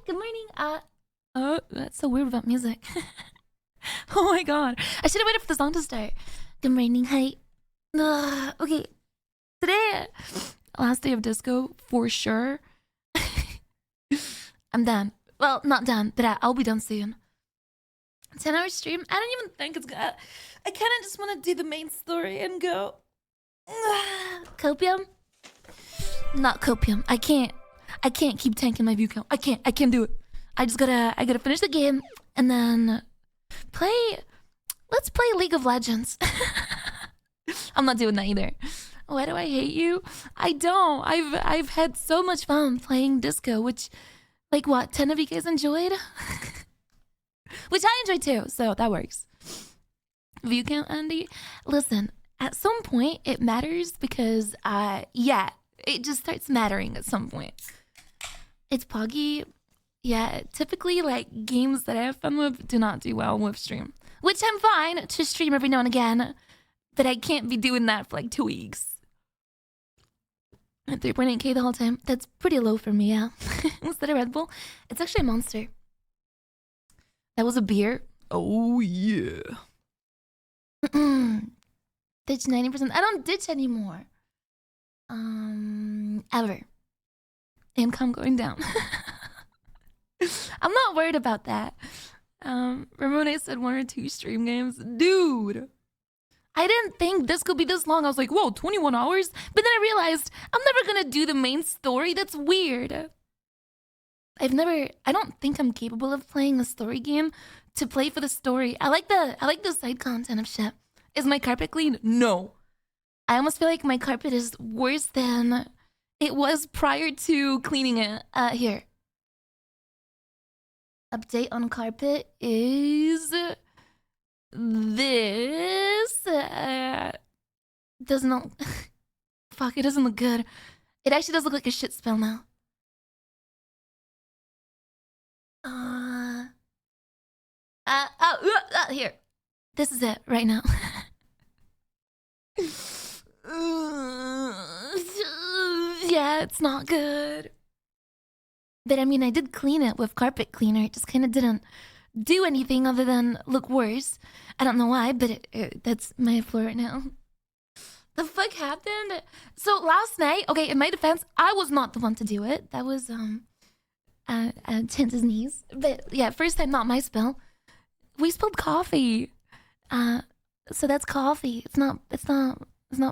Good morning. That's so weird about music. Oh my god. I should have waited for the song to start. Good morning. Hi. Okay. Today, last day of disco for sure. I'm done. Well, not done, but I'll be done soon. 10-hour stream? I don't even think it's gonna... I kind of just want to do the main story and go... Copium? Not copium. I can't keep tanking my view count. I can't do it. I gotta finish the game and then let's play League of Legends. I'm not doing that either. Why do I hate you? I don't. I've had so much fun playing disco, which, like, what, 10 of you guys enjoyed? Which I enjoyed too, so that works. View count, Andy? Listen, at some point it matters because, yeah, it just starts mattering at some point. It's Poggy. Yeah, typically, like, games that I have fun with do not do well with stream. Which I'm fine to stream every now and again, but I can't be doing that for like 2 weeks. At 3.8k the whole time. That's pretty low for me, yeah. Instead of Red Bull, it's actually a Monster. That was a beer. Oh, yeah. Ditch 90%. I don't ditch anymore. Ever. Income going down. I'm not worried about that. Ramone said 1 or 2 stream games. Dude, I didn't think this could be this long. I was like, whoa, 21 hours? But then I realized I'm never gonna do the main story. That's weird. I don't think I'm capable of playing a story game to play for the story. I like the side content of shit. Is my carpet clean? No. I almost feel like my carpet is worse than it was prior to cleaning it. Here. Update on carpet is this. Does not... Fuck, it doesn't look good. It actually does look like a shit spell now. Here. This is it right now. Yeah, it's not good. But I mean, I did clean it with carpet cleaner. It just kind of didn't do anything other than look worse. I don't know why, but that's my floor right now. The fuck happened? So last night, okay, in my defense, I was not the one to do it. That was Chance's niece. But yeah, first time, not my spill. We spilled coffee. So that's coffee. It's not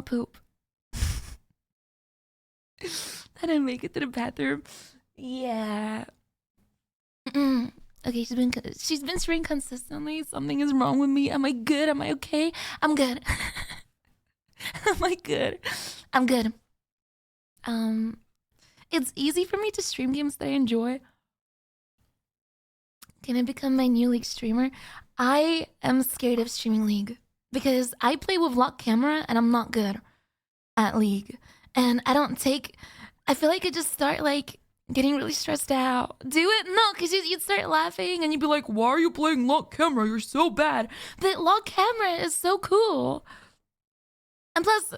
poop. I didn't make it to the bathroom. Yeah. Okay, she's been streaming consistently. Something is wrong with me. Am I good? Am I okay? I'm good. Am I good? I'm good. It's easy for me to stream games that I enjoy. Can I become my new League streamer? I am scared of streaming League because I play with locked camera and I'm not good at League. And I feel like I just start like getting really stressed out. Do it? No, because you'd start laughing and you'd be like, why are you playing locked camera? You're so bad. But locked camera is so cool. And plus,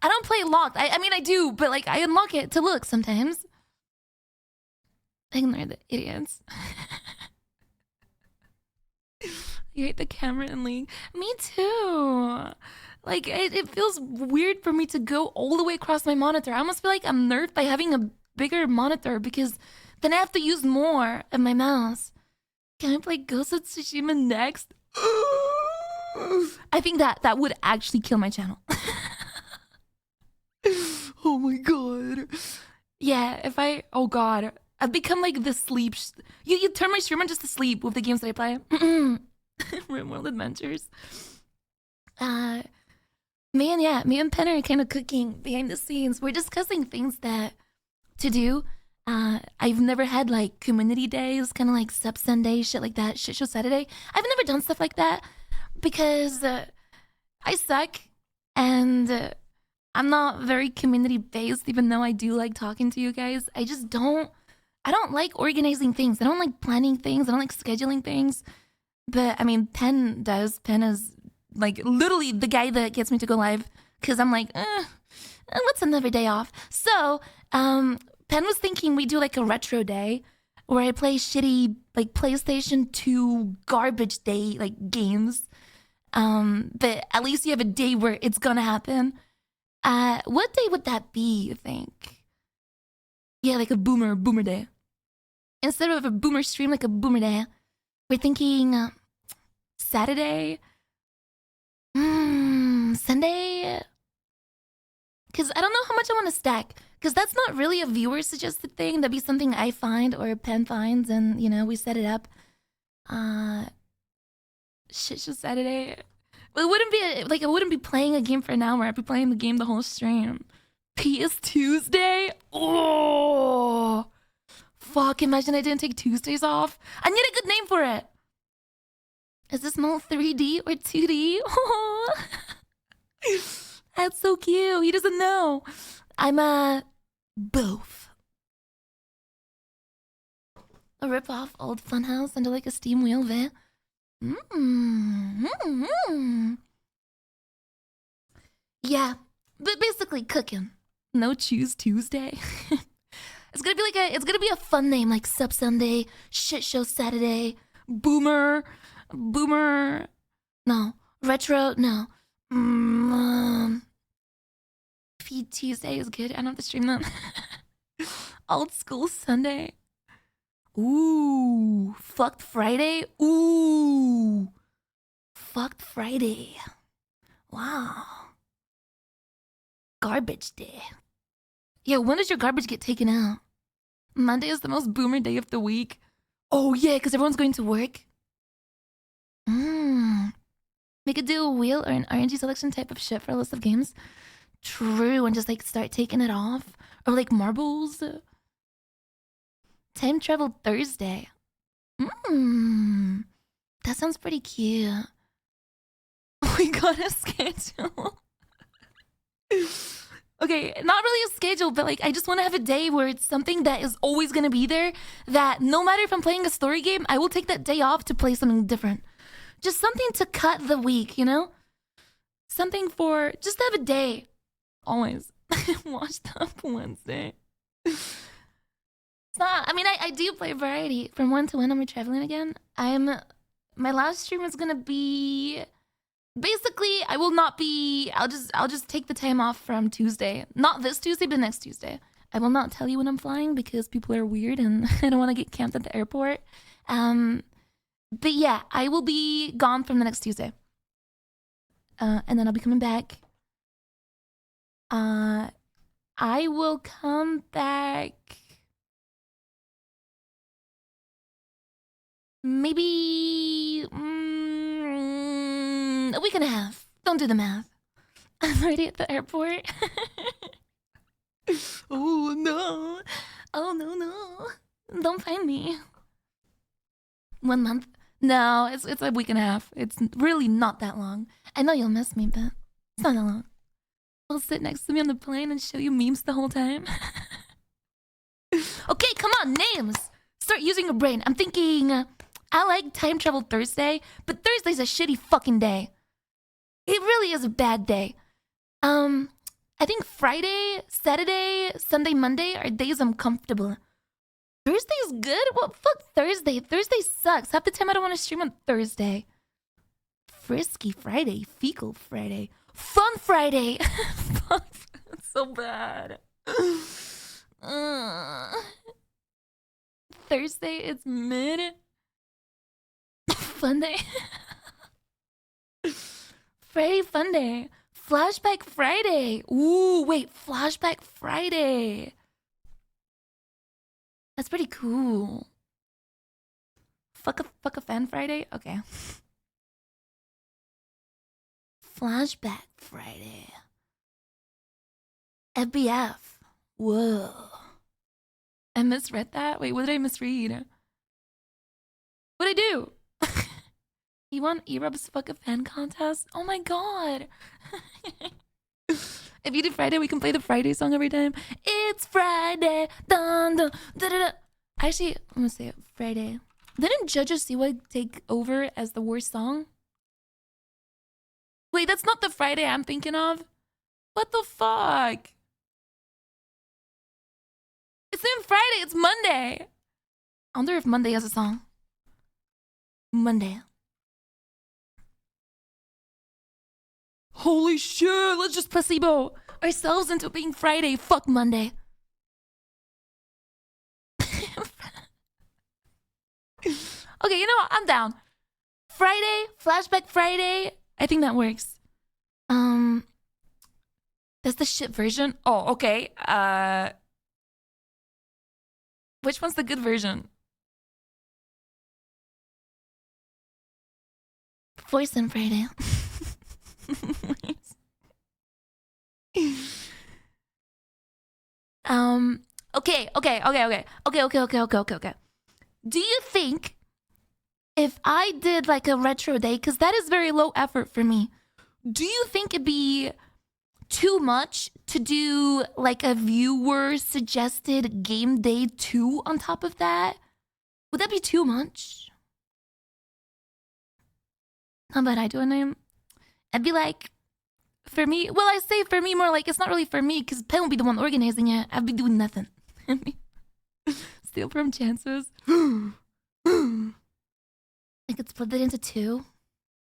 I don't play locked. I mean, I do, but like I unlock it to look sometimes. Ignore the idiots. You hate the camera in League? Me too. Like, it feels weird for me to go all the way across my monitor. I almost feel like I'm nerfed by having a bigger monitor because then I have to use more of my mouse. Can I play Ghost of Tsushima next? I think that would actually kill my channel. Oh my god. Yeah, oh god. I've become like the sleep... You turn my stream on just to sleep with the games that I play. Real World Adventures. Me and Penn are kind of cooking behind the scenes. We're discussing things to do. I've never had like community days, kind of like Sub Sunday, shit like that, shit show Saturday. I've never done stuff like that because I suck and I'm not very community based, even though I do like talking to you guys. I don't like organizing things. I don't like planning things. I don't like scheduling things. But I mean, Penn does. Penn is like literally the guy that gets me to go live because I'm like, what's another day off? So, Penn Pen was thinking we do like a retro day where I play shitty like PlayStation 2 garbage day like games. But at least you have a day where it's gonna happen. What day would that be, you think? Yeah, like a boomer day. Instead of a boomer stream, like a boomer day. We're thinking Saturday? Sunday? Because I don't know how much I want to stack. Because that's not really a viewer suggested thing. That'd be something I find or Pen finds and, you know, we set it up. Shit show Saturday. It wouldn't be like I wouldn't be playing a game for an hour. I'd be playing the game the whole stream. PS Tuesday? Oh, fuck! Imagine I didn't take Tuesdays off. I need a good name for it. Is this mode 3D or 2D? Oh, that's so cute. He doesn't know. I'm both. A rip off old funhouse into like a steam wheel van. Yeah, but basically cooking. No Choose Tuesday. It's gonna be a fun name like Sub Sunday, Shit Show Saturday, Boomer, no, Retro, no. Feed Tuesday is good. I don't have to stream that. Old School Sunday. Ooh, Fucked Friday. Ooh, Fucked Friday. Wow. Garbage day. Yeah, when does your garbage get taken out? Monday is the most boomer day of the week. Oh yeah, because everyone's going to work. We could do a wheel or an RNG selection type of shit for a list of games. True, and just like start taking it off. Or like marbles. Time travel Thursday. That sounds pretty cute. We got a schedule. Okay, not really a schedule, but like I just want to have a day where it's something that is always gonna be there. That no matter if I'm playing a story game, I will take that day off to play something different. Just something to cut the week, you know? Something for just to have a day. Always. Washed up Wednesday. It's not, I mean, I do play variety. From 1 to 1, I'm traveling again. My last stream is gonna be... Basically, I will not be... I'll just take the time off from Tuesday. Not this Tuesday, but next Tuesday. I will not tell you when I'm flying because people are weird and I don't want to get camped at the airport. But yeah, I will be gone from the next Tuesday. And then I'll be coming back. I will come back... Maybe... a week and a half. Don't do the math. I'm already at the airport. Oh no. Oh no. Don't find me. 1 month. No, it's a week and a half. It's really not that long. I know you'll miss me, but it's not that long. I'll sit next to me on the plane and show you memes the whole time. Okay, come on, names. Start using your brain. I'm thinking, I like Time Travel Thursday, but Thursday's a shitty fucking day. It really is a bad day. I think Friday, Saturday, Sunday, Monday are days I'm comfortable. Thursday's good? Well, fuck Thursday. Thursday sucks. Half the time I don't want to stream on Thursday. Frisky Friday. Fecal Friday. Fun Friday. It's so bad. Thursday is mid. Fun day. Friday Fun Day. Flashback Friday. Ooh, wait. Flashback Friday. That's pretty cool. Fuck a fan Friday? Okay. Flashback Friday. FBF. Whoa. I misread that? Wait, what did I misread? What'd I do? You want Erub's Fuck a Fan contest? Oh my god. If you do Friday, we can play the Friday song every time. It's Friday. Dun, dun, da, da, da. Actually, I'm gonna say it. Friday. Didn't Jojo Siwa take over as the worst song? Wait, that's not the Friday I'm thinking of. What the fuck? It's the Friday. It's Monday. I wonder if Monday has a song. Monday. Holy shit. Let's just placebo ourselves into being Friday. Fuck Monday. Okay, you know what? I'm down. Friday, Flashback Friday. I think that works. That's the shit version. Oh, okay. Which one's the good version? Voice on Friday. Okay. Do you think if I did like a retro day, because that is very low effort for me, do you think it'd be too much to do like a viewer suggested game day 2 on top of that? Would that be too much? How about I do a name? I'd be like, for me, well, I say for me more like it's not really for me because Pen will be the one organizing it. I'd be doing nothing. Steal from chances. I could split it into 2.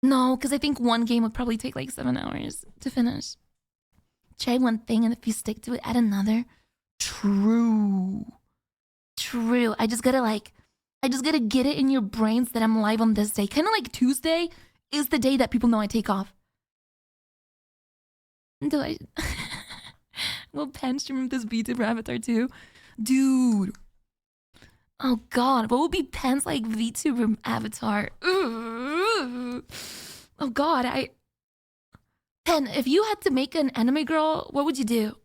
No, because I think one game would probably take like 7 hours to finish. Try one thing and if you stick to it, add another. True. I just gotta get it in your brains that I'm live on this day. Kind of like Tuesday is the day that people know I take off. Do I? Will Pen stream this VTuber avatar too? Dude. Oh god, what will be Pen's like VTuber avatar? Ooh. Oh god, Pen, if you had to make an anime girl, what would you do?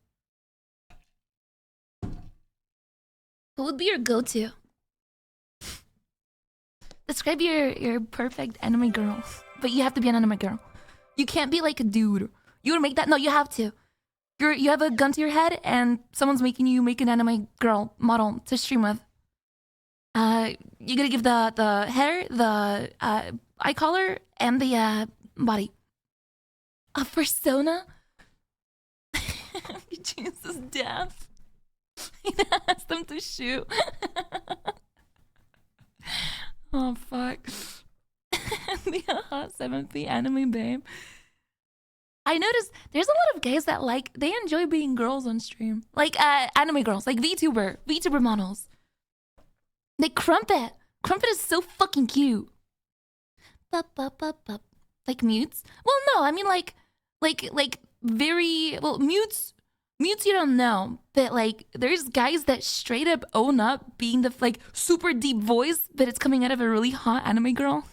What would be your go-to? Describe your perfect anime girl. But you have to be an anime girl. You can't be like a dude. You would make that? No, you have to. You have a gun to your head and someone's making you make an anime girl model to stream with. You gotta give the hair, the eye color, and the body. A persona? Jesus, death. He asked them to shoot. Oh fuck. The hot 7th anime babe. I noticed there's a lot of guys that they enjoy being girls on stream. Like anime girls, like VTuber models. Like Crumpet. Crumpet is so fucking cute. Like Mutes? Well, no, I mean like very well Mutes you don't know, but like there's guys that straight up own up being the like super deep voice, but it's coming out of a really hot anime girl.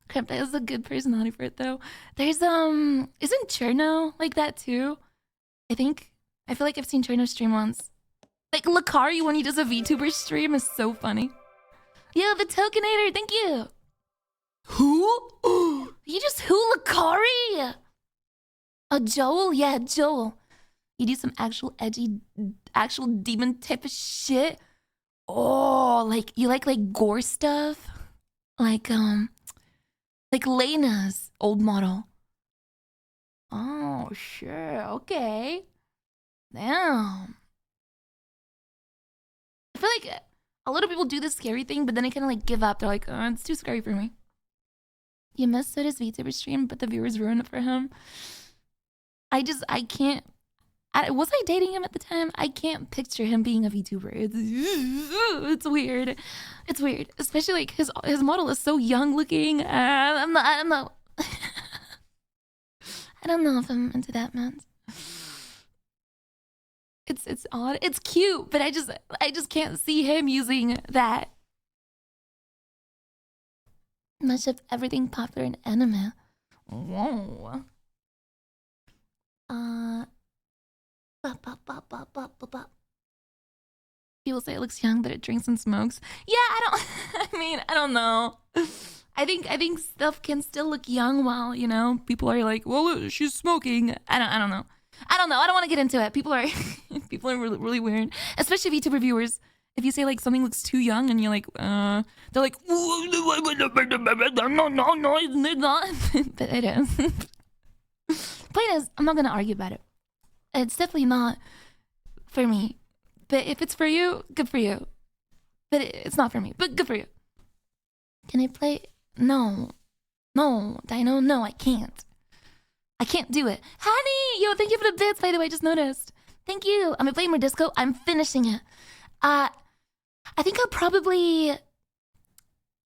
Crap, that is a good personality for it though. There's isn't Cherno like that too? I feel like I've seen Cherno stream once. Like Lakari when he does a VTuber stream is so funny. Yo, the Tokenator, thank you. Who? You just who Lakari? Joel? Yeah, Joel. You do some actual edgy, actual demon type of shit. Oh, like you like gore stuff? Like Lena's old model. Oh, sure, okay. Damn. I feel like a lot of people do this scary thing, but then they kind of like give up. They're like, oh, it's too scary for me. You missed Soda's VTuber stream, but the viewers ruined it for him. I can't. Was I dating him at the time? I can't picture him being a VTuber. It's weird. It's weird, especially like his model is so young looking. I'm not. I don't know if I'm into that, man. It's odd. It's cute, but I just can't see him using that. Much of everything popular in anime. Whoa. People say it looks young, but it drinks and smokes. Yeah, I don't know. I think stuff can still look young while, you know, people are like, well, she's smoking. I don't know. I don't want to get into it. People are really, really weird, especially VTuber viewers. If you say like something looks too young and you're like, they're like, no, it's not. But it is. Point is, I'm not gonna argue about it. It's definitely not for me. But if it's for you, good for you. But it's not for me, but good for you. Can I play? No. No, Dino, no, I can't. I can't do it. Honey! Yo, thank you for the bits, by the way, I just noticed. Thank you. I'm gonna play more disco. I'm finishing it. I think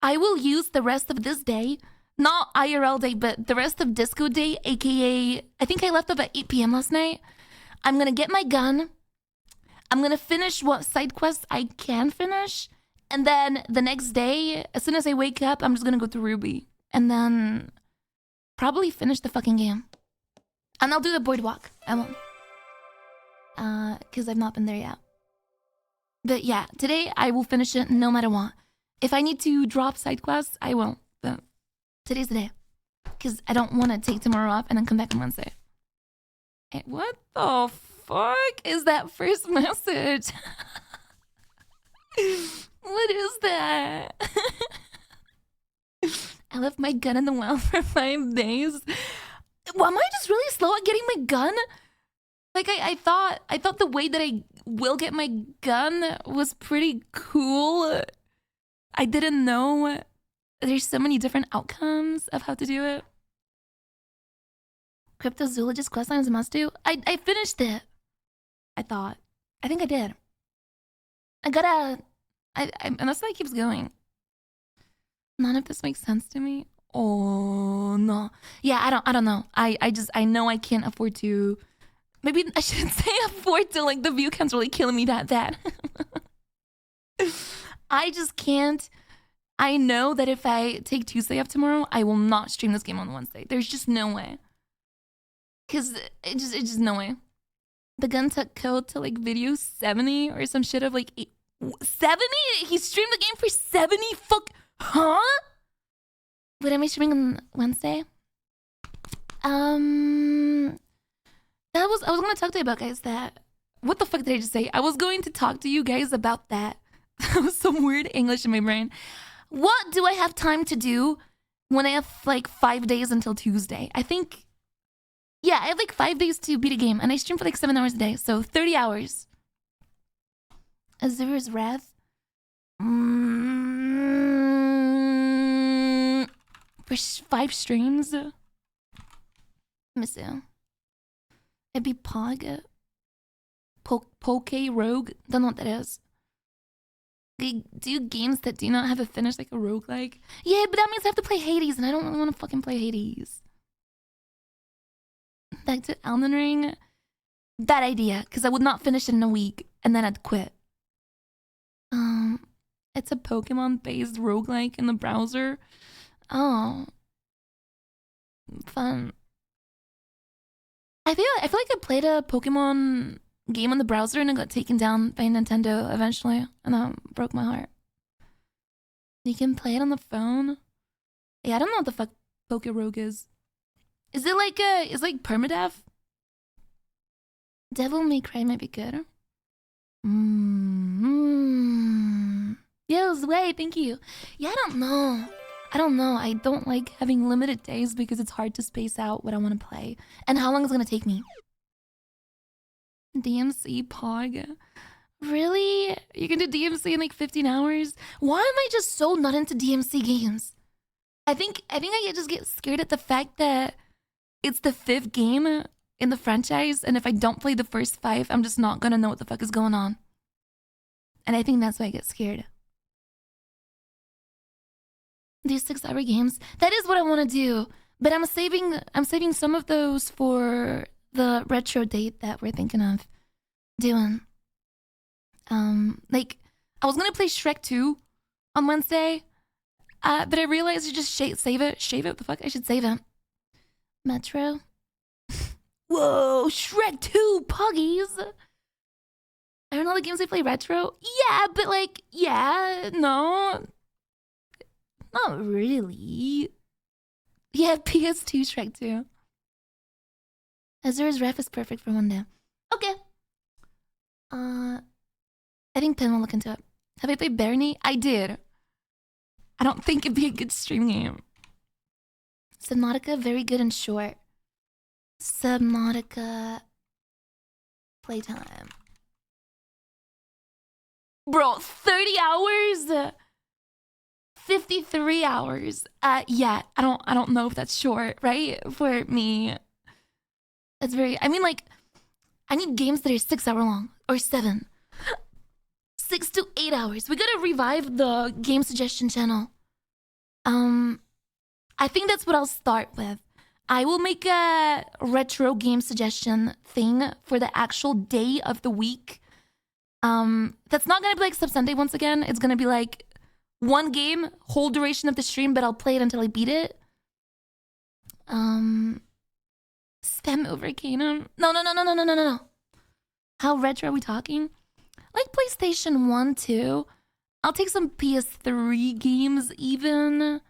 I will use the rest of this day, not IRL day, but the rest of disco day, aka, I think I left up at 8 p.m. last night. I'm gonna get my gun. I'm gonna finish what side quests I can finish. And then the next day, as soon as I wake up, I'm just gonna go to Ruby. And then probably finish the fucking game. And I'll do the boardwalk. I won't. Because I've not been there yet. But yeah, today I will finish it no matter what. If I need to drop side quests, I won't. But today's the day. Because I don't want to take tomorrow off and then come back on Wednesday. Hey, what the fuck is that first message? What is that? I left my gun in the well for 5 days. Well, am I just really slow at getting my gun? Like I thought the way that I will get my gun was pretty cool. I didn't know there's so many different outcomes of how to do it. Cryptozoologist questline is a must do. I finished it. I think I did. Unless that keeps going. None of this makes sense to me. Oh no. Yeah, I don't know. I know I can't afford to. Maybe I shouldn't say afford to, like the view count's really killing me that bad. I just can't. I know that if I take Tuesday off tomorrow, I will not stream this game on Wednesday. There's just no way. Cause it's just no way. The gun took code to like video 70 or some shit of like 70? He streamed the game for 70 huh? Wait, am I streaming on Wednesday? I was gonna talk to you about, guys, that. What the fuck did I just say? I was going to talk to you guys about that. That was some weird English in my brain. What do I have time to do when I have like 5 days until Tuesday? I think, yeah, I have like 5 days to beat a game, and I stream for like 7 hours a day, so 30 hours. Azura's Wrath. For 5 streams. Let me see. It'd be Pog. Poke Rogue. Don't know what that is. They do games that do not have a finish, like a roguelike. Yeah, but that means I have to play Hades, and I don't really want to fucking play Hades. Back to Elden Ring. Bad idea, because I would not finish it in a week, and then I'd quit. It's a Pokemon-based roguelike in the browser. Oh. Fun. I feel like I played a Pokemon game on the browser and it got taken down by Nintendo eventually, and that broke my heart. You can play it on the phone? Yeah, I don't know what the fuck Pokerogue is. Is it like it's like permadeath? Devil May Cry might be good. Yo, Zway, thank you. Yeah, I don't know. I don't like having limited days because it's hard to space out what I want to play. And how long is it going to take me? DMC Pog. Really? You can do DMC in like 15 hours? Why am I just so not into DMC games? I think I just get scared at the fact that it's the 5th game in the franchise, and if I don't play the first 5, I'm just not gonna know what the fuck is going on. And I think that's why I get scared. These 6-hour games, that is what I want to do. But I'm saving some of those for the retro date that we're thinking of doing. Like, I was gonna play Shrek 2 on Wednesday, but I realized you just shave it. What the fuck? I should save it. Metro. Whoa, Shrek 2, puggies. I don't know the games I play retro. Yeah, but like, yeah, no. Not really. Yeah, PS2 Shrek 2. Azura's Ref is perfect for one day. Okay. I think Pen will look into it. Have I played Barney? I did. I don't think it'd be a good stream game. Subnautica, very good and short. Subnautica playtime. Bro, 30 hours? 53 hours. Yeah, I don't know if that's short, right? For me. That's very, I mean, like, I need games that are 6 hour long or 7. 6 to 8 hours. We gotta revive the game suggestion channel. I think that's what I'll start with. I will make a retro game suggestion thing for the actual day of the week. That's not gonna be like Sub Sunday once again. It's gonna be like one game, whole duration of the stream, but I'll play it until I beat it. Spam over Canaan. No. How retro are we talking? Like PlayStation 1, 2. I'll take some PS3 games even.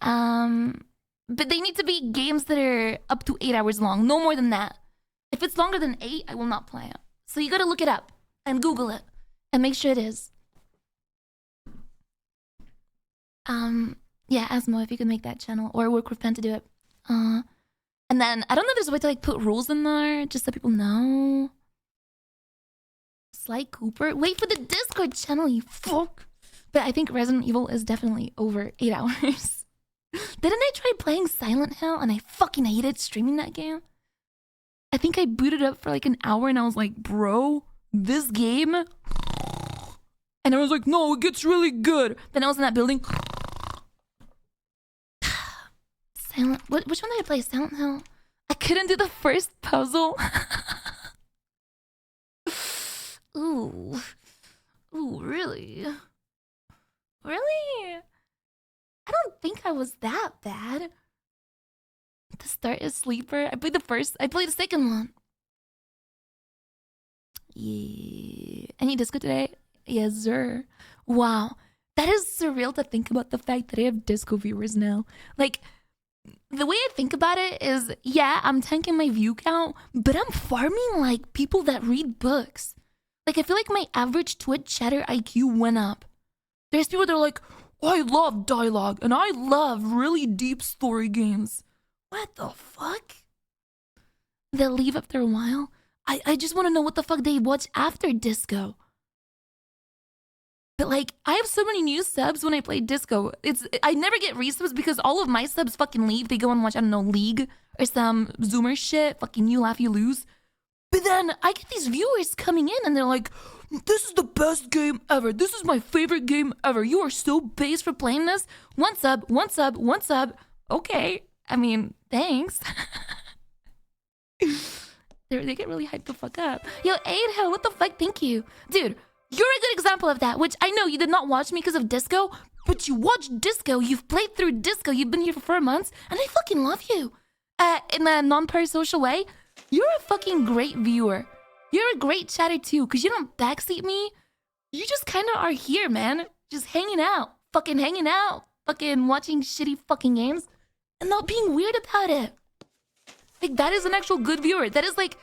But they need to be games that are up to 8 hours long. No more than that. If it's longer than 8, I will not play it. So you gotta look it up and Google it and make sure it is. Yeah, Asmo, if you could make that channel or work with Pen to do it. And then I don't know if there's a way to like put rules in there just so people know. Sly Cooper. Wait for the Discord channel, you fuck. But I think Resident Evil is definitely over 8 hours. Didn't I try playing Silent Hill and I fucking hated streaming that game? I think I booted up for like an hour and I was like, bro, this game? And I was like, no, it gets really good. Then I was in that building. Which one did I play? Silent Hill? I couldn't do the first puzzle. Ooh, really? Really? I don't think I was that bad. The start is Sleeper. I played the first. I played the second one. Yeah. Any disco today? Yes, sir. Wow. That is surreal to think about the fact that I have disco viewers now. Like, the way I think about it is, yeah, I'm tanking my view count, but I'm farming like people that read books. Like, I feel like my average Twitch chatter IQ went up. There's people that are like, I love dialogue and I love really deep story games. What the fuck? They'll leave after a while. I just want to know what the fuck they watch after disco. But like, I have so many new subs when I play disco. I never get resubs because all of my subs fucking leave. They go and watch, I don't know, League or some Zoomer shit. Fucking you laugh, you lose. But then I get these viewers coming in and they're like, this is the best game ever. This is my favorite game ever. You are so base for playing this. One sub. Okay. I mean, thanks. They get really hyped the fuck up. Yo, Aidhill, what the fuck? Thank you. Dude, you're a good example of that, which I know you did not watch me because of disco, but you watched disco. You've played through disco. You've been here for 4 months, and I fucking love you. In a non-parasocial way, you're a fucking great viewer. You're a great chatter too, because you don't backseat me. You just kind of are here, man. Just hanging out. Fucking watching shitty fucking games and not being weird about it. Like, that is an actual good viewer. That is like,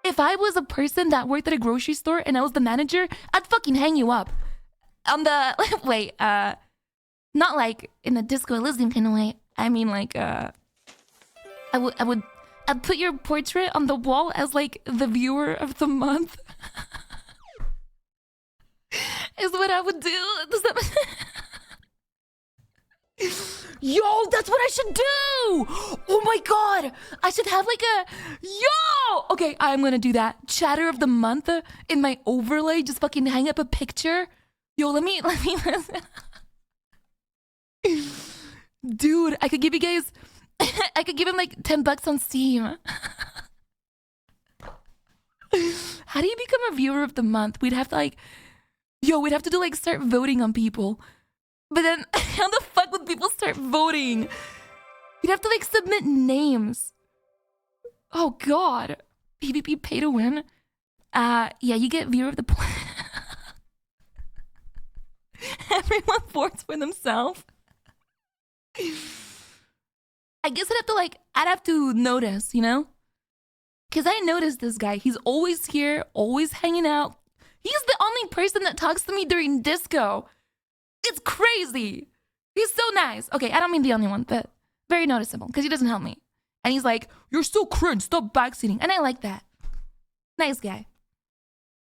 if I was a person that worked at a grocery store and I was the manager, I'd fucking hang you up. On the, wait, not like in a Disco Elysium kind of way. I mean like, I'd put your portrait on the wall as like the viewer of the month. Is what I would do. Does that Yo, that's what I should do! Oh my god! I should have like a... Yo! Okay, I'm gonna do that. Chatter of the month in my overlay. Just fucking hang up a picture. Yo, let me... Dude, I could give you guys... I could give him like $10 on Steam. How do you become a viewer of the month? We'd have to like... Yo, we'd have to do like start voting on people. But then, how the fuck would people start voting? You'd have to like submit names. Oh god. PvP pay to win. Yeah, you get viewer of the Everyone votes for themselves. I guess I'd have to notice, you know? Because I noticed this guy. He's always here, always hanging out. He's the only person that talks to me during disco. It's crazy. He's so nice. Okay, I don't mean the only one, but very noticeable because he doesn't help me. And he's like, you're so cringe, stop backseating. And I like that. Nice guy.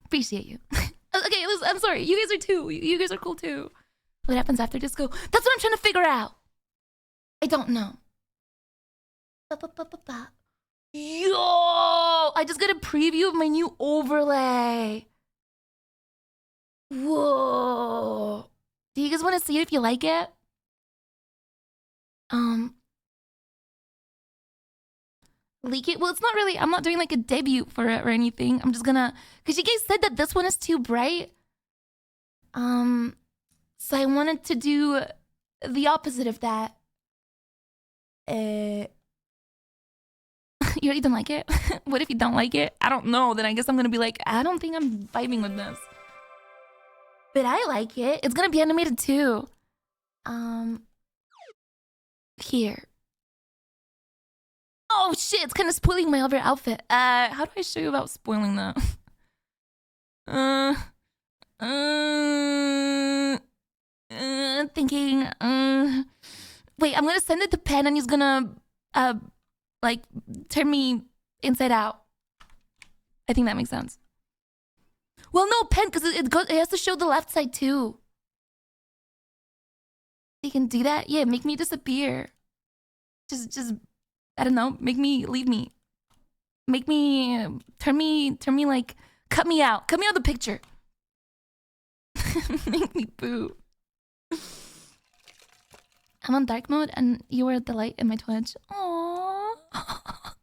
Appreciate you. Okay, I'm sorry. You guys are too. You guys are cool too. What happens after disco? That's what I'm trying to figure out. I don't know. Yo! I just got a preview of my new overlay. Whoa. Do you guys want to see it if you like it? Leak it? Well, it's not really, I'm not doing like a debut for it or anything. I'm just gonna, because you guys said that this one is too bright. So I wanted to do the opposite of that. You already don't like it? What if you don't like it? I don't know. Then I guess I'm gonna be like, I don't think I'm vibing with this. But I like it. It's gonna be animated too. Here. Oh shit, it's kind of spoiling my other outfit. How do I show you about spoiling that? Thinking, wait, I'm gonna send it to Pen and he's gonna, like, turn me inside out. I think that makes sense. Well, no, Pen, because it has to show the left side too. You can do that? Yeah, make me disappear. Just, I don't know, leave me. Make me, turn me like, cut me out of the picture. Make me boo. I'm on dark mode and you were the light in my Twitch. Aww. Aww.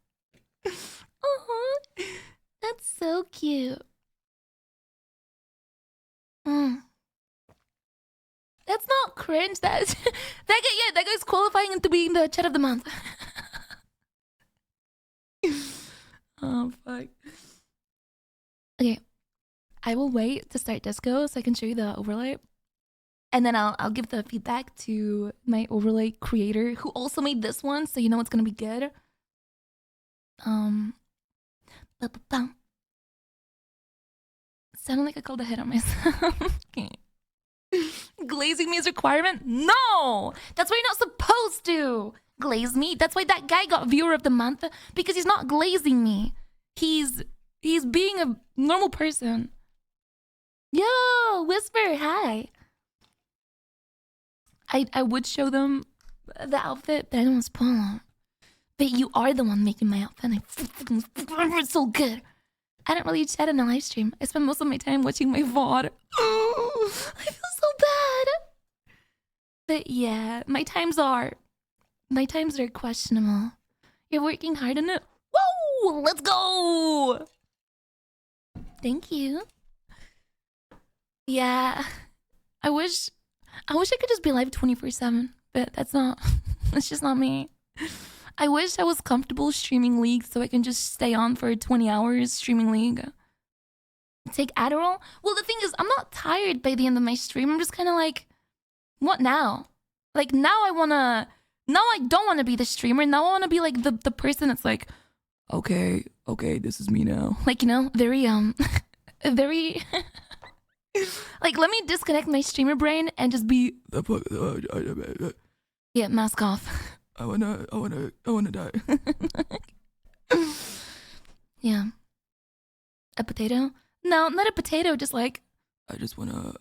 That's so cute. That's not cringe. That's that guy's qualifying into being the chat of the month. Oh fuck. Okay. I will wait to start disco so I can show you the overlay. And then I'll give the feedback to my overlay creator who also made this one, so you know it's gonna be good. Sounded like I called a hit on myself. Okay. Glazing me is a requirement? No! That's why you're not supposed to glaze me. That's why that guy got viewer of the month, because he's not glazing me. He's being a normal person. Yo, Whisper, hi. I would show them the outfit, but I don't want to spoil them. But you are the one making my outfit, and it's so good. I don't really chat in a live stream. I spend most of my time watching my VOD. Oh, I feel so bad. But yeah, my times are questionable. You're working hard on it. Whoa, let's go. Thank you. Yeah, I wish I could just be live 24/7, but that's just not me. I wish I was comfortable streaming League so I can just stay on for 20 hours streaming League. Take Adderall? Well, the thing is, I'm not tired by the end of my stream. I'm just kind of like, what now? Like, now I don't want to be the streamer. Now I want to be like the person that's like, okay, this is me now. Like, you know, very, very... like, let me disconnect my streamer brain and just be... Yeah, mask off. I wanna die. Yeah. A potato? No, not a potato, just like... I just wanna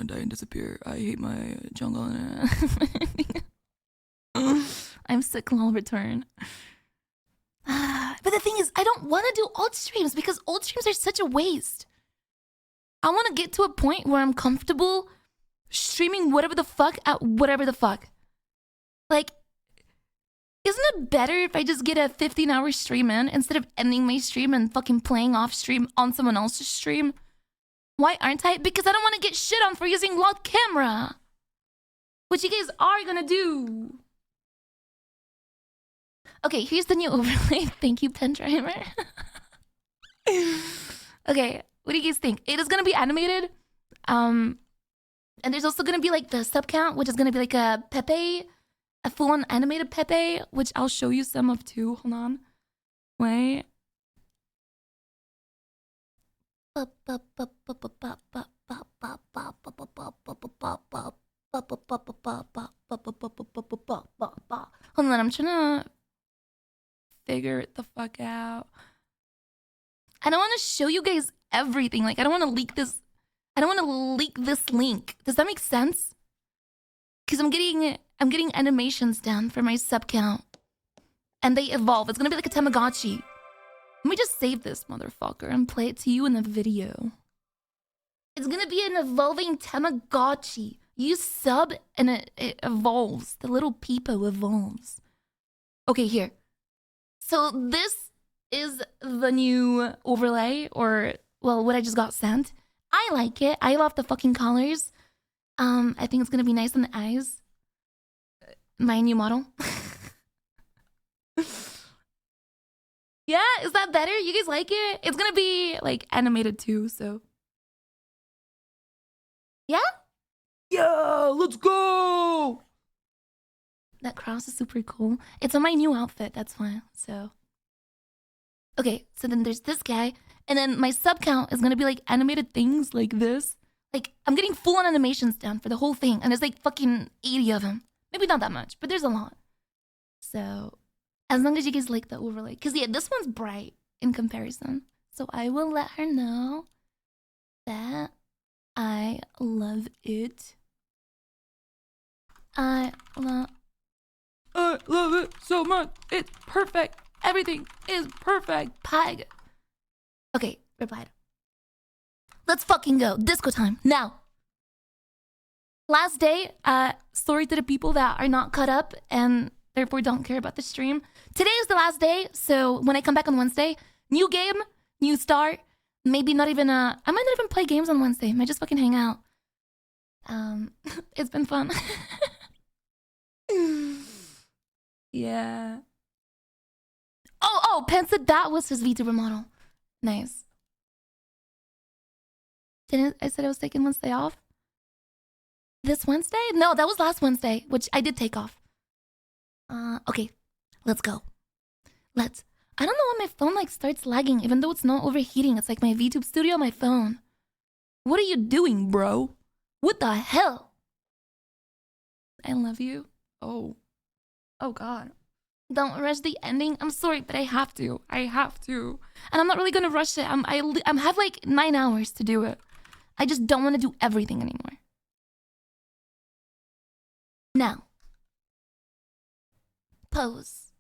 die and disappear. I hate my jungle. I'm sick and I'll return. But the thing is, I don't want to do alt streams because alt streams are such a waste. I want to get to a point where I'm comfortable streaming whatever the fuck at whatever the fuck. Like, isn't it better if I just get a 15-hour stream in instead of ending my stream and fucking playing off stream on someone else's stream? Why aren't I? Because I don't want to get shit on for using locked camera. Which you guys are gonna do. Okay, here's the new overlay. Thank you, Pen Driver. Okay, what do you guys think? It is gonna be animated. And there's also gonna be like the sub count, which is gonna be like a Pepe. A full-on animated Pepe, which I'll show you some of too. Hold on. Wait. Hold on, I'm trying to figure it the fuck out. I don't want to show you guys everything. Like, I don't want to leak this. I don't want to leak this link. Does that make sense? Because I'm getting animations done for my sub count. And they evolve. It's gonna be like a Tamagotchi. Let me just save this motherfucker and play it to you in the video. It's gonna be an evolving Tamagotchi. You sub and it evolves. The little peepo evolves. Okay, here. So this is the new overlay, or, well, what I just got sent. I like it. I love the fucking colors. I think it's gonna be nice on the eyes. My new model. Yeah, is that better? You guys like it? It's gonna be like animated too, so. Yeah? Yeah, let's go! That cross is super cool. It's on my new outfit, that's why, so. Okay, so then there's this guy, and then my sub count is gonna be like animated things like this. Like, I'm getting full-on animations done for the whole thing, and there's like fucking 80 of them. Maybe not that much, but there's a lot. So, as long as you guys like the overlay. Because, yeah, this one's bright in comparison. So I will let her know that I love it. I love it so much. It's perfect. Everything is perfect. Pag. Okay, replied. Let's fucking go. Disco time. Now. Last day, sorry to the people that are not caught up and therefore don't care about the stream. Today is the last day, so when I come back on Wednesday, new game, new start. Maybe not even I might not even play games on Wednesday. I might just fucking hang out. It's been fun. Yeah. Oh, Pen said that was his VTuber model. Nice. Didn't I said I was taking Wednesday off? This Wednesday? No, that was last Wednesday, which I did take off. Okay, let's go. I don't know why my phone like starts lagging, even though it's not overheating. It's like my VTube studio on my phone. What are you doing, bro? What the hell? I love you. Oh God. Don't rush the ending. I'm sorry, but I have to. And I'm not really gonna rush it. I have like 9 hours to do it. I just don't want to do everything anymore. Now. Pose.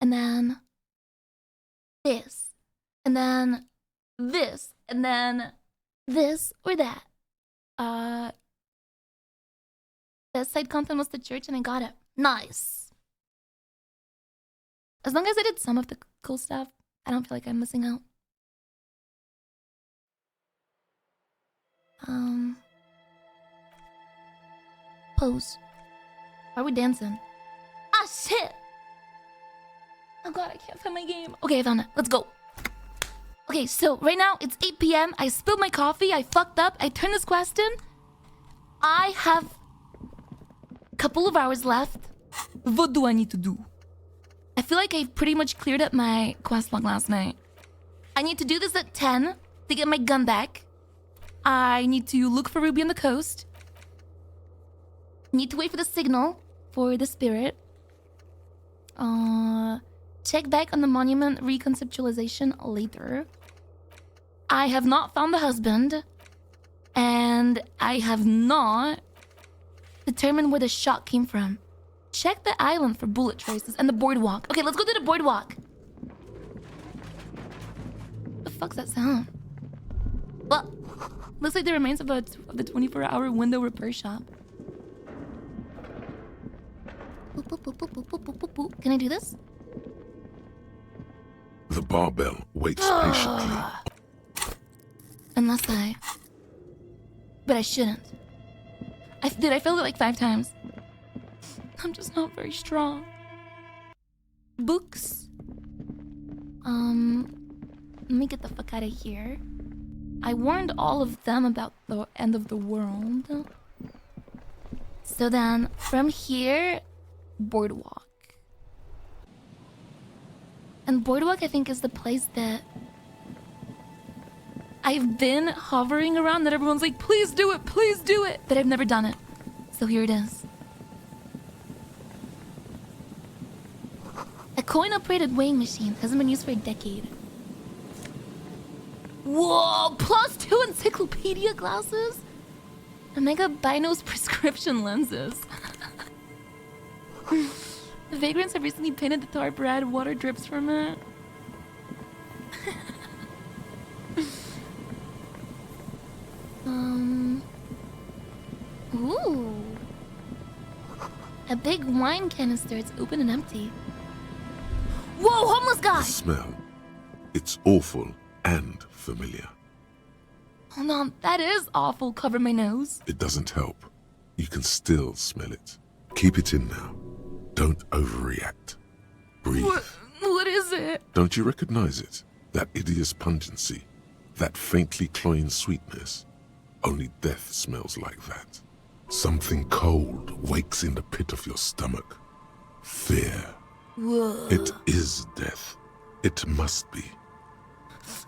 And then this. And then this. And then this or that. Best side content was the church and I got it. Nice. As long as I did some of the cool stuff, I don't feel like I'm missing out. Pose. Why are we dancing? Ah, shit! Oh god, I can't find my game. Okay, I found it. Let's go. Okay, so right now it's 8 p.m. I spilled my coffee. I fucked up. I turned this quest in. I have a couple of hours left. What do I need to do? I feel like I pretty much cleared up my quest log last night. I need to do this at 10 to get my gun back. I need to look for Ruby on the coast. Need to wait for the signal for the spirit. Check back on the monument reconceptualization later. I have not found the husband. And I have not determined where the shot came from. Check the island for bullet traces and the boardwalk. Okay, let's go to the boardwalk. What the fuck's that sound? Well, looks like the remains of the 24-hour window repair shop. Can I do this? The barbell waits patiently. Unless I... But I shouldn't. I failed it like 5 times. I'm just not very strong. Books. Let me get the fuck out of here. I warned all of them about the end of the world. So then, from here, boardwalk. And boardwalk, I think, is the place that I've been hovering around, that everyone's like, please do it, but I've never done it. So here it is. A coin-operated weighing machine hasn't been used for a decade. Whoa, +2 encyclopedia glasses? Omega Bino's prescription lenses. The vagrants have recently painted the tarp red. Water drips from it. Ooh. A big wine canister. It's open and empty. Whoa, homeless guy! The smell. It's awful and familiar. Hold on, that is awful. Cover my nose. It doesn't help. You can still smell it. Keep it in now. Don't overreact. Breathe. What is it? Don't you recognize it? That hideous pungency. That faintly cloying sweetness. Only death smells like that. Something cold wakes in the pit of your stomach. Fear. Whoa. It is death. It must be.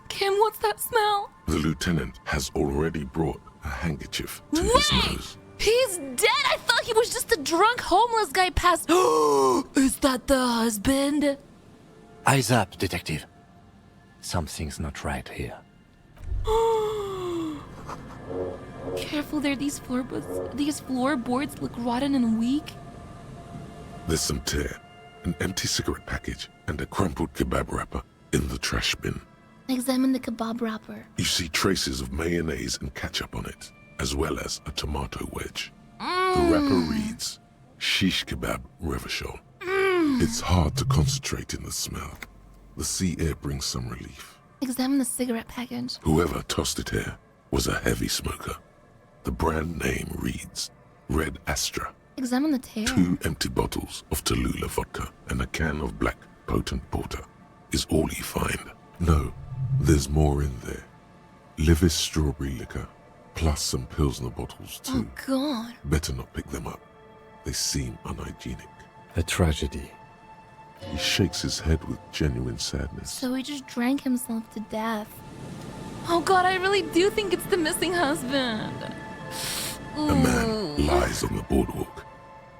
Kim, what's that smell? The lieutenant has already brought a handkerchief to his nose. He's dead! I thought he was just a drunk homeless guy past. Is that the husband? Eyes up, detective. Something's not right here. Careful there, these floorboards look rotten and weak. There's some tear, an empty cigarette package, and a crumpled kebab wrapper in the trash bin. Examine the kebab wrapper. You see traces of mayonnaise and ketchup on it, as well as a tomato wedge. The wrapper reads, Shish Kebab Revachol. It's hard to concentrate in the smell. The sea air brings some relief. Examine the cigarette package. Whoever tossed it here was a heavy smoker. The brand name reads Red Astra. Examine the tear. 2 empty bottles of Tallulah vodka and a can of black potent porter is all you find. No, there's more in there. Livis strawberry liquor, plus some Pilsner bottles too. Oh, God. Better not pick them up. They seem unhygienic. A tragedy. He shakes his head with genuine sadness. So he just drank himself to death. Oh, God, I really do think it's the missing husband. A man lies on the boardwalk,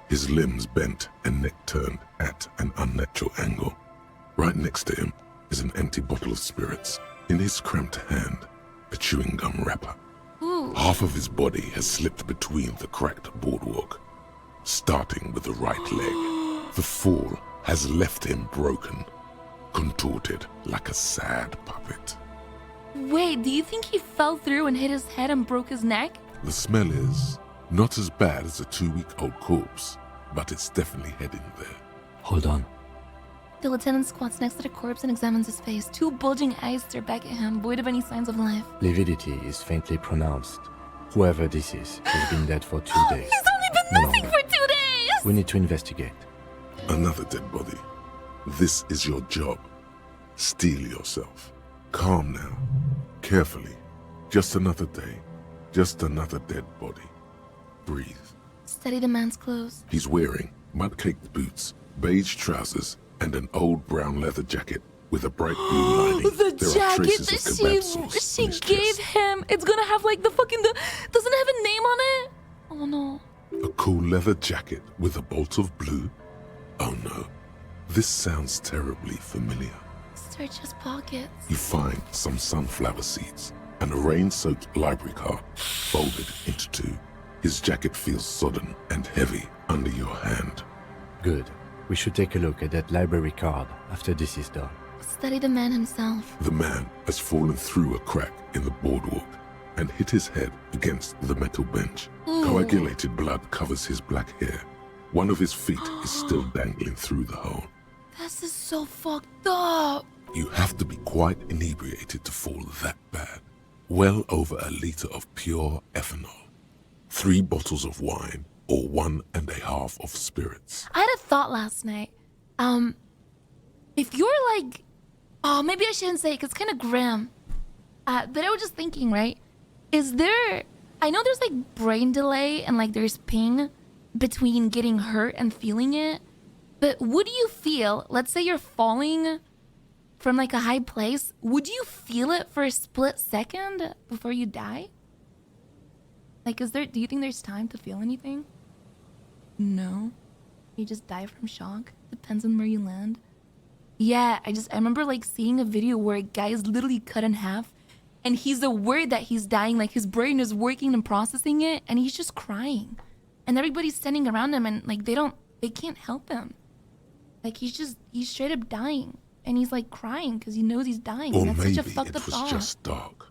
his limbs bent and neck turned at an unnatural angle. Right next to him is an empty bottle of spirits. In his cramped hand, a chewing gum wrapper. Ooh. Half of his body has slipped between the cracked boardwalk, starting with the right leg. The fall has left him broken, contorted like a sad puppet. Wait, do you think he fell through and hit his head and broke his neck? The smell is not as bad as a 2-week-old corpse, but it's definitely heading there. Hold on. The lieutenant squats next to the corpse and examines his face. 2 bulging eyes stare back at him, void of any signs of life. Lividity is faintly pronounced. Whoever this is has been dead for 2 days. He's only been missing for 2 days! We need to investigate. Another dead body. This is your job. Steel yourself. Calm now. Carefully. Just another day. Just another dead body. Breathe. Study the man's clothes. He's wearing mud-caked boots, beige trousers, and an old brown leather jacket with a bright blue lining. The There are jacket traces that of kebab sauce she on his gave chest. him. It's gonna have like doesn't it have a name on it? Oh no. A cool leather jacket with a bolt of blue? Oh no. This sounds terribly familiar. Search his pockets. You find some sunflower seeds and a rain-soaked library card folded into 2. His jacket feels sodden and heavy under your hand. Good. We should take a look at that library card after this is done. Study the man himself. The man has fallen through a crack in the boardwalk and hit his head against the metal bench. Coagulated blood covers his black hair. One of his feet is still dangling through the hole. This is so fucked up. You have to be quite inebriated to fall that bad. Well over a liter of pure ethanol. 3 bottles of wine or 1.5 of spirits. I had a thought last night. If you're like, oh, maybe I shouldn't say it 'cause it's kind of grim. But I was just thinking, right? I know there's like brain delay and like there's ping between getting hurt and feeling it. But would you feel, let's say you're falling from like a high place, would you feel it for a split second before you die? Like, do you think there's time to feel anything? No. You just die from shock. Depends on where you land. Yeah, I remember like seeing a video where a guy is literally cut in half and he's aware that he's dying, like his brain is working and processing it, and he's just crying. And everybody's standing around him, and like they can't help him. Like he's straight up dying, and he's like crying because he knows he's dying. Or That's maybe such a fucked it up was thought. just dark.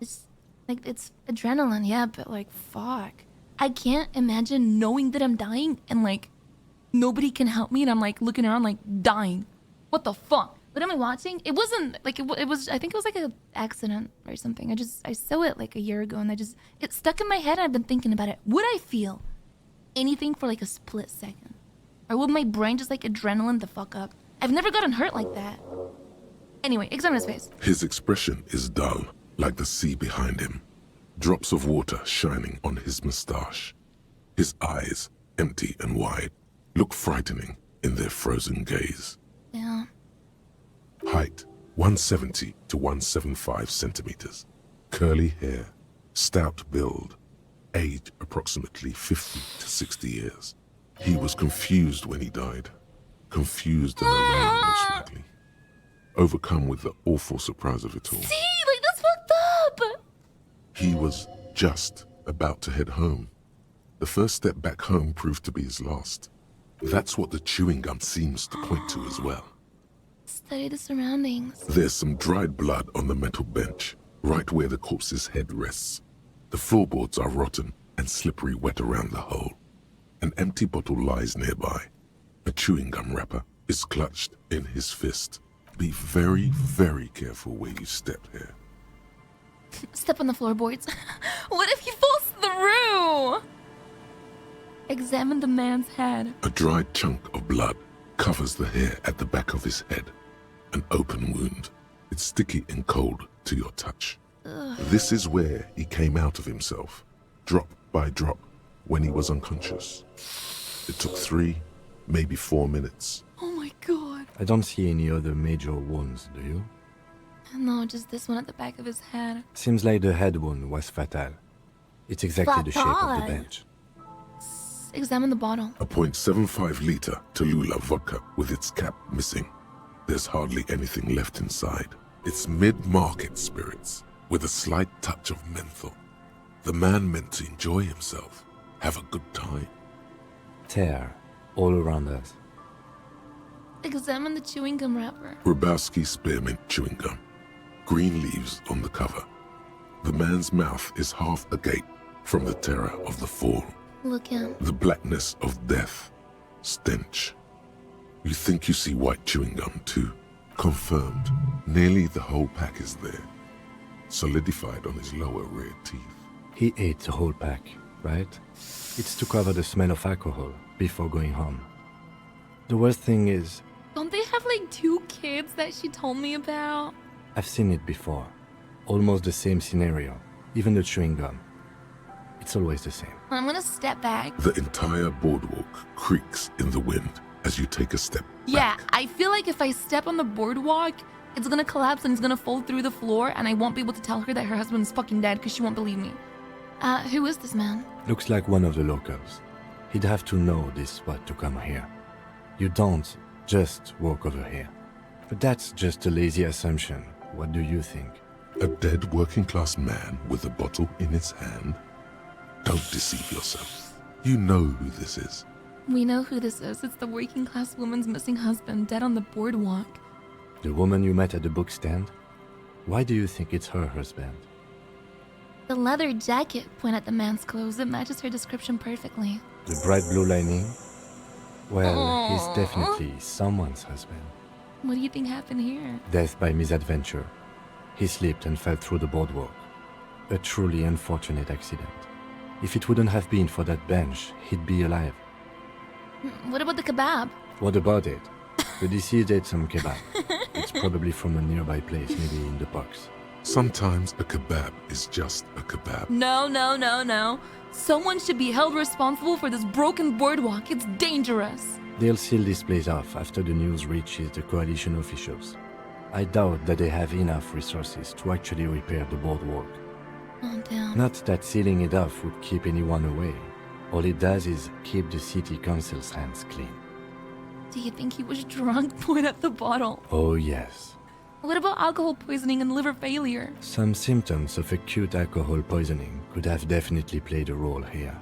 It's adrenaline, yeah, but like fuck. I can't imagine knowing that I'm dying and like nobody can help me, and I'm like looking around like dying. What the fuck? What am I watching? It wasn't like it was. I think it was like an accident or something. I saw it like a year ago, and it stuck in my head. And I've been thinking about it. Would I feel anything for like a split second, or would my brain just like adrenaline the fuck up? I've never gotten hurt like that. Anyway, examine his face. His expression is dull, like the sea behind him. Drops of water shining on his mustache. His eyes, empty and wide, look frightening in their frozen gaze. Yeah. Height, 170 to 175 centimeters. Curly hair, stout build. Age, approximately 50 to 60 years. He was confused when he died. Confused and alone, most likely. Overcome with the awful surprise of it all. See, like that's fucked up. He was just about to head home. The first step back home proved to be his last. That's what the chewing gum seems to point to as well. Study the surroundings. There's some dried blood on the metal bench, right where the corpse's head rests. The floorboards are rotten and slippery wet around the hole. An empty bottle lies nearby. A chewing gum wrapper is clutched in his fist. Be very, very careful where you step here. Step on the floorboards. What if he falls through? Examine the man's head. A dried chunk of blood covers the hair at the back of his head. An open wound. It's sticky and cold to your touch. Ugh. This is where he came out of himself, drop by drop, when he was unconscious. It took 3, maybe 4 minutes. Oh my god. I don't see any other major wounds, do you? No, just this one at the back of his head. Seems like the head wound was fatal. It's exactly the shape of the Fatal? bench. Examine the bottle. A .75 liter Tallulah vodka with its cap missing. There's hardly anything left inside. It's mid-market spirits with a slight touch of menthol. The man meant to enjoy himself, have a good time. Tear all around us. Examine the chewing gum wrapper. Grabowski spearmint chewing gum. Green leaves on the cover. The man's mouth is half agape from the terror of the fall. Look in. The blackness of death. Stench. You think you see white chewing gum too. Confirmed. Nearly the whole pack is there. Solidified on his lower rear teeth. He ate the whole pack, right? It's to cover the smell of alcohol before going home. The worst thing is, Don't they have like 2 kids that she told me about? I've seen it before. Almost the same scenario. Even the chewing gum. It's always the same. I'm gonna step back. The entire boardwalk creaks in the wind as you take a step Yeah, back. I feel like if I step on the boardwalk, it's gonna collapse and it's gonna fall through the floor, and I won't be able to tell her that her husband's fucking dead because she won't believe me. Who is this man? Looks like one of the locals. He'd have to know this spot to come here. You don't just walk over here. But that's just a lazy assumption. What do you think? A dead working class man with a bottle in his hand? Don't deceive yourself. You know who this is. We know who this is. It's the working class woman's missing husband, dead on the boardwalk. The woman you met at the book stand? Why do you think it's her husband? The leather jacket point at the man's clothes. It matches her description perfectly. The bright blue lining? Well, Aww. he's definitely someone's husband. What do you think happened here? Death by misadventure. He slipped and fell through the boardwalk. A truly unfortunate accident. If it wouldn't have been for that bench, he'd be alive. What about the kebab? What about it? The deceased ate some kebab. It's probably from a nearby place, maybe in the parks. Sometimes a kebab is just a kebab. No. Someone should be held responsible for this broken boardwalk. It's dangerous. They'll seal this place off after the news reaches the coalition officials. I doubt that they have enough resources to actually repair the boardwalk. Oh, damn. Not that sealing it off would keep anyone away. All it does is keep the city council's hands clean. Do you think he was drunk? Point at the bottle. Oh yes. What about alcohol poisoning and liver failure? Some symptoms of acute alcohol poisoning could have definitely played a role here.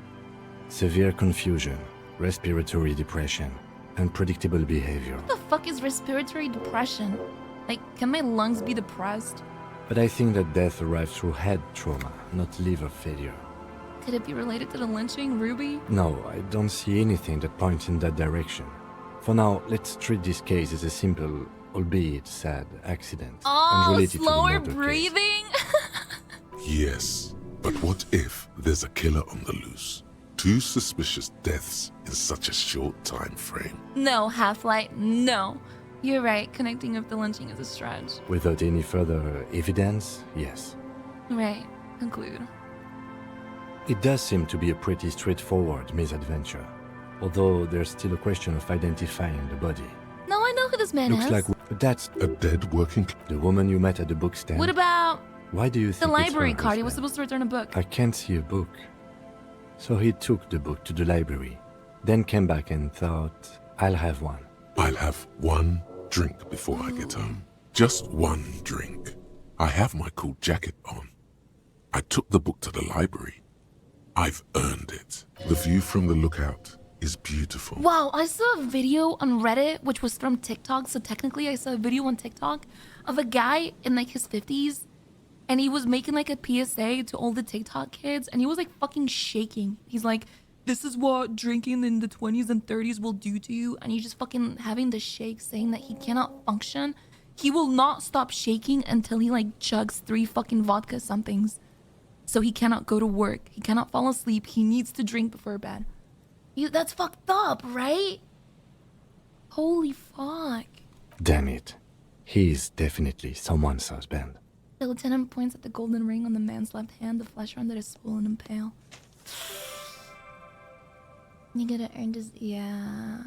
Severe confusion, respiratory depression, unpredictable behavior. What the fuck is respiratory depression? Like, can my lungs be depressed? But I think that death arrived through head trauma, not liver failure. Could it be related to the lynching, Ruby? No, I don't see anything that points in that direction. For now, let's treat this case as a simple, albeit sad, accident. Oh, unrelated slower to the murder breathing? Yes, but what if there's a killer on the loose? 2 suspicious deaths in such a short time frame. No, Half-Light, no. You're right, connecting with the lynching is a stretch. case. Without any further evidence, yes. Right, conclude. It does seem to be a pretty straightforward misadventure, although there's still a question of identifying the body. No, I know who this man Looks is. like that's A dead working the woman you met at the book stand. What about Why do you the think it's library her card? He was husband? supposed to return a book. I can't see a book. So he took the book to the library, then came back and thought, I'll have one. I'll have one drink before I get home. Just one drink. I have my cool jacket on. I took the book to the library. I've earned it. The view from the lookout is beautiful. Wow, I saw a video on Reddit, which was from TikTok. So technically, I saw a video on TikTok of a guy in like his 50s, and he was making like a PSA to all the TikTok kids, and he was like fucking shaking. He's like, "This is what drinking in the 20s and 30s will do to you," and he's just fucking having the shake, saying that he cannot function. He will not stop shaking until he like chugs 3 fucking vodka somethings. So he cannot go to work. He cannot fall asleep. He needs to drink before bed. That's fucked up, right? Holy fuck. Damn it. He's definitely someone's husband. The lieutenant points at the golden ring on the man's left hand, the flesh around it is swollen and pale. You gotta earn this. Yeah.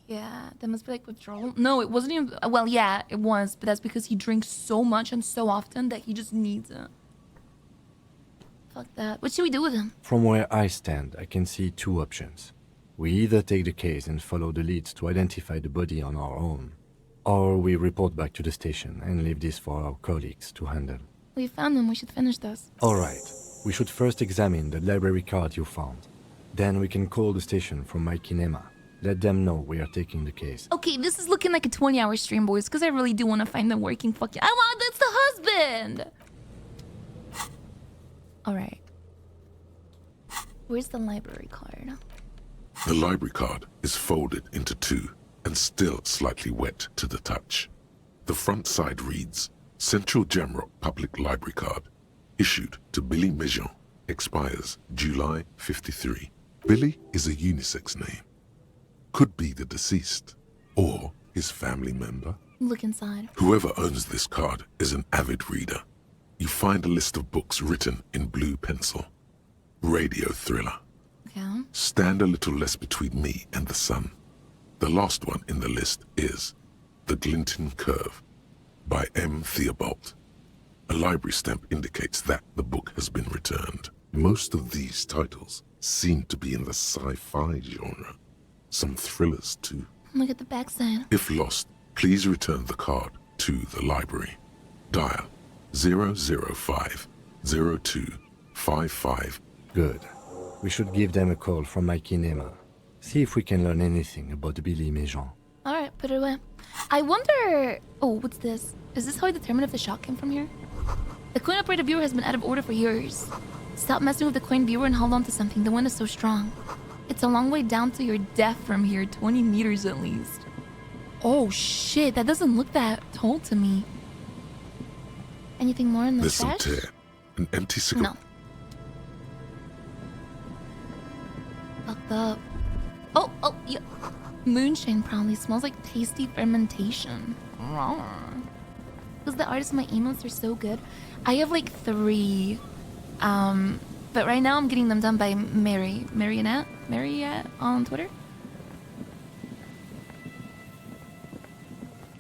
Yeah, that must be like withdrawal. No, it wasn't even. Well, yeah, it was, but that's because he drinks so much and so often that he just needs it. Fuck that. What should we do with him? From where I stand, I can see 2 options. We either take the case and follow the leads to identify the body on our own, or we report back to the station and leave this for our colleagues to handle. We found him. We should finish this. Alright, we should first examine the library card you found. Then we can call the station from my kinema. Let them know we are taking the case. Okay, this is looking like a 20-hour stream, boys, because I really do want to find the working fucking... I want... That's the husband! Alright. Where's the library card? The library card is folded into 2 and still slightly wet to the touch. The front side reads, Central Jamrock Public Library Card, issued to Billy Mejean, expires July 53. Billy is a unisex name. Could be the deceased, or his family member. Look inside. Whoever owns this card is an avid reader. You find a list of books written in blue pencil. Radio thriller. Okay. Stand a little less between me and the sun. The last one in the list is The Glinting Curve by M. Theobald. A library stamp indicates that the book has been returned. Most of these titles seem to be in the sci-fi genre. Some thrillers too. Look at the backside. If lost, please return the card to the library. Dial 005 0255. Good. We should give them a call from my kinema. See if we can learn anything about Billy Mejean. Alright, put it away. I wonder... Oh, what's this? Is this how I determine if the shot came from here? The coin-operated viewer has been out of order for years. Stop messing with the coin viewer and hold on to something. The wind is so strong. It's a long way down to your death from here, 20 meters at least. Oh shit, that doesn't look that tall to me. Anything more in the There's some trash? tear. An empty cigarette. No. Fucked up. Oh, yeah. Moonshine probably smells like tasty fermentation. Because the artists in my emails are so good. I have like 3. But right now I'm getting them done by Marionette on Twitter.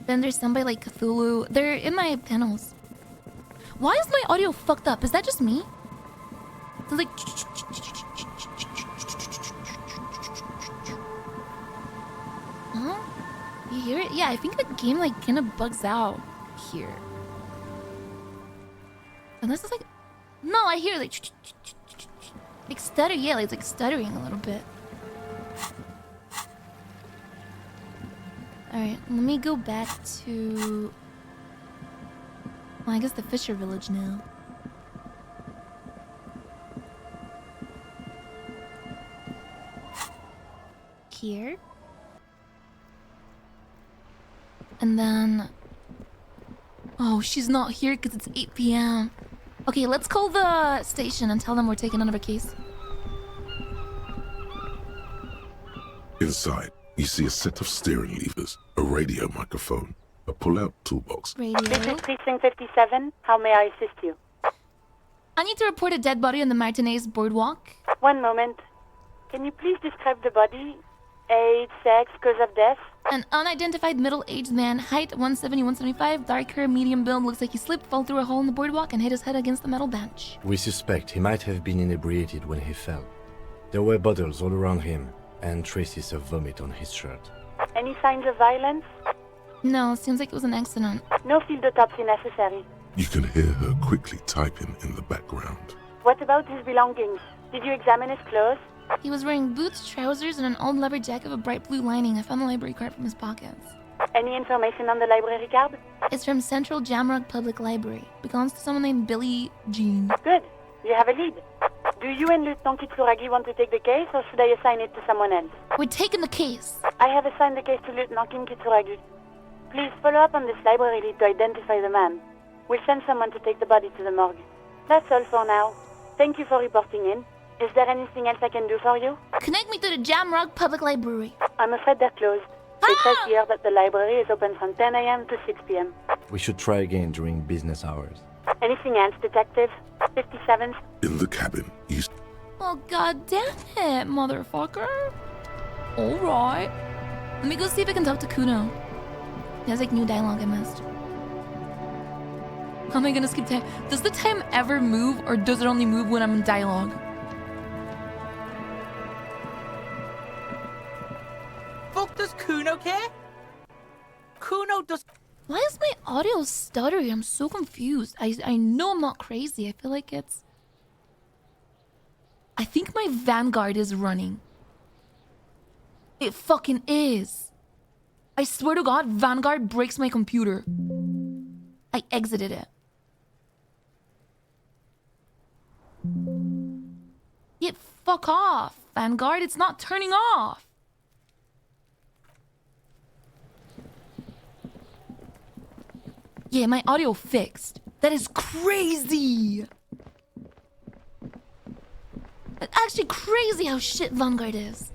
Then there's some by like Cthulhu. They're in my panels. Why is my audio fucked up? Is that just me? It's like... Huh? You hear it? Yeah, I think the game like kind of bugs out here. And this is like... No, I hear like... Like stutter, yeah, it's like stuttering a little bit. Alright, let me go back to... Well, I guess the Fisher Village now. Here. And then... Oh, she's not here because it's 8 p.m. Okay, let's call the station and tell them we're taking another case. Inside, you see a set of steering levers, a radio microphone, a pull-out toolbox. Radio. This is Precinct 57. How may I assist you? I need to report a dead body on the Martinez boardwalk. One moment. Can you please describe the body? Age, sex, cause of death? An unidentified middle-aged man, height 170, 175, dark hair, medium build, looks like he slipped, fell through a hole in the boardwalk, and hit his head against the metal bench. We suspect he might have been inebriated when he fell. There were bottles all around him, and traces of vomit on his shirt. Any signs of violence? No, seems like it was an accident. No field autopsy necessary. You can hear her quickly typing in the background. What about his belongings? Did you examine his clothes? He was wearing boots, trousers, and an old leather jacket with a bright blue lining. I found the library card from his pockets. Any information on the library card? It's from Central Jamrock Public Library. Belongs to someone named Billy Jean. Good. You have a lead. Do you and Lieutenant Kitsuragi want to take the case, or should I assign it to someone else? We're taking the case. I have assigned the case to Lieutenant Kim Kitsuragi. Please follow up on this library lead to identify the man. We'll send someone to take the body to the morgue. That's all for now. Thank you for reporting in. Is there anything else I can do for you? Connect me to the Jamrock Public Library. I'm afraid they're closed. It says here that the library is open from 10 a.m. to 6 p.m. We should try again during business hours. Anything else, Detective? 57th? In the cabin, you Oh, god damn it, motherfucker. Alright. Let me go see if I can talk to Kuno. He has like new dialogue I missed. How am I gonna skip time? Does the time ever move, or does it only move when I'm in dialogue? Fuck does Kuno care? Kuno does... Why is my audio stuttering? I'm so confused. I know I'm not crazy. I feel like it's... I think my Vanguard is running. It fucking is. I swear to God, Vanguard breaks my computer. I exited it. Get fuck off, Vanguard. It's not turning off. Yeah, my audio fixed. That is crazy. It's actually crazy how shit Vanguard is.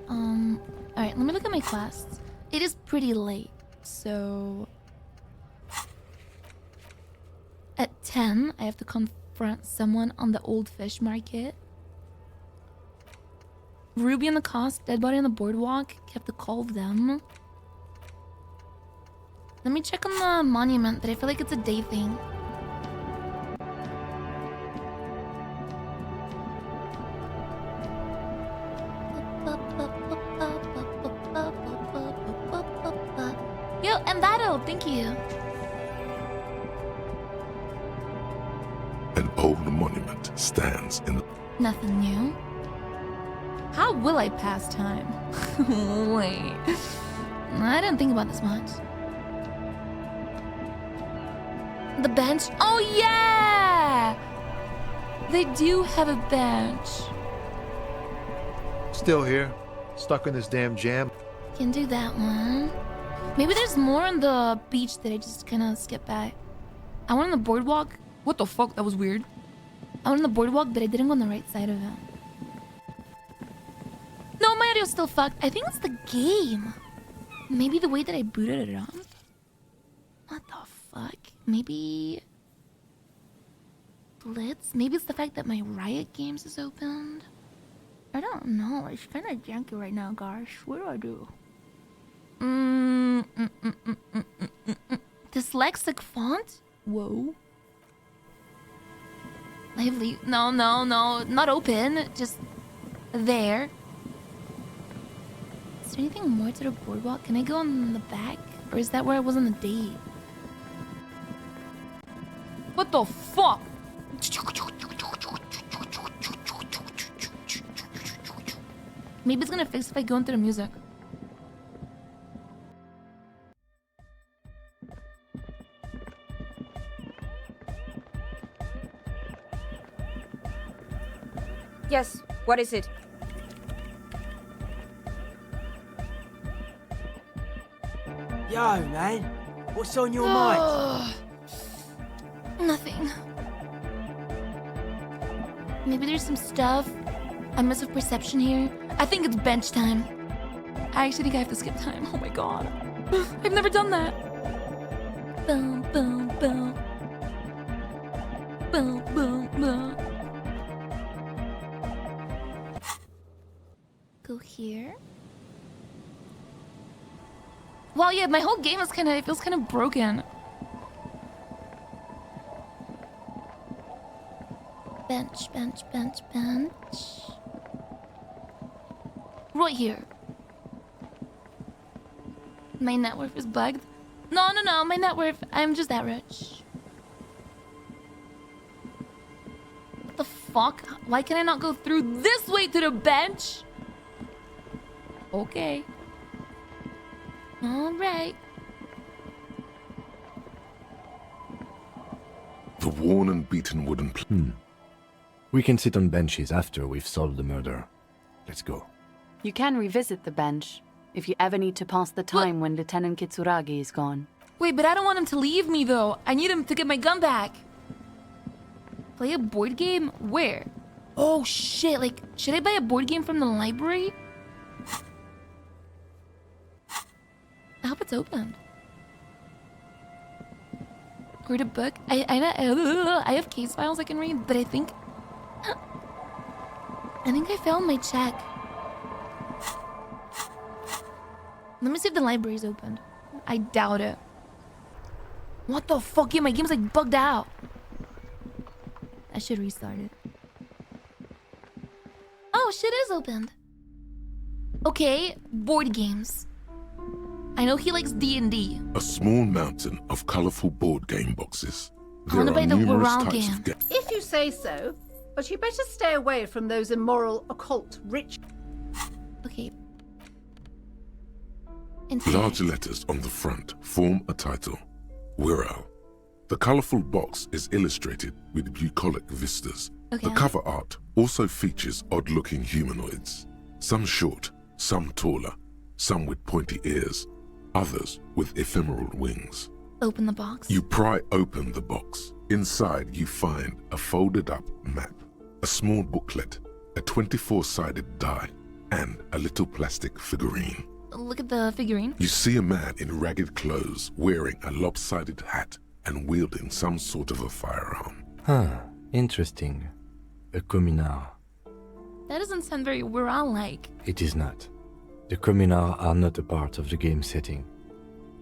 Alright, let me look at my quests. It is pretty late, so... At 10, I have to confront someone on the old fish market. Ruby and the Cost, dead body on the boardwalk. Have to call them. Let me check on the monument, but I feel like it's a day thing. Yo, and that'll, thank you. an old monument stands in the... Nothing new. How will I pass time? Wait. I didn't think about this much. The bench? Oh yeah! They do have a bench. Still here, stuck in this damn jam. Can do that one. Maybe there's more on the beach that I just kind of skipped by. I went on the boardwalk. What the fuck? That was weird. I went on the boardwalk, but I didn't go on the right side of it. No, my audio's still fucked. I think it's the game. Maybe the way that I booted it up. What the fuck? Maybe... Blitz? Maybe it's the fact that my Riot Games is opened. I don't know. It's kind of janky right now, gosh. What do I do? Dyslexic font? Whoa. Lively. No, no, no. Not open. Just there. It's there anything more to the boardwalk? Can I go on the back? Or is that where I was on the date? What the fuck? Maybe it's gonna fix if I go into the music. Yes, what is it? Yo, man. What's on your mind? Nothing. Maybe there's some stuff. I must have perception here. I think it's bench time. I actually think I have to skip time. Oh my god. I've never done that. Boom, boom, boom. Boom, boom, boom. Go here. Well, yeah, my whole game is it feels kind of broken. Bench, bench, bench, bench. Right here. My net worth is bugged. No, my net worth, I'm just that rich. What the fuck? Why can I not go through this way to the bench? Okay. Alright. The worn and beaten wooden We can sit on benches after we've solved the murder. Let's go. You can revisit the bench if you ever need to pass the time when Lieutenant Kitsuragi is gone. Wait, but I don't want him to leave me though. I need him to get my gun back. Play a board game? Where? Oh shit, like, should I buy a board game from the library? I hope it's open. Read a book? I have case files I can read, but I think I found my check. Let me see if the library's opened. I doubt it. What the fuck? Yeah, my game's like bugged out. I should restart it. Oh, shit is opened. Okay, board games. I know he likes D&D. A small mountain of colorful board game boxes. I wanna buy the Weral game. If you say so, but you better stay away from those immoral, occult, rich... Okay. Large letters on the front form a title. Weral. The colorful box is illustrated with bucolic vistas. Okay. The cover art also features odd-looking humanoids. Some short, some taller, some with pointy ears, others with ephemeral wings. Open the box. You pry open the box. Inside you find a folded up map, a small booklet, a 24-sided die, and a little plastic figurine. Look at the figurine. You see a man in ragged clothes wearing a lopsided hat and wielding some sort of a firearm. Huh, interesting. A communard. That doesn't sound very Weral-like. It is not. The communards are not a part of the game setting.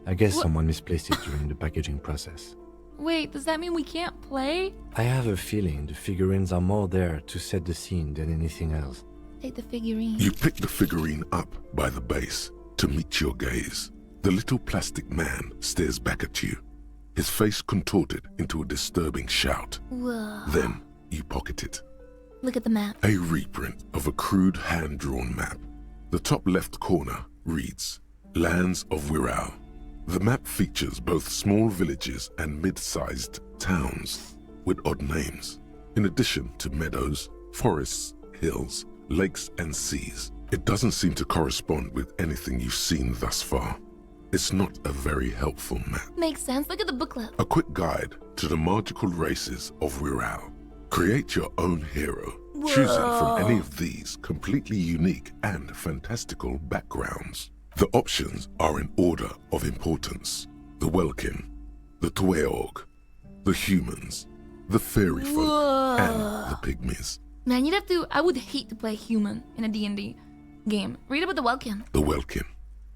I guess someone misplaced it during the packaging process. Wait, does that mean we can't play? I have a feeling the figurines are more there to set the scene than anything else. Take the figurine. You pick the figurine up by the base to meet your gaze. The little plastic man stares back at you, his face contorted into a disturbing shout. Whoa. Then you pocket it. Look at the map. A reprint of a crude hand-drawn map. The top left corner reads, Lands of Weral. The map features both small villages and mid-sized towns with odd names, in addition to meadows, forests, hills, lakes and seas. It doesn't seem to correspond with anything you've seen thus far. It's not a very helpful map. Makes sense. Look at the booklet. A quick guide to the magical races of Weral. Create your own hero, choosing from any of these completely unique and fantastical backgrounds. The options are in order of importance. The Welkin, the Tweog, the humans, the fairy folk, and the pygmies. Man, you'd have to... I would hate to play a human in a D&D game. Read about the Welkin. The Welkin,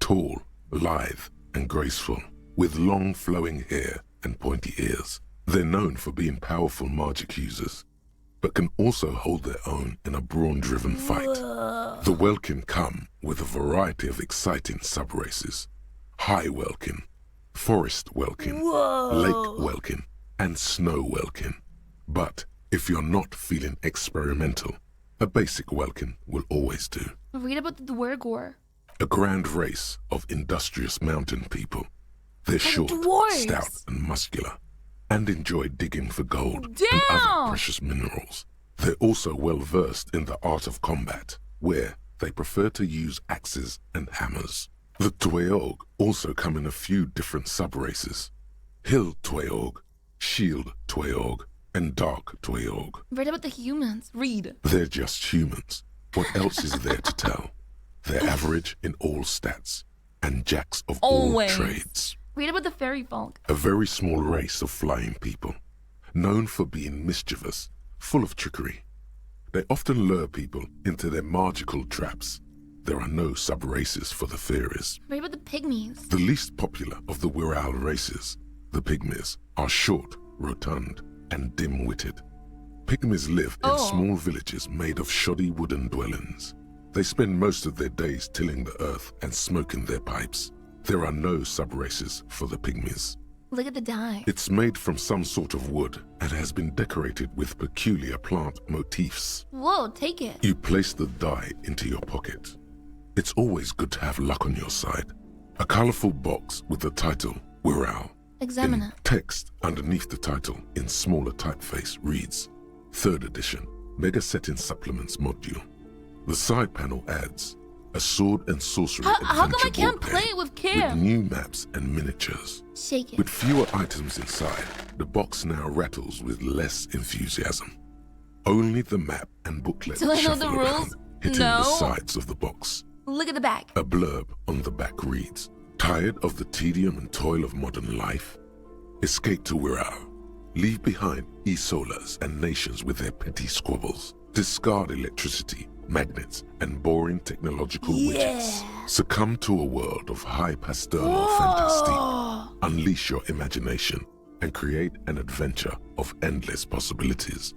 tall, lithe, and graceful, with long flowing hair and pointy ears. They're known for being powerful magic users. but can also hold their own in a brawn-driven fight. The Welkin come with a variety of exciting sub-races. High Welkin, Forest Welkin, Lake Welkin, and Snow Welkin. But if you're not feeling experimental, a basic Welkin will always do. Read about the Dwergor. A grand race of industrious mountain people. They're short, dwarves. stout, and muscular, and enjoy digging for gold and Damn. other precious minerals. They're also well versed in the art of combat, where they prefer to use axes and hammers. The Tweog also come in a few different sub-races. Hill Tweog, Shield Tweog, and Dark Tweog. Read about the humans. Read. They're just humans. What else is there to tell? They're average in all stats, and jacks of Always. all trades. Read about the fairy folk. A very small race of flying people, known for being mischievous, full of trickery. They often lure people into their magical traps. There are no sub-races for the fairies. Read about the pygmies. The least popular of the Wirral races, the pygmies, are short, rotund, and dim-witted. Pygmies live in small villages made of shoddy wooden dwellings. They spend most of their days tilling the earth and smoking their pipes. There are no sub-races for the pygmies. Look at the dye. It's made from some sort of wood and has been decorated with peculiar plant motifs. Whoa, take it. You place the dye into your pocket. It's always good to have luck on your side. A colorful box with the title, Wirral. Examine In it. text underneath the title in smaller typeface reads, 3rd edition, Mega Setting Supplements Module. The side panel adds, a sword and sorcery How come I adventure can't board play game it with with Kim? new maps and miniatures. Shake it. With fewer items inside, the box now rattles with less enthusiasm. Only the map and booklet Do I know shuffle the around, rules? hitting No. the sides of the box. Look at the back. A blurb on the back reads, tired of the tedium and toil of modern life? Escape to Wirral. Leave behind e-solas and nations with their petty squabbles. Discard electricity, magnets, and boring technological widgets. Succumb to a world of high pastoral fantasy. Unleash your imagination and create an adventure of endless possibilities.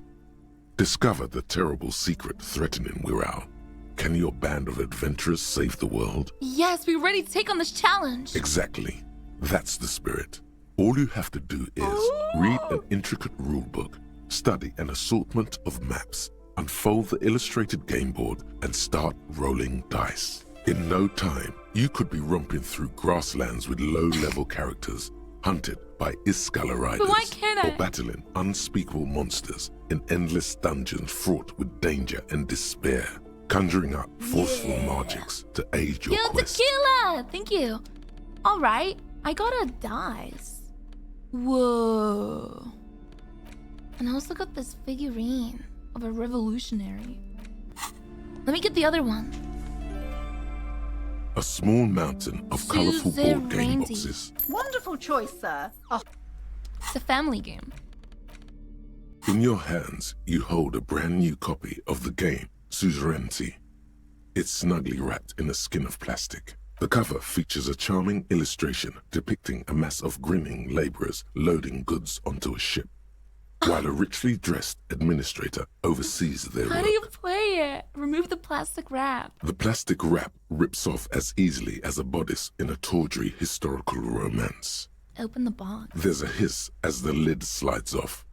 Discover the terrible secret threatening Wirral. Can your band of adventurers save the world? Yes, we're ready to take on this challenge. Exactly. That's the spirit. All you have to do is read an intricate rulebook, study an assortment of maps, unfold the illustrated game board, and start rolling dice. In no time, you could be romping through grasslands with low-level characters, hunted by Iskala riders, But why can't I? or battling unspeakable monsters in endless dungeons fraught with danger and despair, conjuring up forceful magics to aid your Yo, quest. tequila! Thank you. All right, I got a dice. Whoa. And I also got this figurine of a revolutionary. Let me get the other one. A small mountain of colorful board game Suzerainty. boxes. Wonderful choice, sir. Oh, It's a family game. In your hands, you hold a brand new copy of the game, Suzerainty. It's snugly wrapped in a skin of plastic. The cover features a charming illustration depicting a mass of grinning laborers loading goods onto a ship, while a richly dressed administrator oversees their How work. do you play it? Remove the plastic wrap. The plastic wrap rips off as easily as a bodice in a tawdry historical romance. Open the box. There's a hiss as the lid slides off.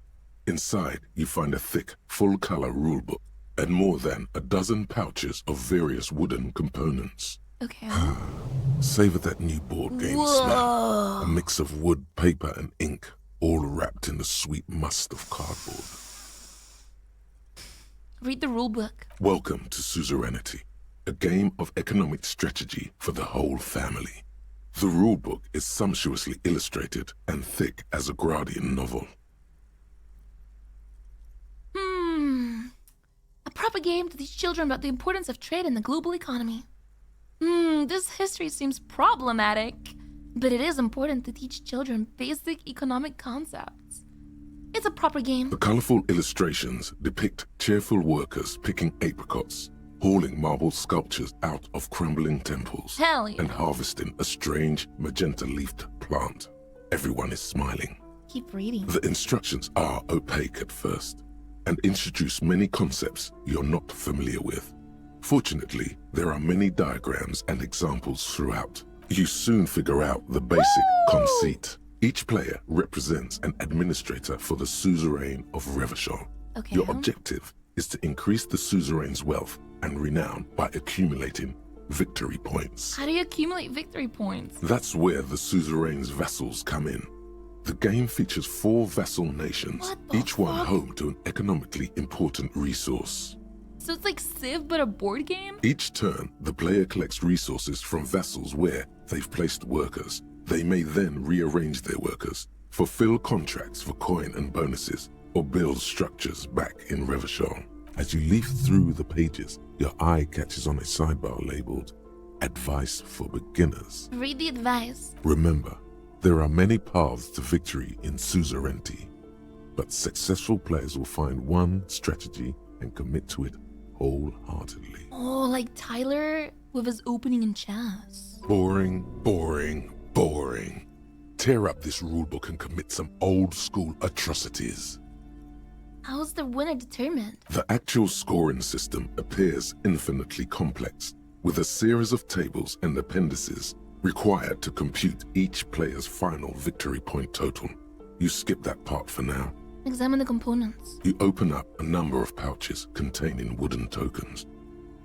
Inside, you find a thick, full-color rulebook and more than a dozen pouches of various wooden components. Okay. Savor that new board game smell. A mix of wood, paper, and ink, all wrapped in the sweet must of cardboard. Read the rule book. Welcome to Suzerainty, a game of economic strategy for the whole family. The rulebook is sumptuously illustrated and thick as a Gradian novel. A proper game to teach children about the importance of trade in the global economy. This history seems problematic, but it is important to teach children basic economic concepts. It's a proper game. The colorful illustrations depict cheerful workers picking apricots, hauling marble sculptures out of crumbling temples, Hell yeah. and harvesting a strange magenta-leafed plant. Everyone is smiling. Keep reading. The instructions are opaque at first, and introduce many concepts you're not familiar with. Fortunately, there are many diagrams and examples throughout. You soon figure out the basic conceit. Each player represents an administrator for the suzerain of Revachol. Okay. Your objective is to increase the suzerain's wealth and renown by accumulating victory points. How do you accumulate victory points? That's where the suzerain's vassals come in. The game features 4 vassal nations, each one home to an economically important resource. So it's like Civ, but a board game? Each turn, the player collects resources from vassals where they've placed workers. They may then rearrange their workers, fulfill contracts for coin and bonuses, or build structures back in Revachol. As you leaf through the pages, your eye catches on a sidebar labeled Advice for Beginners. Read the advice. Remember, there are many paths to victory in suzerainty, but successful players will find one strategy and commit to it wholeheartedly. Oh, like Tyler with his opening in chess. Boring, boring, boring. Tear up this rulebook and commit some old school atrocities. How is the winner determined? The actual scoring system appears infinitely complex, with a series of tables and appendices required to compute each player's final victory point total. You skip that part for now. Examine the components. You open up a number of pouches containing wooden tokens.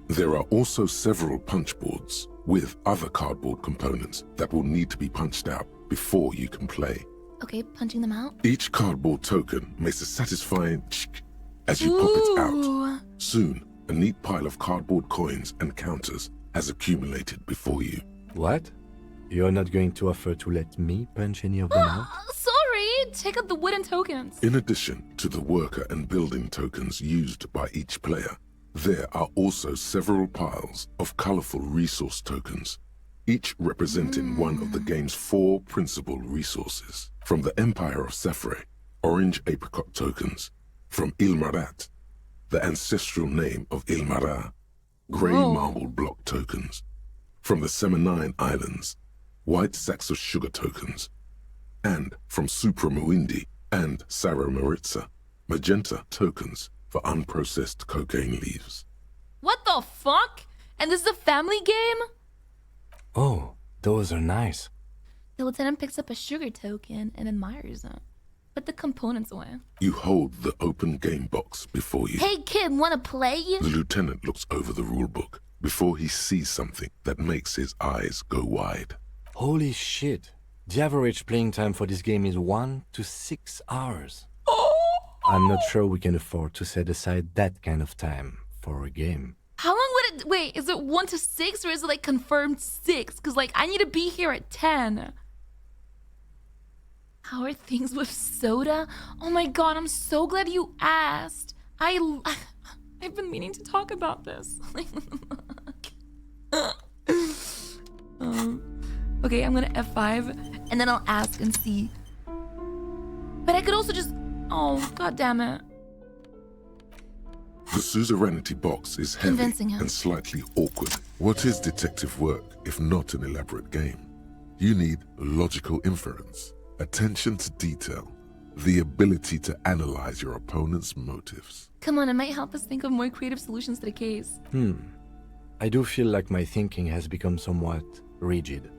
There are also several punch boards with other cardboard components that will need to be punched out before you can play. Okay, punching them out. Each cardboard token makes a satisfying chick as you pop it out. Soon, a neat pile of cardboard coins and counters has accumulated before you. What? You're not going to offer to let me punch any of them out? Sorry, take out the wooden tokens. In addition to the worker and building tokens used by each player, there are also several piles of colorful resource tokens, each representing one of the game's 4 principal resources. From the Empire of Safre, orange apricot tokens. From Ilmarat, the ancestral name of Ilmara, grey marble block tokens. From the Seminine Islands, white sacks of sugar tokens. And from Supra Muindi and Sarah Maritza, magenta tokens for unprocessed cocaine leaves. What the fuck? And this is a family game? Oh, those are nice. The lieutenant picks up a sugar token and admires it. Put the components away. You hold the open game box before you. Hey kid, wanna play? The lieutenant looks over the rulebook before he sees something that makes his eyes go wide. Holy shit. The average playing time for this game is 1 to 6 hours. I'm not sure we can afford to set aside that kind of time for a game. How long would it... Wait, is it 1 to 6 or is it like confirmed 6? Because like I need to be here at 10. How are things with soda? Oh my god, I'm so glad you asked. I've been meaning to talk about this. Okay, I'm gonna F5 and then I'll ask and see. But I could also just... Oh, god damn it. The suzerainty box is heavy Convincing him. and slightly awkward. What is detective work if not an elaborate game? You need logical inference, attention to detail, the ability to analyze your opponent's motives. Come on, it might help us think of more creative solutions to the case. I do feel like my thinking has become somewhat rigid.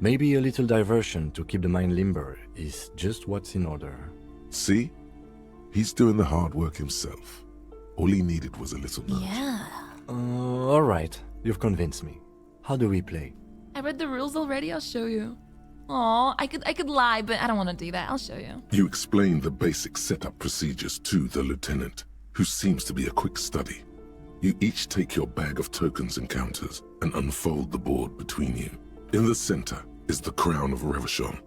Maybe a little diversion to keep the mind limber is just what's in order. See? He's doing the hard work himself. All he needed was a little nudge. Yeah. Alright, you've convinced me. How do we play? I read the rules already, I'll show you. Aw, I could lie, but I don't want to do that. I'll show you. You explain the basic setup procedures to the lieutenant, who seems to be a quick study. You each take your bag of tokens and counters and unfold the board between you. In the center is the crown of Revachol.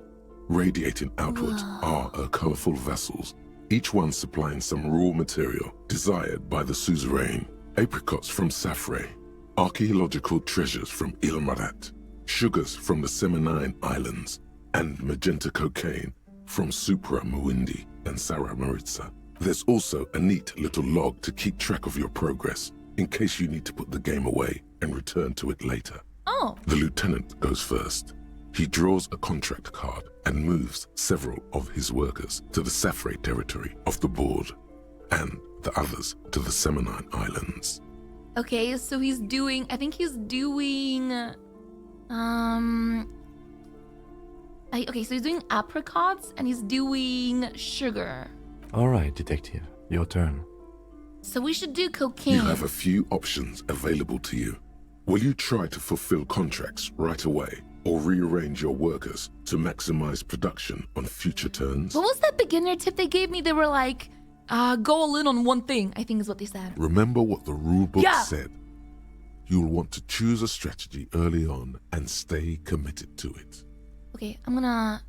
Radiating outward are her colorful vessels, each one supplying some raw material desired by the suzerain. Apricots from Safre, archaeological treasures from Ilmarat, sugars from the Seminine Islands, and magenta cocaine from Supra Muindi and Sarah Maritza. There's also a neat little log to keep track of your progress, in case you need to put the game away and return to it later. Oh. The lieutenant goes first. He draws a contract card and moves several of his workers to the Safre territory of the board. and the others to the Seminine Islands. Okay, so he's doing... I think he's doing... okay, so he's doing apricots and he's doing sugar. All right, detective. Your turn. So we should do cocaine. You have a few options available to you. Will you try to fulfill contracts right away or rearrange your workers to maximize production on future turns? What was that beginner tip they gave me? They were like, go all in on one thing, I think is what they said. Remember what the rulebook Yeah. said. You'll want to choose a strategy early on and stay committed to it. Okay, I'm gonna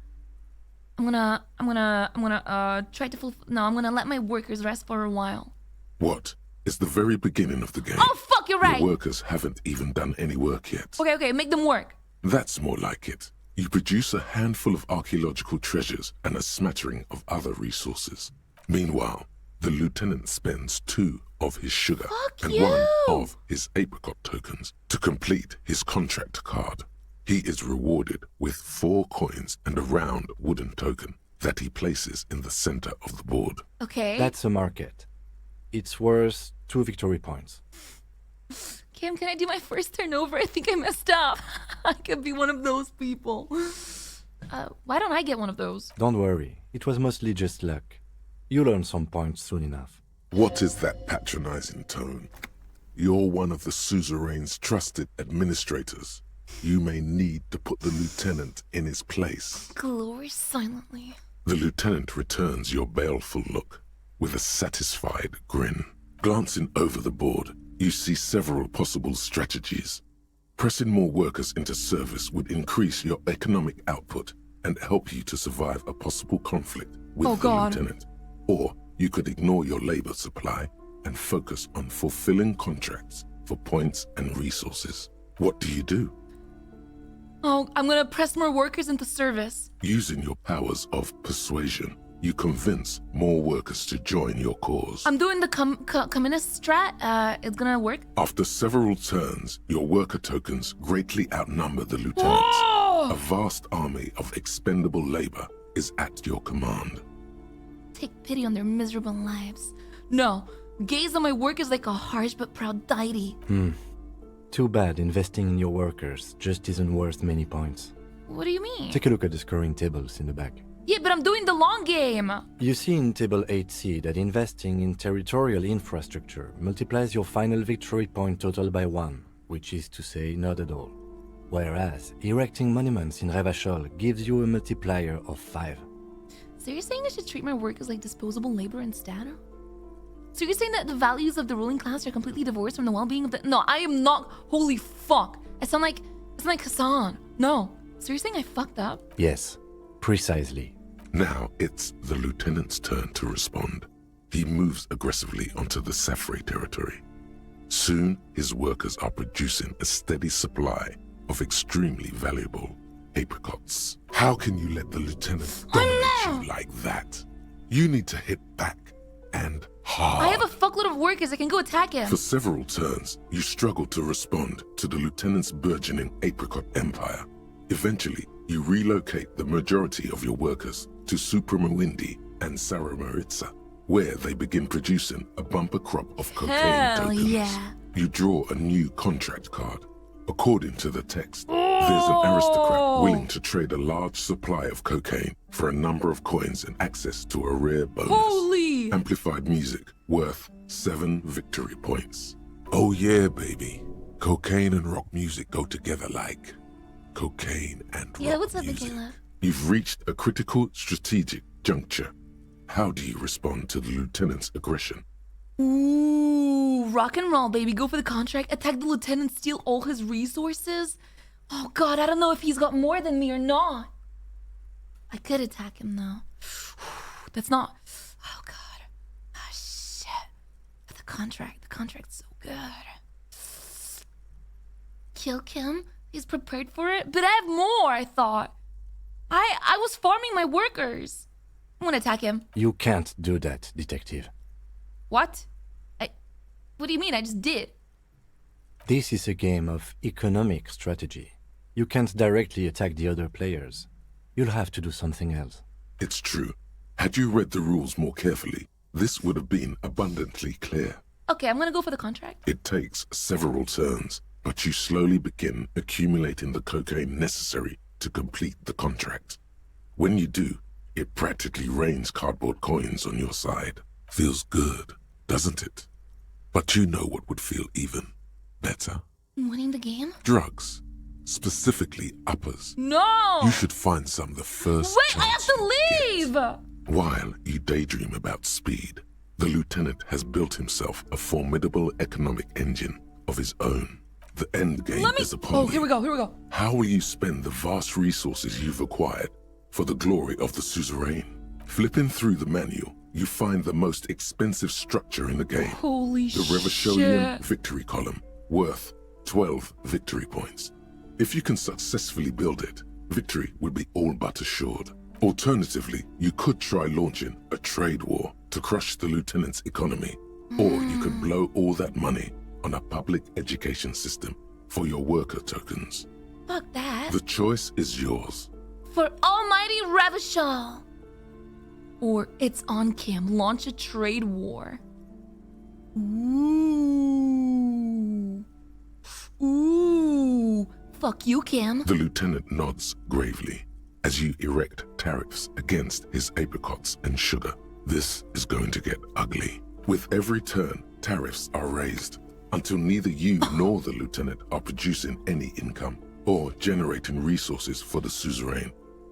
try to I'm gonna let my workers rest for a while. What? It's the very beginning of the game. Oh, fuck, you're right. Your workers haven't even done any work yet. Okay, make them work. That's more like it. You produce a handful of archaeological treasures and a smattering of other resources. Meanwhile, the lieutenant spends 2 of his sugar Fuck and you. 1 of his apricot tokens to complete his contract card. He is rewarded with 4 coins and a round wooden token that he places in the center of the board. Okay. That's a market. It's worth 2 victory points. Cam, can I do my first turnover? I think I messed up. I could be one of those people. Why don't I get one of those? Don't worry. It was mostly just luck. You'll earn some points soon enough. What is that patronizing tone? You're one of the suzerain's trusted administrators. You may need to put the lieutenant in his place. Glory silently. The lieutenant returns your baleful look with a satisfied grin. Glancing over the board, you see several possible strategies. Pressing more workers into service would increase your economic output and help you to survive a possible conflict with the lieutenant. Or you could ignore your labor supply and focus on fulfilling contracts for points and resources. What do you do? Oh, I'm gonna press more workers into service. Using your powers of persuasion, you convince more workers to join your cause. I'm doing the communist strat. It's gonna work. After several turns, your worker tokens greatly outnumber the lieutenant's. Oh! A vast army of expendable labor is at your command. Take pity on their miserable lives. No, gaze on my workers like a harsh but proud deity. Too bad investing in your workers just isn't worth many points. What do you mean? Take a look at the scoring tables in the back. Yeah, but I'm doing the long game. You see in Table 8C that investing in territorial infrastructure multiplies your final victory point total by 1, which is to say not at all. Whereas erecting monuments in Revachol gives you a multiplier of 5. So you're saying I should treat my workers like disposable labor instead? So you're saying that the values of the ruling class are completely divorced from the well-being of the... No, I am not. Holy fuck. I sound like Hassan. No. So you're saying I fucked up? Yes, precisely. Now it's the lieutenant's turn to respond. He moves aggressively onto the Safre territory. Soon, his workers are producing a steady supply of extremely valuable apricots. How can you let the lieutenant dominate you like that? You need to hit back and hard. I have a fuckload of workers. I can go attack him. For several turns, you struggle to respond to the lieutenant's burgeoning apricot empire. Eventually, you relocate the majority of your workers to Supremawindi and Saramaritsa, where they begin producing a bumper crop of cocaine Hell tokens. yeah. You draw a new contract card. According to the text, there's an aristocrat willing to trade a large supply of cocaine for a number of coins and access to a rare bonus. Holy! Amplified music worth 7 victory points. Oh yeah, baby. Cocaine and rock music go together like cocaine and rock Yeah, what's up, music. Michaela? You've reached a critical strategic juncture. How do you respond to the lieutenant's aggression? Ooh, rock and roll, baby. Go for the contract. Attack the lieutenant, steal all his resources. Oh, God, I don't know if he's got more than me or not. I could attack him, though. That's not... Oh, God. Oh, shit. But the contract's so good. Kill Kim? He's prepared for it? But I have more, I thought. I was farming my workers. I'm gonna attack him. You can't do that, detective. What? What do you mean? I just did. This is a game of economic strategy. You can't directly attack the other players. You'll have to do something else. It's true. Had you read the rules more carefully, this would have been abundantly clear. Okay, I'm gonna go for the contract. It takes several turns, but you slowly begin accumulating the cocaine necessary to complete the contract. When you do, it practically rains cardboard coins on your side. Feels good, doesn't it? But you know what would feel even better? Winning the game? Drugs. Specifically uppers. No! You should find some the first Wait, I have chance to you leave! get. While you daydream about speed, the lieutenant has built himself a formidable economic engine of his own. The end game is upon you. Here we go. How will you spend the vast resources you've acquired for the glory of the suzerain? Flipping through the manual, you find the most expensive structure in the game. Holy The Revacholian victory column, worth 12 victory points. If you can successfully build it, victory would be all but assured. Alternatively, you could try launching a trade war to crush the lieutenant's economy, or you could blow all that money on a public education system for your worker tokens. Fuck that. The choice is yours. For almighty Revachol. Or it's on cam, launch a trade war. Ooh. Fuck you, Cam. The lieutenant nods gravely as you erect tariffs against his apricots and sugar. This is going to get ugly. With every turn, tariffs are raised until neither you nor the lieutenant are producing any income or generating resources for the suzerain.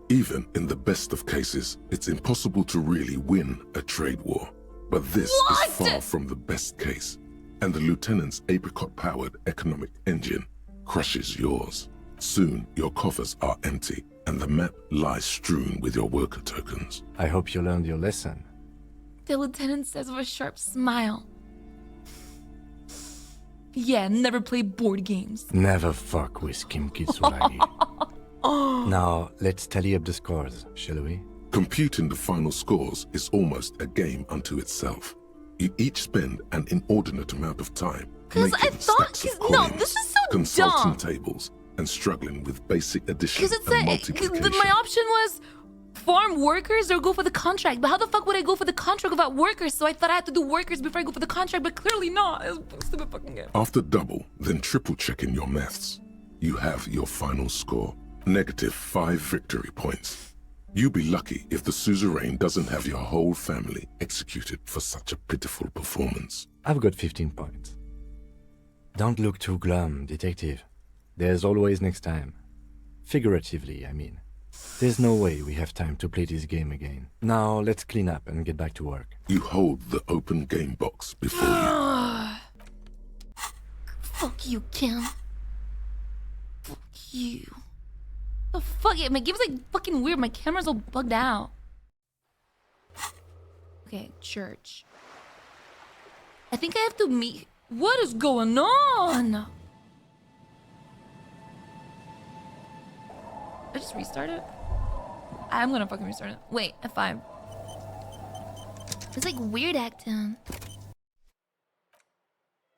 Even in the best of cases, it's impossible to really win a trade war. But this is far from the best case, and the lieutenant's apricot-powered economic engine crushes yours. Soon, your coffers are empty, and the map lies strewn with your worker tokens. I hope you learned your lesson. The lieutenant says with a sharp smile. Yeah, never play board games. Never fuck with Kim Kitsuragi. Now, let's tally up the scores, shall we? Computing the final scores is almost a game unto itself. You each spend an inordinate amount of time making stacks of coins, this is so consulting dumb. tables, and struggling with basic addition Because and multiplication. my option was farm workers or go for the contract. But how the fuck would I go for the contract without workers? So I thought I had to do workers before I go for the contract, but clearly not. It's a stupid fucking game. After double, then triple checking your maths, you have your final score. -5 victory points. You'll be lucky if the suzerain doesn't have your whole family executed for such a pitiful performance. I've got 15 points. Don't look too glum, detective. There's always next time. Figuratively, I mean. There's no way we have time to play this game again. Now, let's clean up and get back to work. You hold the open game box before you. Fuck you, Kim. Fuck you. The fuck? My game's like fucking weird. My camera's all bugged out. Okay, church. I think I have to meet. What is going on? I just restart it. I'm gonna fucking restart it. Wait, F5. It's like weird acting.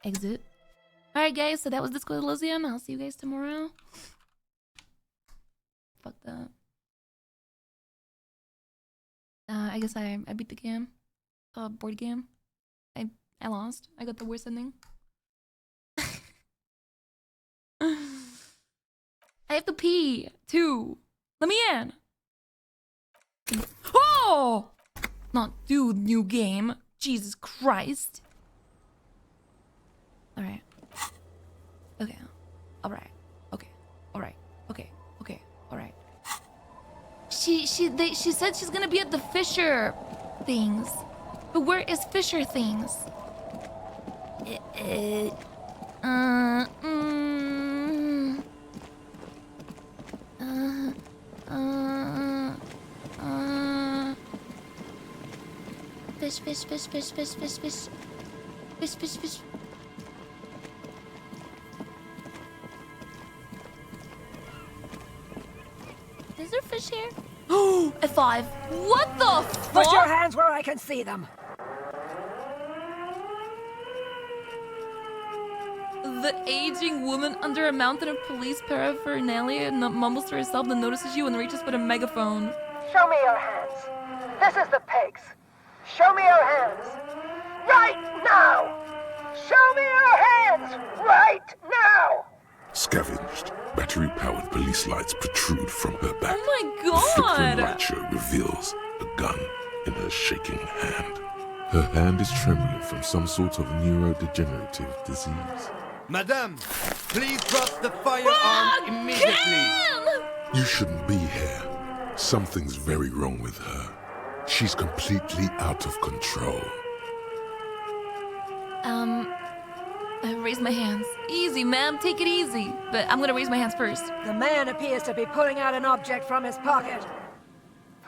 Exit. Alright guys, so that was Disco Elysium. I'll see you guys tomorrow. Fuck that. I guess I beat the game. Board game. I lost. I got the worst ending. I have to pee too. Let me in. Oh! Not do new game. Jesus Christ. Alright. Okay. Alright. Okay. Alright. Okay. Okay. Alright. She said she's gonna be at the Fisher things. But where is Fisher things? Fish, fish, fish, fish, fish, fish, fish. Fish, fish, fish. Is there fish here? Oh, F5. What the fuck? Put your hands where I can see them. The aging woman under a mountain of police paraphernalia mumbles to herself, then notices you and reaches for a megaphone. Show me your hands. This is the pigs. Show me your hands. Right now! Show me your hands! Right now! Scavenged, battery-powered police lights protrude from her back. Oh my The flickering god! light show reveals a gun in her shaking hand. Her hand is trembling from some sort of neurodegenerative disease. Madame, please drop the firearm immediately. You shouldn't be here. Something's very wrong with her. She's completely out of control. Raise my hands. Easy, ma'am. Take it easy. But I'm gonna raise my hands first. The man appears to be pulling out an object from his pocket.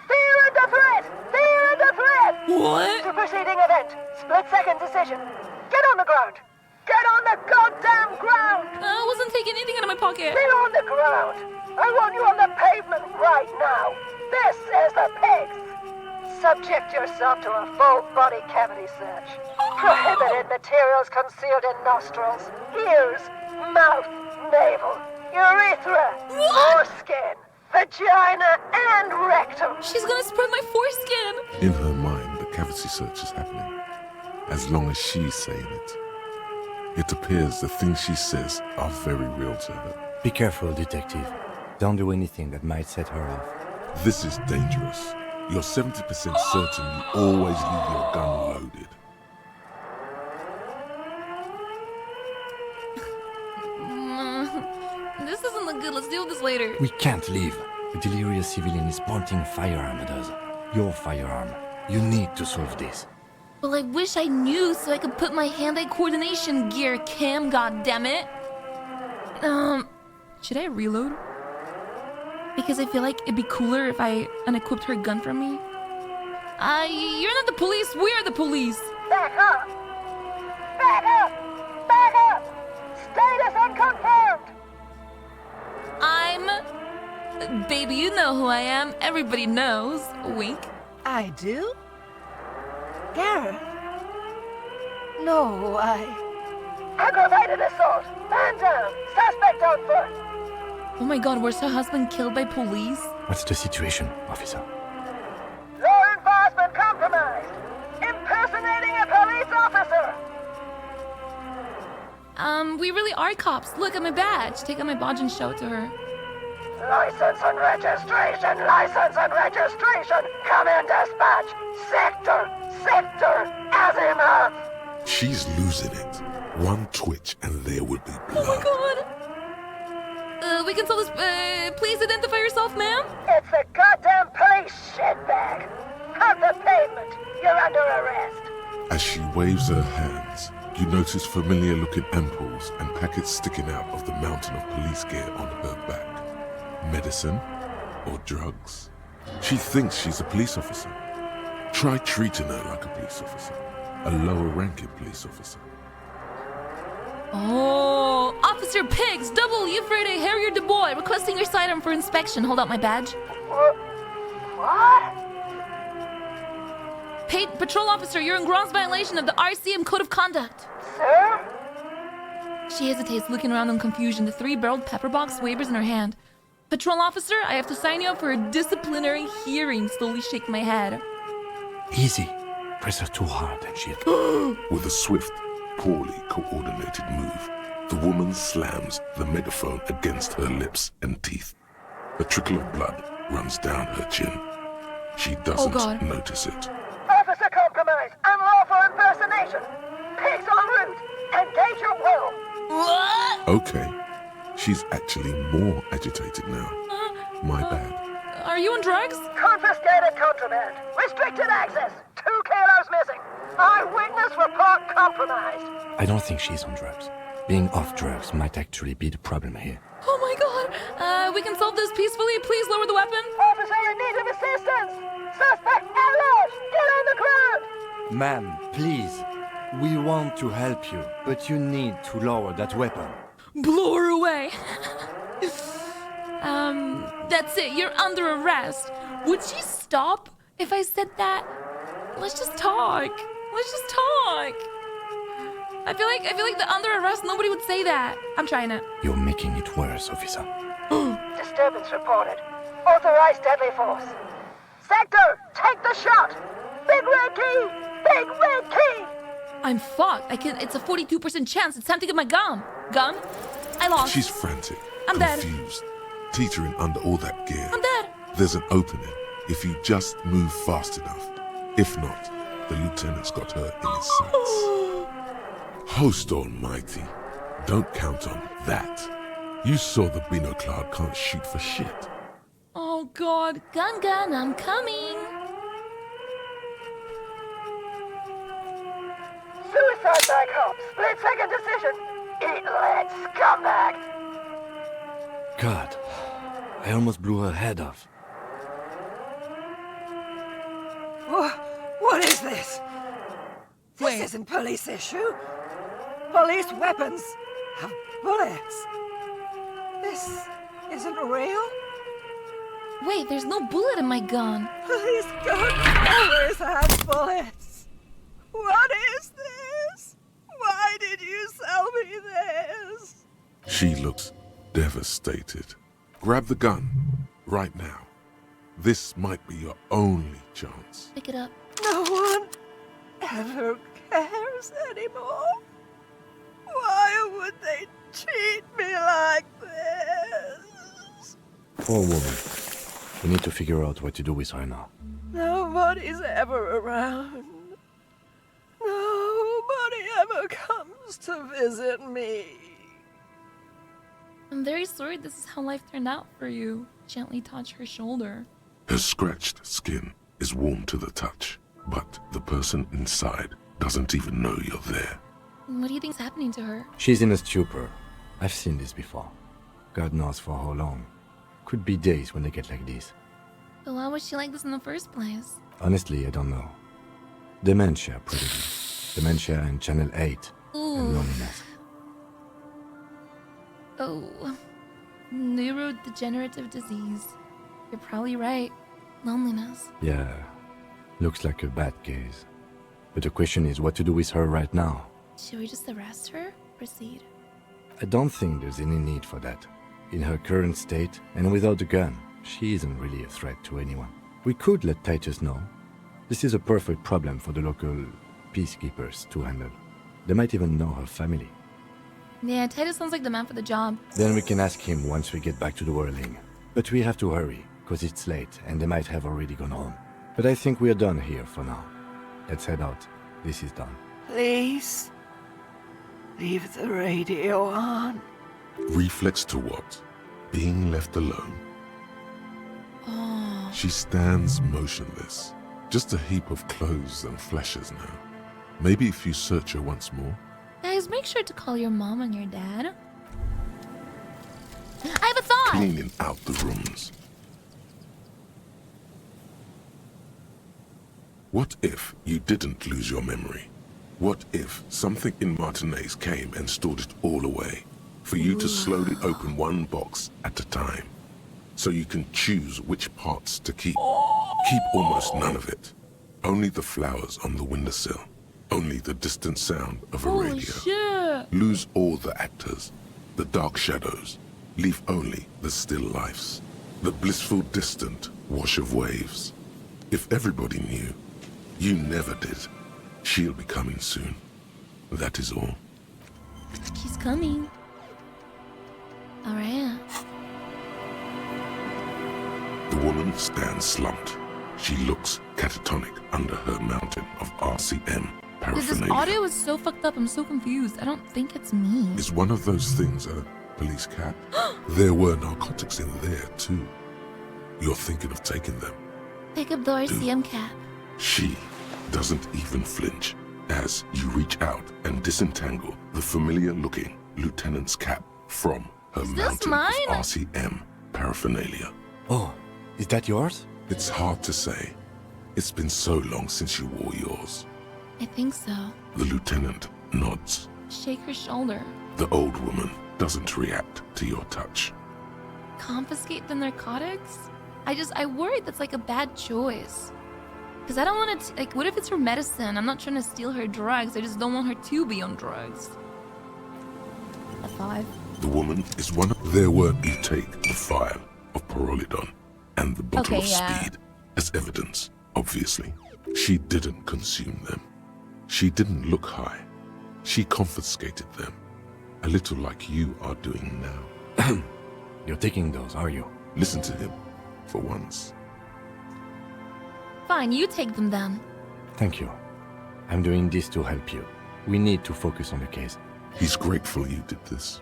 Fear under threat! Fear under threat! What? Superseding event. Split-second decision. Get on the ground! Get on the goddamn ground! I wasn't taking anything out of my pocket. Get on the ground! I want you on the pavement right now! This is the pigs! Subject yourself to a full body cavity search. Prohibited materials concealed in nostrils, ears, mouth, navel, urethra, foreskin, vagina, and rectum. She's gonna spread my foreskin. In her mind, the cavity search is happening. As long as she's saying it. It appears the things she says are very real to her. Be careful, detective. Don't do anything that might set her off. This is dangerous. You're 70% certain you always leave your gun loaded. This doesn't look good. Let's deal with this later. We can't leave. The delirious civilian is pointing a firearm at us. Your firearm. You need to solve this. Well, I wish I knew so I could put my hand-eye coordination gear, Cam, goddammit. Should I reload? Because I feel like it'd be cooler if I unequipped her gun from me. You're not the police, we're the police! Back up! Back up! Back up! Status unconfirmed! Baby, you know who I am. Everybody knows. Wink. I do? Gareth? No, Aggravated assault! Man down! Suspect on foot! Oh my god, was her husband killed by police? What's the situation, officer? Law enforcement compromised! Impersonating a police officer! We really are cops. Look at my badge. Take out my badge and show it to her. License and registration! License and registration! Come in, dispatch! Sector! Azimuth! She's losing it. One twitch and there would be blood. Oh my god! We can solve this. Please identify yourself, ma'am. It's the goddamn police shitbag! Cut the pavement! You're under arrest! As she waves her hands, you notice familiar-looking ampoules and packets sticking out of the mountain of police gear on her back. Medicine or drugs? She thinks she's a police officer. Try treating her like a police officer. A lower-ranking police officer. Oh, Officer Pigs, W. Friday Harrier Du Bois, requesting your sidearm for inspection. Hold out my badge. What? Paid patrol officer, you're in gross violation of the RCM Code of Conduct. Sir? She hesitates, looking around in confusion, the 3-barreled pepper box wavers in her hand. Patrol officer, I have to sign you up for a disciplinary hearing. Slowly shake my head. Easy. Press her too hard and she'll... With a swift, poorly coordinated move, the woman slams the megaphone against her lips and teeth. A trickle of blood runs down her chin. She doesn't notice it. Officer compromise! Unlawful impersonation! Pigs en route! Engage your will! What? Okay. She's actually more agitated now. My bad. Are you on drugs? Confiscated contraband! Restricted access! 2 kilos missing! Eyewitness report compromised! I don't think she's on drugs. Being off drugs might actually be the problem here. Oh my god! We can solve this peacefully. Please lower the weapon. Officer in need of assistance! Suspect at large! Get on the ground! Ma'am, please. We want to help you, but you need to lower that weapon. Blow her away. That's it. You're under arrest. Would she stop if I said that? Let's just talk. I feel like the under arrest, nobody would say that. I'm trying it. You're making it worse, officer. Disturbance reported. Authorized deadly force. Sector, take the shot! Big red key! Big red key! I'm fucked. It's a 42% chance. It's time to get my gun. Gun? I lost. She's frantic, I'm dead. confused, teetering under all that gear. I'm dead. There's an opening if you just move fast enough. If not, the lieutenant's got her in his sights. Host almighty, don't count on that. You saw the Binoclad can't shoot for shit. Oh god. Gun, I'm coming. Suicide back home. Split-second decision. Eat lead, scumbag! God, I almost blew her head off. What is this? Wait. This isn't police issue. Police weapons have bullets. This isn't real. Wait, there's no bullet in my gun. Police guns always have bullets. What is this? Why did you sell me this? She looks devastated. Grab the gun, right now. This might be your only chance. Pick it up. No one ever cares anymore. Why would they treat me like this? Poor woman. We need to figure out what to do with her now. Nobody's ever around. Nobody ever comes to visit me. I'm very sorry this is how life turned out for you. Gently touch her shoulder. Her scratched skin is warm to the touch, but the person inside doesn't even know you're there. What do you think's happening to her? She's in a stupor. I've seen this before. God knows for how long. Could be days when they get like this. But why was she like this in the first place? Honestly, I don't know. Dementia, probably. Dementia and Channel 8. Ooh. And loneliness. Oh. Neurodegenerative disease. You're probably right. Loneliness. Yeah. Looks like a bad case. But the question is what to do with her right now. Should we just arrest her? Proceed. I don't think there's any need for that. In her current state, and without a gun, she isn't really a threat to anyone. We could let Titus know. This is a perfect problem for the local peacekeepers to handle. They might even know her family. Yeah, Titus sounds like the man for the job. Then we can ask him once we get back to the whirling. But we have to hurry, because it's late and they might have already gone home. But I think we're done here for now. Let's head out. This is done. Please, leave the radio on. Reflex to what? Being left alone. Oh. She stands motionless, just a heap of clothes and fleshes now. Maybe if you search her once more. Guys, make sure to call your mom and your dad. I have a thought! Cleaning out the rooms. What if you didn't lose your memory? What if something in Martinez came and stored it all away? For you to slowly open one box at a time. So you can choose which parts to keep. Keep almost none of it. Only the flowers on the windowsill. Only the distant sound of a Holy radio. shit! Lose all the actors, the dark shadows. Leave only the still lives. The blissful distant wash of waves. If everybody knew, you never did. She'll be coming soon. That is all. She's coming. Alright. The woman stands slumped. She looks catatonic under her mountain of RCM Dude, this paraphernalia. audio is so fucked up. I'm so confused. I don't think it's me. Is one of those things a police cap? There were narcotics in there too. You're thinking of taking them. Pick up the RCM cap. She doesn't even flinch as you reach out and disentangle the familiar-looking lieutenant's cap from her Is this mountain mine? of RCM paraphernalia. Oh, is that yours? It's hard to say. It's been so long since you wore yours. I think so. The lieutenant nods. Shake her shoulder. The old woman doesn't react to your touch. Confiscate the narcotics? I worry that's like a bad choice. Because I don't want to, like, what if it's her medicine? I'm not trying to steal her drugs. I just don't want her to be on drugs. A 5. The woman is one of... There weren't you take the vial of Pyrrolidon and the bottle Okay, of yeah. speed as evidence, obviously. She didn't consume them. She didn't look high. She confiscated them. A little like you are doing now. You're taking those, are you? Listen to him, for once. Fine, you take them then. Thank you. I'm doing this to help you. We need to focus on the case. He's grateful you did this.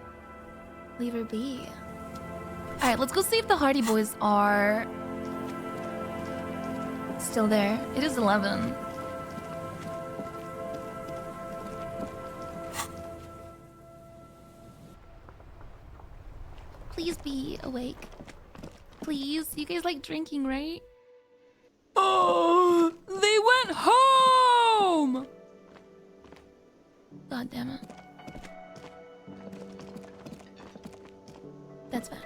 Leave her be. Alright, let's go see if the Hardy Boys are still there. It is 11. Please be awake. Please. You guys like drinking, right? Oh, they went home! God damn it. That's fine.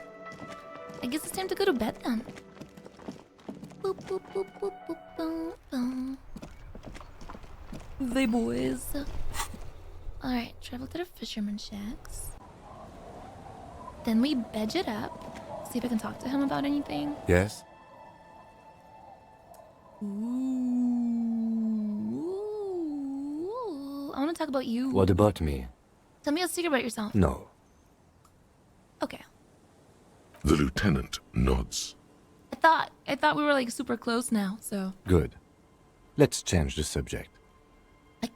I guess it's time to go to bed then. Boop, boop, boop, boop, boop, boop, boop. They boys. Alright, travel to the fisherman shacks. Then we bedge it up. See if I can talk to him about anything. Yes? Ooh. I want to talk about you. What about me? Tell me a secret about yourself. No. Okay. The lieutenant nods. I thought we were like super close now, so Good. Let's change the subject. I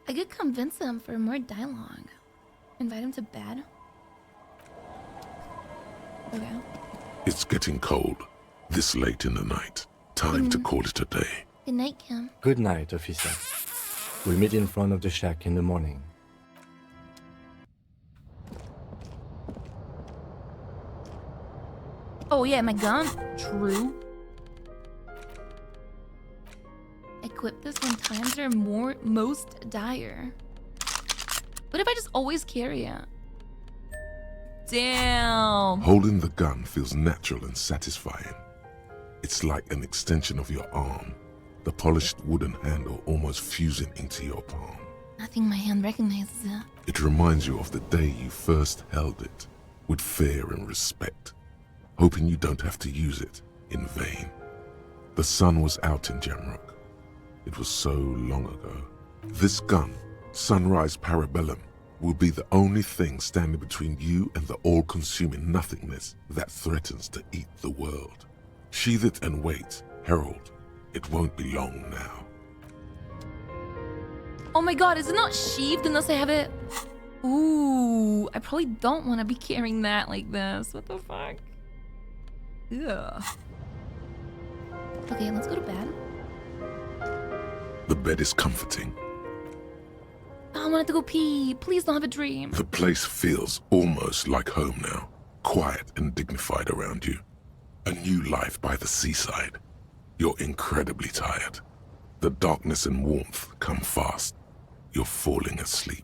could convince him for more dialogue. Invite him to bed. Okay. It's getting cold, this late in the night. Time to call it a day. Good night, Kim. Good night, officer. We'll meet in front of the shack in the morning. Oh yeah, my gun. True. Equip this when times are most dire. What if I just always carry it? Damn. Holding the gun feels natural and satisfying. It's like an extension of your arm, the polished wooden handle almost fusing into your palm. I think my hand recognizes it. It reminds you of the day you first held it, with fear and respect, hoping you don't have to use it in vain. The sun was out in Jamrock. It was so long ago. This gun, Sunrise Parabellum, will be the only thing standing between you and the all-consuming nothingness that threatens to eat the world. Sheathe it and wait, Herald. It won't be long now. Oh my god, is it not sheathed unless I have it? Ooh, I probably don't want to be carrying that like this. What the fuck? Ugh. Okay, let's go to bed. The bed is comforting. I wanted to go pee. Please don't have a dream. The place feels almost like home now, quiet and dignified around you. A new life by the seaside. You're incredibly tired. The darkness and warmth come fast. You're falling asleep.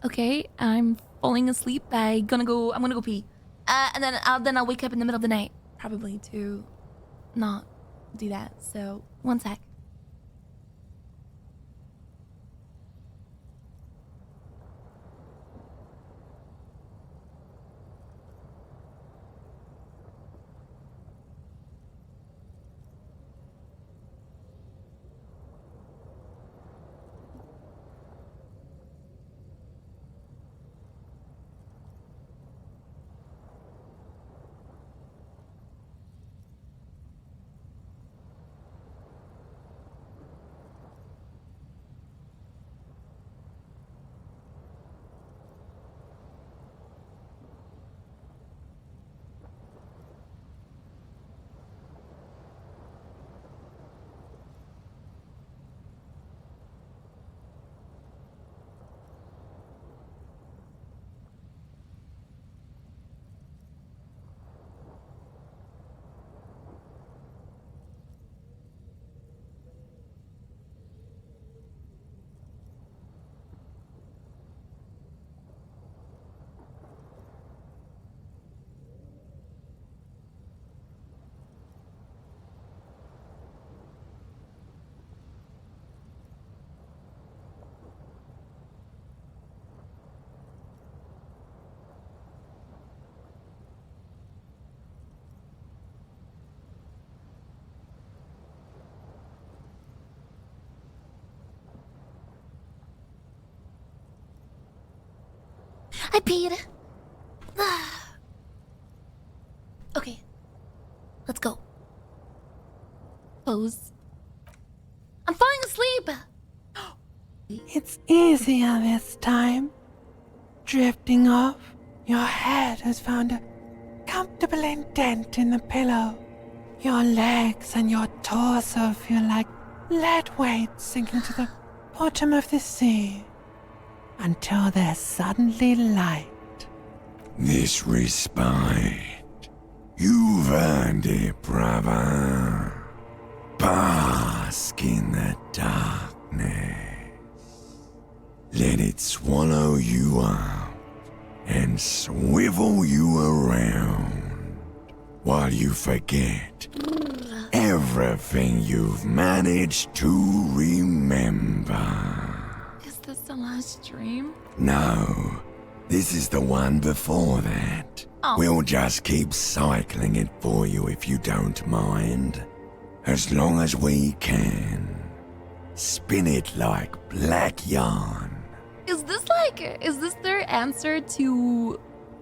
Okay, I'm falling asleep. I'm gonna go pee. And then I'll wake up in the middle of the night. Probably to not do that. So, one sec. I peed. Okay. Let's go. Pose. I'm falling asleep. It's easier this time. Drifting off, your head has found a comfortable indent in the pillow. Your legs and your torso feel like lead weights sinking to the bottom of the sea. Until they're suddenly light. This respite. You've earned it, brother. Bask in the darkness. Let it swallow you up and swivel you around while you forget everything you've managed to remember. Is this the last dream? No, this is the one before that. Oh. We'll just keep cycling it for you if you don't mind. As long as we can. Spin it like black yarn. Is this their answer to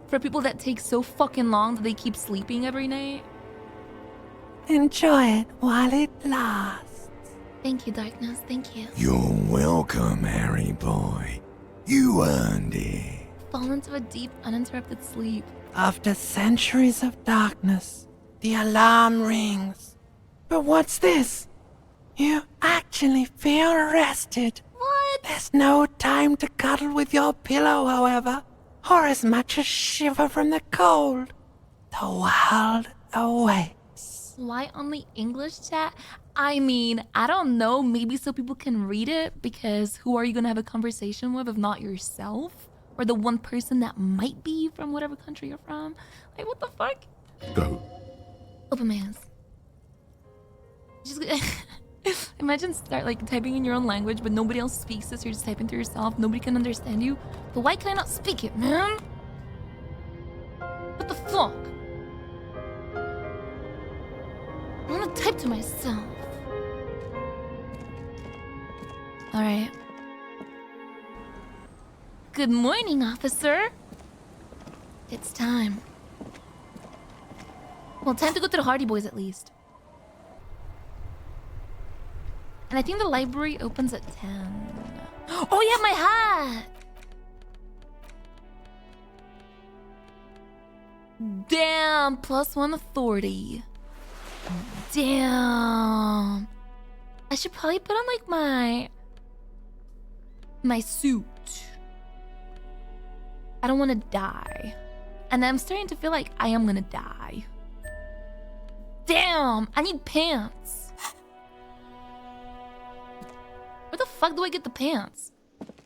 for people that take so fucking long that they keep sleeping every night? Enjoy it while it lasts. Thank you, darkness. Thank you. You're welcome, Harry boy. You earned it. Fall into a deep, uninterrupted sleep. After centuries of darkness, the alarm rings. But what's this? You actually feel rested. What? There's no time to cuddle with your pillow, however, or as much as shiver from the cold. The world awaits. Why only English chat? I mean, I don't know, maybe so people can read it, because who are you gonna have a conversation with if not yourself? Or the one person that might be from whatever country you're from? Like, what the fuck? Go. Open my eyes. Just imagine start like typing in your own language, but nobody else speaks this. You're just typing to yourself. Nobody can understand you. But why can I not speak it, man? What the fuck? I'm gonna type to myself. All right. Good morning, officer. It's time. Well, time to go to the Hardy Boys at least. And I think the library opens at 10. Oh, yeah, my hat! Damn, +1 authority. Damn. I should probably put on like my suit. I don't want to die. And I'm starting to feel like I am gonna die. Damn, I need pants. Where the fuck do I get the pants?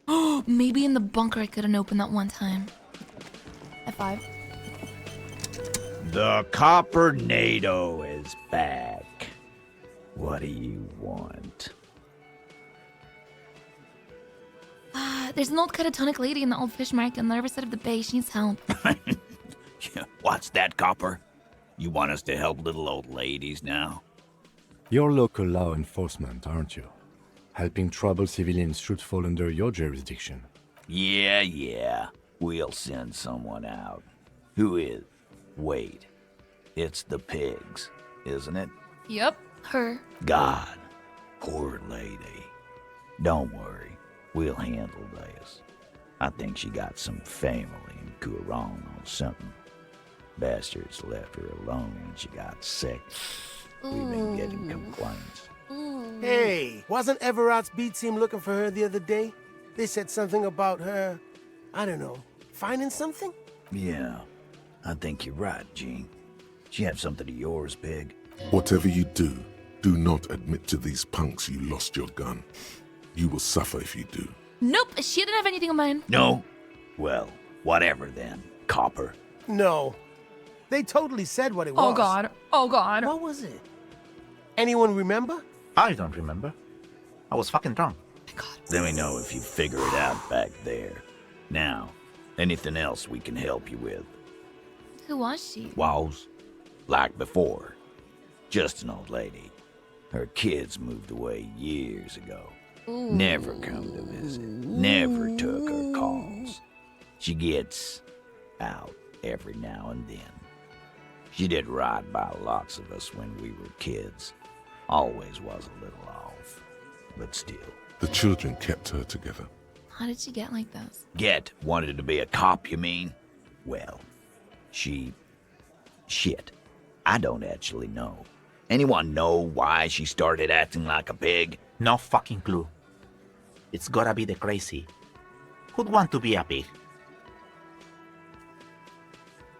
Oh, maybe in the bunker I couldn't open that one time. F5. The Coppernado is back. What do you want? There's an old catatonic lady in the old fish market on the other side of the bay. She needs help. What's that, Copper? You want us to help little old ladies now? You're local law enforcement, aren't you? Helping troubled civilians should fall under your jurisdiction. Yeah. We'll send someone out. Who is? Wait. It's the pigs, isn't it? Yep, her. God. Poor lady. Don't worry. We'll handle this. I think she got some family in Kurong or something. Bastards left her alone and she got sick. We've been getting complaints. Hey, wasn't Everard's B team looking for her the other day? They said something about her, I don't know, finding something? Yeah, I think you're right, Gene. She have something of yours, Pig? Whatever you do, do not admit to these punks you lost your gun. You will suffer if you do. Nope, she didn't have anything of mine. No? Well, whatever then, Copper. No. They totally said what it was. Oh god. Oh god. What was it? Anyone remember? I don't remember. I was fucking drunk. Let me know if you figure it out back there. Now, anything else we can help you with? Who was she? Was? Like before. Just an old lady. Her kids moved away years ago. Ooh. Never come to visit. Never took her calls. She gets out every now and then. She did right by lots of us when we were kids. Always was a little off, but still. The children kept her together. How did she get like this? Wanted to be a cop, you mean? Well, shit. I don't actually know. Anyone know why she started acting like a pig? No fucking clue. It's gotta be the crazy. Who'd want to be a pig?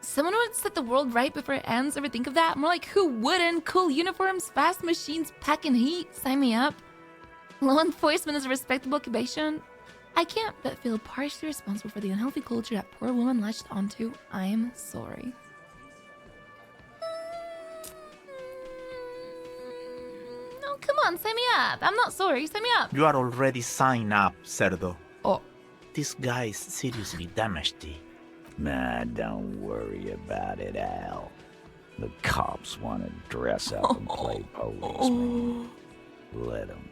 Someone would set the world right before it ends. Ever think of that? More like, who wouldn't? Cool uniforms, fast machines, packing heat. Sign me up. Law enforcement is a respectable occupation. I can't but feel partially responsible for the unhealthy culture that poor woman latched onto. I'm sorry. No, come on, sign me up. I'm not sorry. Sign me up. You are already signed up, Cerdo. Oh. This guy is seriously damaged. Nah, don't worry about it, Al. The cops want to dress up and play policeman. Let them.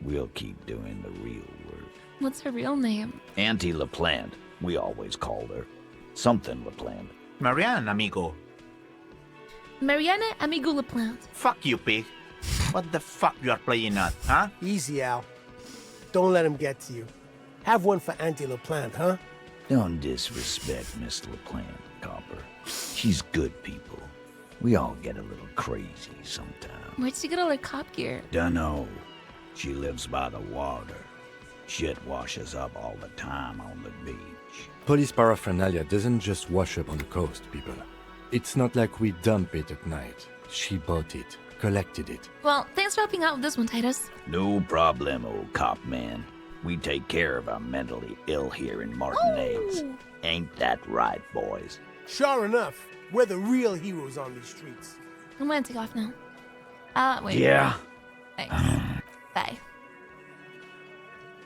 We'll keep doing the real work. What's her real name? Auntie LaPlante. We always called her. Something LaPlante. Marianne, amigo. Mariana Amigo LaPlante. Fuck you, pig. What the fuck you are playing at, huh? Easy, Al. Don't let him get to you. Have one for Auntie LaPlante, huh? Don't disrespect Miss LaPlante, Copper. She's good people. We all get a little crazy sometimes. Where'd she get all her cop gear? Dunno. She lives by the water. Shit washes up all the time on the beach. Police paraphernalia doesn't just wash up on the coast, people. It's not like we dump it at night. She bought it, collected it. Well, thanks for helping out with this one, Titus. No problem, old cop man. We take care of our mentally ill here in Martinez. Ooh. Ain't that right, boys? Sure enough, we're the real heroes on these streets. I'm gonna take off now. Wait. Yeah. Thanks. Bye.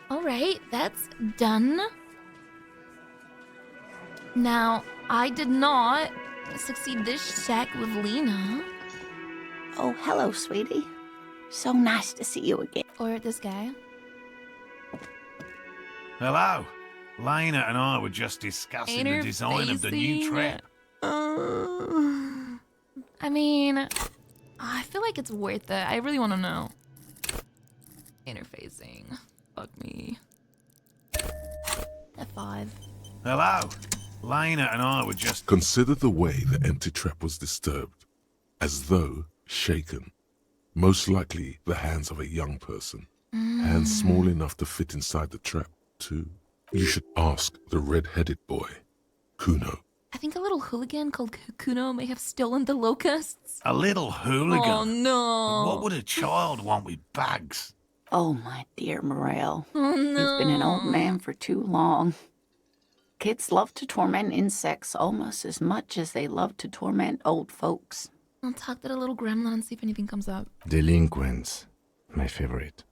Alright, that's done. Now, I did not succeed this check with Lena. Oh, hello, sweetie. So nice to see you again. Or this guy. Hello. Lena and I were just discussing the design of the new trap. I mean, I feel like it's worth it. I really want to know. Interfacing. Fuck me. F5. Hello. Lena and I were just... Consider the way the empty trap was disturbed, as though shaken. Most likely the hands of a young person. Hands small enough to fit inside the trap, too. You should ask the red-headed boy, Kuno. I think a little hooligan called Kuno may have stolen the locusts. A little hooligan? Oh, no. What would a child want with bags? Oh, my dear Morel. Oh, no. You've been an old man for too long. Kids love to torment insects almost as much as they love to torment old folks. I'll talk to the little gremlin and see if anything comes up. Delinquents. My favorite.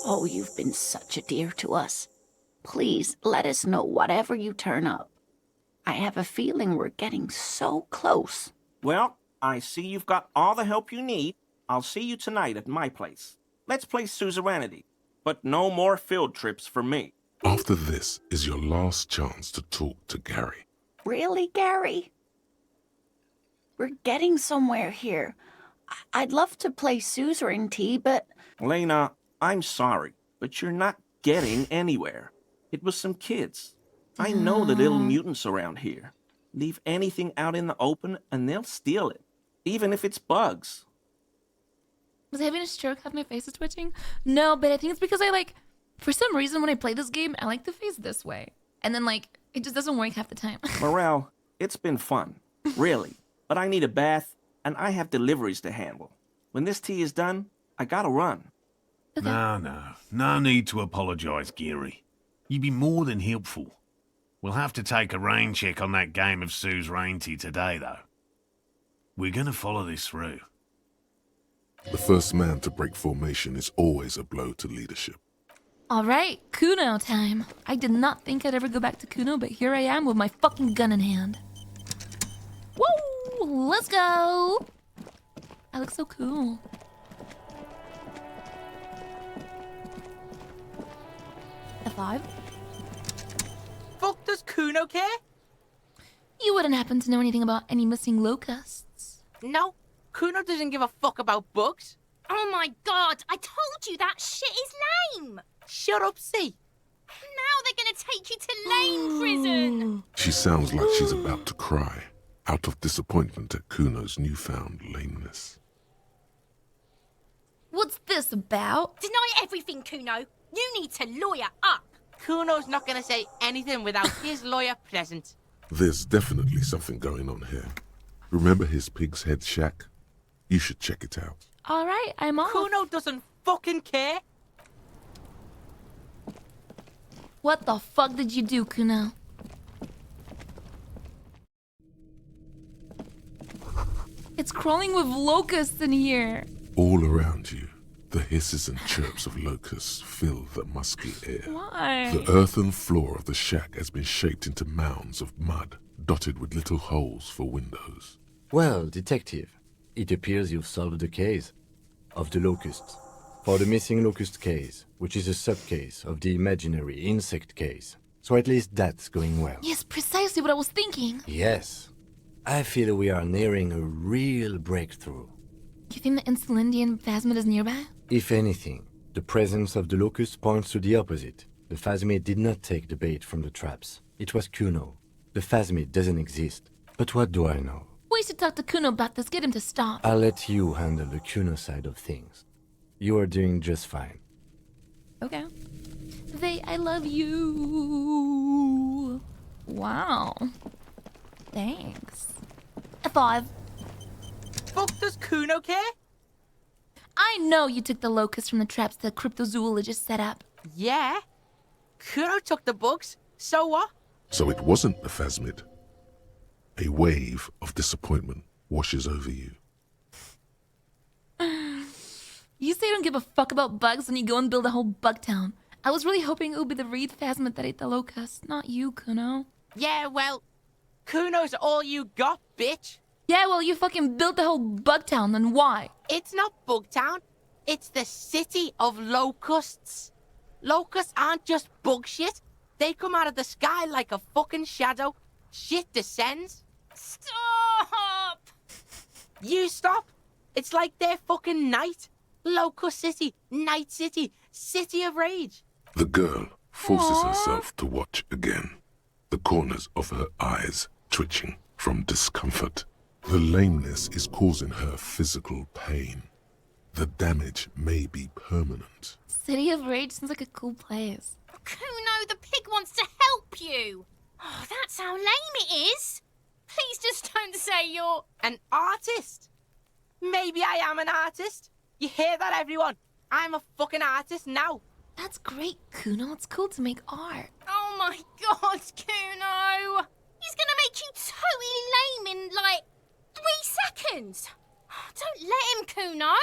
Oh, you've been such a dear to us. Please, let us know whatever you turn up. I have a feeling we're getting so close. Well, I see you've got all the help you need. I'll see you tonight at my place. Let's play suzerainty, but no more field trips for me. After this is your last chance to talk to Gary. Really, Gary? We're getting somewhere here. I'd love to play suzerainty, but... Lena, I'm sorry, but you're not getting anywhere. It was some kids. I know the little mutants around here. Leave anything out in the open and they'll steal it, even if it's bugs. Was I having a stroke? Have my face is twitching? No, but I think it's because for some reason when I play this game, I like to face this way. And then it just doesn't work half the time. Morel, it's been fun, really. But I need a bath and I have deliveries to handle. When this tea is done, I gotta run. Okay. No need to apologize, Gary. You'd be more than helpful. We'll have to take a rain check on that game of suzerainty today, though. We're gonna follow this through. The first man to break formation is always a blow to leadership. All right, Kuno time. I did not think I'd ever go back to Kuno, but here I am with my fucking gun in hand. Woo! Let's go! I look so cool. F5. Fuck this Kuno care? You wouldn't happen to know anything about any missing locusts. No, Kuno doesn't give a fuck about bugs. Oh my god, I told you that shit is lame! Shut up, C. Now they're gonna take you to lame prison! She sounds like she's about to cry, out of disappointment at Kuno's newfound lameness. What's this about? Deny everything, Kuno. You need to lawyer up. Kuno's not gonna say anything without his lawyer present. There's definitely something going on here. Remember his pig's head shack? You should check it out. Alright, I'm off. Kuno doesn't fucking care. What the fuck did you do, Kuno? It's crawling with locusts in here. All around you, the hisses and chirps of locusts fill the musky air. Why? The earthen floor of the shack has been shaped into mounds of mud, dotted with little holes for windows. Well, detective, it appears you've solved the case of the locusts. For the missing locust case, which is a sub-case of the imaginary insect case. So at least that's going well. Yes, precisely what I was thinking. Yes. I feel we are nearing a real breakthrough. You think the Insulindian phasmid is nearby? If anything, the presence of the locust points to the opposite. The phasmid did not take the bait from the traps. It was Kuno. The phasmid doesn't exist. But what do I know? We should talk to Kuno about this, get him to stop. I'll let you handle the Kuno side of things. You are doing just fine. Okay. I love you. Wow. Thanks. A 5. Fuck does Kuno care? I know you took the locusts from the traps the cryptozoologist set up. Yeah. Kuno took the bugs. So what? So it wasn't the phasmid. A wave of disappointment washes over you. You say you don't give a fuck about bugs when you go and build a whole bug town. I was really hoping it would be the reed phasmid that ate the locusts, not you, Kuno. Yeah, well, Kuno's all you got, bitch. Yeah, well, you fucking built the whole bug town, then why? It's not Bugtown. It's the city of locusts. Locusts aren't just bug shit. They come out of the sky like a fucking shadow. Shit descends. Stop! You stop. It's like they're fucking night. Locust City, Night City, City of Rage. The girl forces herself to watch again, the corners of her eyes twitching from discomfort. The lameness is causing her physical pain. The damage may be permanent. City of Rage sounds like a cool place. Kuno, the pig wants to help you. Oh, that's how lame it is. Please just don't say you're an artist. Maybe I am an artist. You hear that, everyone? I'm a fucking artist now. That's great, Kuno. It's cool to make art. Oh my god, Kuno! He's gonna make you totally lame in, like, 3 seconds. Don't let him, Kuno.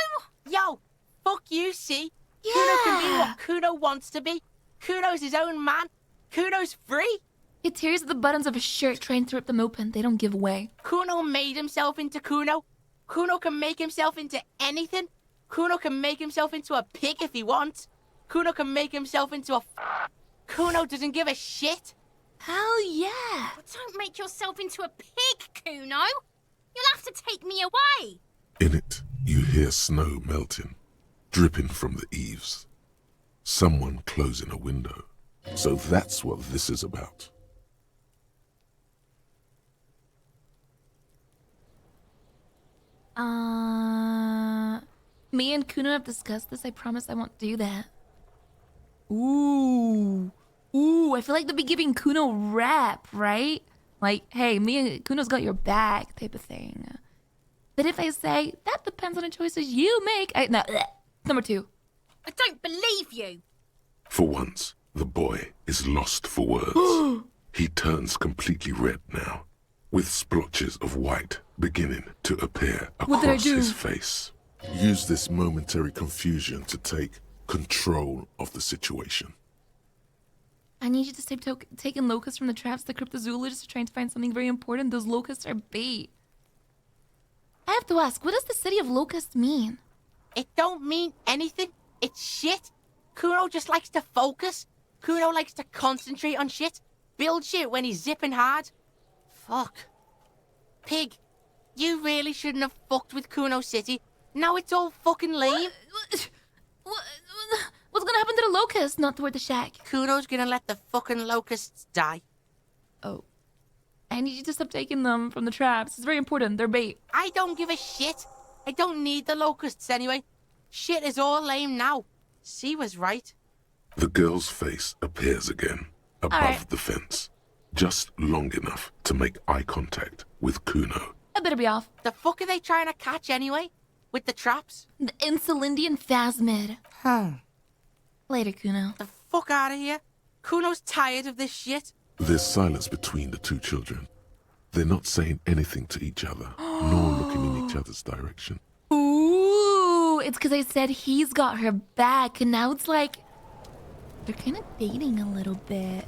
Yo, fuck you, see? Yeah. Kuno can be what Kuno wants to be. Kuno's his own man. Kuno's free. He tears at the buttons of his shirt trying to rip them open. They don't give way. Kuno made himself into Kuno. Kuno can make himself into anything. Kuno can make himself into a pig if he wants. Kuno can make himself into a... Kuno doesn't give a shit. Hell yeah. But don't make yourself into a pig, Kuno. You'll have to take me away. In it, you hear snow melting, dripping from the eaves. Someone closing a window. So that's what this is about. Me and Kuno have discussed this. I promise I won't do that. Ooh, I feel like they'll be giving Kuno rap, right? Like, hey, me and Kuno's got your back type of thing. But if I say, that depends on the choices you make, number 2. I don't believe you. For once, the boy is lost for words. He turns completely red now, with splotches of white beginning to appear across his face. Use this momentary confusion to take control of the situation. I need you to stop taking locusts from the traps. The cryptozoologists are trying to find something very important. Those locusts are bait. I have to ask, what does the city of locusts mean? It don't mean anything. It's shit. Kuno just likes to focus. Kuno likes to concentrate on shit. build shit when he's zipping hard. Fuck. Pig, you really shouldn't have fucked with Kuno City. Now it's all fucking lame. What's gonna happen to the locusts? Not toward the shack. Kuno's gonna let the fucking locusts die. Oh. I need you to stop taking them from the traps. It's very important. They're bait. I don't give a shit. I don't need the locusts anyway. Shit is all lame now. She was right. The girl's face appears again, above the fence. Just long enough to make eye contact with Kuno. I better be off. The fuck are they trying to catch anyway? With the traps? The Insulindian phasmid. Later, Kuno. The fuck out of here. Kuno's tired of this shit. There's silence between the two children. They're not saying anything to each other, nor looking in each other's direction. Ooh, it's because I said he's got her back, and now it's like they're kind of dating a little bit.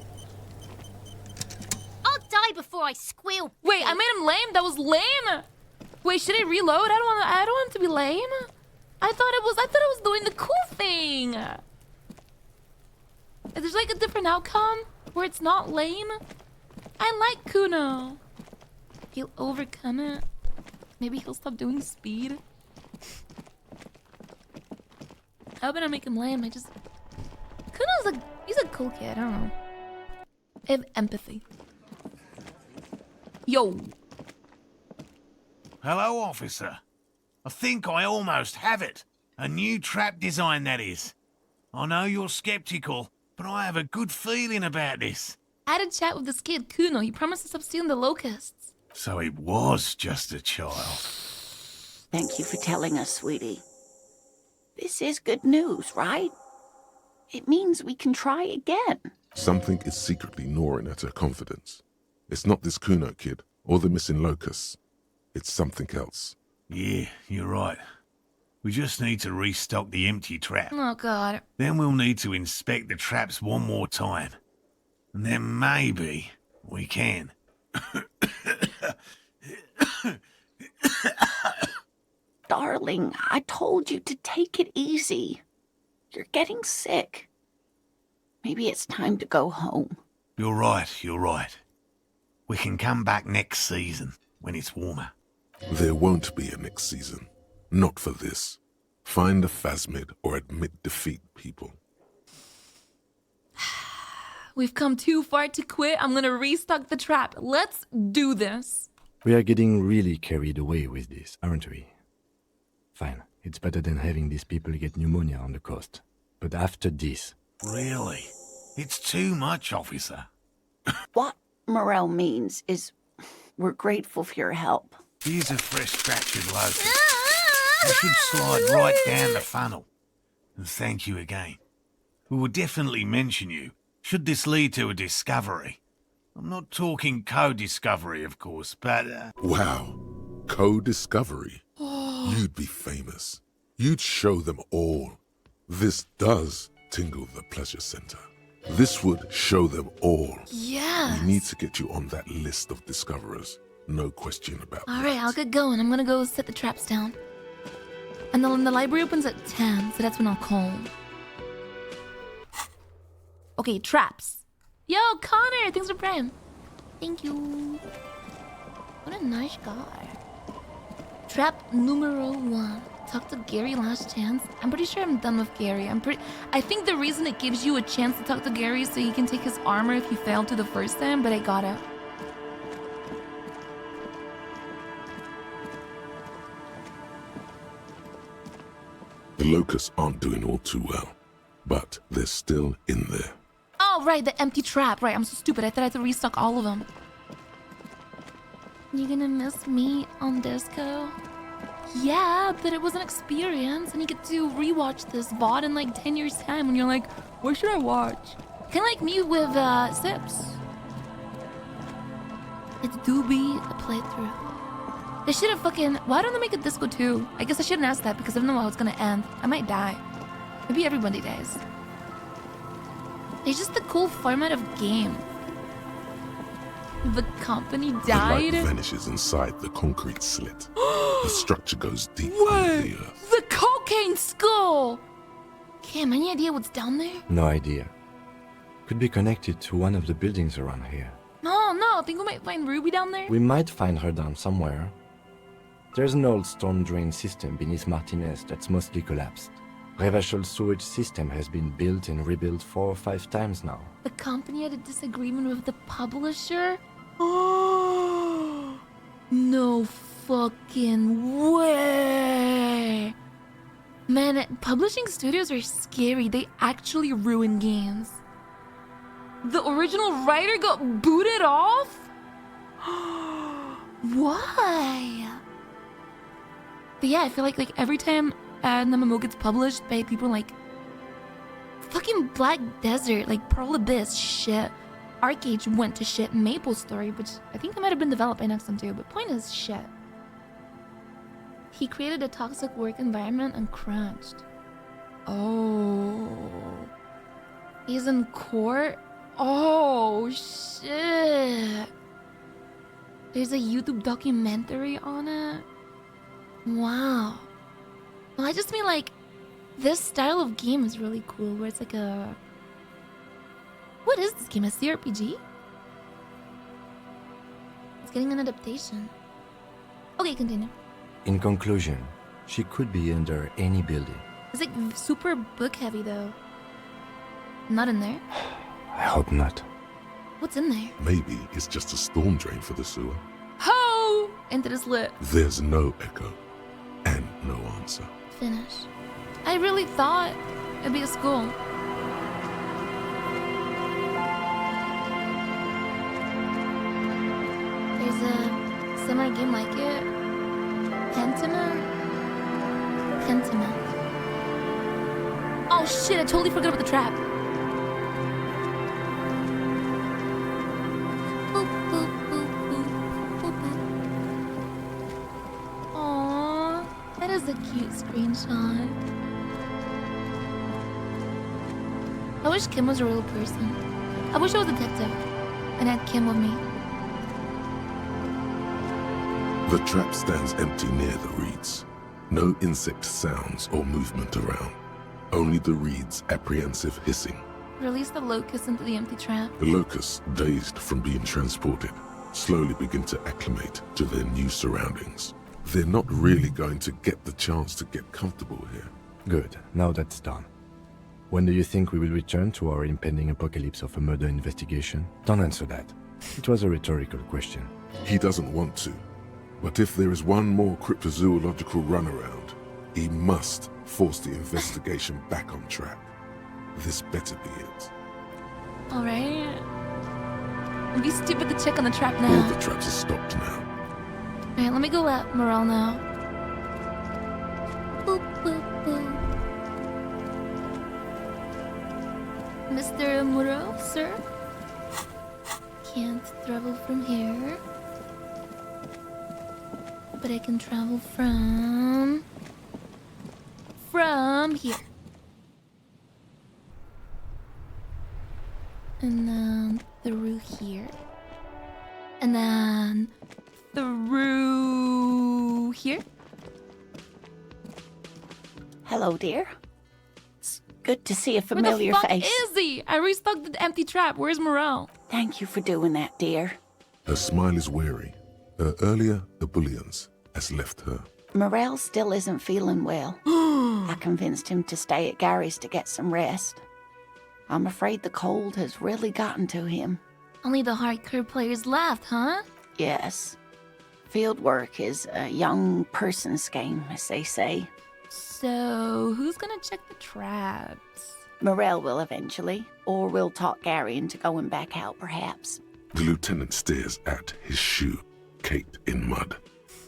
I'll die before I squeal. Wait, I made him lame. That was lame. Wait, should I reload? I don't want him to be lame. I thought it was doing the cool thing. There's like a different outcome where it's not lame. I like Kuno. He'll overcome it. Maybe he'll stop doing speed. How about I make him lame? He's a cool kid. I don't know. I have empathy. Yo. Hello, officer. I think I almost have it. A new trap design, that is. I know you're skeptical, but I have a good feeling about this. I had a chat with this kid, Kuno. He promised to stop stealing the locusts. So it was just a child. Thank you for telling us, sweetie. This is good news, right? It means we can try again. Something is secretly gnawing at her confidence. It's not this Kuno kid or the missing locusts. It's something else. Yeah, you're right. We just need to restock the empty trap. Oh, God. Then we'll need to inspect the traps one more time. And then maybe we can. Darling, I told you to take it easy. You're getting sick. Maybe it's time to go home. You're right. We can come back next season when it's warmer. There won't be a next season. Not for this. Find a phasmid or admit defeat, people. We've come too far to quit. I'm gonna restock the trap. Let's do this. We are getting really carried away with this, aren't we? Fine. It's better than having these people get pneumonia on the coast. But after this... Really? It's too much, officer. What Morel means is we're grateful for your help. Here's a fresh scratch of locust. I should slide right down the funnel. And thank you again. We will definitely mention you, should this lead to a discovery. I'm not talking co-discovery, of course, but... Wow. Co-discovery? You'd be famous. You'd show them all. This does tingle the pleasure center. This would show them all. Yeah. We need to get you on that list of discoverers. No question about that. All right, I'll get going. I'm gonna go set the traps down. And then the library opens at 10, so that's when I'll call. Okay, traps. Yo, Connor, thanks for Prime. Thank you. What a nice guy. Trap numero 1. Talk to Gary last chance. I'm pretty sure I'm done with Gary. I think the reason it gives you a chance to talk to Gary is so you can take his armor if you failed to the first time, but I got it. The locusts aren't doing all too well, but they're still in there. Oh, right, the empty trap. Right, I'm so stupid. I thought I had to restock all of them. You gonna miss me on Disco? Yeah, but it was an experience, and you get to rewatch this VOD in like 10 years' time when you're like, what should I watch? Kinda like me with Sips. It's do be a playthrough. They should have fucking... Why don't they make a Disco 2? I guess I shouldn't ask that because I don't know how it's gonna end. I might die. Maybe everybody dies. It's just the cool format of game. The company died? The light vanishes inside the concrete slit. The structure goes deep under the earth. The cocaine skull! Cam, any idea what's down there? No idea. Could be connected to one of the buildings around here. No, I think we might find Ruby down there. We might find her down somewhere. There's an old storm drain system beneath Martinez that's mostly collapsed. Revachel's sewage system has been built and rebuilt 4 or 5 times now. The company had a disagreement with the publisher? No fucking way! Man, publishing studios are scary. They actually ruin games. The original writer got booted off? Why? But yeah, I feel like every time an MMO gets published by people like fucking Black Desert, like Pearl Abyss, shit. Arcade went to shit. Maple Story, which I think it might have been developed by Nexon too, but point is shit. He created a toxic work environment and crashed. Oh. He's in court? Oh, shit. There's a YouTube documentary on it? Wow. Well, I just mean this style of game is really cool, where it's like a... What is this game? A CRPG? It's getting an adaptation. Okay, continue. In conclusion, she could be under any building. It's like super book heavy though. Not in there? I hope not. What's in there? Maybe it's just a storm drain for the sewer. Ho! Into this lit. There's no echo and no answer. Finish. I really thought it'd be a school. There's a similar game like it. Pentiment? Oh shit, I totally forgot about the trap. Boop, boop, boop, boop, boop, boop. Aww, that is a cute screenshot. I wish Kim was a real person. I wish I was a detective and had Kim with me. The trap stands empty near the reeds. No insect sounds or movement around. Only the reeds' apprehensive hissing. Release the locust into the empty trap. The locusts, dazed from being transported, slowly begin to acclimate to their new surroundings. They're not really going to get the chance to get comfortable here. Good, now that's done. When do you think we will return to our impending apocalypse of a murder investigation? Don't answer that. It was a rhetorical question. He doesn't want to. But if there is one more cryptozoological runaround, he must force the investigation back on track. This better be it. Alright. Don't be stupid to check on the trap now. All the traps are stopped now. Alright, let me go let Morel know. Boop, boop, boop. Mr. Morel, sir? Can't travel from here. But I can travel from here. And then through here. And then through here. Hello, dear. It's good to see a familiar face. Where the face. fuck is he? I restocked the empty trap. Where's Morel? Thank you for doing that, dear. Her smile is weary. Her earlier ebullience has left her. Morel still isn't feeling well. I convinced him to stay at Gary's to get some rest. I'm afraid the cold has really gotten to him. Only the hardcore players left, huh? Yes. Field work is a young person's game, as they say. So, who's gonna check the traps? Morel will eventually, or we'll talk Gary into going back out, perhaps. The lieutenant stares at his shoe, caked in mud.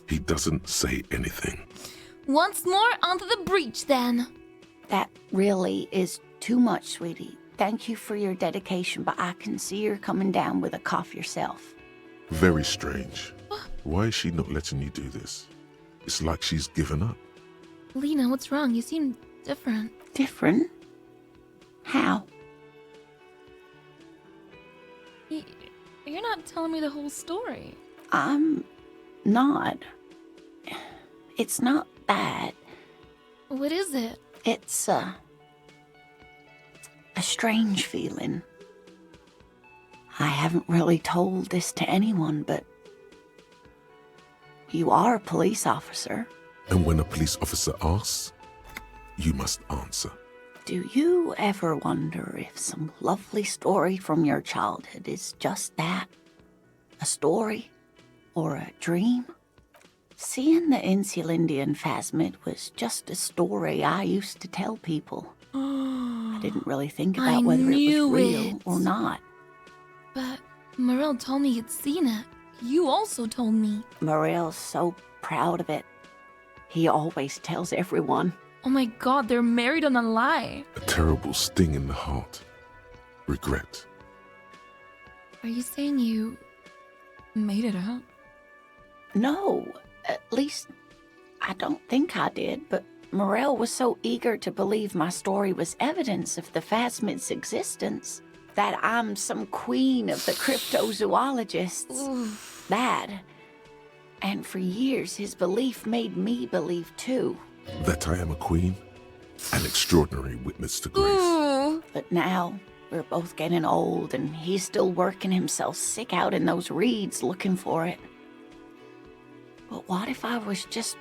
He doesn't say anything. Once more onto the breach, then. That really is too much, sweetie. Thank you for your dedication, but I can see you're coming down with a cough yourself. Very strange. Why is she not letting you do this? It's like she's given up. Lena, what's wrong? You seem different. Different? How? You're not telling me the whole story. I'm not. It's not that. What is it? It's a strange feeling. I haven't really told this to anyone, but you are a police officer. And when a police officer asks, you must answer. Do you ever wonder if some lovely story from your childhood is just that? A story? Or a dream? Seeing the Insulindian phasmid was just a story I used to tell people. I didn't really think about whether it was real or not. But Morel told me he'd seen it. You also told me. Morel's so proud of it. He always tells everyone. Oh my god, they're married on a lie. A terrible sting in the heart. Regret. Are you saying you made it up? No, at least I don't think I did, but Morel was so eager to believe my story was evidence of the phasmid's existence that I'm some queen of the cryptozoologists. That. And for years, his belief made me believe too. That I am a queen? An extraordinary witness to grace. But now, we're both getting old, and he's still working himself sick out in those reeds looking for it. But what if I was just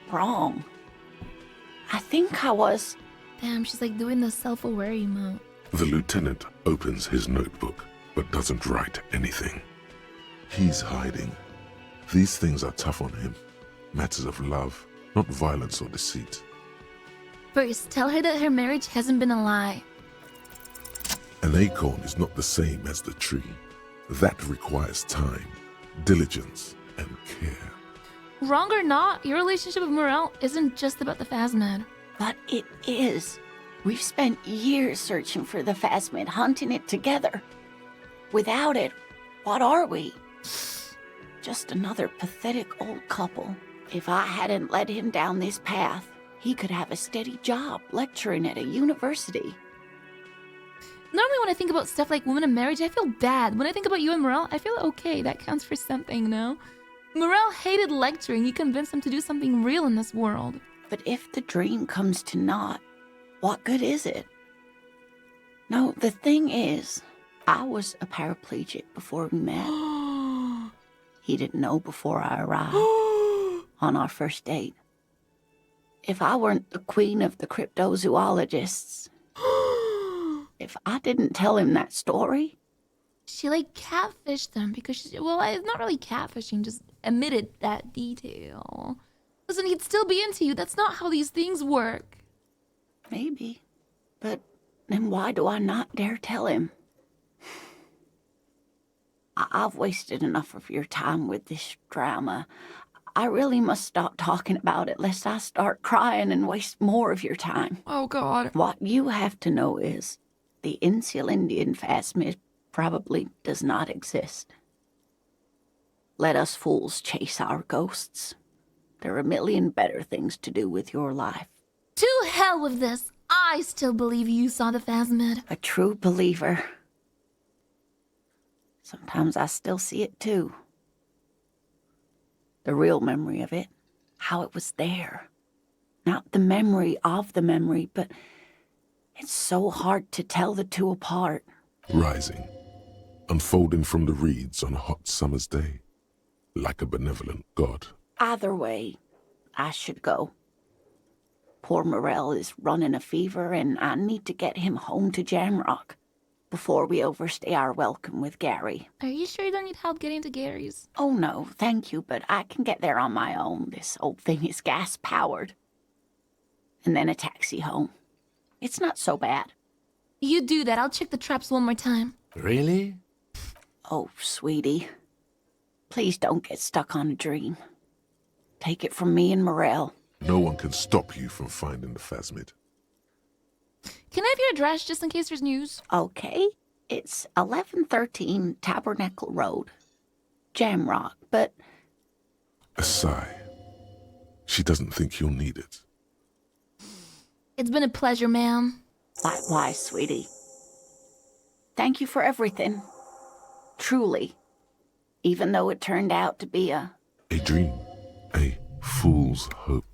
wrong? I think I was. Damn, she's like doing the self-aware emote. The lieutenant opens his notebook, but doesn't write anything. He's hiding. These things are tough on him. Matters of love, not violence or deceit. First, tell her that her marriage hasn't been a lie. An acorn is not the same as the tree. That requires time, diligence, and care. Wrong or not, your relationship with Morel isn't just about the phasmid. But it is. We've spent years searching for the phasmid, hunting it together. Without it, what are we? Just another pathetic old couple. If I hadn't led him down this path, he could have a steady job lecturing at a university. Normally when I think about stuff like women and marriage, I feel bad. When I think about you and Morel, I feel okay. That counts for something, no? Morel hated lecturing. You convinced him to do something real in this world. But if the dream comes to naught, what good is it? No, the thing is, I was a paraplegic before we met. He didn't know before I arrived on our first date. If I weren't the queen of the cryptozoologists, if I didn't tell him that story... She like catfished them because she, well, it's not really catfishing, just omitted that detail. Listen, he'd still be into you. That's not how these things work. Maybe. But then why do I not dare tell him? I've wasted enough of your time with this drama. I really must stop talking about it lest I start crying and waste more of your time. Oh, God. What you have to know is the Insulindian phasmid probably does not exist. Let us fools chase our ghosts. There are a million better things to do with your life. To hell with this. I still believe you saw the phasmid. A true believer. Sometimes I still see it too. The real memory of it. How it was there. Not the memory of the memory, but it's so hard to tell the two apart. Rising, unfolding from the reeds on a hot summer's day, like a benevolent god. Either way, I should go. Poor Morel is running a fever, and I need to get him home to Jamrock before we overstay our welcome with Gary. Are you sure you don't need help getting to Gary's? Oh no, thank you, but I can get there on my own. This old thing is gas-powered. And then a taxi home. It's not so bad. You do that. I'll check the traps one more time. Really? Oh, sweetie. Please don't get stuck on a dream. Take it from me and Morel. No one can stop you from finding the phasmid. Can I have your address just in case there's news? Okay. It's 1113 Tabernacle Road. Jamrock, but... A sigh. She doesn't think you'll need it. It's been a pleasure, ma'am. Likewise, sweetie. Thank you for everything. Truly. Even though it turned out to be a dream. A fool's hope.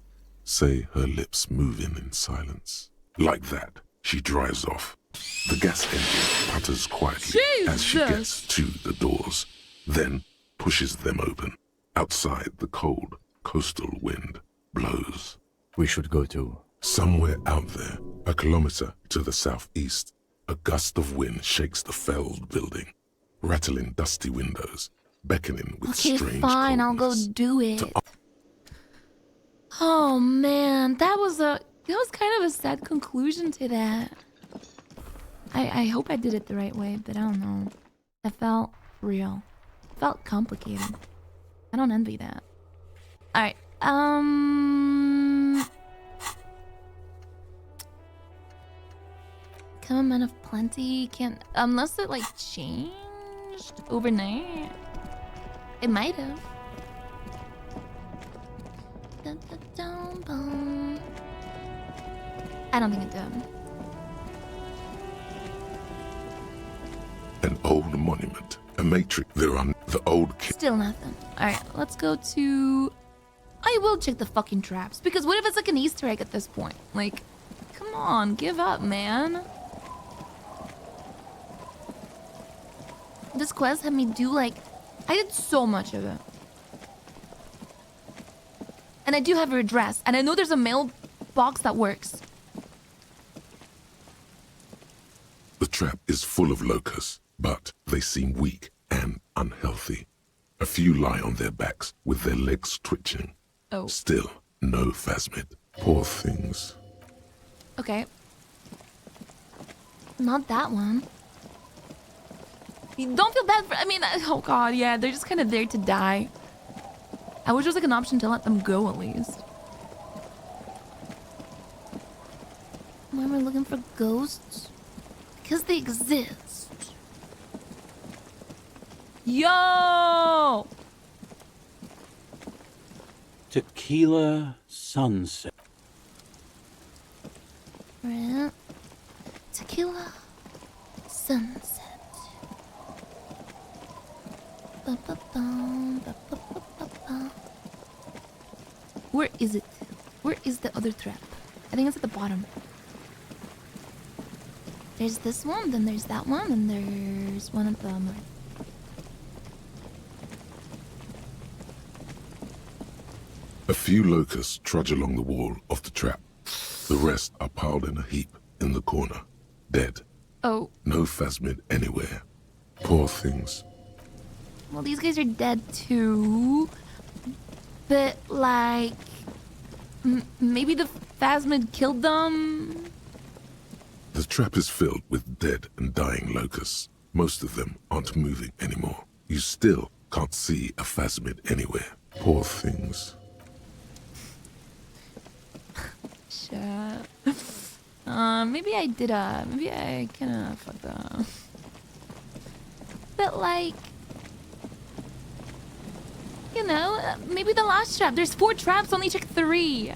Say her lips moving in silence. Like that, she drives off, The gas engine putters quietly as she gets to the doors, then pushes them open. Outside, the cold, coastal wind blows. We should go to... Somewhere out there, a kilometer to the southeast, a gust of wind shakes the felled building, rattling dusty windows, beckoning with strange Okay, fine, I'll go do it. Oh man, that was kind of a sad conclusion to that. I hope I did it the right way, but I don't know. It felt real. It felt complicated. I don't envy that. Alright, Come men of plenty can't, unless it like changed overnight. It might have. I don't think it did. An old monument, a matrix. There are the old. Still nothing. All right, let's go to. I will check the fucking traps because what if it's like an Easter egg at this point? Like, come on, give up, man. This quest had me do like, I did so much of it. And I do have her address, and I know there's a mailbox that works. The trap is full of locusts, but they seem weak and unhealthy. A few lie on their backs with their legs twitching. Oh. Still, no phasmid. Poor things. Okay. Not that one. You don't feel bad for, I mean, oh god, yeah, they're just kind of there to die. I wish there was like an option to let them go at least. Why am I looking for ghosts? Because they exist. Yo! Tequila sunset. Right. Tequila sunset. Where is it? Where is the other trap? I think it's at the bottom. There's this one, then there's that one, and there's one at the north. A few locusts trudge along the wall of the trap. The rest are piled in a heap in the corner, dead. Oh. No phasmid anywhere. Poor things. Well, these guys are dead too. But, like... maybe the phasmid killed them? The trap is filled with dead and dying locusts. Most of them aren't moving anymore. You still can't see a phasmid anywhere. Poor things. Shit. Maybe I did maybe I kinda fucked up. But like... you know, maybe the last trap. There's 4 traps, only check 3.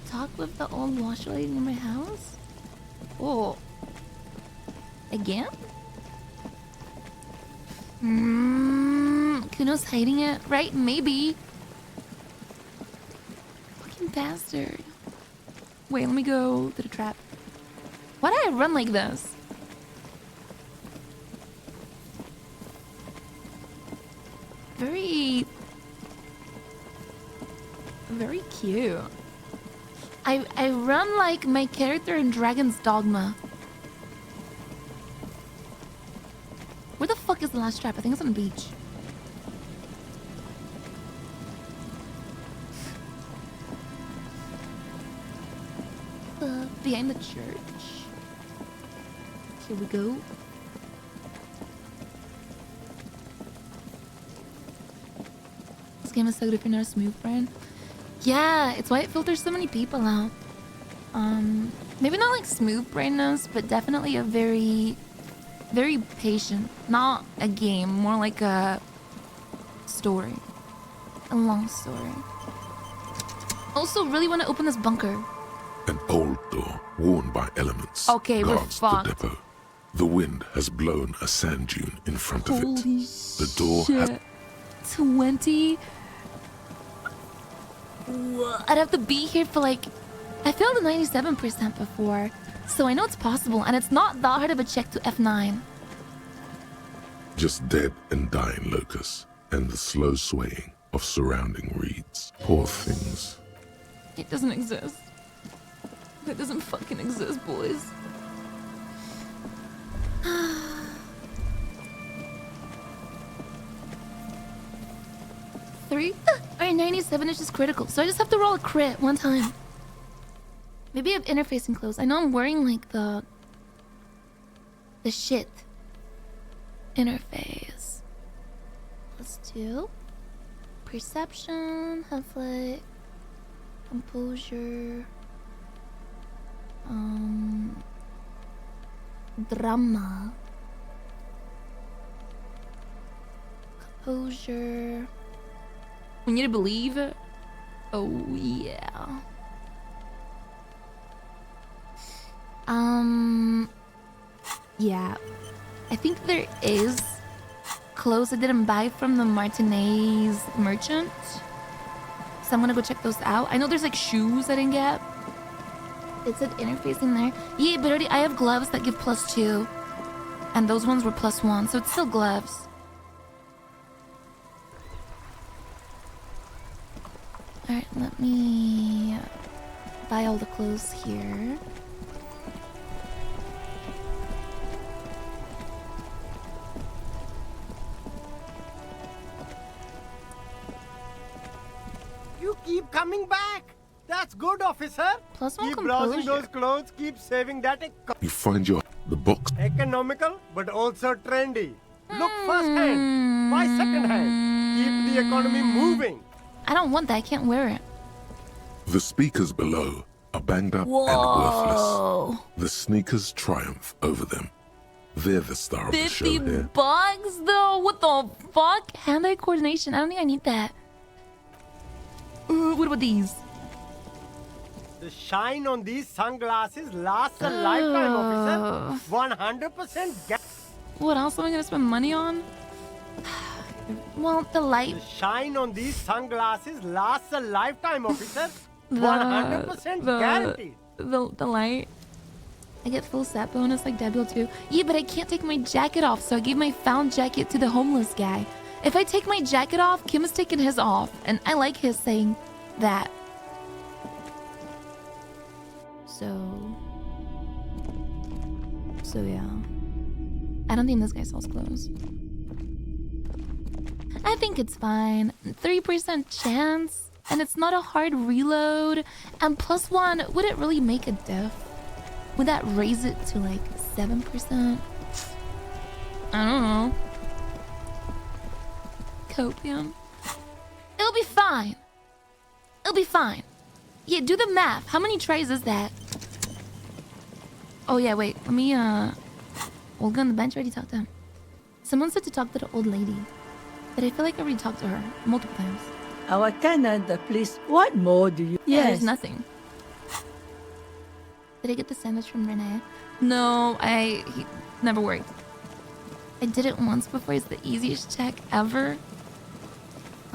Talk with the old washer lady in my house? Oh. Again? Kuno's hiding it, right? Maybe. Fucking bastard. Wait, let me go to the trap. Why did I run like this? Very cute. I run like my character in Dragon's Dogma. Where the fuck is the last trap? I think it's on the beach. Behind the church. Here we go. This game is so good if you're not a smooth brain. Yeah, it's why it filters so many people out. Maybe not like smooth brainness, but definitely a very patient. Not a game, more like a story. A long story. Also, really want to open this bunker. An old door, worn by elements, Okay, we're guards fucked. the depot. The wind has blown a sand dune in front of it. Holy The door has... shit. 20? I'd have to be here for like I failed a 97% before, so I know it's possible, and it's not that hard of a check to F9. Just dead and dying locusts, and the slow swaying of surrounding reeds. Poor things. It doesn't exist. It doesn't fucking exist, boys. Three? Alright, 97 is just critical, so I just have to roll a crit one time. Maybe I have interfacing clothes. I know I'm wearing like the shit interface. Let's do perception, headlight, composure, drama, composure. We need to believe it. Oh yeah. Yeah. I think there is clothes I didn't buy from the Martinez merchant. So I'm gonna go check those out. I know there's like shoes I didn't get. It said interface in there. Yeah, but already I have gloves that give +2. And those ones were +1, so it's still gloves. Alright, let me buy all the clothes here. You keep coming back. That's good, officer. +1 keep composure. browsing those clothes. Keep saving that. You find the box. Economical, but also trendy. Look first hand. Buy second hand. Keep the economy moving. I don't want that. I can't wear it. The speakers below are banged up and worthless. The sneakers triumph over them. They're the star of the show 50 here. bucks though? What the fuck? Hand-eye coordination. I don't think I need that. What about these? The shine on these sunglasses lasts a lifetime, officer. 100% What else am I gonna spend money on? Well, the light. The shine on these sunglasses lasts a lifetime, officer. 100% guaranteed. The light. I get full set bonus like Debiel too. Yeah, but I can't take my jacket off, so I gave my found jacket to the homeless guy. If I take my jacket off, Kim has taken his off, and I like his saying that. So yeah. I don't think this guy sells clothes. I think it's fine. 3% chance, and it's not a hard reload. And +1, would it really make a diff? Would that raise it to like 7%? I don't know. Copium. It'll be fine. It'll be fine. Yeah, do the math. How many tries is that? Oh yeah, wait. Let me we'll go on the bench. I already talked to him. Someone said to talk to the old lady. But I feel like I already talked to her multiple times. Our tenant, please. What more do you? Yeah, there's nothing. Did I get the sandwich from Renee? No, he never worked. I did it once before. It's the easiest check ever.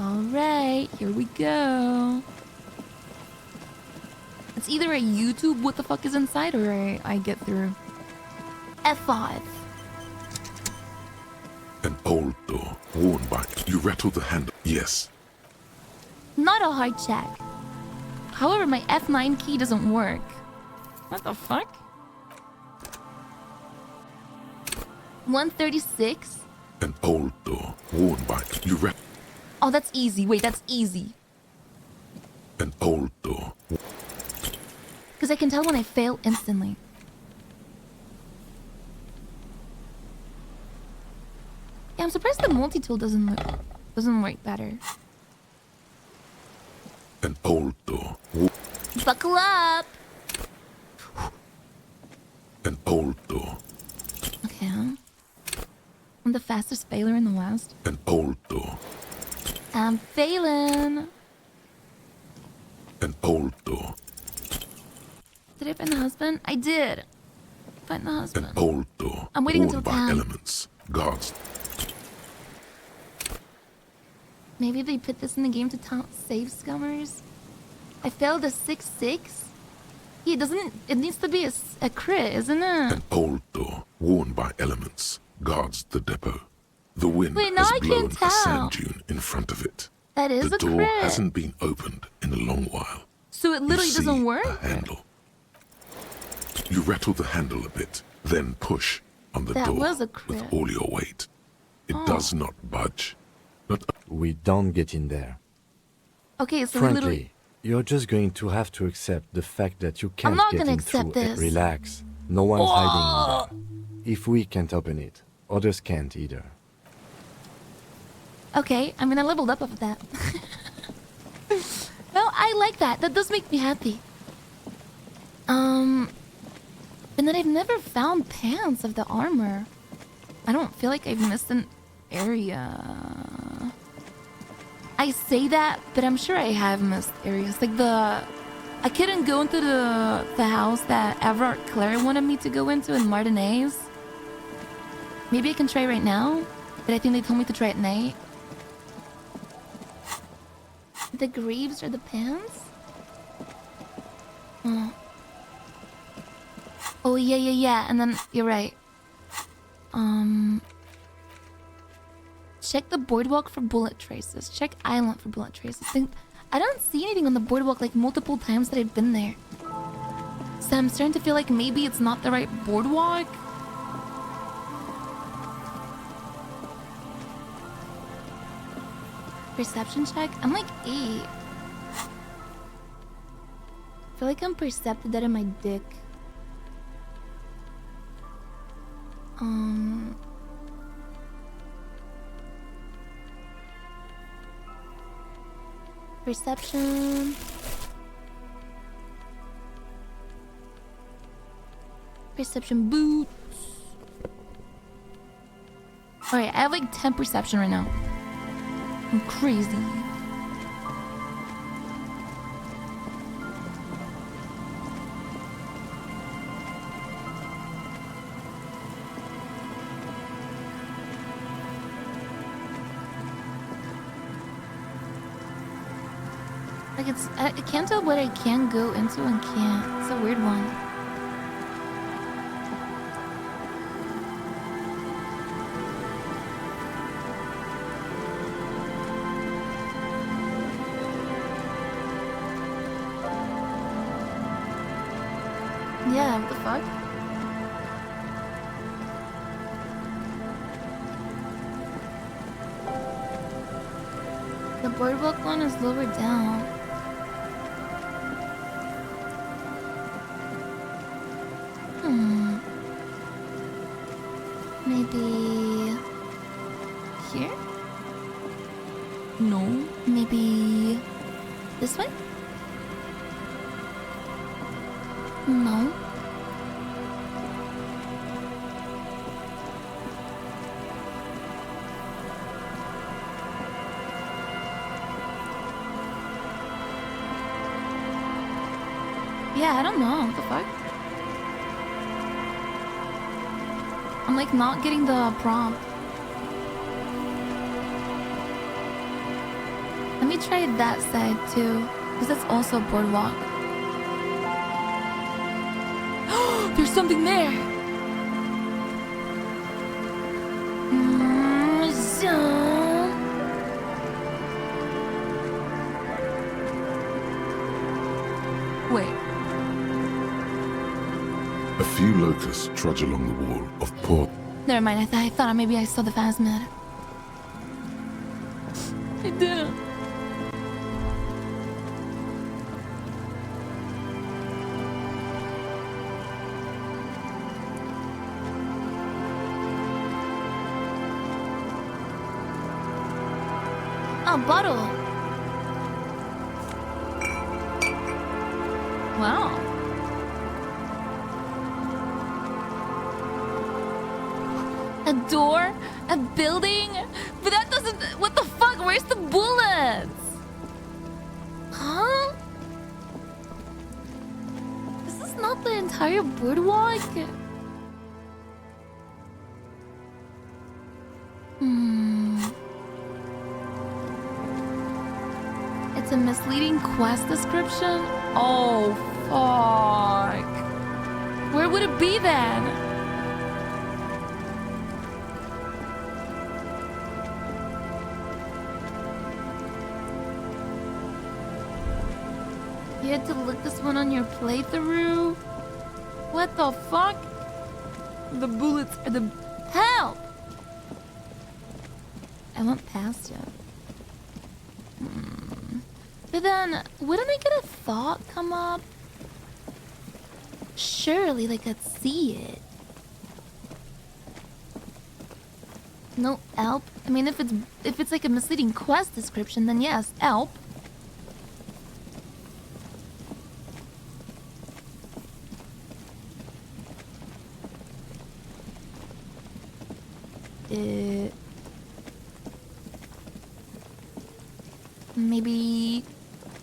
Alright, here we go. It's either a YouTube what the fuck is inside or I get through. F5. An old door, worn by. You rattle the handle. Yes. Not a hard check. However, my F9 key doesn't work. What the fuck? 136. An old door, worn by. You rattle. Oh, that's easy. Wait, that's easy. An old door. Because I can tell when I fail instantly. Yeah, I'm surprised the multi-tool doesn't work better. An old door. Buckle up! An old door. Okay, huh? I'm the fastest failer in the West. An old door. I'm failing. An old door. Did I find the husband? I did. Find the husband. An old door. I'm waiting worn until by 10. elements. Guards. Maybe they put this in the game to taunt save scummers. I failed a 6-6. Yeah, it needs to be a crit, isn't it? An old door, worn by elements, guards the depot. The wind Wait, now has I blown can't a tell. sand dune in front of it. That is the a door crit. hasn't been opened in a long while. So it literally You doesn't see work? a handle. You rattle the handle a bit, then push on the That door was a crit. with all your weight. It Oh. does not budge. We don't get in there. Okay, so we literally... Frankly, you're just going to have to accept the fact that you can't not get gonna in accept through. this. Relax. No one's Oh. hiding in there. If we can't open it, others can't either. Okay, I mean, I leveled up off of that. No, I like that. That does make me happy. And then I've never found pants of the armor. I don't feel like I've missed an area. I say that, but I'm sure I have missed areas. Like I couldn't go into the house that Everard Claire wanted me to go into in Martinez. Maybe I can try right now, but I think they told me to try at night. The graves or the pants? Oh, yeah. And then, you're right. Check the boardwalk for bullet traces. Check island for bullet traces. I don't see anything on the boardwalk like multiple times that I've been there. So I'm starting to feel like maybe it's not the right boardwalk. Perception check? I'm like 8. I feel like I'm percepted that in my dick. Perception. Perception boots. Alright, I have like 10 perception right now. I'm crazy. Like I can't tell what I can go into and can't. It's a weird one. Yeah, what the fuck? The boardwalk one is lower down. Maybe here? No. Maybe this way? No. Yeah, I don't know. What the fuck? I'm like not getting the prompt. Let me try that side too, because that's also a boardwalk. There's something there. Wait. A few locusts trudge along the wall of poor. Never mind. I thought maybe I saw the phasmid. I didn't. Oh, bottle. Wow. A door? A building? But that doesn't... What the fuck? Where's the bullets? Huh? This is not the entire boardwalk? It's a misleading quest description? Oh, Fuck. Where would it be then? You had to look this one on your playthrough? What the fuck? The bullets are the... Help! I went past it. But then, wouldn't I get a thought come up? Surely they could see it. No help? I mean, if it's like a misleading quest description, then yes, help.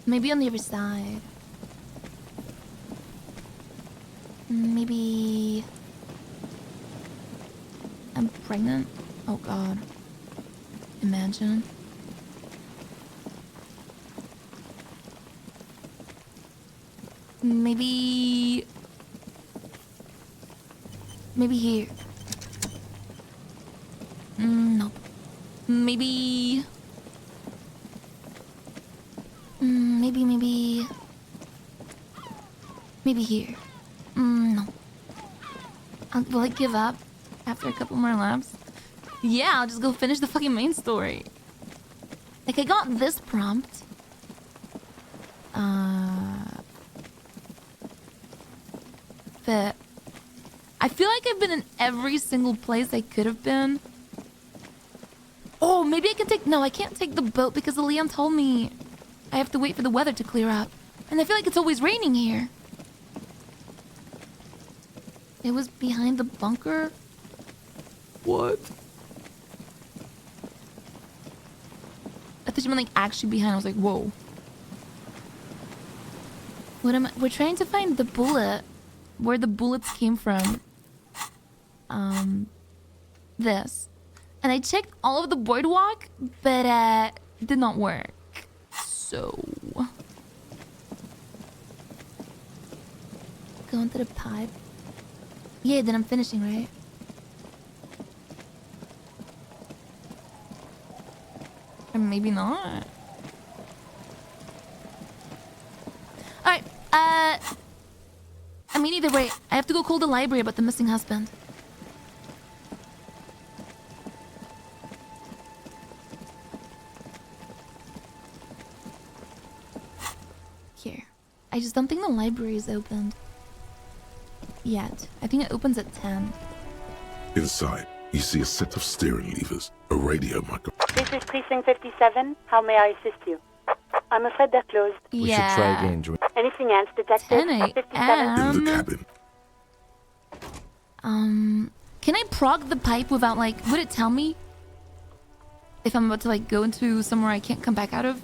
Maybe on the other side. Maybe I'm pregnant. Oh God. Imagine. Maybe here. No. Maybe here. No. Will I give up after a couple more laps? Yeah, I'll just go finish the fucking main story. Like, I got this prompt. But I feel like I've been in every single place I could have been. Oh, maybe I can take... No, I can't take the boat because Leon told me I have to wait for the weather to clear up. And I feel like it's always raining here. It was behind the bunker? What? I thought you meant like actually behind. I was like, whoa. What am I? We're trying to find the bullet. Where the bullets came from. This. And I checked all of the boardwalk, but did not work. So go into the pipe. Yeah, then I'm finishing, right? Or maybe not. Alright, I mean, either way, I have to go call the library about the missing husband. Here. I just don't think the library is opened yet. I think it opens at 10. Inside, you see a set of steering levers, a radio microphone. This is Precinct 57. How may I assist you? I'm afraid they're closed. We should try again, Drew. Anything else, Detective? 10 a.m. 57. In the cabin. Can I prog the pipe without, like, would it tell me if I'm about to, like, go into somewhere I can't come back out of?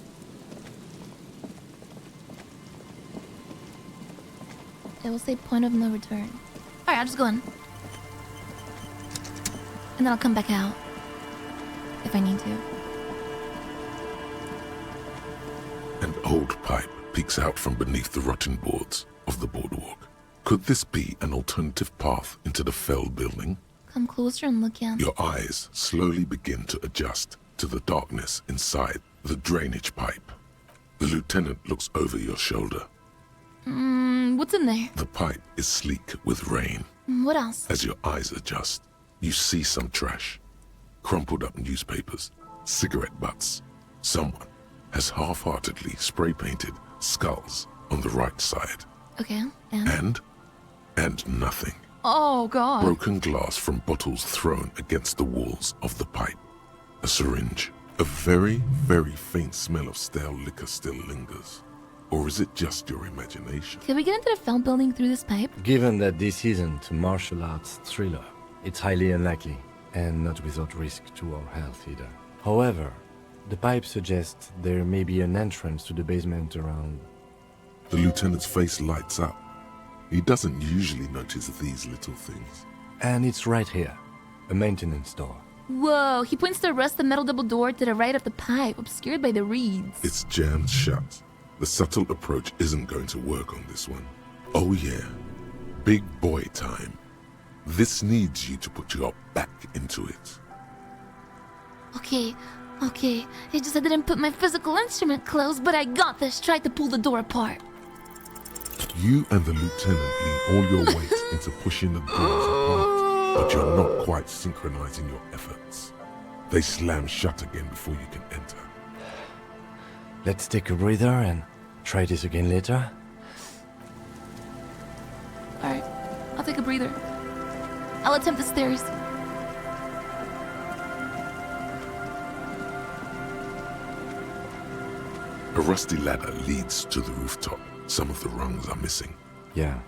It will say point of no return. Alright, I'll just go in. And then I'll come back out. If I need to. An old pipe peeks out from beneath the rotten boards of the boardwalk. Could this be an alternative path into the fell building? Come closer and look in. Your eyes slowly begin to adjust to the darkness inside the drainage pipe. The lieutenant looks over your shoulder. What's in there? The pipe is sleek with rain. What else? As your eyes adjust, you see some trash. Crumpled up newspapers, cigarette butts. Someone has half-heartedly spray-painted skulls on the right side. Okay, and? And nothing. Oh, God. Broken glass from bottles thrown against the walls of the pipe. A syringe. A very, very faint smell of stale liquor still lingers. Or is it just your imagination? Can we get into the fell building through this pipe? Given that this isn't a martial arts thriller, it's highly unlikely, and not without risk to our health either. However, the pipe suggests there may be an entrance to the basement around... The lieutenant's face lights up. He doesn't usually notice these little things. And it's right here, a maintenance door. Whoa, he points to a rusted metal double door to the right of the pipe, obscured by the reeds. It's jammed shut. The subtle approach isn't going to work on this one. Oh yeah, big boy time. This needs you to put your back into it. Okay. It's just I didn't put my physical instrument close, but I got this. Tried to pull the door apart. You and the lieutenant lean all your weight into pushing the doors apart, but you're not quite synchronizing your efforts. They slam shut again before you can enter. Let's take a breather and try this again later. Alright, I'll take a breather. I'll attempt the stairs. A rusty ladder leads to the rooftop. Some of the rungs are missing. Yeah,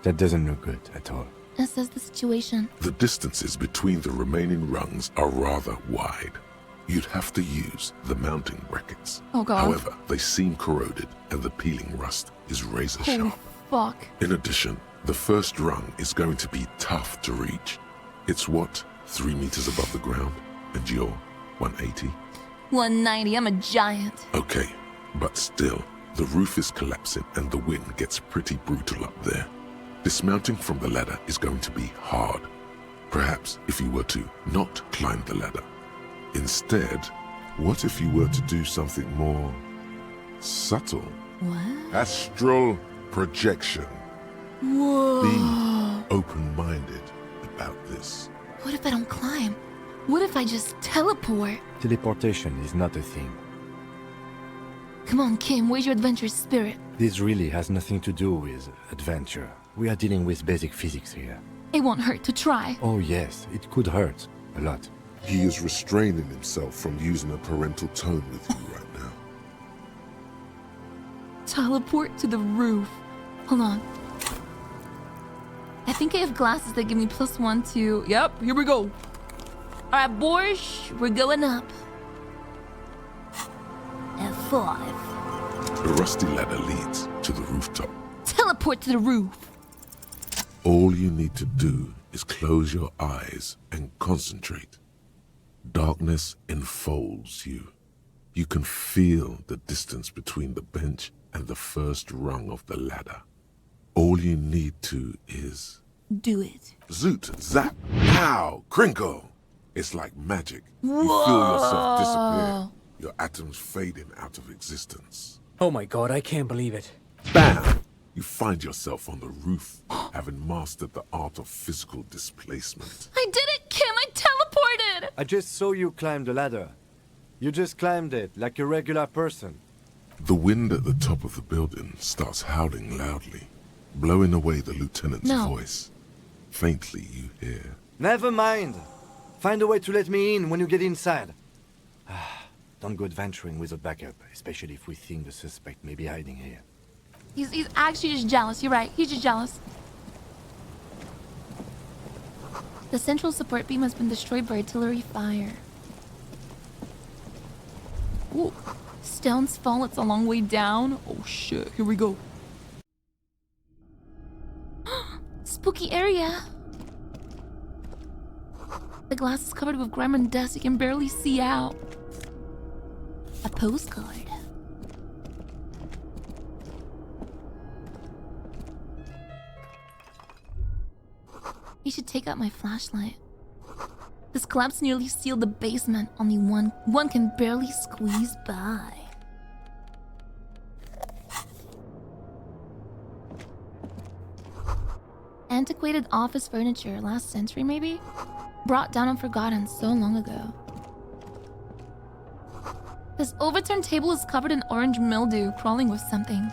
that doesn't look good at all. Assess the situation. The distances between the remaining rungs are rather wide. You'd have to use the mounting brackets. Oh god. However, they seem corroded and the peeling rust is razor sharp. Fuck. In addition, the first rung is going to be tough to reach. It's what, 3 meters above the ground? And you're 180? 190, I'm a giant. Okay, but still, the roof is collapsing and the wind gets pretty brutal up there. Dismounting from the ladder is going to be hard. Perhaps if you were to not climb the ladder. Instead, what if you were to do something more subtle? What? Astral projection. Whoa. Be open-minded about this. What if I don't climb? What if I just teleport? Teleportation is not a thing. Come on, Kim, where's your adventurous spirit? This really has nothing to do with adventure. We are dealing with basic physics here. It won't hurt to try. Oh yes, it could hurt. A lot. He is restraining himself from using a parental tone with you right now. Teleport to the roof. Hold on. I think I have glasses that give me +1 to... Yep, here we go. Alright, boys, we're going up. F5. The rusty ladder leads to the rooftop. Teleport to the roof. All you need to do is close your eyes and concentrate. Darkness enfolds you. You can feel the distance between the bench and the first rung of the ladder. All you need to is... Do it. Zoot, zap, pow, crinkle. It's like magic. You feel yourself disappear. Your atoms fading out of existence. Oh my god, I can't believe it. Bam! You find yourself on the roof, having mastered the art of physical displacement. I did it, Kim! I teleported! I just saw you climb the ladder. You just climbed it like a regular person. The wind at the top of the building starts howling loudly, blowing away the lieutenant's voice. Faintly you hear... Never mind. Find a way to let me in when you get inside. Don't go adventuring without backup, especially if we think the suspect may be hiding here. He's actually just jealous. You're right. He's just jealous. The central support beam has been destroyed by artillery fire. Ooh. Stones fall. It's a long way down. Oh shit. Here we go. Spooky area. The glass is covered with grime and dust. You can barely see out. A postcard. You should take out my flashlight. This collapse nearly sealed the basement. Only one can barely squeeze by. Antiquated office furniture, last century maybe? Brought down and forgotten so long ago. This overturned table is covered in orange mildew, crawling with something.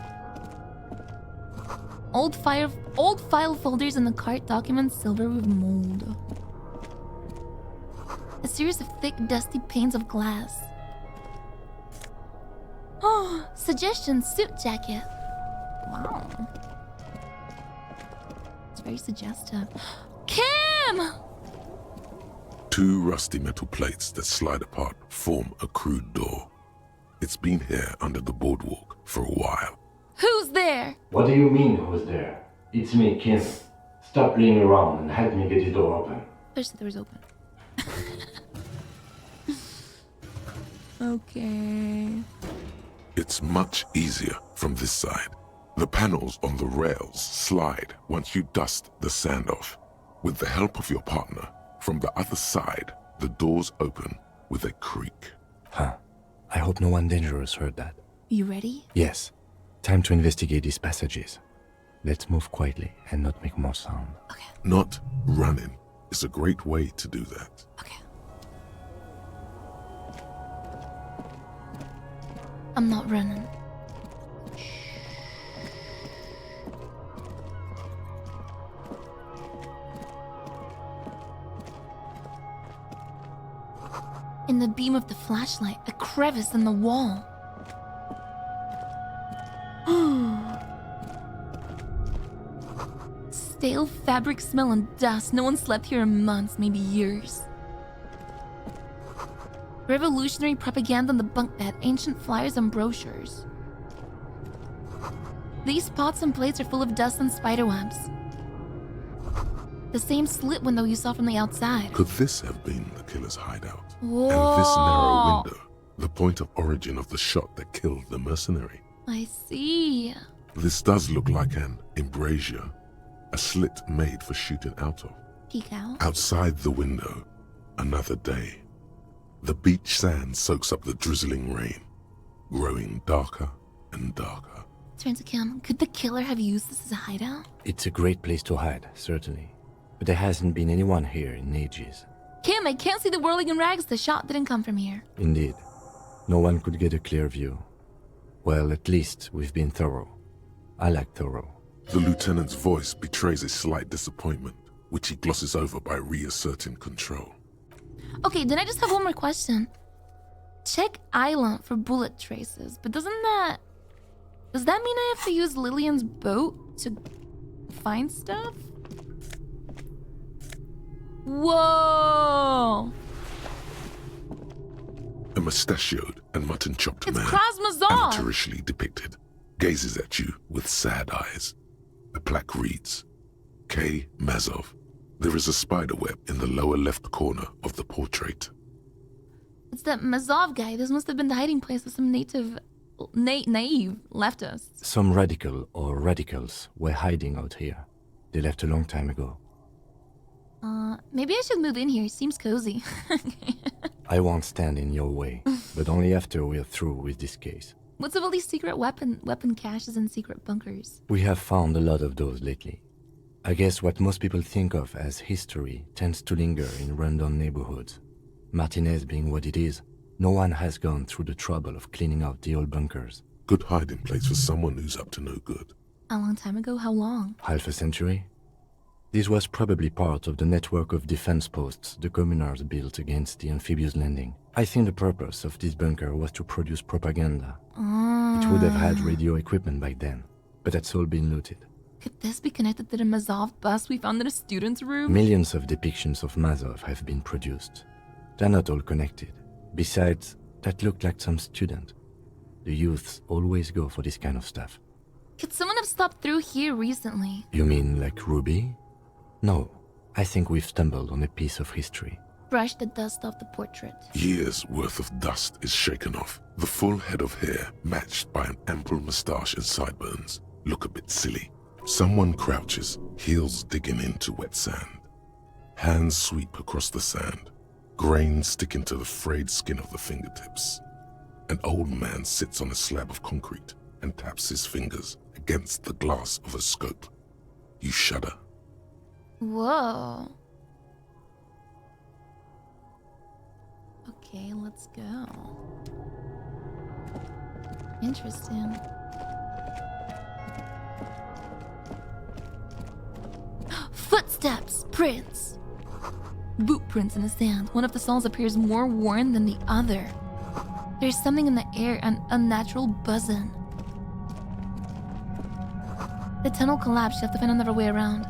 Old file folders in the cart documents silver with mold. A series of thick, dusty panes of glass. Oh, suggestion suit jacket. Wow. It's very suggestive. Kim! 2 rusty metal plates that slide apart form a crude door. It's been here under the boardwalk for a while. Who's there? What do you mean, who's there? It's me, Kim. Stop playing around and help me get the door open. Push the doors open. Okay. It's much easier from this side. The panels on the rails slide once you dust the sand off. With the help of your partner, from the other side, the doors open with a creak. Huh. I hope no one dangerous heard that. You ready? Yes. Time to investigate these passages. Let's move quietly and not make more sound. Okay. Not running is a great way to do that. Okay. I'm not running. In the beam of the flashlight, a crevice in the wall. Stale fabric smell and dust. No one slept here in months, maybe years. Revolutionary propaganda on the bunk bed, ancient flyers and brochures. These pots and plates are full of dust and spiderwebs. The same slit window you saw from the outside. Could this have been the killer's hideout? Whoa. And this narrow window, the point of origin of the shot that killed the mercenary? I see. This does look like an embrasure, a slit made for shooting out of. Peek out. Outside the window, another day. The beach sand soaks up the drizzling rain, growing darker and darker. Turn to Kim. Could the killer have used this as a hideout? It's a great place to hide, certainly. But there hasn't been anyone here in ages. Kim, I can't see the whirling in rags. The shot didn't come from here. Indeed. No one could get a clear view. Well, at least we've been thorough. I like thorough. The lieutenant's voice betrays a slight disappointment, which he glosses over by reasserting control. Okay, then I just have one more question. Check island for bullet traces, but does that mean I have to use Lillian's boat to find stuff? Whoa! A mustachioed and mutton-chopped man, Krasmazov! amateurishly depicted, gazes at you with sad eyes. The plaque reads, K. Mazov. There is a spider web in the lower left corner of the portrait. It's that Mazov guy. This must have been the hiding place of some naive leftists. Some radical or radicals were hiding out here. They left a long time ago. Maybe I should move in here. Seems cozy. I won't stand in your way, but only after we're through with this case. What's with all these secret weapon caches and secret bunkers? We have found a lot of those lately. I guess what most people think of as history tends to linger in rundown neighborhoods. Martinez being what it is, no one has gone through the trouble of cleaning out the old bunkers. Good hiding place for someone who's up to no good. A long time ago? How long? Half a century? This was probably part of the network of defense posts the communards built against the amphibious landing. I think the purpose of this bunker was to produce propaganda. It would have had radio equipment back then, but that's all been looted. Could this be connected to the Mazov bus we found in a student's room? Millions of depictions of Mazov have been produced. They're not all connected. Besides, that looked like some student. The youths always go for this kind of stuff. Could someone have stopped through here recently? You mean like Ruby? No, I think we've stumbled on a piece of history. Brush the dust off the portrait. Years' worth of dust is shaken off. The full head of hair, matched by an ample moustache and sideburns, look a bit silly. Someone crouches, heels digging into wet sand. Hands sweep across the sand, grains sticking to the frayed skin of the fingertips. An old man sits on a slab of concrete and taps his fingers against the glass of a scope. You shudder. Whoa. Okay, let's go. Interesting. Footsteps! Prints! Boot prints in the sand. One of the soles appears more worn than the other. There's something in the air, an unnatural buzzing. The tunnel collapsed. You have to find another way around.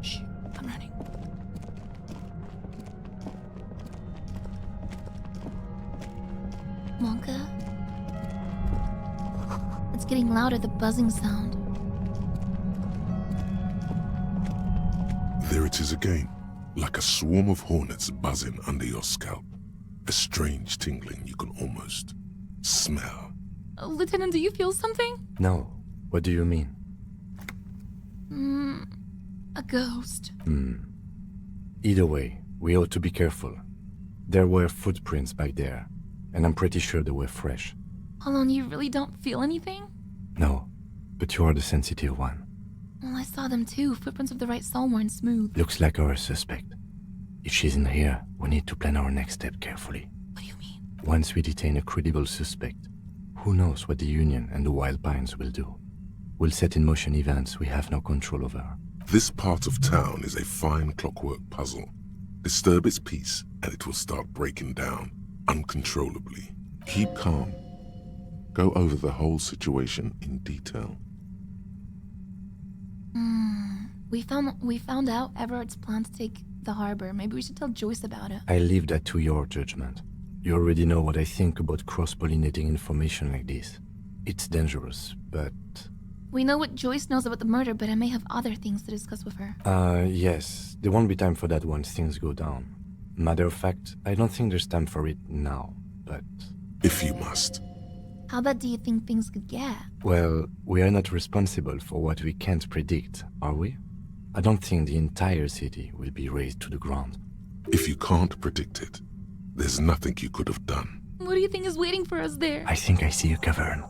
Shh, I'm running. Monka? It's getting louder, the buzzing sound. There it is again, like a swarm of hornets buzzing under your scalp. A strange tingling you can almost smell. Lieutenant, do you feel something? No. What do you mean? A ghost. Either way, we ought to be careful. There were footprints back there, and I'm pretty sure they were fresh. Hold on, you really don't feel anything? No, but you are the sensitive one. Well, I saw them too. Footprints of the right sole weren't smooth. Looks like our suspect. If she's in here, we need to plan our next step carefully. What do you mean? Once we detain a credible suspect, who knows what the Union and the Wild Pines will do? We'll set in motion events we have no control over. This part of town is a fine clockwork puzzle. Disturb its peace, and it will start breaking down, uncontrollably. Keep calm. Go over the whole situation in detail. We found out Everett's plan to take the harbor. Maybe we should tell Joyce about it. I leave that to your judgment. You already know what I think about cross-pollinating information like this. It's dangerous, but... We know what Joyce knows about the murder, but I may have other things to discuss with her. Yes. There won't be time for that once things go down. Matter of fact, I don't think there's time for it now, but... If you must. How bad do you think things could get? Well, we are not responsible for what we can't predict, are we? I don't think the entire city will be razed to the ground. If you can't predict it, there's nothing you could have done. What do you think is waiting for us there? I think I see a cavern.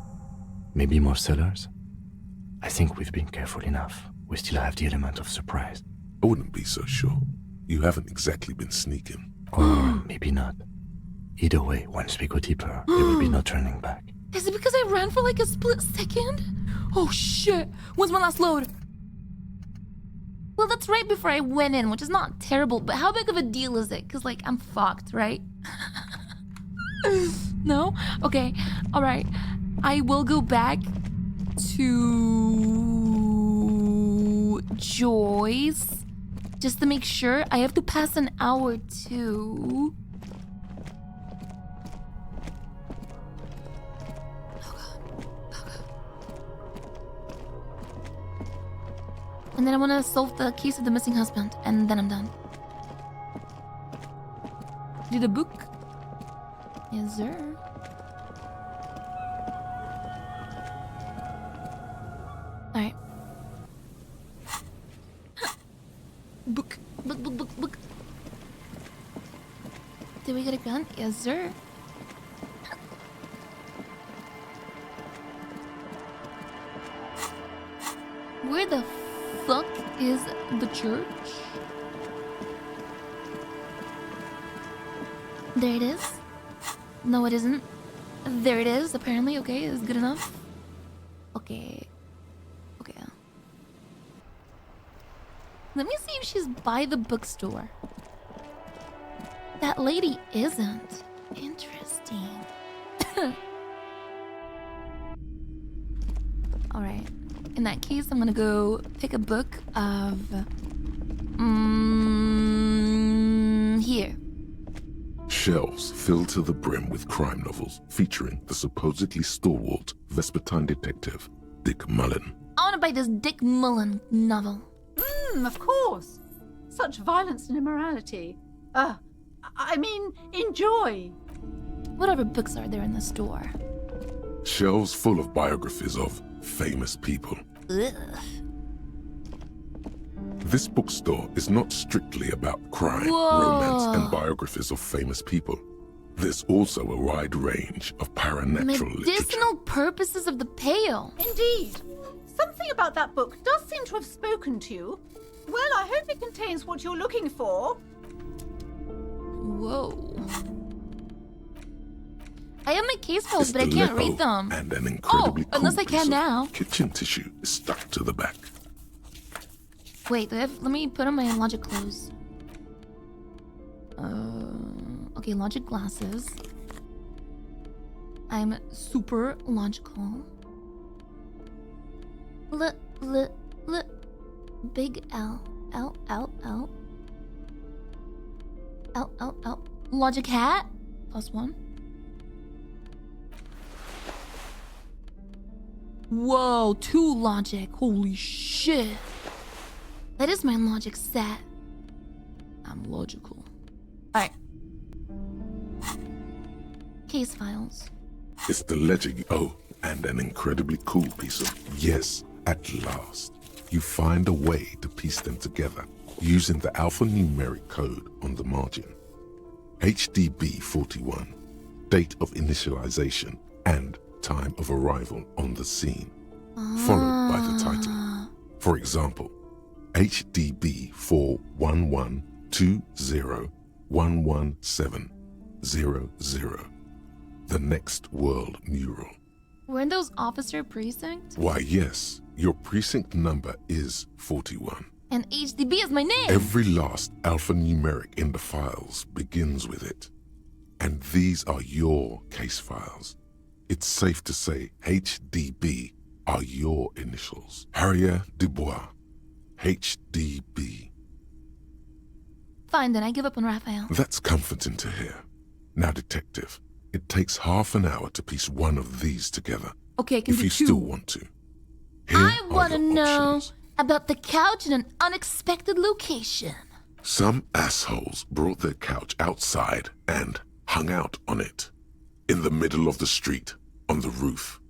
Maybe more cellars? I think we've been careful enough. We still have the element of surprise. I wouldn't be so sure. You haven't exactly been sneaking. Or maybe not. Either way, once we go deeper, there will be no turning back. Is it because I ran for like a split second? Oh shit! When's my last load? Well, that's right before I went in, which is not terrible, but how big of a deal is it? Because, like, I'm fucked, right? No? Okay, alright. I will go back to Joyce just to make sure. I have to pass an hour too. And then I want to solve the case of the missing husband, and then I'm done. Read a book? Yes, sir. Alright. Book. Book. Did we get a gun? Yes, sir. Where the fuck is the church? There it is. No, it isn't. There it is, apparently. Okay, is good enough. Okay. Let me see if she's by the bookstore. That lady isn't. Interesting. Alright. In that case, I'm gonna go pick a book of... here. Shelves filled to the brim with crime novels featuring the supposedly stalwart Vespertine detective, Dick Mullen. I wanna buy this Dick Mullen novel. Of course. Such violence and immorality. I mean, enjoy. Whatever books are there in the store? Shelves full of biographies of famous people. Ugh. This bookstore is not strictly about crime, Whoa. romance, and biographies of famous people. There's also a wide range of paranatural literature. Medicinal purposes of the pale. Indeed. Something about that book does seem to have spoken to you. Well, I hope it contains what you're looking for. Whoa. I have my case files, It's but I the can't Aleppo, read them. And an incredibly cool unless I piece can of now. kitchen tissue is stuck to the back. Wait, let me put on my logic clothes. Okay, logic glasses. I'm super logical. Big L. L. Logic hat. +1. Whoa, 2 logic. Holy shit. That is my logic set. I'm logical. Alright. Case files. It's the ledger. Oh, and an incredibly cool piece of yes, at last. You find a way to piece them together using the alphanumeric code on the margin. HDB 41, date of initialization and time of arrival on the scene, followed by the title. For example, HDB 41120111700, the next world mural. Weren't those officer precincts? Why, yes, your precinct number is 41. And HDB is my name! Every last alphanumeric in the files begins with it. And these are your case files. It's safe to say HDB are your initials. Harrier Dubois, HDB. Fine, then I give up on Raphael. That's comforting to hear. Now, detective, it takes half an hour to piece one of these together. Okay, I can if do you two. still want to. I want to know about the couch in an unexpected location. Some assholes brought their couch outside and hung out on it. In the middle of the street, on the roof,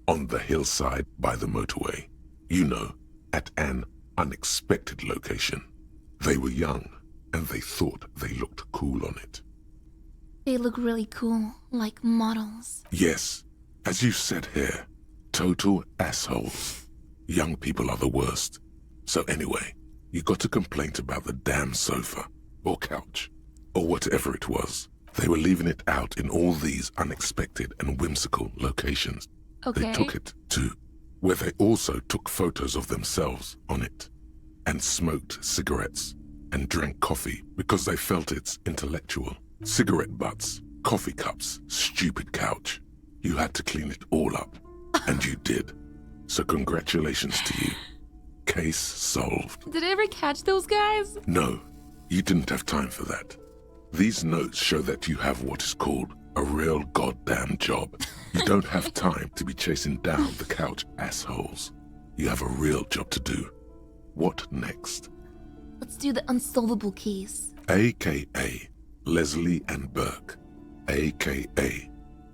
on the hillside by the motorway. You know, at an unexpected location. They were young, and they thought they looked cool on it. They look really cool, like models. Yes, as you said here, total assholes. Young people are the worst. So anyway, you got a complaint about the damn sofa, or couch, or whatever it was. They were leaving it out in all these unexpected and whimsical locations. Okay. They took it to where they also took photos of themselves on it, and smoked cigarettes, and drank coffee because they felt it's intellectual. Cigarette butts, coffee cups, stupid couch. You had to clean it all up, and you did. So congratulations to you. Case solved. Did I ever catch those guys? No, you didn't have time for that. These notes show that you have what is called a real goddamn job. You don't have time to be chasing down the couch assholes. You have a real job to do. What next? Let's do the unsolvable case. AKA Leslie and Burke. AKA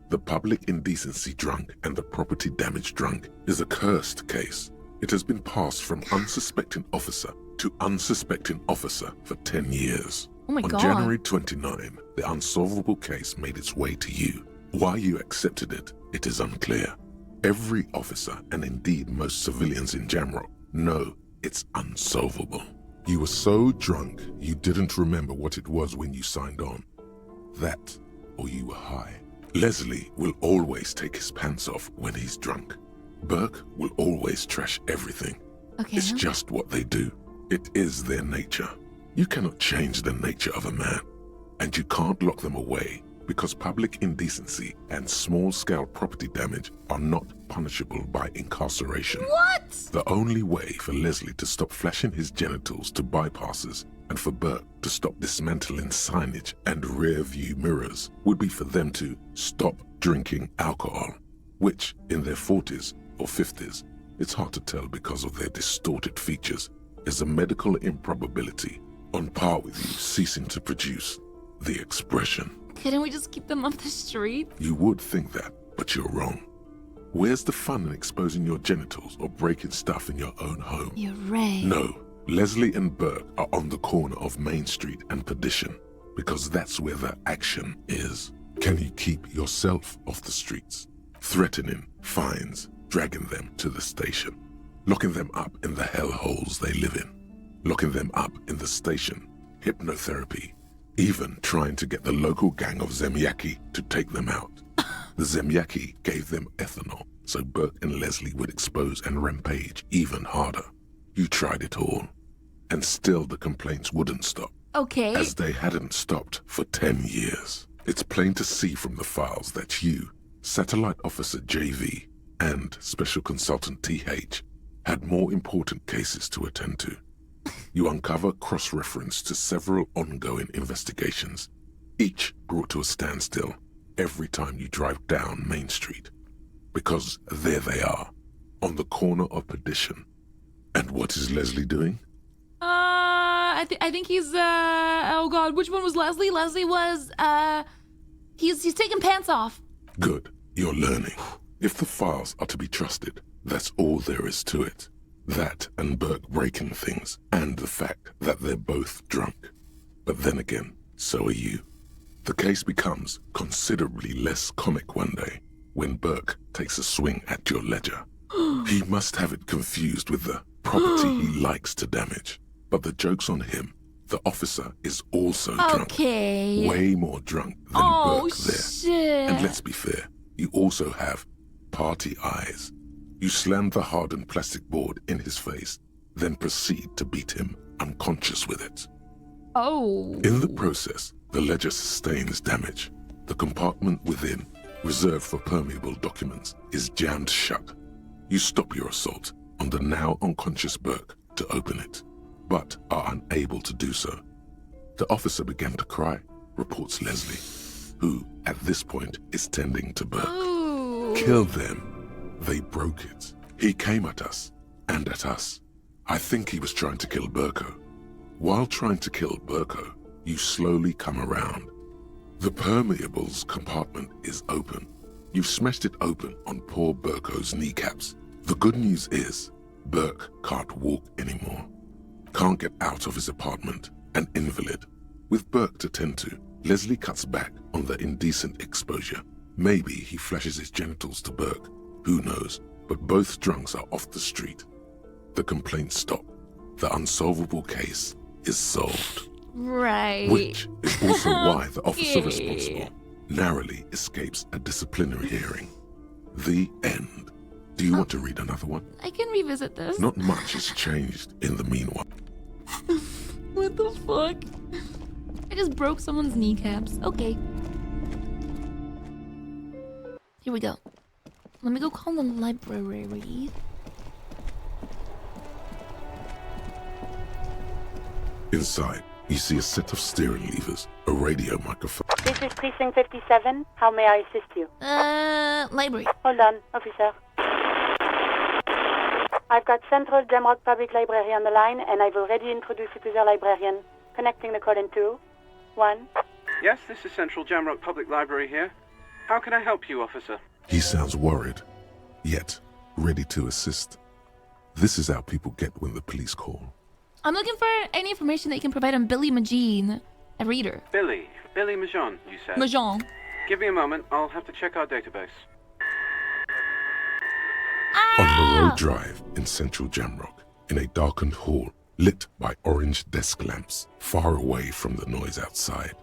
the public indecency drunk and the property damage drunk is a cursed case. It has been passed from unsuspecting officer to unsuspecting officer for 10 years. Oh my On God. January 29, the unsolvable case made its way to you. Why you accepted it, it is unclear. Every officer, and indeed most civilians in Jamrock, know it's unsolvable. You were so drunk, you didn't remember what it was when you signed on. That, or you were high. Leslie will always take his pants off when he's drunk. Burke will always trash everything. Okay. It's just what they do. It is their nature. You cannot change the nature of a man, and you can't lock them away because public indecency and small-scale property damage are not punishable by incarceration. What? The only way for Leslie to stop flashing his genitals to bypassers and for Burke to stop dismantling signage and rear-view mirrors would be for them to stop drinking alcohol, which, in their 40s or 50s, it's hard to tell because of their distorted features, is a medical improbability on par with you ceasing to produce the expression. Couldn't we just keep them off the street? You would think that, but you're wrong. Where's the fun in exposing your genitals or breaking stuff in your own home? You're right. No, Leslie and Burke are on the corner of Main Street and Perdition because that's where the action is. Can you keep yourself off the streets? Threatening fines, dragging them to the station, locking them up in the hellholes they live in, locking them up in the station, hypnotherapy, even trying to get the local gang of Zemyaki to take them out. The Zemyaki gave them ethanol, so Burke and Leslie would expose and rampage even harder. You tried it all, and still the complaints wouldn't stop. Okay. As they hadn't stopped for 10 years. It's plain to see from the files that you, Satellite Officer JV, and Special Consultant TH had more important cases to attend to. You uncover cross-reference to several ongoing investigations, each brought to a standstill every time you drive down Main Street. Because there they are, on the corner of Perdition. And what is Leslie doing? I think he's, oh God, which one was Leslie? Leslie was, he's taking pants off. Good, you're learning. If the files are to be trusted, that's all there is to it. That and Burke breaking things, and the fact that they're both drunk. But then again, so are you. The case becomes considerably less comic one day when Burke takes a swing at your ledger. He must have it confused with the property he likes to damage. But the joke's on him. The officer is also drunk. Way more drunk than Burke there. Shit. And let's be fair, you also have party eyes. You slam the hardened plastic board in his face, then proceed to beat him unconscious with it. In the process, the ledger sustains damage. The compartment within, reserved for permeable documents, is jammed shut. You stop your assault on the now unconscious Burke to open it, but are unable to do so. The officer began to cry, reports Leslie, who, at this point, is tending to Burke. Kill them. They broke it. He came at us, and at us. I think he was trying to kill Burko. While trying to kill Burko, you slowly come around. The permeables compartment is open. You've smashed it open on poor Burko's kneecaps. The good news is, Burke can't walk anymore. Can't get out of his apartment, an invalid. With Burke to tend to, Leslie cuts back on the indecent exposure. Maybe he flashes his genitals to Burke. Who knows? But both drunks are off the street. The complaints stop. The unsolvable case is solved. Right. Which is also why the officer responsible narrowly escapes a disciplinary hearing. The end. Do you want to read another one? I can revisit this. Not much has changed in the meanwhile. What the fuck? I just broke someone's kneecaps. Okay. Here we go. Let me go call the library. Inside, you see a set of steering levers, a radio microphone. This is Precinct 57. How may I assist you? Library. Hold on, officer. I've got Central Jamrock Public Library on the line, and I've already introduced you to their librarian. Connecting the call in 2, 1. Yes, this is Central Jamrock Public Library here. How can I help you, officer? He sounds worried, yet ready to assist. This is how people get when the police call. I'm looking for any information that you can provide on Billy Magine, a reader. Billy Majon, you said? Majon. Give me a moment, I'll have to check our database. On Moreau Drive in central Jamrock, in a darkened hall lit by orange desk lamps far away from the noise outside,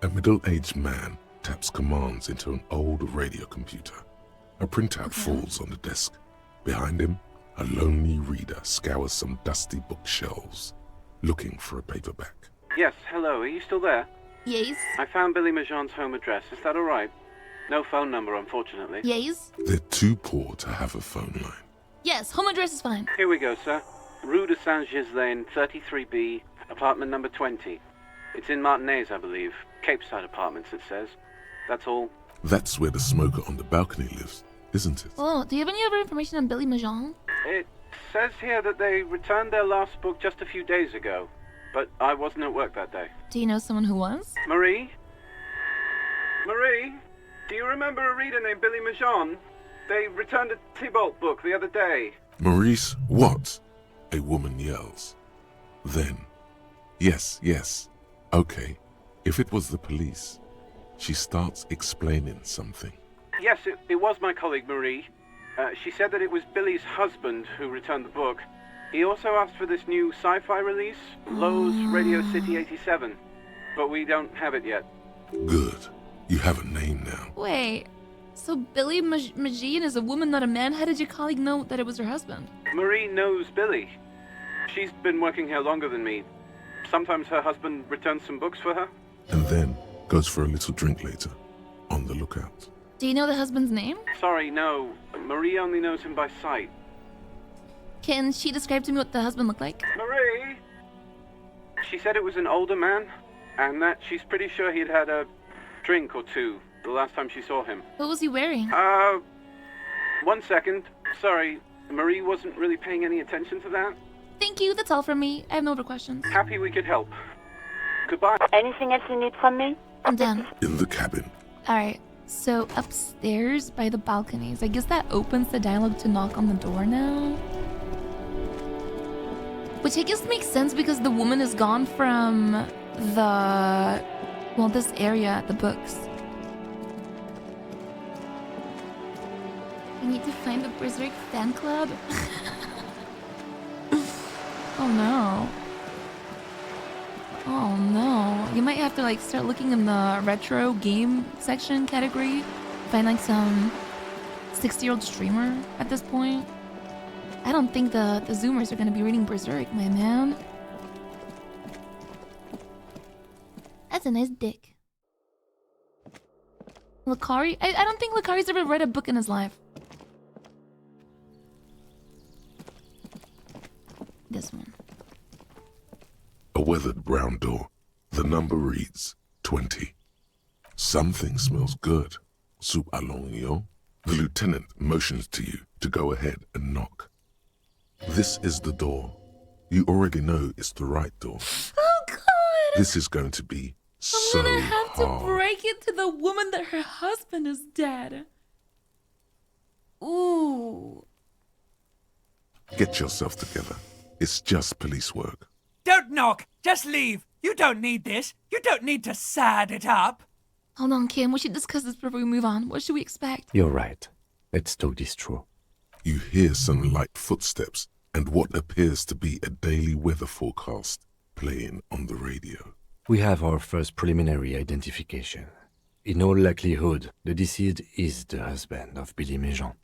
a middle-aged man taps commands into an old radio computer. A printout falls on the desk. Behind him, a lonely reader scours some dusty bookshelves, looking for a paperback. Yes, hello, are you still there? Yes. I found Billy Majon's home address, is that alright? No phone number, unfortunately. Yes. They're too poor to have a phone line. Yes, home address is fine. Here we go, sir. Rue de Saint-Ghislain, 33B, apartment number 20. It's in Martinez, I believe. Cape Side Apartments, it says. That's all. That's where the smoker on the balcony lives, isn't it? Oh, do you have any other information on Billy Majon? It says here that they returned their last book just a few days ago, but I wasn't at work that day. Do you know someone who was? Marie? Marie? Do you remember a reader named Billy Majon? They returned a Tybalt book the other day. Maurice, what? A woman yells. Then, yes, okay, if it was the police. She starts explaining something. Yes, it was my colleague Marie. She said that it was Billy's husband who returned the book. He also asked for this new sci-fi release, Lowe's Radio City 87, but we don't have it yet. Good. You have a name now. Wait, so Billy Magine is a woman, not a man? How did your colleague know that it was her husband? Marie knows Billy. She's been working here longer than me. Sometimes her husband returns some books for her. And then goes for a little drink later. On the lookout. Do you know the husband's name? Sorry, no. Marie only knows him by sight. Can she describe to me what the husband looked like? Marie! She said it was an older man, and that she's pretty sure he'd had a drink or two the last time she saw him. What was he wearing? 1 second. Sorry, Marie wasn't really paying any attention to that. Thank you, that's all from me. I have no other questions. Happy we could help. Goodbye. Anything else you need from me? I'm done. In the cabin. Alright, So upstairs by the balconies. I guess that opens the dialogue to knock on the door now. Which I guess makes sense because the woman is gone from the... well, this area, the books. We need to find the Berserk fan club. Oh no. Oh no. You might have to like start looking in the retro game section category. Find like some 60-year-old streamer at this point. I don't think the Zoomers are gonna be reading Berserk, my man. That's a nice dick. Lakari? I don't think Lakari's ever read a book in his life. This one. A weathered brown door. The number reads 20. Something smells good. Soup alongio. The lieutenant motions to you to go ahead and knock. This is the door. You already know it's the right door. Oh god! This is going to be so I'm gonna have hard. to break it to the woman that her husband is dead. Ooh. Get yourself together. It's just police work. Don't knock! Just leave! You don't need this! You don't need to sad it up! Hold on, Kim. We should discuss this before we move on. What should we expect? You're right. Let's talk this through. You hear some light footsteps and what appears to be a daily weather forecast playing on the radio. We have our first preliminary identification. In all likelihood, the deceased is the husband of Billy Méjean.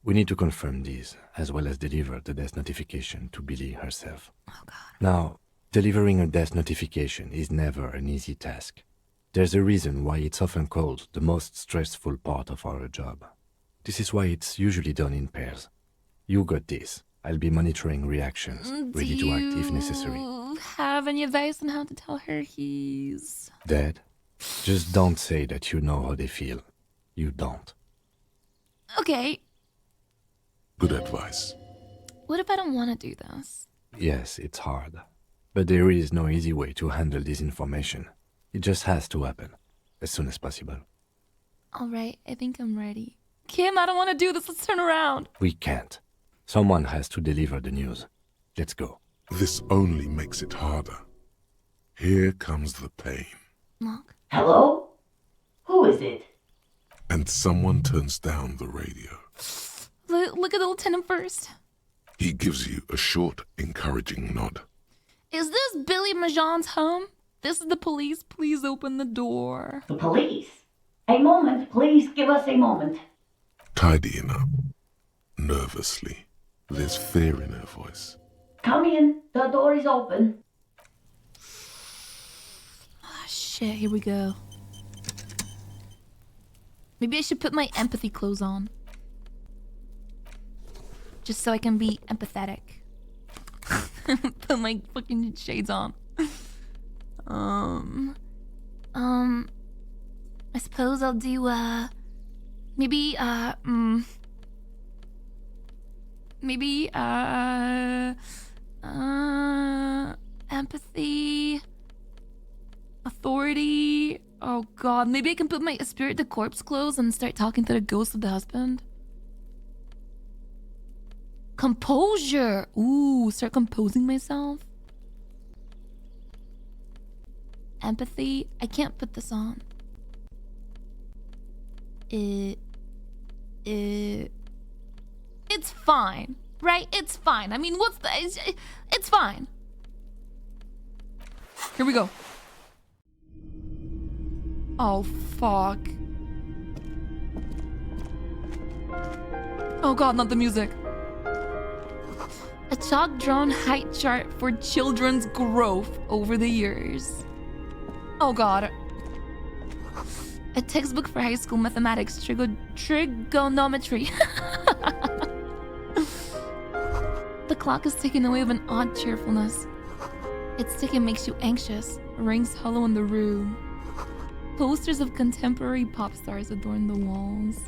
We need to confirm these, as well as deliver the death notification to Billy herself. Oh god. Now, delivering a death notification is never an easy task. There's a reason why it's often called the most stressful part of our job. This is why it's usually done in pairs. You got this. I'll be monitoring reactions, ready to act if necessary. Do you have any advice on how to tell her he's... Dead? Just don't say that you know how they feel. You don't. Okay. Good advice. What if I don't want to do this? Yes, it's hard. But there is no easy way to handle this information. It just has to happen, as soon as possible. Alright, I think I'm ready. Kim, I don't want to do this. Let's turn around. We can't. Someone has to deliver the news. Let's go. This only makes it harder. Here comes the pain. Knock. Hello? Who is it? And someone turns down the radio. Look at the lieutenant first. He gives you a short, encouraging nod. Is this Billy Méjean's home? This is the police. Please open the door. The police? A moment, please give us a moment. Tidying up. Nervously. There's fear in her voice. Come in, the door is open. Oh, shit, here we go. Maybe I should put my empathy clothes on. Just so I can be empathetic. Put my fucking shades on. I suppose I'll do, maybe, empathy, authority. Oh god, maybe I can put my spirit to corpse clothes and start talking to the ghost of the husband. Composure. Ooh, start composing myself. Empathy. I can't put this on. It's fine, right? It's fine. I mean, what's the... It's fine. Here we go. Oh, fuck. Oh god, not the music. A chalk-drawn height chart for children's growth over the years. Oh god. A textbook for high school mathematics, trigonometry. The clock is ticking away with an odd cheerfulness. Its ticking makes you anxious, rings hollow in the room. Posters of contemporary pop stars adorn the walls.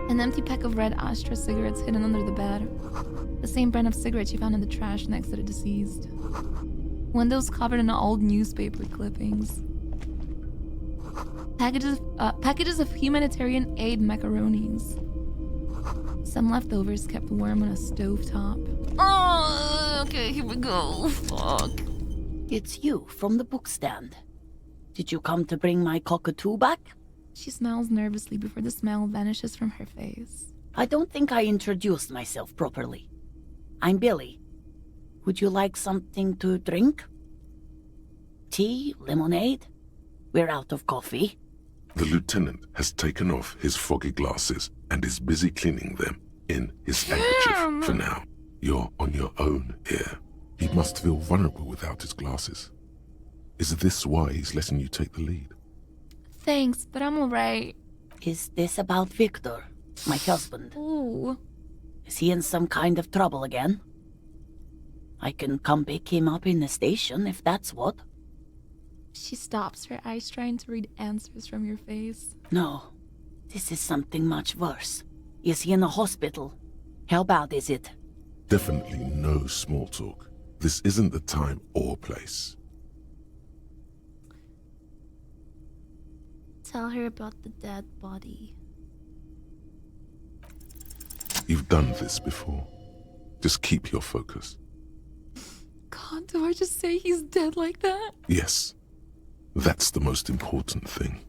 An empty pack of red Astra cigarettes hidden under the bed. The same brand of cigarettes you found in the trash next to the deceased. Windows covered in old newspaper clippings. Packages of humanitarian aid macaronis. Some leftovers kept warm on a stovetop. Oh, okay, here we go. Fuck. It's you from the bookstand. Did you come to bring my cockatoo back? She smiles nervously before the smile vanishes from her face. I don't think I introduced myself properly. I'm Billy. Would you like something to drink? Tea? Lemonade? We're out of coffee. The lieutenant has taken off his foggy glasses and is busy cleaning them in his handkerchief for now. You're on your own here. He must feel vulnerable without his glasses. Is this why he's letting you take the lead? Thanks, but I'm alright. Is this about Victor, my husband? Ooh. Is he in some kind of trouble again? I can come pick him up in the station if that's what. She stops, her eyes trying to read answers from your face. No, this is something much worse. Is he in the hospital? How bad is it? Definitely no small talk. This isn't the time or place. Tell her about the dead body. You've done this before. Just keep your focus. God, do I just say he's dead like that? Yes. That's the most important thing.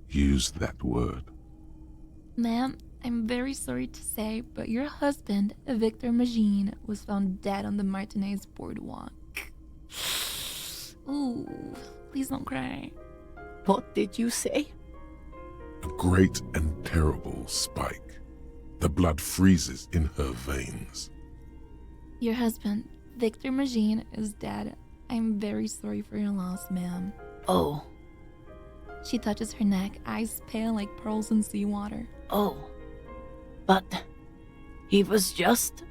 Use that word. Ma'am, I'm very sorry to say, but your husband, Victor Magine, was found dead on the Martinez boardwalk. Ooh, please don't cry. What did you say? A great and terrible spike. The blood freezes in her veins. Your husband, Victor Magine, is dead. I'm very sorry for your loss, ma'am. Oh. She touches her neck, eyes pale like pearls in seawater. Oh. But he was just...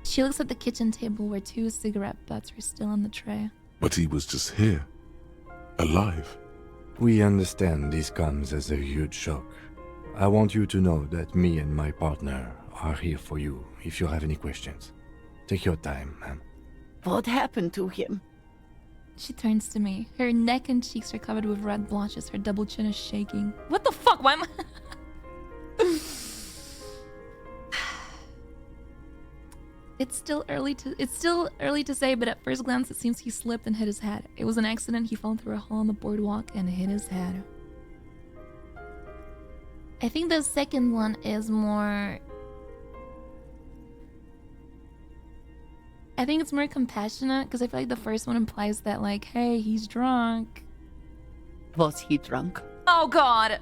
She looks at the kitchen table where 2 cigarette butts are still on the tray. But he was just here. Alive. We understand this comes as a huge shock. I want you to know that me and my partner are here for you if you have any questions. Take your time, ma'am. What happened to him? She turns to me. Her neck and cheeks are covered with red blotches. Her double chin is shaking. What the fuck? Why am I... It's still early to say, but at first glance it seems he slipped and hit his head. It was an accident. He fell through a hole in the boardwalk and hit his head. I think the second one is more... I think it's more compassionate, because I feel like the first one implies that, like, hey, he's drunk. Was he drunk? Oh, God!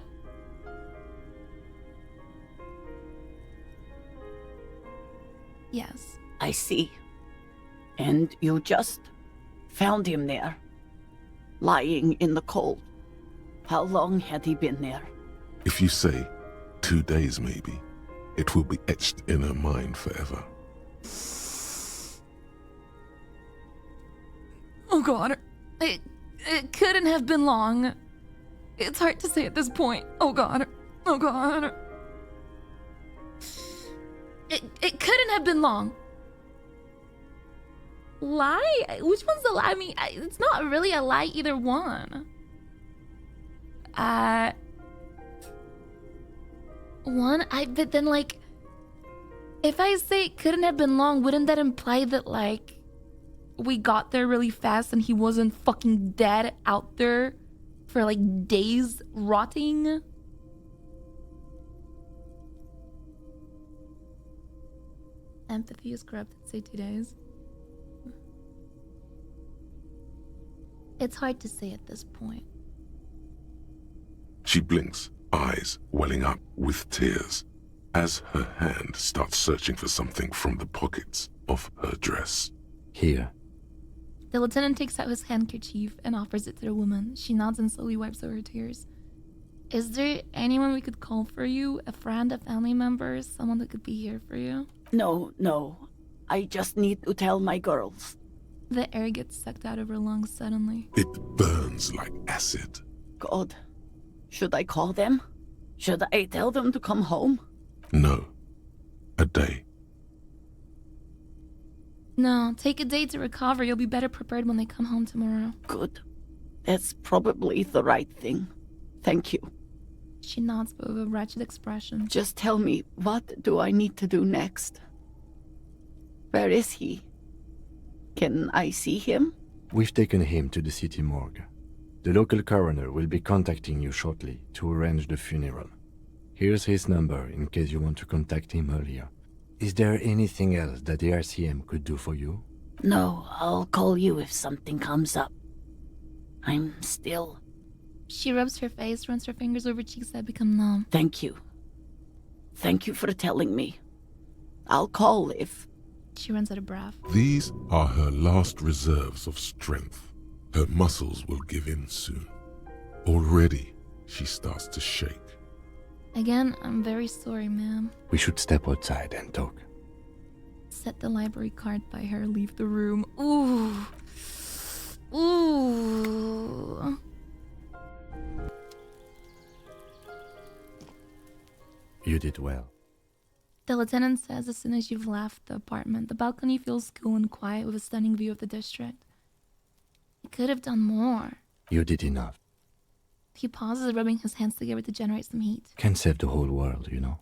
Yes. I see. And you just found him there, lying in the cold. How long had he been there? If you say 2 days maybe, it will be etched in her mind forever. Oh God. It couldn't have been long. It's hard to say at this point. Oh God. Oh God. It couldn't have been long. Lie? Which one's the lie? I mean, it's not really a lie, either one. But then, like, if I say it couldn't have been long, wouldn't that imply that, like, we got there really fast and he wasn't fucking dead out there for, like, days rotting? Empathy is corrupted, say 2 days. It's hard to say at this point. She blinks, eyes welling up with tears, as her hand starts searching for something from the pockets of her dress. Here. The lieutenant takes out his handkerchief and offers it to the woman. She nods and slowly wipes away her tears. Is there anyone we could call for you? A friend, a family member, someone that could be here for you? No. I just need to tell my girls. The air gets sucked out of her lungs suddenly. It burns like acid. God. Should I call them? Should I tell them to come home? No. A day. No, take a day to recover. You'll be better prepared when they come home tomorrow. Good. That's probably the right thing. Thank you. She nods with a wretched expression. Just tell me, what do I need to do next? Where is he? Can I see him? We've taken him to the city morgue. The local coroner will be contacting you shortly to arrange the funeral. Here's his number in case you want to contact him earlier. Is there anything else that the RCM could do for you? No, I'll call you if something comes up. I'm still... She rubs her face, runs her fingers over cheeks that become numb. Thank you. Thank you for telling me. I'll call if... She runs out of breath. These are her last reserves of strength. Her muscles will give in soon. Already, she starts to shake. Again, I'm very sorry, ma'am. We should step outside and talk. Set the library card by her, leave the room. Ooh. Ooh. You did well. The lieutenant says as soon as you've left the apartment, the balcony feels cool and quiet with a stunning view of the district. I could have done more. You did enough. He pauses, rubbing his hands together to generate some heat. Can't save the whole world, you know.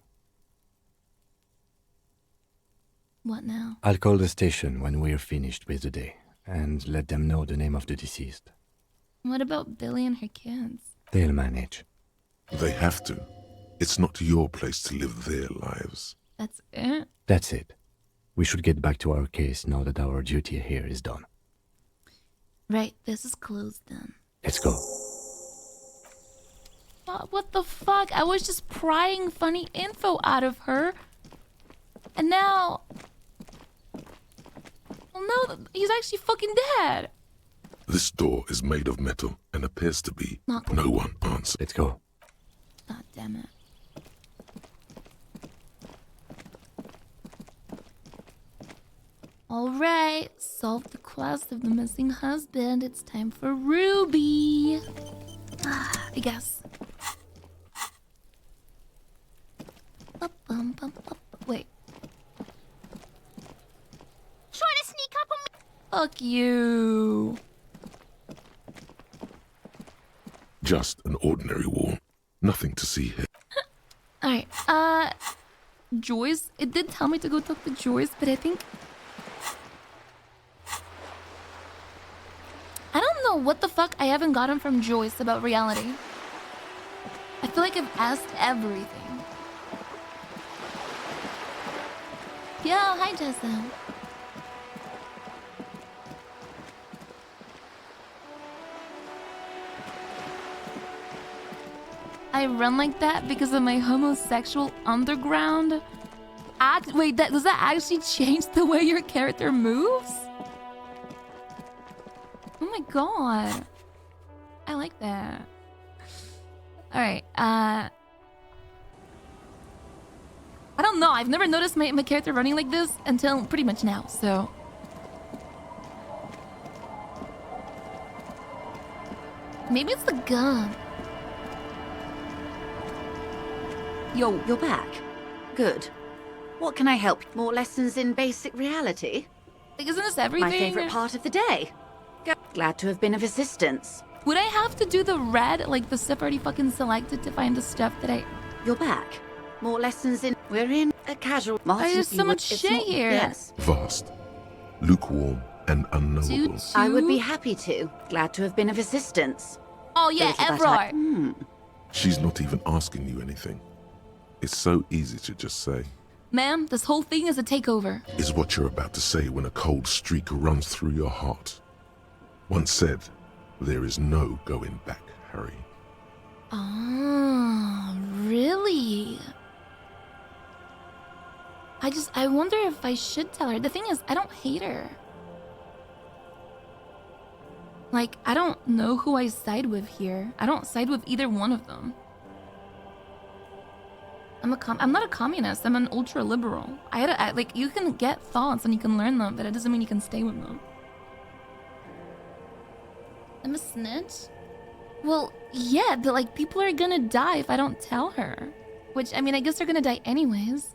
What now? I'll call the station when we're finished with the day, and let them know the name of the deceased. What about Billy and her kids? They'll manage. They have to. It's not your place to live their lives. That's it? That's it. We should get back to our case now that our duty here is done. Right, this is closed then. Let's go. What the fuck? I was just prying funny info out of her. And now... Well, no, he's actually fucking dead. This door is made of metal and appears to be no one answer. Let's go. God damn it. Alright, solve the quest of the missing husband. It's time for Ruby. I guess. Wait. Trying to sneak up on me. Fuck you. Just an ordinary wall. Nothing to see here. Alright, Joyce. It did tell me to go talk to Joyce, but I think... I don't know what the fuck I haven't gotten from Joyce about reality. I feel like I've asked everything. Yo, hi, Jessa. I run like that because of my homosexual underground act. Wait, does that actually change the way your character moves? Oh my god. I like that. Alright, I don't know. I've never noticed my character running like this until pretty much now, so... Maybe it's the gun. Yo, you're back. Good. What can I help? More lessons in basic reality? Like, isn't this everything? My favorite part of the day. Glad to have been of assistance. Would I have to do the red, like the stuff already fucking selected to find the stuff that I... You're back. More lessons in... We're in a casual... There's so much shit here. Yes. Vast, lukewarm, and unknowable. I would be happy to. Glad to have been of assistance. Oh yeah, Evrard. She's not even asking you anything. It's so easy to just say. Ma'am, this whole thing is a takeover. Is what you're about to say when a cold streak runs through your heart. Once said, there is no going back, Harry. Oh, really? I wonder if I should tell her. The thing is, I don't hate her. Like, I don't know who I side with here. I don't side with either one of them. I'm not a communist. I'm an ultra-liberal. Like, you can get thoughts and you can learn them, but it doesn't mean you can stay with them. I'm a snitch? Well, yeah, but like, people are gonna die if I don't tell her. Which, I mean, I guess they're gonna die anyways.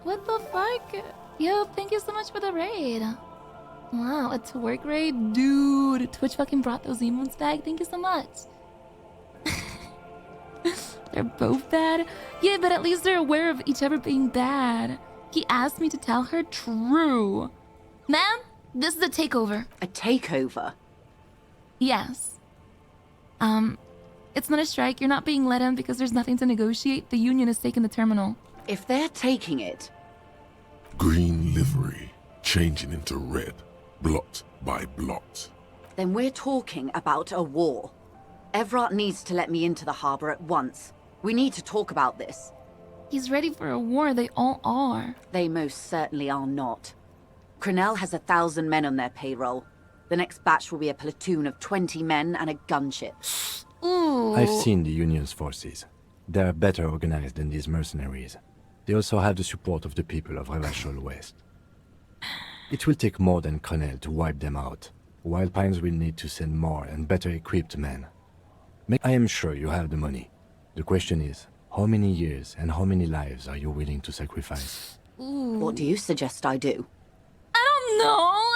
What the fuck? Yo, thank you so much for the raid. Wow, a twerk raid? Dude, Twitch fucking brought those emotes back. Thank you so much. They're both bad? Yeah, but at least they're aware of each other being bad. He asked me to tell her true. Ma'am, this is a takeover. A takeover? Yes. It's not a strike. You're not being let in because there's nothing to negotiate. The union has taken the terminal. If they're taking it... Green livery, changing into red, blot by blot. Then we're talking about a war. Evrart needs to let me into the harbor at once. We need to talk about this. He's ready for a war. They all are. They most certainly are not. Crenell has 1,000 men on their payroll. The next batch will be a platoon of 20 men and a gunship. Ooh. I've seen the Union's forces. They are better organized than these mercenaries. They also have the support of the people of Revachol West. It will take more than Crenell to wipe them out. Wild Pines will need to send more and better equipped men. I am sure you have the money. The question is, how many years and how many lives are you willing to sacrifice? Ooh. What do you suggest I do? I don't know.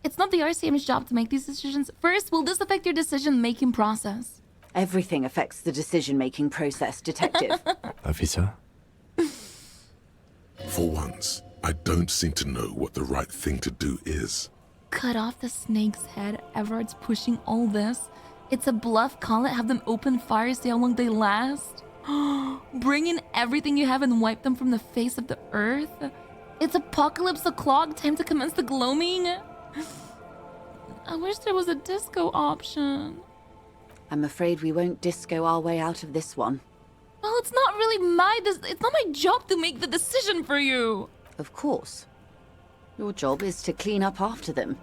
It's not the RCM's job to make these decisions. First, will this affect your decision-making process? Everything affects the decision-making process, Detective. Officer? For once, I don't seem to know what the right thing to do is. Cut off the snake's head. Everard's pushing all this. It's a bluff. Call it. Have them open fire. See how long they last. Bring in everything you have and wipe them from the face of the earth. It's apocalypse o'clock. Time to commence the gloaming. I wish there was a disco option. I'm afraid we won't disco our way out of this one. Well, it's not really it's not my job to make the decision for you. Of course. Your job is to clean up after them.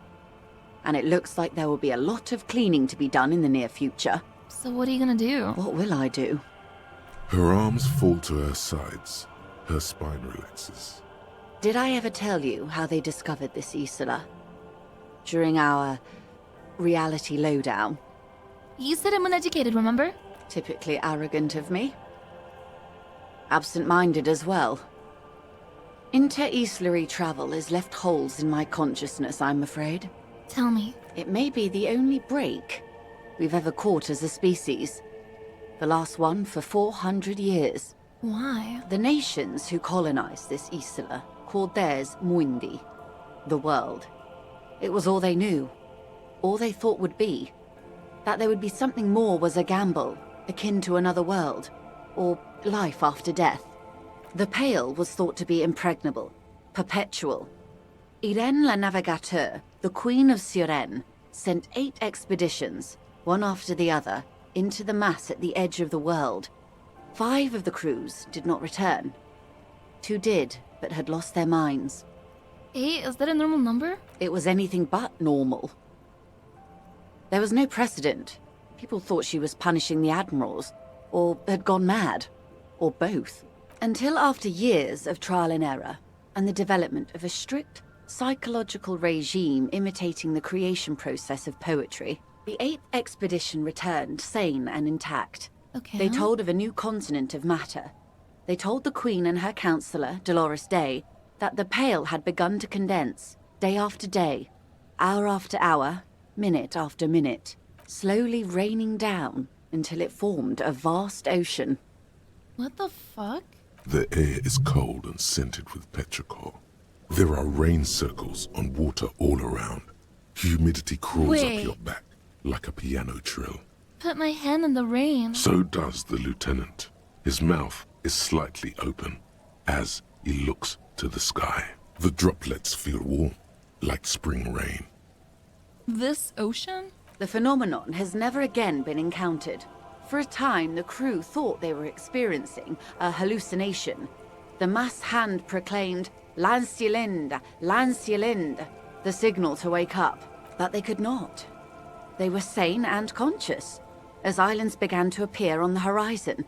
And it looks like there will be a lot of cleaning to be done in the near future. So what are you gonna do? What will I do? Her arms fall to her sides. Her spine relaxes. Did I ever tell you how they discovered this Isola? During our reality lowdown? You said I'm uneducated, remember? Typically arrogant of me. Absent-minded as well. Inter-Islary travel has left holes in my consciousness, I'm afraid. Tell me. It may be the only break we've ever caught as a species. The last one for 400 years. Why? The nations who colonized this Isola called theirs Muindi, the world. It was all they knew, all they thought would be. That there would be something more was a gamble, akin to another world, or life after death. The Pale was thought to be impregnable, perpetual. Irene la Navigateur, the Queen of Suren, sent 8 expeditions, one after the other, into the mass at the edge of the world. 5 of the crews did not return. 2 did, but had lost their minds. 8? Is that a normal number? It was anything but normal. There was no precedent. People thought she was punishing the admirals, or had gone mad, or both. Until after years of trial and error, and the development of a strict psychological regime imitating the creation process of poetry, the 8th expedition returned sane and intact. Okay. They told of a new continent of matter. They told the Queen and her counselor, Dolores Day, that the Pale had begun to condense, day after day, hour after hour, minute after minute, slowly raining down until it formed a vast ocean. What the fuck? The air is cold and scented with petrichor. There are rain circles on water all around. Humidity crawls up your back like a piano trill. Put my hand in the rain. So does the lieutenant. His mouth is slightly open as he looks to the sky. The droplets feel warm, like spring rain. This ocean? The phenomenon has never again been encountered. For a time, the crew thought they were experiencing a hallucination. The mass hand proclaimed, "Lancielinde, Lancielinde," the signal to wake up. But they could not. They were sane and conscious, as islands began to appear on the horizon.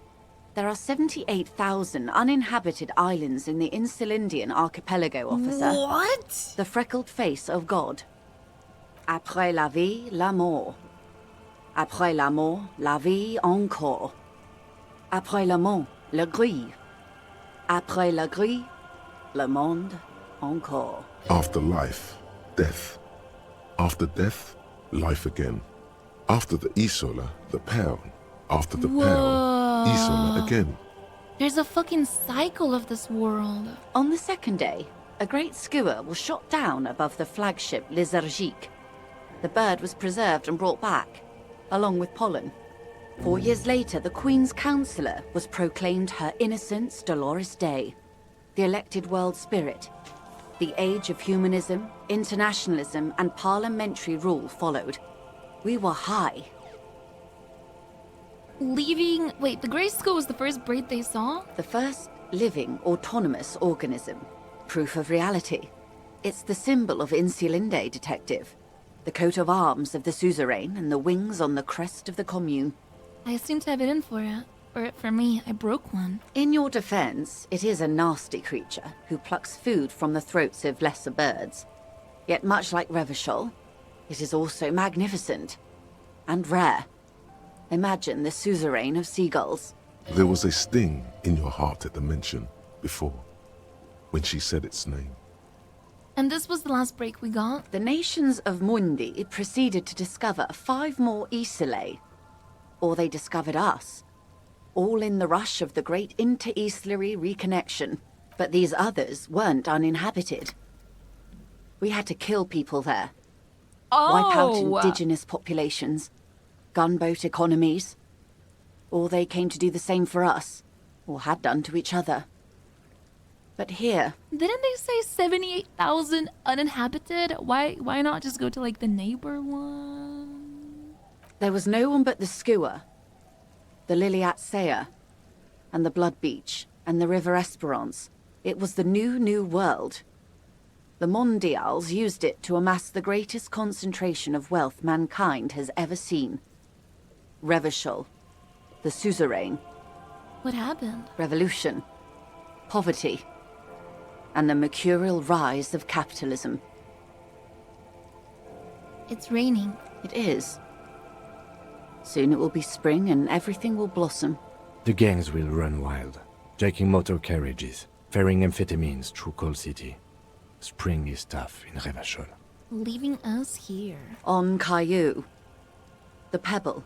There are 78,000 uninhabited islands in the Insulindian archipelago, officer. What? The freckled face of God. Après la vie, la mort. Après la mort, la vie encore. Après le monde, le grille. Après la grille, le monde encore. After life, death. After death, life again. After the Isola, the pound. After the pound, Isola again. There's a fucking cycle of this world. On the second day, a great skua was shot down above the flagship Lysergique. The bird was preserved and brought back, along with pollen. 4 years later, the Queen's Counsellor was proclaimed Her Innocence Dolores Day, the elected world spirit. The age of humanism, internationalism, and parliamentary rule followed. We were high. Wait, the Grey Skull was the first braid they saw? The first living, autonomous organism. Proof of reality. It's the symbol of Insulinde, Detective. The coat of arms of the suzerain and the wings on the crest of the commune. I seem to have it in for it. Or for me, I broke one. In your defense, it is a nasty creature who plucks food from the throats of lesser birds. Yet much like Revachol, it is also magnificent and rare. Imagine the suzerain of seagulls. There was a sting in your heart at the mention before, when she said its name. And this was the last break we got? The nations of Mundi proceeded to discover 5 more Isolae. Or they discovered us. All in the rush of the great inter-Islary reconnection. But these others weren't uninhabited. We had to kill people there. Wipe out indigenous populations. Gunboat economies. Or they came to do the same for us. Or had done to each other. But here... Didn't they say 78,000 uninhabited? Why not just go to, like, the neighbor one? There was no one but the skua, the Liliat Sea, and the Blood Beach, and the River Esperance. It was the new world. The Mondials used it to amass the greatest concentration of wealth mankind has ever seen. Revachol, the suzerain. What happened? Revolution, poverty, and the mercurial rise of capitalism. It's raining. It is. Soon it will be spring and everything will blossom. The gangs will run wild, jacking motor carriages, ferrying amphetamines through Coal City. Spring is tough in Revachol. Leaving us here. On Caillou, the Pebble,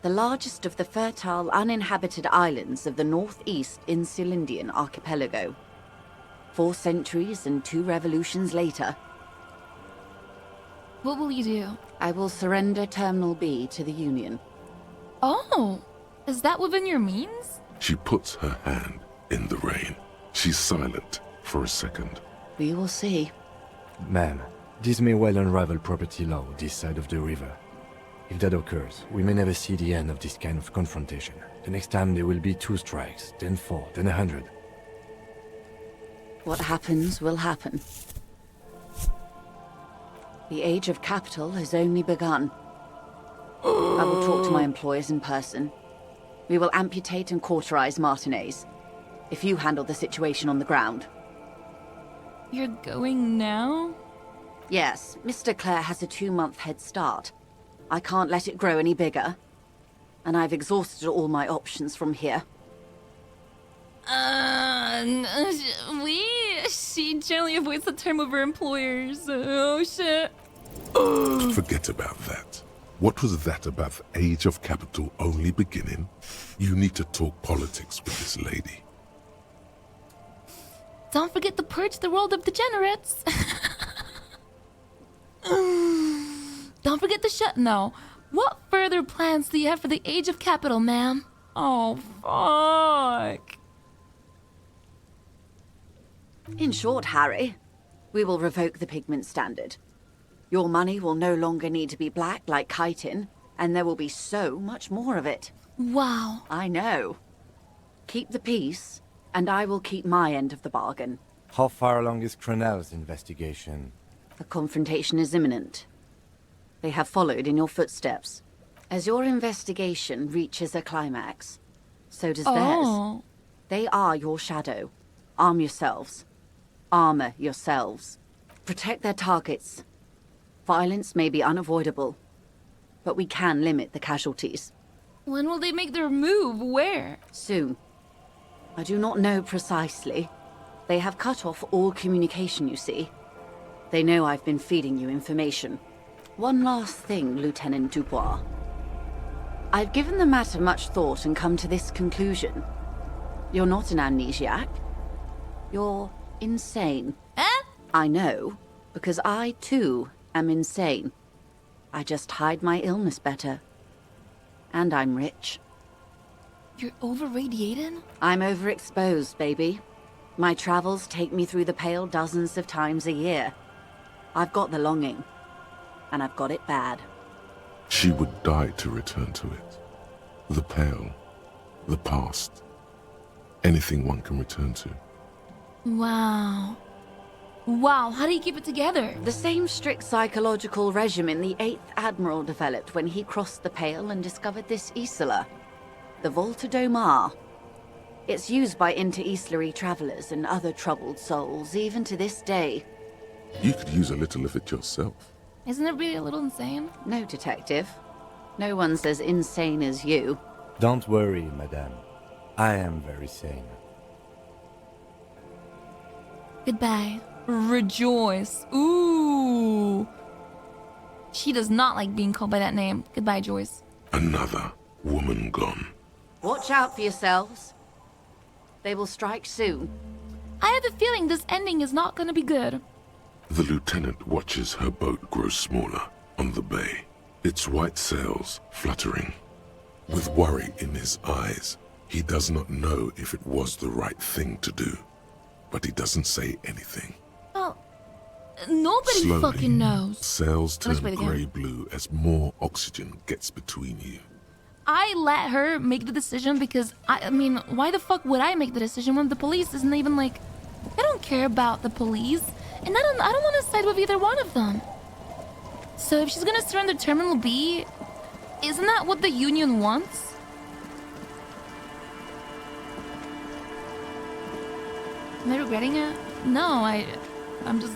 the largest of the fertile, uninhabited islands of the northeast Insulindian archipelago. 4 centuries and 2 revolutions later. What will you do? I will surrender Terminal B to the Union. Oh, is that within your means? She puts her hand in the rain. She's silent for a second. We will see. Ma'am, this may well unravel property law this side of the river. If that occurs, we may never see the end of this kind of confrontation. The next time there will be 2 strikes, then 4, then 100. What happens will happen. The age of capital has only begun. I will talk to my employers in person. We will amputate and cauterize Martinez. If you handle the situation on the ground. You're going now? Yes, Mr. Clare has a 2-month head start. I can't let it grow any bigger. And I've exhausted all my options from here. She generally avoids the term of her employers. Oh, shit. Forget about that. What was that about the age of capital only beginning? You need to talk politics with this lady. Don't forget to purge the world of degenerates. Don't forget to No. What further plans do you have for the age of capital, ma'am? Oh, fuck. In short, Harry, we will revoke the pigment standard. Your money will no longer need to be black like chitin, and there will be so much more of it. Wow. I know. Keep the peace, and I will keep my end of the bargain. How far along is Cronell's investigation? The confrontation is imminent. They have followed in your footsteps. As your investigation reaches a climax, so does theirs. They are your shadow. Arm yourselves. Armor yourselves. Protect their targets. Violence may be unavoidable, but we can limit the casualties. When will they make their move? Where? Soon. I do not know precisely. They have cut off all communication, you see. They know I've been feeding you information. One last thing, Lieutenant Dubois. I've given the matter much thought and come to this conclusion. You're not an amnesiac. You're insane. Eh? I know, because I, too, am insane. I just hide my illness better. And I'm rich. You're over-radiated? I'm overexposed, baby. My travels take me through the Pale dozens of times a year. I've got the longing. And I've got it bad. She would die to return to it. The Pale, the past, anything one can return to. Wow. Wow, how do you keep it together? The same strict psychological regimen the 8th Admiral developed when he crossed the Pale and discovered this Isola, the Volta do Mar. It's used by inter-Islary travelers and other troubled souls, even to this day. You could use a little of it yourself. Isn't it really a little insane? No, Detective. No one's as insane as you. Don't worry, madame. I am very sane. Goodbye. Rejoice. Ooh. She does not like being called by that name. Goodbye, Joyce. Another woman gone. Watch out for yourselves. They will strike soon. I have a feeling this ending is not gonna be good. The lieutenant watches her boat grow smaller on the bay, its white sails fluttering. With worry in his eyes, he does not know if it was the right thing to do, but he doesn't say anything. Well, nobody Slowly, fucking knows. Sails Let's turn play the game. grey-blue as more oxygen gets between you. I let her make the decision because, I mean, why the fuck would I make the decision when the police isn't even like... I don't care about the police, and I don't want to side with either one of them. So if she's gonna surrender Terminal B, isn't that what the Union wants? Am I regretting it? No, I'm just...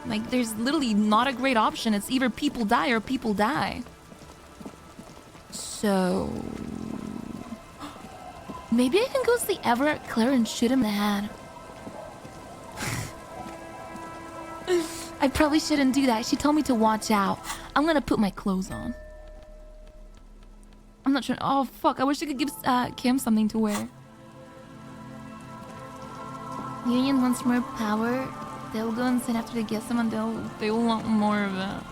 Like, there's literally not a great option. It's either people die or people die. So... Maybe I can go see Everett Claire and shoot him in the head. I probably shouldn't do that. She told me to watch out. I'm gonna put my clothes on. I'm not trying... Oh, fuck. I wish I could give Kim something to wear. Union wants more power. They'll go insane after they get someone. They will want more of it.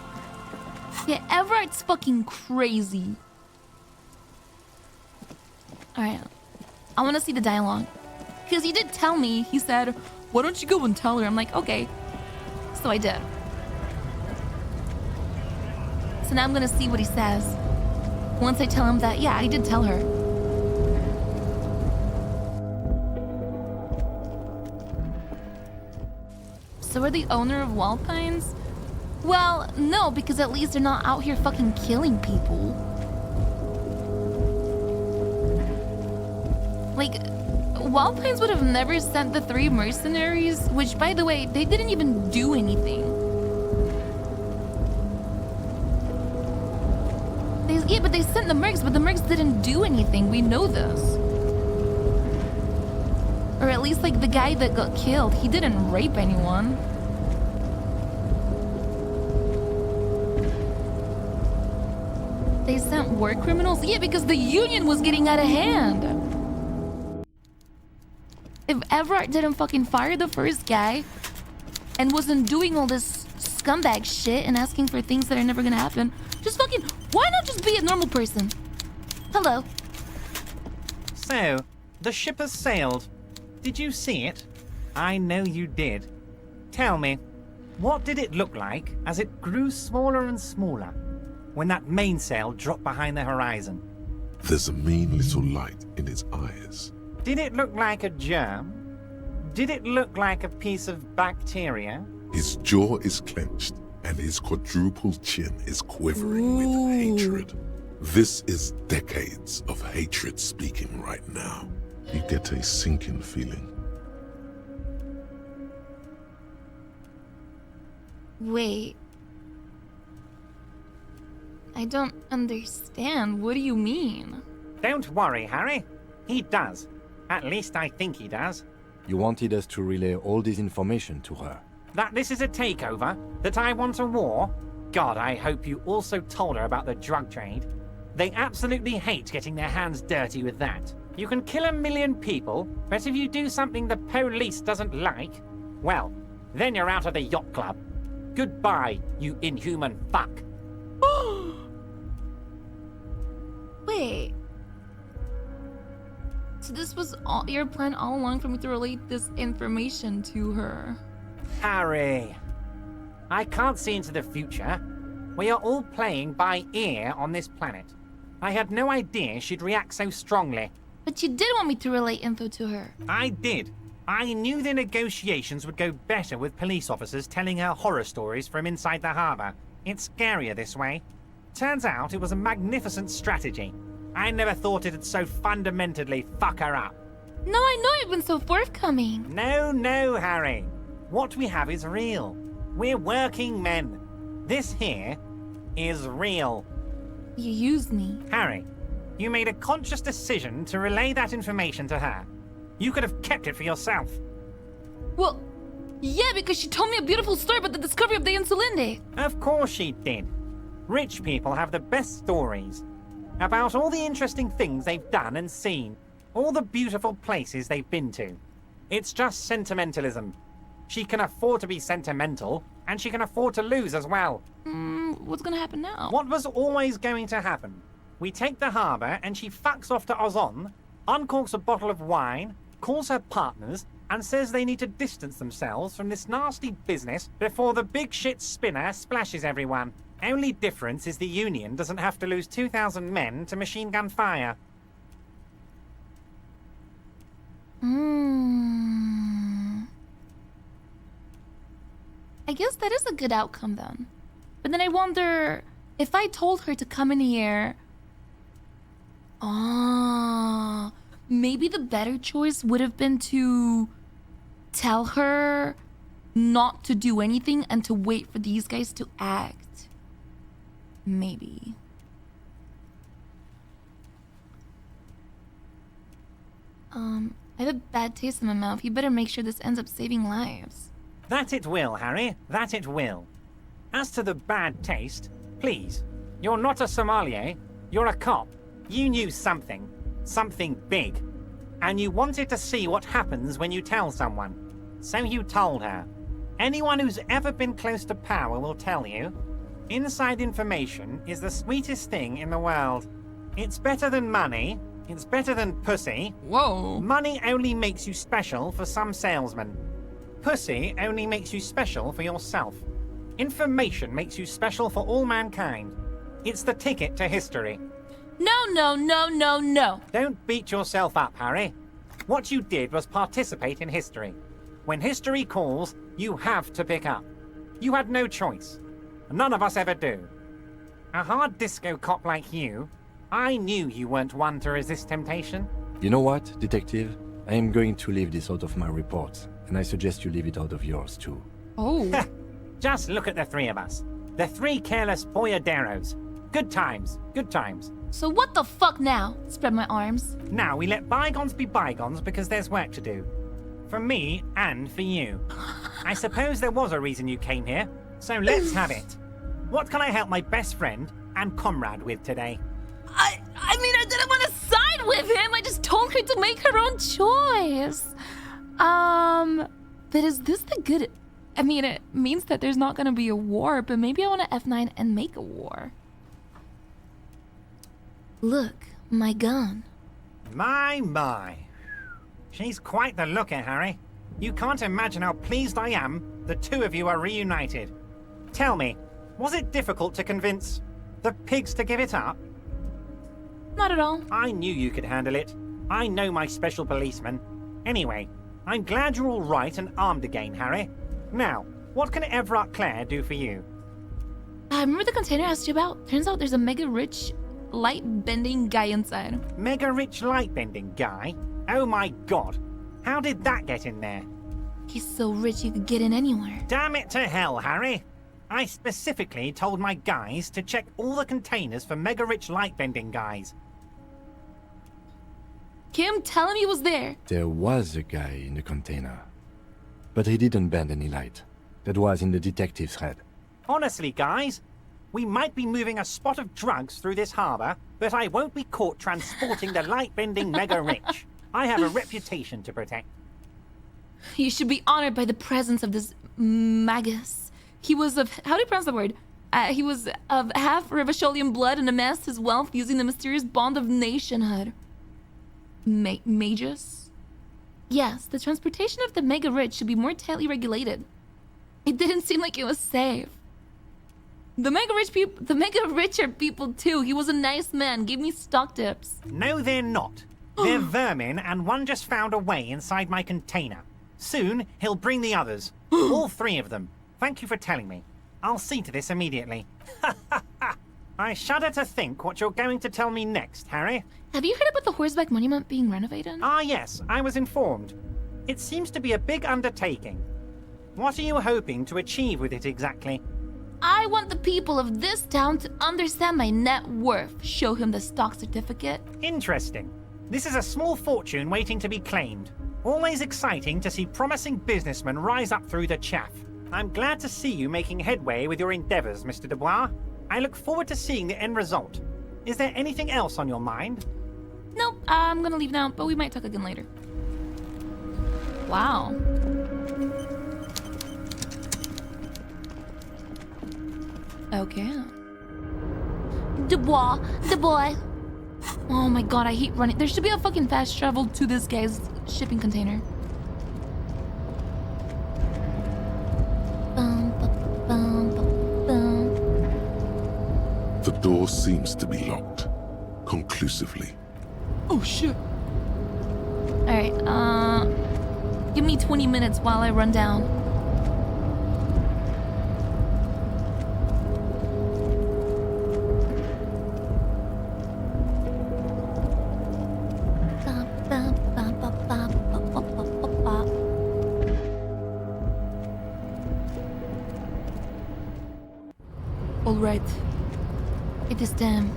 Yeah, Everett's fucking crazy. Alright. I want to see the dialogue. Because he did tell me, he said, why don't you go and tell her? I'm like, okay. So I did. So now I'm going to see what he says. Once I tell him that, yeah, I did tell her. So we're the owner of Wildpines? Well, no, because at least they're not out here fucking killing people. Like, Wildpines would have never sent the 3 mercenaries, which, by the way, they didn't even do anything. Yeah, but they sent the mercs, but the mercs didn't do anything. We know this. Or at least, like, the guy that got killed, he didn't rape anyone. They sent war criminals? Yeah, because the Union was getting out of hand. If Everett didn't fucking fire the first guy and wasn't doing all this scumbag shit and asking for things that are never gonna happen, just fucking, why not just be a normal person? Hello. So, the ship has sailed. Did you see it? I know you did. Tell me, what did it look like as it grew smaller and smaller when that mainsail dropped behind the horizon? There's a mean little light in his eyes. Did it look like a germ? Did it look like a piece of bacteria? His jaw is clenched and his quadruple chin is quivering with hatred. This is decades of hatred speaking right now. You get a sinking feeling. Wait. I don't understand. What do you mean? Don't worry, Harry. He does. At least I think he does. You wanted us to relay all this information to her. That this is a takeover? That I want a war? God, I hope you also told her about the drug trade. They absolutely hate getting their hands dirty with that. You can kill 1 million people, but if you do something the police doesn't like, well, then you're out of the yacht club. Goodbye, you inhuman fuck. Wait. So this was all your plan all along for me to relate this information to her. Harry, I can't see into the future. We are all playing by ear on this planet. I had no idea she'd react so strongly. But you did want me to relay info to her. I did. I knew the negotiations would go better with police officers telling her horror stories from inside the harbour. It's scarier this way. Turns out it was a magnificent strategy. I never thought it'd so fundamentally fuck her up. No, I know you've been so forthcoming. No, Harry. What we have is real. We're working men. This here is real. You used me. Harry, you made a conscious decision to relay that information to her. You could have kept it for yourself. Well, yeah, because she told me a beautiful story about the discovery of the Insulinde. Of course she did. Rich people have the best stories. About all the interesting things they've done and seen. All the beautiful places they've been to. It's just sentimentalism. She can afford to be sentimental, and she can afford to lose as well. What's gonna happen now? What was always going to happen? We take the harbour, and she fucks off to Ozon, uncorks a bottle of wine, calls her partners, and says they need to distance themselves from this nasty business before the big shit spinner splashes everyone. Only difference is the Union doesn't have to lose 2,000 men to machine gun fire. I guess that is a good outcome then. But then I wonder if I told her to come in here. Maybe the better choice would have been to tell her not to do anything and to wait for these guys to act. Maybe. I have a bad taste in my mouth. You better make sure this ends up saving lives. That it will, Harry. That it will. As to the bad taste, please, you're not a sommelier. You're a cop. You knew something. Something big. And you wanted to see what happens when you tell someone. So you told her. Anyone who's ever been close to power will tell you. Inside information is the sweetest thing in the world. It's better than money. It's better than pussy. Whoa. Money only makes you special for some salesmen. Pussy only makes you special for yourself. Information makes you special for all mankind. It's the ticket to history. No. Don't beat yourself up, Harry. What you did was participate in history. When history calls, you have to pick up. You had no choice. None of us ever do. A hard disco cop like you, I knew you weren't one to resist temptation. You know what, Detective? I am going to leave this out of my reports, and I suggest you leave it out of yours too. Oh. Just look at the three of us. The three careless boyaderos. Good times, good times. So what the fuck now? Spread my arms. Now we let bygones be bygones because there's work to do. For me and for you. I suppose there was a reason you came here, so let's have it. What can I help my best friend and comrade with today? I mean, I didn't want to side with him. I just told her to make her own choice. But is this the good... I mean, it means that there's not going to be a war, but maybe I want to F9 and make a war. Look, my gun. My. She's quite the looker, Harry. You can't imagine how pleased I am the two of you are reunited. Tell me, was it difficult to convince the pigs to give it up? Not at all. I knew you could handle it. I know my special policeman. Anyway, I'm glad you're all right and armed again, Harry. Now, what can Everard Clare do for you? Remember the container I asked you about? Turns out there's a mega rich light-bending guy inside. Mega rich light-bending guy? Oh my god. How did that get in there? He's so rich you could get in anywhere. Damn it to hell, Harry. I specifically told my guys to check all the containers for mega-rich light-bending guys. Kim, tell him he was there. There was a guy in the container, but he didn't bend any light. That was in the detective's head. Honestly, guys, we might be moving a spot of drugs through this harbor, but I won't be caught transporting the light-bending mega-rich. I have a reputation to protect. You should be honored by the presence of this magus. He was of... How do you pronounce the word? He was of half Rivasholian blood and amassed his wealth using the mysterious bond of nationhood. Magus? Yes, the transportation of the mega-rich should be more tightly regulated. It didn't seem like it was safe. The mega-rich are people too. He was a nice man, gave me stock tips. No, they're not. They're vermin, and one just found a way inside my container. Soon, he'll bring the others. All 3 of them. Thank you for telling me. I'll see to this immediately. I shudder to think what you're going to tell me next, Harry. Have you heard about the Horseback Monument being renovated? Ah, yes, I was informed. It seems to be a big undertaking. What are you hoping to achieve with it exactly? I want the people of this town to understand my net worth. Show him the stock certificate. Interesting. This is a small fortune waiting to be claimed. Always exciting to see promising businessmen rise up through the chaff. I'm glad to see you making headway with your endeavors, Mr. Dubois. I look forward to seeing the end result. Is there anything else on your mind? Nope, I'm gonna leave now, but we might talk again later. Wow. Okay. Dubois, the boy. Oh my god, I hate running. There should be a fucking fast travel to this guy's shipping container. The door seems to be locked, conclusively. Oh shit. Alright, give me 20 minutes while I run down. Alright. It is time.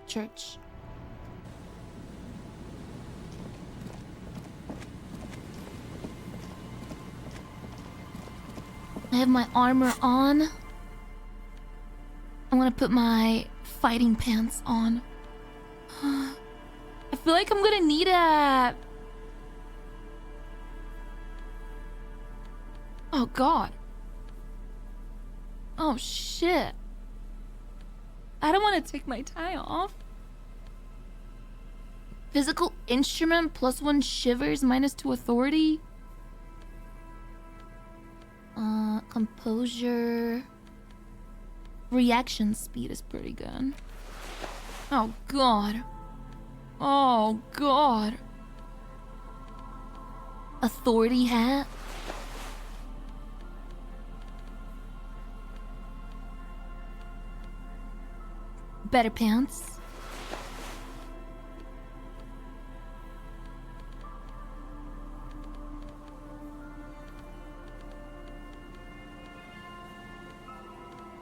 Church. I have my armor on. I'm gonna put my fighting pants on. I feel like I'm gonna need a... Oh god. Oh shit. I don't want to take my tie off. Physical instrument +1 shivers -2 authority. Composure. Reaction speed is pretty good. Oh god. Oh god. Authority hat. Better pants.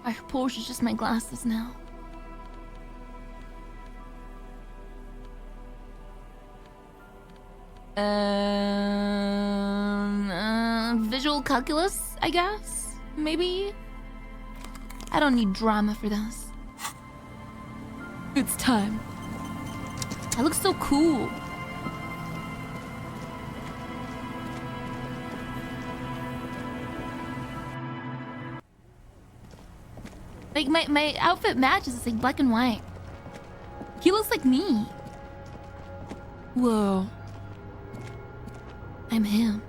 I suppose it's just my glasses now. Visual calculus, I guess? Maybe? I don't need drama for this. It's time. I look so cool. Like, my outfit matches. It's like black and white. He looks like me. Whoa. I'm him.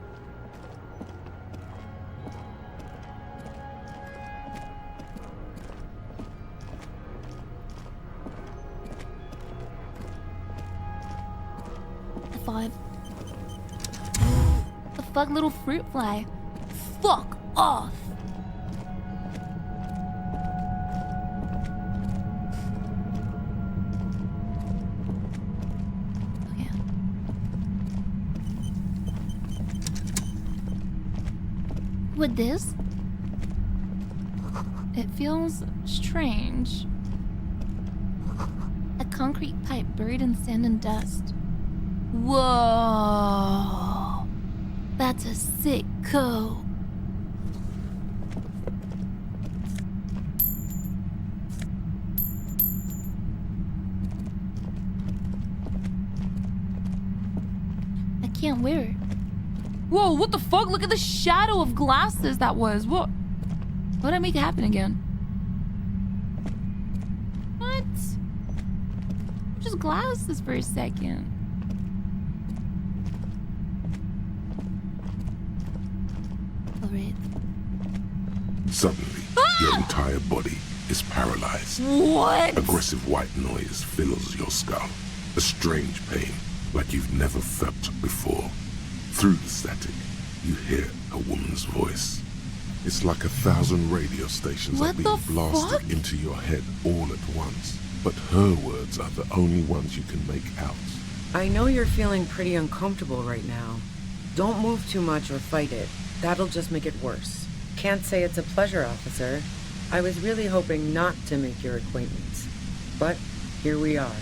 fuck, little fruit fly? Fuck off. With this, it feels strange. A concrete pipe buried in sand and dust. Whoa! That's a sick code. I can't wear it. Whoa, what the fuck? Look at the shadow of glasses that was. What? What did I make happen again? What? Just glasses for a second. Alright. Suddenly, your entire body is paralyzed. What? Aggressive white noise fills your skull. A strange pain, like you've never felt before. Through the static, you hear a woman's voice. It's like 1,000 radio stations are being blasted into your head all at once. But her words are the only ones you can make out. I know you're feeling pretty uncomfortable right now. Don't move too much or fight it. That'll just make it worse. Can't say it's a pleasure, officer. I was really hoping not to make your acquaintance. But here we are.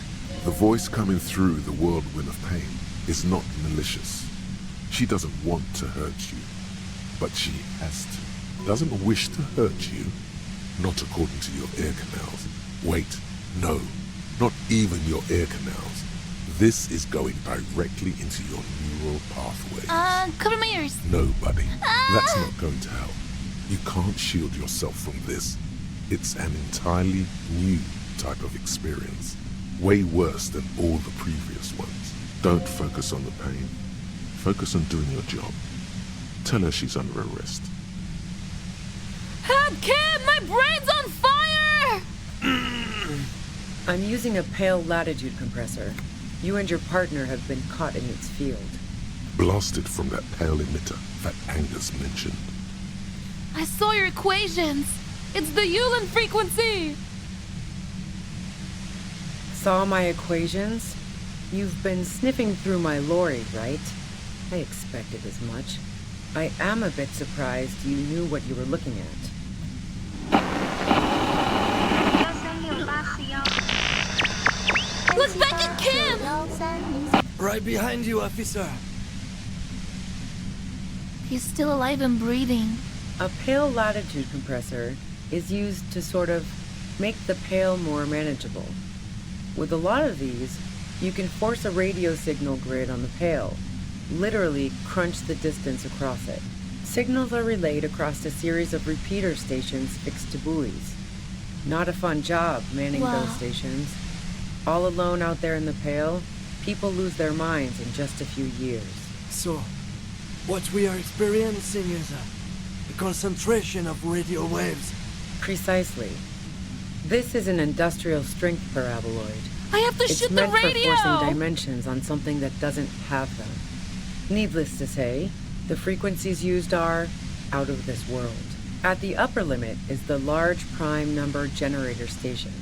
The voice coming through the whirlwind of pain is not malicious. She doesn't want to hurt you, but she has to. Doesn't wish to hurt you, not according to your ear canals. Wait, no, not even your ear canals. This is going directly into your neural pathways. Cover my ears. No, buddy, that's not going to help. You can't shield yourself from this. It's an entirely new type of experience. Way worse than all the previous ones. Don't focus on the pain. Focus on doing your job. Tell her she's under arrest. Help, Kim! My brain's on fire! I'm using a pale latitude compressor. You and your partner have been caught in its field. Blasted from that pale emitter that Angus mentioned. I saw your equations. It's the Yulin frequency. Saw my equations? You've been sniffing through my lorry, right? I expected as much. I am a bit surprised you knew what you were looking at. Look back at Kim! Right behind you, officer. He's still alive and breathing. A pale latitude compressor is used to sort of make the pale more manageable. With a lot of these, you can force a radio signal grid on the pale, literally crunch the distance across it. Signals are relayed across a series of repeater stations fixed to buoys. Not a fun job manning those stations. All alone out there in the pale, people lose their minds in just a few years. So, what we are experiencing is a concentration of radio waves. Precisely. This is an industrial strength paraboloid. I have to shoot the radio! It's meant for forcing dimensions on something that doesn't have them. Needless to say, the frequencies used are out of this world. At the upper limit is the large prime number generator station.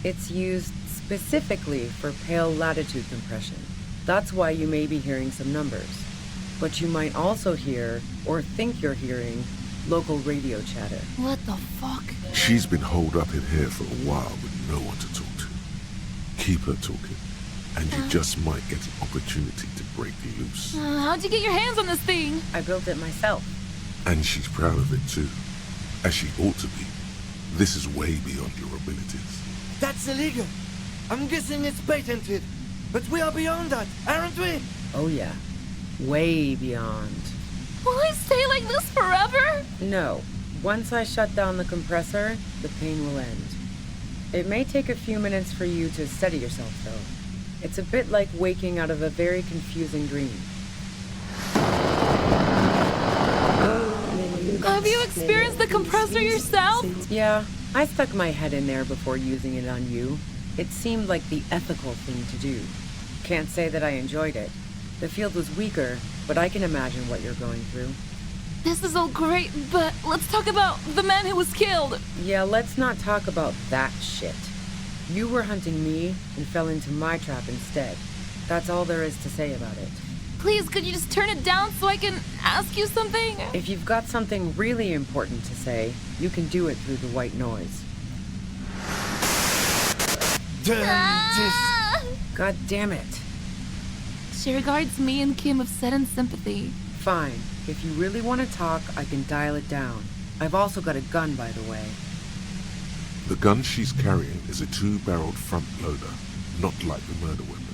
It's used specifically for pale latitude compression. That's why you may be hearing some numbers. But you might also hear, or think you're hearing, local radio chatter. What the fuck? She's been holed up in here for a while with no one to talk to. Keep her talking, and you just might get an opportunity to break loose. How'd you get your hands on this thing? I built it myself. And she's proud of it too, as she ought to be. This is way beyond your abilities. That's illegal. I'm guessing it's patented. But we are beyond that, aren't we? Oh yeah. Way beyond. Will I stay like this forever? No. Once I shut down the compressor, the pain will end. It may take a few minutes for you to steady yourself, though. It's a bit like waking out of a very confusing dream. Have you experienced the compressor yourself? Yeah, I stuck my head in there before using it on you. It seemed like the ethical thing to do. Can't say that I enjoyed it. The field was weaker, but I can imagine what you're going through. This is all great, but let's talk about the man who was killed. Yeah, let's not talk about that shit. You were hunting me and fell into my trap instead. That's all there is to say about it. Please, could you just turn it down so I can ask you something? If you've got something really important to say, you can do it through the white noise. God damn it. She regards me and Kim with sudden sympathy. Fine. If you really want to talk, I can dial it down. I've also got a gun, by the way. The gun she's carrying is a 2-barreled front loader, not like the murder weapon.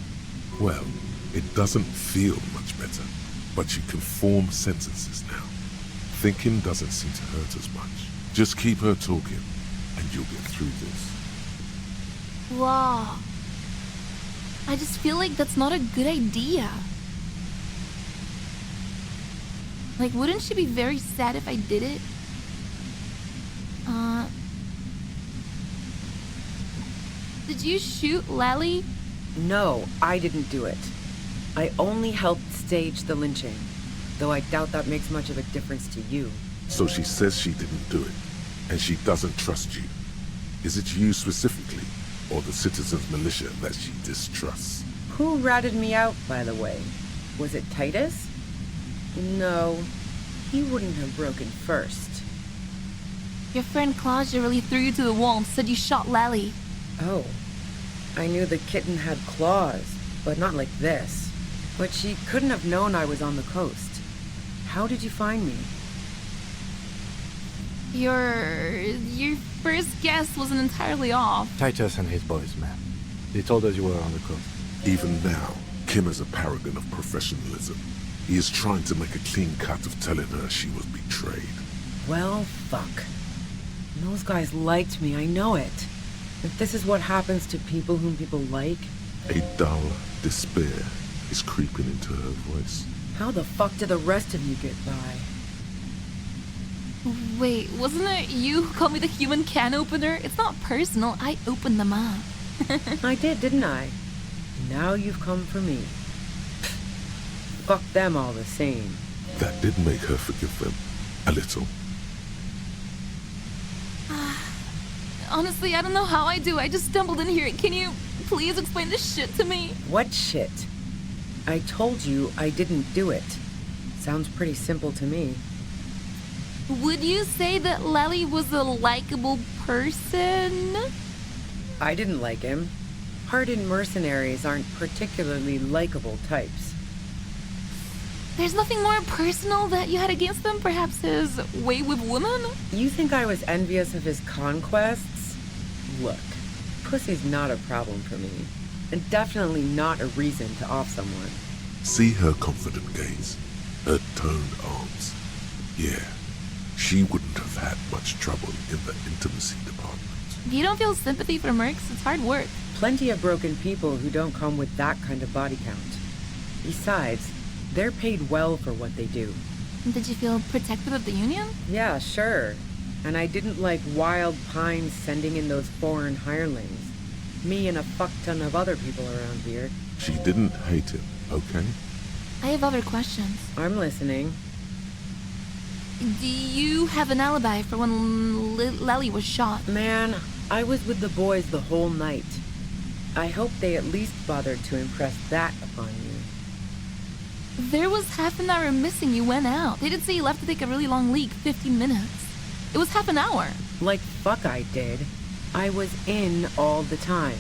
Well, it doesn't feel much better, but she can form sentences now. Thinking doesn't seem to hurt as much. Just keep her talking, and you'll get through this. Wow. I just feel like that's not a good idea. Like, wouldn't she be very sad if I did it? Did you shoot Lally? No, I didn't do it. I only helped stage the lynching, though I doubt that makes much of a difference to you. So she says she didn't do it, and she doesn't trust you. Is it you specifically, or the citizens' militia that she distrusts? Who ratted me out, by the way? Was it Titus? No, he wouldn't have broken first. Your friend Claudia really threw you to the wall and said you shot Lally. Oh, I knew the kitten had claws, but not like this. But she couldn't have known I was on the coast. How did you find me? Your first guess wasn't entirely off. Titus and his boys, ma'am. They told us you were on the coast. Even now, Kim is a paragon of professionalism. He is trying to make a clean cut of telling her she was betrayed. Well, fuck. Those guys liked me, I know it. If this is what happens to people whom people like... A dull despair is creeping into her voice. How the fuck did the rest of you get by? Wait, wasn't it you who called me the human can opener? It's not personal, I opened them up. I did, didn't I? Now you've come for me. Fuck them all the same. That did make her forgive them. A little. Honestly, I don't know how I do. I just stumbled in here. Can you please explain this shit to me? What shit? I told you I didn't do it. Sounds pretty simple to me. Would you say that Lally was a likable person? I didn't like him. Hardened mercenaries aren't particularly likable types. There's nothing more personal that you had against them? Perhaps his way with women? You think I was envious of his conquests? Look, pussy's not a problem for me. And definitely not a reason to off someone. See her confident gaze, her toned arms. Yeah, she wouldn't have had much trouble in the intimacy department. If you don't feel sympathy for mercs, it's hard work. Plenty of broken people who don't come with that kind of body count. Besides, they're paid well for what they do. Did you feel protective of the Union? Yeah, sure. And I didn't like Wild Pine sending in those foreign hirelings. Me and a fuck ton of other people around here. She didn't hate him, okay? I have other questions. I'm listening. Do you have an alibi for when Lally was shot? Man, I was with the boys the whole night. I hope they at least bothered to impress that upon you. There was half an hour missing. You went out. They did say you left to take a really long leak, 15 minutes. It was half an hour. Like fuck I did. I was in all the time.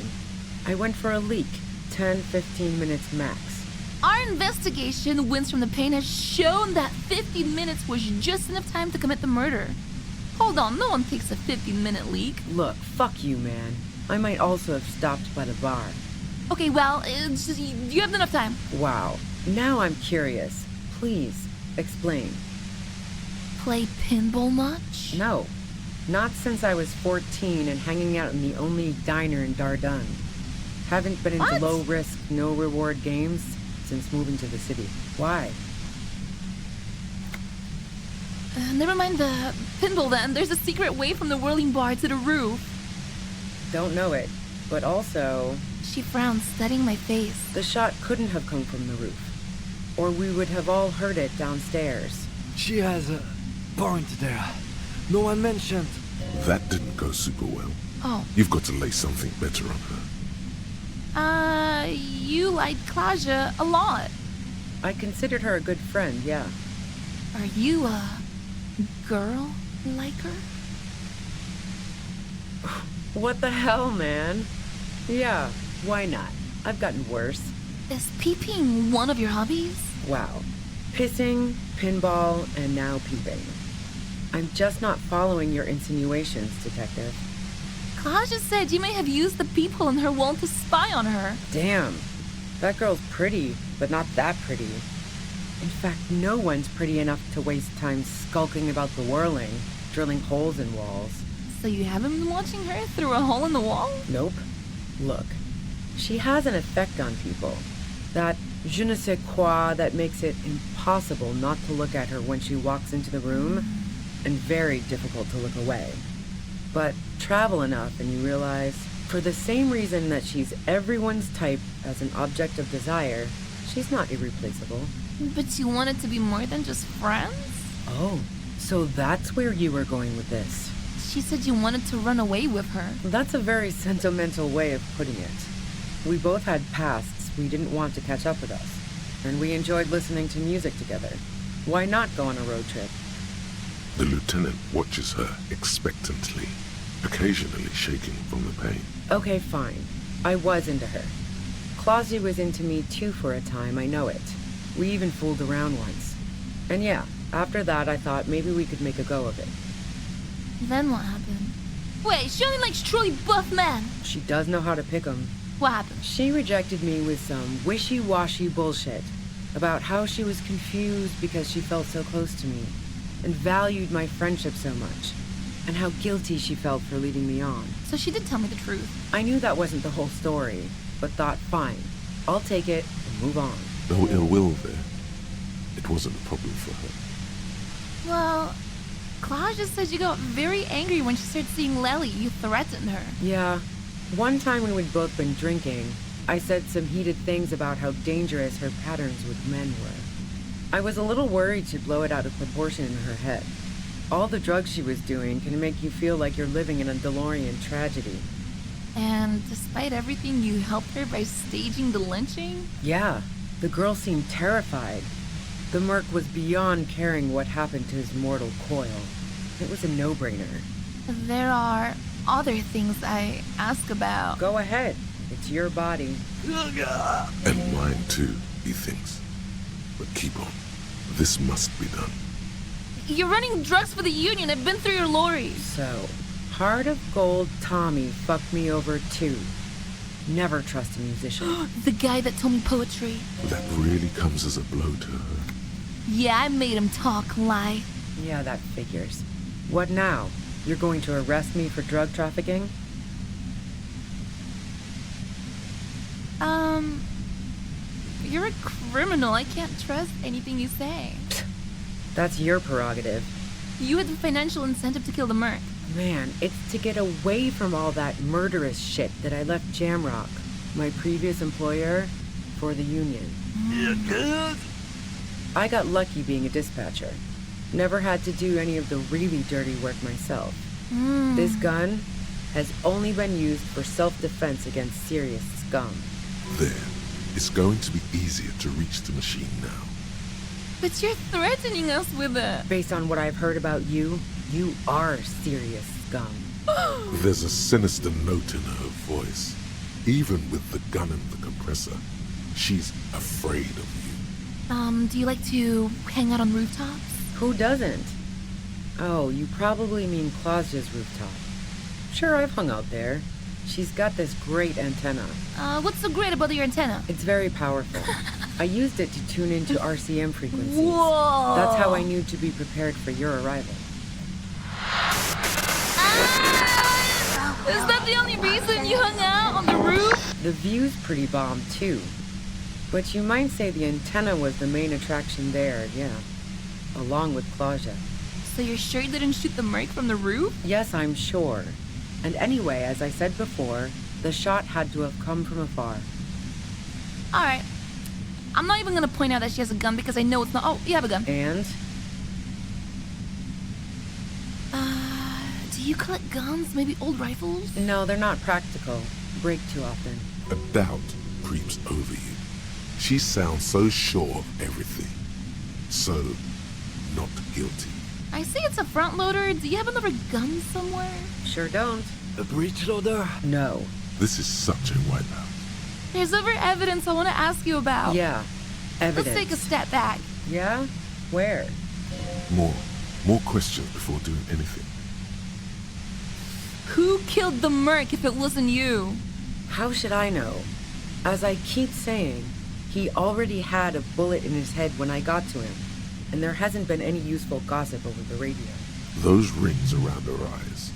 I went for a leak, 10-15 minutes max. Our investigation, Wins from the Pain, has shown that 15 minutes was just enough time to commit the murder. Hold on, no one takes a 15-minute leak. Look, fuck you, man. I might also have stopped by the bar. Okay, well, it's just, you have enough time. Wow. Now I'm curious. Please, explain. Play pinball much? No. Not since I was 14 and hanging out in the only diner in Dardun. Haven't been into low-risk, no-reward games since moving to the city. Why? Never mind the pinball then. There's a secret way from the whirling bar to the roof. Don't know it, but also... She frowned, studying my face. The shot couldn't have come from the roof. or we would have all heard it downstairs. She has a point there. No one mentioned. That didn't go super well. Oh. You've got to lay something better on her. You liked Klaja a lot. I considered her a good friend, yeah. Are you a girl like her? What the hell, man? Yeah, why not? I've gotten worse. Is peeping one of your hobbies? Wow. Pissing, pinball, and now peeping. I'm just not following your insinuations, Detective. Klaja said you may have used the peephole in her wall to spy on her. Damn. That girl's pretty, but not that pretty. In fact, no one's pretty enough to waste time skulking about the whirling, drilling holes in walls. So you haven't been watching her through a hole in the wall? Nope. Look, she has an effect on people. That je ne sais quoi that makes it impossible not to look at her when she walks into the room, and very difficult to look away. But travel enough and you realize, for the same reason that she's everyone's type as an object of desire, she's not irreplaceable. But you want it to be more than just friends? Oh, so that's where you were going with this. She said you wanted to run away with her. That's a very sentimental way of putting it. We both had pasts we didn't want to catch up with us, and we enjoyed listening to music together. Why not go on a road trip? The lieutenant watches her expectantly, occasionally shaking from the pain. Okay, fine. I was into her. Klausy was into me too for a time, I know it. We even fooled around once. And yeah, after that I thought maybe we could make a go of it. Then what happened? Wait, she only likes truly buff men. She does know how to pick 'em. What happened? She rejected me with some wishy-washy bullshit about how she was confused because she felt so close to me and valued my friendship so much, and how guilty she felt for leading me on. So she did tell me the truth. I knew that wasn't the whole story, but thought, fine, I'll take it and move on. No ill will there. It wasn't a problem for her. Well, Klaja said you got very angry when she started seeing Lely. You threatened her. Yeah. One time when we'd both been drinking, I said some heated things about how dangerous her patterns with men were. I was a little worried she'd blow it out of proportion in her head. All the drugs she was doing can make you feel like you're living in a DeLorean tragedy. And despite everything, you helped her by staging the lynching? Yeah, the girl seemed terrified. The merc was beyond caring what happened to his mortal coil. It was a no-brainer. There are other things I ask about. Go ahead. It's your body. And mine too, he thinks. But keep on. This must be done. You're running drugs for the Union. I've been through your lorries. So, Heart of Gold Tommy fucked me over too. Never trust a musician. The guy that told me poetry. That really comes as a blow to her. Yeah, I made him talk, lie. Yeah, that figures. What now? You're going to arrest me for drug trafficking? You're a criminal. I can't trust anything you say. That's your prerogative. You had the financial incentive to kill the merc. Man, it's to get away from all that murderous shit that I left Jamrock, my previous employer, for the Union. I got lucky being a dispatcher. Never had to do any of the really dirty work myself. This gun has only been used for self-defense against serious scum. There. It's going to be easier to reach the machine now. But you're threatening us with it. Based on what I've heard about you, you are serious scum. There's a sinister note in her voice. Even with the gun and the compressor, she's afraid of you. Do you like to hang out on rooftops? Who doesn't? Oh, you probably mean Klausja's rooftop. Sure, I've hung out there. She's got this great antenna. What's so great about your antenna? It's very powerful. I used it to tune into RCM frequencies. Whoa! That's how I knew to be prepared for your arrival. Is that the only reason you hung out on the roof? The view's pretty bomb, too. But you might say the antenna was the main attraction there, yeah. Along with Klausja. So you're sure you didn't shoot the merc from the roof? Yes, I'm sure. And anyway, as I said before, the shot had to have come from afar. Alright. I'm not even gonna point out that she has a gun because I know it's not. Oh, you have a gun. And? Do you collect guns? Maybe old rifles? No, they're not practical. Break too often. A doubt creeps over you. She sounds so sure of everything. So, not guilty. I see it's a front loader. Do you have another gun somewhere? Sure don't. A breech loader? No. This is such a wipeout. There's other evidence I want to ask you about. Yeah, evidence. Let's take a step back. Yeah? Where? More questions before doing anything. Who killed the merc if it wasn't you? How should I know? As I keep saying, he already had a bullet in his head when I got to him, and there hasn't been any useful gossip over the radio. Those rings around her eyes,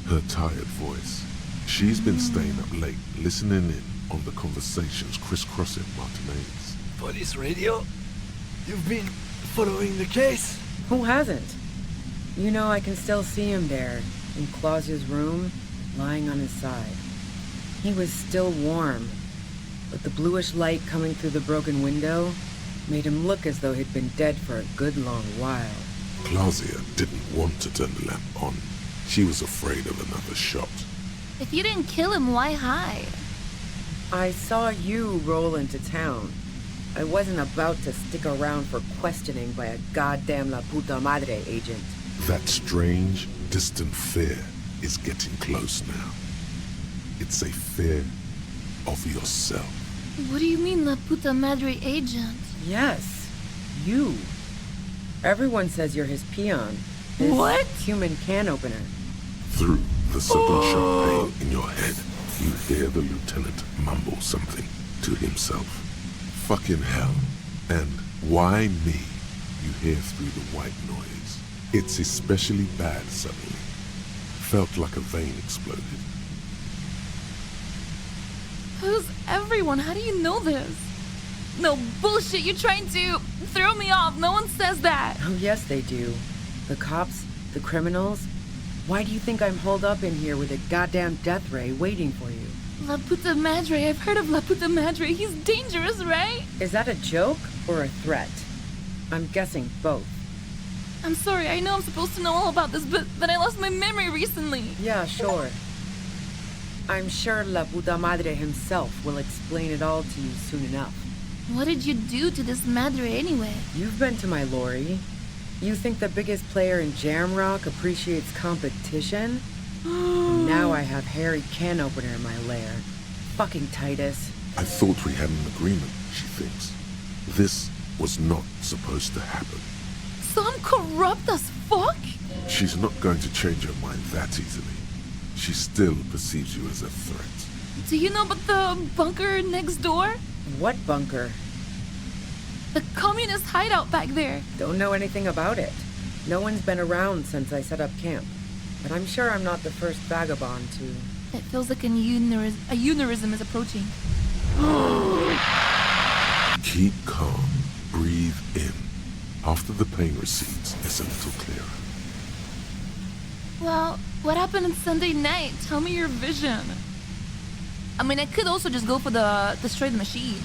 her tired voice. She's been staying up late, listening in on the conversations crisscrossing Martinez. Police radio? You've been following the case? Who hasn't? You know, I can still see him there, in Clausia's room, lying on his side. He was still warm, but the bluish light coming through the broken window made him look as though he'd been dead for a good long while. Clausia didn't want to turn the lamp on. She was afraid of another shot. If you didn't kill him, why hide? I saw you roll into town. I wasn't about to stick around for questioning by a goddamn La Puta Madre agent. That strange, distant fear is getting close now. It's a fear of yourself. What do you mean, La Puta Madre agent? Yes, you. Everyone says you're his peon. His what? Human can opener. Through the sudden sharp pain in your head, you hear the lieutenant mumble something to himself. Fucking hell. And why me? You hear through the white noise. It's especially bad suddenly. Felt like a vein exploded. Who's everyone? How do you know this? No bullshit, you're trying to throw me off. No one says that. Oh, yes, they do. The cops, the criminals. Why do you think I'm holed up in here with a goddamn death ray waiting for you? La Puta Madre, I've heard of La Puta Madre. He's dangerous, right? Is that a joke or a threat? I'm guessing both. I'm sorry, I know I'm supposed to know all about this, but I lost my memory recently. Yeah, sure. I'm sure La Puta Madre himself will explain it all to you soon enough. What did you do to this Madre anyway? You've been to my lorry. You think the biggest player in Jamrock appreciates competition? Now I have Harry Can Opener in my lair. Fucking Titus. I thought we had an agreement, she thinks. This was not supposed to happen. So I'm corrupt as fuck? She's not going to change her mind that easily. She still perceives you as a threat. Do you know about the bunker next door? What bunker? The communist hideout back there. Don't know anything about it. No one's been around since I set up camp. But I'm sure I'm not the first vagabond to... It feels like a unionism is approaching. Keep calm. Breathe in. After the pain recedes, it's a little clearer. Well, what happened on Sunday night? Tell me your vision. I mean, I could also just go for the destroy the machine.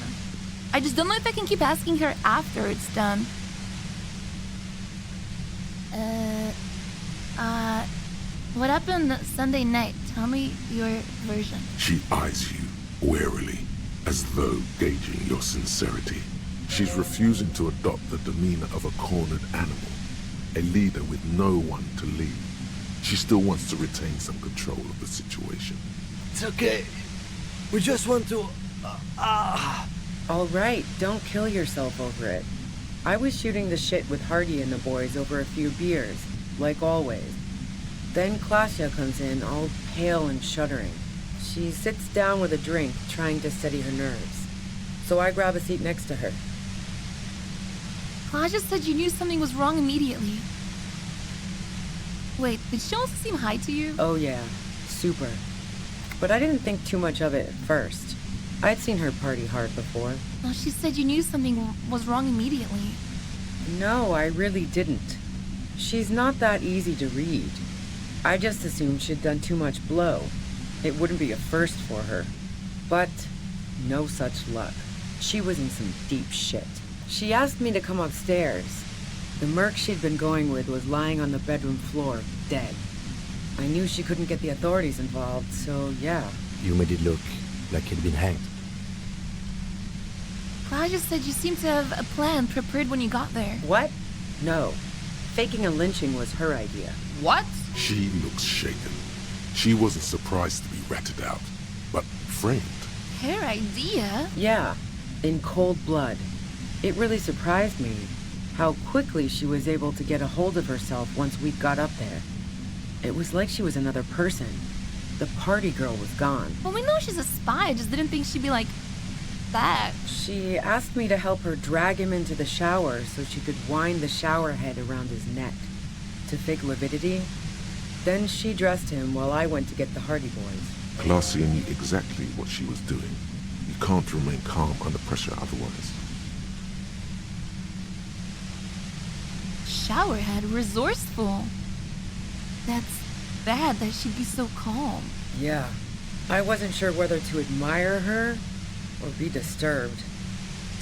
I just don't know if I can keep asking her after it's done. What happened Sunday night? Tell me your version. She eyes you warily, as though gauging your sincerity. She's refusing to adopt the demeanor of a cornered animal, a leader with no one to lead. She still wants to retain some control of the situation. It's okay. We just want to... All right, don't kill yourself over it. I was shooting the shit with Hardy and the boys over a few beers, like always. Then Clausia comes in, all pale and shuddering. She sits down with a drink, trying to steady her nerves. So I grab a seat next to her. Claudia said you knew something was wrong immediately. Wait, did she also seem high to you? Oh yeah, super. But I didn't think too much of it at first. I'd seen her party hard before. No, she said you knew something was wrong immediately. No, I really didn't. She's not that easy to read. I just assumed she'd done too much blow. It wouldn't be a first for her. But no such luck. She was in some deep shit. She asked me to come upstairs. The merc she'd been going with was lying on the bedroom floor, dead. I knew she couldn't get the authorities involved, so yeah. You made it look like he'd been hanged. Claudia said you seemed to have a plan prepared when you got there. What? No. Faking a lynching was her idea. What? She looks shaken. She wasn't surprised to be ratted out, but framed. Her idea? Yeah, in cold blood. It really surprised me how quickly she was able to get a hold of herself once we got up there. It was like she was another person. The party girl was gone. Well, we know she's a spy. I just didn't think she'd be like that. She asked me to help her drag him into the shower so she could wind the shower head around his neck to fake lividity. Then she dressed him while I went to get the Hardy Boys. Glacia knew exactly what she was doing. You can't remain calm under pressure otherwise. Showerhead, resourceful. That's bad that she'd be so calm. Yeah. I wasn't sure whether to admire her or be disturbed.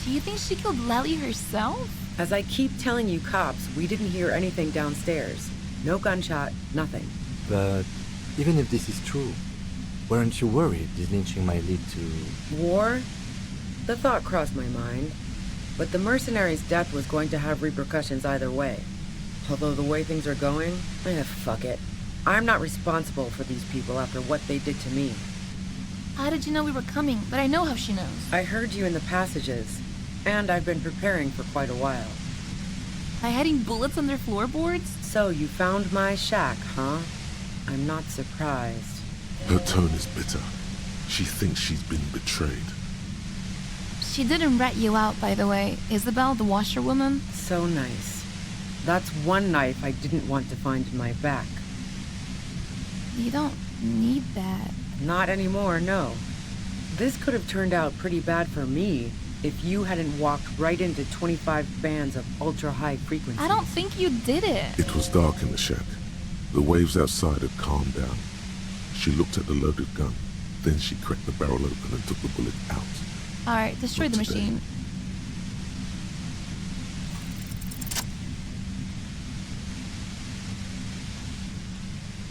Do you think she killed Lely herself? As I keep telling you cops, we didn't hear anything downstairs. No gunshot, nothing. But even if this is true, weren't you worried this lynching might lead to... War? The thought crossed my mind. But the mercenary's death was going to have repercussions either way. Although the way things are going, fuck it. I'm not responsible for these people after what they did to me. How did you know we were coming? But I know how she knows. I heard you in the passages, and I've been preparing for quite a while. By hiding bullets on their floorboards? So you found my shack, huh? I'm not surprised. Her tone is bitter. She thinks she's been betrayed. She didn't rat you out, by the way. Isabel, the washerwoman? So nice. That's one knife I didn't want to find in my back. You don't need that. Not anymore, no. This could have turned out pretty bad for me if you hadn't walked right into 25 bands of ultra-high frequency. I don't think you did it. It was dark in the shack. The waves outside had calmed down. She looked at the loaded gun. Then she cracked the barrel open and took the bullet out. Alright, destroy the machine.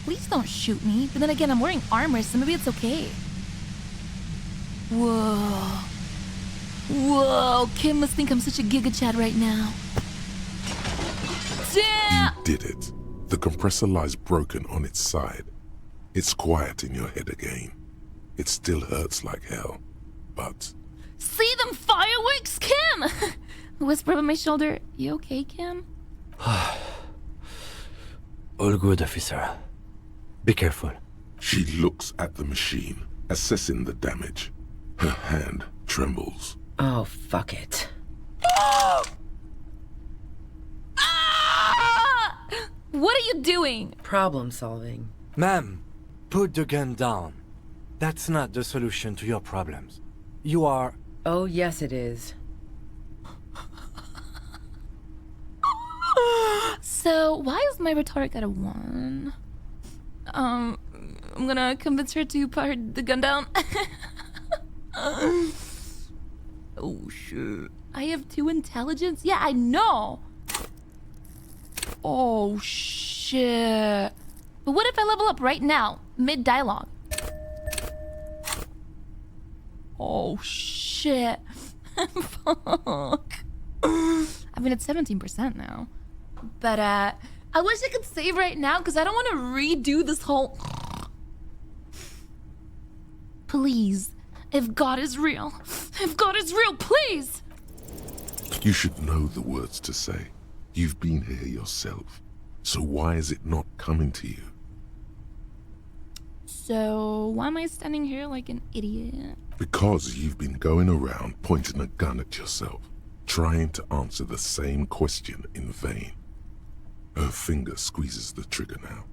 Please don't shoot me. But then again, I'm wearing armor, so maybe it's okay. Whoa. Whoa, Kim must think I'm such a giga chad right now. You did it. The compressor lies broken on its side. It's quiet in your head again. It still hurts like hell, but... See them fireworks, Kim? Whisper over my shoulder. You okay, Kim? All good, officer. Be careful. She looks at the machine, assessing the damage. Her hand trembles. Oh, fuck it. What are you doing? Problem solving. Ma'am, put the gun down. That's not the solution to your problems. You are... Oh, yes it is. So, why is my rhetoric at a 1? I'm gonna convince her to put the gun down. Oh, shit. I have 2 intelligence? Yeah, I know. Oh, shit. But what if I level up right now, mid-dialogue? Oh, shit. Fuck. I mean, it's 17% now. But, I wish I could save right now, because I don't want to redo this whole... Please. If God is real. If God is real, please! You should know the words to say. You've been here yourself. So why is it not coming to you? So, why am I standing here like an idiot? Because you've been going around pointing a gun at yourself, trying to answer the same question in vain. Her finger squeezes the trigger now.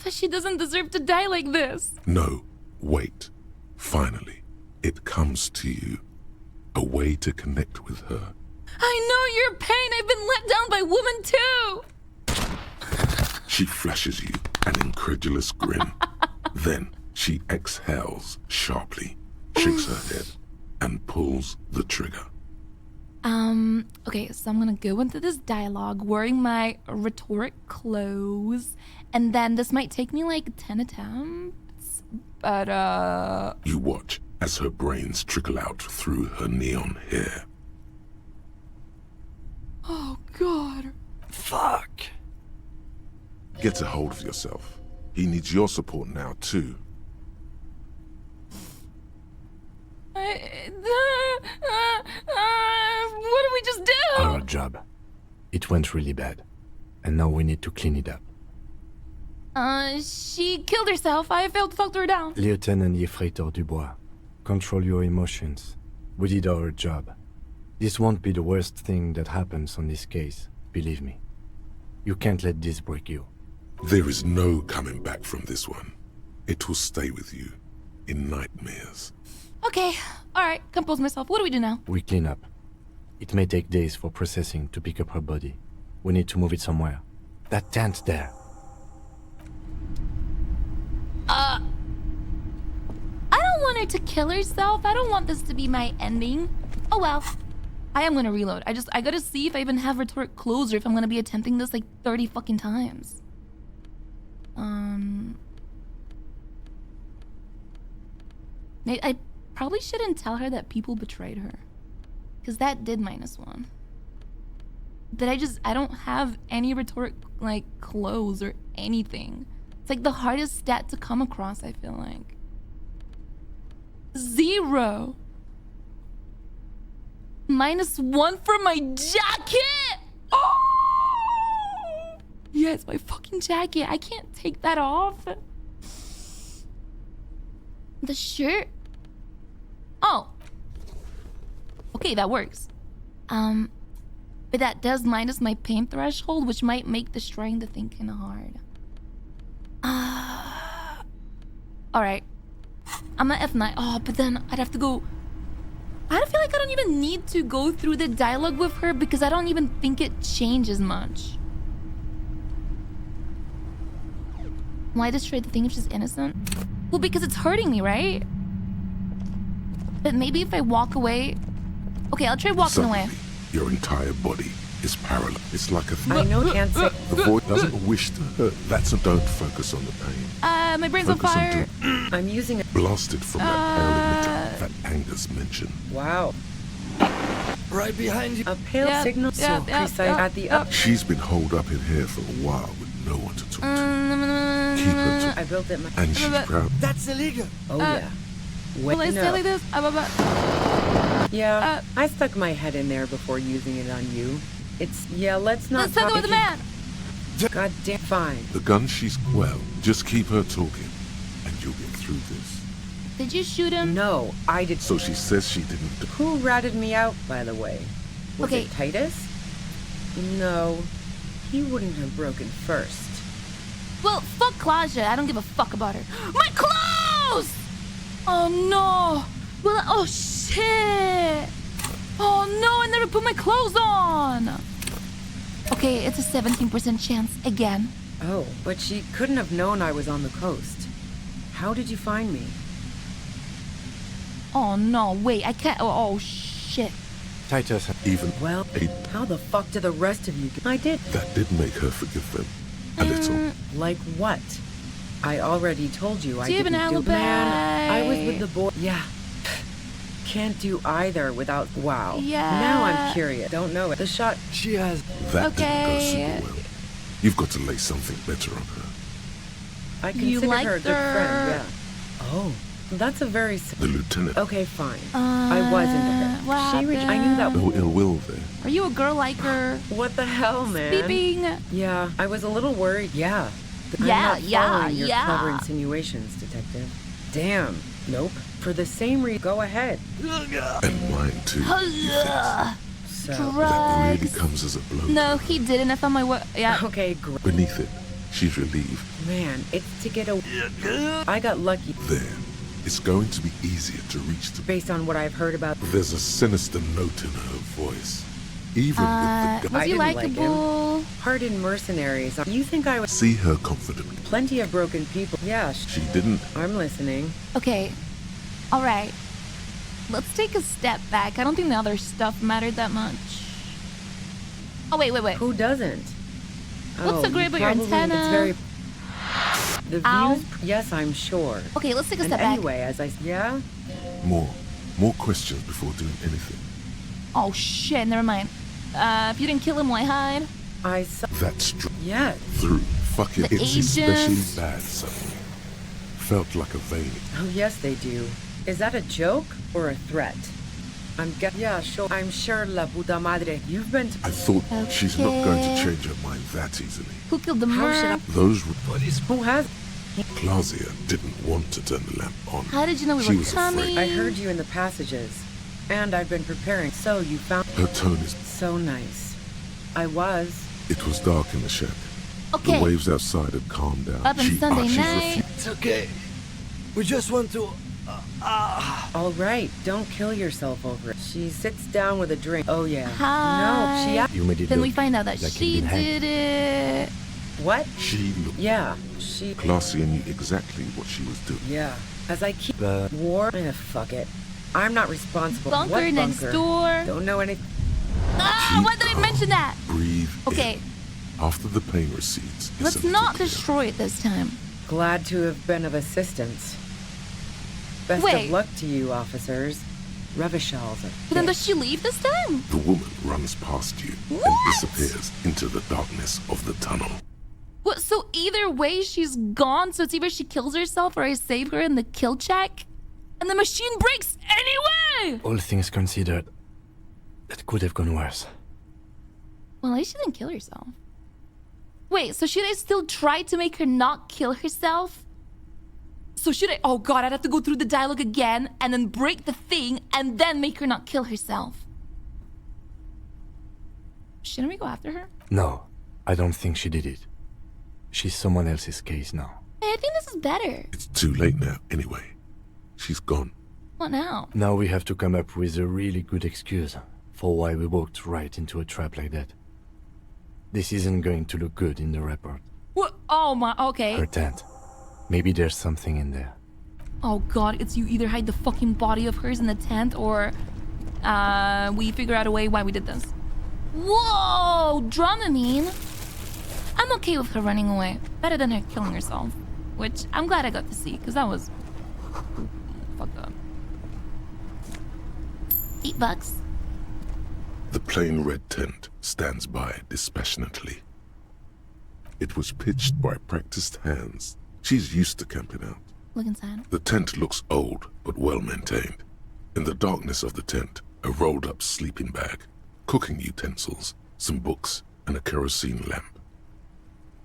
But she doesn't deserve to die like this. No, wait. Finally, it comes to you. A way to connect with her. I know your pain. I've been let down by women too. She flashes you an incredulous grin. Then she exhales sharply, shakes her head, and pulls the trigger. Okay, so I'm gonna go into this dialogue wearing my rhetoric clothes, and then this might take me like 10 attempts, but You watch as her brains trickle out through her neon hair. oh god. Fuck. Get a hold of yourself. He needs your support now, too. What did we just do? Our job. It went really bad. And now we need to clean it up. She killed herself. I failed to talk to her down. Lieutenant Yefreitor Dubois, control your emotions. We did our job. This won't be the worst thing that happens on this case, believe me. You can't let this break you. There is no coming back from this one. It will stay with you in nightmares. Okay, alright, compose myself. What do we do now? We clean up. It may take days for processing to pick up her body. We need to move it somewhere. That tent there. I don't want her to kill herself. I don't want this to be my ending. Oh well. I am gonna reload. I gotta see if I even have rhetoric clothes or if I'm gonna be attempting this like 30 fucking times. I probably shouldn't tell her that people betrayed her. Because that did -1. But I don't have any rhetoric, like, clothes or anything. It's like the hardest stat to come across, I feel like. 0. -1 for my jacket! Oh! Yeah, it's my fucking jacket. I can't take that off. The shirt. Oh. Okay, that works. But that does minus my pain threshold, which might make destroying the thing kinda hard. Alright. I'm at F9. Oh, but then I'd have to go... I don't feel like I don't even need to go through the dialogue with her because I don't even think it changes much. Why destroy the thing if she's innocent? Well, because it's hurting me, right? But maybe if I walk away... Okay, I'll try walking away. Your entire body is paralyzed. It's like a... I know can't say... The void doesn't wish to hurt. That's a don't focus on the pain. My brain's on Focus on fire. I'm using it. Blasted from that pale emitter that Angus mentioned. Wow. Right behind you. A pale signal so precise at the up. She's been holed up in here for a while with no one to talk to. Keep her to... I built it myself. And she's proud. That's illegal. Oh, yeah. Will I stay like this? Yeah, I stuck my head in there before using it on you. It's... Yeah, let's not Let's talk about the man. God damn fine. The gun she's... Well, just keep her talking, and you'll get through this. Did you shoot him? No, I did. So she says she didn't... Who ratted me out, by the way? Was it Titus? No, he wouldn't have broken first. Well, fuck Claudia. I don't give a fuck about her. My clothes! Oh, no. Well, oh, shit. Oh, no, I never put my clothes on. Okay, it's a 17% chance again. Oh, but she couldn't have known I was on the coast. How did you find me? Oh, no, wait, I can't. Oh, shit. Titus, even well, how the fuck do the rest of you get? I did. That did make her forgive them. A little. Like what? I already told you I Do you have an didn't do alibi? man. I was with the boy. Yeah. Can't do either without... Wow. Yeah. Now I'm curious. Don't know it. The shot... She has... That didn't go super well. You've got to lay something better on her. I consider her a good friend, yeah. Oh, that's a very... The lieutenant. Okay, fine. I was into her. What I knew that... No ill will there. Are you a girl like her? What the hell, man? Beeping. Yeah, I was a little worried. Yeah. I'm not following your clever insinuations, detective. Damn. Nope. For the same reason, go ahead. And mine too. So, that really comes as a blow. No, he didn't. I found my work. Yeah. Okay, great. Beneath it, she's relieved. Man, it's to get a... I got lucky. There. It's going to be easier to reach the... Based on what I've heard about... There's a sinister note in her voice. Even with the gun. Was he likable? Hardened mercenaries. You think I would... See her confident. Plenty of broken people. Yeah. She didn't. I'm listening. Okay. All right. Let's take a step back. I don't think the other stuff mattered that much. Oh, wait. Who doesn't? What's so great about your antenna? It's very... The Ow. views... Yes, I'm sure. Okay, let's take a And step back. anyway, as I... Yeah? More questions before doing anything. Oh, shit. Never mind. If you didn't kill him, why hide? I saw... That's true. Yeah. Through fucking The it's especially bad suddenly. Felt like a vein. Oh, yes, they do. Is that a joke or a threat? Yeah, sure. I'm sure, la puta madre. You've been... I thought she's not going to change her mind that easily. Who killed the How should murderer? Those... Who has... Claudia didn't want to turn the lamp on. How did you know we She were was coming? afraid. I heard you in the passages. And I've been preparing. So you found... Her tone is... So nice. I was. It was dark in the shed. Okay. The waves outside had calmed down. Up on Sunday Archie's night. It's okay. We just want to... All right, don't kill yourself over it. She sits down with a drink. Oh, yeah. Hi. No, she... You made it Then look we find out that like she it'd been did it. What? She looked... Yeah, she... Claudia knew exactly what she was doing. Yeah. As I keep... War... fuck it. I'm not responsible. Bunker What next bunker? door. Don't know anything. Ah, why did I mention that? Breathe Okay, in. After the pain recedes, let's not destroy it this time. Glad to have been of assistance. Best Wait. of luck to you, officers. Revichal's a But then does she leave this time? The woman runs past you and disappears into the darkness of the tunnel. What? So either way, she's gone. So it's either she kills herself or I save her in the kill check, and the machine breaks anyway. All things considered, it could have gone worse. Well, at least she didn't kill herself. Wait, so should I still try to make her not kill herself? So should I... Oh god, I'd have to go through the dialogue again and then break the thing and then make her not kill herself. Shouldn't we go after her? No, I don't think she did it. She's someone else's case now. Hey, I think this is better. It's too late now, anyway. She's gone. What now? Now we have to come up with a really good excuse for why we walked right into a trap like that. This isn't going to look good in the report. What? Oh my... Okay. Her tent. Maybe there's something in there. Oh god, it's you either hide the fucking body of hers in the tent or we figure out a way why we did this. Whoa! Dramamine? I'm okay with her running away. Better than her killing herself. Which I'm glad I got to see, because that was fucked up. $8. The plain red tent stands by dispassionately. It was pitched by practiced hands. She's used to camping out. Look inside. The tent looks old, but well maintained. In the darkness of the tent, a rolled up sleeping bag, cooking utensils, some books, and a kerosene lamp.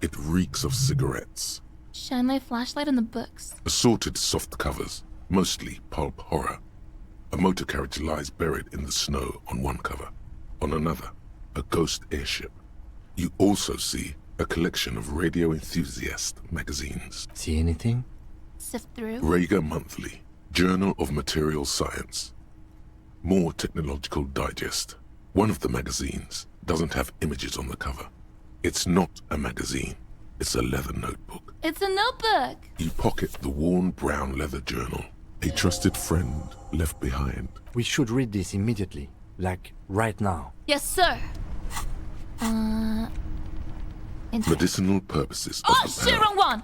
It reeks of cigarettes. Shine my flashlight on the books. Assorted soft covers, mostly pulp horror. A motor carriage lies buried in the snow on one cover. On another, a ghost airship. You also see a collection of radio enthusiast magazines. See anything? Sift through. Rager Monthly, Journal of Material Science. More Technological Digest. One of the magazines doesn't have images on the cover. It's not a magazine. It's a leather notebook. It's a notebook. You pocket the worn brown leather journal. A trusted friend left behind. We should read this immediately. Like, right now. Yes, sir. Medicinal purposes Oh, of the shit, power. wrong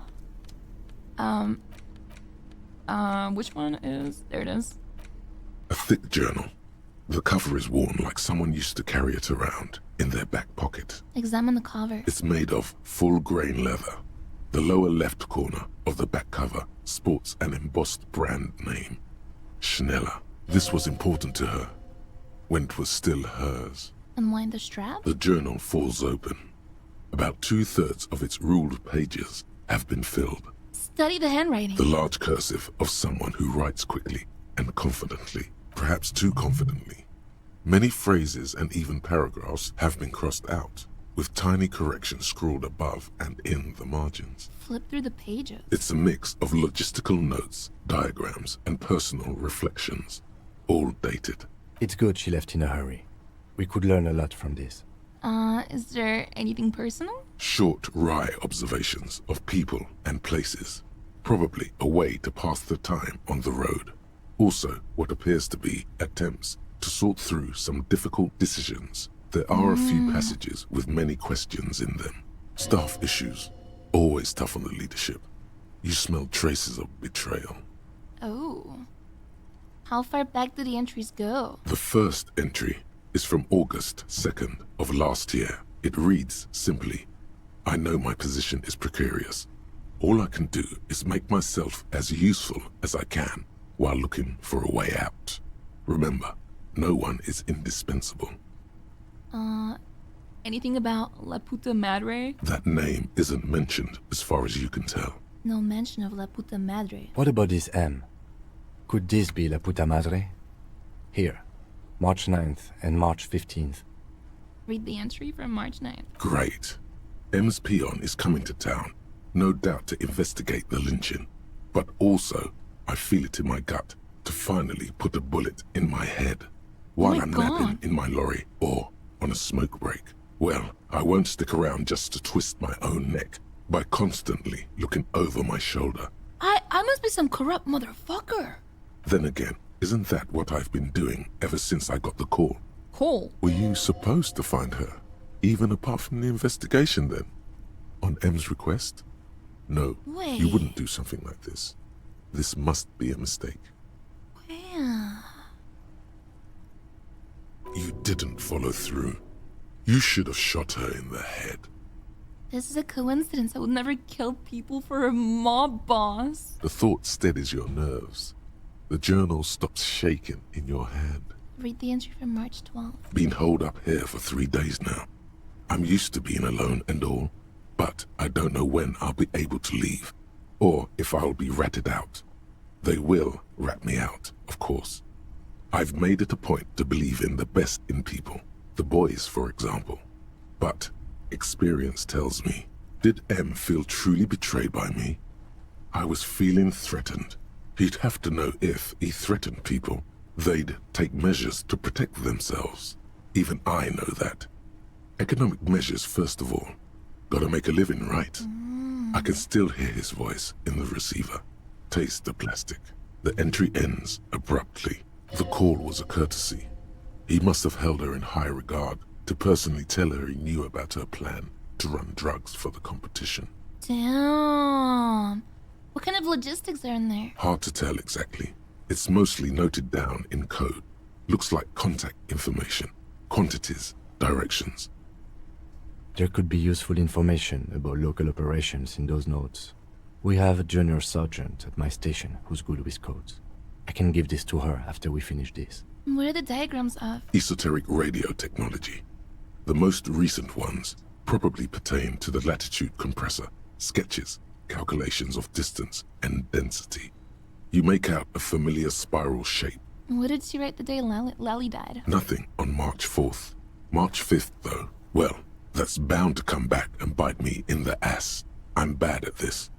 one. Which one is... There it is. A thick journal. The cover is worn like someone used to carry it around in their back pocket. Examine the cover. It's made of full-grain leather. The lower left corner of the back cover sports an embossed brand name. Schneller. This was important to her, when it was still hers. Unwind the strap. The journal falls open. About 2/3 of its ruled pages have been filled. Study the handwriting. The large cursive of someone who writes quickly and confidently, perhaps too confidently. Many phrases and even paragraphs have been crossed out, with tiny corrections scrawled above and in the margins. Flip through the pages. It's a mix of logistical notes, diagrams, and personal reflections, all dated. It's good she left in a hurry. We could learn a lot from this. Is there anything personal? Short, wry observations of people and places. Probably a way to pass the time on the road. Also, what appears to be attempts to sort through some difficult decisions. There are a few passages with many questions in them. Staff issues, always tough on the leadership. You smell traces of betrayal. Oh. How far back do the entries go? The first entry is from August 2nd of last year. It reads simply, I know my position is precarious. All I can do is make myself as useful as I can while looking for a way out. Remember, no one is indispensable. Anything about La Puta Madre? That name isn't mentioned as far as you can tell. No mention of La Puta Madre. What about this M? Could this be La Puta Madre? Here, March 9th and March 15th. Read the entry from March 9th. Great. M's peon is coming to town, no doubt to investigate the lynching. But also, I feel it in my gut to finally put a bullet in my head while I'm napping in my lorry or on a smoke break. Well, I won't stick around just to twist my own neck by constantly looking over my shoulder. I must be some corrupt motherfucker. Then again, isn't that what I've been doing ever since I got the call? Call? Were you supposed to find her, even apart from the investigation then? On M's request? No, Wait. You wouldn't do something like this. This must be a mistake. Yeah. You didn't follow through. You should have shot her in the head. This is a coincidence. I would never kill people for a mob boss. The thought steadies your nerves. The journal stops shaking in your hand. Read the entry from March 12th. Been holed up here for 3 days now. I'm used to being alone and all, but I don't know when I'll be able to leave, or if I'll be ratted out. They will rat me out, of course. I've made it a point to believe in the best in people, the boys, for example. But experience tells me, did M feel truly betrayed by me? I was feeling threatened. He'd have to know if he threatened people, they'd take measures to protect themselves. Even I know that. Economic measures, first of all. Gotta make a living, right? I can still hear his voice in the receiver. Taste the plastic. The entry ends abruptly. The call was a courtesy. He must have held her in high regard to personally tell her he knew about her plan to run drugs for the competition. Damn. What kind of logistics are in there? Hard to tell exactly. It's mostly noted down in code. Looks like contact information, quantities, directions. There could be useful information about local operations in those notes. We have a junior sergeant at my station who's good with codes. I can give this to her after we finish this. What are the diagrams of? Esoteric radio technology. The most recent ones probably pertain to the latitude compressor, sketches, calculations of distance and density. You make out a familiar spiral shape. What did she write the day Lally died? Nothing on March 4th. March 5th, though, well, that's bound to come back and bite me in the ass. I'm bad at this.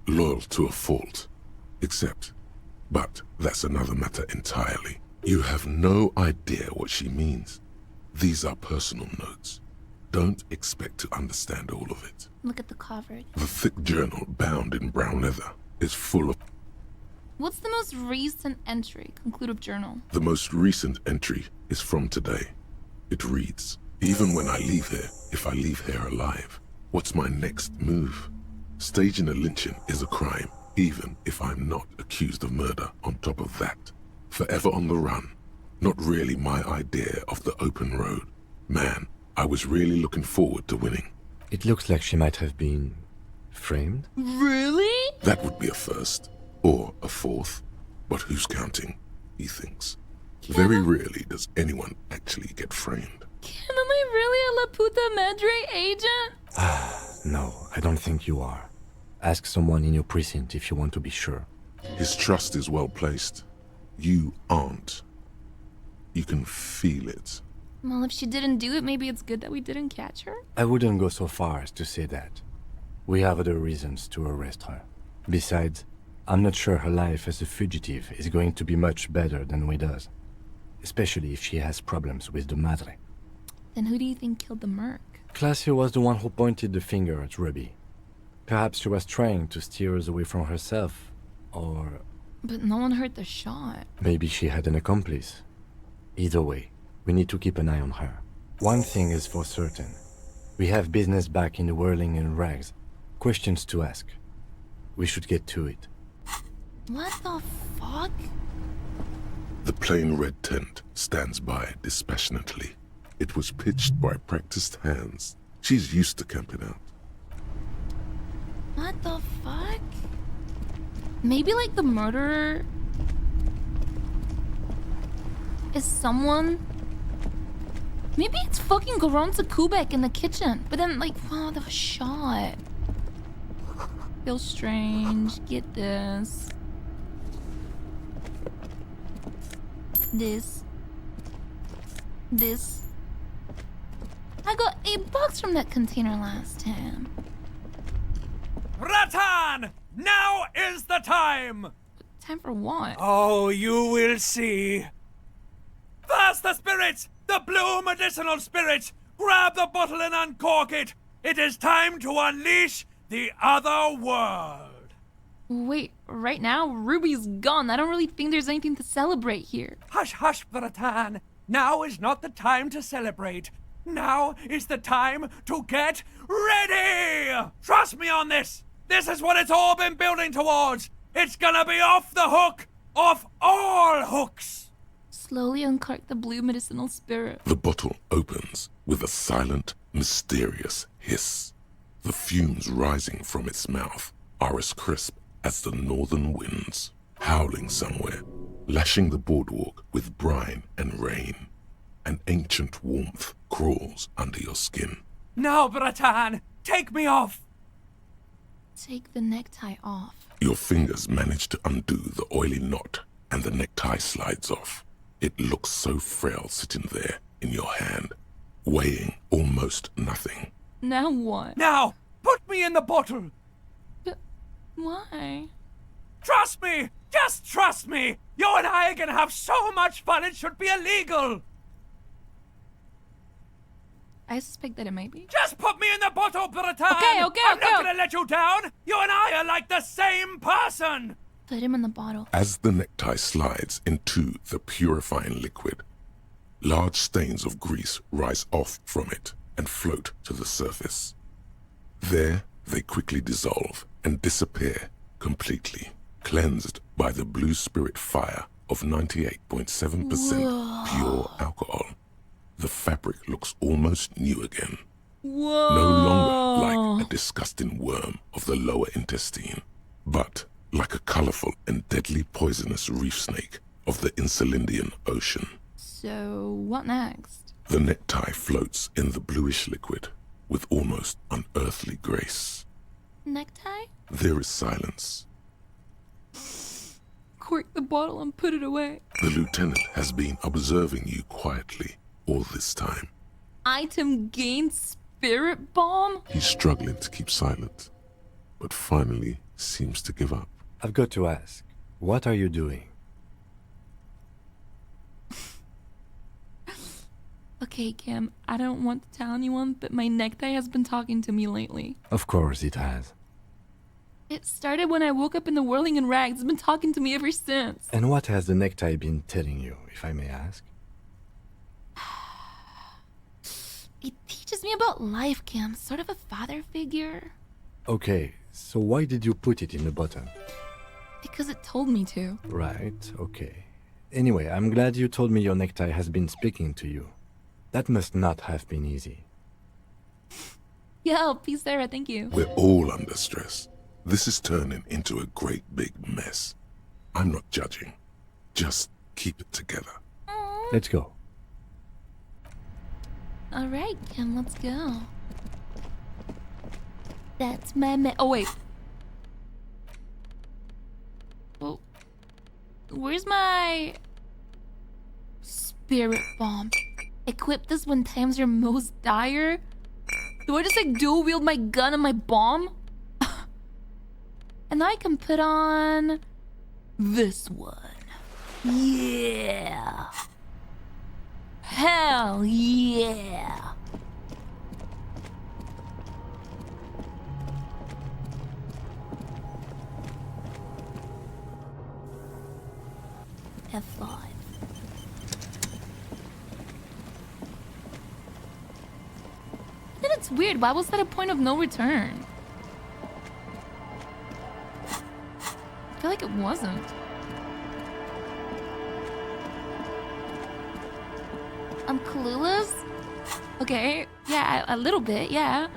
Loyal to a fault. But that's another matter entirely. You have no idea what she means. These are personal notes. Don't expect to understand all of it. Look at the cover. The thick journal, bound in brown leather, is full of... What's the most recent entry? Conclusive journal. The most recent entry is from today. It reads, even when I leave here, if I leave here alive, what's my next move? Staging a lynching is a crime, even if I'm not accused of murder on top of that. Forever on the run. Not really my idea of the open road. Man, I was really looking forward to winning. It looks like she might have been framed. Really? That would be a first, or a fourth. But who's counting, he thinks. Very rarely does anyone actually get framed. Kim, am I really a La Puta Madre agent? No, I don't think you are. Ask someone in your precinct if you want to be sure. His trust is well placed. You aren't. You can feel it. Well, if she didn't do it, maybe it's good that we didn't catch her. I wouldn't go so far as to say that. We have other reasons to arrest her. Besides, I'm not sure her life as a fugitive is going to be much better than we does. Especially if she has problems with the Madre. Then who do you think killed the merc? Classio was the one who pointed the finger at Ruby. Perhaps she was trying to steer us away from herself, or But no one heard the shot. Maybe she had an accomplice. Either way, we need to keep an eye on her. One thing is for certain. We have business back in the whirling in rags. Questions to ask. We should get to it. What the fuck? The plain red tent stands by dispassionately. It was pitched by practiced hands. She's used to camping out. What the fuck? Maybe like the murderer is someone. Maybe it's fucking Goronza Kubek in the kitchen. But then like, wow, the shot. Feels strange. Get this. This. I got $8 from that container last time. Ratan! Now is the time! Time for what? Oh, you will see. First the spirits! The blue medicinal spirits! Grab the bottle and uncork it! It is time to unleash the other world! Wait, right now? Ruby's gone. I don't really think there's anything to celebrate here. Hush, hush, Ratan. Now is not the time to celebrate. Now is the time to get ready! Trust me on this! This is what it's all been building towards! It's gonna be off the hook! Off all hooks! Slowly uncork the blue medicinal spirit. The bottle opens with a silent, mysterious hiss. The fumes rising from its mouth are as crisp as the northern winds, howling somewhere, lashing the boardwalk with brine and rain. An ancient warmth crawls under your skin. Now, Ratan, take me off! Take the necktie off. Your fingers manage to undo the oily knot, and the necktie slides off. It looks so frail sitting there in your hand, weighing almost nothing. Now what? Now, put me in the bottle! But why? Trust me! Just trust me! You and I are gonna have so much fun it should be illegal! I suspect that it might be. Just put me in the bottle, Bratan! Okay. I'm not gonna let you down! You and I are like the same person! Put him in the bottle. As the necktie slides into the purifying liquid, large stains of grease rise off from it and float to the surface. There, they quickly dissolve and disappear completely, cleansed by the blue spirit fire of 98.7% pure alcohol. The fabric looks almost new again. Whoa. No longer like a disgusting worm of the lower intestine, but like a colorful and deadly poisonous reef snake of the Insulindian Ocean. So, what next? The necktie floats in the bluish liquid with almost unearthly grace. Necktie? There is silence. Cork the bottle and put it away. The lieutenant has been observing you quietly all this time. Item gained spirit bomb? He's struggling to keep silent, but finally seems to give up. I've got to ask, what are you doing? Okay, Kim, I don't want to tell anyone, but my necktie has been talking to me lately. Of course it has. It started when I woke up in the whirling in rags. It's been talking to me ever since. And what has the necktie been telling you, if I may ask? It teaches me about life, Kim. Sort of a father figure. Okay, so why did you put it in the bottle? Because it told me to. Right, okay. Anyway, I'm glad you told me your necktie has been speaking to you. That must not have been easy. Yeah, peace, Sarah, thank you. We're all under stress. This is turning into a great big mess. I'm not judging. Just keep it together. Let's go. Alright, Kim, let's go. That's my oh, wait. Well, where's my spirit bomb? Equip this when times are most dire? Do I just like dual wield my gun and my bomb? And I can put on this one. Yeah. Hell yeah. F5. Then it's weird. Why was that a point of no return? I feel like it wasn't. I'm clueless? Okay, yeah, a little bit, yeah.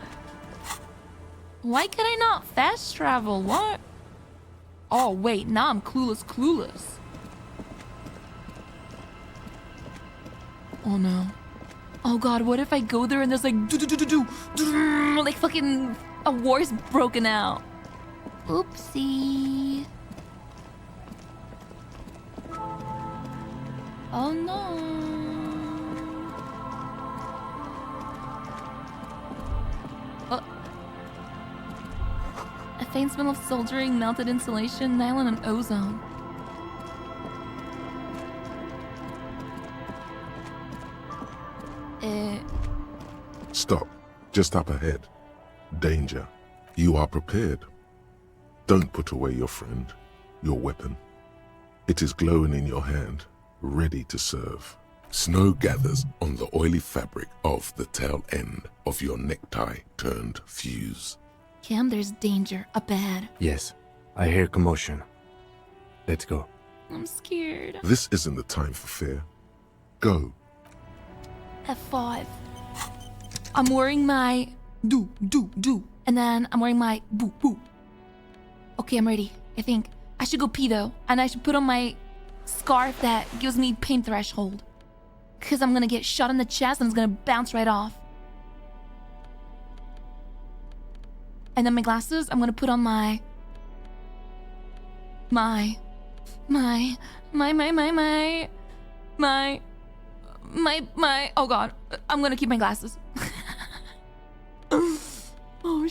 Why can I not fast travel? What? Oh, wait, now I'm clueless. Oh no. Oh god, what if I go there and there's like like fucking a war's broken out? Oopsie. Oh no. Oh. A faint smell of soldering, melted insulation, nylon, and ozone. Stop. Just up ahead. Danger. You are prepared. Don't put away your friend, your weapon. It is glowing in your hand, ready to serve. Snow gathers on the oily fabric of the tail end of your necktie turned fuse. Cam, there's danger up ahead. Yes, I hear commotion. Let's go. I'm scared. This isn't the time for fear. Go. F5. I'm wearing my do. And then I'm wearing my boo. Okay, I'm ready. I think I should go pee though. And I should put on my scarf that gives me pain threshold. Because I'm gonna get shot in the chest and it's gonna bounce right off. And then my glasses, I'm gonna put on my oh god, I'm gonna keep my glasses. Oh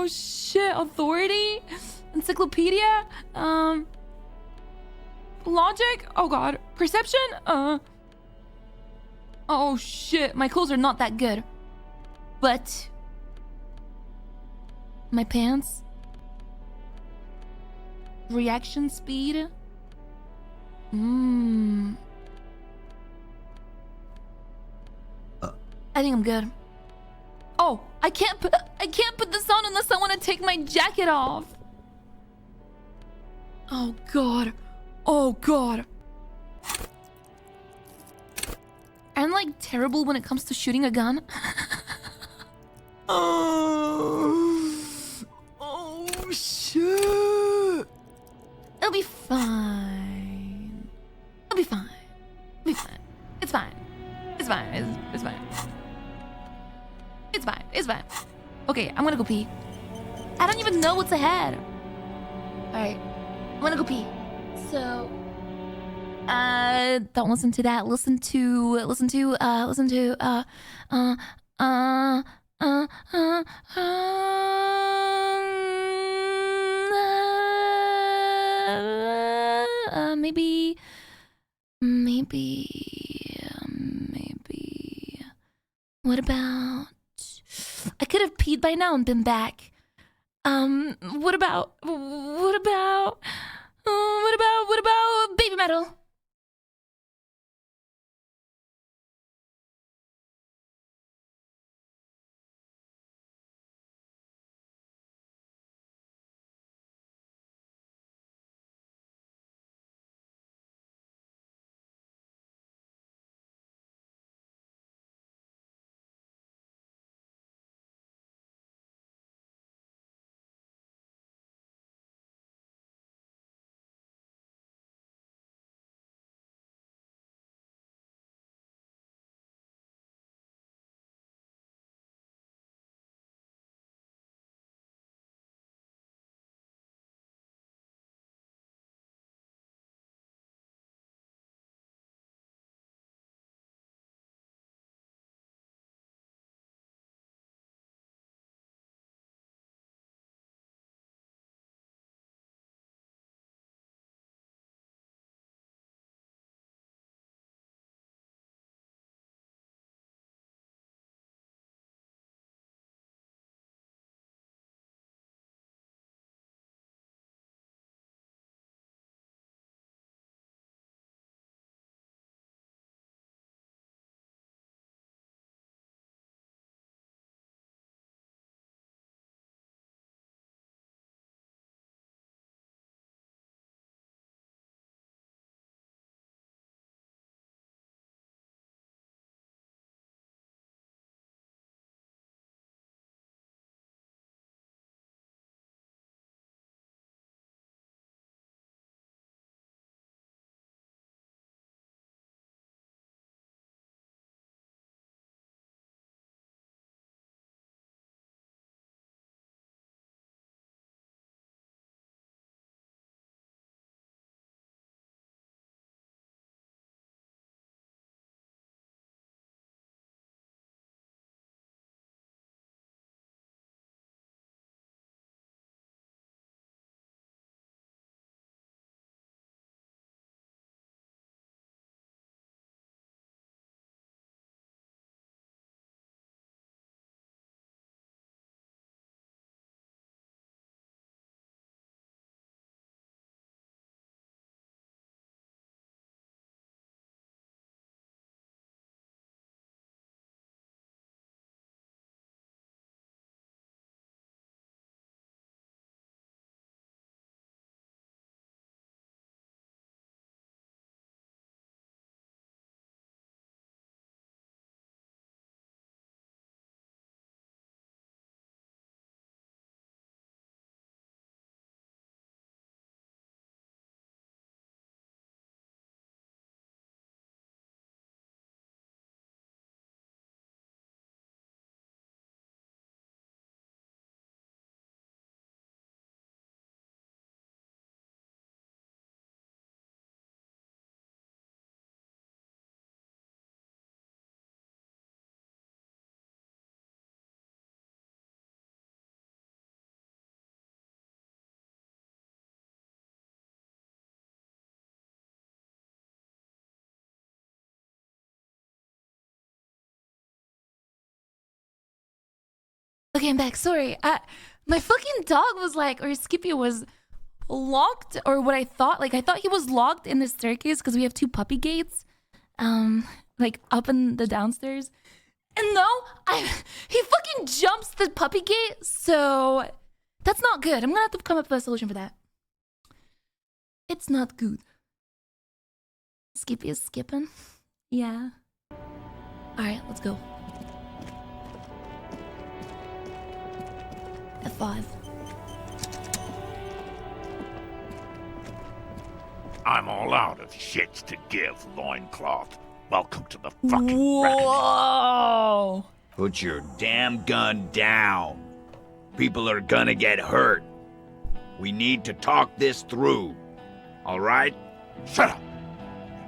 shit, authority? Encyclopedia? Logic? Oh god, perception? Oh shit, my clothes are not that good. But my pants? Reaction speed? I think I'm good. Oh, I can't put this on unless I want to take my jacket off. Oh god. I'm like terrible when it comes to shooting a gun. Oh shit. It'll be fine. It's fine. Okay, I'm gonna go pee. I don't even know what's ahead. Alright, I'm gonna go pee. So, don't listen to that. Listen to, maybe. What about? I could have peed by now and been back. What about baby metal? Okay, I'm back. Sorry. My fucking dog was like, or Skippy was locked, or what I thought. Like, I thought he was locked in the staircase because we have 2 puppy gates, like up in the downstairs. And no, he fucking jumps the puppy gate. So that's not good. I'm gonna have to come up with a solution for that. It's not good. Skippy is skipping. Yeah. All right, let's go. F5. I'm all out of shits to give, loincloth. Welcome to the fucking Whoa! Put your damn gun down. People are gonna get hurt. We need to talk this through. All right? Shut up!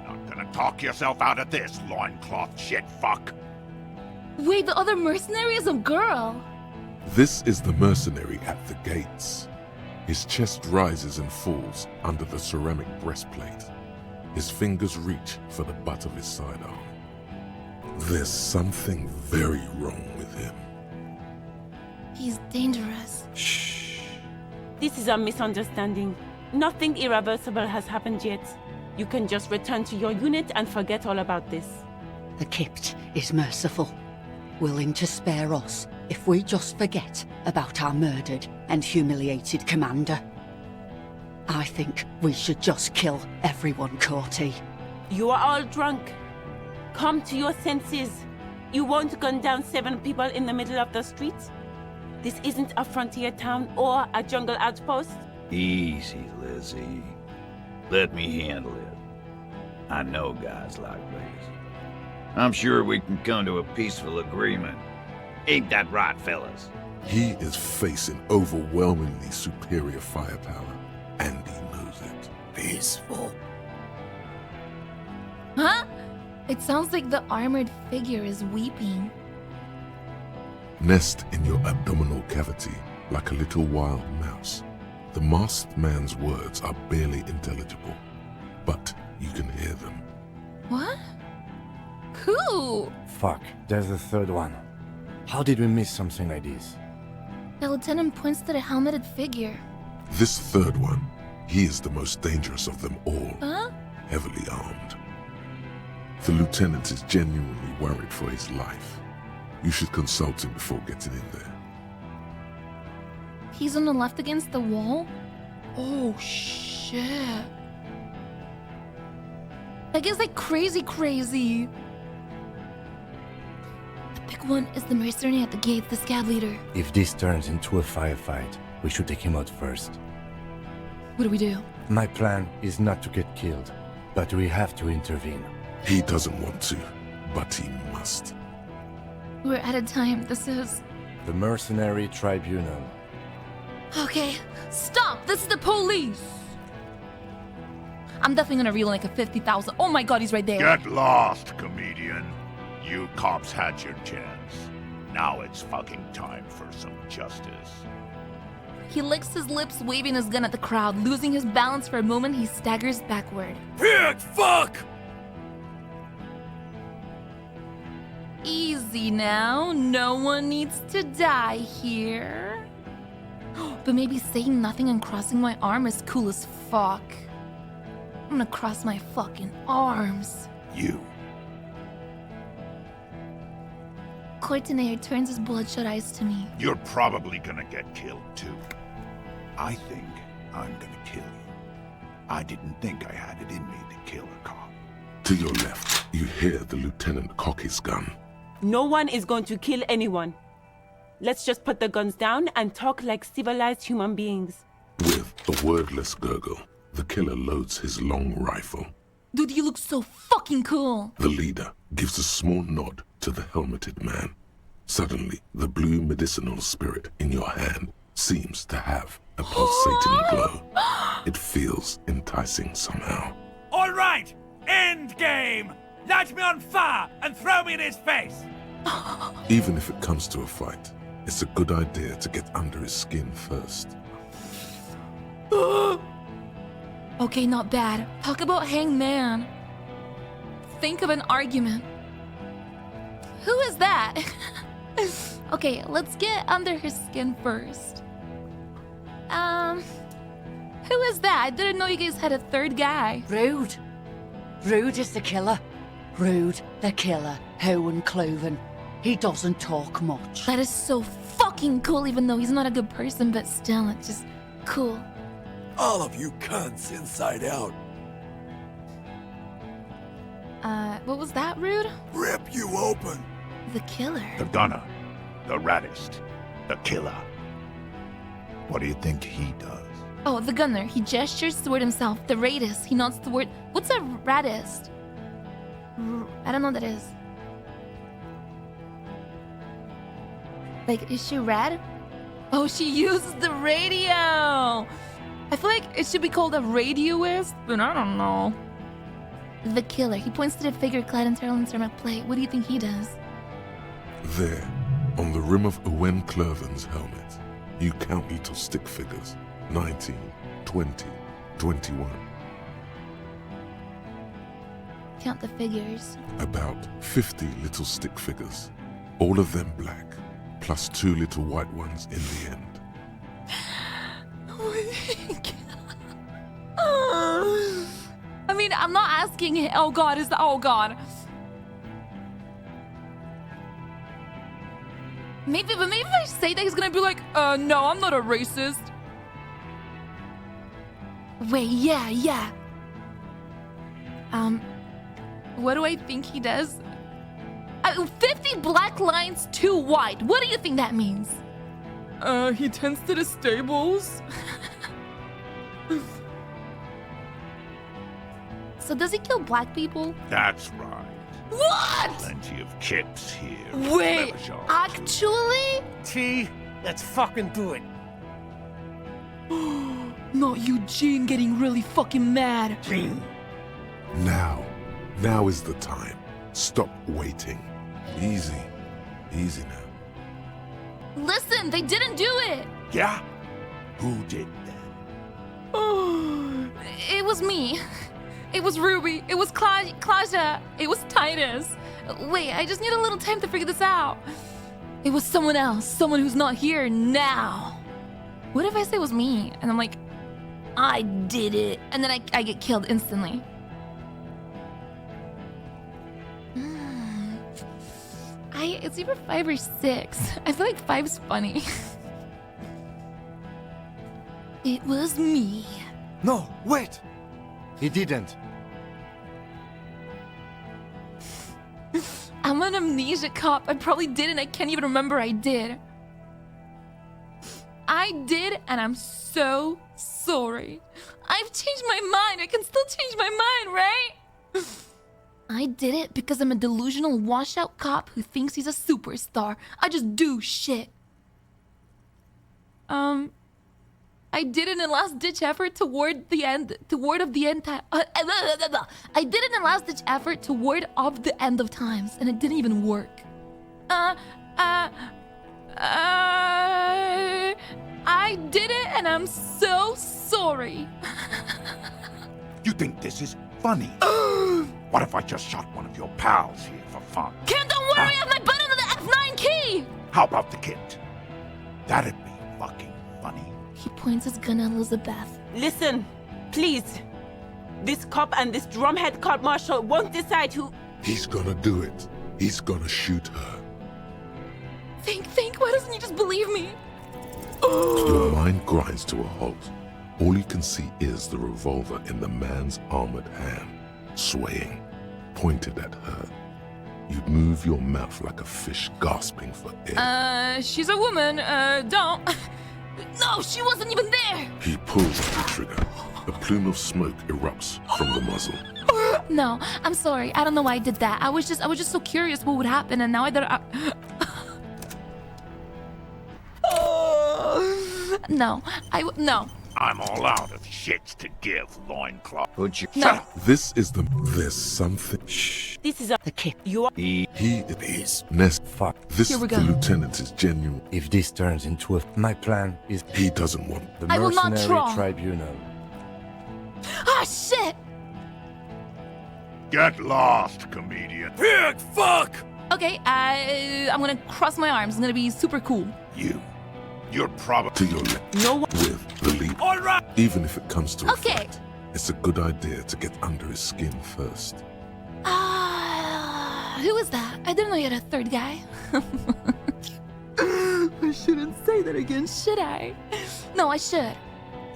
You're not gonna talk yourself out of this, loincloth shit fuck. Wait, the other mercenary is a girl. This is the mercenary at the gates. His chest rises and falls under the ceramic breastplate. His fingers reach for the butt of his sidearm. There's something very wrong with him. He's dangerous. Shh. This is a misunderstanding. Nothing irreversible has happened yet. You can just return to your unit and forget all about this. The Kypt is merciful, willing to spare us if we just forget about our murdered and humiliated commander. I think we should just kill everyone, Corty. You are all drunk. Come to your senses. You won't gun down 7 people in the middle of the street. This isn't a frontier town or a jungle outpost. Easy, Lizzie. Let me handle it. I know guys like these. I'm sure we can come to a peaceful agreement. Ain't that right, fellas? He is facing overwhelmingly superior firepower, and he knows it. Peaceful. Huh? It sounds like the armored figure is weeping. Nest in your abdominal cavity like a little wild mouse. The masked man's words are barely intelligible, but you can hear them. What? Who? Fuck, there's a third one. How did we miss something like this? The lieutenant points to the helmeted figure. This third one, he is the most dangerous of them all. Huh? Heavily armed. The lieutenant is genuinely worried for his life. You should consult him before getting in there. He's on the left against the wall? Oh, shit. That guy's like crazy. The big one is the mercenary at the gate, the scab leader. If this turns into a firefight, we should take him out first. What do we do? My plan is not to get killed, but we have to intervene. He doesn't want to, but he must. We're out of time. This is... The Mercenary Tribunal. Okay, stop! This is the police! I'm definitely gonna reel in like a 50,000. Oh my god, he's right there. Get lost, comedian. You cops had your chance. Now it's fucking time for some justice. He licks his lips, waving his gun at the crowd. Losing his balance for a moment, he staggers backward. Pig fuck! Easy now. No one needs to die here. But maybe saying nothing and crossing my arm is cool as fuck. I'm gonna cross my fucking arms. You. Courtenaire turns his bloodshot eyes to me. You're probably gonna get killed too. I think I'm gonna kill you. I didn't think I had it in me to kill a cop. To your left, you hear the lieutenant cock his gun. No one is going to kill anyone. Let's just put the guns down and talk like civilized human beings. With a wordless gurgle, the killer loads his long rifle. Dude, you look so fucking cool. The leader gives a small nod to the helmeted man. Suddenly, the blue medicinal spirit in your hand seems to have a pulsating glow. It feels enticing somehow. All right, end game. Light me on fire and throw me in his face. Even if it comes to a fight, it's a good idea to get under his skin first. Okay, not bad. Talk about hangman. Think of an argument. Who is that? Okay, let's get under his skin first. Who is that? I didn't know you guys had a third guy. Rude. Rude is the killer. Rude, the killer. Owen Cloven. He doesn't talk much. That is so fucking cool, even though he's not a good person, but still, it's just cool. All of you cunts inside out. What was that, Rude? Rip you open. The killer. The gunner. The raddest. The killer. What do you think he does? Oh, the gunner. He gestures toward himself. The raidist. He nods toward... What's a raddist? I don't know what that is. Like, is she rad? Oh, she uses the radio! I feel like it should be called a radioist, but I don't know. The killer. He points to the figure clad in Terrell and ceramic plate. What do you think he does? There, on the rim of Owen Clerven's helmet, you count little stick figures. 19, 20, 21. Count the figures. About 50 little stick figures. All of them black, plus 2 little white ones in the end. I mean, I'm not asking. Oh God, is the oh God. Maybe if I say that, he's gonna be like, no, I'm not a racist. Wait, yeah. What do I think he does? 50 black lines, 2 white. What do you think that means? He tends to the stables. So does he kill black people? That's right. What? Plenty of kips here. Wait, actually? T, let's fucking do it. Not Eugene getting really fucking mad. Now is the time. Stop waiting. Easy now. Listen, they didn't do it. Yeah? Who did that? It was me. It was Ruby. It was Claudia. It was Titus. Wait, I just need a little time to figure this out. It was someone else. Someone who's not here now. What if I say it was me? And I'm like, I did it. And then I get killed instantly. It's either 5 or 6. I feel like 5's funny. It was me. No, wait! He didn't. I'm an amnesia cop. I probably didn't. I can't even remember I did. I did, and I'm so sorry. I've changed my mind. I can still change my mind, right? I did it because I'm a delusional washout cop who thinks he's a superstar. I just do shit. I did it in a last-ditch effort toward of the end of times, and it didn't even work. I did it, and I'm so sorry. You think this is funny? What if I just shot one of your pals here for fun? Kim, don't worry, I have my button on the F9 key! How about the kid? That'd be fucking funny. He points his gun at Elizabeth. Listen, please. This cop and this drumhead cop marshal won't decide who... He's gonna do it. He's gonna shoot her. Think, why doesn't he just believe me? Your mind grinds to a halt. All you can see is the revolver in the man's armored hand, swaying, pointed at her. You move your mouth like a fish gasping for air. She's a woman, don't. No, she wasn't even there! He pulls the trigger. A plume of smoke erupts from the muzzle. No, I'm sorry. I don't know why I did that. I was just so curious what would happen, and now I don't... No, no. I'm all out of shits to give, loincloth. Would you No. There's something. Shh. This is the kid. You are... He is Nest. Fuck. This, Here we go. the lieutenant is genuine. If this turns into my plan is... He doesn't want the I will not mercenary draw. tribunal. Ah, shit! Get lost, comedian. Pig fuck! Okay, I'm gonna cross my arms. I'm gonna be super cool. You're probably To your left. No. With the lead. All right. Even if it comes to a Okay. fight, it's a good idea to get under his skin first. Who is that? I didn't know you had a third guy. I shouldn't say that again, should I? No, I should.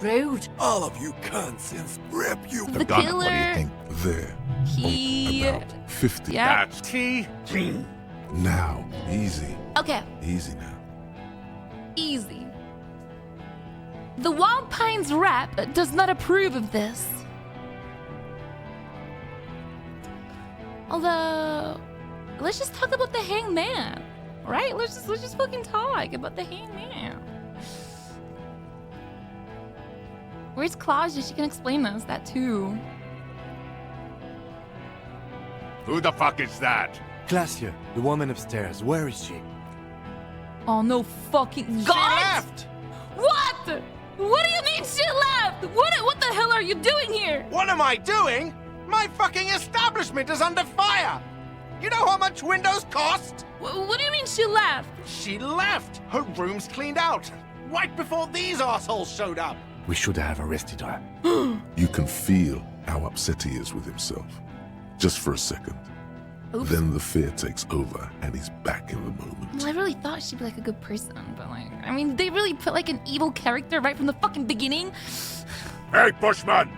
Rude. All of you cunts rip you. The killer. What do you think? There. He. About 50. Yeah. That's T. Now, easy. Okay, Easy now. easy. The Wild Pines rep does not approve of this. Although, let's just talk about the hangman, right? Let's just fucking talk about the hangman. Where's Claudia? She can explain us that too. Who the fuck is that? Glacia, the woman upstairs, where is she? Oh no fucking God! She left! What? What do you mean she left? What the hell are you doing here? What am I doing? My fucking establishment is under fire! You know how much windows cost? What do you mean she left? She left! Her room's cleaned out! Right before these assholes showed up! We should have arrested her. You can feel how upset he is with himself. Just for a second. Oops. Then the fear takes over and he's back in the moment. Well, I really thought she'd be like a good person, but like, I mean, they really put like an evil character right from the fucking beginning. Hey, Bushman!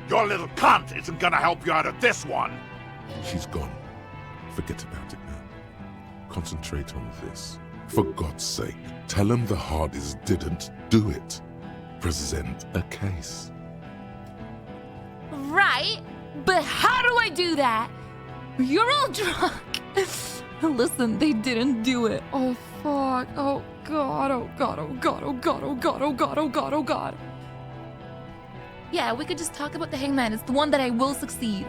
Your little cunt isn't gonna help you out of this one! She's gone. Forget about it now. Concentrate on this. For God's sake, tell him the Hardys didn't do it. Present a case. Right, but how do I do that? You're all drunk. Listen, they didn't do it. Oh fuck. Oh god. Oh god. Oh god. Oh god. Oh god. Oh god. Oh god. Oh god. Yeah, we could just talk about the hangman. It's the one that I will succeed.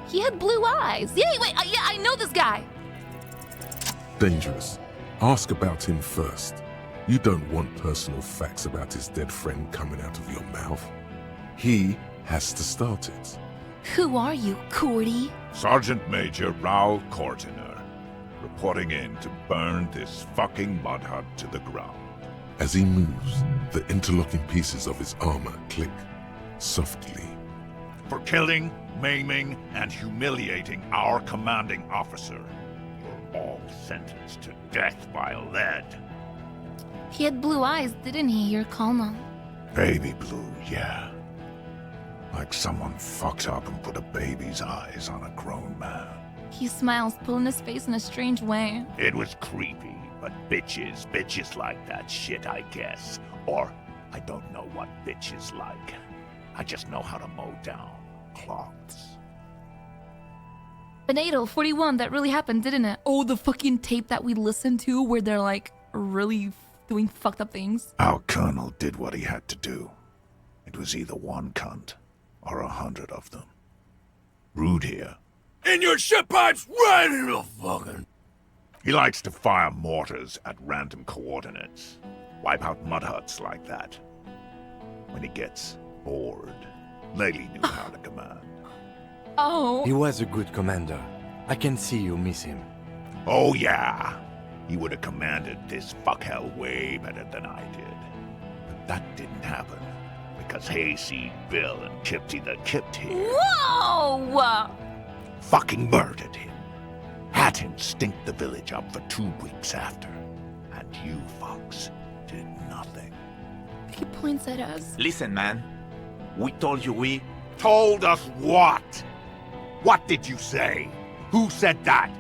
He had blue eyes. Yeah, wait. Yeah, I know this guy. Dangerous. Ask about him first. You don't want personal facts about his dead friend coming out of your mouth. He has to start it. Who are you, Cordy? Sergeant Major Raoul Cortiner, reporting in to burn this fucking mud hut to the ground. As he moves, the interlocking pieces of his armor click softly. For killing, maiming, and humiliating our commanding officer, you're all sentenced to death by lead. He had blue eyes, didn't he, your colonel? Baby blue, yeah. Like someone fucked up and put a baby's eyes on a grown man. He smiles, pulling his face in a strange way. It was creepy, but bitches like that shit, I guess. Or, I don't know what bitches like. I just know how to mow down cloths. Benatal 41, that really happened, didn't it? Oh, the fucking tape that we listened to where they're like really doing fucked up things. Our colonel did what he had to do. It was either one cunt or 100 of them. Rude here. In your shit pipes, right in the fucking... He likes to fire mortars at random coordinates. Wipe out mud huts like that. When he gets bored, Lely knew how to command. Oh. He was a good commander. I can see you miss him. Oh yeah. He would have commanded this fuckhell way better than I did. But that didn't happen. Because Hayseed Bill and Kipty the Kipt here Whoa! fucking murdered him. Had him stink the village up for 2 weeks after. And you fucks did nothing. He points at us. Listen, man. We told you we... Told us what? What did you say? Who said that?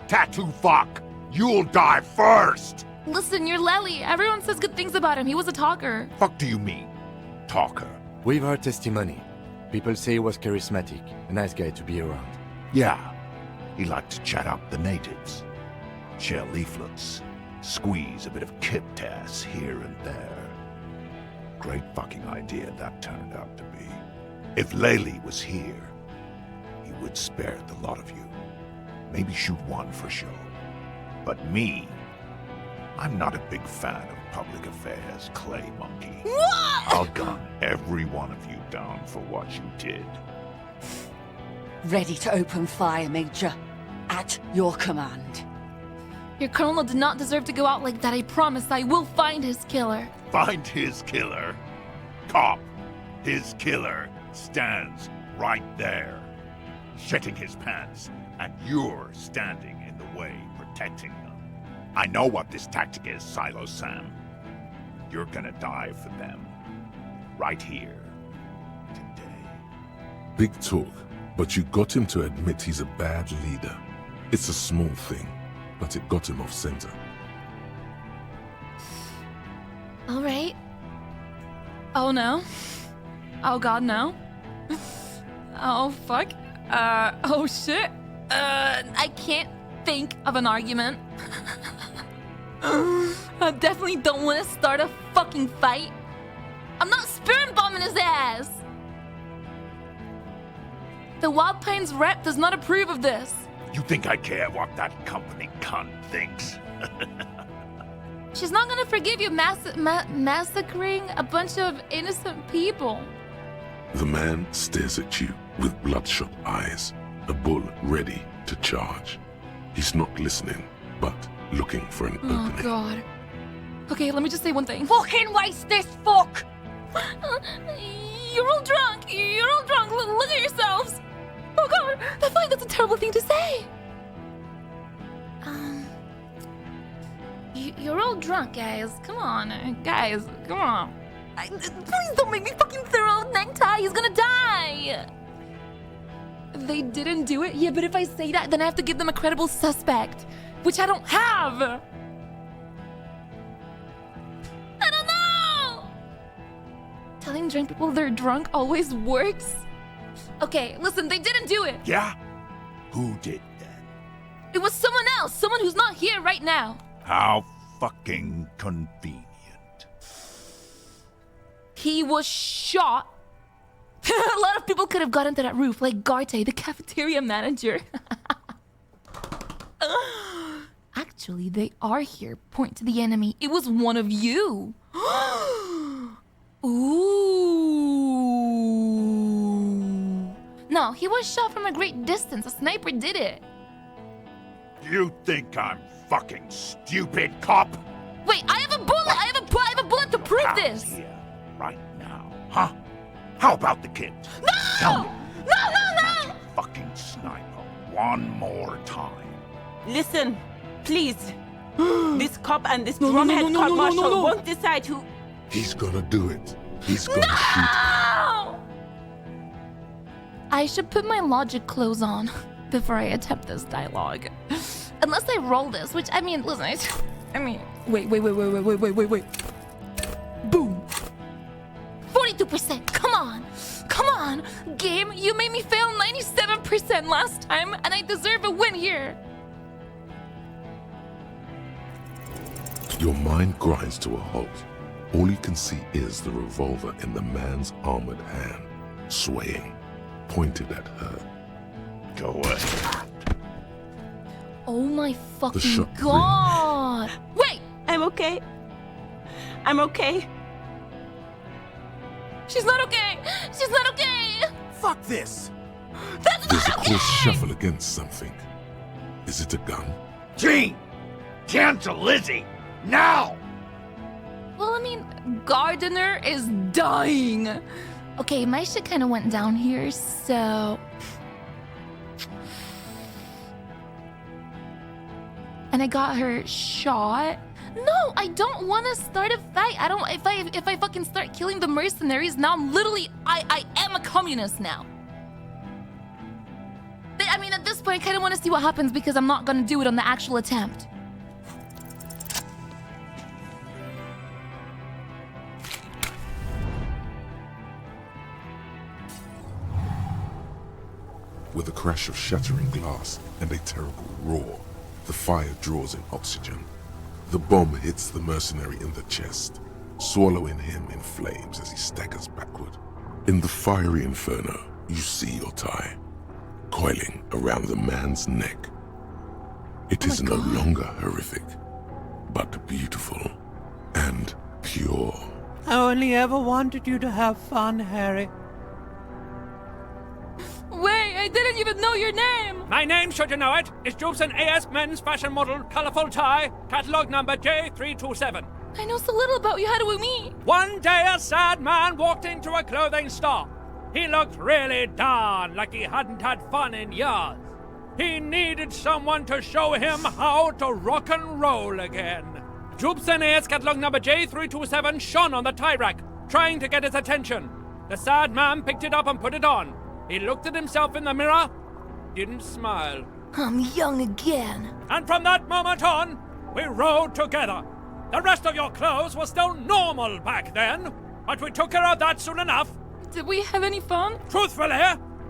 Tattoo fuck. You'll die first. Listen, you're Lely. Everyone says good things about him. He was a talker. Fuck do you mean? Talker. We've heard testimony. People say he was charismatic, a nice guy to be around. Yeah. He liked to chat up the natives. Share leaflets. Squeeze a bit of Kiptas here and there. Great fucking idea that turned out to be. If Lely was here, he would spare the lot of you. Maybe shoot one for show. But me, I'm not a big fan of public affairs, clay monkey. What? I'll gun every one of you down for what you did. Ready to open fire, Major. At your command. Your colonel did not deserve to go out like that. I promise I will find his killer. Find his killer? Cop, his killer stands right there, shitting his pants, and you're standing in the way, protecting them. I know what this tactic is, Silo Sam. You're gonna die for them. Right here. Big talk, but you got him to admit he's a bad leader. It's a small thing, but it got him off center. All right. Oh no. Oh god, no. Oh fuck. Oh shit. I can't think of an argument. I definitely don't want to start a fucking fight. I'm not spirit bombing his ass. The Wild Pines rep does not approve of this. You think I care what that company cunt thinks? She's not gonna forgive you massacring a bunch of innocent people. The man stares at you with bloodshot eyes, a bull ready to charge. He's not listening, but looking for an opening. Oh god. Okay, let me just say one thing. Fucking waste this fuck! You're all drunk. You're all drunk. Look at yourselves. Oh god, that's a terrible thing to say. You're all drunk, guys. Come on, guys. Come on. Please don't make me fucking throw out necktie. He's gonna die. They didn't do it? Yeah, but if I say that, then I have to give them a credible suspect, which I don't have. I don't know. Telling drunk people they're drunk always works. Okay, listen, they didn't do it. Yeah? Who did? It was someone else, someone who's not here right now. How fucking convenient. He was shot. A lot of people could have got into that roof, like Garte, the cafeteria manager. Actually, they are here. Point to the enemy. It was one of you. Ooh. No, he was shot from a great distance. A sniper did it. You think I'm fucking stupid, cop? Wait, I have a bullet. I have a bullet to prove this. Here, right now, huh? How about the kid? No! Tell me. No! Fucking sniper, one more time. Listen, please. This cop and this drumhead court marshal won't decide who. He's gonna do it. He's gonna shoot. I should put my logic clothes on before I attempt this dialogue. Unless I roll this, which, I mean, listen, wait. Boom. 42%, come on. Game, you made me fail 97% last time, and I deserve a win here. Your mind grinds to a halt. All you can see is the revolver in the man's armored hand, swaying, pointed at her. Go ahead. Oh my fucking god! Wait! I'm okay. I'm okay. She's not okay! She's not okay! Fuck this! That's There's a not close okay! shuffle against something. Is it a gun? Gene! Cancel Lizzie! Now! Well, I mean, Gardener is dying. Okay, my shit kind of went down here, so... And I got her shot. No, I don't want to start a fight. I don't. If I fucking start killing the mercenaries, now I'm literally I am a communist now. I mean, at this point, I kind of want to see what happens because I'm not gonna do it on the actual attempt. With a crash of shattering glass and a terrible roar, the fire draws in oxygen. The bomb hits the mercenary in the chest, swallowing him in flames as he staggers backward. In the fiery inferno, you see your tie, coiling around the man's neck. It is no longer horrific, but beautiful and pure. I only ever wanted you to have fun, Harry. Wait, I didn't even know your name! My name, should you know it, is Jobson AS Men's Fashion Model, Colorful Tie, catalog number J327. I know so little about you, how do we meet? One day a sad man walked into a clothing store. He looked really down, like he hadn't had fun in years. He needed someone to show him how to rock and roll again. Jobson AS catalog number J327 shone on the tie rack, trying to get his attention. The sad man picked it up and put it on. He looked at himself in the mirror, didn't smile. I'm young again. And from that moment on, we rode together. The rest of your clothes were still normal back then, but we took care of that soon enough. Did we have any fun? Truthfully,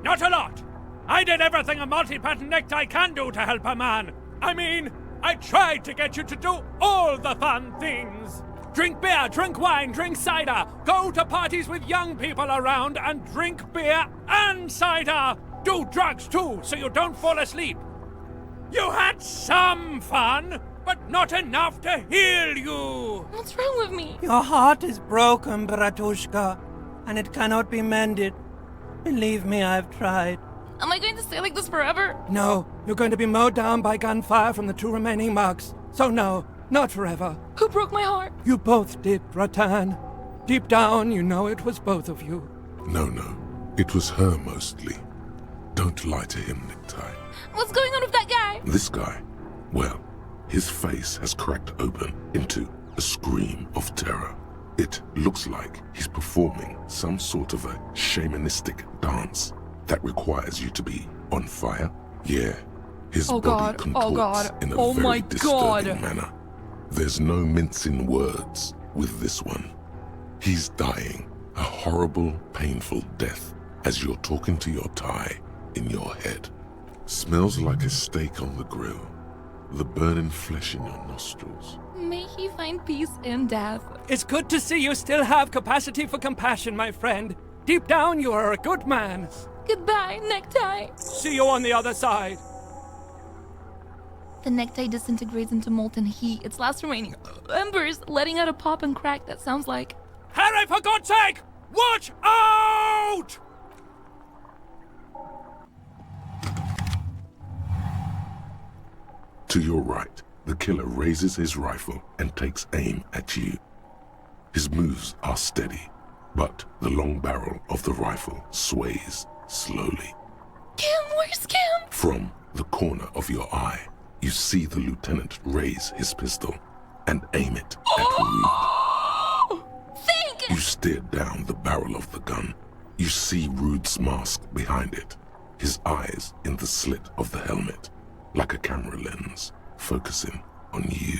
not a lot. I did everything a multi-pattern necktie can do to help a man. I mean, I tried to get you to do all the fun things. Drink beer, drink wine, drink cider. Go to parties with young people around and drink beer and cider. Do drugs too, so you don't fall asleep. You had some fun, but not enough to heal you. What's wrong with me? Your heart is broken, Bratushka, and it cannot be mended. Believe me, I've tried. Am I going to stay like this forever? No, you're going to be mowed down by gunfire from the 2 remaining mugs. So no, not forever. Who broke my heart? You both did, Ratan. Deep down, you know it was both of you. No, it was her mostly. Don't lie to him, Necktie. What's going on with that guy? This guy, well, his face has cracked open into a scream of terror. It looks like he's performing some sort of a shamanistic dance that requires you to be on fire. Yeah, his body contorts in a very disturbing manner. There's no mincing words with this one. He's dying a horrible, painful death as you're talking to your tie in your head. Smells like a steak on the grill. The burning flesh in your nostrils. May he find peace in death. It's good to see you still have capacity for compassion, my friend. Deep down, you are a good man. Goodbye, necktie. See you on the other side. The necktie disintegrates into molten heat, its last remaining embers letting out a pop and crack that sounds like... Harry, for God's sake! Watch out! To your right, the killer raises his rifle and takes aim at you. His moves are steady, but the long barrel of the rifle sways slowly. Kim, where's Kim? From the corner of your eye, you see the lieutenant raise his pistol and aim it at Rude. Think! You stare down the barrel of the gun. You see Rude's mask behind it, his eyes in the slit of the helmet, like a camera lens, focusing on you.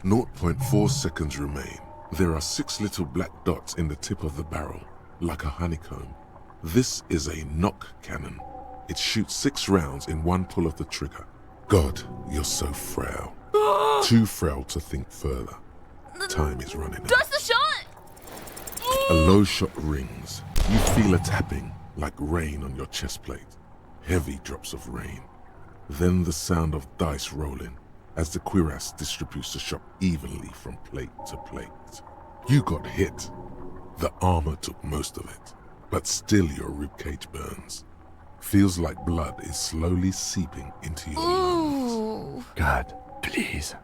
0.4 seconds remain. There are 6 little black dots in the tip of the barrel, like a honeycomb. This is a knock cannon. It shoots 6 rounds in one pull of the trigger. God, you're so frail. Too frail to think further. Time is running out. That's the shot! A low shot rings. You feel a tapping, like rain on your chest plate. Heavy drops of rain. Then the sound of dice rolling as the cuirass distributes the shot evenly from plate to plate. You got hit. The armor took most of it, but still your ribcage burns. Feels like blood is slowly seeping into your lungs. God, please.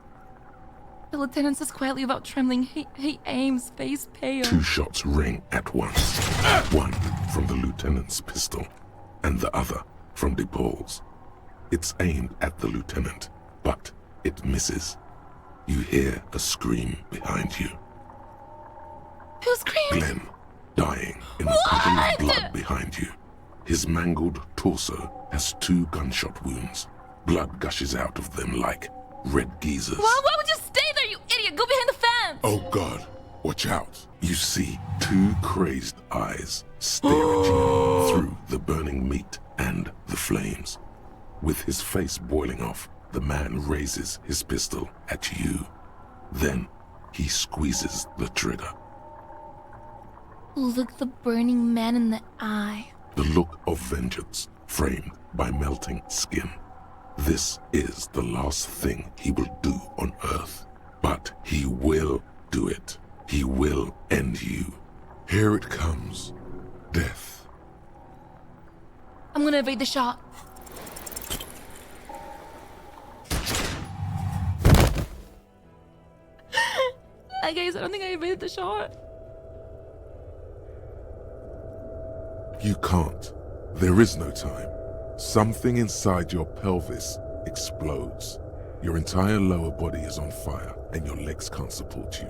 The lieutenant says quietly without trembling. He aims, face pale. 2 shots ring at once. One from the lieutenant's pistol, and the other from DePaul's. It's aimed at the lieutenant, but it misses. You hear a scream behind you. Who screamed? Glenn, dying in a puddle of blood behind you. His mangled torso has 2 gunshot wounds. Blood gushes out of them like red geysers. Why would you stay there, you idiot? Go behind the fence! Oh God, watch out. You see 2 crazed eyes stare at you through the burning meat and the flames. With his face boiling off, the man raises his pistol at you. Then he squeezes the trigger. Look the burning man in the eye. The look of vengeance framed by melting skin. This is the last thing he will do on Earth. But he will do it. He will end you. Here it comes. Death. I'm gonna evade the shot. Guys, I don't think I made the shot. You can't. There is no time. Something inside your pelvis explodes. Your entire lower body is on fire, and your legs can't support you.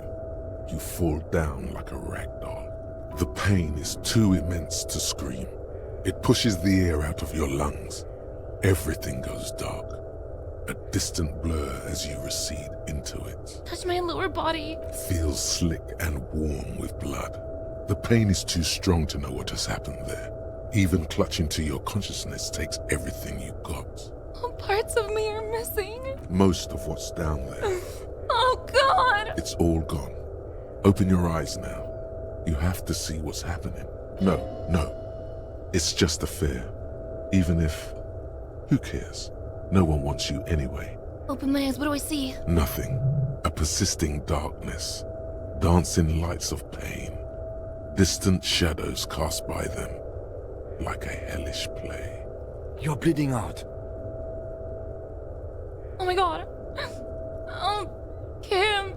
You fall down like a rag doll. The pain is too immense to scream. It pushes the air out of your lungs. Everything goes dark. A distant blur as you recede into it. Touch my lower body. Feels slick and warm with blood. The pain is too strong to know what has happened there. Even clutching to your consciousness takes everything you got. What parts of me are missing? Most of what's down there. Oh, God! It's all gone. Open your eyes now. You have to see what's happening. No. It's just a fear. Even if... Who cares? No one wants you anyway. Open my eyes, what do I see? Nothing. A persisting darkness. Dancing lights of pain. Distant shadows cast by them. Like a hellish play. You're bleeding out. Oh my God. Oh, Kim.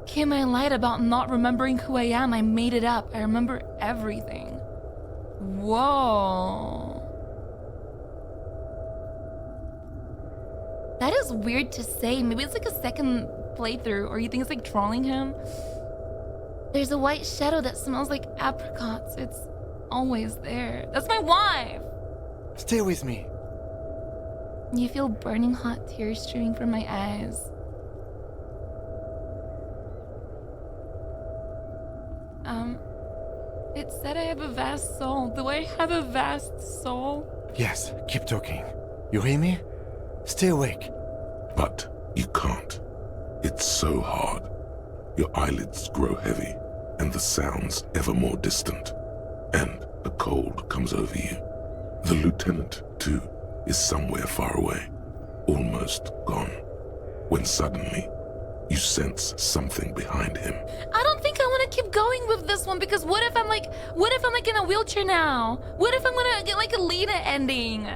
Kim, I lied about not remembering who I am. I made it up. I remember everything. Whoa. That is weird to say. Maybe it's like a second playthrough, or you think it's like trolling him. There's a white shadow that smells like apricots. It's always there. That's my wife! Stay with me. You feel burning hot tears streaming from my eyes. It said I have a vast soul. Do I have a vast soul? Yes, keep talking. You hear me? Stay awake. But you can't. It's so hard. Your eyelids grow heavy, and the sounds ever more distant. And a cold comes over you. The lieutenant, too, is somewhere far away, almost gone, when suddenly you sense something behind him. I don't think I want to keep going with this one, because what if I'm like in a wheelchair now? What if I'm gonna get like a Lena ending?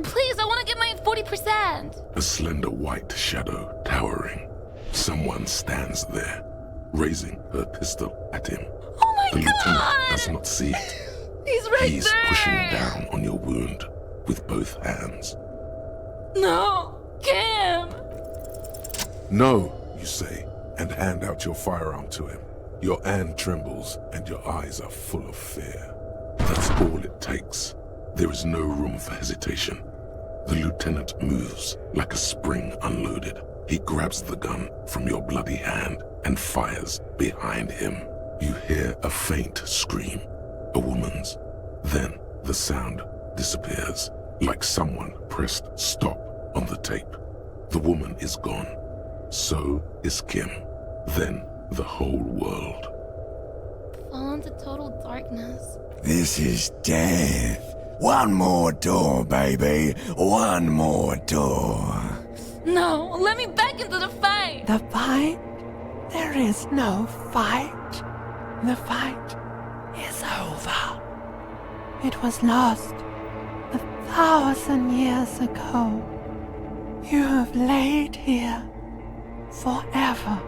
Please, I want to get my 40%. A slender white shadow towering. Someone stands there, raising her pistol at him. Oh my God! The lieutenant does not see it. He's right there! He's pushing down on your wound with both hands. No! Kim! No, you say, and hand out your firearm to him. Your hand trembles, and your eyes are full of fear. That's all it takes. There is no room for hesitation. The lieutenant moves like a spring unloaded. He grabs the gun from your bloody hand and fires behind him. You hear a faint scream, a woman's. Then the sound disappears, like someone pressed stop on the tape. The woman is gone. So is Kim. Then the whole world. Fall into total darkness. This is death. One more door, baby. One more door. No, let me back into the fight. The fight? There is no fight. The fight is over. It was lost 1,000 years ago. You have laid here forever.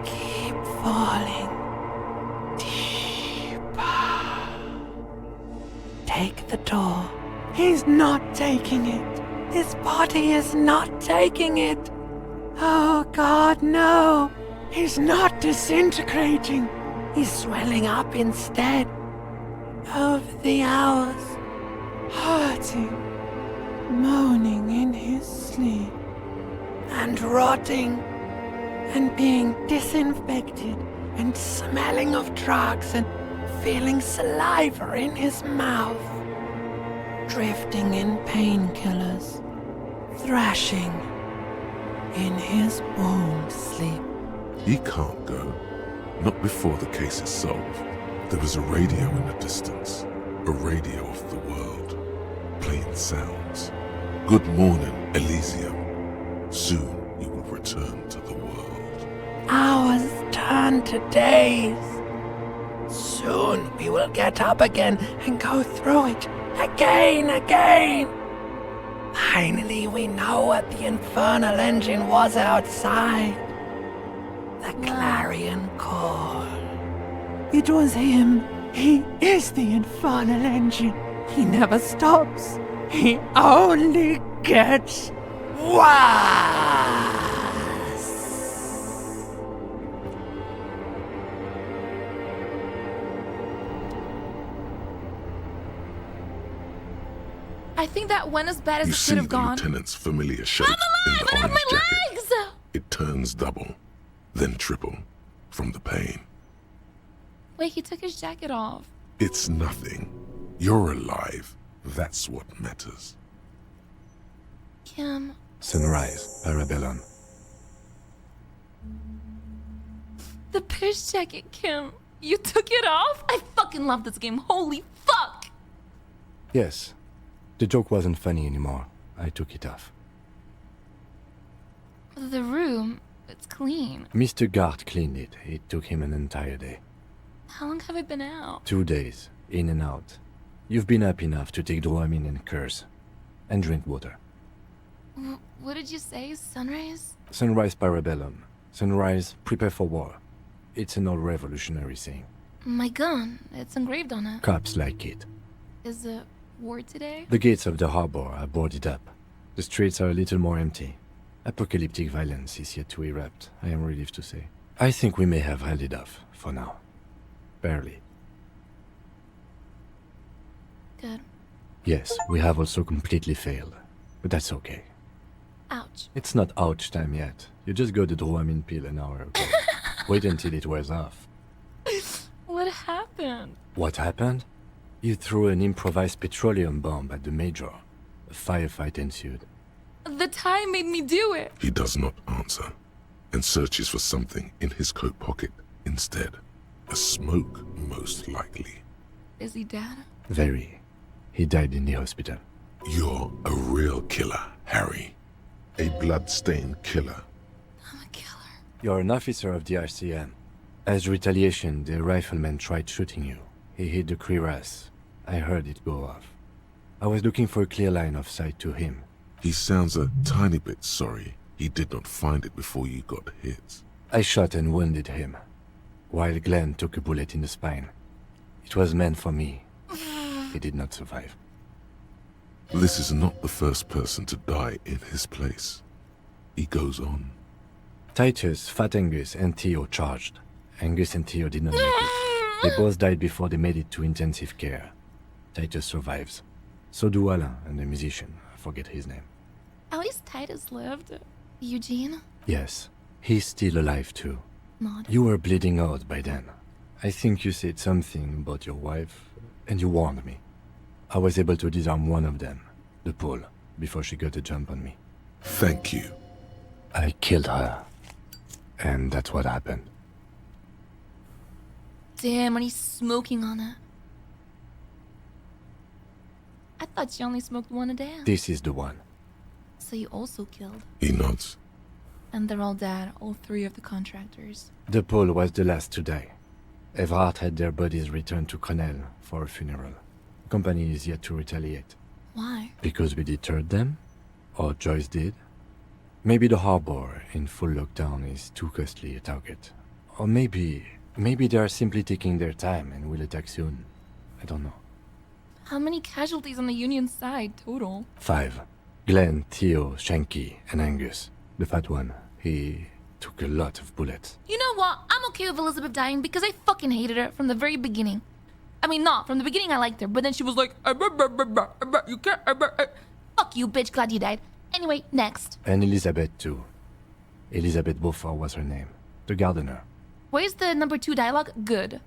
Keep falling deeper. Take the door. He's not taking it. His body is not taking it. Oh God, no. He's not disintegrating. He's swelling up instead. Over the hours, hurting, moaning in his sleep, and rotting, and being disinfected, and smelling of drugs, and feeling saliva in his mouth, drifting in painkillers, thrashing in his wound sleep. He can't go. Not before the case is solved. There was a radio in the distance. A radio of the world. Playing sounds. Good morning, Elysium. Soon you will return to the world. Hours turn to days. Soon we will get up again and go through it again. Finally, we know what the infernal engine was outside. The clarion call. It was him. He is the infernal engine. He never stops. He only gets worse. I think that went as bad as You it see could have the gone. lieutenant's familiar shape in the orange jacket. It turns double, then triple, from the pain. Wait, he took his jacket off. It's nothing. You're alive. That's what matters. Kim. Sunrise, Parabellum. The piss jacket, Kim. You took it off? I fucking love this game. Holy fuck! Yes. The joke wasn't funny anymore. I took it off. The room, it's clean. Mr. Gart cleaned it. It took him an entire day. How long have I been out? 2 days, in and out. You've been up enough to take Dramamine and curse. And drink water. What did you say? Sunrise? Sunrise Parabellum. Sunrise, prepare for war. It's an old revolutionary saying. My gun. It's engraved on it. Cops like it. Is it war today? The gates of the harbor are boarded up. The streets are a little more empty. Apocalyptic violence is yet to erupt, I am relieved to say. I think we may have held it off, for now. Barely. Good. Yes, we have also completely failed. But that's okay. Ouch. It's not ouch time yet. You just got the Dramamine pill an hour ago. Wait until it wears off. What happened? What happened? You threw an improvised petroleum bomb at the Major. A firefight ensued. The time made me do it. He does not answer, and searches for something in his coat pocket instead. A smoke, most likely. Is he dead? Very. He died in the hospital. You're a real killer, Harry. A blood-stained killer. You're an officer of the RCM. As retaliation, the rifleman tried shooting you. He hit the cuirass. I heard it go off. I was looking for a clear line of sight to him. He sounds a tiny bit sorry he did not find it before you got hit. I shot and wounded him, while Glenn took a bullet in the spine. It was meant for me. He did not survive. This is not the first person to die in his place. He goes on. Titus, Fat Angus, and Theo charged. Angus and Theo did not make it. They both died before they made it to intensive care. Titus survives. So do Alain and the musician. I forget his name. At least Titus lived. Eugene? Yes, he's still alive too. Not. You were bleeding out by then. I think you said something about your wife, and you warned me. I was able to disarm one of them, the Pole, before she got a jump on me. Thank you. I killed her. And that's what happened. Damn, and he's smoking on it. I thought you only smoked one a day. This is the one. So you also killed. He nods. And they're all dead, all three of the contractors. The Pole was the last to die. Everard had their bodies returned to Crenel for a funeral. The company is yet to retaliate. Why? Because we deterred them? Or Joyce did? Maybe the harbor in full lockdown is too costly a target. Or maybe they are simply taking their time and will attack soon. I don't know. How many casualties on the Union side total? 5. Glenn, Theo, Shanky, and Angus. The fat one. He took a lot of bullets. You know what? I'm okay with Elizabeth dying because I fucking hated her from the very beginning. I mean, not from the beginning I liked her, but then she was like, you can't, fuck you, bitch, glad you died. Anyway, next. And Elizabeth too. Elizabeth Beaufort was her name. The gardener. Where's the number 2 dialogue? Good.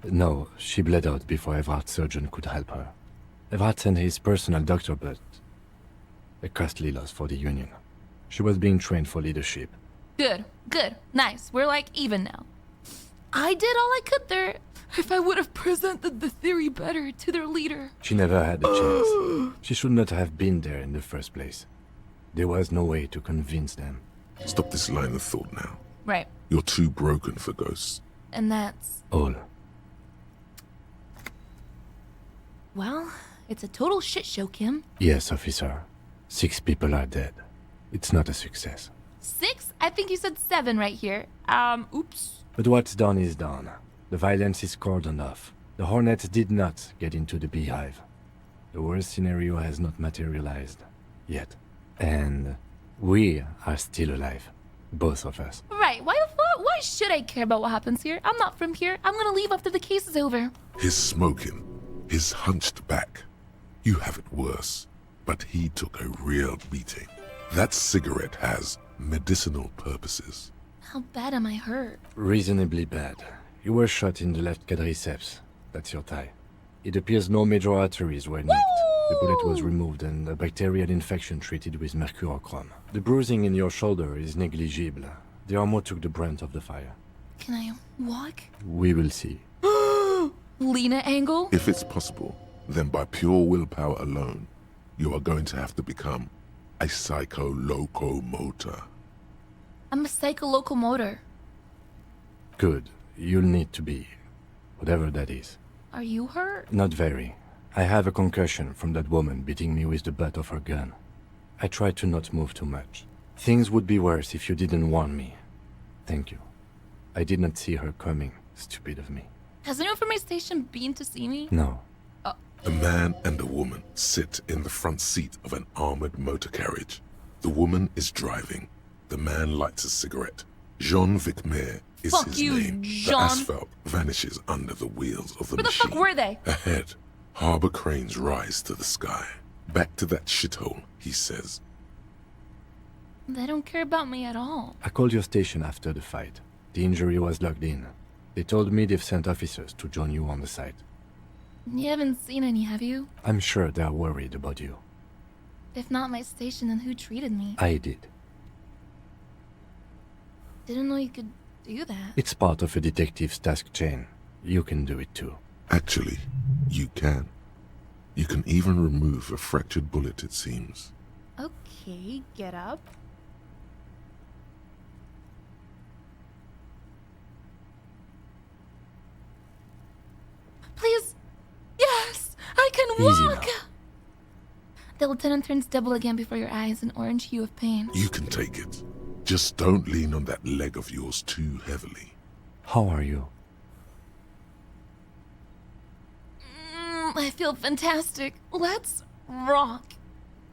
No, she bled out before Everard's surgeon could help her. Everard sent his personal doctor, but a costly loss for the Union. She was being trained for leadership. Good, good, nice. We're like even now. I did all I could there. If I would have presented the theory better to their leader. She never had a chance. She should not have been there in the first place. There was no way to convince them. Stop this line of thought now. Right. You're too broken for ghosts. And that's... all. Well, it's a total shit show, Kim. Yes, officer. 6 people are dead. It's not a success. 6? I think you said 7 right here. Oops. But what's done is done. The violence is cordoned off. The Hornets did not get into the beehive. The worst scenario has not materialized. Yet. And we are still alive. Both of us. Right, why the fuck? Why should I care about what happens here? I'm not from here. I'm gonna leave after the case is over. His smoking, his hunched back. You have it worse, but he took a real beating. That cigarette has medicinal purposes. How bad am I hurt? Reasonably bad. You were shot in the left quadriceps. That's your thigh. It appears no major arteries were nicked. The bullet was removed and a bacterial infection treated with mercurochrome. The bruising in your shoulder is negligible. The armor took the brunt of the fire. Can I walk? We will see. Lena Angle? If it's possible, then by pure willpower alone, you are going to have to become a psycho-locomotor. I'm a psycho-locomotor. Good. You'll need to be. Whatever that is. Are you hurt? Not very. I have a concussion from that woman beating me with the butt of her gun. I tried to not move too much. Things would be worse if you didn't warn me. Thank you. I did not see her coming. Stupid of me. Has anyone from my station been to see me? No. A man and a woman sit in the front seat of an armored motor carriage. The woman is driving. The man lights a cigarette. Jean Vicmer is Fuck his you, name. Jean. The asphalt vanishes under the wheels of the Where the machine. fuck were they? Ahead, harbor cranes rise to the sky. Back to that shithole, he says. They don't care about me at all. I called your station after the fight. The injury was logged in. They told me they've sent officers to join you on the site. You haven't seen any, have you? I'm sure they're worried about you. If not my station, then who treated me? I did. Didn't know you could do that. It's part of a detective's task chain. You can do it too. Actually, you can. You can even remove a fractured bullet, it seems. Okay, get up. Please! Yes! I can Easy walk! now. The lieutenant turns double again before your eyes, an orange hue of pain. You can take it. Just don't lean on that leg of yours too heavily. How are you? I feel fantastic. Let's rock.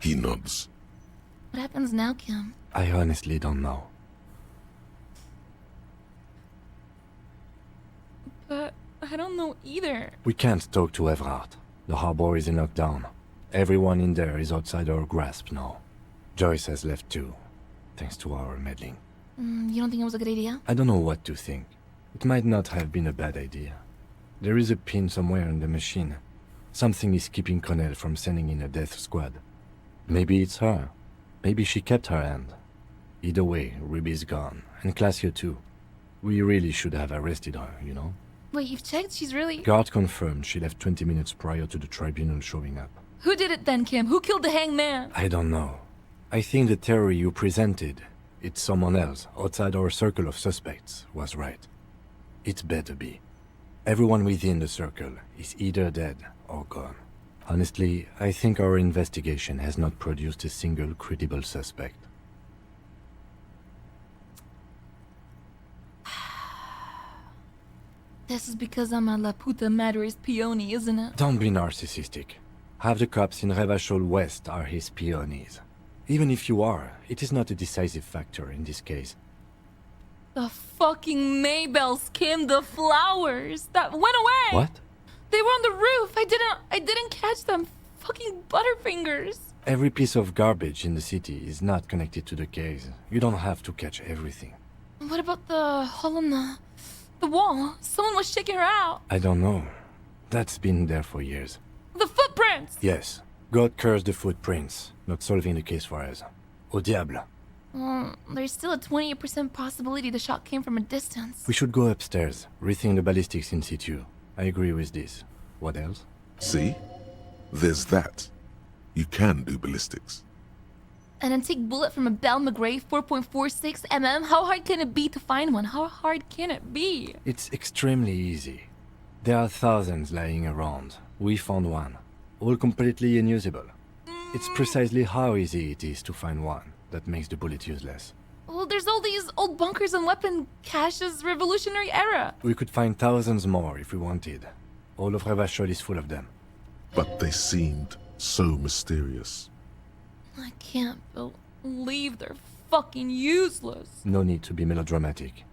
He nods. What happens now, Kim? I honestly don't know. But I don't know either. We can't talk to Everard. The harbor is in lockdown. Everyone in there is outside our grasp now. Joyce has left too, thanks to our meddling. You don't think it was a good idea? I don't know what to think. It might not have been a bad idea. There is a pin somewhere in the machine. Something is keeping Connell from sending in a death squad. Maybe it's her. Maybe she kept her hand. Either way, Ruby's gone, and Classio too. We really should have arrested her, you know? Wait, you've checked? She's really... Guard confirmed she left 20 minutes prior to the tribunal showing up. Who did it then, Kim? Who killed the hangman? I don't know. I think the theory you presented, it's someone else, outside our circle of suspects, was right. It better be. Everyone within the circle is either dead or gone. Honestly, I think our investigation has not produced a single credible suspect. This is because I'm a la puta madre's peony, isn't it? Don't be narcissistic. Half the cops in Revachol West are his peonies. Even if you are, it is not a decisive factor in this case. The fucking Maybells, Kim, the flowers that went away. What? They were on the roof. I didn't catch them. Fucking butterfingers. Every piece of garbage in the city is not connected to the case. You don't have to catch everything. What about the hole in the wall? Someone was shaking her out. I don't know. That's been there for years. The footprints! Yes. God curse the footprints. Not solving the case for us. Au diable. There's still a 28% possibility the shot came from a distance. We should go upstairs, rethink the ballistics in situ. I agree with this. What else? See? There's that. You can do ballistics. An antique bullet from a Bell McGray 4.46 mm? How hard can it be to find one? How hard can it be? It's extremely easy. There are thousands lying around. We found one. All completely unusable. It's precisely how easy it is to find one that makes the bullet useless. Well, there's all these old bunkers and weapon caches Revolutionary era. We could find thousands more if we wanted. All of Revachol is full of them. But they seemed so mysterious. I can't believe they're fucking useless. No need to be melodramatic.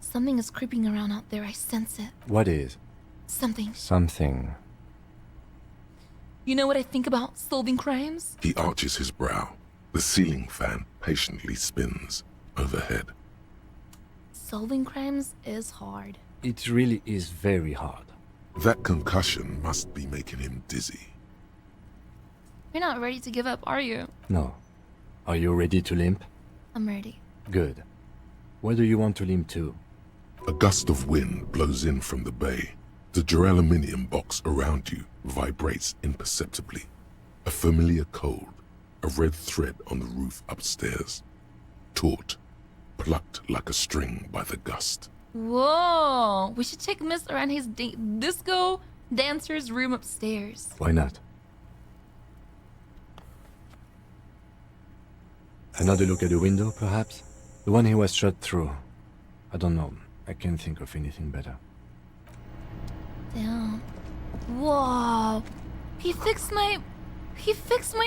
Something is creeping around out there, I sense it. What is? Something. Something. You know what I think about solving crimes? He arches his brow. The ceiling fan patiently spins overhead. Solving crimes is hard. It really is very hard. That concussion must be making him dizzy. You're not ready to give up, are you? No. Are you ready to limp? I'm ready. Good. Where do you want to limp to? A gust of wind blows in from the bay. The duraluminium box around you vibrates imperceptibly. A familiar cold, a red thread on the roof upstairs. Taut, plucked like a string by the gust. Whoa! We should take Miss around his disco dancer's room upstairs. Why not? Another look at the window, perhaps? The one he was shot through. I don't know. I can't think of anything better. Damn. Whoa! He fixed my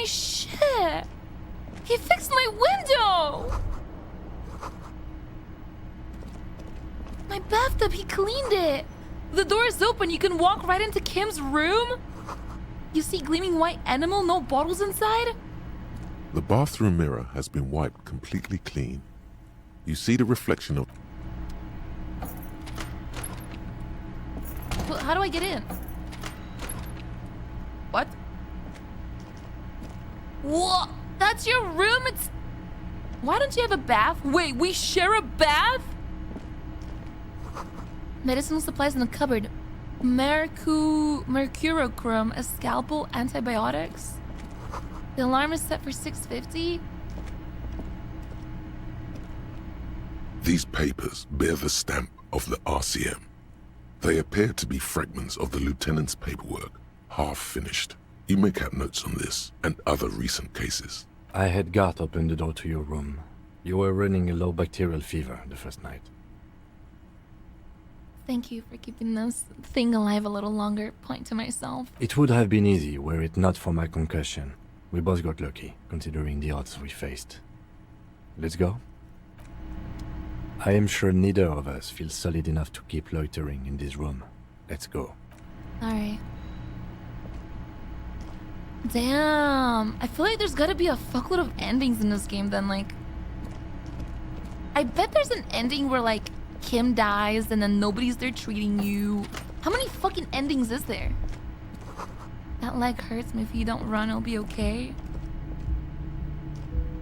shit! He fixed my window! My bathtub, he cleaned it! The door is open, you can walk right into Kim's room? You see gleaming white enamel, no bottles inside? The bathroom mirror has been wiped completely clean. You see the reflection of... Well, how do I get in? What? What? That's your room? It's... Why don't you have a bath? Wait, we share a bath? Medicinal supplies in the cupboard. Mercurochrome, a scalpel, antibiotics. The alarm is set for 6:50. These papers bear the stamp of the RCM. They appear to be fragments of the lieutenant's paperwork, half finished. You make out notes on this and other recent cases. I had Gart open the door to your room. You were running a low bacterial fever the first night. Thank you for keeping this thing alive a little longer. Point to myself. It would have been easy were it not for my concussion. We both got lucky, considering the odds we faced. Let's go? I am sure neither of us feels solid enough to keep loitering in this room. Let's go. Alright. Damn. I feel like there's gotta be a fuckload of endings in this game then, like... I bet there's an ending where, like, Kim dies and then nobody's there treating you. How many fucking endings is there? That leg hurts me. If you don't run, it'll be okay.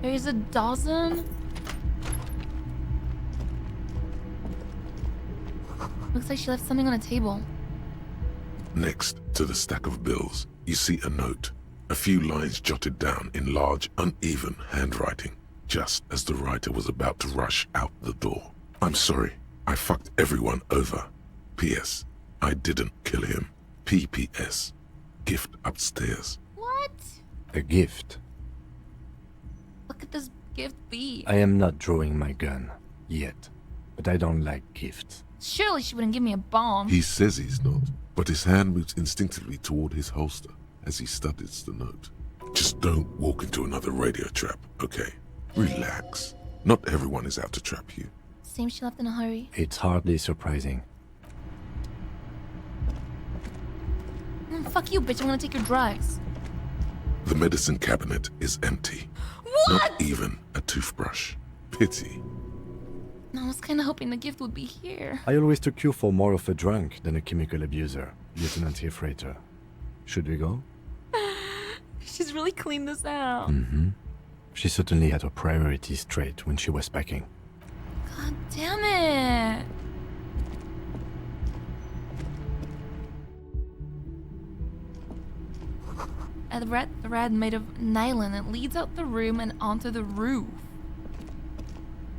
There's a dozen. Looks like she left something on a table. Next to the stack of bills, you see a note. A few lines jotted down in large, uneven handwriting, just as the writer was about to rush out the door. I'm sorry. I fucked everyone over. P.S. I didn't kill him. P.P.S. Gift upstairs. What? A gift? What could this gift be? I am not drawing my gun. Yet. But I don't like gifts. Surely she wouldn't give me a bomb. He says he's not, but his hand moves instinctively toward his holster as he studies the note. Just don't walk into another radio trap, okay? Relax. Not everyone is out to trap you. Seems she left in a hurry. It's hardly surprising. Fuck you, bitch. I'm gonna take your drugs. The medicine cabinet is empty. What? Not even a toothbrush. Pity. I was kinda hoping the gift would be here. I always took you for more of a drunk than a chemical abuser, Lieutenant Hefreiter. Should we go? She's really cleaned this out. Mm-hmm. She certainly had her priorities straight when she was packing. God damn it. A red thread made of nylon that leads out the room and onto the roof.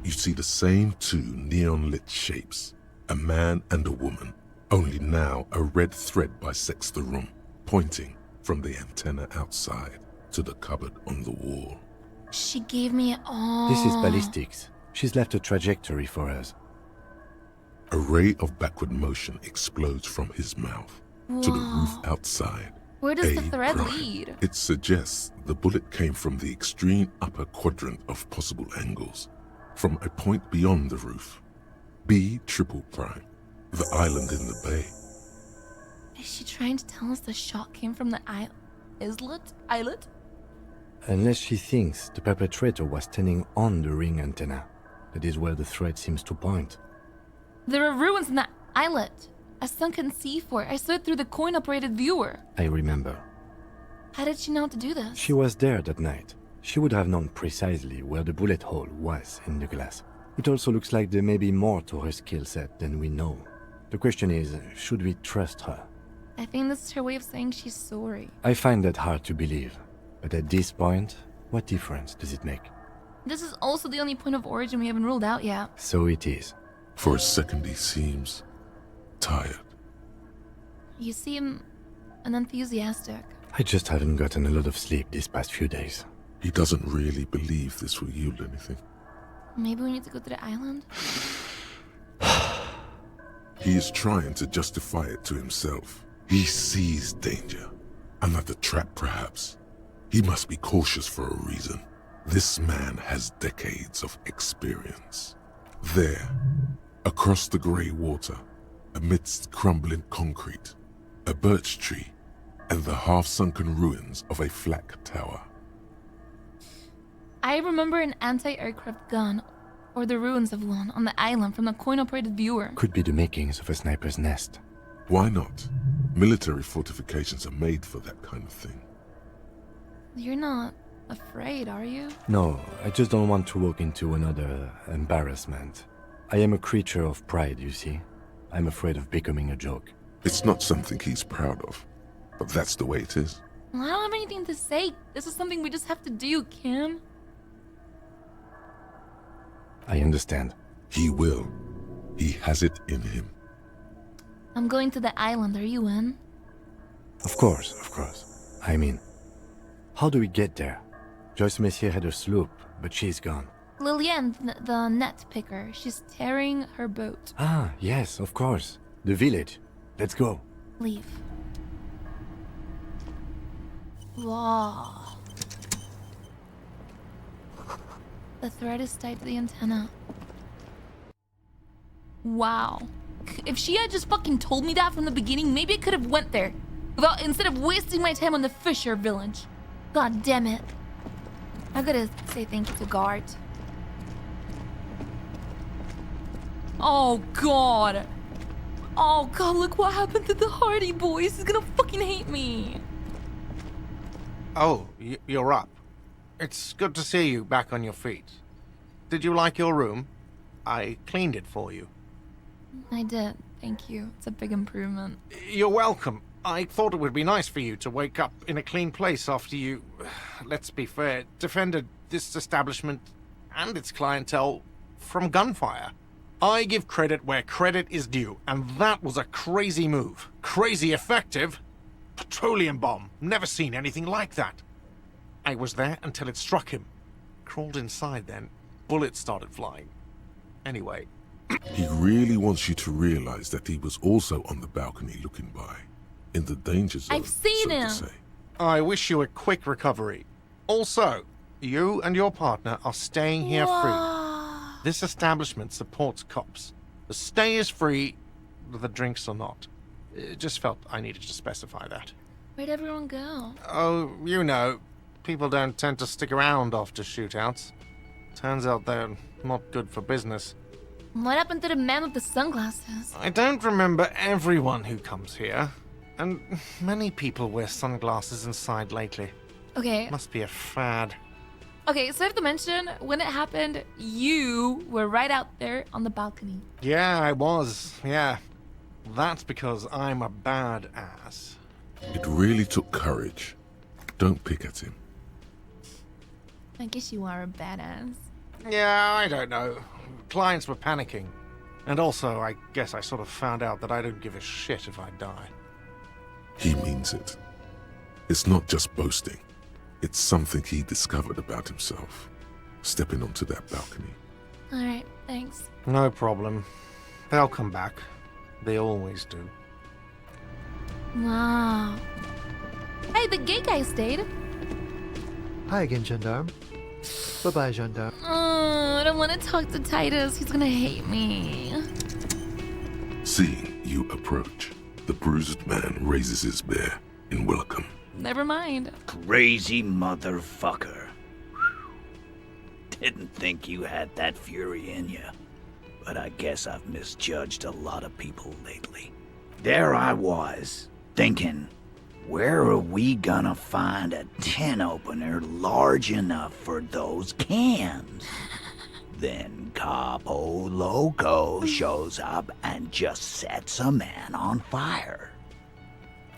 You see the same two neon-lit shapes, a man and a woman, only now a red thread bisects the room, pointing from the antenna outside. to the cupboard on the wall. She gave me it all. This is ballistics. She's left a trajectory for us. A ray of backward motion explodes from his mouth to the roof outside. Where does the A thread prime. lead? It suggests the bullet came from the extreme upper quadrant of possible angles, from a point beyond the roof. B triple prime, the island in the bay. Is she trying to tell us the shot came from the islet? Unless she thinks the perpetrator was standing on the ring antenna. That is where the thread seems to point. There are ruins in that islet. A sunken sea fort. I saw it through the coin-operated viewer. I remember. How did she know to do this? She was there that night. She would have known precisely where the bullet hole was in the glass. It also looks like there may be more to her skill set than we know. The question is, should we trust her? I think this is her way of saying she's sorry. I find that hard to believe. But at this point, what difference does it make? This is also the only point of origin we haven't ruled out yet. So it is. For a second he seems tired. You seem unenthusiastic. I just haven't gotten a lot of sleep these past few days. He doesn't really believe this will yield anything. Maybe we need to go to the island? He is trying to justify it to himself. He sees danger. Another trap, perhaps. He must be cautious for a reason. This man has decades of experience. There, across the grey water, amidst crumbling concrete, a birch tree, and the half-sunken ruins of a flak tower. I remember an anti-aircraft gun, or the ruins of one, on the island from the coin-operated viewer. Could be the makings of a sniper's nest. Why not? Military fortifications are made for that kind of thing. You're not afraid, are you? No, I just don't want to walk into another embarrassment. I am a creature of pride, you see. I'm afraid of becoming a joke. It's not something he's proud of, but that's the way it is. Well, I don't have anything to say. This is something we just have to do, Kim. I understand. He will. He has it in him. I'm going to the island. Are you in? Of course, of course. I mean, how do we get there? Joyce Messier had her sloop, but she's gone. Lillian, the net picker. She's tearing her boat. Ah, yes, of course. The village. Let's go. Leave. Wow. The thread is tied to the antenna. Wow. If she had just fucking told me that from the beginning, maybe I could have went there. Instead of wasting my time on the Fisher village. God damn it. I gotta say thank you to Guard. Oh god. Oh god, look what happened to the Hardy boys. He's gonna fucking hate me. Oh, you're up. It's good to see you back on your feet. Did you like your room? I cleaned it for you. I did. Thank you. It's a big improvement. You're welcome. I thought it would be nice for you to wake up in a clean place after you, let's be fair, defended this establishment and its clientele from gunfire. I give credit where credit is due, and that was a crazy move. Crazy effective. Petroleum bomb. Never seen anything like that. I was there until it struck him. Crawled inside then. Bullets started flying. Anyway. He really wants you to realize that he was also on the balcony looking by. In the danger zone, I've seen him. so to say. I wish you a quick recovery. Also, you and your partner are staying here free. This establishment supports cops. The stay is free, the drinks are not. It just felt I needed to specify that. Where'd everyone go? Oh, you know, people don't tend to stick around after shootouts. Turns out they're not good for business. What happened to the man with the sunglasses? I don't remember everyone who comes here. And many people wear sunglasses inside lately. Okay. Must be a fad. Okay, so I have to mention, when it happened, you were right out there on the balcony. Yeah, I was. Yeah. That's because I'm a badass. It really took courage. Don't pick at him. I guess you are a badass. Yeah, I don't know. Clients were panicking. And also, I guess I sort of found out that I don't give a shit if I die. He means it. It's not just boasting. It's something he discovered about himself, stepping onto that balcony. Alright, thanks. No problem. They'll come back. They always do. Wow. Hey, the gay guy stayed. Hi again, Gendarme. Bye-bye, Gendarme. Oh, I don't want to talk to Titus. He's gonna hate me. Seeing you approach, the bruised man raises his bear in welcome. Never mind. Crazy motherfucker. Didn't think you had that fury in you. But I guess I've misjudged a lot of people lately. There I was, thinking, where are we gonna find a tin opener large enough for those cans? Then Capo Loco shows up and just sets a man on fire.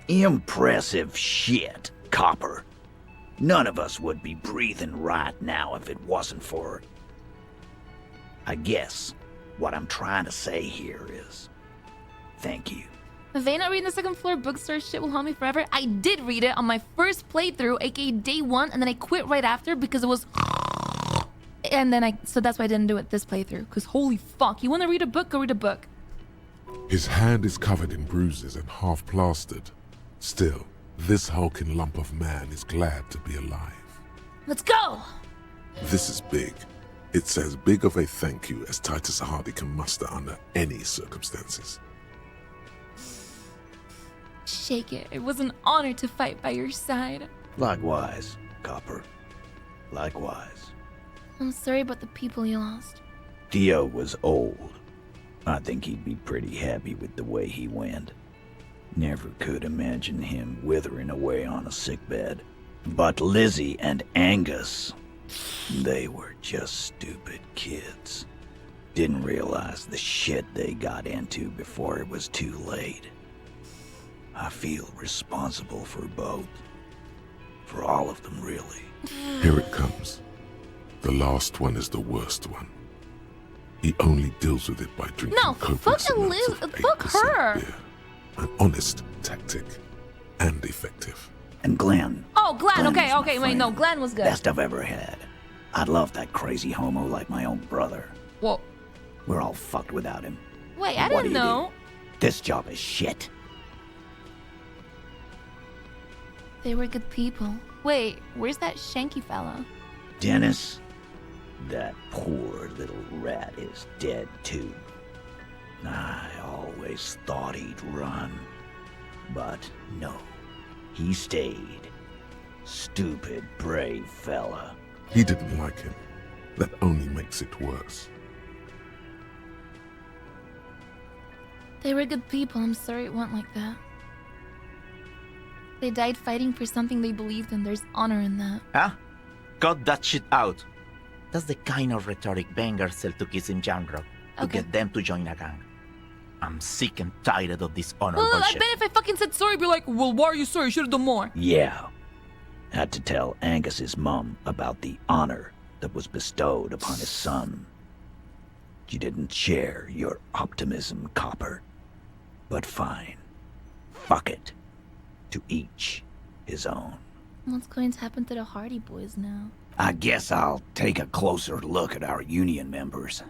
Impressive shit, Copper. None of us would be breathing right now if it wasn't for... I guess what I'm trying to say here is, thank you. If they not reading the second floor bookstore shit will haunt me forever. I did read it on my first playthrough, aka day one, and then I quit right after because it was... And then so that's why I didn't do it this playthrough, because holy fuck, you want to read a book, go read a book. His hand is covered in bruises and half plastered. Still, this hulking lump of man is glad to be alive. Let's go! This is big. It's as big of a thank you as Titus Hardy can muster under any circumstances. Shake it. It was an honor to fight by your side. Likewise, Copper. Likewise. I'm sorry about the people you lost. Theo was old. I think he'd be pretty happy with the way he went. Never could imagine him withering away on a sickbed. But Lizzie and Angus, they were just stupid kids. Didn't realize the shit they got into before it was too late. I feel responsible for both. For all of them, really. Here it comes. The last one is the worst one. He only deals with it by drinking copious amounts of 8% fuck her. beer. An honest tactic, and effective. And Glenn. Oh, Glenn. Glenn was Okay, my wait, no, friend. Glenn was good. Best I've ever had. I'd love that crazy homo like my own brother. Whoa. We're all fucked without him. Wait, I What didn't do you know. This job is shit. They were good people. Wait, where's that Shanky fella? Dennis, that poor little rat is dead too. I always thought he'd run. But no, he stayed. Stupid, brave fella. He didn't like him. That only makes it worse. They were good people. I'm sorry it went like that. They died fighting for something they believed in. There's honor in that. Huh? Got that shit out. That's the kind of rhetoric bangers sell to kids in Jamrock to get them to join a gang. I'm sick and tired of this honor Well, I bullshit. bet if I fucking said sorry, be like, well, why are you sorry? You should have done more. Yeah. Had to tell Angus's mum about the honor that was bestowed upon his son. You didn't share your optimism, Copper. But fine. Fuck it. To each his own. What's going to happen to the Hardy Boys now? I guess I'll take a closer look at our union members.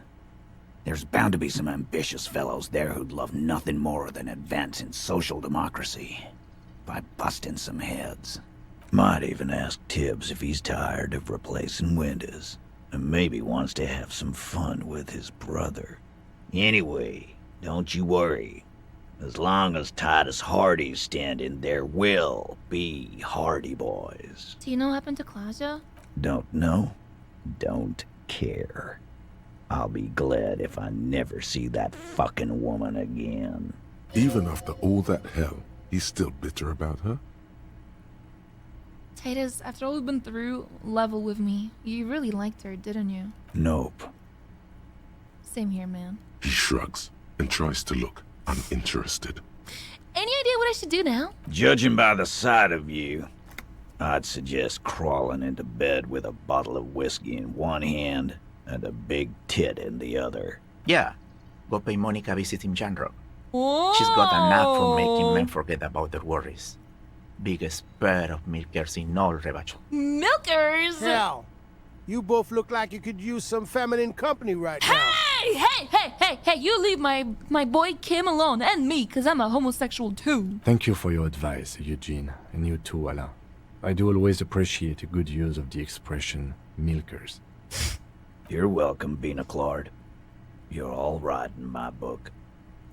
There's bound to be some ambitious fellows there who'd love nothing more than advancing social democracy by busting some heads. Might even ask Tibbs if he's tired of replacing windows, and maybe wants to have some fun with his brother. Anyway, don't you worry. As long as Titus Hardy's standing, there will be Hardy Boys. Do you know what happened to Claudia? Don't know? Don't care. I'll be glad if I never see that fucking woman again. Even after all that hell, he's still bitter about her? Titus, after all we've been through, level with me. You really liked her, didn't you? Nope. Same here, man. He shrugs and tries to look uninterested. Any idea what I should do now? Judging by the sight of you, I'd suggest crawling into bed with a bottle of whiskey in one hand and a big tit in the other. Yeah, go pay Monica a visit in Jamrock. Oh. She's got a knack for making men forget about their worries. biggest pair of milkers in all Rebacho. Milkers? Hell, you both look like you could use some feminine company right now. Hey, you leave my boy Kim alone, and me, because I'm a homosexual too. Thank you for your advice, Eugene, and you too, Alain. I do always appreciate a good use of the expression milkers. You're welcome, Bina Claude. You're all right in my book.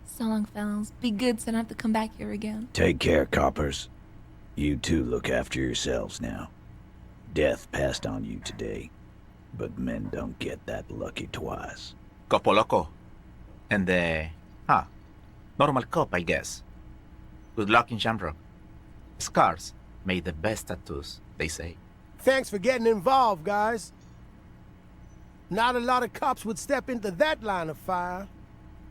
So long, fellas. Be good so I don't have to come back here again. Take care, coppers. You two look after yourselves now. Death passed on you today, but men don't get that lucky twice. Copo loco. And normal cop, I guess. Good luck in Shamrock. Scars made the best tattoos, they say. Thanks for getting involved, guys. Not a lot of cops would step into that line of fire,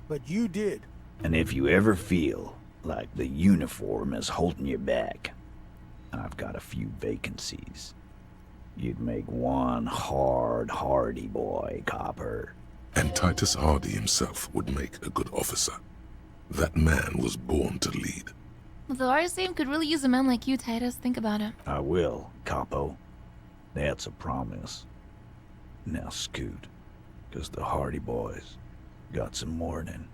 but you did. And if you ever feel like the uniform is holding you back, I've got a few vacancies. You'd make one hardy boy, copper. And Titus Hardy himself would make a good officer. That man was born to lead. The RSM could really use a man like you, Titus. Think about it. I will, capo. That's a promise. Now scoot, because the Hardy boys got some mourning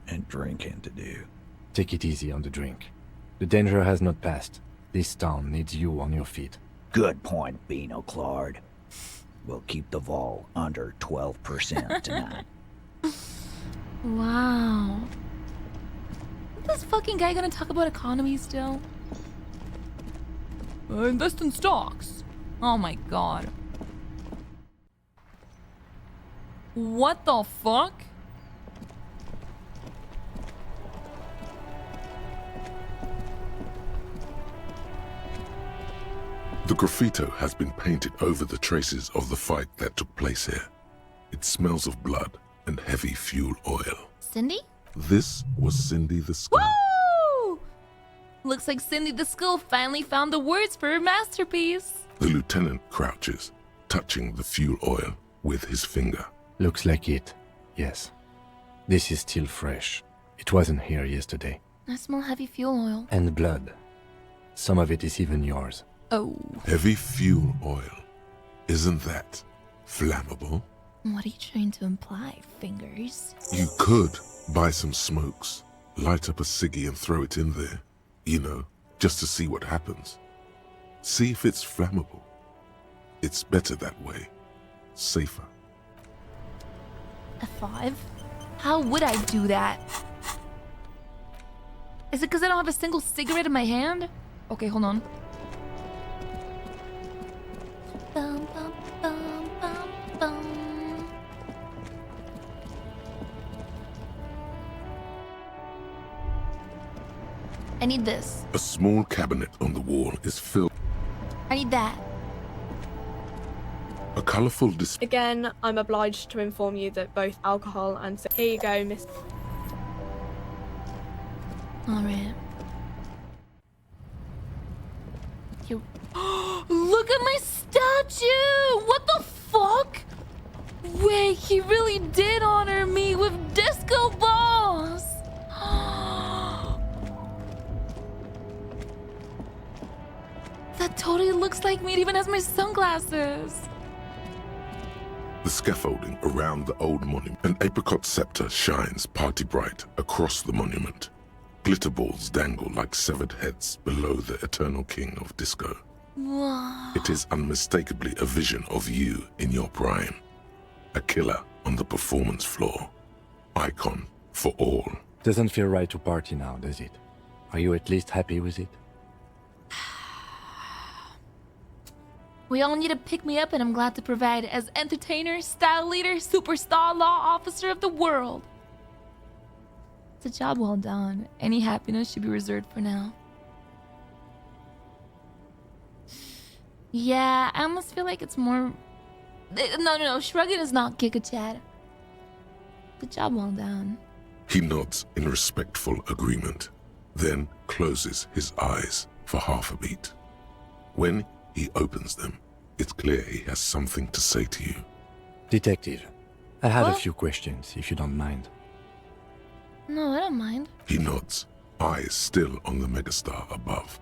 and drinking to do. Take it easy on the drink. The danger has not passed. This town needs you on your feet. Good point, Bino Claude. We'll keep the vol under 12% tonight. Wow. Is this fucking guy gonna talk about economy still? Invest in stocks. Oh my god. What the fuck? The graffito has been painted over the traces of the fight that took place here. It smells of blood and heavy fuel oil. Cindy? This was Cindy the Skull. Woo! Looks like Cindy the Skull finally found the words for her masterpiece. The lieutenant crouches, touching the fuel oil with his finger. Looks like it, yes. This is still fresh. It wasn't here yesterday. I smell heavy fuel oil. And blood. Some of it is even yours. Oh. Heavy fuel oil. Isn't that flammable? What are you trying to imply, Fingers? You could buy some smokes, light up a ciggy and throw it in there. You know, just to see what happens. See if it's flammable. It's better that way. Safer. F5? How would I do that? Is it because I don't have a single cigarette in my hand? Okay, hold on. Bum, bum, bum, bum, bum. I need this. A small cabinet on the wall is filled. I need that. A colorful display. Again, I'm obliged to inform you that both alcohol and... Here you go, Miss... Alright. Look at my statue! What the fuck? Wait, he really did honor me with disco balls! That totally looks like me. It even has my sunglasses. The scaffolding around the old monument. An apricot scepter shines party bright across the monument. Glitter balls dangle like severed heads below the eternal king of disco. Wow. It is unmistakably a vision of you in your prime. A killer on the performance floor. Icon for all. Doesn't feel right to party now, does it? Are you at least happy with it? We all need to pick me up, and I'm glad to provide as entertainer, style leader, superstar, law officer of the world. It's a job well done. Any happiness should be reserved for now. Yeah, I almost feel like it's more... No. Shrugging is not Giga Chad. Good job well done. He nods in respectful agreement, then closes his eyes for half a beat. When he opens them, it's clear he has something to say to you. Detective, I have What? a few questions, if you don't mind. No, I don't mind. He nods, eyes still on the megastar above.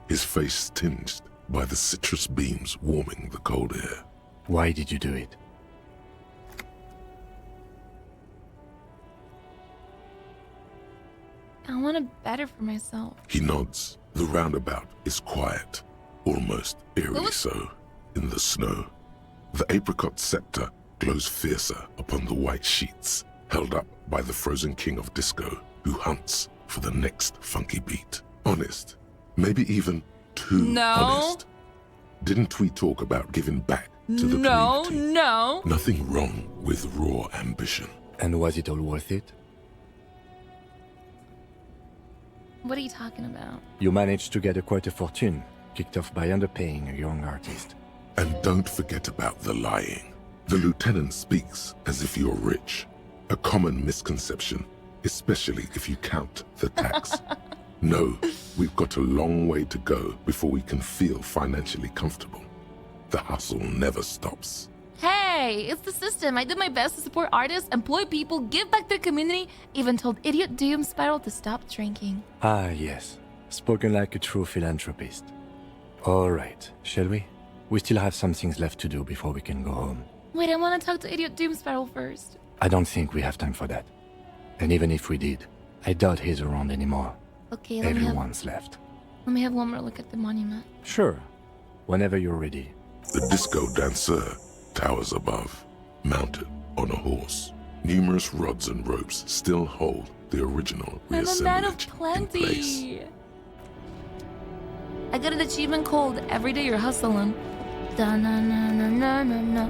his face tinged by the citrus beams warming the cold air. Why did you do it? I want it better for myself. He nods. The roundabout is quiet, almost eerily so, in the snow. The apricot scepter glows fiercer upon the white sheets, held up by the frozen king of disco, who hunts for the next funky beat. Honest, maybe even too honest. Didn't we talk about giving back to the community? No. Nothing wrong with raw ambition. And was it all worth it? What are you talking about? You managed to get quite a fortune, kicked off by underpaying a young artist. And don't forget about the lying. The lieutenant speaks as if you're rich. A common misconception, especially if you count the tax. No, we've got a long way to go before we can feel financially comfortable. The hustle never stops. Hey, it's the system. I did my best to support artists, employ people, give back to the community, even told Idiot Doom Spiral to stop drinking. Ah, yes. Spoken like a true philanthropist. All right, shall we? We still have some things left to do before we can go home. Wait, I want to talk to Idiot Doom Spiral first. I don't think we have time for that. And even if we did, I doubt he's around anymore. Okay, Everyone's left. Let me have one more look at the monument. Sure. Whenever you're ready. The disco dancer towers above, mounted on a horse. Numerous rods and ropes still hold the original I'm a man of reassemblage in place. plenty. I got an achievement called Every Day You're Hustling. Da-na-na-na-na-na-na.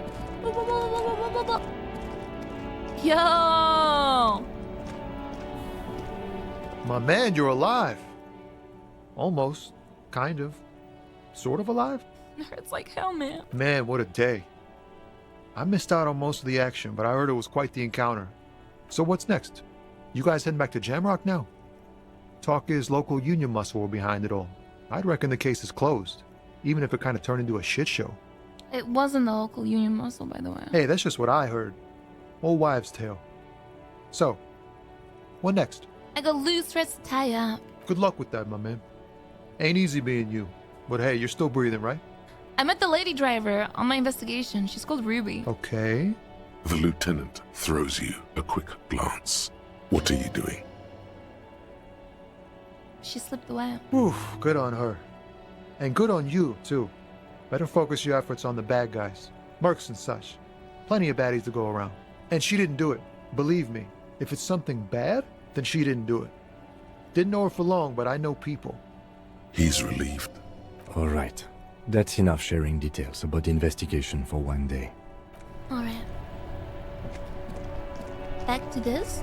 Yo! My man, you're alive. Almost. Kind of. Sort of alive? It hurts like hell, man. Man, what a day. I missed out on most of the action, but I heard it was quite the encounter. So what's next? You guys heading back to Jamrock now? Talk is local union muscle were behind it all. I'd reckon the case is closed, even if it kind of turned into a shit show. It wasn't the local union muscle, by the way. Hey, that's just what I heard. Old wives' tale. So, what next? I got loose threads to tie up. Good luck with that, my man. Ain't easy being you, but hey, you're still breathing, right? I met the lady driver on my investigation. She's called Ruby. Okay. The lieutenant throws you a quick glance. What are you doing? She slipped away. Oof, good on her. And good on you, too. Better focus your efforts on the bad guys. Mercs and such. Plenty of baddies to go around. And she didn't do it. Believe me, if it's something bad, then she didn't do it. Didn't know her for long, but I know people. He's relieved. All right. That's enough sharing details about the investigation for one day. Alright. Back to this.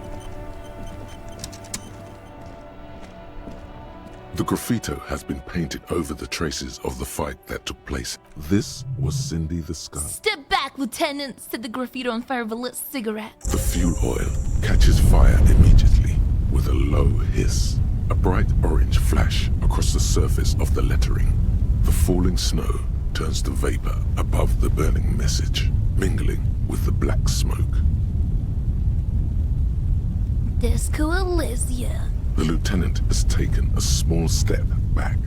The graffito has been painted over the traces of the fight that took place. This was Cindy the Skunk. Step back, Lieutenant, said the graffito on fire of a lit cigarette. The fuel oil catches fire immediately with a low hiss. A bright orange flash across the surface of the lettering. The falling snow turns to vapor above the burning message, mingling with the black smoke. Disco Elysium. The lieutenant has taken a small step back.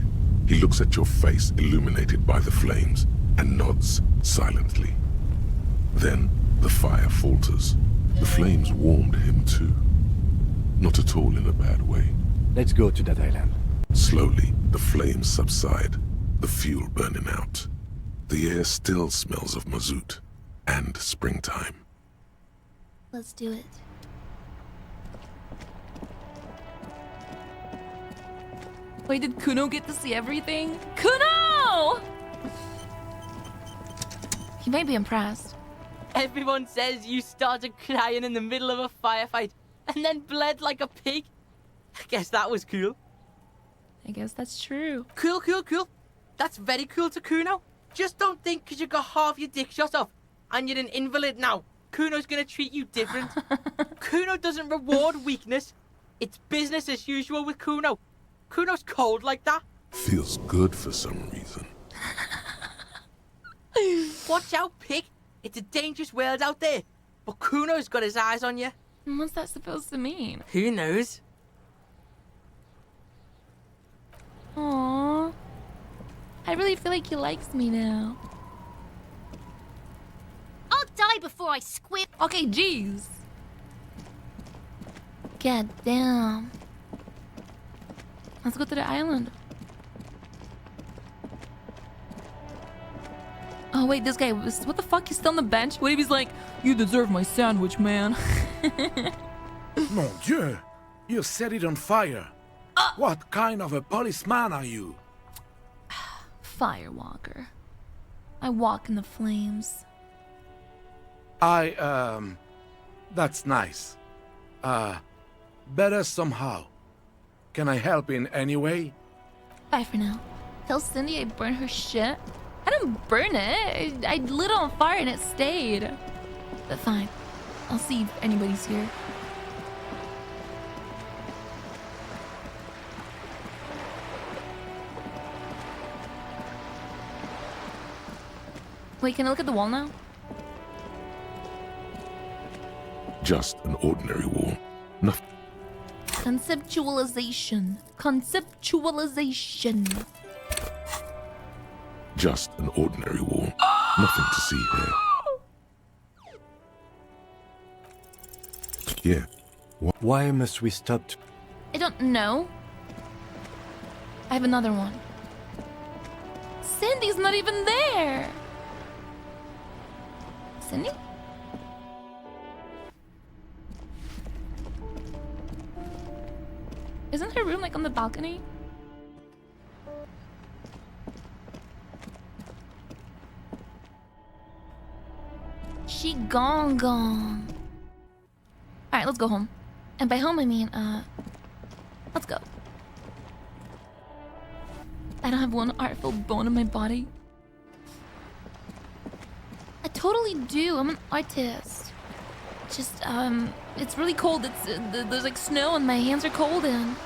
He looks at your face illuminated by the flames and nods silently. Then the fire falters. The flames warmed him too. Not at all in a bad way. Let's go to that island. Slowly, the flames subside, the fuel burning out. The air still smells of mazout and springtime. Let's do it. Wait, did Kuno get to see everything? Kuno! He may be impressed. Everyone says you started crying in the middle of a firefight and then bled like a pig. I guess that was cool. I guess that's true. Cool. That's very cool to Kuno. Just don't think because you got half your dick shot off and you're an invalid now, Kuno's gonna treat you different. Kuno doesn't reward weakness. It's business as usual with Kuno. Kuno's cold like that. Feels good for some reason. Watch out, pig. It's a dangerous world out there. But Kuno's got his eyes on you. What's that supposed to mean? Who knows? Aww. I really feel like he likes me now. I'll die before I squib. Okay, jeez. God damn. Let's go to the island. Oh wait, this guy was, what the fuck? He's still on the bench? What if he's like, you deserve my sandwich, man? Mon Dieu! You set it on fire. What kind of a policeman are you? Firewalker. I walk in the flames. That's nice. Better somehow. Can I help in any way? Bye for now. Tell Cindy I burned her shit. I didn't burn it. I lit it on fire and it stayed. But fine. I'll see if anybody's here. Wait, can I look at the wall now? Just an ordinary wall. Nothing. Conceptualization. Conceptualization. Just an ordinary wall. Nothing to see here. Yeah. Why must we stop? I don't know. I have another one. Cindy's not even there. Cindy? Isn't her room like on the balcony? She gone. Alright, let's go home. And by home I mean, let's go. I don't have one artful bone in my body. I totally do. I'm an artist. Just, it's really cold. There's like snow and my hands are cold and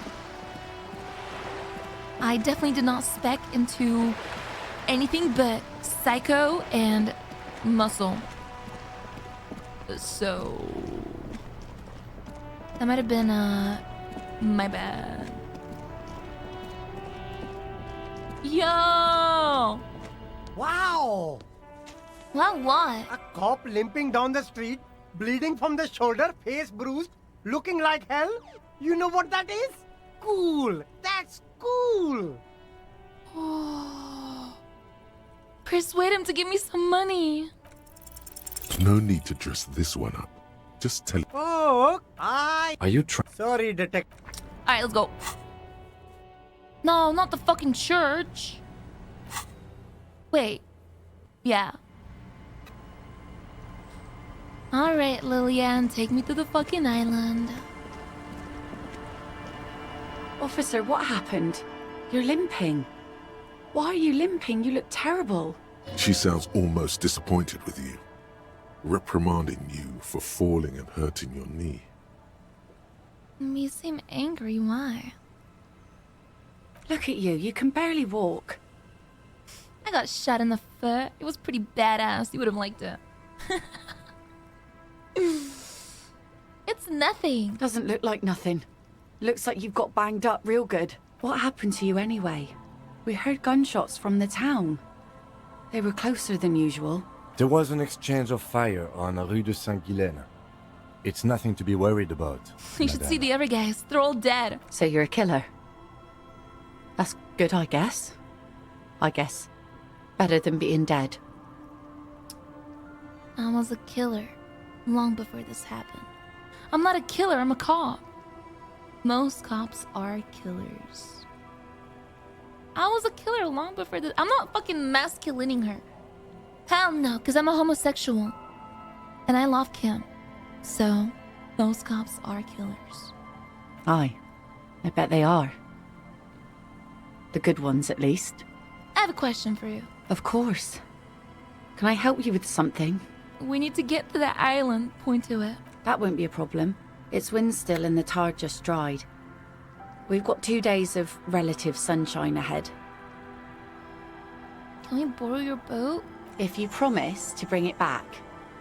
I definitely did not spec into anything but psycho and muscle. So that might have been, my bad. Yo! Wow! Wow, what? A cop limping down the street, bleeding from the shoulder, face bruised, looking like hell? You know what that is? Cool! That's cool! Oh. Persuade him to give me some money. No need to dress this one up. Just tell. Oh, Are you trying? Sorry, detective. Alright, let's go. No, not the fucking church. Wait. Yeah. Alright, Lillian, take me to the fucking island. Officer, what happened? You're limping. Why are you limping? You look terrible. She sounds almost disappointed with you. Reprimanding you for falling and hurting your knee. You seem angry, why? Look at you, you can barely walk. I got shot in the foot. It was pretty badass. You would have liked it. It's nothing. Doesn't look like nothing. Looks like you've got banged up real good. What happened to you anyway? We heard gunshots from the town. They were closer than usual. There was an exchange of fire on Rue de Saint-Guylaine. It's nothing to be worried about. You should see the other guys. They're all dead. So you're a killer? That's good, I guess. Better than being dead. I was a killer long before this happened. I'm not a killer, I'm a cop. Most cops are killers. I was a killer long before this. I'm not fucking masculining her. Hell no, because I'm a homosexual. And I love Kim. So, most cops are killers. Aye. I bet they are. The good ones, at least. I have a question for you. Of course. Can I help you with something? We need to get to the island. Point to it. That won't be a problem. It's wind still and the tar just dried. We've got 2 days of relative sunshine ahead. Can we borrow your boat? If you promise to bring it back.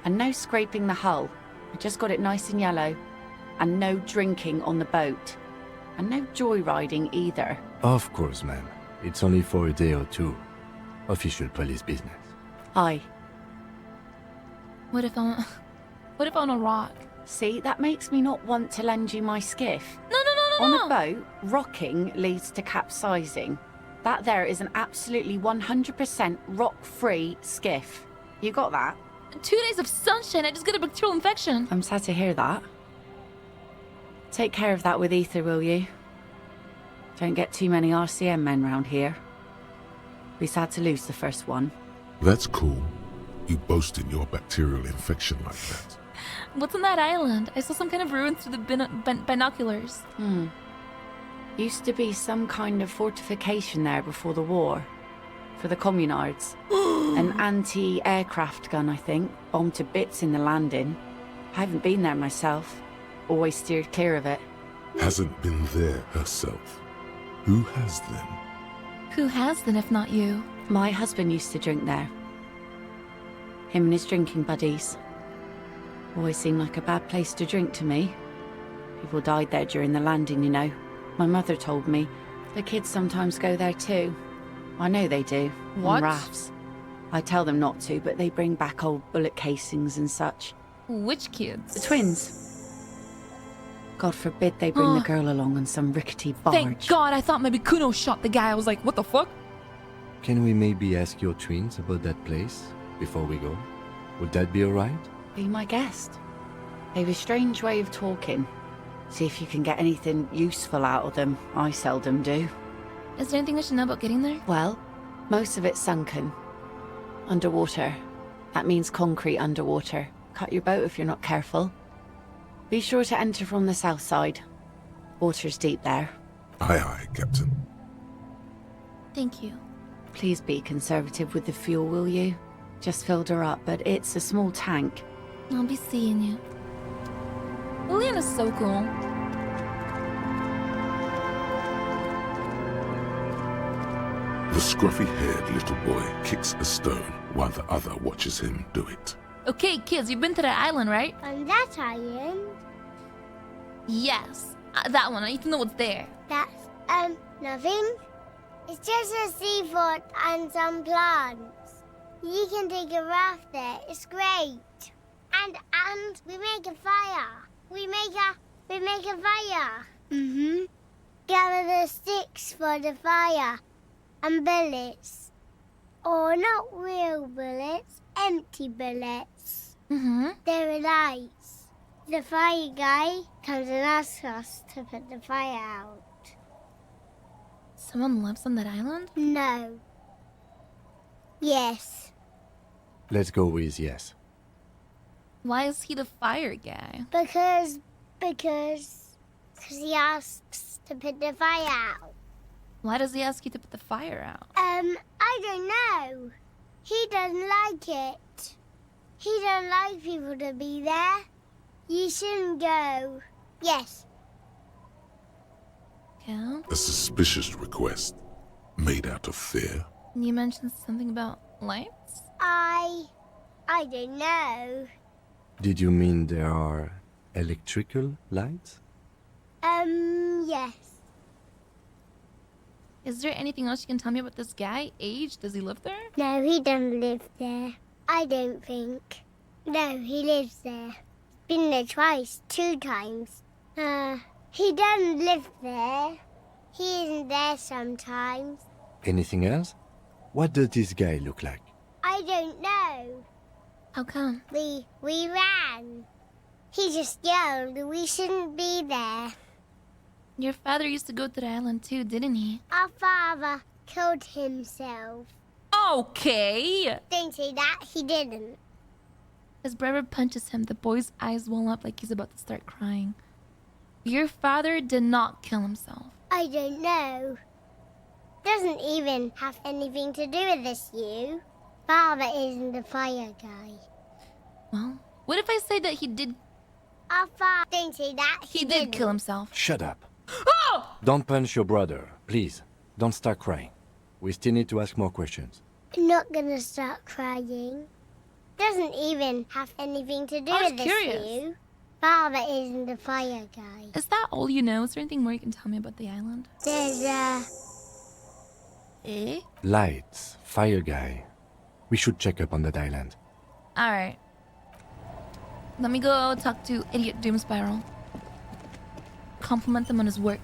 And no scraping the hull. I just got it nice and yellow. And no drinking on the boat. And no joyriding either. Of course, ma'am. It's only for a day or two. Official police business. Aye. What if I'm on a rock? See, that makes me not want to lend you my skiff. No. On a boat, rocking leads to capsizing. That there is an absolutely 100% rock-free skiff. You got that? 2 days of sunshine, I just got a bacterial infection. I'm sad to hear that. Take care of that with Ether, will you? Don't get too many RCM men round here. We sad to lose the first one. That's cool. You boasting your bacterial infection like that. What's on that island? I saw some kind of ruins through the binoculars. Used to be some kind of fortification there before the war. For the communards. An anti-aircraft gun, I think. Bombed to bits in the landing. I haven't been there myself. Always steered clear of it. Hasn't been there herself. Who has then? Who has then if not you? My husband used to drink there. Him and his drinking buddies. Always seemed like a bad place to drink to me. People died there during the landing, you know. My mother told me. The kids sometimes go there too. I know they do. What? On rafts. I tell them not to, but they bring back old bullet casings and such. Which kids? The twins. God forbid they bring the girl along on some rickety barge. Thank God, I thought maybe Kuno shot the guy. I was like, what the fuck? Can we maybe ask your twins about that place before we go? Would that be alright? Be my guest. They have a strange way of talking. See if you can get anything useful out of them. I seldom do. Is there anything I should know about getting there? Well, most of it's sunken. Underwater. That means concrete underwater. Cut your boat if you're not careful. Be sure to enter from the south side. Water's deep there. Aye, aye, Captain. Thank you. Please be conservative with the fuel, will you? Just filled her up, but it's a small tank. I'll be seeing you. Lillian is so cool. The scruffy-haired little boy kicks a stone while the other watches him do it. Okay, kids, you've been to that island, right? On that island? Yes. That one. I need to know what's there. That's, nothing. It's just a seafort and some plants. You can take a raft there. It's great. And we make a fire. We make a fire. Mm-hmm. Gather the sticks for the fire. And bullets. Or not real bullets, empty bullets. Mm-hmm. They're nice. The fire guy comes and asks us to put the fire out. Someone lives on that island? No. Yes. Let's go with yes. Why is he the fire guy? Because he asks to put the fire out. Why does he ask you to put the fire out? I don't know. He doesn't like it. He doesn't like people to be there. You shouldn't go. Yes. Yeah? A suspicious request made out of fear. You mentioned something about lights? I don't know. Did you mean there are electrical lights? Yes. Is there anything else you can tell me about this guy? Age? Does he live there? No, he doesn't live there. I don't think. No, he lives there. Been there twice, 2 times. He doesn't live there. He isn't there sometimes. Anything else? What does this guy look like? I don't know. How come? We ran. He just yelled we shouldn't be there. Your father used to go to the island too, didn't he? Our father killed himself. Okay! Don't say that, he didn't. As Brever punches him, the boy's eyes well up like he's about to start crying. Your father did not kill himself. I don't know. Doesn't even have anything to do with this, you. Father isn't the fire guy. Well, what if I say that he did... Our father... Don't say that, He did kill himself. Shut up. Oh! Don't punch your brother. Please, don't start crying. We still need to ask more questions. I'm not gonna start crying. Doesn't even have anything to do with this, you. Father isn't the fire guy. Is that all you know? Is there anything more you can tell me about the island? There's Eh? Lights, fire guy. We should check up on that island. Alright. Let me go talk to Idiot Doom Spiral. Compliment him on his work.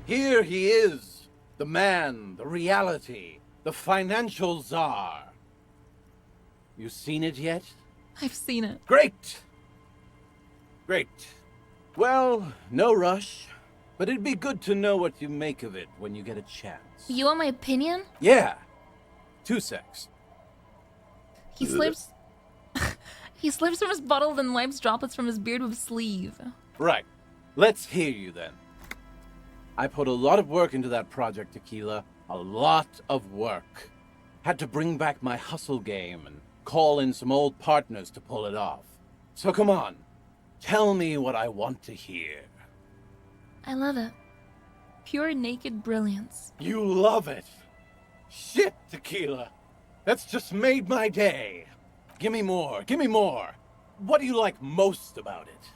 Here he is, the man, the reality, the financial czar. You seen it yet? I've seen it. Great! Great. Well, no rush, but it'd be good to know what you make of it when you get a chance. You want my opinion? Yeah. 2 secs. He slurps... he slurps from his bottle, then wipes droplets from his beard with his sleeve. Right. Let's hear you then. I put a lot of work into that project, Tequila. A lot of work. Had to bring back my hustle game and call in some old partners to pull it off. So come on. Tell me what I want to hear. I love it. Pure naked brilliance. You love it. Shit, Tequila. That's just made my day. Give me more. Give me more. What do you like most about it?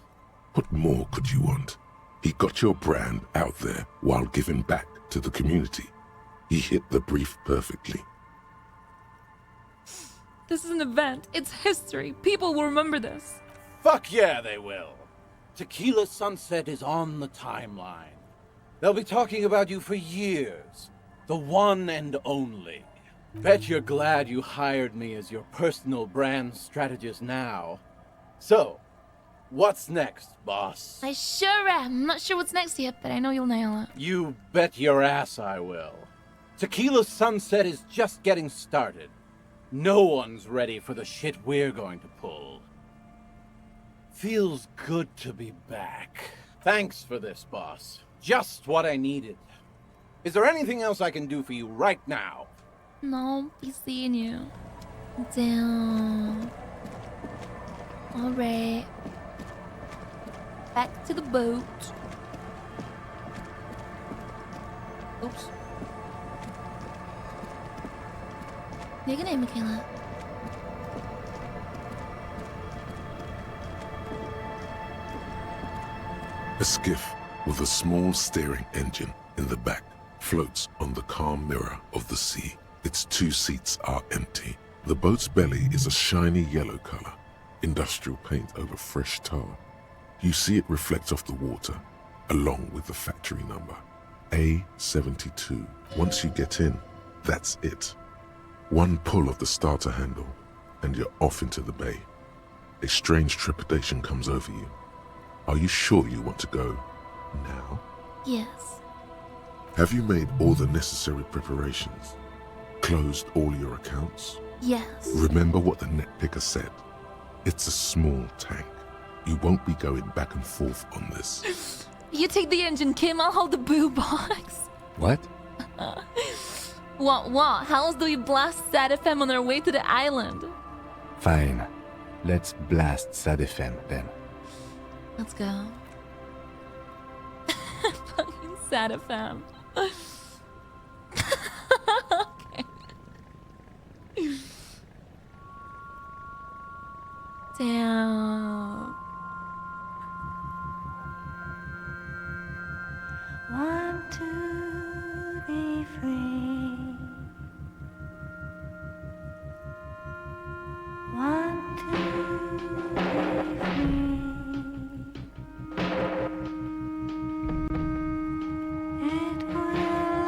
What more could you want? He got your brand out there while giving back to the community. He hit the brief perfectly. This is an event. It's history. People will remember this. Fuck yeah, they will. Tequila Sunset is on the timeline. They'll be talking about you for years. The one and only. Bet you're glad you hired me as your personal brand strategist now. So, what's next, boss? I sure am. I'm not sure what's next yet, but I know you'll nail it. You bet your ass I will. Tequila Sunset is just getting started. No one's ready for the shit we're going to pull. Feels good to be back. Thanks for this, boss. Just what I needed. Is there anything else I can do for you right now? No, be seeing you. Damn. Alright. Back to the boat. Oops. Your name, Michaela. A skiff with a small steering engine in the back floats on the calm mirror of the sea. Its 2 seats are empty. The boat's belly is a shiny yellow color, industrial paint over fresh tar. You see it reflect off the water, along with the factory number, A72. Once you get in, that's it. One pull of the starter handle, and you're off into the bay. A strange trepidation comes over you. Are you sure you want to go now? Yes. Have you made all the necessary preparations? Closed all your accounts? Yes. Remember what the net picker said. It's a small tank. You won't be going back and forth on this. You take the engine, Kim. I'll hold the boo box. What? What? How else do we blast Sad FM on our way to the island? Fine. Let's blast Sad FM then. Let's go. Fucking Sad FM. Okay. Damn. Want to be free. Want to be free. It would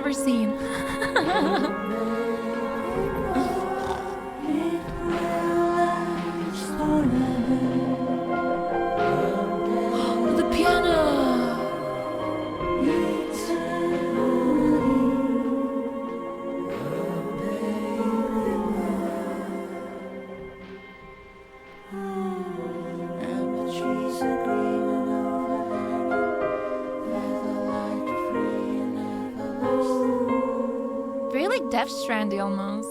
ever seen. The piano. Very like Death Stranding almost.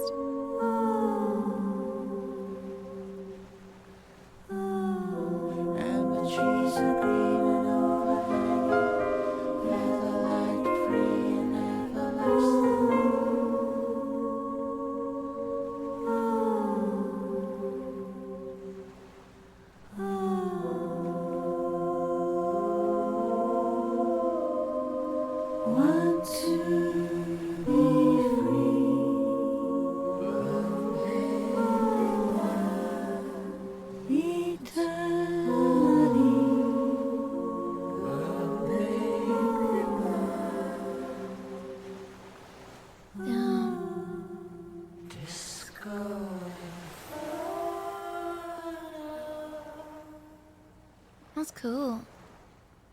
That's cool.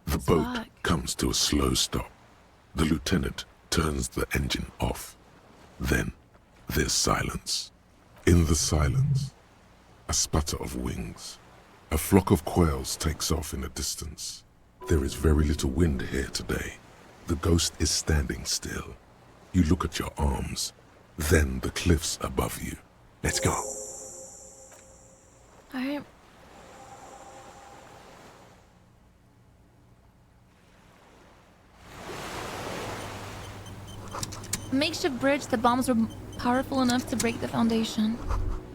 The boat comes to a slow stop. The lieutenant turns the engine off. Then there's silence. In the silence, a sputter of wings. A flock of quails takes off in the distance. There is very little wind here today. The ghost is standing still. You look at your arms, then the cliffs above you. Let's go. Alright. Makeshift bridge, the bombs were powerful enough to break the foundation.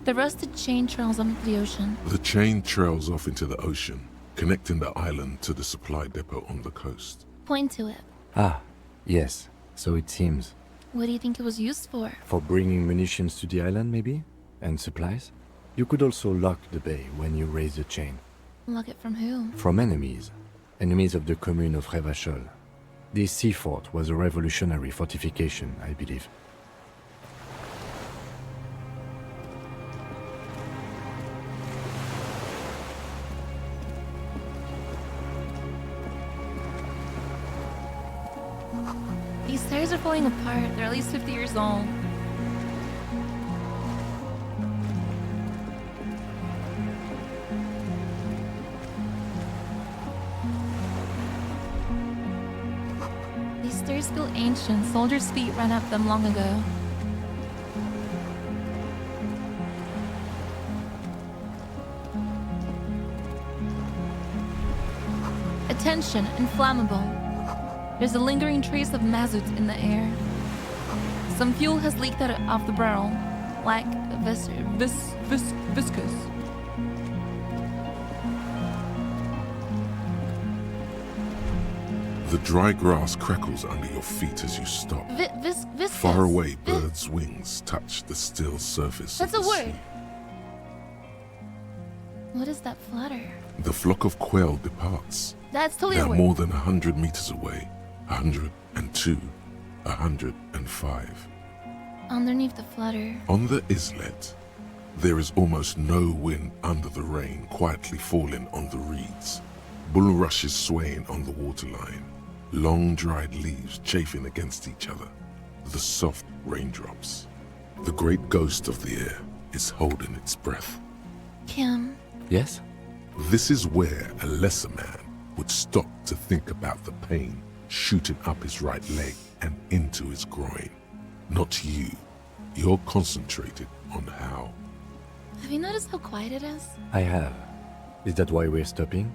The rusted chain trails off into the ocean. The chain trails off into the ocean, connecting the island to the supply depot on the coast. Point to it. Ah, yes, so it seems. What do you think it was used for? For bringing munitions to the island, maybe? And supplies? You could also lock the bay when you raise the chain. Lock it from who? From enemies. Enemies of the commune of Revachol. This sea fort was a revolutionary fortification, I believe. These stairs are falling apart. They're at least 50 years old. These stairs feel ancient. Soldiers' feet ran up them long ago. Attention, inflammable. There's a lingering trace of mazout in the air. Some fuel has leaked out off the barrel, like viscous. The dry grass crackles under your feet as you stop. Viscous. Far away, birds' wings touch the still surface. That's of a the word. sea. What is that flutter? The flock of quail departs. That's totally They're a word. more than 100 meters away. 102, 105. Underneath the flutter. On the islet, there is almost no wind under the rain quietly falling on the reeds. Bulrushes swaying on the waterline. Long dried leaves chafing against each other. The soft raindrops. The great ghost of the air is holding its breath. Kim. Yes? This is where a lesser man would stop to think about the pain shooting up his right leg and into his groin. Not you. You're concentrated on how. Have you noticed how quiet it is? I have. Is that why we're stopping?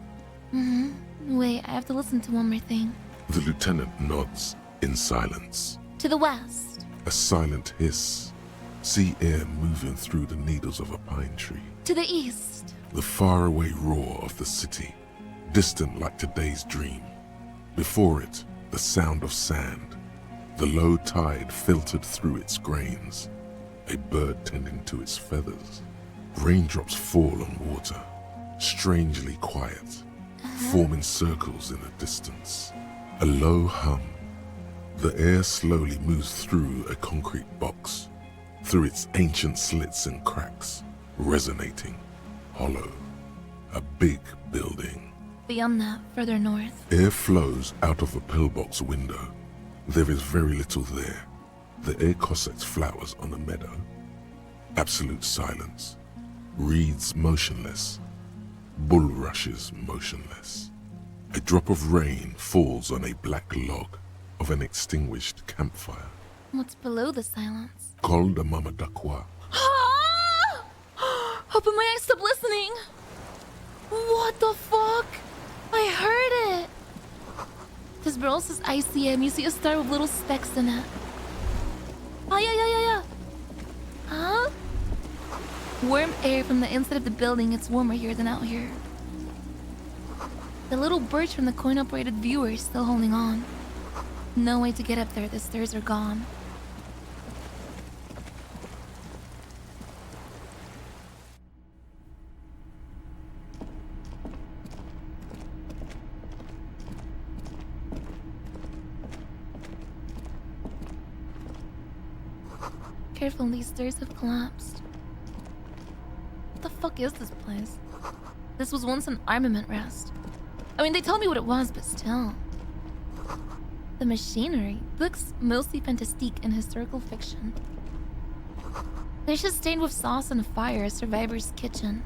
Mm-hmm. Wait, I have to listen to one more thing. The lieutenant nods in silence. To the west. A silent hiss. Sea air moving through the needles of a pine tree. To the east. The faraway roar of the city, distant like today's dream. Before it, the sound of sand. The low tide filtered through its grains. A bird tending to its feathers. Raindrops fall on water, strangely quiet, forming circles in the distance. A low hum. The air slowly moves through a concrete box, through its ancient slits and cracks, resonating, hollow. A big building. Beyond that, further north. Air flows out of a pillbox window. There is very little there. The air cossets flowers on a meadow. Absolute silence. Reeds motionless. Bulrushes motionless. A drop of rain falls on a black log of an extinguished campfire. What's below the silence? Called a Mama Dakwa. Open my eyes, stop listening! What the fuck? I heard it! This bro says ICM, you see a star with little specks in it. Oh, yeah. Huh? Warm air from the inside of the building. It's warmer here than out here. The little birch from the coin-operated viewer is still holding on. No way to get up there. The stairs are gone. Careful, these stairs have collapsed. What the fuck is this place? This was once an armament rest. I mean, they told me what it was, but still. The machinery looks mostly fantastique and historical fiction. Dishes stained with sauce and fire, a survivor's kitchen.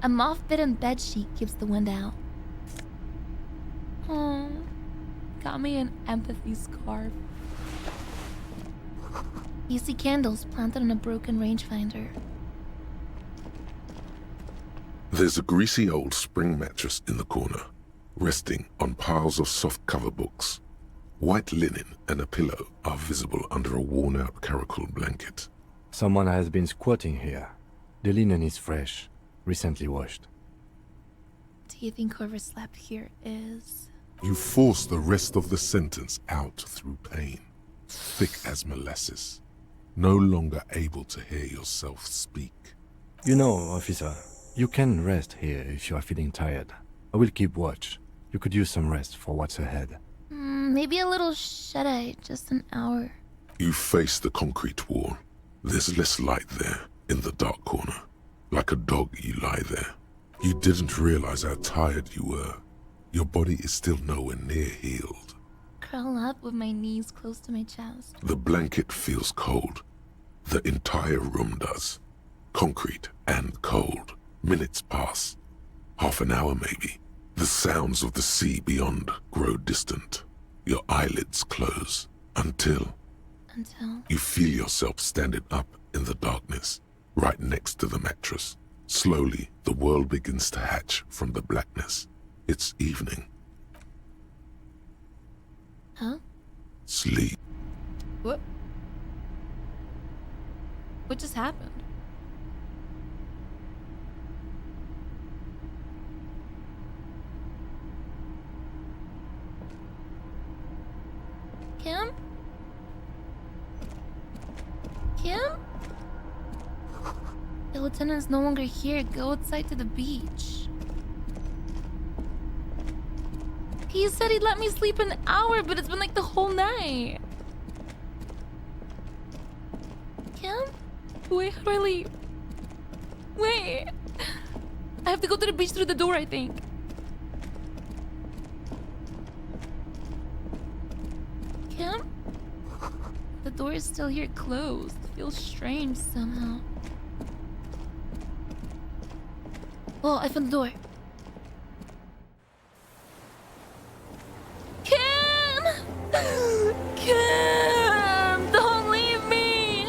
A moth-bitten bedsheet keeps the wind out. Oh, got me an empathy scarf. You see candles planted on a broken rangefinder. There's a greasy old spring mattress in the corner, resting on piles of soft cover books. White linen and a pillow are visible under a worn-out caracal blanket. Someone has been squatting here. The linen is fresh, recently washed. Do you think whoever slept here is... You force the rest of the sentence out through pain, thick as molasses, no longer able to hear yourself speak. You know, officer, you can rest here if you are feeling tired. I will keep watch. You could use some rest for what's ahead. Maybe a little shut-eye, just an hour. You face the concrete wall. There's less light there, in the dark corner. Like a dog, you lie there. You didn't realize how tired you were. Your body is still nowhere near healed. Curl up with my knees close to my chest. The blanket feels cold. The entire room does. Concrete and cold. Minutes pass. Half an hour maybe. The sounds of the sea beyond grow distant. Your eyelids close until you feel yourself standing up in the darkness, right next to the mattress. Slowly, the world begins to hatch from the blackness. It's evening. Huh? Sleep. What? What just happened? Kim? Kim? The lieutenant's no longer here. Go outside to the beach. He said he'd let me sleep an hour, but it's been like the whole night. Kim? Wait, how do I leave? Wait. I have to go to the beach through the door, I think. Kim? The door is still here closed. Feels strange somehow. Oh, I found the door. Kim! Kim! Don't leave me!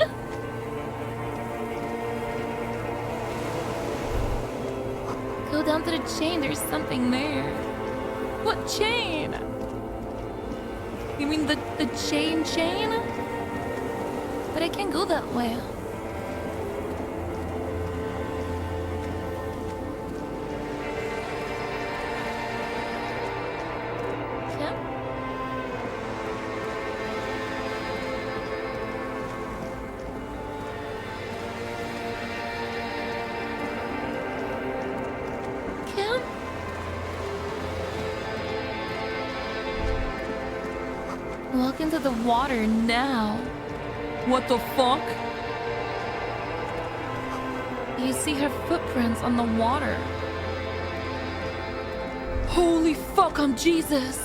Go down to the chain, there's something there. What chain? You mean the chain? But I can't go that way. Kim? Kim? Walk into the water now. What the fuck? You see her footprints on the water. Holy fuck, I'm Jesus!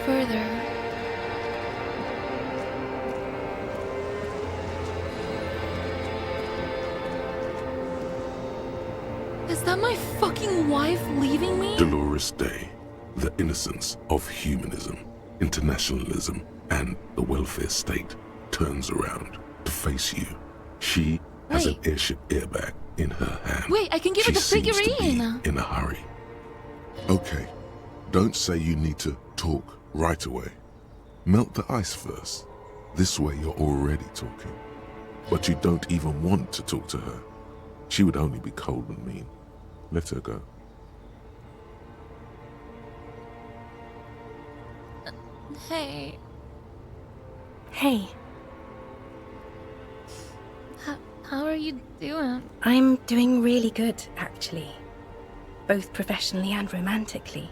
Further. Is that my fucking wife leaving me? Dolores Day, the innocence of humanism, internationalism, and the welfare state turns around to face you. She has an airship airbag in her hand. Wait, I can give her the She seems to be figurine! in a hurry. Okay, don't say you need to talk right away. Melt the ice first. This way you're already talking. But you don't even want to talk to her. She would only be cold and mean. Let her go. Hey. Hey. How are you doing? I'm doing really good, actually. Both professionally and romantically.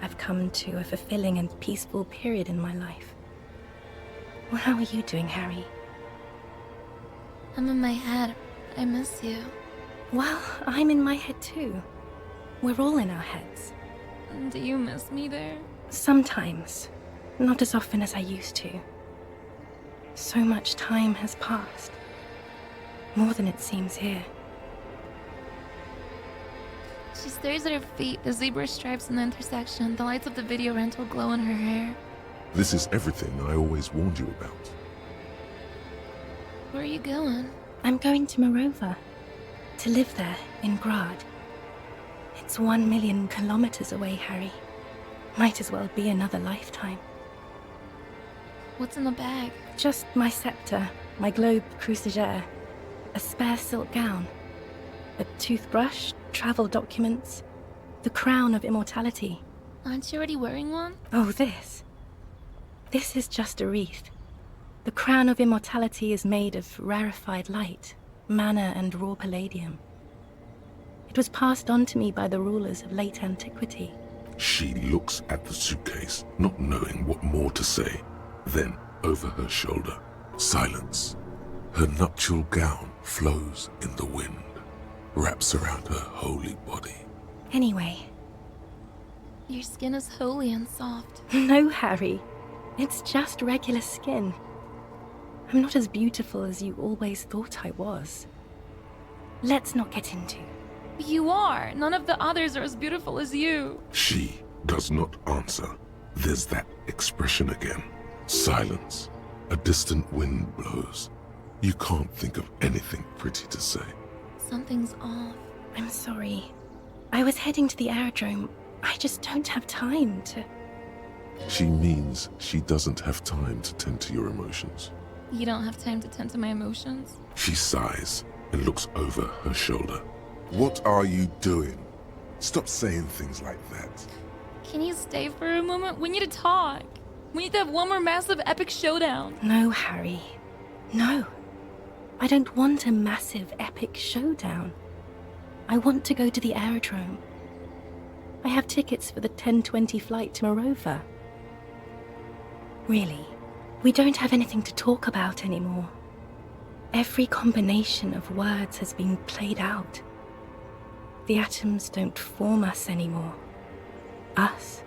I've come to a fulfilling and peaceful period in my life. Well, how are you doing, Harry? I'm in my head. I miss you. Well, I'm in my head too. We're all in our heads. Do you miss me there? Sometimes. Not as often as I used to. So much time has passed. More than it seems here. She stares at her feet, the zebra stripes in the intersection, the lights of the video rental glow in her hair. This is everything I always warned you about. Where are you going? I'm going to Morova. To live there, in Grad. It's 1 million kilometers away, Harry. Might as well be another lifetime. What's in the bag? Just my scepter, my globe cruciger, a spare silk gown, a toothbrush, travel documents, the crown of immortality. Aren't you already wearing one? Oh, this. This is just a wreath. The crown of immortality is made of rarefied light, mana and raw palladium. It was passed on to me by the rulers of late antiquity. She looks at the suitcase, not knowing what more to say. Then, over her shoulder, silence. Her nuptial gown flows in the wind, wraps around her holy body. Anyway. Your skin is holy and soft. No, Harry. It's just regular skin. I'm not as beautiful as you always thought I was. Let's not get into. You are. None of the others are as beautiful as you. She does not answer. There's that expression again. Silence. A distant wind blows. You can't think of anything pretty to say. Something's off. I'm sorry. I was heading to the aerodrome. I just don't have time to... She means she doesn't have time to tend to your emotions. You don't have time to tend to my emotions? She sighs and looks over her shoulder. What are you doing? Stop saying things like that. Can you stay for a moment? We need to talk. We need to have one more massive epic showdown. No, Harry. No. I don't want a massive epic showdown. I want to go to the aerodrome. I have tickets for the 10:20 flight to Morova. Really, we don't have anything to talk about anymore. Every combination of words has been played out. The atoms don't form us anymore. Us,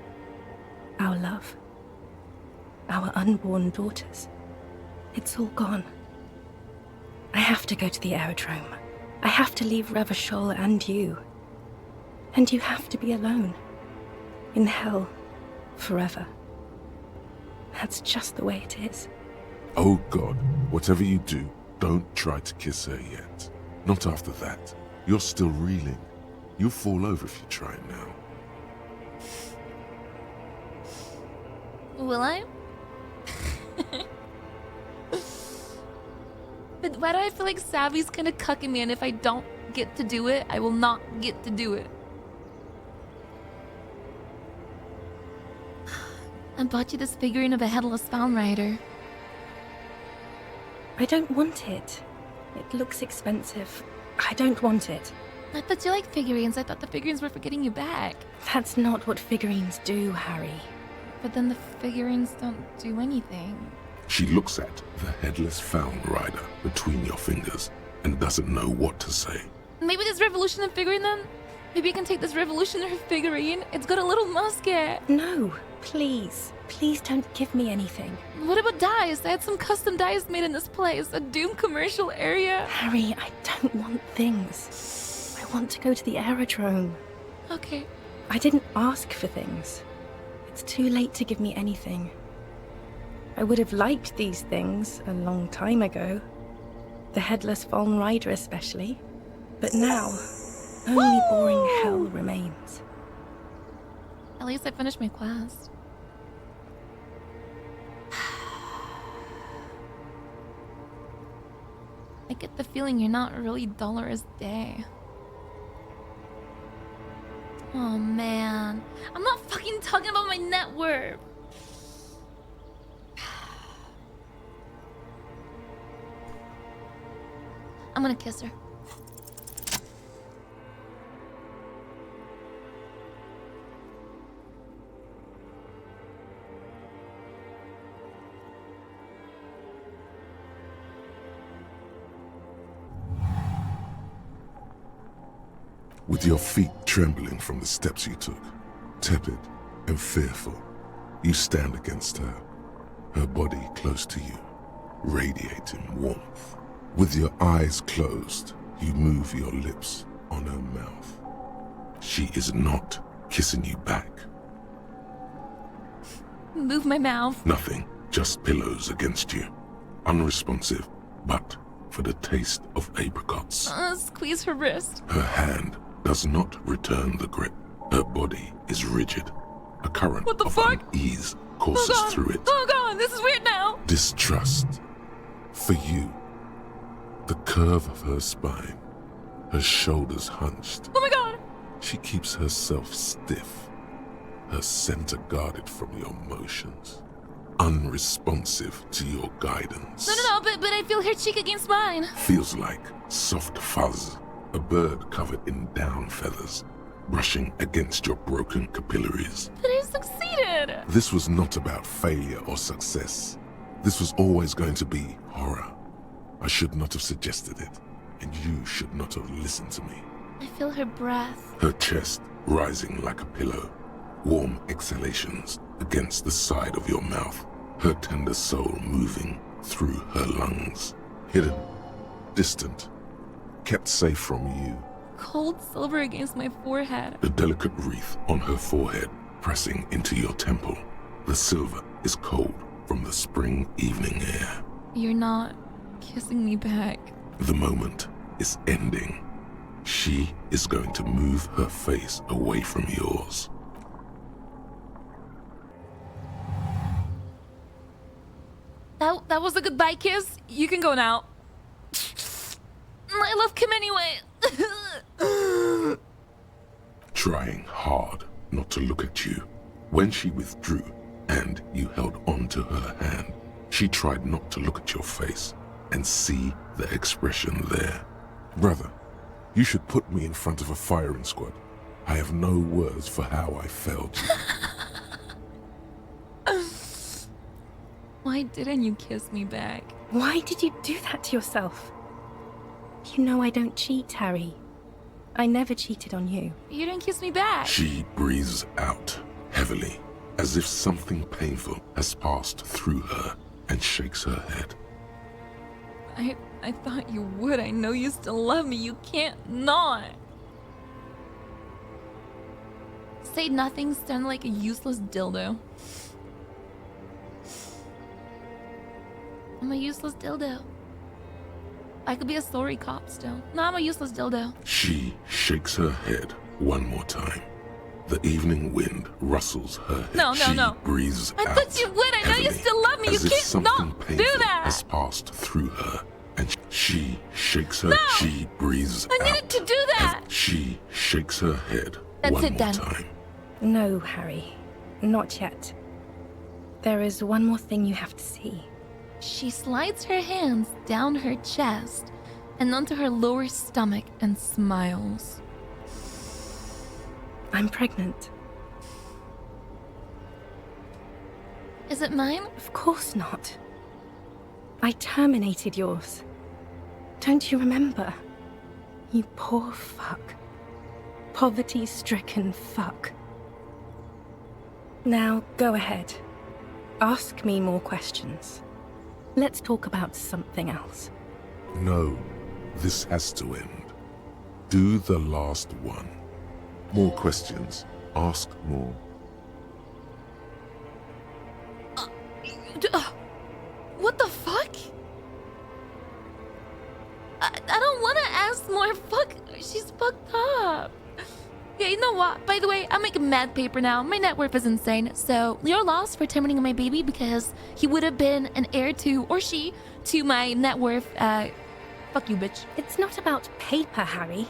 our love, our unborn daughters. It's all gone. I have to go to the aerodrome. I have to leave Revachol and you. And you have to be alone. In hell, forever. That's just the way it is. Oh God, whatever you do, don't try to kiss her yet. Not after that. You're still reeling. You'll fall over if you try now. Will I? But why do I feel like Savvy's kind of cucking me, and if I don't get to do it, I will not get to do it? I bought you this figurine of a headless Faln Rider. I don't want it. It looks expensive. I don't want it. I thought you liked figurines. I thought the figurines were for getting you back. That's not what figurines do, Harry. But then the figurines don't do anything. She looks at the headless found rider between your fingers and doesn't know what to say. Maybe this revolutionary figurine then? Maybe I can take this revolutionary figurine. It's got a little musket. No, please. Please don't give me anything. What about dice? I had some custom dice made in this place. A Doom commercial area. Harry, I don't want things. I want to go to the aerodrome. Okay. I didn't ask for things. It's too late to give me anything. I would have liked these things a long time ago. The headless fallen rider especially. But now, only boring hell remains. At least I finished my quest. I get the feeling you're not really Dolores Day. Oh man. I'm not fucking talking about my net worth. I'm gonna kiss her. With your feet trembling from the steps you took, tepid and fearful, you stand against her, her body close to you, radiating warmth. With your eyes closed, you move your lips on her mouth. She is not kissing you back. Move my mouth. Nothing, just pillows against you. Unresponsive, but for the taste of apricots. Squeeze her wrist. Her hand does not return the grip. Her body is rigid. A current of unease courses through it. Oh god, this is weird now. Distrust. For you. The curve of her spine. Her shoulders hunched. Oh my god. She keeps herself stiff. Her center guarded from your motions. Unresponsive to your guidance. No, but I feel her cheek against mine. Feels like soft fuzz. A bird covered in down feathers, brushing against your broken capillaries. But I succeeded! This was not about failure or success. This was always going to be horror. I should not have suggested it, and you should not have listened to me. I feel her breath. Her chest rising like a pillow, warm exhalations against the side of your mouth, her tender soul moving through her lungs. Hidden, distant, kept safe from you. Cold silver against my forehead. The delicate wreath on her forehead pressing into your temple. The silver is cold from the spring evening air. You're not kissing me back. The moment is ending. She is going to move her face away from yours. That was a goodbye kiss. You can go now. I love Kim anyway. Trying hard not to look at you. When she withdrew and you held on to her hand, she tried not to look at your face and see the expression there. Brother, you should put me in front of a firing squad. I have no words for how I felt. Why didn't you kiss me back? Why did you do that to yourself? You know I don't cheat, Harry. I never cheated on you. You didn't kiss me back. She breathes out heavily, as if something painful has passed through her, and shakes her head. I thought you would. I know you still love me. You can't not. Say nothing, stand like a useless dildo. I'm a useless dildo. I could be a sorry cop still. No, I'm a useless dildo. She shakes her head one more time. The evening wind rustles her head. No. She breathes I out thought you would. I know you still love me. You as if can't something not painful do that. has passed through her, and she shakes her. No! She breathes I out. needed to do that. She shakes her head That's one it more then. time. No, Harry. Not yet. There is one more thing you have to see. She slides her hands down her chest and onto her lower stomach and smiles. I'm pregnant. Is it mine? Of course not. I terminated yours. Don't you remember? You poor fuck. Poverty-stricken fuck. Now, go ahead. Ask me more questions. Let's talk about something else. No, this has to end. Do the last one. More questions. Ask more. What the fuck? I don't want to ask more. Fuck, she's fucked up. Yeah, you know what? By the way, I'm making mad paper now. My net worth is insane. So, you're lost for terminating my baby because he would have been an heir to, or she, to my net worth. Fuck you, bitch. It's not about paper, Harry,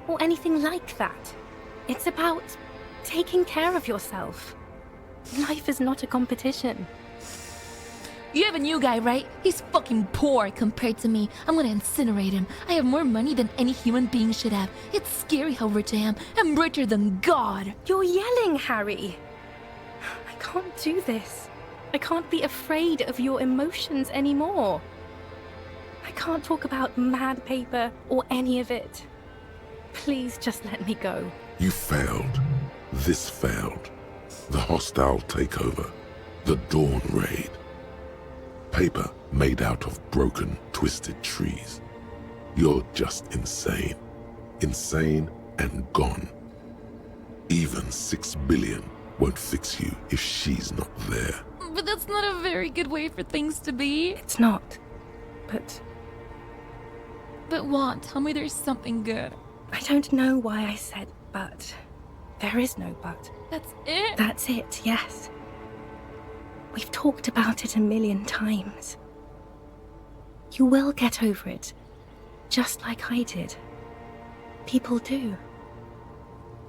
or anything like that. It's about taking care of yourself. Life is not a competition. You have a new guy, right? He's fucking poor compared to me. I'm gonna incinerate him. I have more money than any human being should have. It's scary how rich I am. I'm richer than God. You're yelling, Harry. I can't do this. I can't be afraid of your emotions anymore. I can't talk about mad paper or any of it. Please just let me go. You failed. This failed. The hostile takeover. The Dawn Raid. Paper made out of broken, twisted trees. You're just insane. Insane and gone. Even 6 billion won't fix you if she's not there. But that's not a very good way for things to be. It's not. But what? Tell me there's something good. I don't know why I said but. There is no but. That's it? That's it, yes. We've talked about it a million times. You will get over it, just like I did. People do.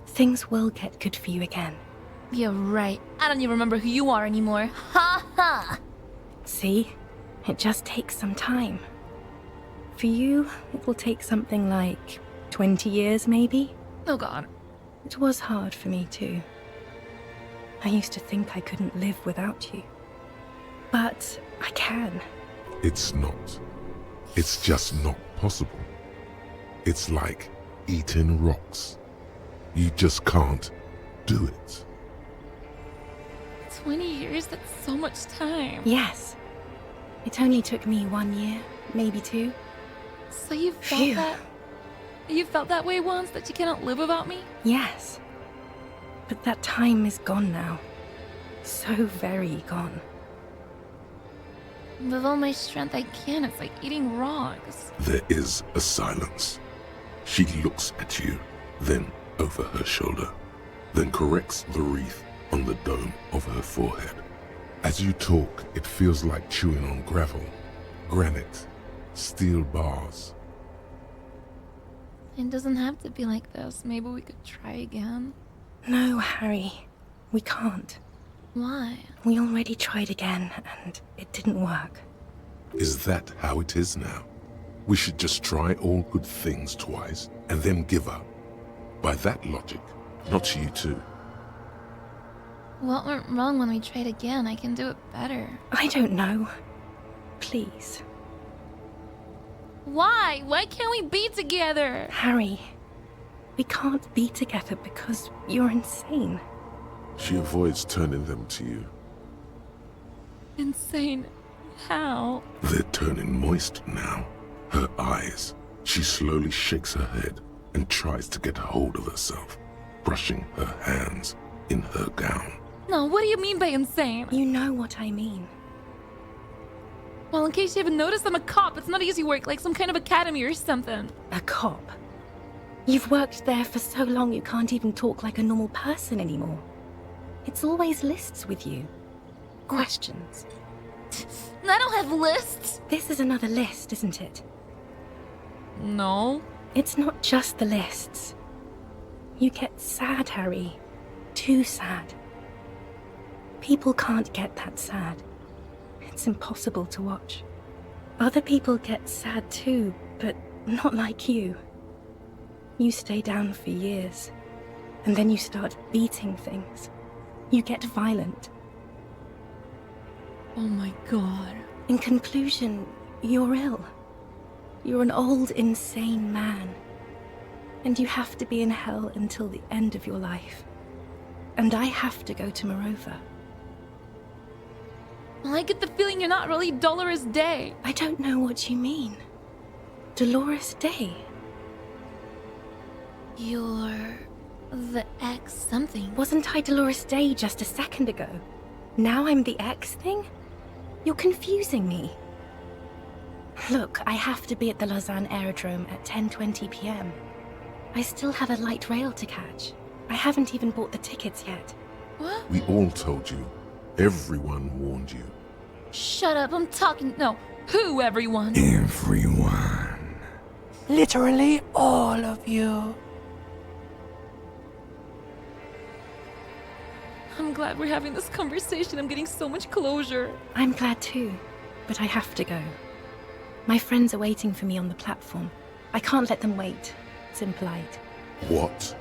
Things will get good for you again. You're right. I don't even remember who you are anymore. Ha ha! See? It just takes some time. For you, it will take something like 20 years, maybe? Oh god. It was hard for me too. I used to think I couldn't live without you. But I can. It's not. It's just not possible. It's like eating rocks. You just can't do it. 20 years? That's so much time. Yes. It only took me 1 year, maybe 2. So you felt that? You felt that way once, that you cannot live without me? Yes. But that time is gone now. So very gone. With all my strength I can, it's like eating rocks. There is a silence. She looks at you, then over her shoulder, then corrects the wreath on the dome of her forehead. As you talk, it feels like chewing on gravel, granite, steel bars. It doesn't have to be like this. Maybe we could try again. No, Harry. We can't. Why? We already tried again, and it didn't work. Is that how it is now? We should just try all good things twice, and then give up. By that logic, not you too. What went wrong when we tried again? I can do it better. I don't know. Please. Why? Why can't we be together? Harry, we can't be together because you're insane. She avoids turning them to you. Insane? How? They're turning moist now. Her eyes. She slowly shakes her head and tries to get a hold of herself, brushing her hands in her gown. No, what do you mean by insane? You know what I mean. Well, in case you haven't noticed, I'm a cop. It's not easy work, like some kind of academy or something. A cop? You've worked there for so long you can't even talk like a normal person anymore. It's always lists with you. Questions. I don't have lists. This is another list, isn't it? No. It's not just the lists. You get sad, Harry. Too sad. People can't get that sad. It's impossible to watch. Other people get sad too, but not like you. You stay down for years, and then you start beating things. You get violent. Oh my god. In conclusion, you're ill. You're an old, insane man. And you have to be in hell until the end of your life. And I have to go to Morova. Well, I get the feeling you're not really Dolores Day. I don't know what you mean. Dolores Day? You're the ex something. Wasn't I Dolores Day just a second ago? Now I'm the ex thing? You're confusing me. Look, I have to be at the Lausanne Aerodrome at 10:20 p.m. I still have a light rail to catch. I haven't even bought the tickets yet. What? We all told you. Everyone warned you. Shut up, I'm talking. No, who, everyone? Everyone. Literally all of you. I'm glad we're having this conversation. I'm getting so much closure. I'm glad too, but I have to go. My friends are waiting for me on the platform. I can't let them wait. It's impolite. What?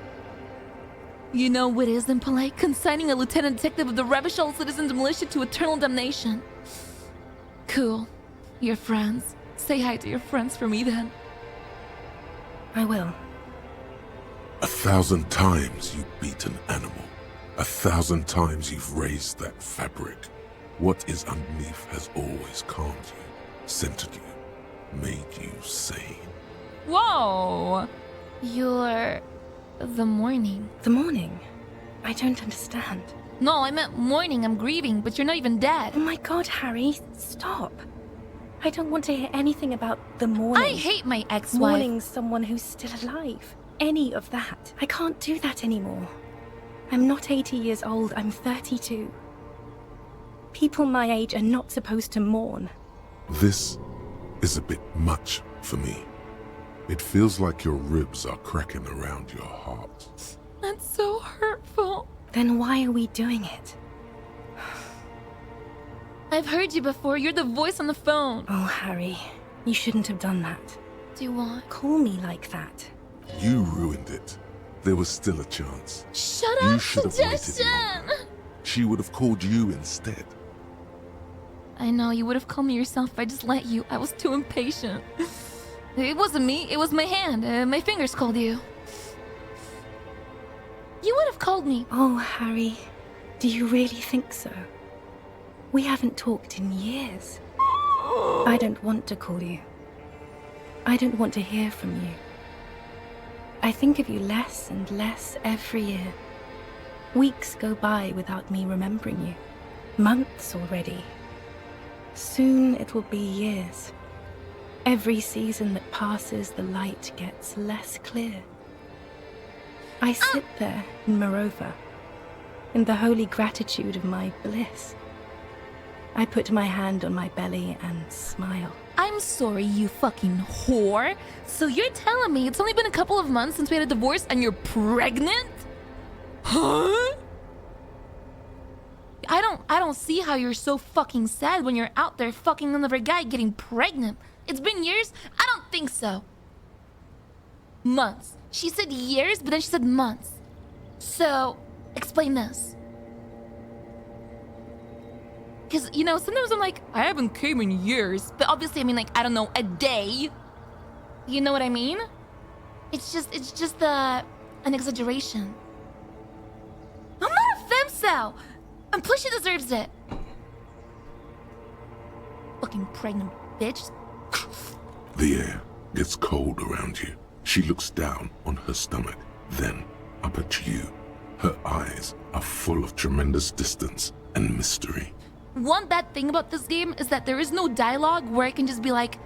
You know what is impolite? Consigning a lieutenant detective of the Revachol Citizens Militia to eternal damnation. Cool. Your friends. Say hi to your friends for me then. I will. 1,000 times you beat an animal. 1,000 times you've raised that fabric. What is underneath has always calmed you, centered you, made you sane. Whoa! You're... the morning. The morning? I don't understand. No, I meant morning. I'm grieving, but you're not even dead. Oh my god, Harry, stop. I don't want to hear anything about the morning. I hate my ex-wife. Mourning someone who's still alive. Any of that. I can't do that anymore. I'm not 80 years old, I'm 32. People my age are not supposed to mourn. This is a bit much for me. It feels like your ribs are cracking around your heart. That's so hurtful. Then why are we doing it? I've heard you before. You're the voice on the phone. Oh, Harry, you shouldn't have done that. Do what? Call me like that. You ruined it. There was still a chance. Shut You up, should have waited suggestion! longer. She would have called you instead. I know, you would have called me yourself if I just let you. I was too impatient. It wasn't me, it was my hand. My fingers called you. You would have called me. Oh, Harry, do you really think so? We haven't talked in years. I don't want to call you. I don't want to hear from you. I think of you less and less every year. Weeks go by without me remembering you. Months already. Soon it will be years. Every season that passes, the light gets less clear. I sit there in Morova, in the holy gratitude of my bliss. I put my hand on my belly and smile. I'm sorry, you fucking whore. So you're telling me it's only been a couple of months since we had a divorce and you're pregnant? Huh? I don't see how you're so fucking sad when you're out there fucking another guy getting pregnant. It's been years? I don't think so. Months. She said years, but then she said months. So, explain this. Because, you know, sometimes I'm like, I haven't came in years. But obviously, I mean, like, I don't know, a day. You know what I mean? It's just an exaggeration. I'm not a femcel! And plus she deserves it. Fucking pregnant bitch. The air gets cold around you. She looks down on her stomach, then up at you. Her eyes are full of tremendous distance and mystery. One bad thing about this game is that there is no dialogue where I can just be like,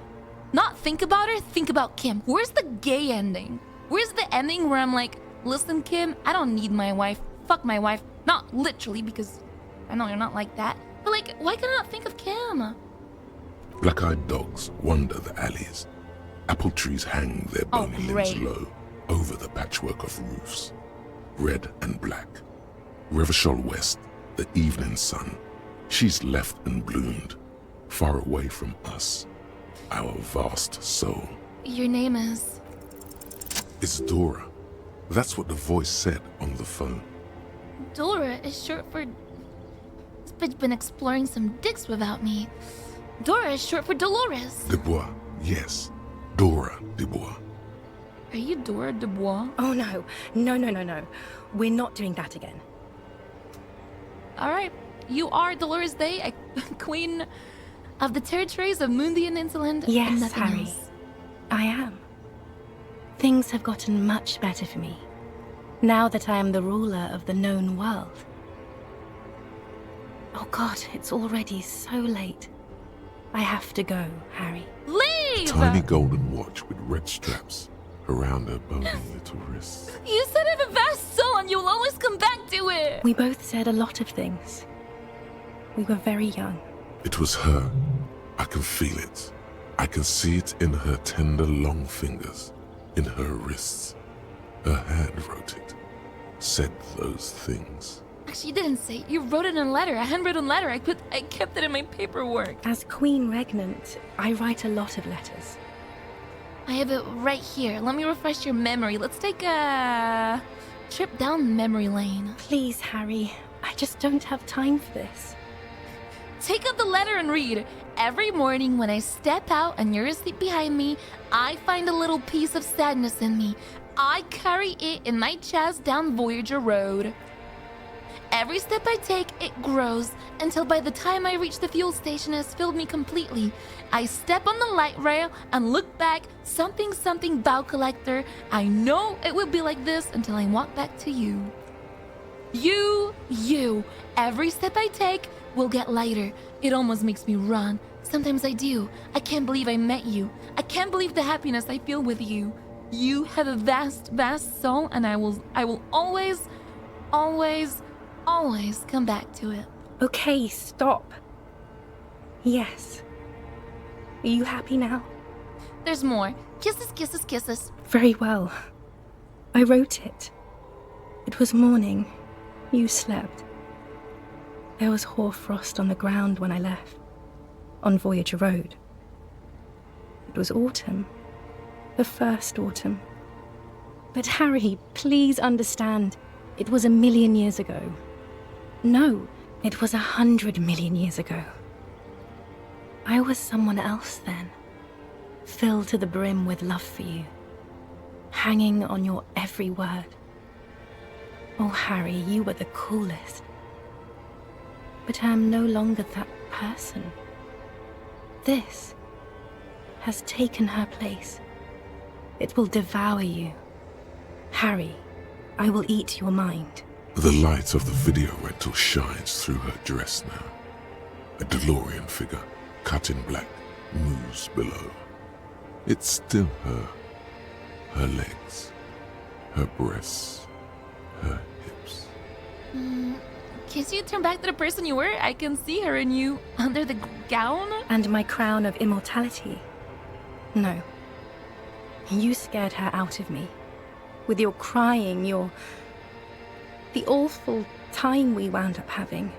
not think about her, think about Kim. Where's the gay ending? Where's the ending where I'm like, listen, Kim, I don't need my wife. Fuck my wife. Not literally, because I know you're not like that. But like, why can I not think of Kim? Black-eyed dogs wander the alleys. Apple trees hang their bony limbs low over the patchwork of roofs. Red and black. Revachol West, the evening sun. She's left and bloomed, far away from us, our vast soul. Your name is? It's Dora. That's what the voice said on the phone. Dora is short for... been exploring some dicks without me. Dora is short for Dolores. Dubois, yes. Dora Dubois. Are you Dora Dubois? Oh no. No. We're not doing that again. Alright, you are Dolores Day, Queen of the territories of Mundi and Insolent. Yes, and nothing Harry. else. I am. Things have gotten much better for me, now that I am the ruler of the known world. Oh god, it's already so late. I have to go, Harry. Leave! Tiny golden watch with red straps around her bony little wrists. You said I have a vast soul and you'll always come back to it! We both said a lot of things. We were very young. It was her. I can feel it. I can see it in her tender, long fingers, in her wrists. Her hand wrote it, said those things. Actually, you didn't say it. You wrote it in a letter, a handwritten letter. I kept it in my paperwork. As Queen Regnant, I write a lot of letters. I have it right here. Let me refresh your memory. Let's take a trip down memory lane. Please, Harry. I just don't have time for this. Take out the letter and read. Every morning when I step out and you're asleep behind me, I find a little piece of sadness in me. I carry it in my chest down Voyager Road. Every step I take, it grows, until by the time I reach the fuel station it has filled me completely. I step on the light rail and look back, something bow collector. I know it will be like this until I walk back to you. You. Every step I take will get lighter. It almost makes me run. Sometimes I do. I can't believe I met you. I can't believe the happiness I feel with you. You have a vast soul, and I will always come back to it. Okay, stop. Yes. Are you happy now? There's more. Kisses. Very well. I wrote it. It was morning. You slept. There was hoarfrost on the ground when I left, on Voyager Road. It was autumn. The first autumn. But Harry, please understand, it was 1,000,000 years ago. No, it was 100 million years ago. I was someone else then, filled to the brim with love for you, hanging on your every word. Oh, Harry, you were the coolest. But I am no longer that person. This has taken her place. It will devour you. Harry, I will eat your mind. The light of the video rental shines through her dress now. A DeLorean figure, cut in black, moves below. It's still her. Her legs, her breasts, her hips. Can't you turn back to the person you were? I can see her in you under the gown. And my crown of immortality. No. You scared her out of me. With your crying, the awful time we wound up having.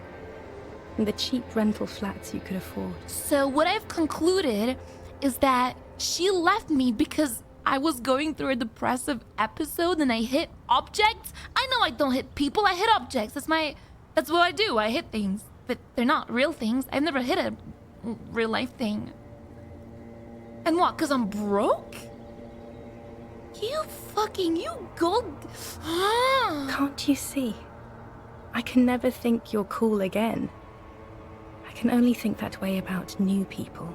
And the cheap rental flats you could afford. So what I've concluded is that she left me because I was going through a depressive episode and I hit objects. I know I don't hit people, I hit objects. That's what I do. I hit things, but they're not real things. I've never hit a real life thing. And what, because I'm broke? You gold... Can't you see? I can never think you're cool again. I can only think that way about new people.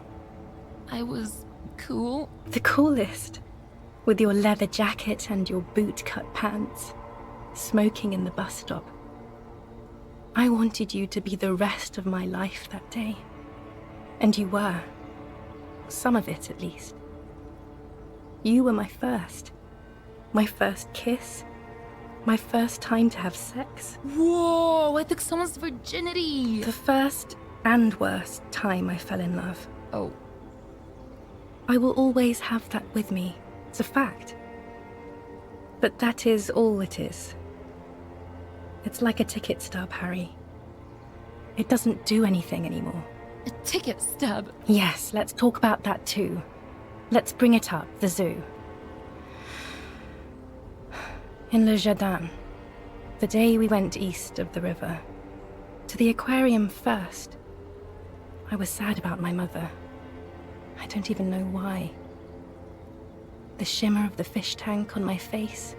I was cool? The coolest. With your leather jacket and your boot-cut pants. Smoking in the bus stop. I wanted you to be the rest of my life that day. And you were. Some of it, at least. You were my first. My first kiss. My first time to have sex. Whoa, I took someone's virginity. The first and worst time I fell in love. Oh. I will always have that with me. It's a fact. But that is all it is. It's like a ticket stub, Harry. It doesn't do anything anymore. A ticket stub? Yes, let's talk about that too. Let's bring it up, the zoo. In Le Jardin, the day we went east of the river, to To the aquarium first. I was sad about my mother. I don't even know why. The shimmer of the fish tank on my face.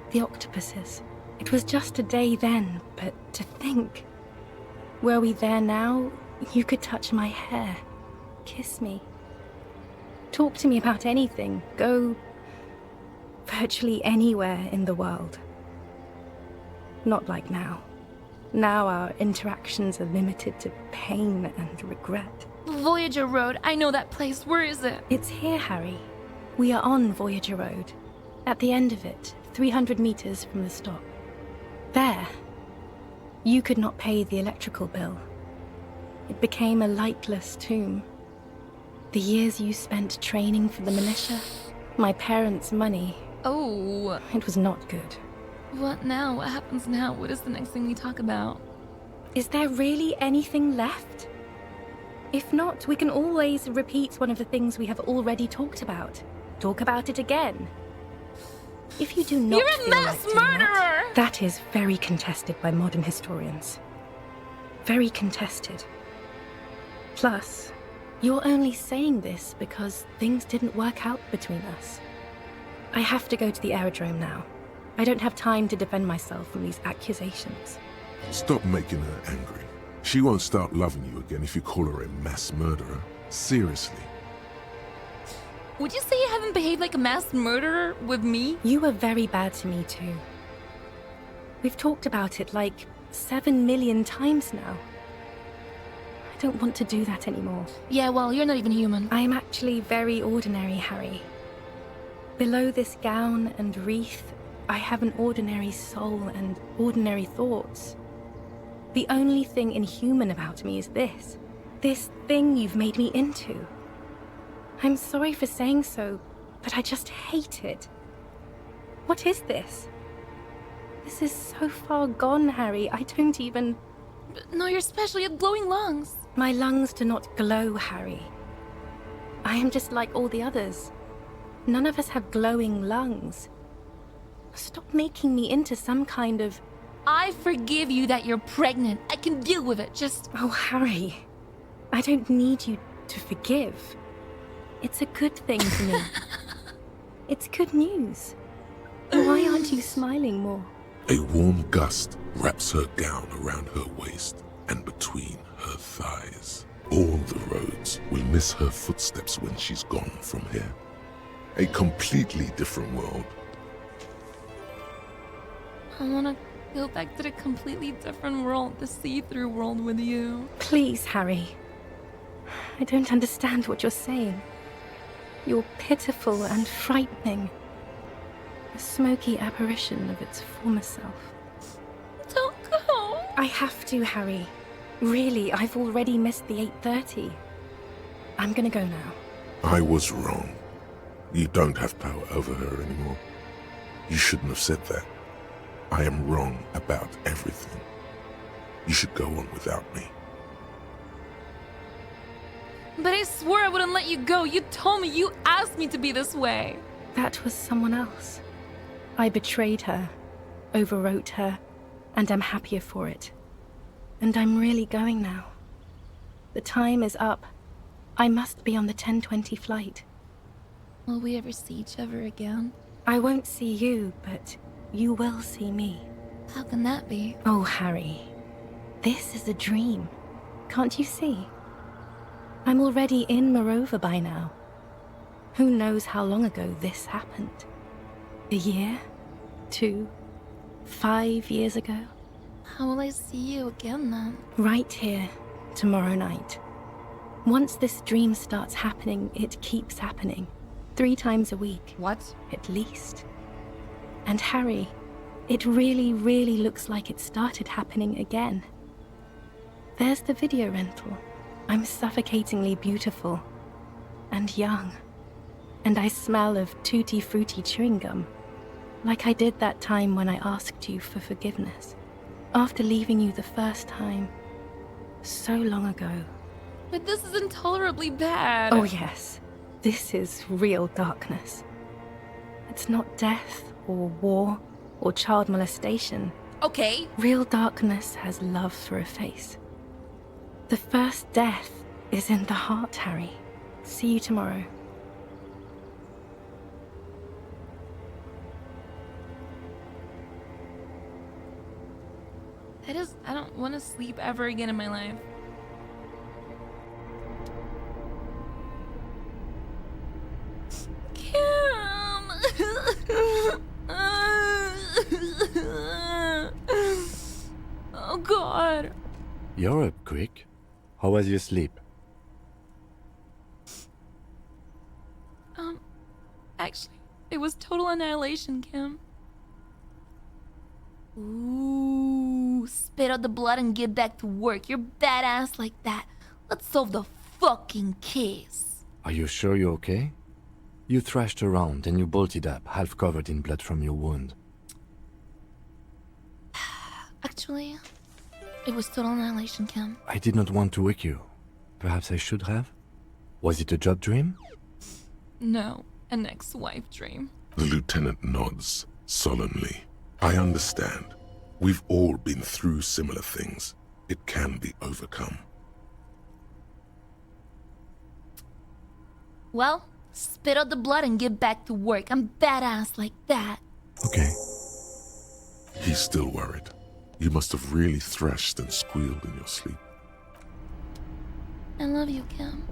The octopuses. It was just a day then, but to think. Were we there now, you could touch my hair, kiss me. Talk to me about anything, go virtually anywhere in the world. Not like now. Now our interactions are limited to pain and regret. Voyager Road, I know that place. Where is it? It's here, Harry. We are on Voyager Road. At the end of it, 300 meters from the stop. There. You could not pay the electrical bill. It became a lightless tomb. The years you spent training for the militia, my parents' money. Oh. It was not good. What now? What happens now? What is the next thing we talk about? Is there really anything left? If not, we can always repeat one of the things we have already talked about. Talk about it again. If you do not You're a mass murderer! That is very contested by modern historians. Very contested. Plus, you're only saying this because things didn't work out between us. I have to go to the aerodrome now. I don't have time to defend myself from these accusations. Stop making her angry. She won't start loving you again if you call her a mass murderer. Seriously. Would you say you haven't behaved like a mass murderer with me? You were very bad to me too. We've talked about it like 7 million times now. I don't want to do that anymore. Yeah, well, you're not even human. I am actually very ordinary, Harry. Below this gown and wreath, I have an ordinary soul and ordinary thoughts. The only thing inhuman about me is this. This thing you've made me into. I'm sorry for saying so, but I just hate it. What is this? This is so far gone, Harry. I don't even... No, you're special. You have glowing lungs. My lungs do not glow, Harry. I am just like all the others. None of us have glowing lungs. Stop making me into some kind of... I forgive you that you're pregnant. I can deal with it, just... Oh, Harry. I don't need you to forgive. It's a good thing for me. It's good news. Why aren't you smiling more? A warm gust wraps her gown around her waist and between her thighs. All the roads will miss her footsteps when she's gone from here. A completely different world. I want to go back to the completely different world, the see-through world with you. Please, Harry. I don't understand what you're saying. You're pitiful and frightening. A smoky apparition of its former self. Don't go! I have to, Harry. Really, I've already missed the 8:30. I'm gonna go now. I was wrong. You don't have power over her anymore. You shouldn't have said that. I am wrong about everything. You should go on without me. But I swore I wouldn't let you go. You told me, you asked me to be this way. That was someone else. I betrayed her, overwrote her, and I'm happier for it. And I'm really going now. The time is up. I must be on the 10:20 flight. Will we ever see each other again? I won't see you, but you will see me. How can that be? Oh, Harry. This is a dream. Can't you see? I'm already in Morova by now. Who knows how long ago this happened? A year? 2? 5 years ago? How will I see you again then? Right here, tomorrow night. Once this dream starts happening, it keeps happening. 3 times a week. What? At least. And Harry, it really, really looks like it started happening again. There's the video rental. I'm suffocatingly beautiful. And young. And I smell of tutti frutti chewing gum. Like I did that time when I asked you for forgiveness. After leaving you the first time. So long ago. But this is intolerably bad. Oh yes. This is real darkness. It's not death, or war, or child molestation. Okay. Real darkness has love for a face. The first death is in the heart, Harry. See you tomorrow. I don't want to sleep ever again in my life. Kim! Oh God. You're up quick. How was your sleep? Actually, it was total annihilation, Kim. Ooh, spit out the blood and get back to work. You're badass like that. Let's solve the fucking case. Are you sure you're okay? You thrashed around and you bolted up, half covered in blood from your wound. Actually, it was total annihilation, Kim. I did not want to wake you. Perhaps I should have? Was it a job dream? No, an ex-wife dream. The lieutenant nods solemnly. I understand. We've all been through similar things. It can be overcome. Well, spit out the blood and get back to work. I'm badass like that. Okay. He's still worried. You must have really thrashed and squealed in your sleep. I love you, Kim.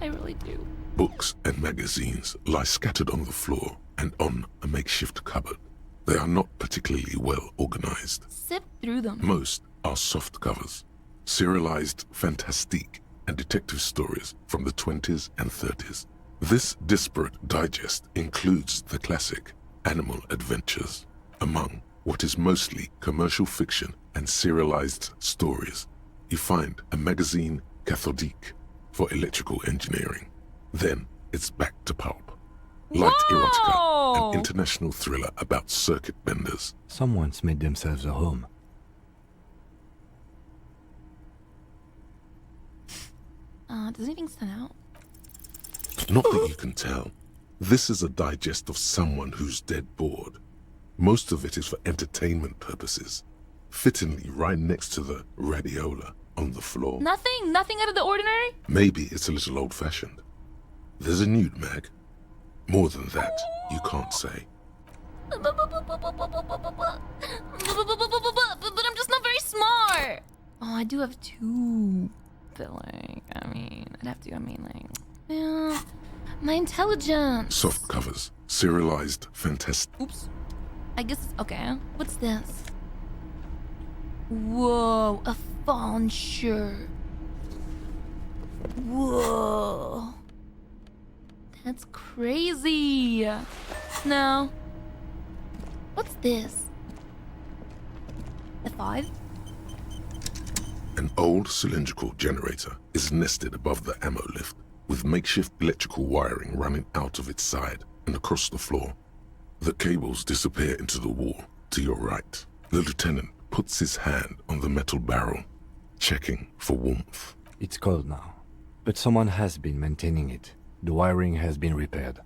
I really do. Books and magazines lie scattered on the floor and on a makeshift cupboard. They are not particularly well organized. Sip through them. Most are soft covers, serialized fantastique and detective stories from the 20s and 30s. This disparate digest includes the classic Animal Adventures, among what is mostly commercial fiction and serialized stories. You find a magazine cathodique for electrical engineering. Then it's back to pulp. Light erotica, an international thriller about circuit benders. Someone's made themselves a home. Does anything stand out? Not that you can tell. This is a digest of someone who's dead bored. Most of it is for entertainment purposes. Fittingly right next to the radiola on the floor. Nothing out of the ordinary? Maybe it's a little old-fashioned. There's a nude mag. More than that, you can't say. But I'm just not very smart. Oh, I do have two. But like, yeah, my intelligence. Soft covers, serialized, fantastic. Oops. I guess it's okay. What's this? Whoa, a fawn shirt. Whoa. That's crazy. No. What's this? A 5? An old cylindrical generator is nested above the ammo lift, with makeshift electrical wiring running out of its side and across the floor. The cables disappear into the wall to your right. The lieutenant puts his hand on the metal barrel, checking for warmth. It's cold now, but someone has been maintaining it. The wiring has been repaired.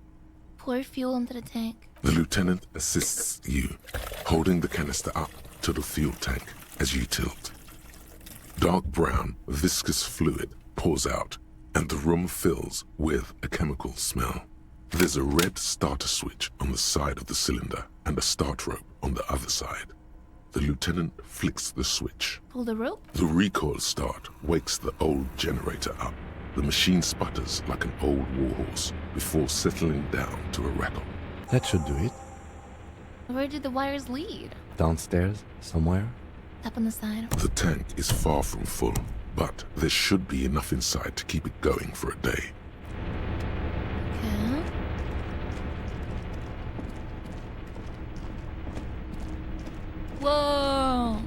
Pour fuel into the tank. The lieutenant assists you, holding the canister up to the fuel tank as you tilt. Dark brown, viscous fluid pours out, and the room fills with a chemical smell. There's a red starter switch on the side of the cylinder and a start rope on the other side. The lieutenant flicks the switch. Pull the rope? The recoil start wakes the old generator up. The machine sputters like an old warhorse before settling down to a rattle. That should do it. Where did the wires lead? Downstairs, somewhere? Up on the side. The tank is far from full, but there should be enough inside to keep it going for a day. Okay. Whoa!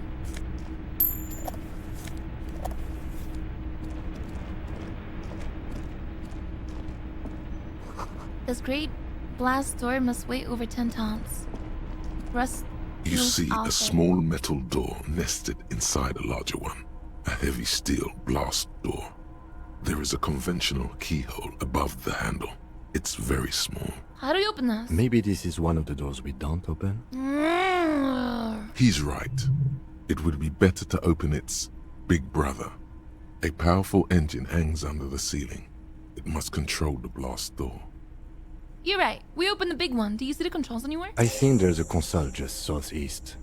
This great blast door must weigh over 10 tons. Rust. You see a small metal door nested inside a larger one. A heavy steel blast door. There is a conventional keyhole above the handle. It's very small. How do we open this? Maybe this is one of the doors we don't open? He's right. It would be better to open its big brother. A powerful engine hangs under the ceiling. It must control the blast door. You're right. We opened the big one. Do you see the controls anywhere? I think there's a console just southeast.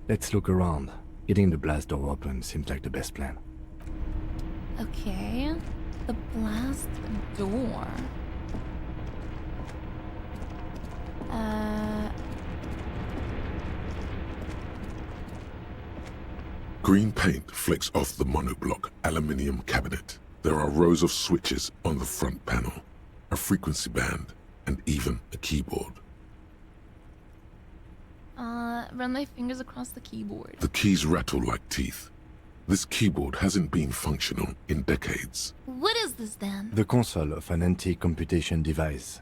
Let's look around. Getting the blast door open seems like the best plan. Okay. The blast door. Green paint flecks off the monoblock aluminium cabinet. There are rows of switches on the front panel, a frequency band, and even a keyboard. Run my fingers across the keyboard. The keys rattle like teeth. This keyboard hasn't been functional in decades. What is this then? The console of an antique computation device.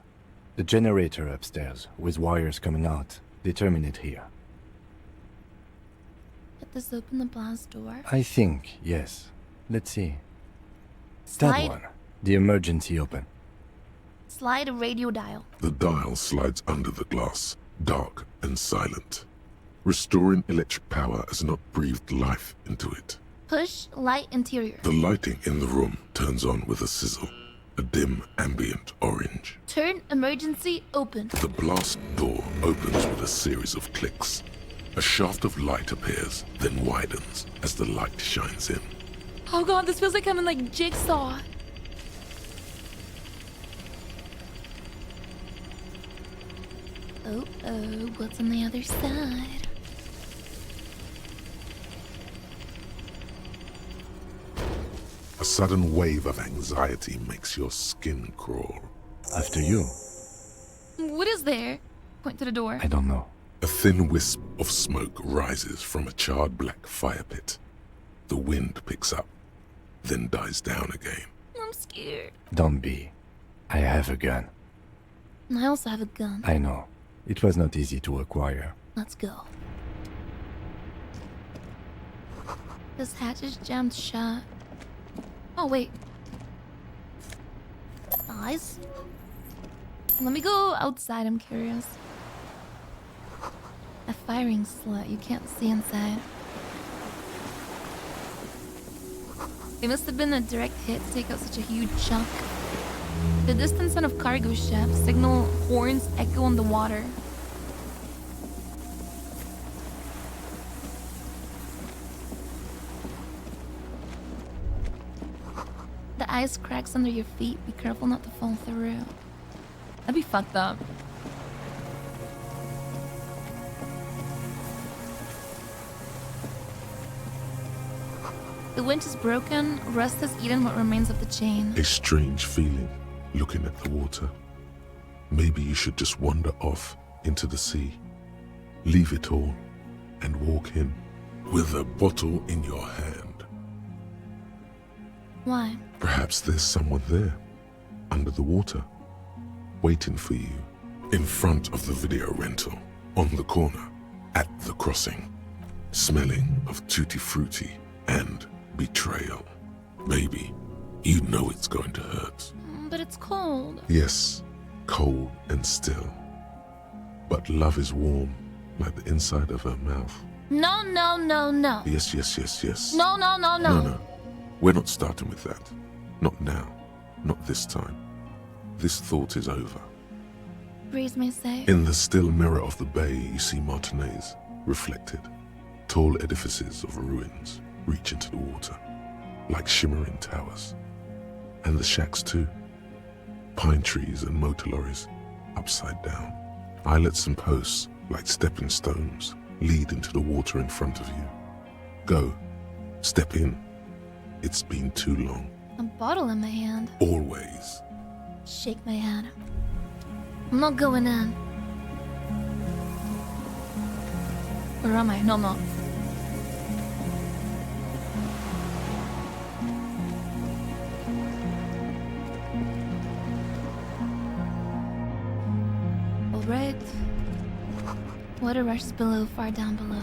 The generator upstairs, with wires coming out, they terminate here. Did this open the blast door? I think, yes. Let's see. Slide. That one. The emergency open. Slide a radio dial. The dial slides under the glass, dark and silent. Restoring electric power has not breathed life into it. Push light interior. The lighting in the room turns on with a sizzle, a dim ambient orange. Turn emergency open. The blast door opens with a series of clicks. A shaft of light appears, then widens as the light shines in. Oh god, this feels like I'm in like Jigsaw. Oh, what's on the other side? A sudden wave of anxiety makes your skin crawl. After you. What is there? Point to the door. I don't know. A thin wisp of smoke rises from a charred black fire pit. The wind picks up, then dies down again. I'm scared. Don't be. I have a gun. I also have a gun. I know. It was not easy to acquire. Let's go. This hatch is jammed shut. Oh, wait. Eyes? Let me go outside, I'm curious. A firing slut, you can't see inside. It must have been a direct hit to take out such a huge chunk. The distant sound of cargo shafts, signal horns echo on the water. The ice cracks under your feet. Be careful not to fall through. That'd be fucked up. The winch is broken. Rust has eaten what remains of the chain. A strange feeling, looking at the water. Maybe you should just wander off into the sea. Leave it all and walk in with a bottle in your hand. Why? Perhaps there's someone there, under the water, waiting for you, in front of the video rental, on the corner, at the crossing, smelling of tutti frutti and betrayal. Maybe you know it's going to hurt. But it's cold. Yes, cold and still. But love is warm, like the inside of her mouth. No, no, no, no. Yes, yes, yes, yes. No, no, no, no. No, no. We're not starting with that. Not now. Not this time. This thought is over. Breeze may say. In the still mirror of the bay, you see Martinez, reflected. Tall edifices of ruins reach into the water, like shimmering towers. And the shacks too. Pine trees and motor lorries, upside down. Islets and posts, like stepping stones, lead into the water in front of you. Go. Step in. It's been too long. A bottle in my hand. Always. Shake my head. I'm not going in. Where am I? No, no. Alright. Water rushes below, far down below.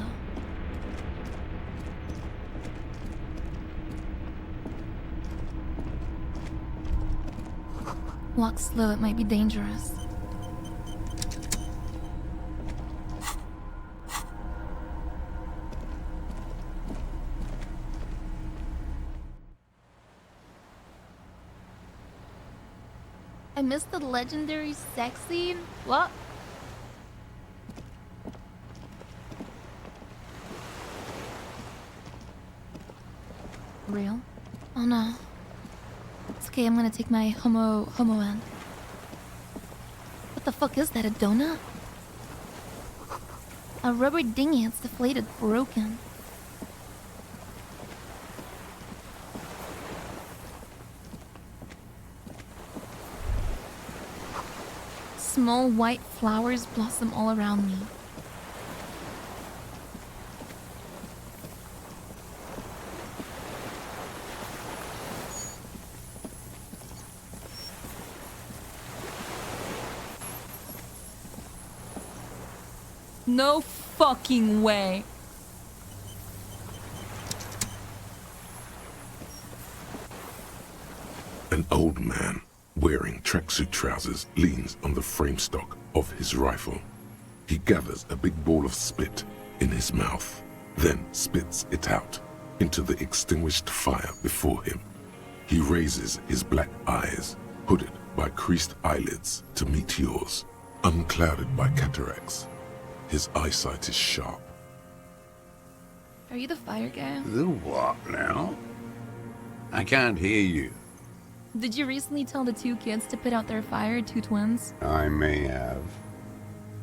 Walk slow, it might be dangerous. I missed the legendary sex scene. What? Real? Oh no. It's okay, I'm gonna take my homo end. What the fuck is that, a donut? A rubber dinghy, it's deflated, broken. Small white flowers blossom all around me. No fucking way. An old man wearing tracksuit trousers leans on the frame stock of his rifle. He gathers a big ball of spit in his mouth, then spits it out into the extinguished fire before him. He raises his black eyes, hooded by creased eyelids, to meet yours, unclouded by cataracts. His eyesight is sharp. Are you the fire guy? The what now? I can't hear you. Did you recently tell the two kids to put out their fire, two twins? I may have.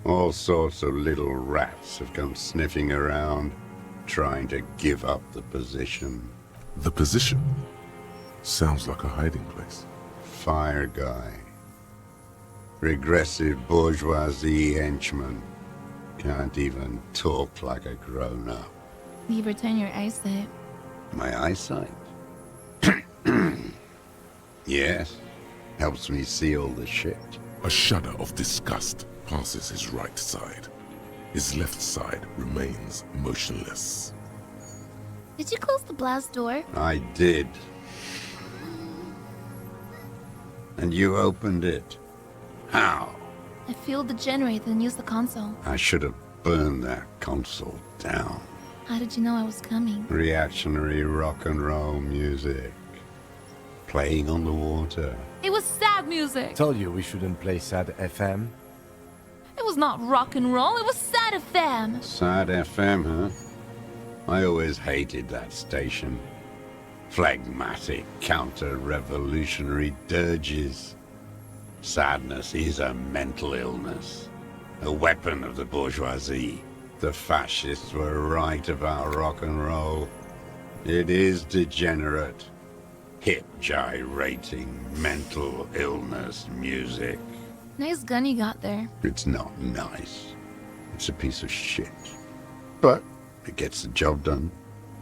All sorts of little rats have come sniffing around, trying to give up the position. The position? Sounds like a hiding place. Fire guy. Regressive bourgeoisie henchman. Can't even talk like a grown-up. You return your eyesight. My eyesight? Yes. Helps me see all the shit. A shudder of disgust passes his right side. His left side remains motionless. Did you close the blast door? I did. And you opened it. How? I fueled the generator and used the console. I should have burned that console down. How did you know I was coming? Reactionary rock and roll music. Playing on the water. It was sad music. Told you we shouldn't play sad FM. It was not rock and roll, it was sad FM. Sad FM, huh? I always hated that station. Phlegmatic, counter-revolutionary dirges. Sadness is a mental illness. A weapon of the bourgeoisie. The fascists were right about rock and roll. It is degenerate. Hip gyrating, mental illness music. Nice gun you got there. It's not nice. It's a piece of shit. But it gets the job done.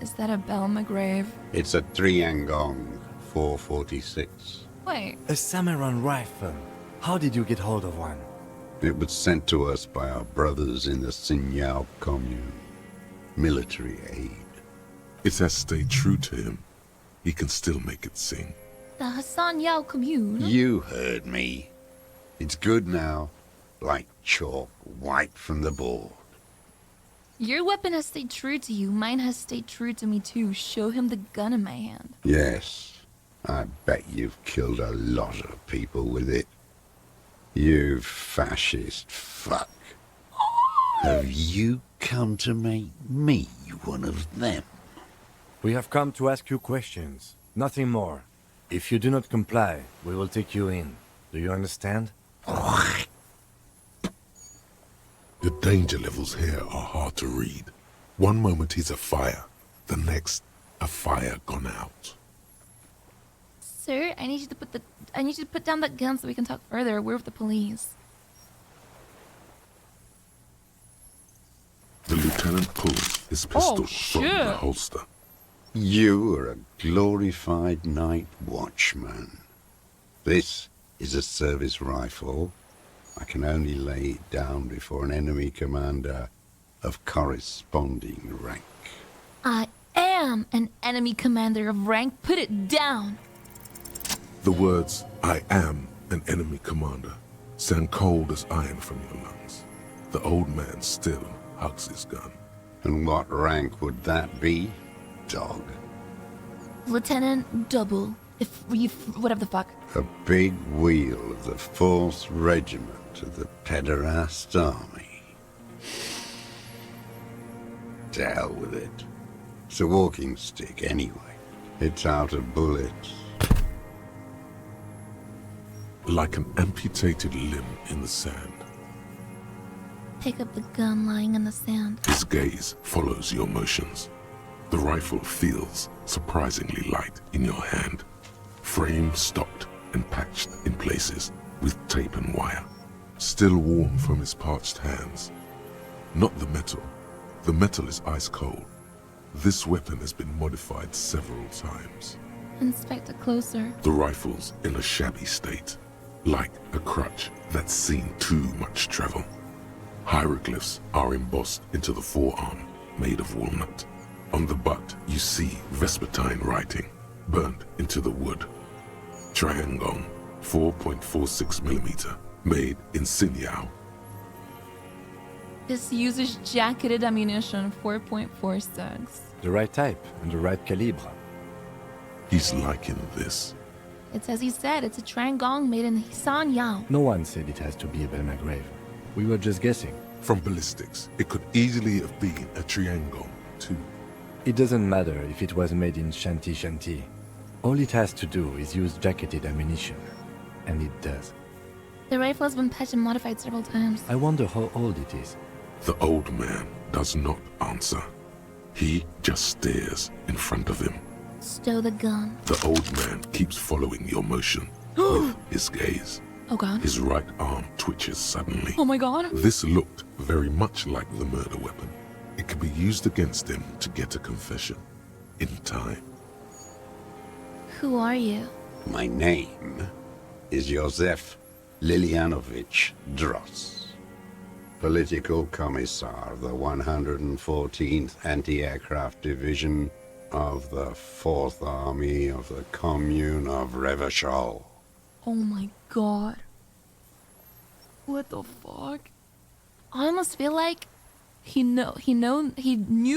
Is that a Belle McGrave? It's a 3-Angong 446. Wait. A Samuran rifle. How did you get hold of one? It was sent to us by our brothers in the Sinyao commune. Military aid. It has stayed true to him. He can still make it sing. The Hassan Yao commune? You heard me. It's good now. Like chalk wiped from the board. Your weapon has stayed true to you. Mine has stayed true to me too. Show him the gun in my hand. Yes. I bet you've killed a lot of people with it. You fascist fuck. Have you come to make me one of them? We have come to ask you questions. Nothing more. If you do not comply, we will take you in. Do you understand? The danger levels here are hard to read. One moment he's a fire, the next, a fire gone out. Sir, I need you to put down that gun so we can talk further. We're with the police. The lieutenant pulls his pistol from the holster. You are a glorified night watchman. This is a service rifle. I can only lay it down before an enemy commander of corresponding rank. I am an enemy commander of rank. Put it down. The words, "I am an enemy commander," sound cold as iron from your lungs. The old man still hugs his gun. And what rank would that be, dog? Lieutenant Double. If you, whatever the fuck. A big wheel of the 4th Regiment of the Pederast Army. To hell with it. It's a walking stick anyway. It's out of bullets. Like an amputated limb in the sand. Pick up the gun lying in the sand. His gaze follows your motions. The rifle feels surprisingly light in your hand. Frame stocked and patched in places with tape and wire. Still warm from his parched hands. Not the metal. The metal is ice cold. This weapon has been modified several times. Inspect it closer. The rifle's in a shabby state, like a crutch that's seen too much travel. Hieroglyphs are embossed into the forearm, made of walnut. On the butt, you see Vespertine writing, burnt into the wood. Triangong, 4.46mm, made in Sinyao. This uses jacketed ammunition, 4.46. The right type and the right calibre. He's liking this. It's as he said, it's a Triangong made in Sanyao. No one said it has to be a Belmagrave. We were just guessing. From ballistics, it could easily have been a Triangong, too. It doesn't matter if it was made in Shanti. All it has to do is use jacketed ammunition. And it does. The rifle has been patched and modified several times. I wonder how old it is. The old man does not answer. He just stares in front of him. Stow the gun. The old man keeps following your motion with his gaze. Oh god. His right arm twitches suddenly. Oh my god. This looked very much like the murder weapon. It could be used against him to get a confession. In time. Who are you? My name is Josef Lilianovich Dross, Political Commissar of the 114th Anti-Aircraft Division of the 4th Army of the Commune of Revachol. Oh my god. What the fuck? I almost feel like he knew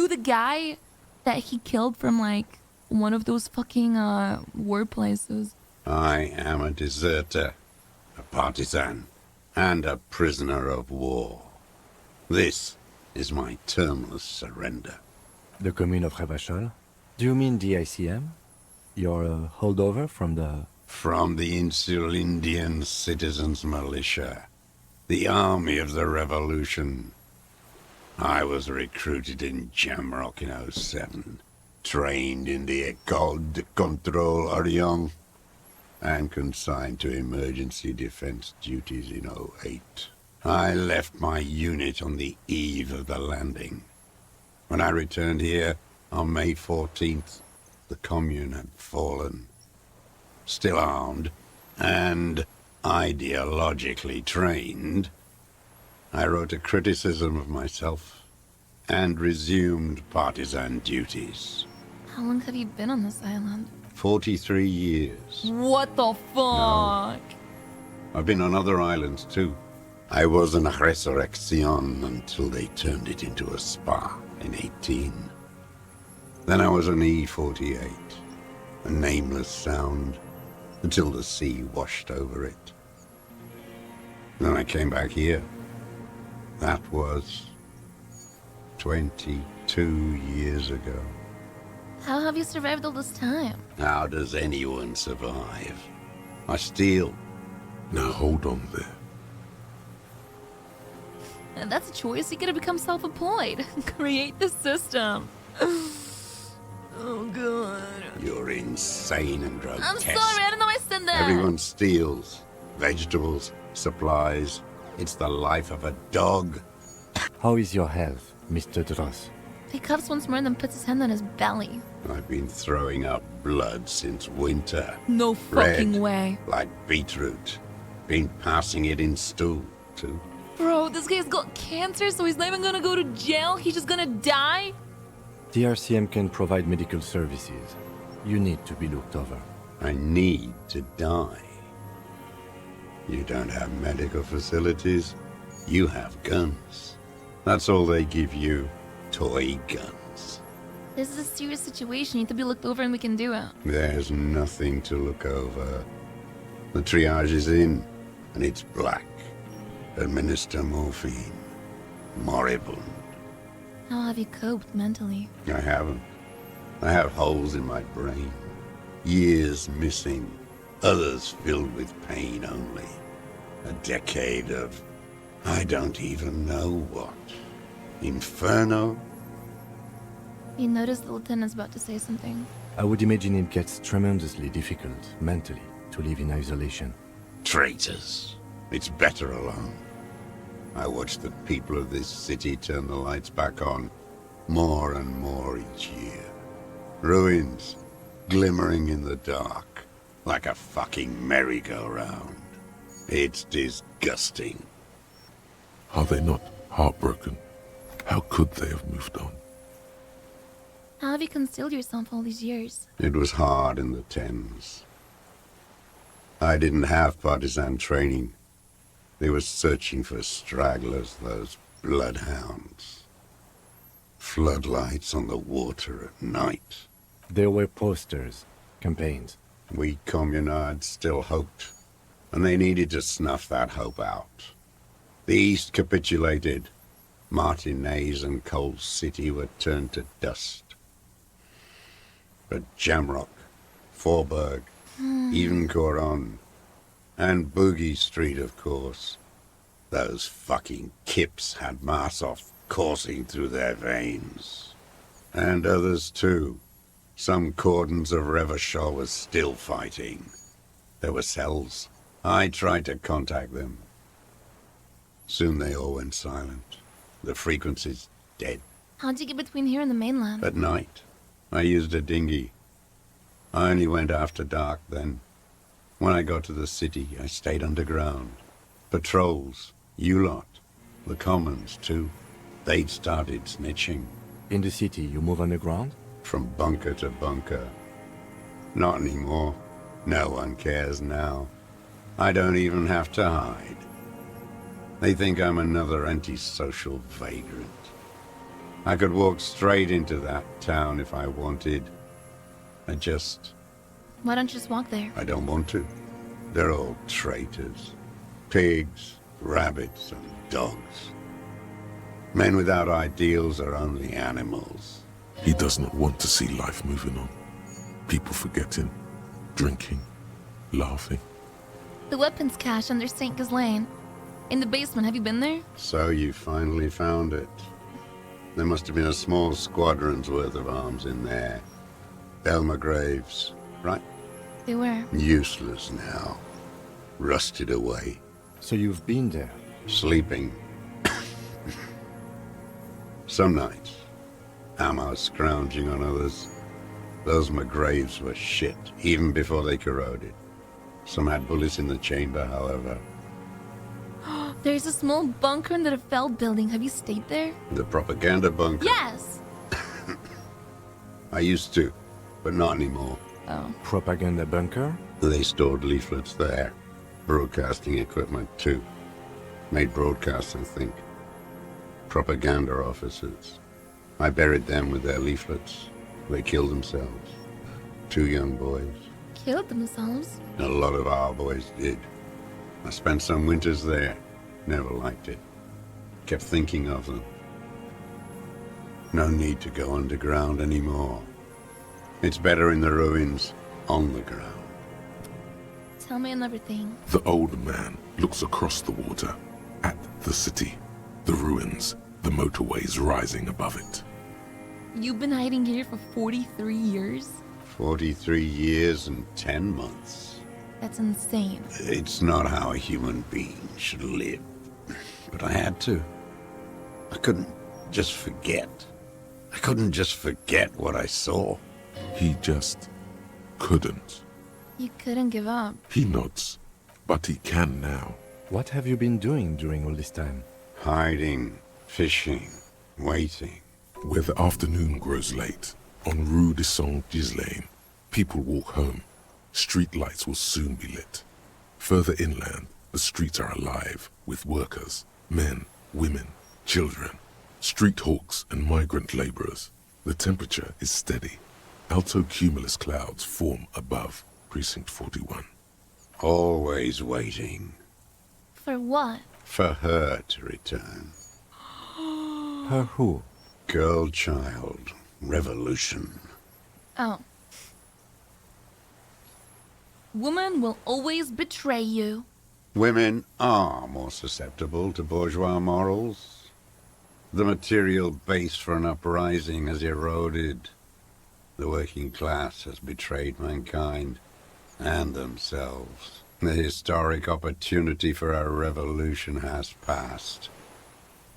the guy that he killed from like one of those fucking war places. I am a deserter, a partisan, and a prisoner of war. This is my termless surrender. The Commune of Revachol? Do you mean the ICM? You're a holdover from the... From the Insular Indian Citizens Militia, the Army of the Revolution. I was recruited in Jamrock in 07, trained in the École de Contrôle Orient, and consigned to emergency defense duties in 08. I left my unit on the eve of the landing. When I returned here on May 14th, the Commune had fallen. Still armed and ideologically trained, I wrote a criticism of myself and resumed partisan duties. How long have you been on this island? 43 years. What the fuck? No. I've been on other islands too. I was an Resurrection until they turned it into a spa in 18. Then I was an E-48, a nameless sound, until the sea washed over it. Then I came back here. That was 22 years ago. How have you survived all this time? How does anyone survive? I steal. Now hold on there. That's a choice. You gotta become self-employed. Create the system. Oh god. You're insane and grotesque. I'm sorry, I didn't know I said that. Everyone steals. Vegetables, supplies. It's the life of a dog. How is your health, Mr. Dross? He cuffs once more and then puts his hand on his belly. I've been throwing up blood since winter. No fucking Red, way. like beetroot. Been passing it in stool, too. Bro, this guy's got cancer, so he's not even gonna go to jail? He's just gonna die? The RCM can provide medical services. You need to be looked over. I need to die. You don't have medical facilities. You have guns. That's all they give you. Toy guns. This is a serious situation. You need to be looked over and we can do it. There's nothing to look over. The triage is in, and it's black. Administer morphine. Moribund. How have you coped mentally? I haven't. I have holes in my brain. Years missing. Others filled with pain only. A decade of... I don't even know what. Inferno? You notice the lieutenant's about to say something. I would imagine it gets tremendously difficult, mentally, to live in isolation. Traitors. It's better alone. I watch the people of this city turn the lights back on more and more each year. Ruins, glimmering in the dark, like a fucking merry-go-round. It's disgusting. Are they not heartbroken? How could they have moved on? How have you concealed yourself all these years? It was hard in the Thames. I didn't have partisan training. They were searching for stragglers, those bloodhounds. Floodlights on the water at night. There were posters, campaigns. We communards still hoped, and they needed to snuff that hope out. The East capitulated. Martinez and Cold City were turned to dust. But Jamrock, Forburg, even Coron, and Boogie Street, of course. Those fucking kips had Marsoff coursing through their veins. And others too. Some cordons of Revachol was still fighting. There were cells. I tried to contact them. Soon they all went silent. The frequency's dead. How'd you get between here and the mainland? At night, I used a dinghy. I only went after dark then. When I got to the city, I stayed underground. Patrols, you lot, the commons too. They'd started snitching. In the city, you move underground? From bunker to bunker. Not anymore. No one cares now. I don't even have to hide. They think I'm another antisocial vagrant. I could walk straight into that town if I wanted. Why don't you just walk there? I don't want to. They're all traitors. Pigs, rabbits, and dogs. Men without ideals are only animals. He does not want to see life moving on. People forgetting, drinking, laughing. The weapons cache under St. Ghislaine. In the basement, have you been there? So you finally found it. There must have been a small squadron's worth of arms in there. Belma graves, right? They were. Useless now. Rusted away. So you've been there? Sleeping. Some nights. Ammo scrounging on others. Those McGraves were shit, even before they corroded. Some had bullets in the chamber, however. There's a small bunker in the Feld building. Have you stayed there? The propaganda bunker? Yes! I used to, but not anymore. Oh. Propaganda bunker? They stored leaflets there. Broadcasting equipment, too. Made broadcasts, I think. Propaganda officers. I buried them with their leaflets. They killed themselves. 2 young boys. Killed themselves? A lot of our boys did. I spent some winters there. Never liked it. Kept thinking of them. No need to go underground anymore. It's better in the ruins, on the ground. Tell me another thing. The old man looks across the water at the city, the ruins, the motorways rising above it. You've been hiding here for 43 years? 43 years and 10 months. That's insane. It's not how a human being should live. But I had to. I couldn't just forget. I couldn't just forget what I saw. He just couldn't. You couldn't give up. He nods, but he can now. What have you been doing during all this time? Hiding, fishing, waiting. Where the afternoon grows late, on Rue de Saint-Ghislain, people walk home. Street lights will soon be lit. Further inland, the streets are alive with workers, men, women, children, street hawks and migrant laborers. The temperature is steady. Alto cumulus clouds form above Precinct 41. Always waiting For what? for her to return. Her who? Girl child. Revolution. Oh. Woman will always betray you. Women are more susceptible to bourgeois morals. The material base for an uprising has eroded. The working class has betrayed mankind and themselves. The historic opportunity for a revolution has passed.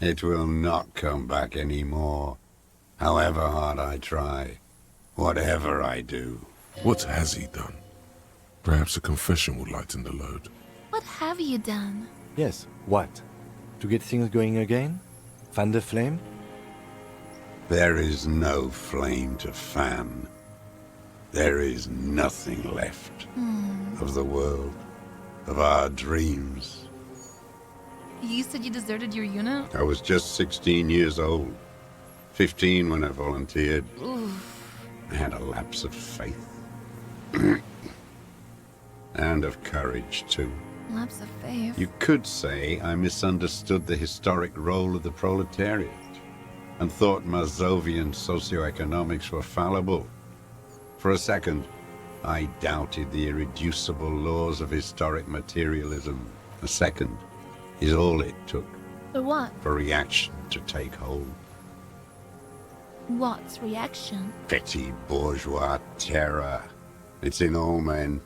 It will not come back anymore, however hard I try, whatever I do. What has he done? Perhaps a confession will lighten the load. What have you done? Yes, what? To get things going again? Fan the flame? There is no flame to fan. There is nothing left of the world, of our dreams. You said you deserted your unit? I was just 16 years old. 15 when I volunteered. Oof. I had a lapse of faith. And of courage, too. Lapse of faith. You could say I misunderstood the historic role of the proletariat and thought Mazovian socioeconomics were fallible. For a second, I doubted the irreducible laws of historic materialism. A second is all it took For what? for reaction to take hold. What's reaction? Petty bourgeois terror. It's in all men.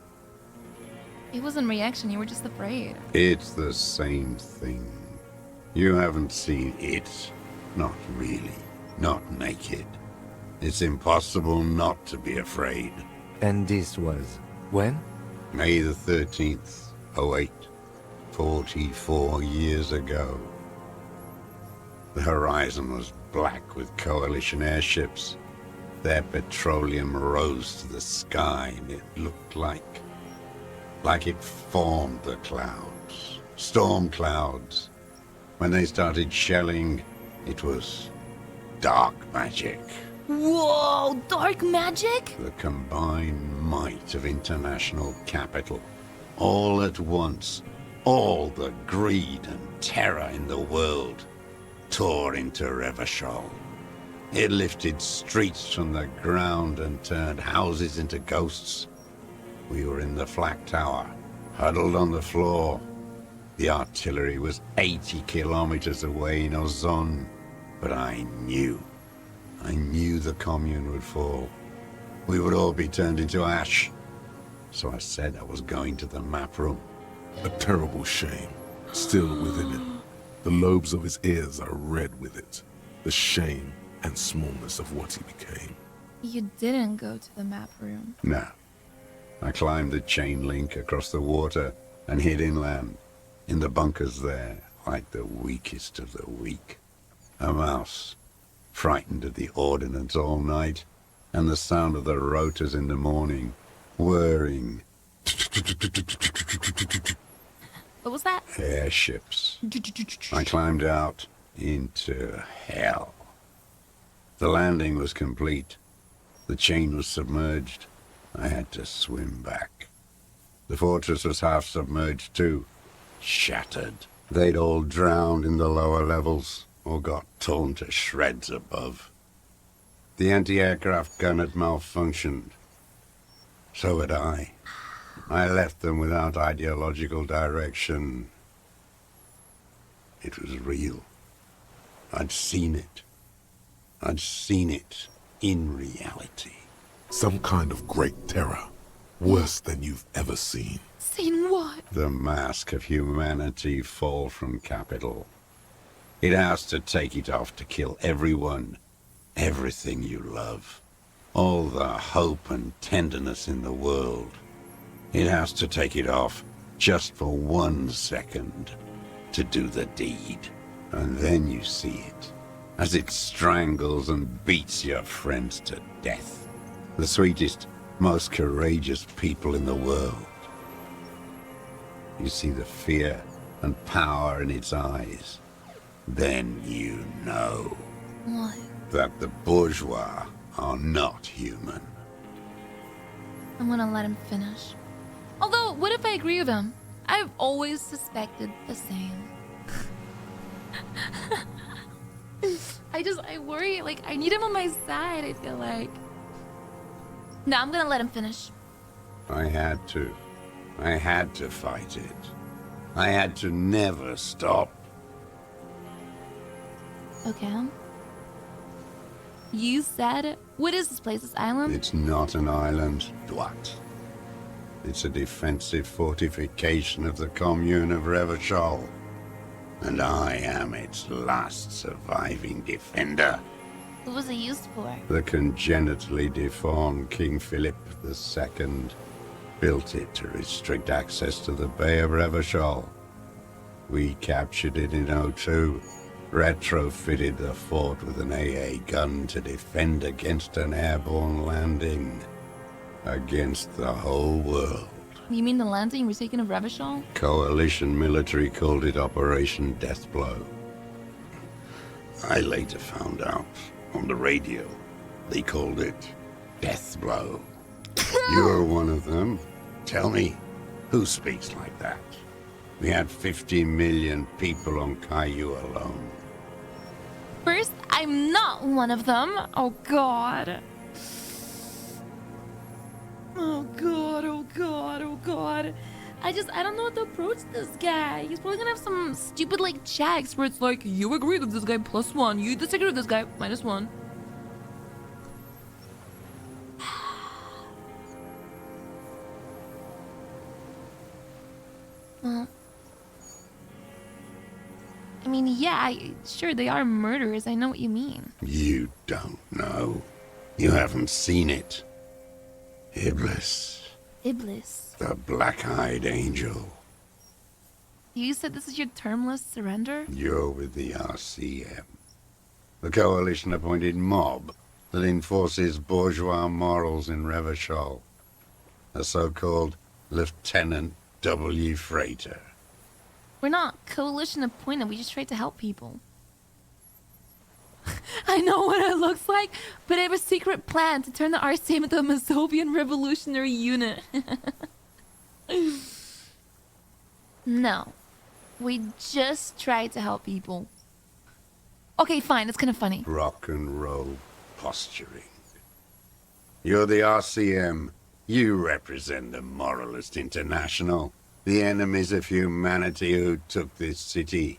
It wasn't reaction, you were just afraid. It's the same thing. You haven't seen it. Not really. Not naked. It's impossible not to be afraid. And this was when? May the 13th, 08. 44 years ago. The horizon was black with coalition airships. Their petroleum rose to the sky and it looked like it formed the clouds. Storm clouds. When they started shelling, it was dark magic. Whoa, dark magic? The combined might of international capital. All at once, all the greed and terror in the world tore into Revachol. It lifted streets from the ground and turned houses into ghosts. We were in the flak tower, huddled on the floor. The artillery was 80 kilometers away in Ozon, but I knew the commune would fall. We would all be turned into ash. So I said I was going to the map room. A terrible shame, still within him. The lobes of his ears are red with it. The shame and smallness of what he became. You didn't go to the map room. No. I climbed the chain link across the water and hid inland, in the bunkers there, like the weakest of the weak. A mouse, frightened at the ordnance all night, and the sound of the rotors in the morning, whirring. What was that? Airships. I climbed out into hell. The landing was complete. The chain was submerged. I had to swim back. The fortress was half submerged too. Shattered. They'd all drowned in the lower levels, or got torn to shreds above. The anti-aircraft gun had malfunctioned. So had I. I left them without ideological direction. It was real. I'd seen it. I'd seen it in reality. Some kind of great terror. Worse than you've ever seen. Seen what? The mask of humanity fall from capital. It has to take it off to kill everyone, everything you love. All the hope and tenderness in the world. It has to take it off just for 1 second to do the deed. And then you see it, as it strangles and beats your friends to death. The sweetest, most courageous people in the world. You see the fear and power in its eyes. Then you know What? that the bourgeois are not human. I'm gonna let him finish. Although, what if I agree with him? I've always suspected the same. I worry, like, I need him on my side, I feel like. No, I'm gonna let him finish. I had to. I had to fight it. I had to never stop. Okay. You said, what is this place, this island? It's not an island, Dwat. It's a defensive fortification of the commune of Revachol. And I am its last surviving defender. What was it used for? The congenitally deformed King Philip II built it to restrict access to the Bay of Revachol. We captured it in '02, retrofitted the fort with an AA gun to defend against an airborne landing. Against the whole world. You mean the landing we're taking of Revachol? Coalition military called it Operation Deathblow. I later found out on the radio they called it Deathblow. You're one of them. Tell me, who speaks like that? We had 50 million people on Caillou alone. First, I'm not one of them. Oh god. Oh god, oh god, oh god. I don't know what to approach this guy. He's probably gonna have some stupid like checks where it's like, you agree with this guy +1, you disagree with this guy -1. Well, I mean, yeah, sure, they are murderers. I know what you mean. You don't know. You haven't seen it. Iblis. Iblis. The black-eyed angel. You said this is your termless surrender? You're with the RCM. The coalition-appointed mob that enforces bourgeois morals in Revachol. A so-called Lieutenant W. Freighter. We're not coalition appointed, we just try to help people. I know what it looks like, but I have a secret plan to turn the RCM into a Mazovian revolutionary unit. No. We just try to help people. Okay, fine, it's kind of funny. Rock and roll posturing. You're the RCM. You represent the Moralist International, the enemies of humanity who took this city.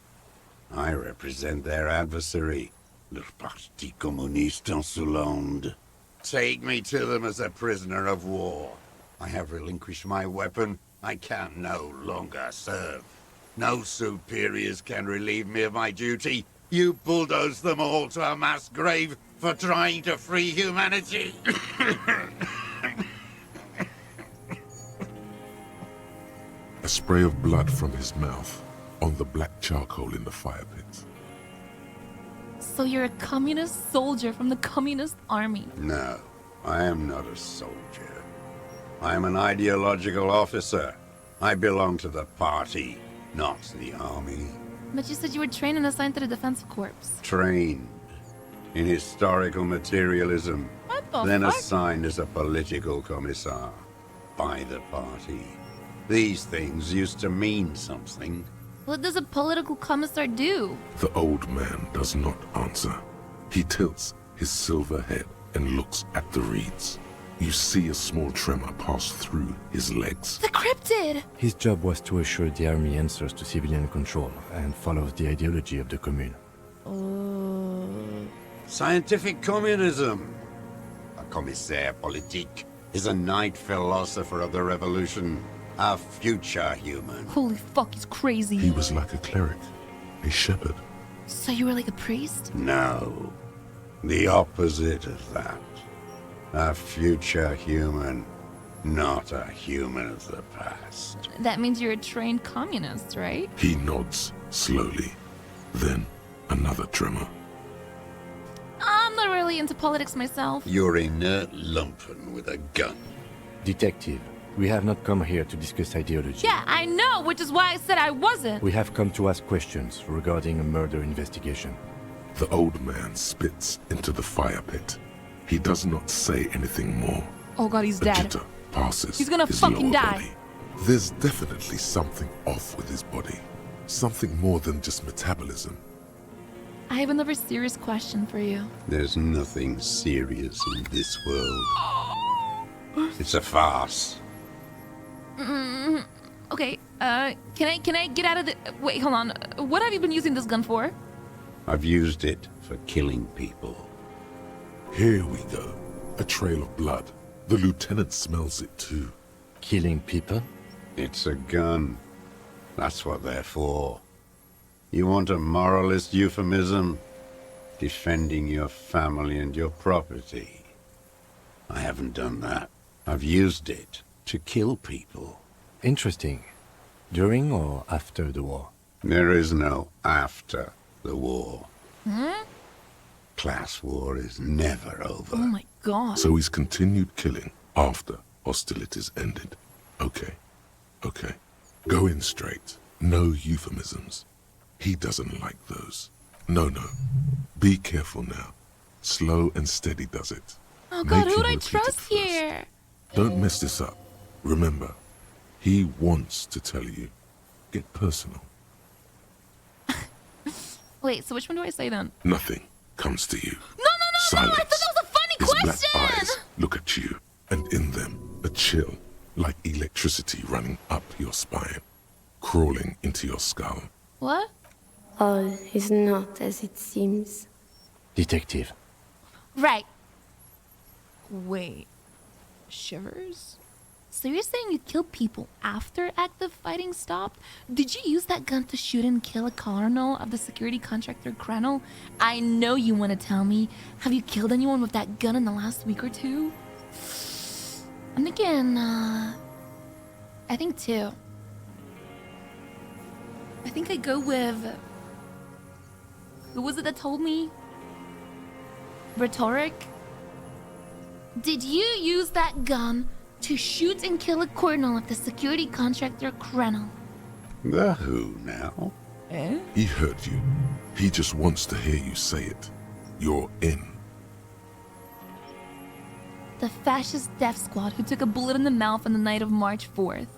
I represent their adversary, le Parti Communiste Insolente. Take me to them as a prisoner of war. I have relinquished my weapon. I can no longer serve. No superiors can relieve me of my duty. You bulldoze them all to a mass grave for trying to free humanity. A spray of blood from his mouth on the black charcoal in the fire pit. So you're a communist soldier from the communist army? No, I am not a soldier. I am an ideological officer. I belong to the party, not the army. But you said you were trained and assigned to the Defense Corps. Trained in historical materialism, then assigned as a political commissar by the party. These things used to mean something. What does a political commissar do? The old man does not answer. He tilts his silver head and looks at the reeds. You see a small tremor pass through his legs. The cryptid! His job was to assure the army answers to civilian control and follows the ideology of the commune. Scientific communism. A commissaire politique is a knight philosopher of the revolution. A future human. Holy fuck, he's crazy. He was like a cleric, a shepherd. So you were like a priest? No. The opposite of that. A future human, not a human of the past. That means you're a trained communist, right? He nods slowly. Then another tremor. I'm not really into politics myself. You're inert lumpen with a gun. Detective, we have not come here to discuss ideology. Yeah, I know, which is why I said I wasn't. We have come to ask questions regarding a murder investigation. The old man spits into the fire pit. He does not say anything more. Oh god, he's A dead. jitter passes He's gonna his fucking lower die. body. There's definitely something off with his body. Something more than just metabolism. I have another serious question for you. There's nothing serious in this world. It's a farce. Okay, can I get out of the... Wait, hold on. What have you been using this gun for? I've used it for killing people. Here we go. A trail of blood. The lieutenant smells it too. Killing people? It's a gun. That's what they're for. You want a moralist euphemism? Defending your family and your property. I haven't done that. I've used it to kill people. Interesting. During or after the war? There is no after the war. Hmm? Class war is never over. Oh my god. So he's continued killing after hostilities ended. Okay. Okay. Go in straight. No euphemisms. He doesn't like those. No. Be careful now. Slow and steady does it. Oh god, Make who him do I repeat it trust first. here? Don't mess this up. Remember, he wants to tell you. Get personal. Wait, so which one do I say then? Nothing comes to you. No, Silence. I thought that was a funny His question! black eyes look at you, and in them a chill, like electricity running up your spine, crawling into your skull. What? All is not as it seems. Detective. Right. Wait. Shivers? So you're saying you killed people after active fighting stopped? Did you use that gun to shoot and kill a colonel of the security contractor Krenel? I know you want to tell me. Have you killed anyone with that gun in the last week or two? I'm thinking, I think 2. I think I go with... Who was it that told me? Rhetoric? Did you use that gun to shoot and kill a colonel of the security contractor Krenel? The who now? Eh? He heard you. He just wants to hear you say it. You're in. The fascist death squad who took a bullet in the mouth on the night of March 4th.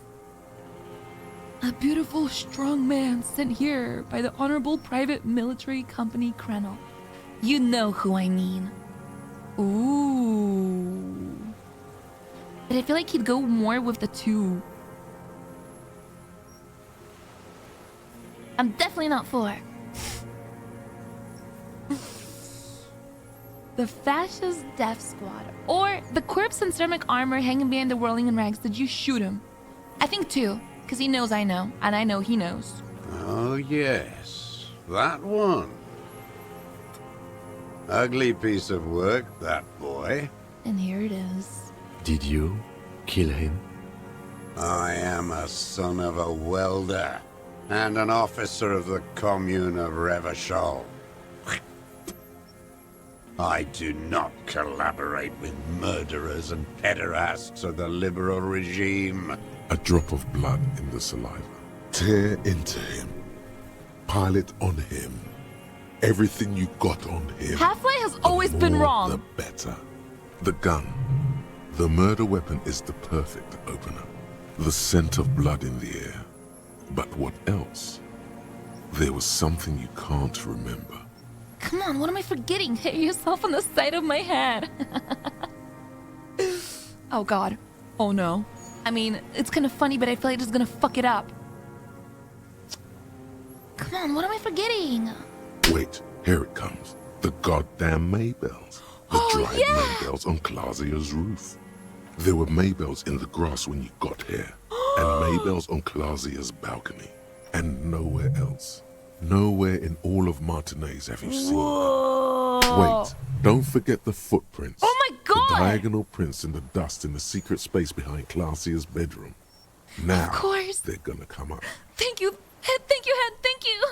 A beautiful, strong man sent here by the Honorable Private Military Company Krenel. You know who I mean. Ooh. But I feel like he'd go more with the 2. I'm definitely not 4. The fascist death squad. Or the corpse in ceramic armor hanging behind the whirling in rags. Did you shoot him? I think 2. Because he knows I know. And I know he knows. Oh, yes. That one. Ugly piece of work, that boy. And here it is. Did you kill him? I am a son of a welder and an officer of the commune of Revachol. I do not collaborate with murderers and pederasts of the liberal regime. A drop of blood in the saliva. Tear into him. Pile it on him. Everything you got on him. Half-Life has always been more, wrong. The better. The gun. The murder weapon is the perfect opener. The scent of blood in the air. But what else? There was something you can't remember. Come on, what am I forgetting? Hit yourself on the side of my head. Oh god. Oh no. I mean, it's kind of funny, but I feel like it's gonna fuck it up. Come on, what am I forgetting? Wait, here it comes. The goddamn Maybells. The dried Maybells on Clausia's roof. There were Maybells in the grass when you got here. And Maybells on Clausia's balcony. And nowhere else. Nowhere in all of Martinez have you seen them. Wait, don't forget the footprints. Oh my god! The diagonal prints in the dust in the secret space behind Clausia's bedroom. Now, of course. They're gonna come up. Thank you, Head, thank you, Head, thank you!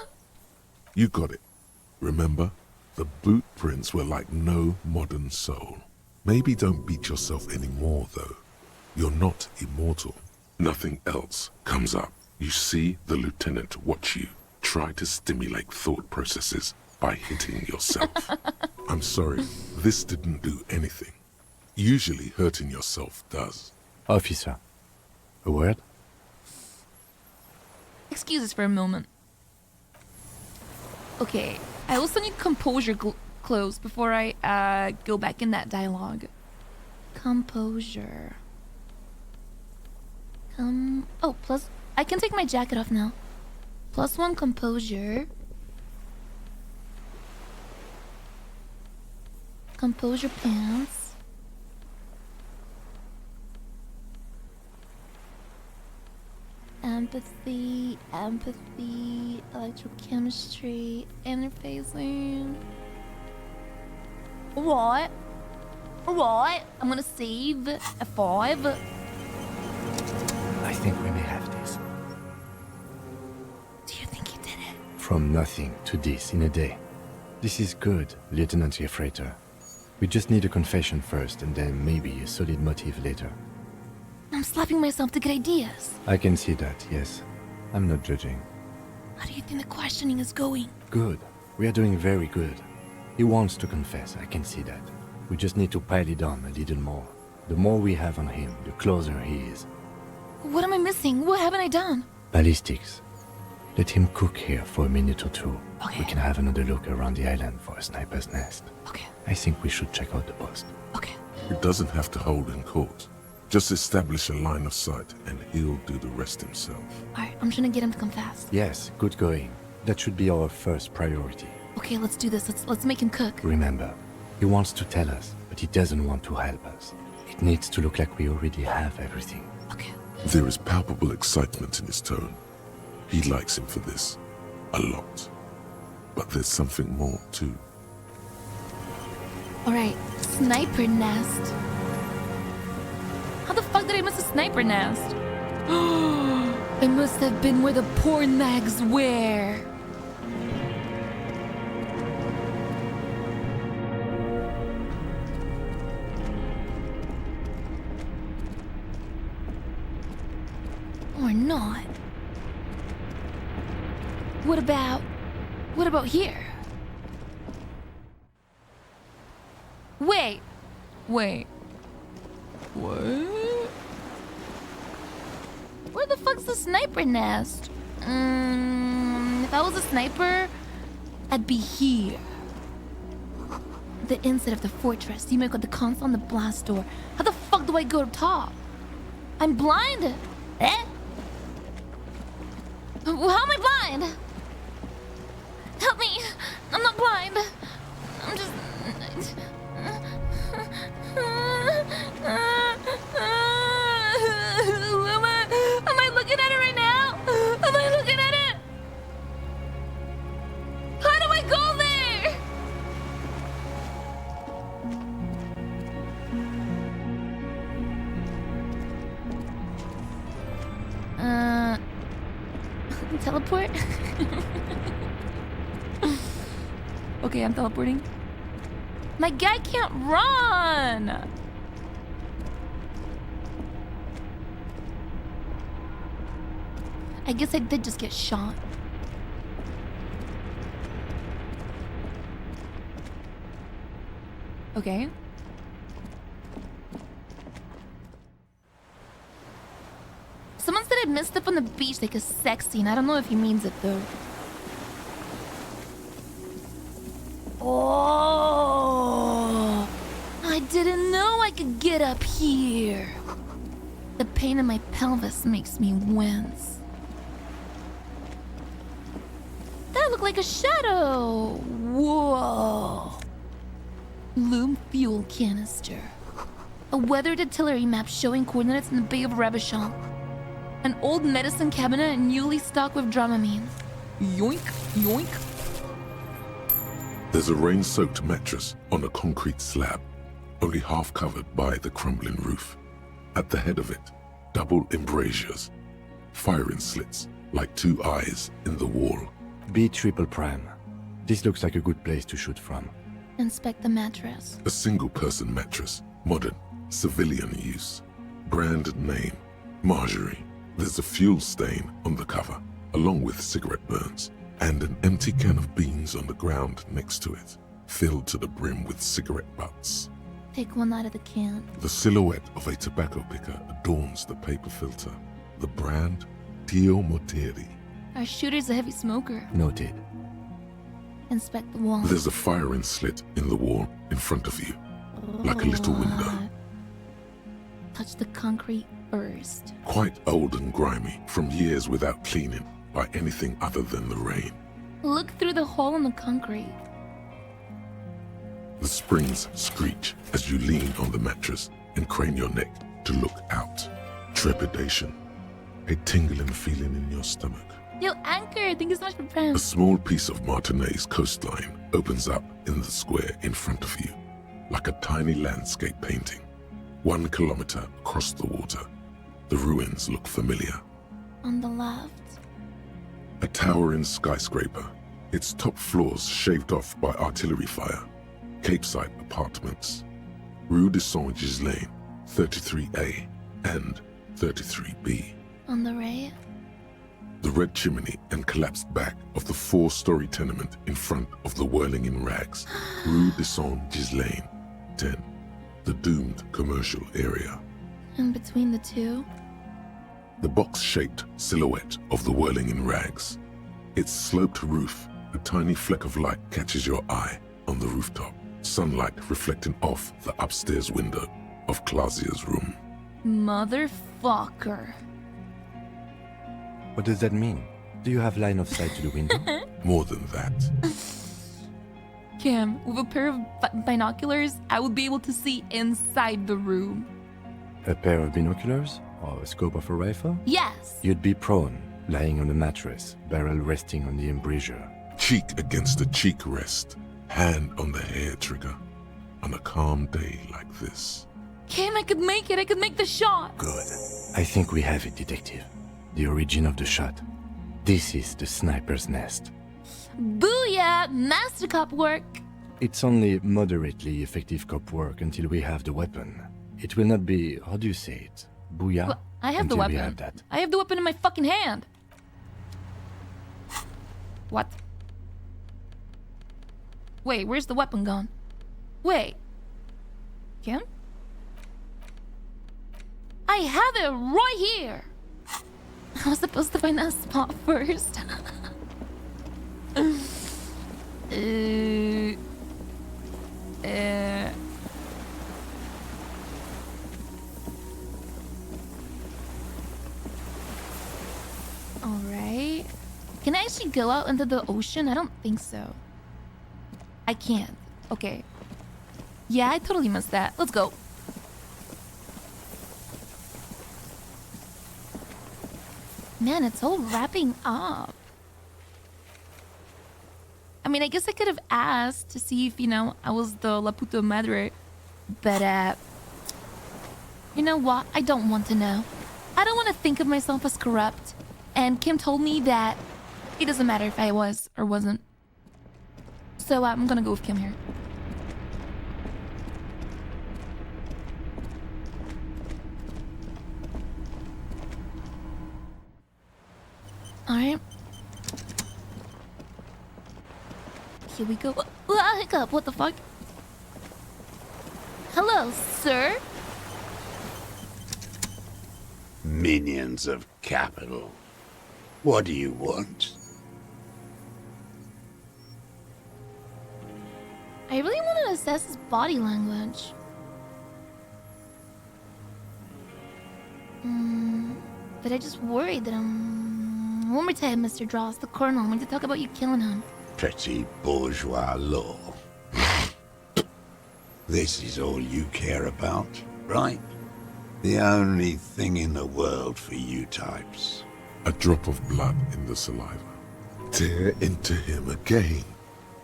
You got it. Remember, the boot prints were like no modern soul. Maybe don't beat yourself anymore, though. You're not immortal. Nothing else comes up. You see the lieutenant watch you. Try to stimulate thought processes by hitting yourself. I'm sorry, This didn't do anything. Usually hurting yourself does. Officer, a word? Excuse us for a moment. Okay, I also need composure clothes before I go back in that dialogue. Composure. Oh, plus... I can take my jacket off now. +1 composure. Composure pants. Empathy, electrochemistry, interfacing. Alright. I'm gonna save a 5. I think we may have this. Do you think he did it? From nothing to this in a day. This is good, Lieutenant Gefreiter. We just need a confession first and then maybe a solid motive later. I'm slapping myself to get ideas. I can see that, yes. I'm not judging. How do you think the questioning is going? Good. We are doing very good. He wants to confess, I can see that. We just need to pile it on a little more. The more we have on him, the closer he is. What am I missing? What haven't I done? Ballistics. Let him cook here for a minute or two. Okay. We can have another look around the island for a sniper's nest. Okay. I think we should check out the post. Okay. It doesn't have to hold in court. Just establish a line of sight and he'll do the rest himself. Alright, I'm trying to get him to confess. Yes, good going. That should be our first priority. Okay, let's do this. Let's make him cook. Remember, he wants to tell us, but he doesn't want to help us. It needs to look like we already have everything. Okay. There is palpable excitement in his tone. He likes him for this. A lot. But there's something more, too. Alright, sniper nest. How the fuck did I miss a sniper nest? I must have been where the porn mags were. Or not. What about here? Wait. What? Where the fuck's the sniper nest? If I was a sniper, I'd be here. The inside of the fortress. You make got the console and the blast door. How the fuck do I go up top? I'm blind. Eh? How am I blind? Help me! I'm not blind. I'm just... Am I looking at it right now? Am I looking at it? How do I go there? Teleport? Okay, I'm teleporting. My guy can't run! I guess I did just get shot. Okay. Someone said I messed up on the beach like a sex scene. I don't know if he means it though. Oh, I didn't know I could get up here. The pain in my pelvis makes me wince. That looked like a shadow. Whoa. Loom fuel canister. A weathered artillery map showing coordinates in the Bay of Rebishon. An old medicine cabinet newly stocked with Dramamine. Yoink, yoink. There's a rain-soaked mattress on a concrete slab, only half covered by the crumbling roof. At the head of it, double embrasures, firing slits like two eyes in the wall. B triple prime. This looks like a good place to shoot from. Inspect the mattress. A single-person mattress, modern, civilian use. Brand name, Marjorie. There's a fuel stain on the cover, along with cigarette burns, and an empty can of beans on the ground next to it. filled to the brim with cigarette butts. Take one out of the can. The silhouette of a tobacco picker adorns the paper filter. The brand, Tio Moteri. Our shooter's a heavy smoker. Noted. Inspect the wall. There's a firing slit in the wall in front of you, like a little window. Touch the concrete first. Quite old and grimy from years without cleaning by anything other than the rain. Look through the hole in the concrete. The springs screech as you lean on the mattress and crane your neck to look out. Trepidation. A tingling feeling in your stomach. Yo, Anchor, thank you so much for Prem. A small piece of Martinez coastline opens up in the square in front of you, like a tiny landscape painting. 1 kilometer across the water. The ruins look familiar. On the left. A towering skyscraper, its top floors shaved off by artillery fire. Capeside apartments. Rue de Saint-Ghislain, 33A and 33B. On the right. The red chimney and collapsed back of the 4-story tenement in front of the whirling in rags. Rue de Saint-Ghislain, 10. The doomed commercial area. In between the two. The box-shaped silhouette of the whirling in rags. Its sloped roof, a tiny fleck of light catches your eye on the rooftop. Sunlight reflecting off the upstairs window of Clausia's room. Motherfucker. What does that mean? Do you have line of sight to the window? More than that. Cam, with a pair of binoculars, I would be able to see inside the room. A pair of binoculars? Or a scope of a rifle? Yes! You'd be prone, lying on a mattress, barrel resting on the embrasure. Cheek against the cheek rest, hand on the hair trigger, on a calm day like this. Cam, I could make it. I could make the shot. Good. I think we have it, Detective. The origin of the shot. This is the sniper's nest. Booyah! Master cop work! It's only moderately effective cop work until we have the weapon. It will not be, how do you say it? Booyah? Well, I have until the weapon. We have that. I have the weapon in my fucking hand. What? Wait, where's the weapon gone? Wait. Kim? I have it right here! I was supposed to find that spot first. Alright. Can I actually go out into the ocean? I don't think so. I can't. Okay. Yeah, I totally missed that. Let's go. Man, it's all wrapping up. I mean, I guess I could have asked to see if, I was the La Puta Madre. But, you know what? I don't want to know. I don't want to think of myself as corrupt. And Kim told me that it doesn't matter if I was or wasn't. So I'm gonna go with Kim here. Alright. Here we go. Hiccup, what the fuck? Hello, sir? Minions of capital. What do you want? I really want to assess his body language. But I just worried that one more time, Mr. Dross, the Colonel, I want to talk about you killing him. Petty bourgeois law. This is all you care about, right? The only thing in the world for you types. A drop of blood in the saliva. Tear into him again.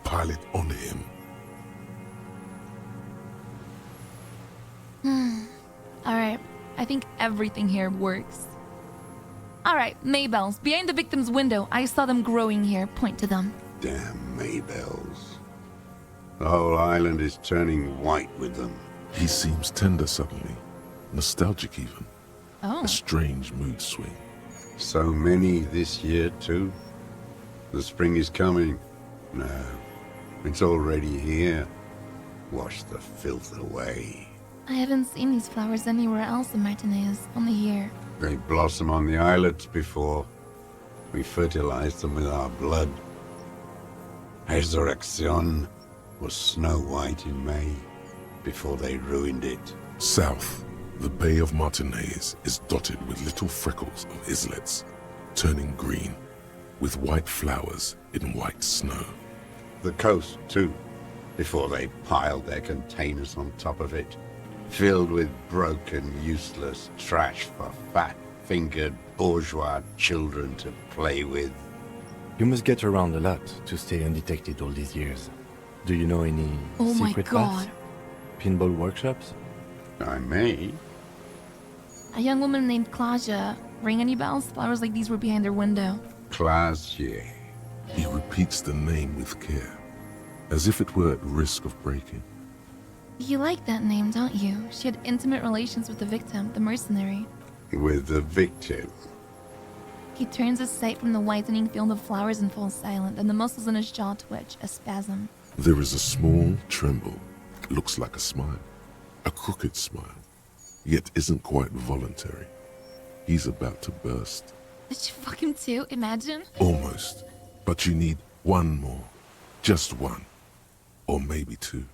Pile it on him. Alright, I think everything here works. Alright, Maybells. Behind the victim's window, I saw them growing here. Point to them. Damn Maybells. The whole island is turning white with them. He seems tender suddenly. Nostalgic even. Oh. A strange mood swing. So many this year too. The spring is coming. No, It's already here. Wash the filth away. I haven't seen these flowers anywhere else in Martinez, only here. They blossom on the islets before. We fertilized them with our blood. Resurrection was snow white in May, before they ruined it. South, the Bay of Martinez is dotted with little freckles of islets, turning green, with white flowers in white snow. The coast, too, before they piled their containers on top of it, filled with broken, useless trash for fat-fingered bourgeois children to play with. You must get around a lot to stay undetected all these years. Do you know any secret paths? Pinball workshops? I may. A young woman named Claudia. Ring any bells? Flowers like these were behind their window. Claudia. He repeats the name with care, as if it were at risk of breaking. You like that name, don't you? She had intimate relations with the victim, the mercenary. With the victim? He turns his sight from the whitening field of flowers and falls silent, then the muscles in his jaw twitch, a spasm. There is a small tremble. It looks like a smile. A crooked smile. Yet isn't quite voluntary. He's about to burst. Did you fuck him too? Imagine? Almost. But you need one more. Just one. Or maybe two.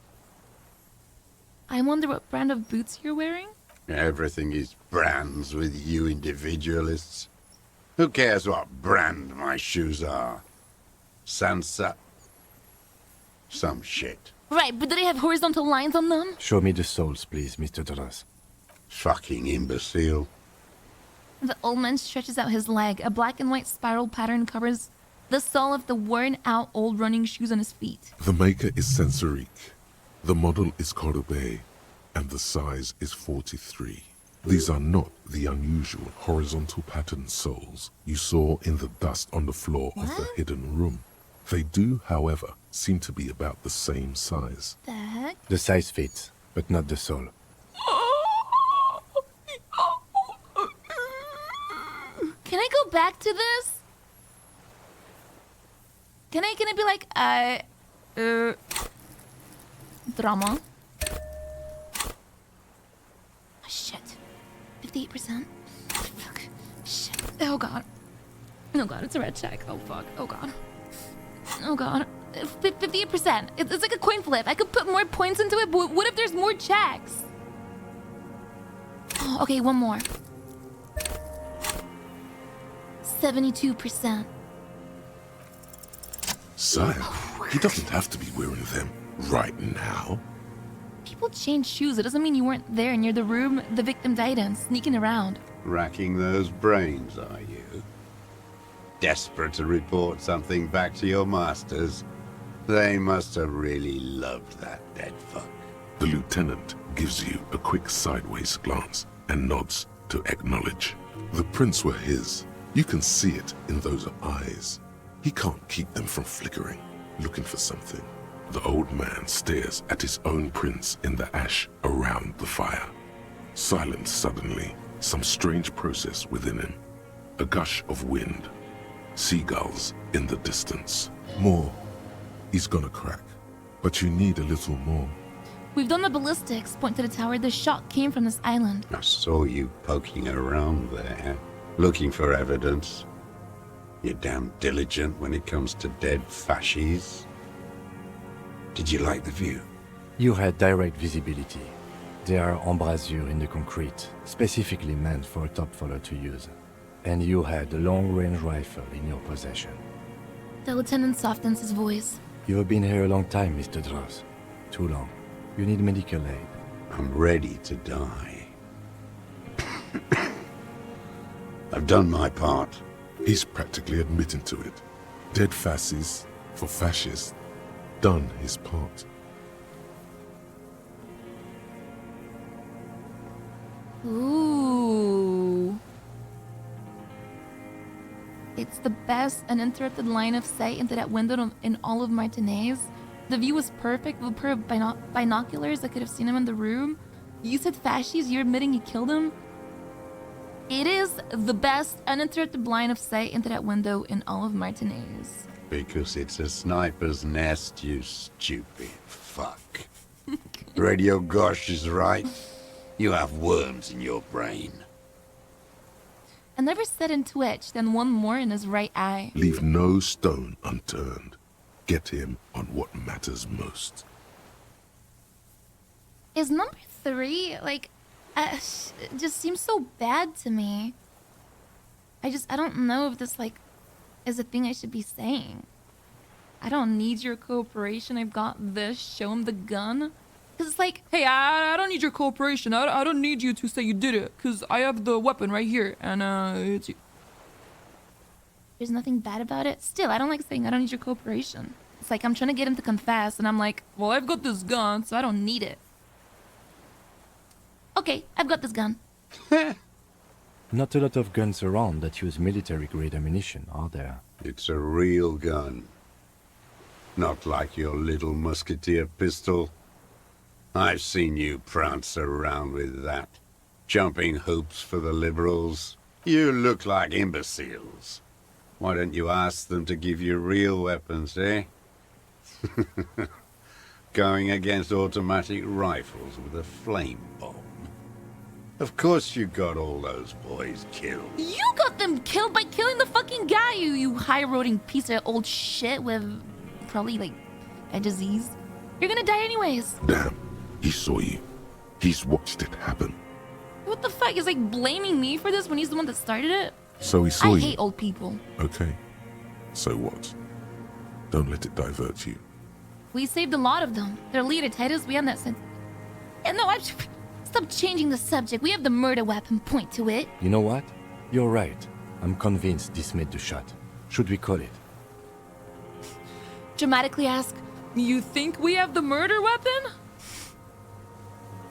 I wonder what brand of boots you're wearing? Everything is brands with you individualists. Who cares what brand my shoes are? Sansa? Some shit. Right, but do they have horizontal lines on them? Show me the soles, please, Mr. Dras. Fucking imbecile. The old man stretches out his leg. A black and white spiral pattern covers the sole of the worn-out old running shoes on his feet. The maker is Sensorique. The model is Veibae, and the size is 43. These are not the unusual horizontal pattern soles you saw in the dust on the floor of the hidden room. They do, however, seem to be about the same size. The heck? The size fits, but not the sole. Can I go back to this? Can I be like, drama? Oh, shit. 58%? Fuck. Shit. Oh god. Oh god, it's a red check. Oh fuck. Oh god. Oh god. 58%. It's like a coin flip. I could put more points into it, but what if there's more checks? Oh, okay, one more. 72%. Sire, he doesn't have to be wearing them right now. People change shoes. It doesn't mean you weren't there near the room the victim died in, sneaking around. Racking those brains, are you? Desperate to report something back to your masters? They must have really loved that dead fuck. The lieutenant gives you a quick sideways glance and nods to acknowledge. The prints were his. You can see it in those eyes. He can't keep them from flickering, looking for something. The old man stares at his own prints in the ash around the fire. Silent suddenly, some strange process within him. A gush of wind. Seagulls in the distance. More. He's gonna crack. But you need a little more. We've done the ballistics. Point to the tower. The shot came from this island. I saw you poking around there, looking for evidence. You're damn diligent when it comes to dead fascies. Did you like the view? You had direct visibility. There are embrasures in the concrete, specifically meant for a top follower to use. And you had a long-range rifle in your possession. The lieutenant softens his voice. You have been here a long time, Mr. Dras. Too long. You need medical aid. I'm ready to die. I've done my part. He's practically admitting to it. Dead fascists for fascists. Done his part. Ooh. It's the best uninterrupted line of sight into that window in all of Martinez. The view was perfect with a pair of binoculars that could have seen him in the room. You said fascists, you're admitting you killed him? It is the best uninterrupted line of sight into that window in all of Martinez. Because it's a sniper's nest, you stupid fuck. Radio Gosh is right. You have worms in your brain. I never said in Twitch, then one more in his right eye. Leave no stone unturned. Get him on what matters most. Is number 3, like, it just seems so bad to me. I don't know if this, like, is a thing I should be saying. I don't need your cooperation, I've got this, show him the gun. Because it's like, hey, I don't need your cooperation, I don't need you to say you did it, because I have the weapon right here, and it's you. There's nothing bad about it. Still, I don't like saying I don't need your cooperation. It's like I'm trying to get him to confess, and I'm like, well, I've got this gun, so I don't need it. Okay, I've got this gun. Not a lot of guns around that use military-grade ammunition, are there? It's a real gun. Not like your little musketeer pistol. I've seen you prance around with that. Jumping hoops for the liberals. You look like imbeciles. Why don't you ask them to give you real weapons, eh? Going against automatic rifles with a flame bomb. Of course you got all those boys killed. You got them killed by killing the fucking guy, you high-roading piece of old shit with probably, like, a disease. You're gonna die anyways. Damn, he saw you. He's watched it happen. What the fuck? He's, like, blaming me for this when he's the one that started it? So he saw you. I hate old people. Okay. So what? Don't let it divert you. We saved a lot of them. Their leader, Titus, we have that sense. Yeah, no, stop changing the subject. We have the murder weapon. Point to it. You know what? You're right. I'm convinced this made the shot. Should we call it? Dramatically ask, you think we have the murder weapon?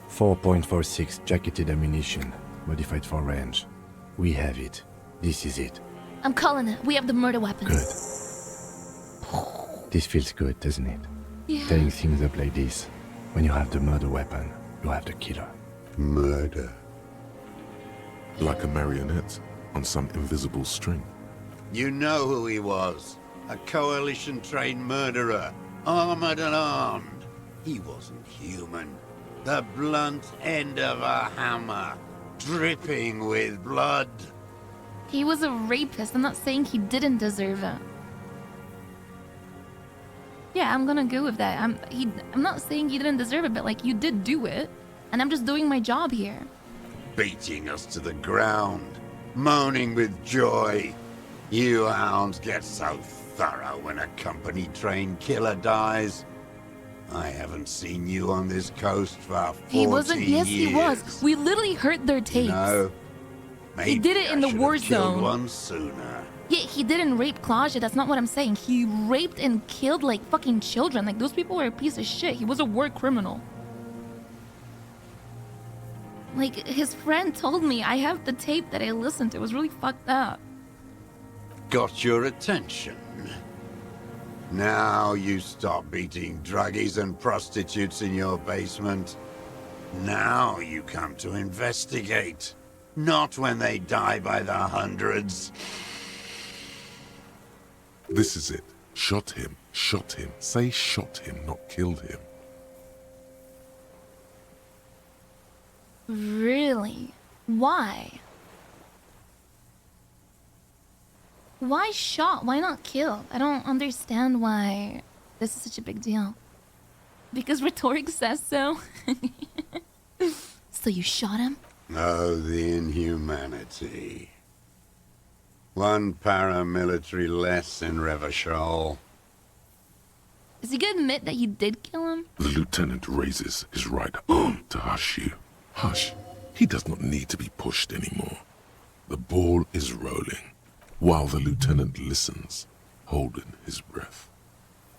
4.46 jacketed ammunition, modified for range. We have it. This is it. I'm calling it. We have the murder weapon. Good. This feels good, doesn't it? Yeah. Tearing things up like this. When you have the murder weapon, you have the killer. Murder. Like a marionette on some invisible string. You know who he was. A coalition-trained murderer. Armored and armed. He wasn't human. The blunt end of a hammer. Dripping with blood. He was a rapist. I'm not saying he didn't deserve it. Yeah, I'm gonna go with that. I'm not saying he didn't deserve it, but like, you did do it. And I'm just doing my job here. Beating us to the ground. Moaning with joy. You hounds get so thorough when a company-trained killer dies. I haven't seen you on this coast for 40 He wasn't. Yes, years. he was. We literally heard their tapes. No. Maybe He did it in the war zone. One sooner. Yeah, he didn't rape Claudia. That's not what I'm saying. He raped and killed like fucking children. Like, those people were a piece of shit. He was a war criminal. Like, his friend told me. I have the tape that I listened to. It was really fucked up. Got your attention. Now you stop beating druggies and prostitutes in your basement. Now you come to investigate. Not when they die by the hundreds. This is it. Shot him. Shot him. Say shot him, not killed him. Really? Why? Why shot? Why not killed? I don't understand why this is such a big deal. Because rhetoric says so. So you shot him? Oh, the inhumanity. One paramilitary less in Revachol. Is he gonna admit that he did kill him? The lieutenant raises his right arm to hush you. Hush. He does not need to be pushed anymore. The ball is rolling, while the lieutenant listens, holding his breath.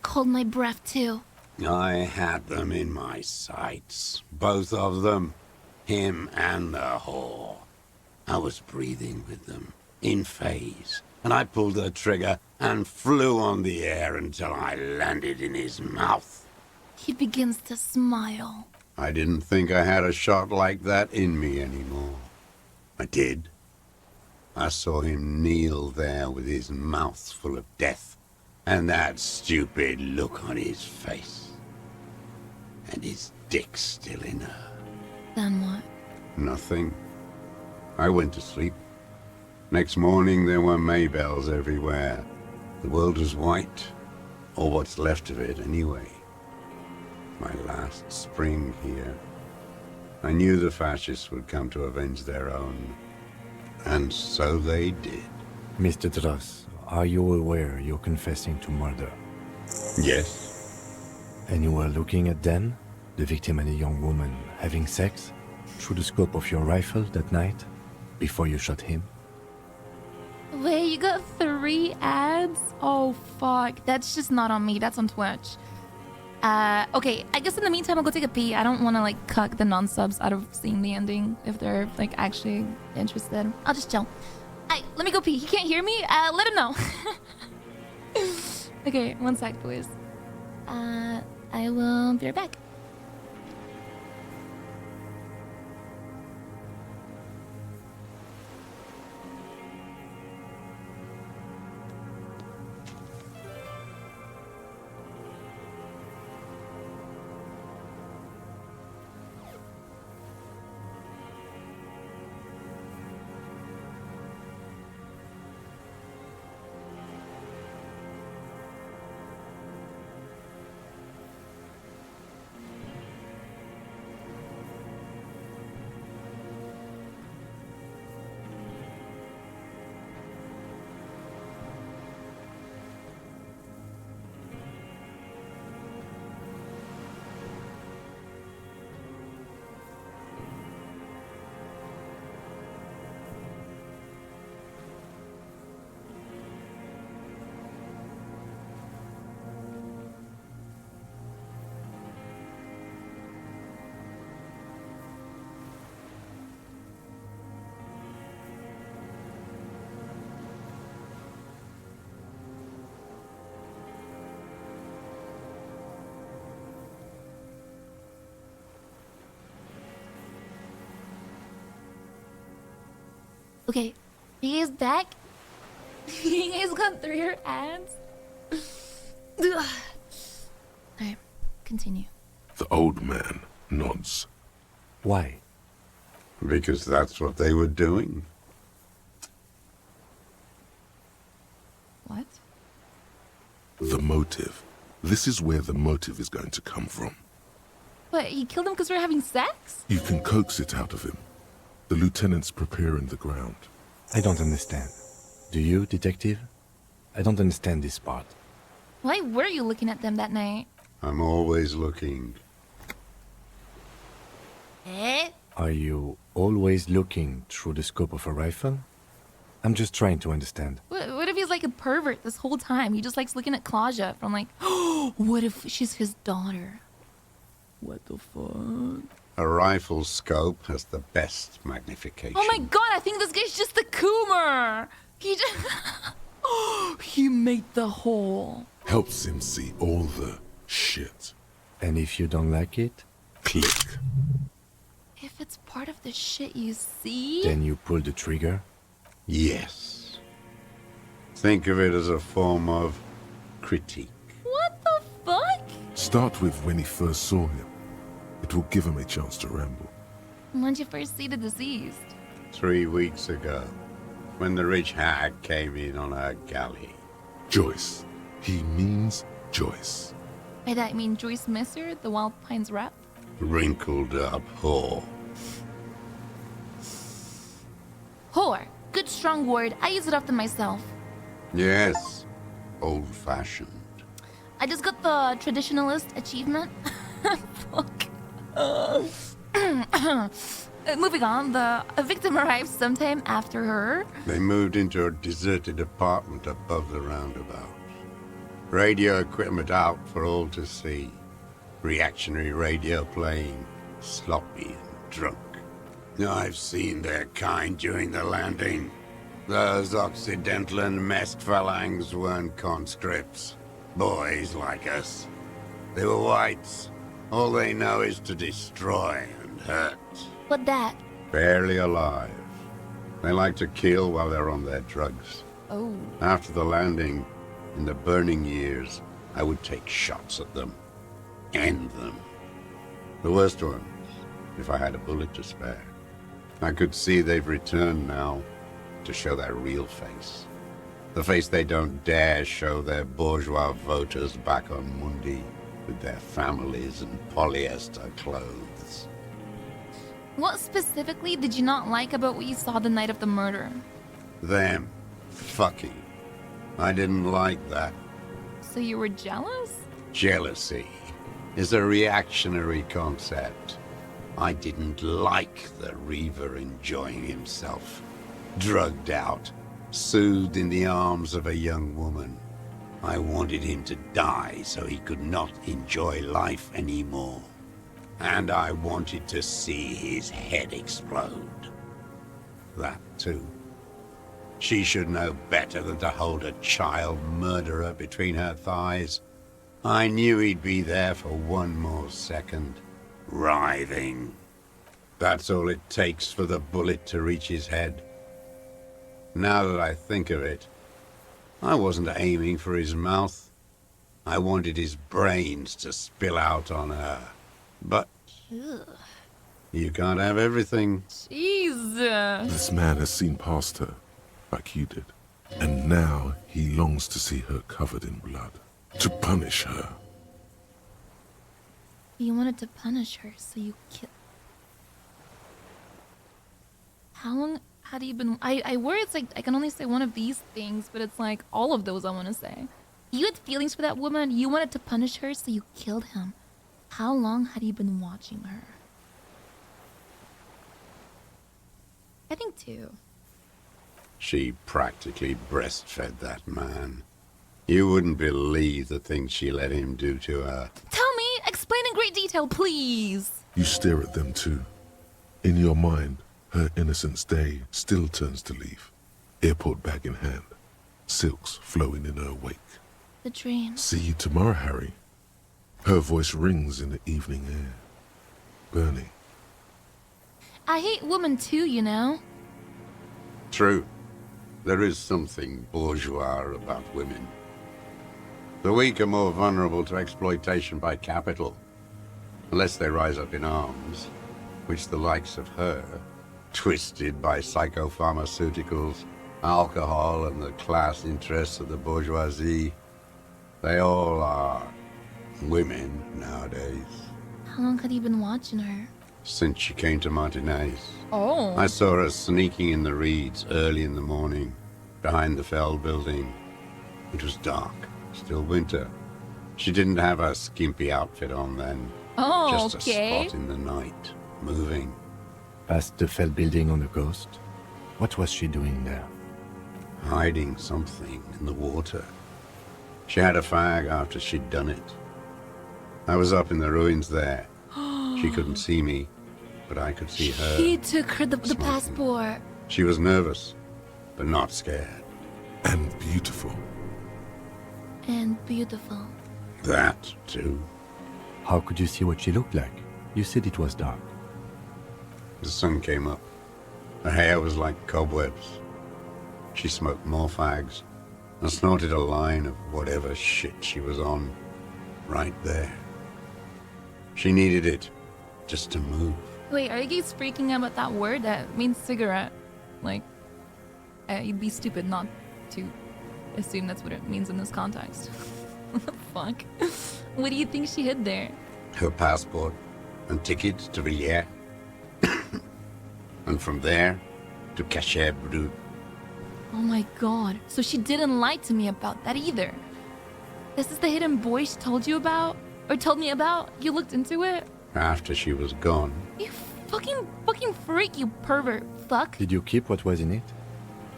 Hold my breath too. I had them in my sights. Both of them. Him and the whore. I was breathing with them, in phase, and I pulled the trigger and flew on the air until I landed in his mouth. He begins to smile. I didn't think I had a shot like that in me anymore. I did. I saw him kneel there with his mouth full of death, and that stupid look on his face. And his dick still in her. Then what? Nothing. I went to sleep. Next morning there were Maybells everywhere. The world was white, or what's left of it anyway. My last spring here. I knew the fascists would come to avenge their own. And so they did. Mr. Dross, are you aware you're confessing to murder? Yes. And you were looking at Dan, the victim and a young woman, having sex, through the scope of your rifle that night, before you shot him? Wait, you got 3 ads? Oh, fuck. That's just not on me. That's on Twitch. Okay, I guess in the meantime, I'll go take a pee. I don't want to, like, cuck the non-subs out of seeing the ending if they're, like, actually interested. I'll just chill. Let me go pee. He can't hear me? Let him know. Okay, 1 sec, boys. I will be right back. Okay, he is back. He has got 3 ads. Alright, continue. The old man nods. Why? Because that's what they were doing. What? The motive. This is where the motive is going to come from. What, he killed him because we were having sex? You can coax it out of him. The lieutenant's preparing the ground. I don't understand. Do you, detective? I don't understand this part. Why were you looking at them that night? I'm always looking. Eh? Are you always looking through the scope of a rifle? I'm just trying to understand. What if he's like a pervert this whole time? He just likes looking at Claudia from like, oh, what if she's his daughter? What the fuck? A rifle scope has the best magnification. Oh my god, I think this guy's just the Coomer! He just... he made the hole. Helps him see all the shit. And if you don't like it? Click. If it's part of the shit you see? Then you pull the trigger? Yes. Think of it as a form of critique. What the fuck? Start with when he first saw him. It will give him a chance to ramble. When'd you first see the deceased? 3 weeks ago, when the rich hag came in on her galley. Joyce. He means Joyce. By that I mean Joyce Messer, the Wild Pines rep? Wrinkled up whore. Whore. Good strong word. I use it often myself. Yes. Old-fashioned. I just got the traditionalist achievement. Fuck. Moving on, the victim arrived sometime after her. They moved into a deserted apartment above the roundabout. Radio equipment out for all to see. Reactionary radio playing, sloppy and drunk. I've seen their kind during the landing. Those Occidental and Mesk phalanx weren't conscripts. Boys like us. They were whites. All they know is to destroy and hurt. What that? Barely alive. They like to kill while they're on their drugs. Oh. After the landing, in the burning years, I would take shots at them. End them. The worst ones, if I had a bullet to spare. I could see they've returned now to show their real face. The face they don't dare show their bourgeois voters back on Mundi with their families and polyester clothes. What specifically did you not like about what you saw the night of the murder? Them. Fucking. I didn't like that. So you were jealous? Jealousy is a reactionary concept. I didn't like the Reaver enjoying himself. Drugged out, soothed in the arms of a young woman. I wanted him to die so he could not enjoy life anymore. And I wanted to see his head explode. That too. She should know better than to hold a child murderer between her thighs. I knew he'd be there for one more second. Writhing. That's all it takes for the bullet to reach his head. Now that I think of it, I wasn't aiming for his mouth. I wanted his brains to spill out on her. But Ugh. you can't have everything. Jeez. This man has seen past her, like you did. And now he longs to see her covered in blood. To punish her. You wanted to punish her, so you killed. How long had you been? I worry it's like I can only say one of these things, but it's like all of those I want to say. You had feelings for that woman. You wanted to punish her, so you killed him. How long had you been watching her? I think 2. She practically breastfed that man. You wouldn't believe the things she let him do to her. Tell me, explain in great detail, please. You stare at them too. In your mind, her innocence day still turns to leaf. Airport bag in hand. Silks flowing in her wake. The dream. See you tomorrow, Harry. Her voice rings in the evening air. Bernie. I hate women too, you know. True. There is something bourgeois about women. The weak are more vulnerable to exploitation by capital, unless they rise up in arms, which the likes of her, twisted by psychopharmaceuticals, alcohol, and the class interests of the bourgeoisie, they all are women nowadays. How long had you been watching her? Since she came to Martinez. Oh. I saw her sneaking in the reeds early in the morning, behind the Feld building. It was dark, still winter. She didn't have her skimpy outfit on then. Oh, just okay. a spot in the night, moving. Past the Feld building on the coast? What was she doing there? Hiding something in the water. She had a fag after she'd done it. I was up in the ruins there. She couldn't see me, but I could see her. He took her the passport. She was nervous, but not scared. And beautiful. And beautiful. That, too. How could you see what she looked like? You said it was dark. The sun came up. Her hair was like cobwebs. She smoked more fags and snorted a line of whatever shit she was on right there. She needed it just to move. Wait, are you guys freaking out about that word? That means cigarette. Like, you'd be stupid not to assume that's what it means in this context. What the fuck? What do you think she hid there? Her passport and ticket to Villiers. And from there to Cachet Brut. Oh my god. So she didn't lie to me about that either. This is the hidden boy she told you about? Or told me about? You looked into it? After she was gone. You fucking freak, you pervert. Fuck. Did you keep what was in it?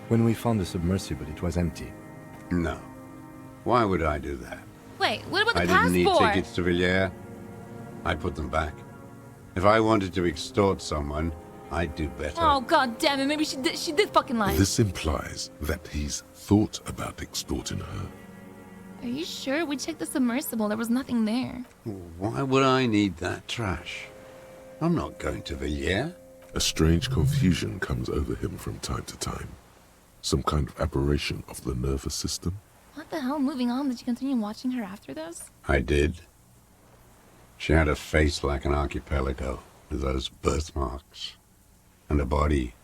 When we found the submersible, it was empty. No. Why would I do that? Wait, what about the I passport? didn't need tickets to Villiers. I put them back. If I wanted to extort someone, I'd do better. Oh god damn it, maybe she did fucking lie. This implies that he's thought about extorting her. Are you sure? We checked the submersible, there was nothing there. Why would I need that trash? I'm not going to Villiers. A strange confusion comes over him from time to time. Some kind of aberration of the nervous system. What the hell? Moving on, did you continue watching her after this? I did. She had a face like an archipelago, with those birthmarks. And a body,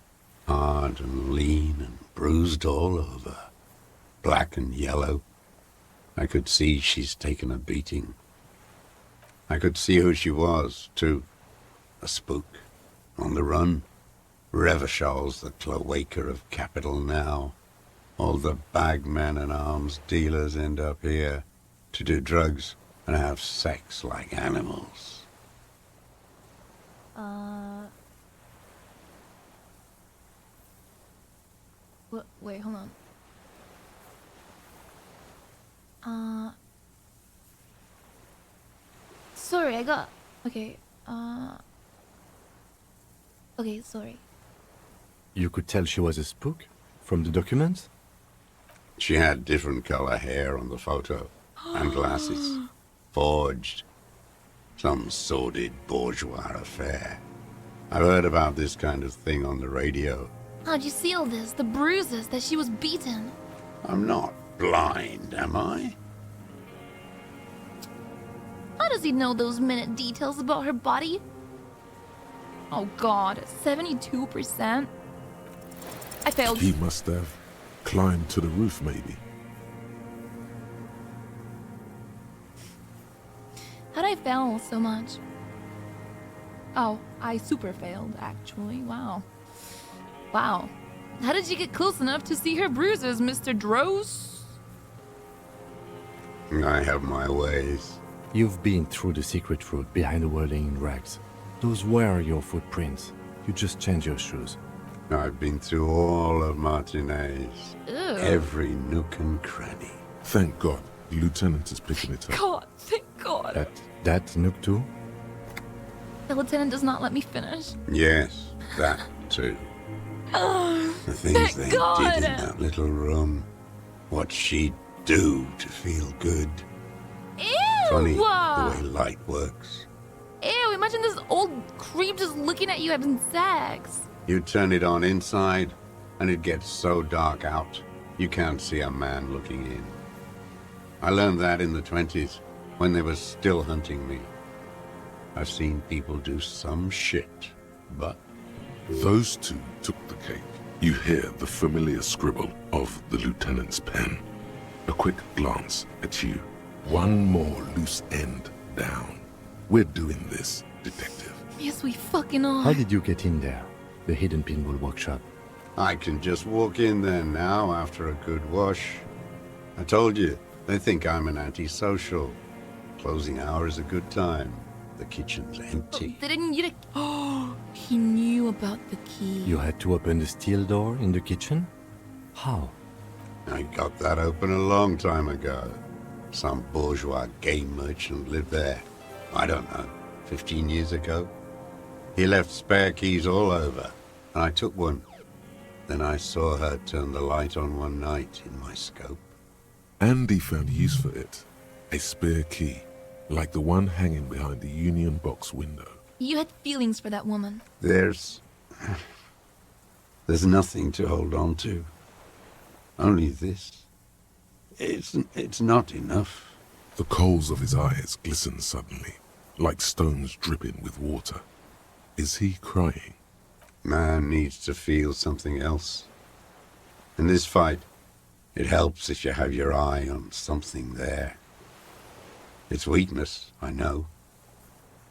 hard and lean and bruised all over. Black and yellow. I could see she's taken a beating. I could see who she was, too. A spook. On the run. Revachol's the cloaca of capital now. All the bagmen and arms dealers end up here to do drugs and have sex like animals. Wait, hold on. Sorry, I got... Okay, okay, sorry. You could tell she was a spook? From the documents? She had different color hair on the photo, and glasses. Forged. Some sordid bourgeois affair. I've heard about this kind of thing on the radio. How'd you see all this? The bruises that she was beaten? I'm not blind, am I? How does he know those minute details about her body? Oh god, 72%? I failed. He must have climbed to the roof, maybe. How'd I fail so much? Oh, I super failed, actually. Wow. Wow. How did you get close enough to see her bruises, Mr. Dross? I have my ways. You've been through the secret route behind the whirling in rags. Those were your footprints. You just changed your shoes. I've been through all of Martinez. Ew. Every nook and cranny. Thank God, the lieutenant is picking it up. God, thank God. That nook too? The lieutenant does not let me finish. Yes, that too. The things they did in that little room. What she'd do to feel good. Ew! Funny the way light works. Ew, imagine this old creep just looking at you having sex. You turn it on inside, and it gets so dark out, you can't see a man looking in. I learned that in the 20s, when they were still hunting me. I've seen people do some shit, but... Those two took the cake. You hear the familiar scribble of the lieutenant's pen. A quick glance at you. One more loose end down. We're doing this, detective. Yes, we fucking are. How did you get in there? The hidden pinball workshop. I can just walk in there now after a good wash. I told you, they think I'm an antisocial. Closing hour is a good time. The kitchen's empty. Didn't you... Oh, he knew about the key. You had to open the steel door in the kitchen? How? I got that open a long time ago. Some bourgeois game merchant lived there. I don't know, 15 years ago. He left spare keys all over, and I took one. Then I saw her turn the light on one night in my scope. Andy found use for it. A spare key, like the one hanging behind the Union Box window. You had feelings for that woman. There's nothing to hold on to. Only this. It's not enough. The coals of his eyes glisten suddenly, like stones dripping with water. Is he crying? Man needs to feel something else. In this fight, it helps if you have your eye on something there. It's weakness, I know.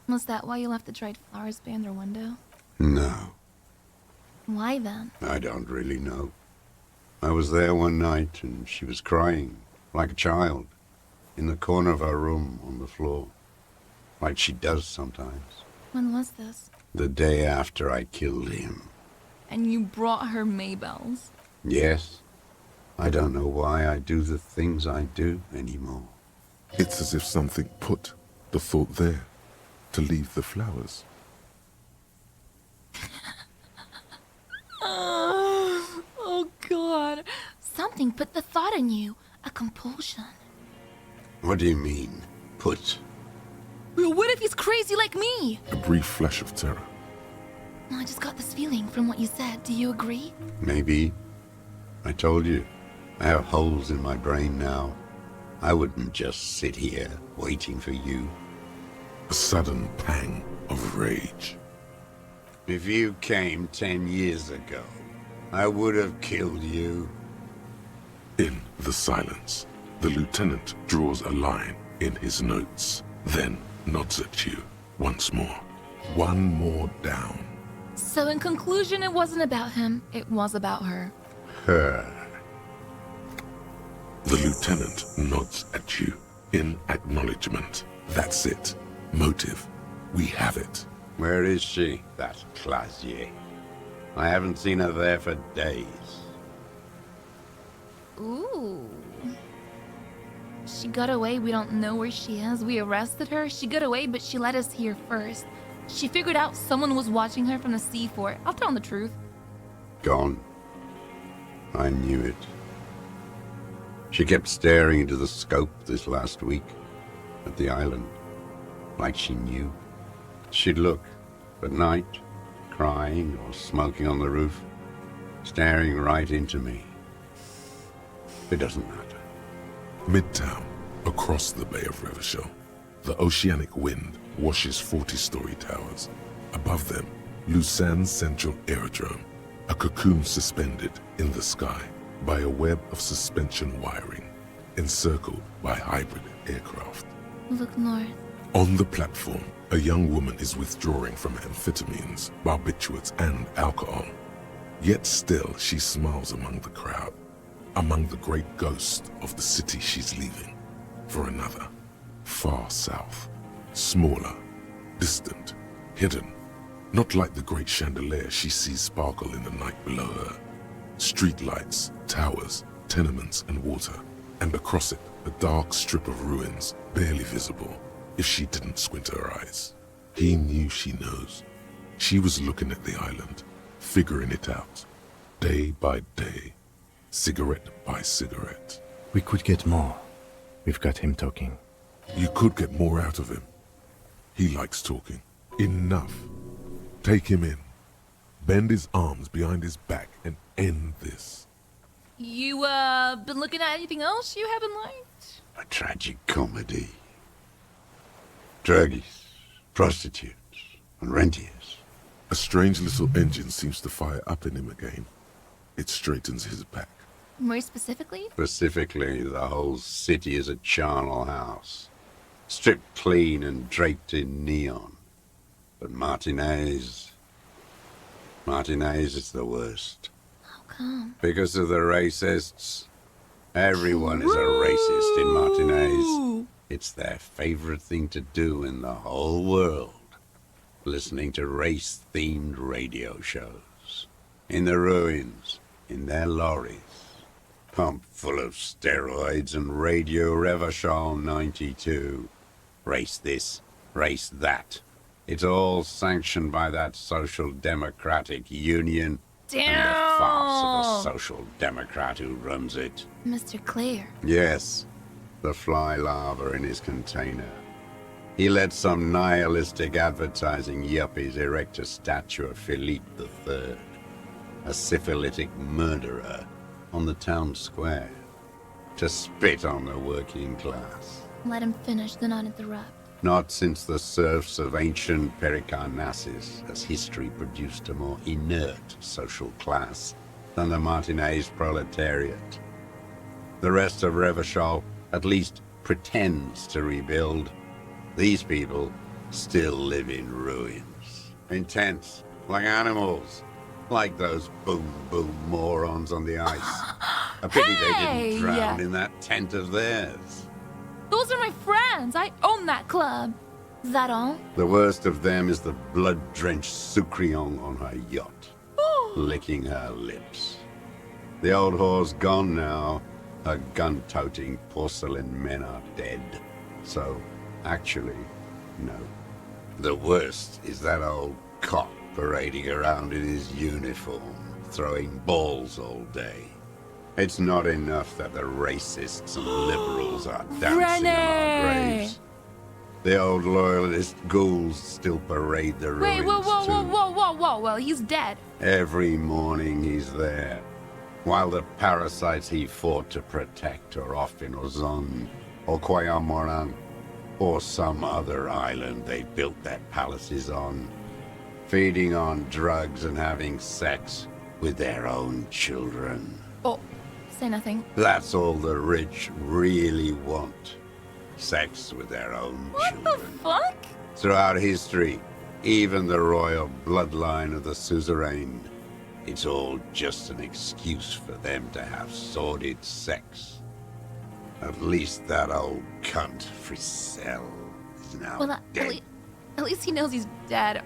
Was that why you left the dried flowers behind their window? No, Why then? I don't really know. I was there one night and she was crying, like a child, in the corner of her room on the floor, like she does sometimes. When was this? The day after I killed him. And you brought her Maybells. Yes, I don't know why I do the things I do anymore. It's as if something put the thought there, to leave the flowers. Oh God. Something put the thought in you. A compulsion. What do you mean, put? Well, what if he's crazy like me? A brief flash of terror. I just got this feeling from what you said. Do you agree? Maybe. I told you. I have holes in my brain now. I wouldn't just sit here waiting for you. A sudden pang of rage. If you came 10 years ago, I would have killed you. In the silence, the lieutenant draws a line in his notes, then nods at you once more. One more down. So in conclusion, it wasn't about him. It was about her. Her. The lieutenant nods at you in acknowledgement. That's it. Motive. We have it. Where is she, that Clasier? I haven't seen her there for days. Ooh. She got away. We don't know where she is. We arrested her. She got away, but she let us here first. She figured out someone was watching her from the C4. I'll tell them the truth. Gone. I knew it. She kept staring into the scope this last week at the island, like she knew. She'd look at night, crying or smoking on the roof, staring right into me. It doesn't matter. Midtown, across the Bay of Revachol, the oceanic wind washes 40-story towers. Above them, Lusanne's central aerodrome, a cocoon suspended in the sky by a web of suspension wiring, encircled by hybrid aircraft. Look north. On the platform, a young woman is withdrawing from amphetamines, barbiturates, and alcohol. Yet still, she smiles among the crowd, among the great ghost of the city she's leaving, for another, far south, smaller, distant, hidden, not like the great chandelier she sees sparkle in the night below her. Streetlights, towers, tenements, and water, and across it, a dark strip of ruins, barely visible, if she didn't squint her eyes. He knew she knows. She was looking at the island, figuring it out, day by day, cigarette by cigarette. We could get more. We've got him talking. You could get more out of him. He likes talking. Enough. Take him in. Bend his arms behind his back and end this. You, been looking at anything else you haven't liked? A tragic comedy. Druggies, prostitutes, and rentiers. A strange little engine seems to fire up in him again. It straightens his back. More specifically? Specifically, the whole city is a charnel house. Stripped clean and draped in neon. But Martinez is the worst. How come? Because of the racists. Everyone is a racist in Martinez. It's their favorite thing to do in the whole world. Listening to race-themed radio shows. In the ruins, in their lorries. Pumped full of steroids and Radio Revachol 92. Race this, race that. It's all sanctioned by that social democratic union. Damn! And the farce of a social democrat who runs it. Mr. Clare. Yes, the fly larva in his container. He let some nihilistic advertising yuppies erect a statue of Philippe III, a syphilitic murderer, on the town square, to spit on the working class. Let him finish, do not interrupt. Not since the serfs of ancient Pericarnassus has history produced a more inert social class than the Martinez proletariat. The rest of Revachol at least pretends to rebuild. These people still live in ruins. In tents, like animals. Like those boom-boom morons on the ice. A pity they didn't drown in that tent of theirs. Those are my friends. I own that club. Is that all? The worst of them is the blood-drenched Sucrion on her yacht, licking her lips. The old whore's gone now. Her gun-toting porcelain men are dead. So, actually, no. The worst is that old cop parading around in his uniform, throwing balls all day. It's not enough that the racists and liberals are dancing on our graves. The old loyalist ghouls still parade the Wait, ruins whoa, he's dead. Every morning he's there, while the parasites he fought to protect are off in Ozon, or Quayamoran, or some other island they built their palaces on, feeding on drugs and having sex with their own children. Oh, say nothing. That's all the rich really want. Sex with their own children. What the fuck? Throughout history, even the royal bloodline of the suzerain, it's all just an excuse for them to have sordid sex. At least that old cunt, Frisell, is now Well, dead. at least he knows he's dead.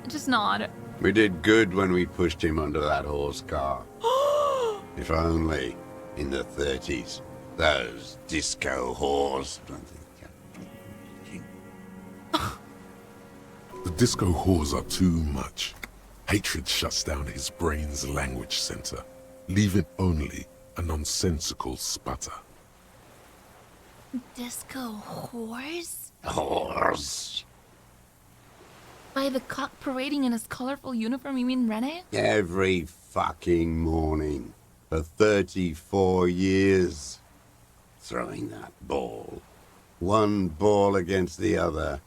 Just not. We did good when we pushed him under that horse car. If only, in the 30s, those disco whores. The disco whores are too much. Hatred shuts down his brain's language center, leaving only a nonsensical sputter. Disco whores? Whores. By the cock parading in his colorful uniform, you mean Rene? Every fucking morning. For 34 years. Throwing that ball. One ball against the other.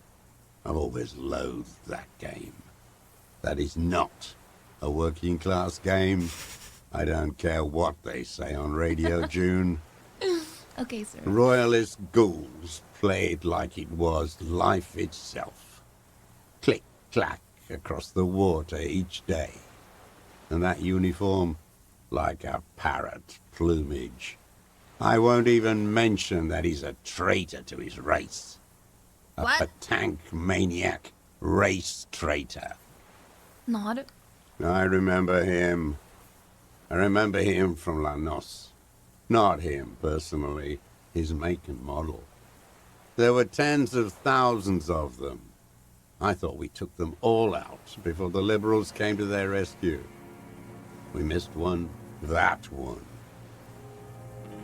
I've always loathed that game. That is not a working class game. I don't care what they say on Radio June. Okay, sir. Royalist ghouls played like it was life itself. Click, clack across the water each day. And that uniform, like a parrot plumage. I won't even mention that he's a traitor to his race. A petank maniac race traitor. Not. I remember him. I remember him from La Noce. Not him, personally. His make and model. There were tens of thousands of them. I thought we took them all out before the liberals came to their rescue. We missed one. That one.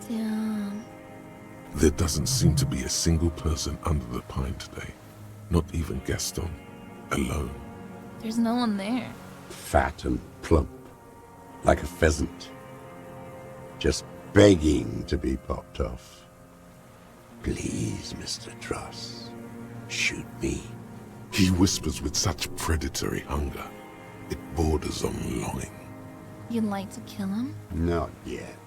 Damn. There doesn't seem to be a single person under the pine today. Not even Gaston. Alone. There's no one there. Fat and plump. Like a pheasant. Just begging to be popped off. Please, Mr. Dross. Shoot me. He whispers with such predatory hunger. It borders on longing. You'd like to kill him? Not yet.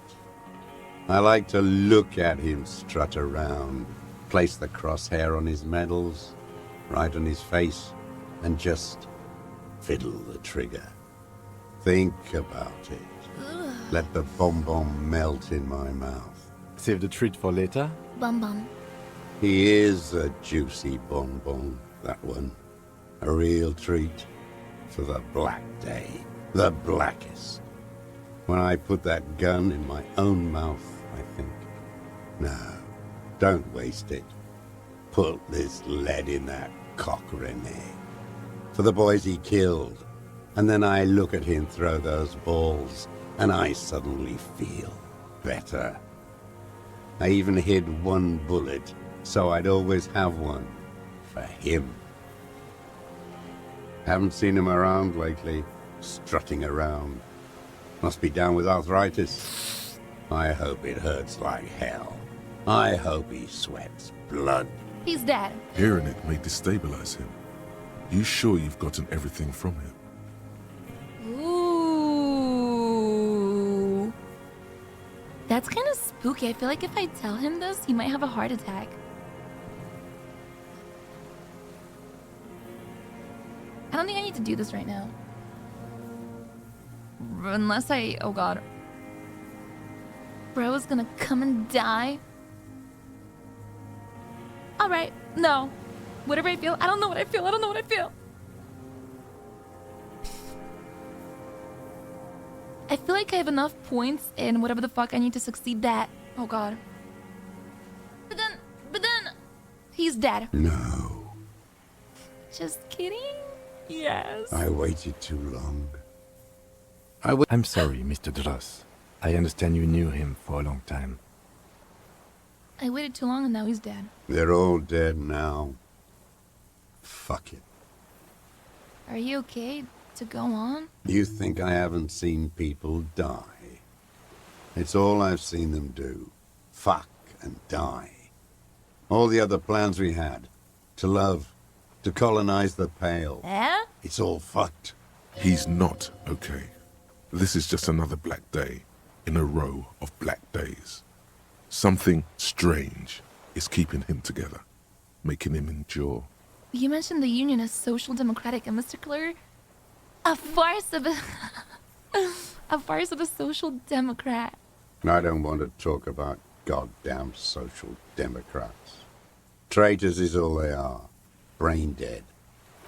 I like to look at him strut around, place the crosshair on his medals, right on his face, and just fiddle the trigger. Think about it. Ugh. Let the bomb melt in my mouth. Save the treat for later? Bum. He is a juicy bonbon, that one. A real treat for the black day. The blackest. When I put that gun in my own mouth, I think. No, don't waste it. Put this lead in that cock, Rene. For the boys he killed. And then I look at him throw those balls, and I suddenly feel better. I even hid one bullet, so I'd always have one for him. Haven't seen him around lately, strutting around. Must be down with arthritis. I hope it hurts like hell. I hope he sweats blood. He's dead. Hearing it may destabilize him. You sure you've gotten everything from him? Ooh. That's kind of spooky. I feel like if I tell him this, he might have a heart attack. I don't think I need to do this right now. Unless oh god. Bro is gonna come and die. Alright, no. Whatever I feel, I don't know what I feel, I feel like I have enough points in whatever the fuck I need to succeed that. Oh god. But then, he's dead. No. Just kidding? Yes. I waited too long. I'm sorry, Mr. Dross. I understand you knew him for a long time. I waited too long and now he's dead. They're all dead now. Fuck it. Are you okay to go on? You think I haven't seen people die? It's all I've seen them do. Fuck and die. All the other plans we had. To love. To colonize the Pale. Eh? It's all fucked. He's not okay. This is just another black day in a row of black days. Something strange is keeping him together, making him endure. You mentioned the Union as social democratic, and Mr. Clare, a farce of a a farce of a social democrat. I don't want to talk about goddamn social democrats. Traitors is all they are. Brain dead.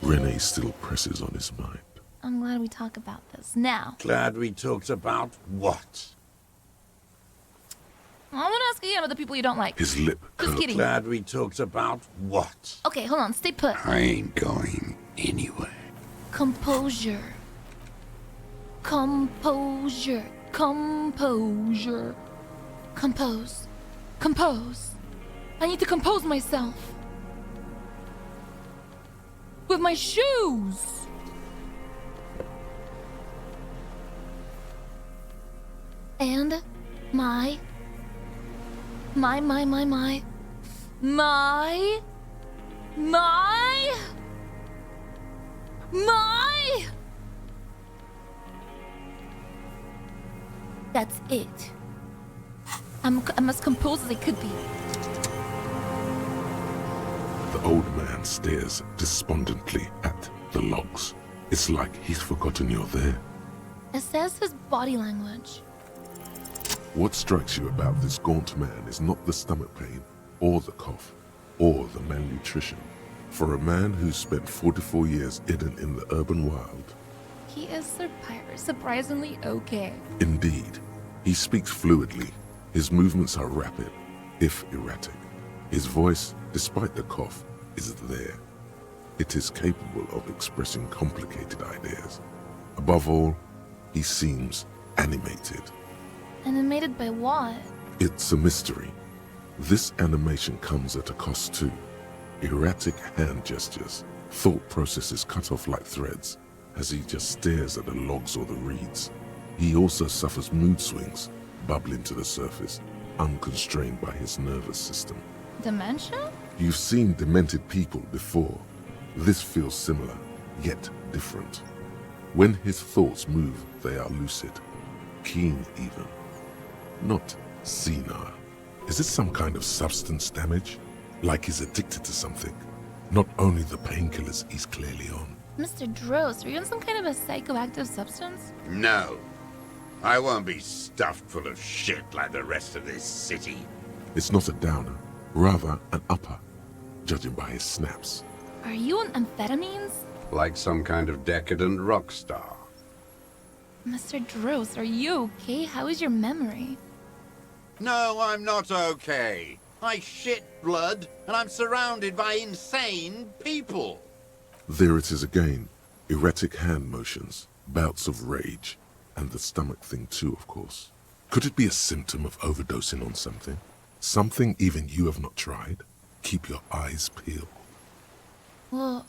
Renee still presses on his mind. I'm glad we talk about this now. Glad we talked about what? I want to ask you about the people you don't like. His lip Just kidding. Glad we talked about what? Okay, hold on. Stay put. I ain't going anywhere. Composure. Composure. Composure. Compose. Compose. I need to compose myself. With my shoes. And my That's it. I'm as composed as I could be. The old man stares despondently at the logs. It's like he's forgotten you're there. It says his body language. What strikes you about this gaunt man is not the stomach pain, or the cough, or the malnutrition. For a man who's spent 44 years hidden in the urban wild, He is surprisingly okay. indeed, he speaks fluidly. His movements are rapid, if erratic. His voice, despite the cough, is there. It is capable of expressing complicated ideas. Above all, he seems animated. Animated by what? It's a mystery. This animation comes at a cost too. Erratic hand gestures, thought processes cut off like threads, as he just stares at the logs or the reeds. He also suffers mood swings, bubbling to the surface, unconstrained by his nervous system. Dementia? You've seen demented people before. This feels similar, yet different. When his thoughts move, they are lucid, keen even. Not senile. Is it some kind of substance damage? Like he's addicted to something? Not only the painkillers he's clearly on. Mr. Drost, are you on some kind of a psychoactive substance? No. I won't be stuffed full of shit like the rest of this city. It's not a downer, rather an upper, judging by his snaps. Are you on amphetamines? Like some kind of decadent rock star. Mr. Drost, are you okay? How is your memory? No, I'm not okay. I shit blood, and I'm surrounded by insane people. There it is again. Erratic hand motions, bouts of rage, and the stomach thing too, of course. Could it be a symptom of overdosing on something? Something even you have not tried? Keep your eyes peeled. Well...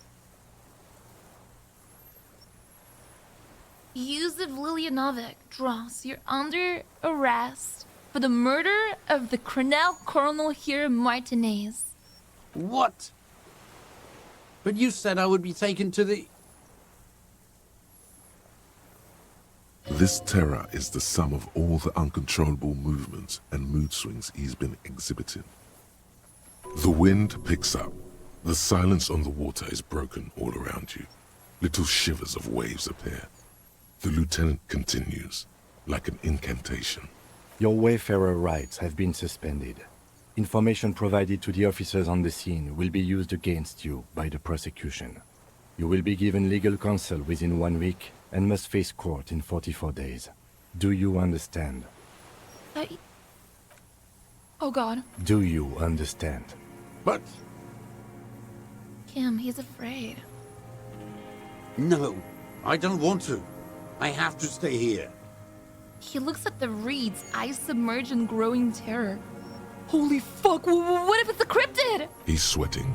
Yusuf Lilianovic, Dross, you're under arrest for the murder of the Colonel Colonel here Martinez. What? But you said I would be taken to the... This terror is the sum of all the uncontrollable movements and mood swings he's been exhibiting. The wind picks up. The silence on the water is broken all around you. Little shivers of waves appear. The lieutenant continues, like an incantation. Your Wayfarer rights have been suspended. Information provided to the officers on the scene will be used against you by the prosecution. You will be given legal counsel within 1 week and must face court in 44 days. Do you understand? Oh God. Do you understand? But... Kim, he's afraid. No, I don't want to. I have to stay here. He looks at the reeds, eyes submerged in growing terror. Holy fuck, what if it's a cryptid? He's sweating,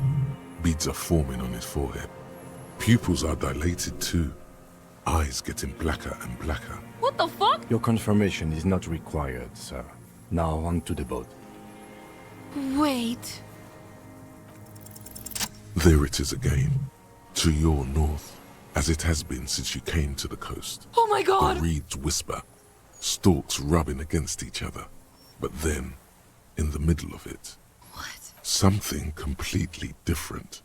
Beads are forming on his forehead. Pupils are dilated too. Eyes getting blacker and blacker. What the fuck? Your confirmation is not required, sir. Now onto the boat. Wait. There it is again. To your north, as it has been since you came to the coast. Oh my god! The reeds whisper, stalks rubbing against each other. But then, in the middle of it, something completely different.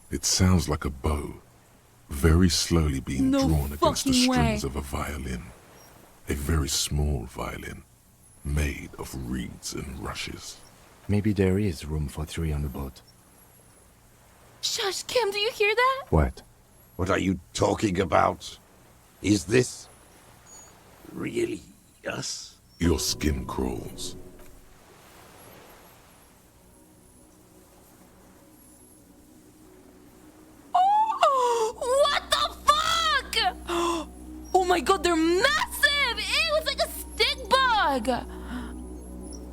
It sounds like a bow, very slowly being drawn against the strings of a violin. A very small violin, made of reeds and rushes. Maybe there is room for 3 on the boat. Shush, Kim, do you hear that? What? What are you talking about? Is this really us? Your skin crawls. What the fuck? Oh my god, they're massive! Ew, it's like a stick bug!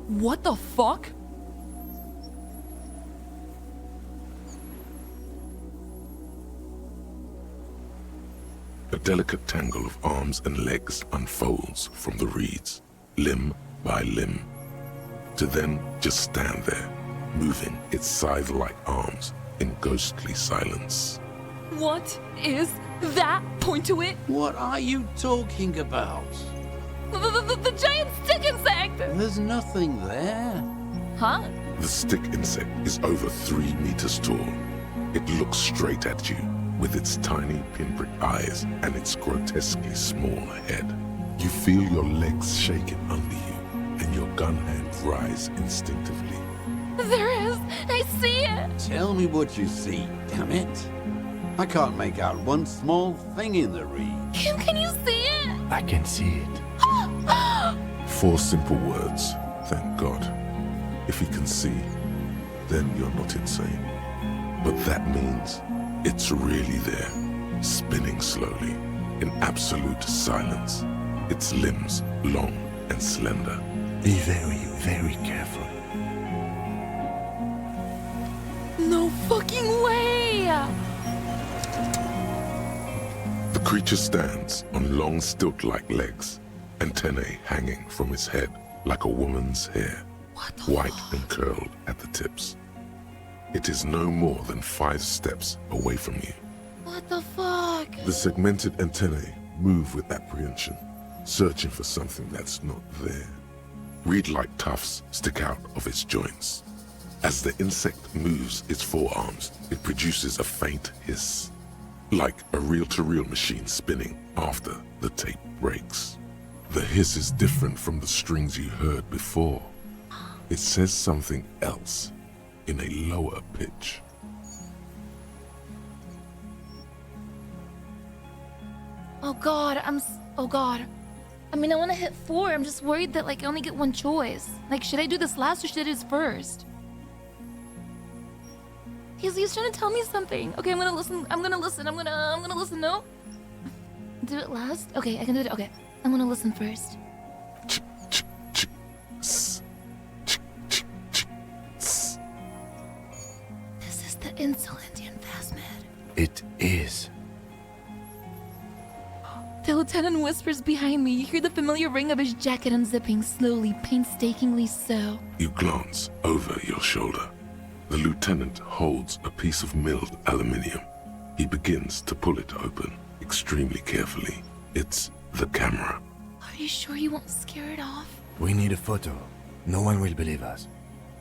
What the fuck? A delicate tangle of arms and legs unfolds from the reeds, limb by limb, to then just stand there, moving its scythe-like arms in ghostly silence. What is that? Point to it. What are you talking about? The giant stick insect! There's nothing there. Huh? The stick insect is over 3 meters tall. It looks straight at you, with its tiny pinprick eyes and its grotesquely small head. You feel your legs shaking under you, and your gun hand rise instinctively. There is! I see it! Tell me what you see, damn it. I can't make out one small thing in the reed. Kim, can you see it? I can see it. 4 simple words, thank God. If you can see, then you're not insane. But that means it's really there, spinning slowly, in absolute silence. Its limbs long and slender. Be very, very careful. No fucking way! The creature stands on long stilt-like legs, antennae hanging from its head like a woman's hair, white and curled at the tips. It is no more than 5 steps away from you. What the fuck? The segmented antennae move with apprehension, searching for something that's not there. Reed-like tufts stick out of its joints. As the insect moves its forearms, it produces a faint hiss, like a reel-to-reel machine spinning after the tape breaks. The hiss is different from the strings you heard before. It says something else in a lower pitch. Oh god, oh god. I mean, I want to hit 4. I'm just worried that, like, I only get 1 choice. Like, should I do this last or should I do this first? He's trying to tell me something. Okay, I'm gonna listen. I'm gonna listen. I'm gonna listen. No? Do it last? Okay, I can do it. Okay. I'm gonna listen first. This is the Insolindian Phasmid. It is. The lieutenant whispers behind me. You hear the familiar ring of his jacket unzipping slowly, painstakingly so. You glance over your shoulder. The lieutenant holds a piece of milled aluminium. He begins to pull it open, extremely carefully. It's the camera. Are you sure you won't scare it off? We need a photo. No one will believe us.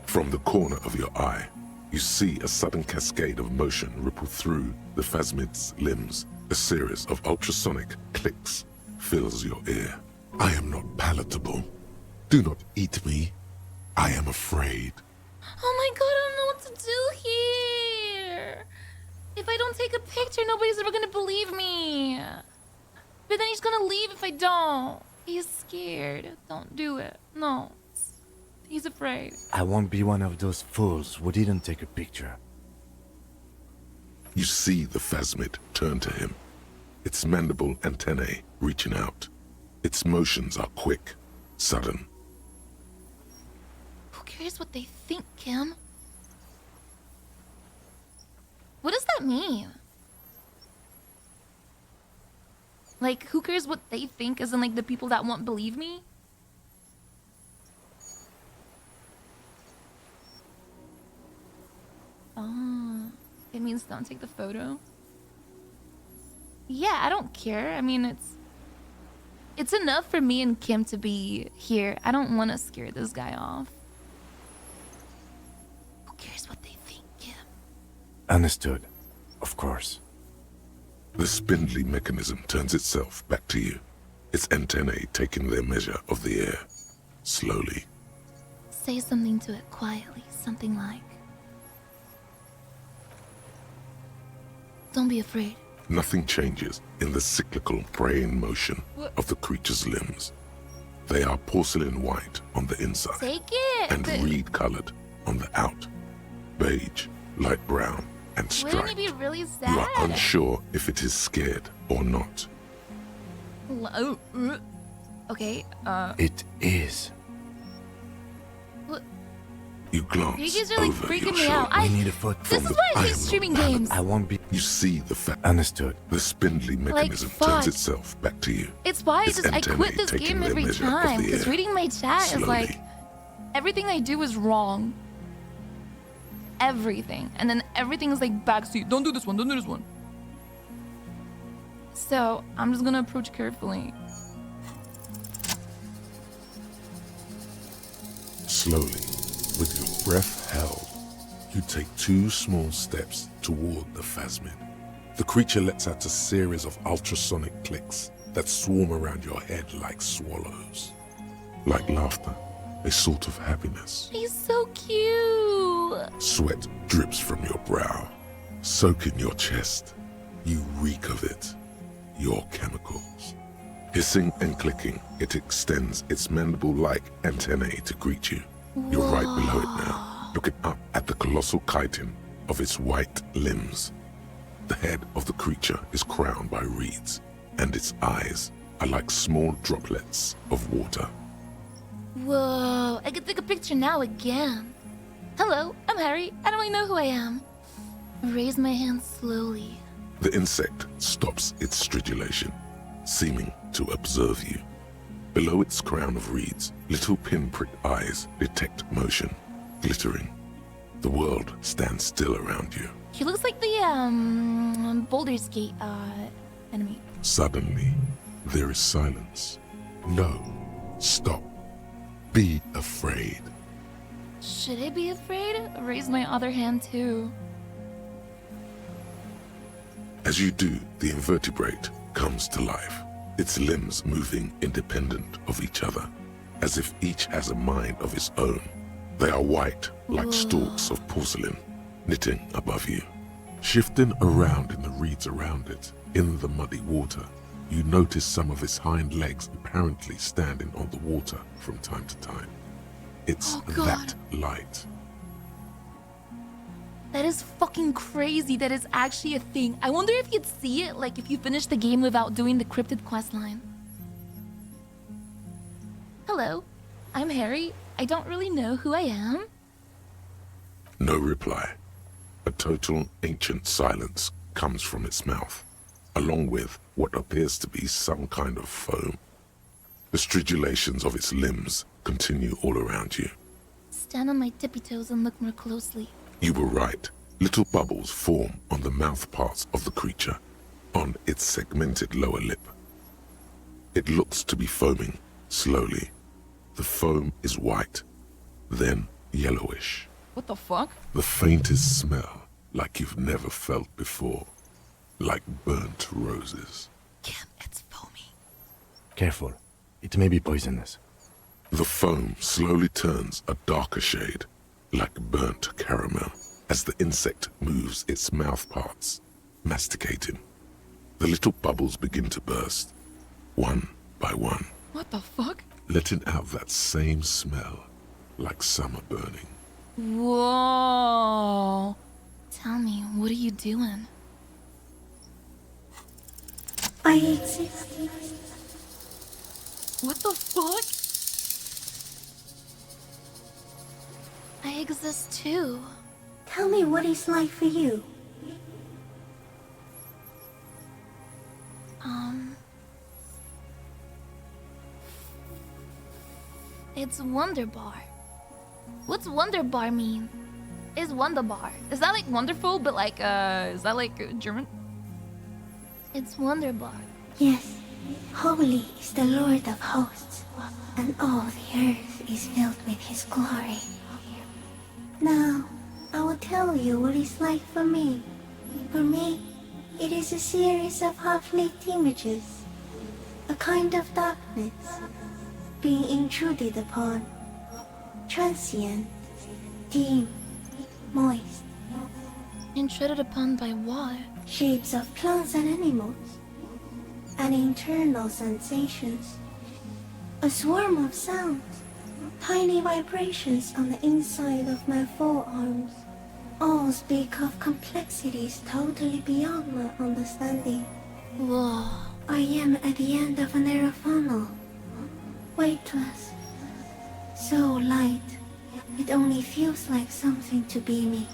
From the corner of your eye, you see a sudden cascade of motion ripple through the Phasmid's limbs. A series of ultrasonic clicks fills your ear. I am not palatable. Do not eat me. I am afraid. Oh my god, I don't know what to do here. If I don't take a picture, nobody's ever gonna believe me. But then he's gonna leave if I don't. He's scared. Don't do it. No. He's afraid. I won't be one of those fools who didn't take a picture. You see the Phasmid turn to him, its mandible antennae reaching out. Its motions are quick, sudden. Who cares what they think, Kim? that mean? Like, who cares what they think, as in, like, the people that won't believe me? Oh, it means don't take the photo? Yeah, I don't care. I mean, it's enough for me and Kim to be here. I don't want to scare this guy off. Who cares what they think, Kim? Understood. Of course. The spindly mechanism turns itself back to you, its antennae taking their measure of the air, slowly. Say something to it quietly, something like, don't be afraid. Nothing changes in the cyclical braying motion of the creature's limbs. They are porcelain white on the inside Take it! and reed-colored on the out, beige, light brown, and Wouldn't striped. he be really You sad? are unsure if it is scared or not. Okay, It is. What? You glance You guys are like over freaking your me shoulder. out. We need a foot This is why I hate streaming games. I won't be. You see the fact. Understood. The spindly mechanism fuck. turns itself back to you. It's why Its I antennae quit this taking game their every measure of time. the Because air. reading my chat is Slowly. like, everything I do is wrong. Everything. And then everything is like backseat. Don't do this one, don't do this one. So I'm just gonna approach carefully. Slowly, with your breath held, you take 2 small steps toward the phasmid. The creature lets out a series of ultrasonic clicks that swarm around your head like swallows. Like laughter, a sort of happiness. He's so cute. Sweat drips from your brow, soaking your chest. You reek of it, your chemicals. Hissing and clicking, it extends its mandible-like antennae to greet you. You're right below it now, looking up at the colossal chitin of its white limbs. The head of the creature is crowned by reeds, and its eyes are like small droplets of water. Whoa, I can take a picture now again. Hello, I'm Harry. I don't really know who I am. I raise my hand slowly. The insect stops its stridulation, seeming to observe you. Below its crown of reeds, little pinprick eyes detect motion, glittering. The world stands still around you. He looks like the Baldur's Gate enemy. Suddenly, there is silence. No, stop. Be afraid. Should I be afraid? I raise my other hand too. As you do, the invertebrate comes to life, its limbs moving independent of each other, as if each has a mind of its own. They are white, like stalks of porcelain, knitting above you. Shifting around in the reeds around it, in the muddy water, you notice some of its hind legs apparently standing on the water from time to time. It's that light. That is fucking crazy. That is actually a thing. I wonder if you'd see it, like if you finish the game without doing the cryptid quest line. Hello, I'm Harry. I don't really know who I am. No reply. A total ancient silence comes from its mouth, along with what appears to be some kind of foam. The stridulations of its limbs continue all around you. Stand on my tippy toes and look more closely. You were right. Little bubbles form on the mouth parts of the creature, on its segmented lower lip. It looks to be foaming, slowly. The foam is white, then yellowish. What the fuck? The faintest smell, like you've never felt before. Like burnt roses. Kim, it's foamy. Careful. It may be poisonous. The foam slowly turns a darker shade, like burnt caramel, as the insect moves its mouth parts, masticating. The little bubbles begin to burst, one by one. What the fuck? Letting out that same smell, like summer burning. Whoa. Tell me, what are you doing? I exist. What the fuck? I exist too. Tell me what he's like for you. It's Wonderbar. What's Wonderbar mean? Is Wonderbar? Is that like wonderful, but like, is that like German? It's Wonderbar. Yes, holy is the Lord of hosts, and all the earth is filled with his glory. Now, I will tell you what it's like for me. For me, it is a series of half-lit images, a kind of darkness, being intruded upon, transient, dim, moist. Intruded upon by what? Shapes of plants and animals, and internal sensations. A swarm of sounds, tiny vibrations on the inside of my forearms. All speak of complexities totally beyond my understanding. Whoa. I am at the end of a narrow funnel, weightless, so light, it only feels like something to be me.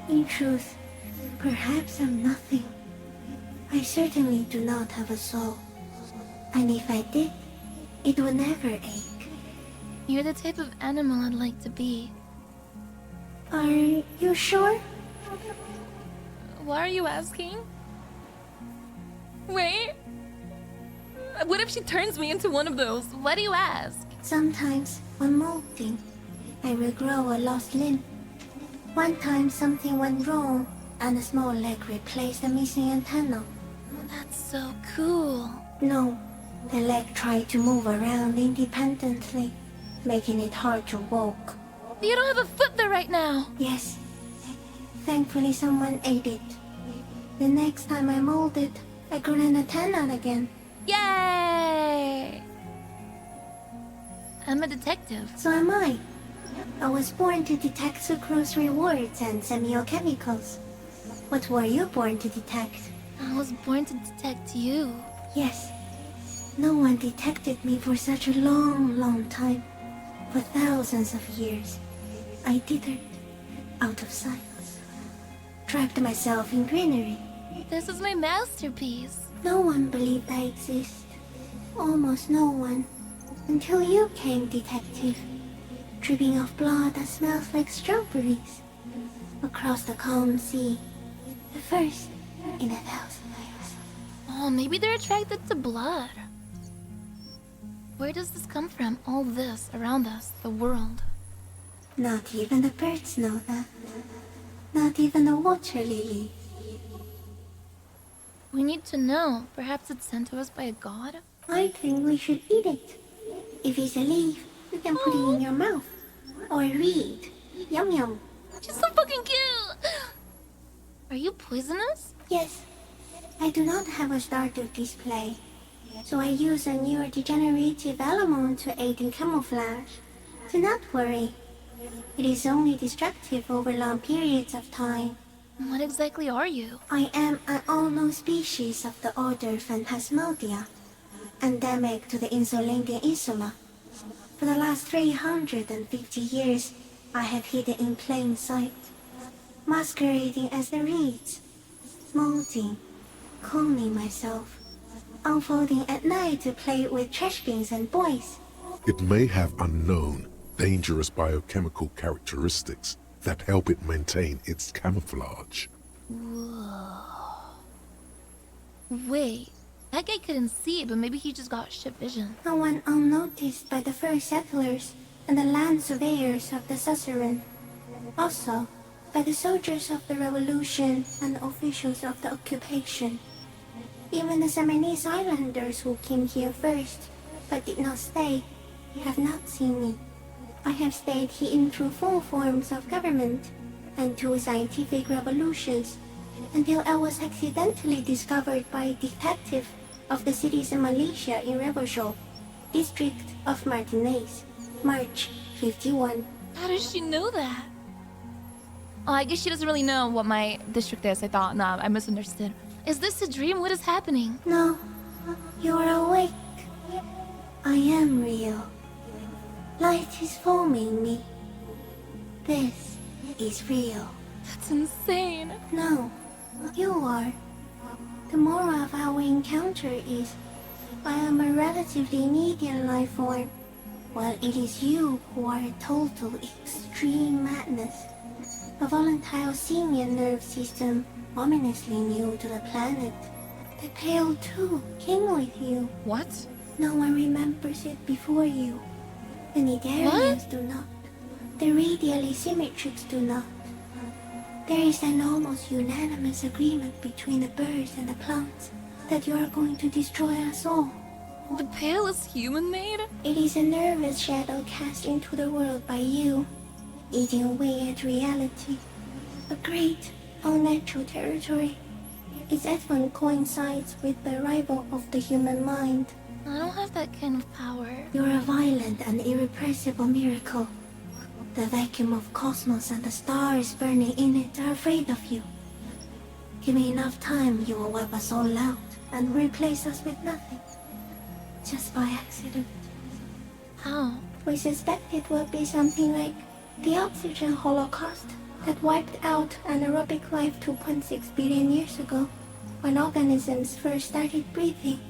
In truth, perhaps I'm nothing. I certainly do not have a soul, and if I did, it would never ache. You're the type of animal I'd like to be. Are you sure? Why are you asking? Wait. What if she turns me into one of those? Why do you ask? Sometimes, when molting, I will grow a lost limb. One time something went wrong, and a small leg replaced the missing antenna. That's so cool. No, the leg tried to move around independently, making it hard to walk. You don't have a foot there right now. Yes. Thankfully someone ate it. The next time I molded, I grew an antenna again. Yay! I'm a detective. So am I. I was born to detect sucrose rewards and semiochemicals. What were you born to detect? I was born to detect you. Yes. No one detected me for such a long time. For thousands of years. I dithered, out of sight. Trapped myself in greenery. This is my masterpiece. No one believed I exist. Almost no one. Until you came, detective. Dripping off blood that smells like strawberries. Across the calm sea. The first in 1,000 years. Oh, maybe they're attracted to blood. Where does this come from? All this around us, the world. Not even the birds know that. Not even the water lily. We need to know. Perhaps it's sent to us by a god? I think we should eat it. If it's a leaf, you can put it in your mouth. Or read. Yum yum. She's so fucking cute! Are you poisonous? Yes. I do not have a starter display. So I use a neurodegenerative element to aid in camouflage. Do not worry. It is only destructive over long periods of time. What exactly are you? I am an unknown species of the order Phantasmodia, endemic to the Insulindian Insula. For the last 350 years, I have hidden in plain sight, masquerading as the reeds, molting, cloning myself, unfolding at night to play with trash bins and boys. It may have unknown, dangerous biochemical characteristics that help it maintain its camouflage. Whoa. Wait, that guy couldn't see it, but maybe he just got ship vision. No one unnoticed by the first settlers and the land surveyors of the suzerain. Also, by the soldiers of the revolution and officials of the occupation. Even the Seminese islanders who came here first, but did not stay, have not seen me. I have stayed hidden through 4 forms of government and 2 scientific revolutions, until I was accidentally discovered by a detective of the citizen militia in Revelshop, district of Martinez, March 51. How does she know that? Oh, I guess she doesn't really know what my district is. I thought, nah, I misunderstood. Is this a dream? What is happening? No, you're awake. I am real. Light is foaming me. This is real. That's insane. No, you are. The moral of our encounter is, I am a relatively medium life form, Well, it is you who are a total extreme madness. A volatile simian nerve system, ominously new to the planet. The Pale too came with you. What? No one remembers it before you. The Nidarians do not. The radially symmetrics do not. There is an almost unanimous agreement between the birds and the plants that you are going to destroy us all. The Pale is human-made? It is a nervous shadow cast into the world by you, eating away at reality. A great, unnatural territory. Its advent coincides with the arrival of the human mind. I don't have that kind of power. You're a violent and irrepressible miracle. The vacuum of cosmos and the stars burning in it are afraid of you. Give me enough time, you will wipe us all out and replace us with nothing. Just by accident. How? We suspect it will be something like the oxygen holocaust that wiped out anaerobic life 2.6 billion years ago, when organisms first started breathing.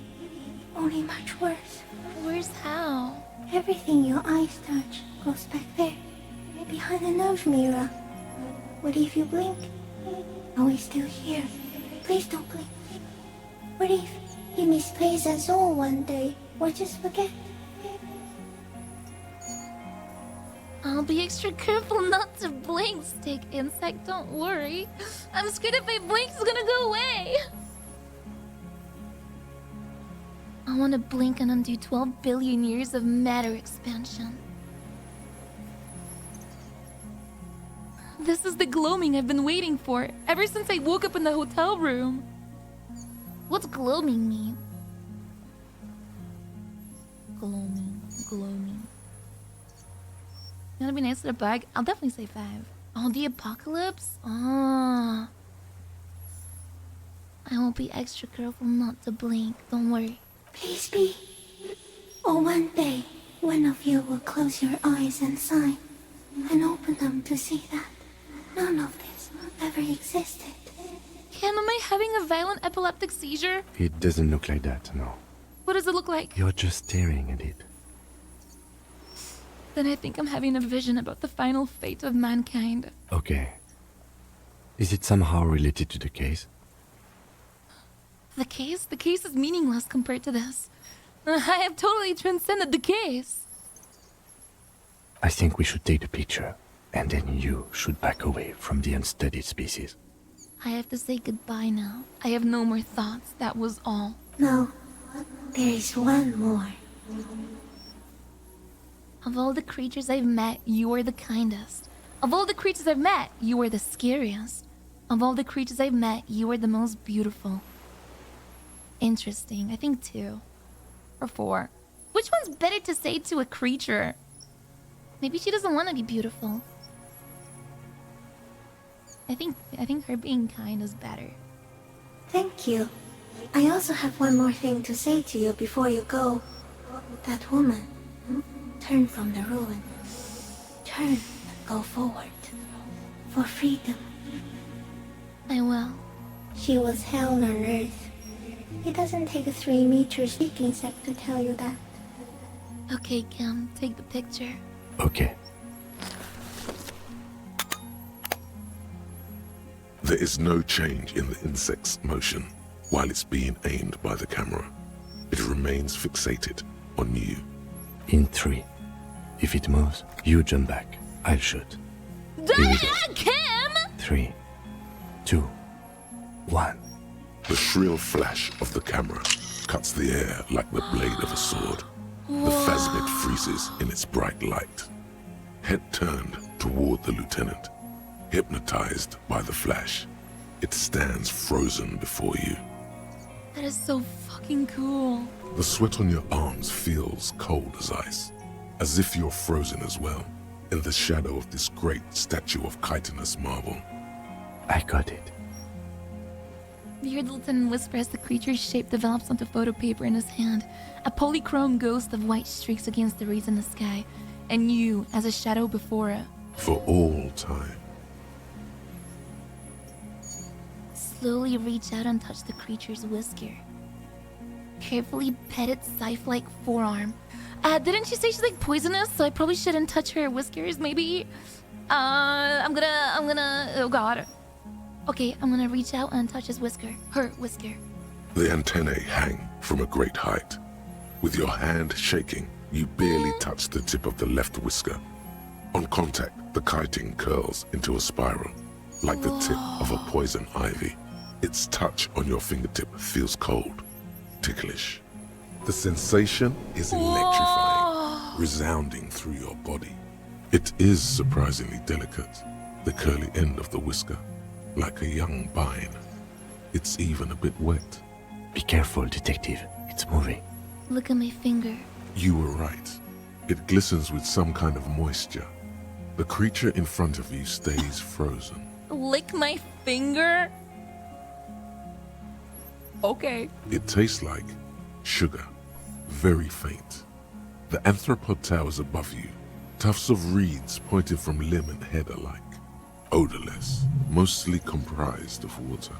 Only much worse. Where's how? Everything your eyes touch goes back there, behind the nose mirror. What if you blink? Are we still here? Please don't blink. What if you misplace us all one day, or just forget? I'll be extra careful not to blink, Stick Insect, don't worry. I'm scared if I blink, it's gonna go away. I want to blink and undo 12 billion years of matter expansion. This is the gloaming I've been waiting for, ever since I woke up in the hotel room. What's gloaming mean? Gloaming. Gonna be nice to the bag. I'll definitely say 5. Oh, the apocalypse? Ah. I will be extra careful not to blink, don't worry. Please be. Or one day, one of you will close your eyes and sign, and open them to see that none of this ever existed. Cam, am I having a violent epileptic seizure? It doesn't look like that, no. What does it look like? You're just staring at it. Then I think I'm having a vision about the final fate of mankind. Okay. Is it somehow related to the case? The case? The case is meaningless compared to this. I have totally transcended the case. I think we should take the picture, and then you should back away from the unstudied species. I have to say goodbye now. I have no more thoughts. That was all. No, there is one more. Of all the creatures I've met, you are the kindest. Of all the creatures I've met, you are the scariest. Of all the creatures I've met, you are the most beautiful. Interesting. I think 2. Or 4. Which one's better to say to a creature? Maybe she doesn't want to be beautiful. I think her being kind is better. Thank you. I also have one more thing to say to you before you go. That woman. Turn from the ruin. Turn and go forward. For freedom. I will. She was hell on earth. It doesn't take a 3-meter stick insect to tell you that. Okay, Cam, take the picture. Okay. There is no change in the insect's motion while it's being aimed by the camera. It remains fixated on you. In 3. If it moves, you jump back. I'll shoot. Here we go. Cam! 3, 2, 1. The shrill flash of the camera cuts the air like the blade of a sword. The phasmid freezes in its bright light. Head turned toward the lieutenant, hypnotized by the flash. It stands frozen before you. That is so fucking cool. The sweat on your arms feels cold as ice, as if you're frozen as well, in the shadow of this great statue of chitinous marble. I got it. You hear the lieutenant whisper as the creature's shape develops onto photo paper in his hand, a polychrome ghost of white streaks against the rays in the sky, and you as a shadow before it. For all time. Slowly reach out and touch the creature's whisker. Carefully pet its scythe-like forearm. Didn't she say she's like poisonous? So I probably shouldn't touch her whiskers, maybe? I'm gonna, oh god. Okay, I'm gonna reach out and touch his whisker. Her whisker. The antennae hang from a great height. With your hand shaking, you barely touch the tip of the left whisker. On contact, the chitin curls into a spiral, like the tip of a poison ivy. Its touch on your fingertip feels cold, ticklish. The sensation is electrifying, resounding through your body. It is surprisingly delicate, the curly end of the whisker, like a young vine. It's even a bit wet. Be careful, detective. It's moving. Look at my finger. You were right. It glistens with some kind of moisture. The creature in front of you stays frozen. Lick my finger? Okay. It tastes like sugar, very faint. The anthropod towers above you, tufts of reeds pointing from limb and head alike. Odorless, mostly comprised of water.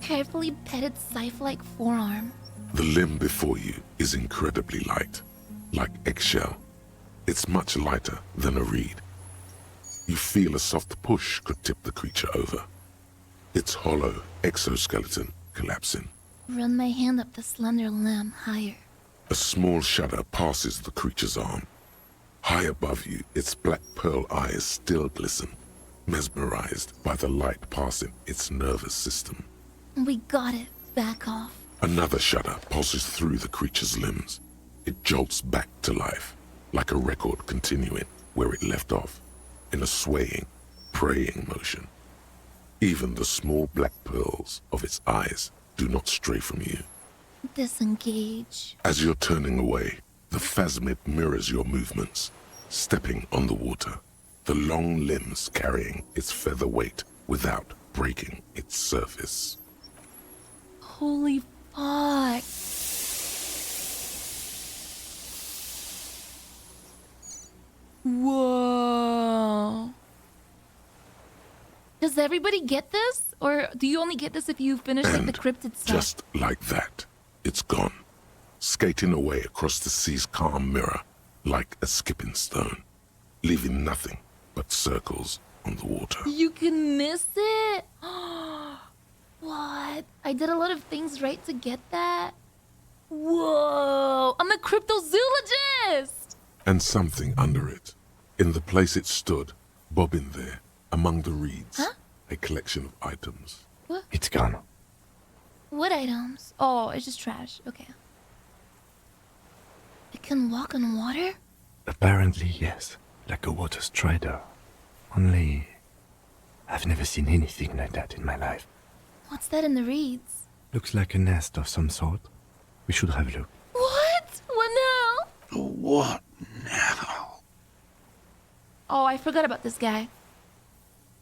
Carefully pet its scythe-like forearm. The limb before you is incredibly light, like eggshell. It's much lighter than a reed. You feel a soft push could tip the creature over. Its hollow exoskeleton collapsing. Run my hand up the slender limb higher. A small shudder passes the creature's arm. High above you, its black pearl eyes still glisten, mesmerized by the light passing its nervous system. We got it. Back off. Another shudder pulses through the creature's limbs. It jolts back to life, like a record continuing where it left off, in a swaying, praying motion. Even the small black pearls of its eyes do not stray from you. Disengage. As you're turning away, the phasmid mirrors your movements, stepping on the water, the long limbs carrying its feather weight without breaking its surface. Holy fuck. Whoa. Does everybody get this? Or do you only get this if you finish like the cryptid stuff? Just like that, it's gone, skating away across the sea's calm mirror like a skipping stone, leaving nothing but circles on the water. You can miss it? What? I did a lot of things right to get that? Whoa! I'm a cryptozoologist! And something under it, in the place it stood, bobbing there, among the reeds. Huh? A collection of items. What? It's gone. What items? Oh, it's just trash. Okay. It can walk on water? Apparently, yes. Like a water strider. Only, I've never seen anything like that in my life. What's that in the reeds? Looks like a nest of some sort. We should have a look. What? What now? What now? Oh, I forgot about this guy.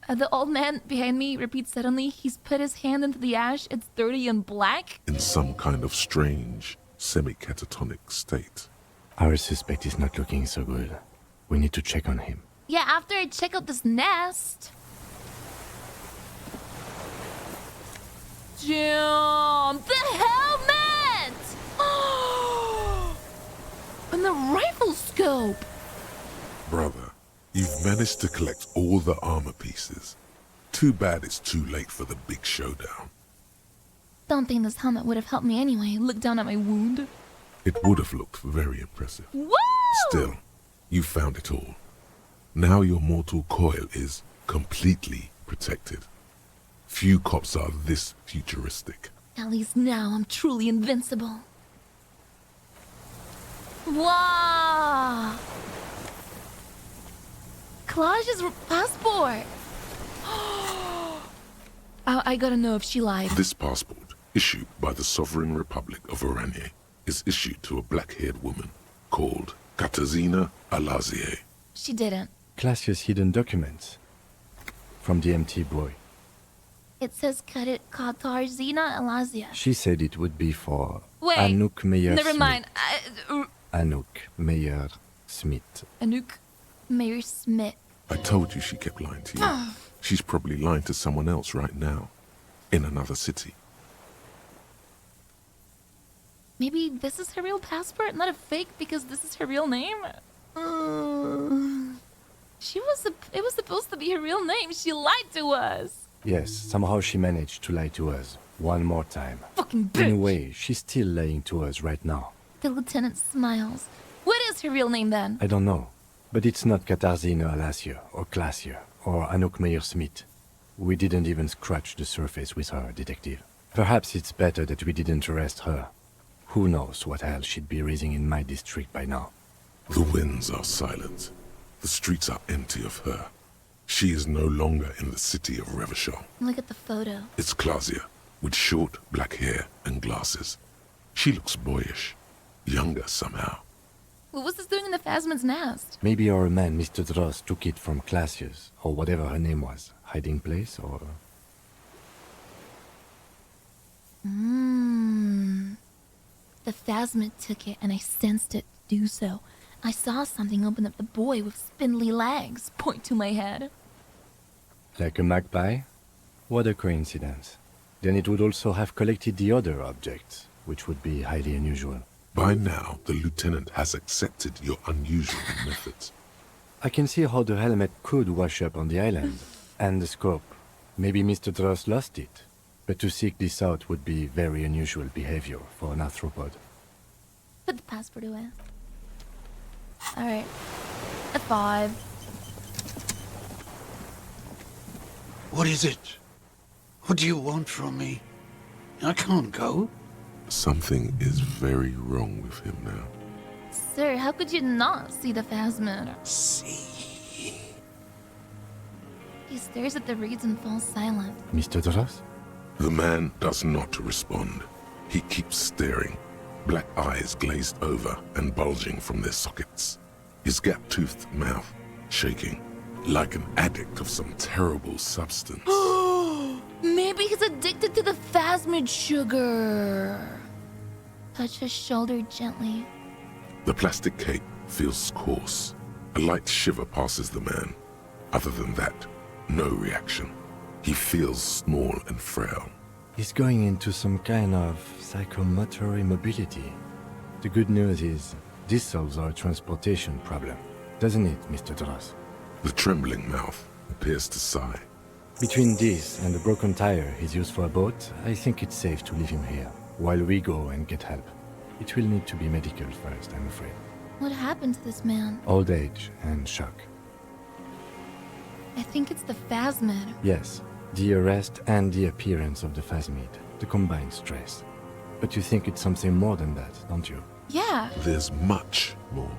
The old man behind me repeats suddenly, he's put his hand into the ash, it's dirty and black. In some kind of strange, semi-catatonic state. Our suspect is not looking so good. We need to check on him. Yeah, after I check out this nest. Damn, the helmet! And the rifle scope! Brother, you've managed to collect all the armor pieces. Too bad it's too late for the big showdown. Don't think this helmet would have helped me anyway. Look down at my wound. It would have looked very impressive. Woo! Still, you found it all. Now your mortal coil is completely protected. Few cops are this futuristic. At least now I'm truly invincible. Wow! Clash's passport! I gotta know if she lied. This passport, issued by the Sovereign Republic of Oranje, is issued to a black-haired woman called Katarzyna Alazie. She didn't. Classia's hidden documents. From the MT boy. It says Katarzyna Alazie. She said it would be for Wait, Anouk Meyer never Smith. mind. Anouk Meyer Smith. Anouk Meyer Smith. I told you she kept lying to you. She's probably lying to someone else right now, in another city. Maybe this is her real passport, not a fake because this is her real name? It was supposed to be her real name. She lied to us. Yes, somehow she managed to lie to us. One more time. Fucking bitch. In a way, she's still lying to us right now. The lieutenant smiles. What is her real name then? I don't know. But it's not Katarzyna Alasia, or Klasia, or Anouk Meyer-Smith. We didn't even scratch the surface with her, detective. Perhaps it's better that we didn't arrest her. Who knows what hell she'd be raising in my district by now. The winds are silent. The streets are empty of her. She is no longer in the city of Revachol. Look at the photo. It's Klasia, with short black hair and glasses. She looks boyish, younger somehow. What was this doing in the Phasmid's nest? Maybe our man, Mr. Dross, took it from Klasia's, or whatever her name was. Hiding place, or... The Phasmid took it, and I sensed it do so. I saw something open up the boy with spindly legs point to my head. Like a magpie? What a coincidence. Then it would also have collected the other objects, which would be highly unusual. By now, the lieutenant has accepted your unusual methods. I can see how the helmet could wash up on the island. And the scope. Maybe Mr. Dross lost it. But to seek this out would be very unusual behavior for an arthropod. Put the passport away. Alright. A 5. What is it? What do you want from me? I can't go. Something is very wrong with him now. Sir, how could you not see the Phasmid? See? He stares at the reeds and falls silent. Mr. Dross? The man does not respond. He keeps staring, black eyes glazed over and bulging from their sockets. His gap-toothed mouth shaking, like an addict of some terrible substance. Maybe he's addicted to the Phasmid sugar. Touch his shoulder gently. The plastic cape feels coarse. A light shiver passes the man. Other than that, no reaction. He feels small and frail. He's going into some kind of psychomotor immobility. The good news is, this solves our transportation problem, doesn't it, Mr. Dross? The trembling mouth appears to sigh. Between this and the broken tire he's used for a boat, I think it's safe to leave him here, while we go and get help. It will need to be medical first, I'm afraid. What happened to this man? Old age and shock. I think it's the Phasmid. Yes, the arrest and the appearance of the Phasmid, the combined stress. But you think it's something more than that, don't you? Yeah. There's much more.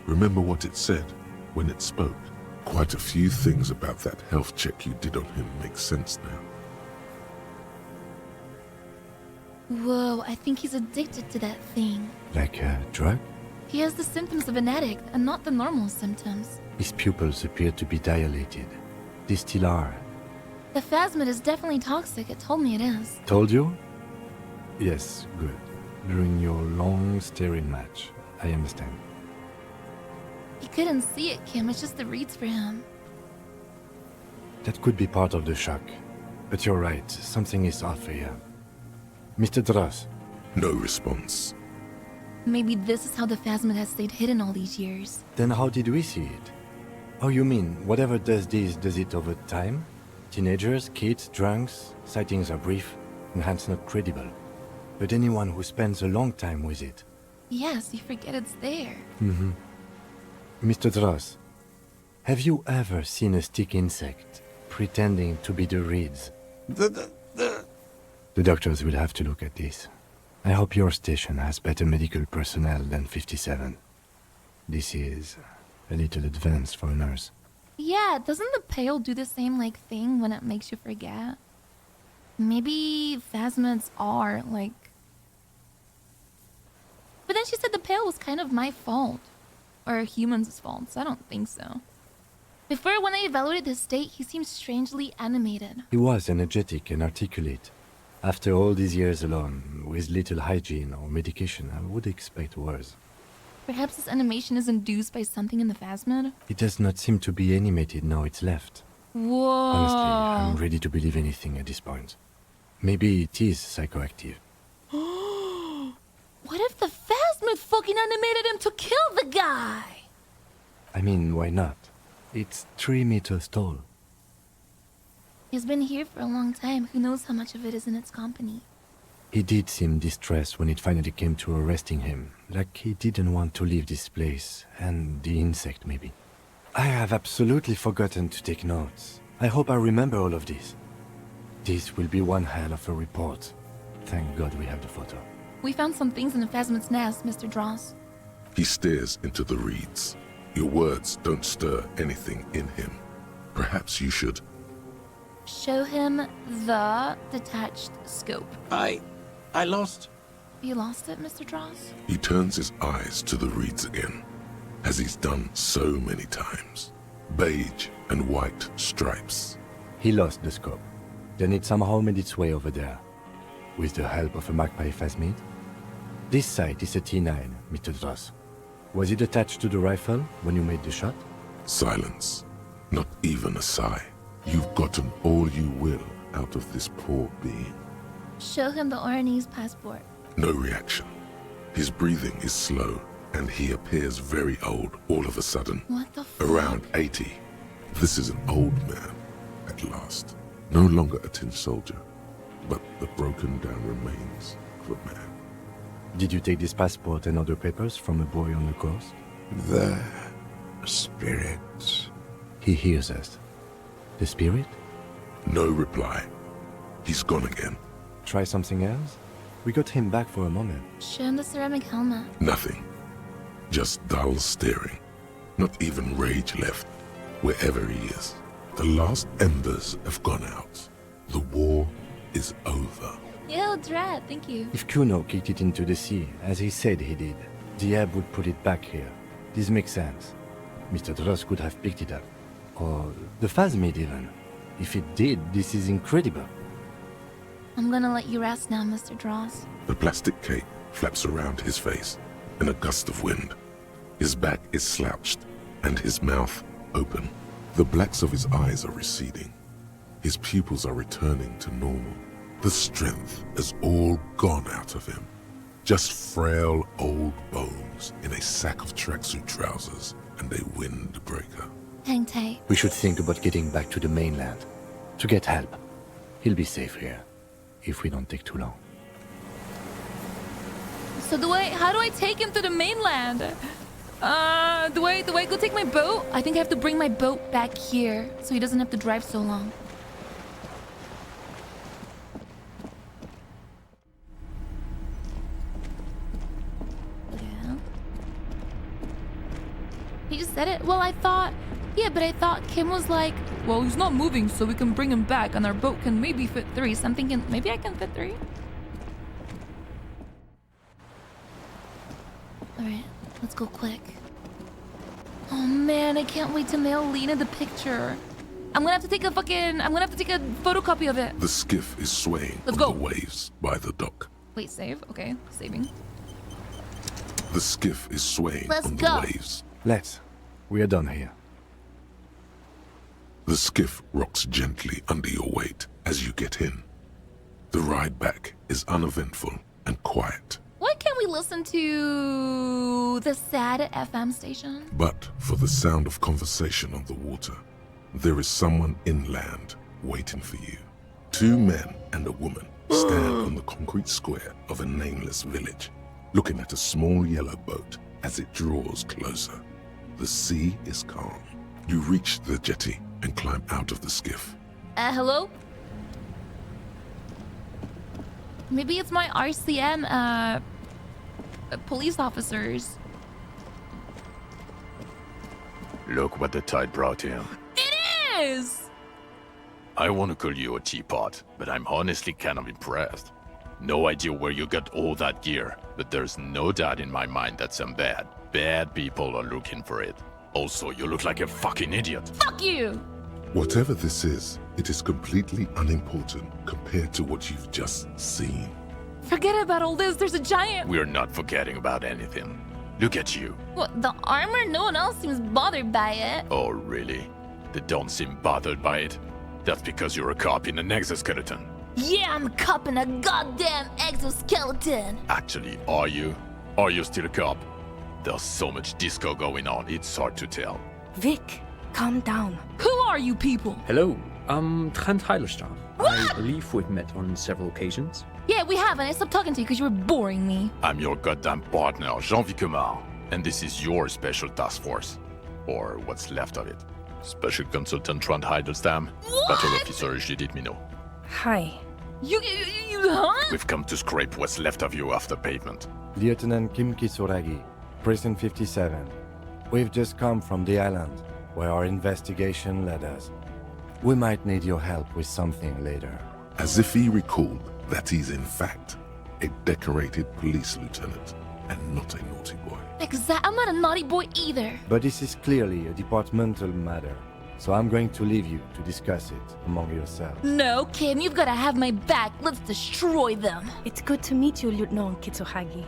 Remember what it said when it spoke? Quite a few things about that health check you did on him make sense now. Whoa, I think he's addicted to that thing. Like a drug? He has the symptoms of an addict and not the normal symptoms. His pupils appear to be dilated. They still are. The Phasmid is definitely toxic, it told me it is. Told you? Yes, good. During your long staring match, I understand. He couldn't see it, Kim, it's just the reeds for him. That could be part of the shock. But you're right, something is off here. Mr. Dross. No response. Maybe this is how the Phasmid has stayed hidden all these years. Then how did we see it? Oh, you mean, whatever does this, does it over time? Teenagers, kids, drunks, sightings are brief, and hence not credible. But anyone who spends a long time with it. Yes, you forget it's there. Mm-hmm. Mr. Dross, have you ever seen a stick insect pretending to be the reeds? The doctors will have to look at this. I hope your station has better medical personnel than 57. This is a little advanced for a nurse. Yeah, doesn't the pale do the same, thing when it makes you forget? Maybe Phasmids are, But then she said the pale was kind of my fault. Or humans' fault, so I don't think so. Before, when I evaluated his state, he seemed strangely animated. He was energetic and articulate. After all these years alone, with little hygiene or medication, I would expect worse. Perhaps this animation is induced by something in the Phasmid? It does not seem to be animated now it's left. Whoa. Honestly, I'm ready to believe anything at this point. Maybe it is psychoactive. fucking animated him to kill the guy. I mean, why not? It's 3 meters tall. He's been here for a long time. Who knows how much of it is in its company? He did seem distressed when it finally came to arresting him, like he didn't want to leave this place, and the insect maybe. I have absolutely forgotten to take notes. I hope I remember all of this. This will be one hell of a report. Thank God we have the photo. We found some things in the Phasmit's nest, Mr. Dross. He stares into the reeds. Your words don't stir anything in him. Perhaps you should. Show him the detached scope. I lost. You lost it, Mr. Dross? He turns his eyes to the reeds again, as he's done so many times. Beige and white stripes. He lost the scope. Then it somehow made its way over there. With the help of a magpie phasmid. This sight is a T9, Mr. Dross. Was it attached to the rifle when you made the shot? Silence. Not even a sigh. You've gotten all you will out of this poor being. Show him the Oranese passport. No reaction. His breathing is slow, and he appears very old all of a sudden. What the fuck? Around 80. This is an old man, at last. No longer a tin soldier, but the broken down remains of a man. Did you take this passport and other papers from a boy on the coast? The spirits. He hears us. The spirit? No reply. He's gone again. Try something else? We got him back for a moment. Show him the ceramic helmet. Nothing. Just dull staring. Not even rage left, wherever he is. The last embers have gone out. The war is over. Yo, Drat, thank you. If Kuno kicked it into the sea, as he said he did, the ebb would put it back here. This makes sense. Mr. Dross could have picked it up. Or the phasmid even. If it did, this is incredible. I'm gonna let you rest now, Mr. Dross. The plastic cape flaps around his face in a gust of wind. His back is slouched and his mouth open. The blacks of his eyes are receding. His pupils are returning to normal. The strength has all gone out of him. Just frail old bones in a sack of tracksuit trousers and a windbreaker. Hang tight. We should think about getting back to the mainland. To get help. He'll be safe here. If we don't take too long. So how do I take him to the mainland? Do I go take my boat? I think I have to bring my boat back here so he doesn't have to drive so long. Yeah. He just said it. Well, I thought Kim was like, well, he's not moving, so we can bring him back, and our boat can maybe fit 3. So I'm thinking maybe I can fit 3. Alright, let's go quick. Oh man, I can't wait to mail Lena the picture. I'm gonna have to take a photocopy of it. The skiff is swaying on the waves by the dock. Wait, save? Okay, saving. The skiff is swaying Let's on go. the waves. Let's. We are done here. The skiff rocks gently under your weight as you get in. The ride back is uneventful and quiet. Why can't we listen to the sad FM station? But for the sound of conversation on the water, there is someone inland waiting for you. 2 men and a woman stand on the concrete square of a nameless village, looking at a small yellow boat as it draws closer. The sea is calm. You reach the jetty and climb out of the skiff. Hello? Maybe it's my RCM, police officers. Look what the tide brought in. It is! I want to call you a teapot, but I'm honestly kind of impressed. No idea where you got all that gear, but there's no doubt in my mind that some bad people are looking for it. Also, you look like a fucking idiot. Fuck you! Whatever this is, it is completely unimportant compared to what you've just seen. Forget about all this, there's a giant. We're not forgetting about anything. Look at you. What, the armor? No one else seems bothered by it. Oh, really? They don't seem bothered by it? That's because you're a cop in an exoskeleton. Yeah, I'm a cop in a goddamn exoskeleton. Actually, are you? Are you still a cop? There's so much disco going on, it's hard to tell. Vic, calm down. Who are you people? Hello, I'm Trent Heilerstein. I believe we've met on several occasions. Yeah, we have, and I stopped talking to you because you were boring me. I'm your goddamn partner, Jean-Vic Quemar, and this is your special task force. Or what's left of it. Special Consultant Trent Heidelstam, Battle Officer Judith Minot. Hi. You, huh? We've come to scrape what's left of you off the pavement. Lieutenant Kim Kisuragi, Prison 57. We've just come from the island, where our investigation led us. We might need your help with something later. As if he recalled that he's in fact a decorated police lieutenant and not a naughty boy. I'm not a naughty boy either. But this is clearly a departmental matter, so I'm going to leave you to discuss it among yourselves. No, Kim, you've got to have my back. Let's destroy them. It's good to meet you, Lieutenant Kitsuhagi.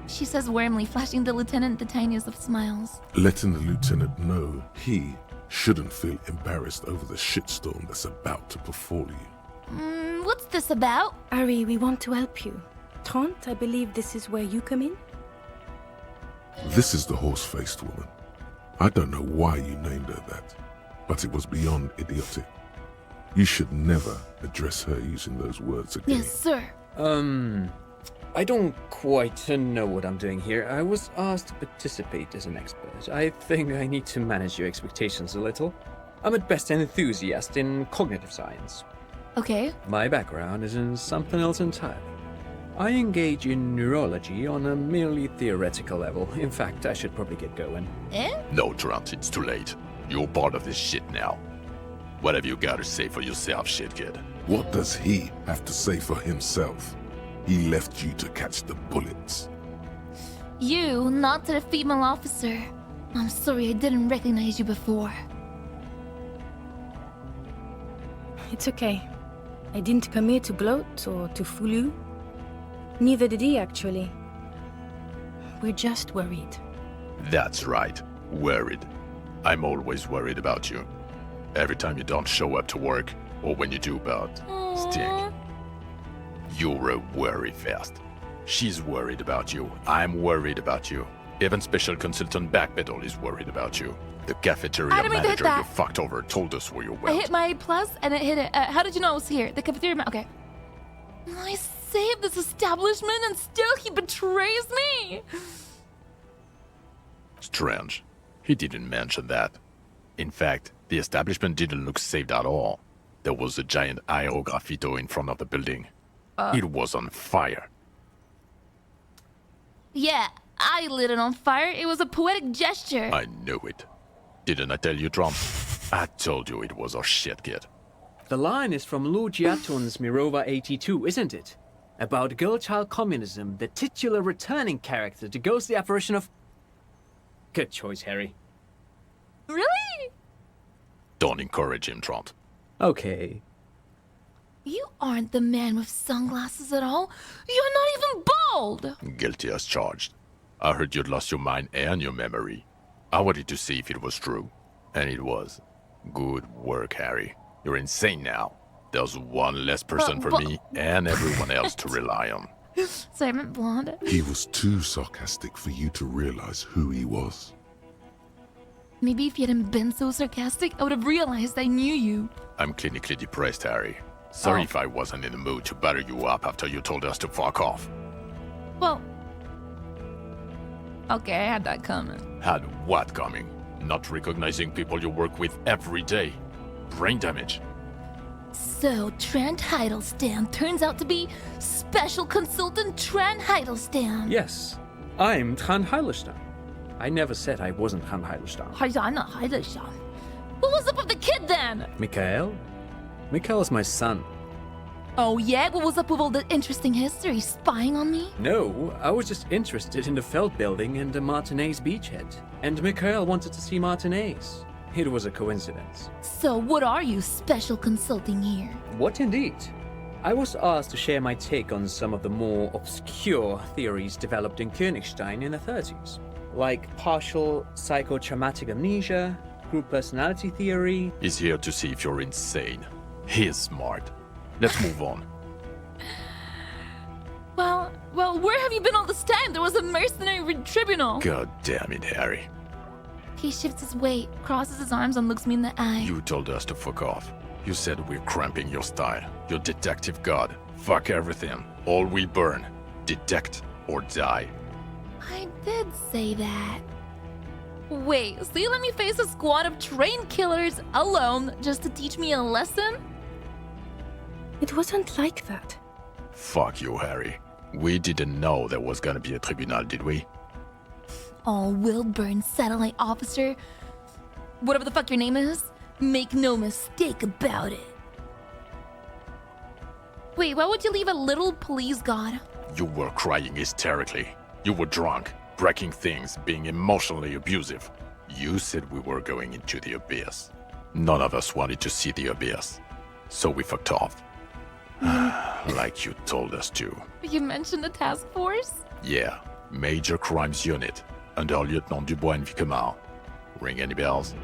She says warmly, flashing the lieutenant the tiniest of smiles. Letting the lieutenant know he shouldn't feel embarrassed over the shitstorm that's about to befall you. What's this about? Ari, we want to help you. Trent, I believe this is where you come in? This is the horse-faced woman. I don't know why you named her that, but it was beyond idiotic. You should never address her using those words again. Yes, sir. I don't quite know what I'm doing here. I was asked to participate as an expert. I think I need to manage your expectations a little. I'm at best an enthusiast in cognitive science. Okay. My background is in something else entirely. I engage in neurology on a merely theoretical level. In fact, I should probably get going. No, Trent, it's too late. You're part of this shit now. What have you got to say for yourself, shit kid? What does he have to say for himself? He left you to catch the bullets. You, not to the female officer. I'm sorry I didn't recognize you before. It's okay. I didn't come here to gloat or to fool you. Neither did he, actually. We're just worried. That's right. Worried. I'm always worried about you. Every time you don't show up to work, or when you do but stink. You're a worry fest. She's worried about you. I'm worried about you. Even Special Consultant Backpedal is worried about you. The cafeteria manager you fucked over told us where you went. I hit my plus and it hit it. How did you know I was here? The cafeteria. Okay. I saved this establishment and still he betrays me. Strange. He didn't mention that. In fact, the establishment didn't look saved at all. There was a giant aerograffito in front of the building. It was on fire. Yeah, I lit it on fire. It was a poetic gesture. I knew it. Didn't I tell you, Trump? I told you it was our shit, kid. The line is from Lu Jiatun's Mirova 82, isn't it? About girl-child communism, the titular returning character to ghost the apparition of... Good choice, Harry. Really? Don't encourage him, Trump. Okay. You aren't the man with sunglasses at all. You're not even bald. Guilty as charged. I heard you'd lost your mind and your memory. I wanted to see if it was true. And it was. Good work, Harry. You're insane now. There's one less person for me and everyone else to rely on. Sorry, I meant blonde. He was too sarcastic for you to realize who he was. Maybe if you hadn't been so sarcastic, I would have realized I knew you. I'm clinically depressed, Harry. Sorry if I wasn't in the mood to batter you up after you told us to fuck off. Well... Okay, I had that coming. Had what coming? Not recognizing people you work with every day. Brain damage. So, Trent Heidelstam turns out to be Special Consultant Trent Heidelstam. Yes, I'm Trent Heidelstam. I never said I wasn't Trent Heidelstam. I'm not Heidelstam. What was up with the kid then? Mikhail? Mikhail's my son. Oh yeah? What was up with all the interesting history? Spying on me? No, I was just interested in the Felt building and the Martinez beachhead. And Mikhail wanted to see Martinez. It was a coincidence. So what are you special consulting here? What indeed? I was asked to share my take on some of the more obscure theories developed in Königstein in the 30s. Like partial psychotraumatic amnesia, group personality theory. He's here to see if you're insane. He is smart. Let's move on. Well, where have you been all this time? There was a mercenary tribunal. God damn it, Harry. He shifts his weight, crosses his arms, and looks me in the eye. You told us to fuck off. You said we're cramping your style. Your detective god. Fuck everything. All we burn. Detect or die. I did say that. Wait, so you let me face a squad of trained killers alone just to teach me a lesson? It wasn't like that. Fuck you, Harry. We didn't know there was gonna be a tribunal, did we? Oh, Wilburn, satellite officer. Whatever the fuck your name is, make no mistake about it. Wait, why would you leave a little police god? You were crying hysterically. You were drunk, breaking things, being emotionally abusive. You said we were going into the abyss. None of us wanted to see the abyss. So we fucked off. Like you told us to. You mentioned the task force? Yeah, Major Crimes Unit, under Lieutenant Dubois and Vicomar. Ring any bells?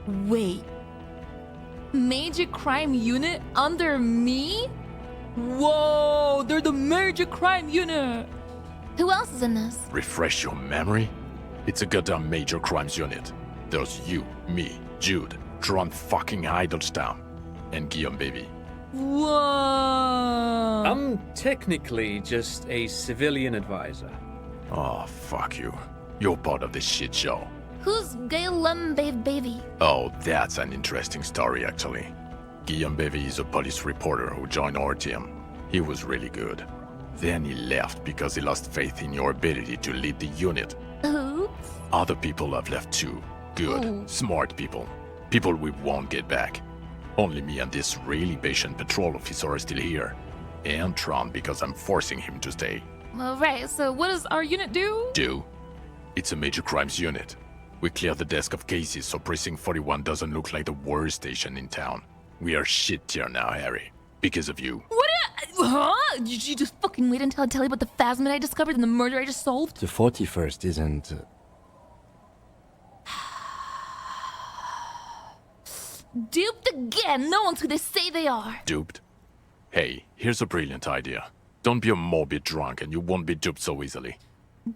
Wait. Major crime unit under me? Whoa, they're the major crime unit. Who else is in this? Refresh your memory? It's a goddamn Major Crimes Unit. There's you, me, Jude, Tron fucking Idlestam, and Guillaume Baby. Whoa. I'm technically just a civilian advisor. Oh, fuck you. You're part of this shit show. Who's Guillaume Baby? Oh, that's an interesting story, actually. Guillaume Bevy is a police reporter who joined our team. He was really good. Then he left because he lost faith in your ability to lead the unit. Oops. Other people have left too. Good, smart people. People we won't get back. Only me and this really patient patrol officer are still here. And Tron because I'm forcing him to stay. All right, so what does our unit do? It's a major crimes unit. We clear the desk of cases so Precinct 41 doesn't look like the worst station in town. We are shit tier now, Harry. Because of you. What? Huh? Did you just fucking wait until I tell you about the phasmid I discovered and the murder I just solved? The 41st isn't... Duped again! No one's who they say they are! Duped? Hey, here's a brilliant idea. Don't be a morbid drunk and you won't be duped so easily.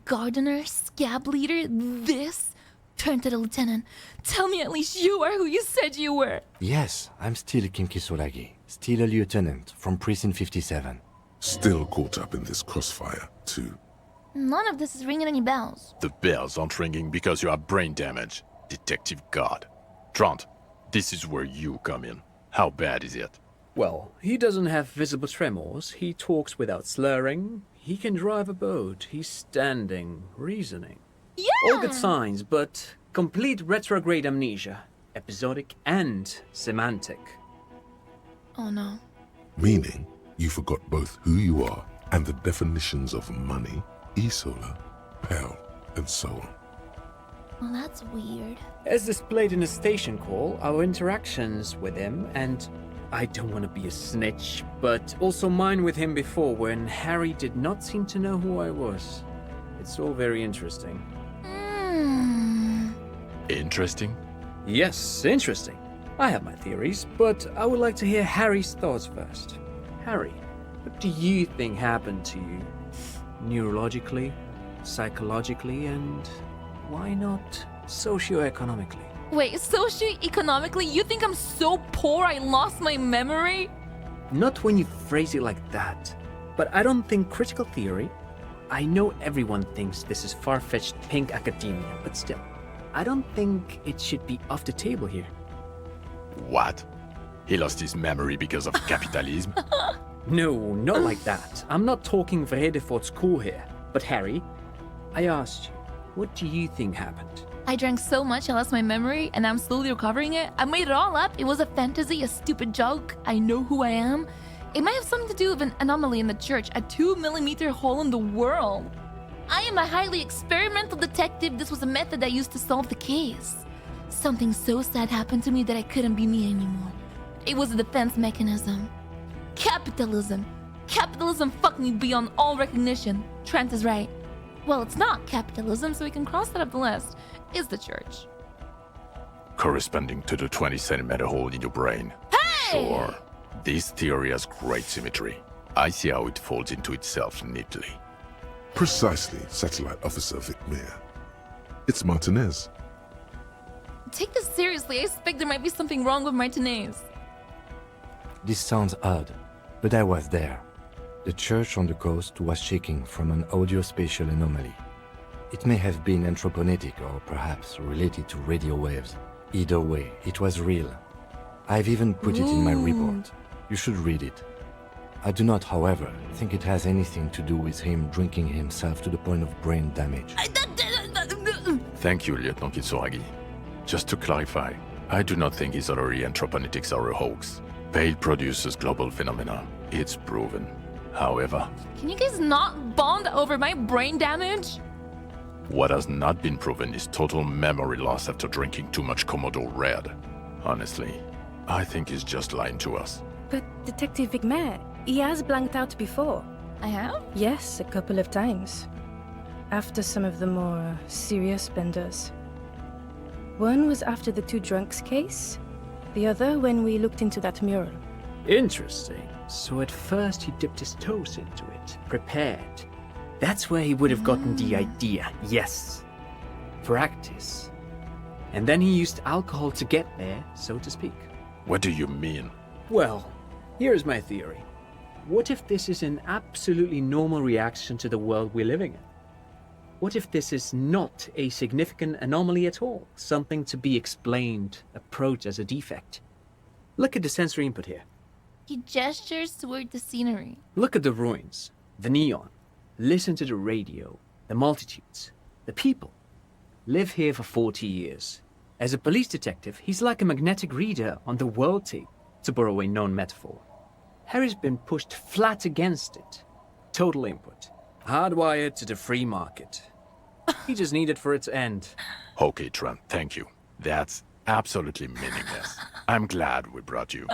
Gardener, scab leader, this? Turn to the lieutenant. Tell me at least you are who you said you were. Yes, I'm still Kinkisolagi. Still a lieutenant from Precinct 57. Still caught up in this crossfire, too. None of this is ringing any bells. The bells aren't ringing because you have brain damage. Detective God. Trant, this is where you come in. How bad is it? Well, he doesn't have visible tremors, he talks without slurring, he can drive a boat, he's standing, reasoning. Yeah! All good signs, but complete retrograde amnesia. Episodic and semantic. Oh no. Meaning, you forgot both who you are and the definitions of money, Isola, Pell, and so on. Well, that's weird. As displayed in a station call, our interactions with him, and I don't want to be a snitch, but also mine with him before when Harry did not seem to know who I was. It's all very interesting. Interesting? Yes, interesting. I have my theories, but I would like to hear Harry's thoughts first. Harry, what do you think happened to you? Neurologically, psychologically, and why not socioeconomically? Wait, socioeconomically, you think I'm so poor I lost my memory? Not when you phrase it like that. But I don't think critical theory... I know everyone thinks this is far-fetched pink academia, but still, I don't think it should be off the table here. What? He lost his memory because of capitalism? No, not like that. I'm not talking Verhede for school here. But Harry, I asked you, what do you think happened? I drank so much I lost my memory, and I'm slowly recovering it. I made it all up. It was a fantasy, a stupid joke. I know who I am. It might have something to do with an anomaly in the church, a 2mm hole in the world. I am a highly experimental detective. This was a method I used to solve the case. Something so sad happened to me that I couldn't be me anymore. It was a defense mechanism. Capitalism. Capitalism fucked me beyond all recognition. Trent is right. Well, it's not capitalism, so we can cross that off the list. It's the church. Corresponding to the 20cm hole in your brain. Hey! Sure. This theory has great symmetry. I see how it folds into itself neatly. Precisely, Satellite Officer Veibae. It's Martinez. Take this seriously. I suspect there might be something wrong with Martinez. This sounds odd, but I was there. The church on the coast was shaking from an audiospatial anomaly. It may have been anthroponetic or perhaps related to radio waves. Either way, it was real. I've even put it in my report. You should read it. I do not, however, think it has anything to do with him drinking himself to the point of brain damage. Thank you, Lieutenant Kitsuragi. Just to clarify, I do not think his other anthroponetics are a hoax. Veil produces global phenomena. It's proven. However, Can you guys not bond over my brain damage? what has not been proven is total memory loss after drinking too much Komodo Red. Honestly, I think he's just lying to us. But Detective Veibae, he has blanked out before. I have? Yes, a couple of times. After some of the more serious benders. One was after the two drunks case, the other when we looked into that mural. Interesting. So at first he dipped his toes into it, prepared. That's where he would have gotten the idea, yes. Practice. And then he used alcohol to get there, so to speak. What do you mean? Well, here's my theory. What if this is an absolutely normal reaction to the world we're living in? What if this is not a significant anomaly at all? Something to be explained, approached as a defect? Look at the sensory input here. He gestures toward the scenery. Look at the ruins, the neon. Listen to the radio, the multitudes, the people. Live here for 40 years. As a police detective, he's like a magnetic reader on the world tape, to borrow a known metaphor. Harry's been pushed flat against it. Total input. Hardwired to the free market. He just needed for it to end. Okay, Trent, thank you. That's absolutely meaningless. I'm glad we brought you.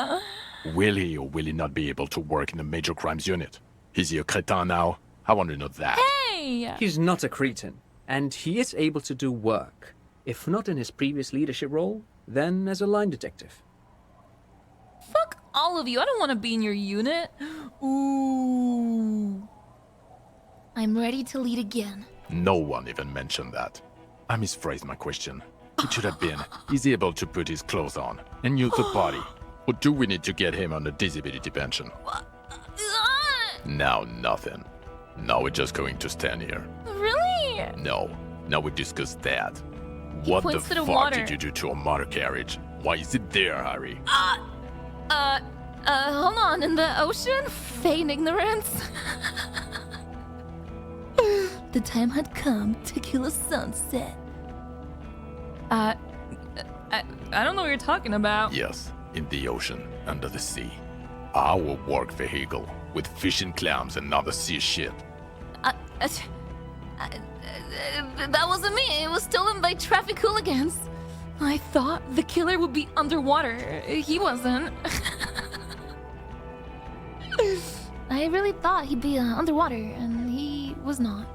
Will he or will he not be able to work in the major crimes unit? Is he a cretin now? I want to know that. Hey! He's not a cretin, and he is able to do work. If not in his previous leadership role, then as a line detective. Fuck all of you. I don't want to be in your unit. Ooh. I'm ready to lead again. No one even mentioned that. I misphrased my question. It should have been, is he able to put his clothes on and use the body? Or do we need to get him on a disability pension? Now nothing. Now we're just going to stand here. Really? No. Now we discuss that. What the points to the fuck water. did you do to a motor carriage? Why is it there, Harry? Hold on. In the ocean? Feign ignorance. The time had come to kill a sunset. I don't know what you're talking about. Yes, in the ocean, under the sea. Our work vehicle, with fish and clams and other sea shit. That wasn't me. It was stolen by traffic hooligans. I thought the killer would be underwater. He wasn't. I really thought he'd be underwater, and he was not.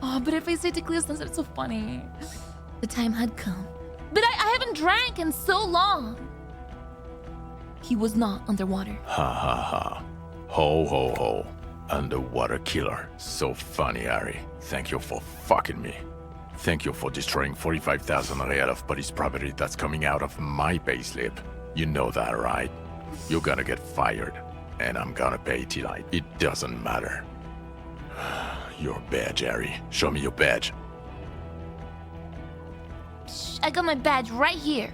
Oh, but if I say to clear sunset, it's so funny. The time had come. But I haven't drank in so long. He was not underwater. Ha ha ha. Ho ho ho. Underwater killer. So funny, Harry. Thank you for fucking me. Thank you for destroying 45,000 real of police property that's coming out of my payslip. You know that, right? You're gonna get fired. And I'm gonna pay till it doesn't matter. Your badge, Harry. Show me your badge. I got my badge right here.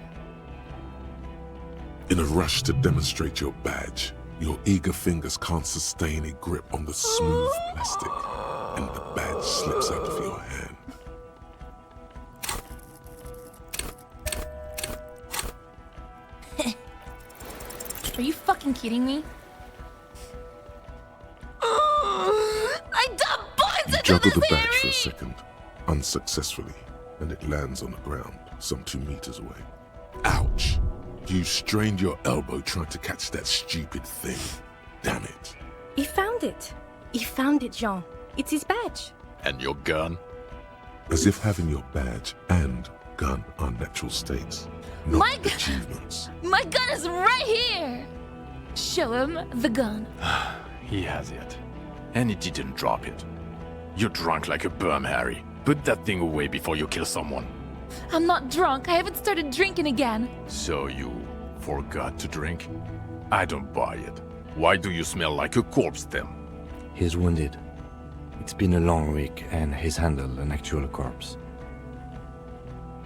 In a rush to demonstrate your badge, your eager fingers can't sustain a grip on the smooth plastic, and the badge slips out of your hand. Are you fucking kidding me? I dumped bullets You into juggle this the badge for Harry! a second, unsuccessfully, and it lands on the ground, some 2 meters away. Ouch! You strained your elbow trying to catch that stupid thing. Damn it. He found it. He found it, Jean. It's his badge. And your gun? As if having your badge and gun are natural states, not achievements. My gun is right here! Show him the gun. He has it. And he didn't drop it. You're drunk like a bum, Harry. Put that thing away before you kill someone. I'm not drunk. I haven't started drinking again. So you forgot to drink? I don't buy it. Why do you smell like a corpse then? He's wounded. It's been a long week and he's handled an actual corpse.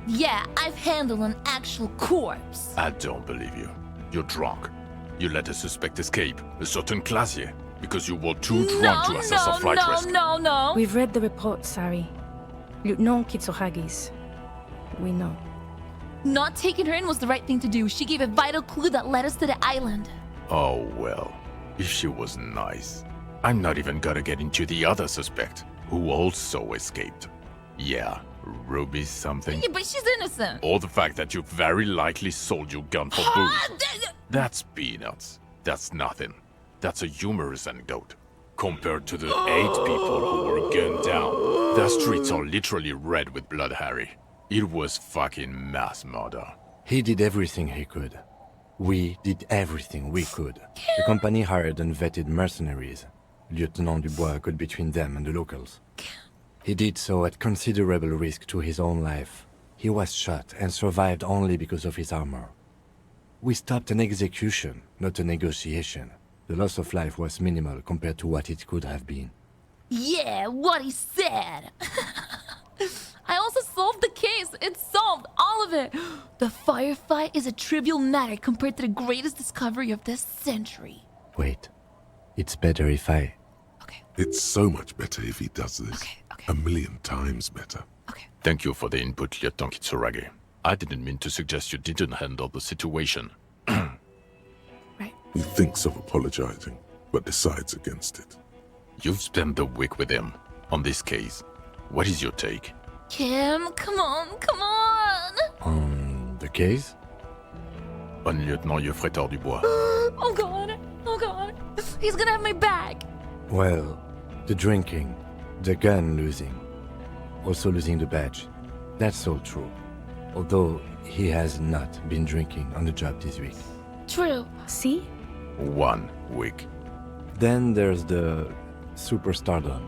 Yeah, I've handled an actual corpse. I don't believe you. You're drunk. You let a suspect escape, a certain Classier, because you were too drunk to assess a flight risk. No. We've read the reports, Sari. Lieutenant Kitsuragis. We know. Not taking her in was the right thing to do. She gave a vital clue that led us to the island. Oh, well. If she was nice. I'm not even gonna get into the other suspect, who also escaped. Yeah, Ruby something. Yeah, but she's innocent. Or the fact that you very likely sold your gun for booze. That's peanuts. That's nothing. That's a humorous anecdote. Compared to the 8 people who were gunned down. The streets are literally red with blood, Harry. It was fucking mass murder. He did everything he could. We did everything we could. The company hired and vetted mercenaries. Lieutenant Dubois got between them and the locals. He did so at considerable risk to his own life. He was shot and survived only because of his armor. We stopped an execution, not a negotiation. The loss of life was minimal compared to what it could have been. Yeah, what he said. I also solved the case. It's solved, all of it. The firefight is a trivial matter compared to the greatest discovery of this century. Wait, it's better if I... It's so much better if he does this. A million times better. Thank you for the input, Lieutenant Kitsuragi. I didn't mean to suggest you didn't handle the situation. He thinks of apologizing, but decides against it. You've spent the week with him on this case. What is your take? Kim, come on. On the case? On Lieutenant Geoffrey Dubois. Oh god. He's gonna have my back. Well, the drinking, the gun losing, also losing the badge. That's all true. Although he has not been drinking on the job this week. True. See? 1 week. Then there's the superstardom.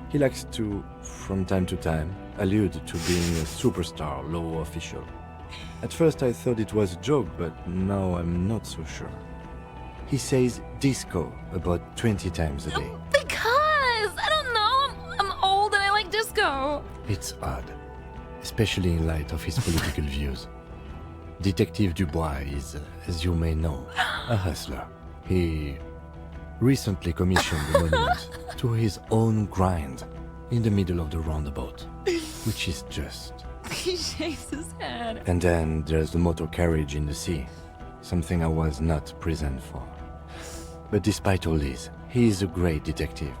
He likes to, from time to time, allude to being a superstar law official. At first I thought it was a joke, but now I'm not so sure. He says disco about 20 times a day. Because, I don't know, I'm old and I like disco. It's odd, especially in light of his political views. Detective Dubois is, as you may know, a hustler. He recently commissioned a monument to his own grind in the middle of the roundabout, which is just... He shakes his head. And then there's the motor carriage in the sea, something I was not present for. But despite all this, he is a great detective,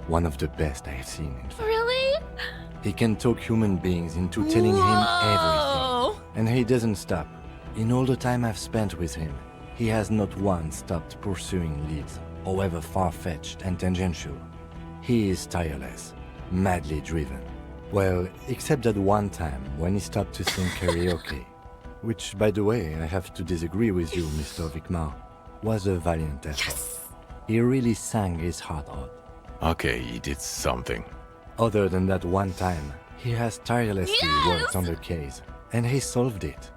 one of the best I have seen, in fact. Really? He can talk human beings into telling him everything, and he doesn't stop. In all the time I've spent with him, he has not once stopped pursuing leads, however far-fetched and tangential. He is tireless, madly driven. Well, except that one time when he stopped to sing karaoke, which, by the way, I have to disagree with you, Mr. Vicmar, was a valiant effort. Yes! He really sang his heart out. Okay, he did something. Other than that one time, he has tirelessly worked on the case, and he solved it.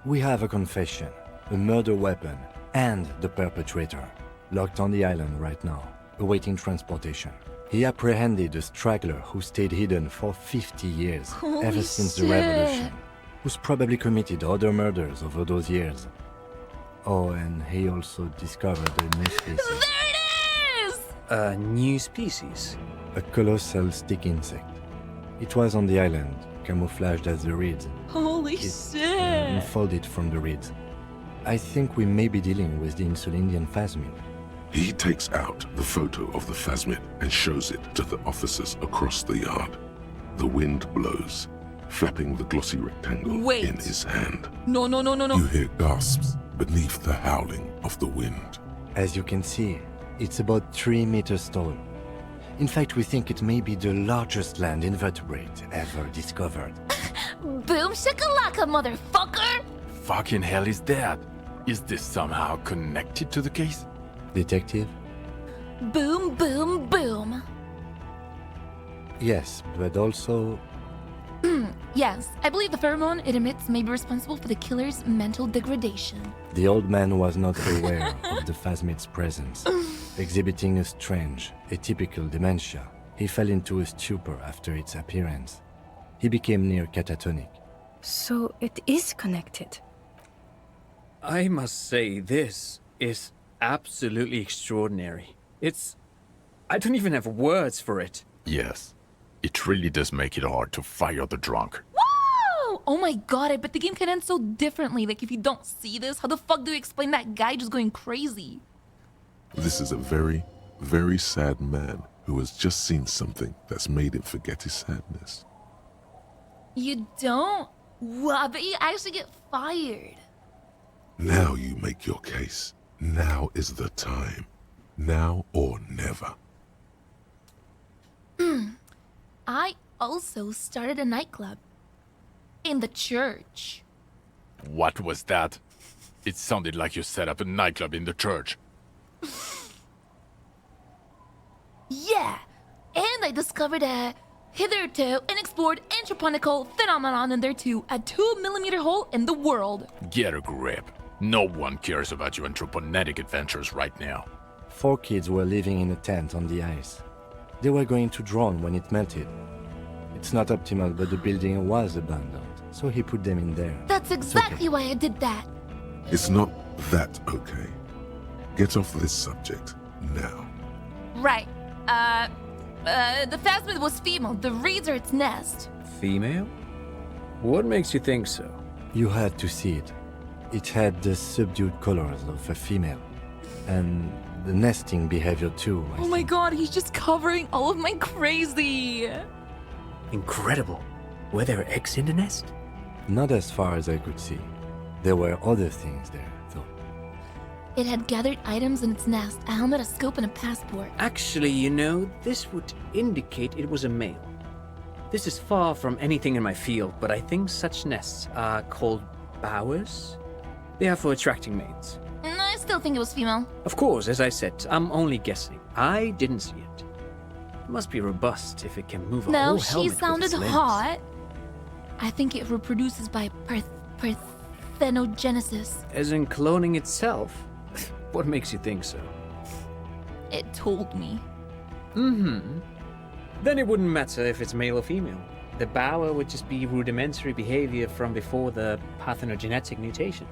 We have a confession, a murder weapon, and the perpetrator, locked on the island right now, awaiting transportation. He apprehended a straggler who stayed hidden for 50 years, ever since the revolution, who's probably committed other murders over those years. Oh, and he also discovered a new species. There it is! A new species? A colossal stick insect. It was on the island, camouflaged as the reeds. Holy shit! Unfolded from the reeds. I think we may be dealing with the Insulindian phasmid. He takes out the photo of the phasmid and shows it to the officers across the yard. The wind blows, flapping the glossy rectangle in his hand. No. You hear gasps beneath the howling of the wind. As you can see, it's about 3 meters tall. In fact, we think it may be the largest land invertebrate ever discovered. Boom shakalaka, motherfucker! Fucking hell is that? Is this somehow connected to the case? Detective, Boom, boom, boom. Yes, but also... Yes, I believe the pheromone it emits may be responsible for the killer's mental degradation. The old man was not aware of the phasmid's presence. Exhibiting a strange, atypical dementia, he fell into a stupor after its appearance. He became near catatonic. So it is connected. I must say, this is absolutely extraordinary. I don't even have words for it. Yes, it really does make it hard to fire the drunk. Woo! Oh my god, I bet the game can end so differently. Like, if you don't see this, how the fuck do you explain that guy just going crazy? This is a very, very sad man who has just seen something that's made him forget his sadness. You don't? Wow, I bet you actually get fired. Now you make your case. Now is the time. Now or never. I also started a nightclub. In the church. What was that? It sounded like you set up a nightclub in the church. Yeah, and I discovered a hitherto unexplored anthroponical phenomenon in there too, a 2mm hole in the world. Get a grip. No one cares about your anthroponetic adventures right now. 4 kids were living in a tent on the ice. They were going to drown when it melted. It's not optimal, but the building was abandoned, so he put them in there. That's exactly why I did that. It's not that okay. Get off this subject now. Right. The phasmid was female. The reeds are its nest. Female? What makes you think so? You had to see it. It had the subdued colors of a female. And the nesting behavior too. Oh my god, he's just covering all of my crazy. Incredible. Were there eggs in the nest? Not as far as I could see. There were other things there, though. It had gathered items in its nest, a helmet, a scope, and a passport. Actually, you know, this would indicate it was a male. This is far from anything in my field, but I think such nests are called bowers. They are for attracting mates. I still think it was female. Of course, as I said, I'm only guessing. I didn't see it. It must be robust if it can move a whole No, helmet she with sounded its limbs. hot. I think it reproduces by parthenogenesis. As in cloning itself? What makes you think so? It told me. Then it wouldn't matter if it's male or female. The bower would just be rudimentary behavior from before the parthenogenetic mutation.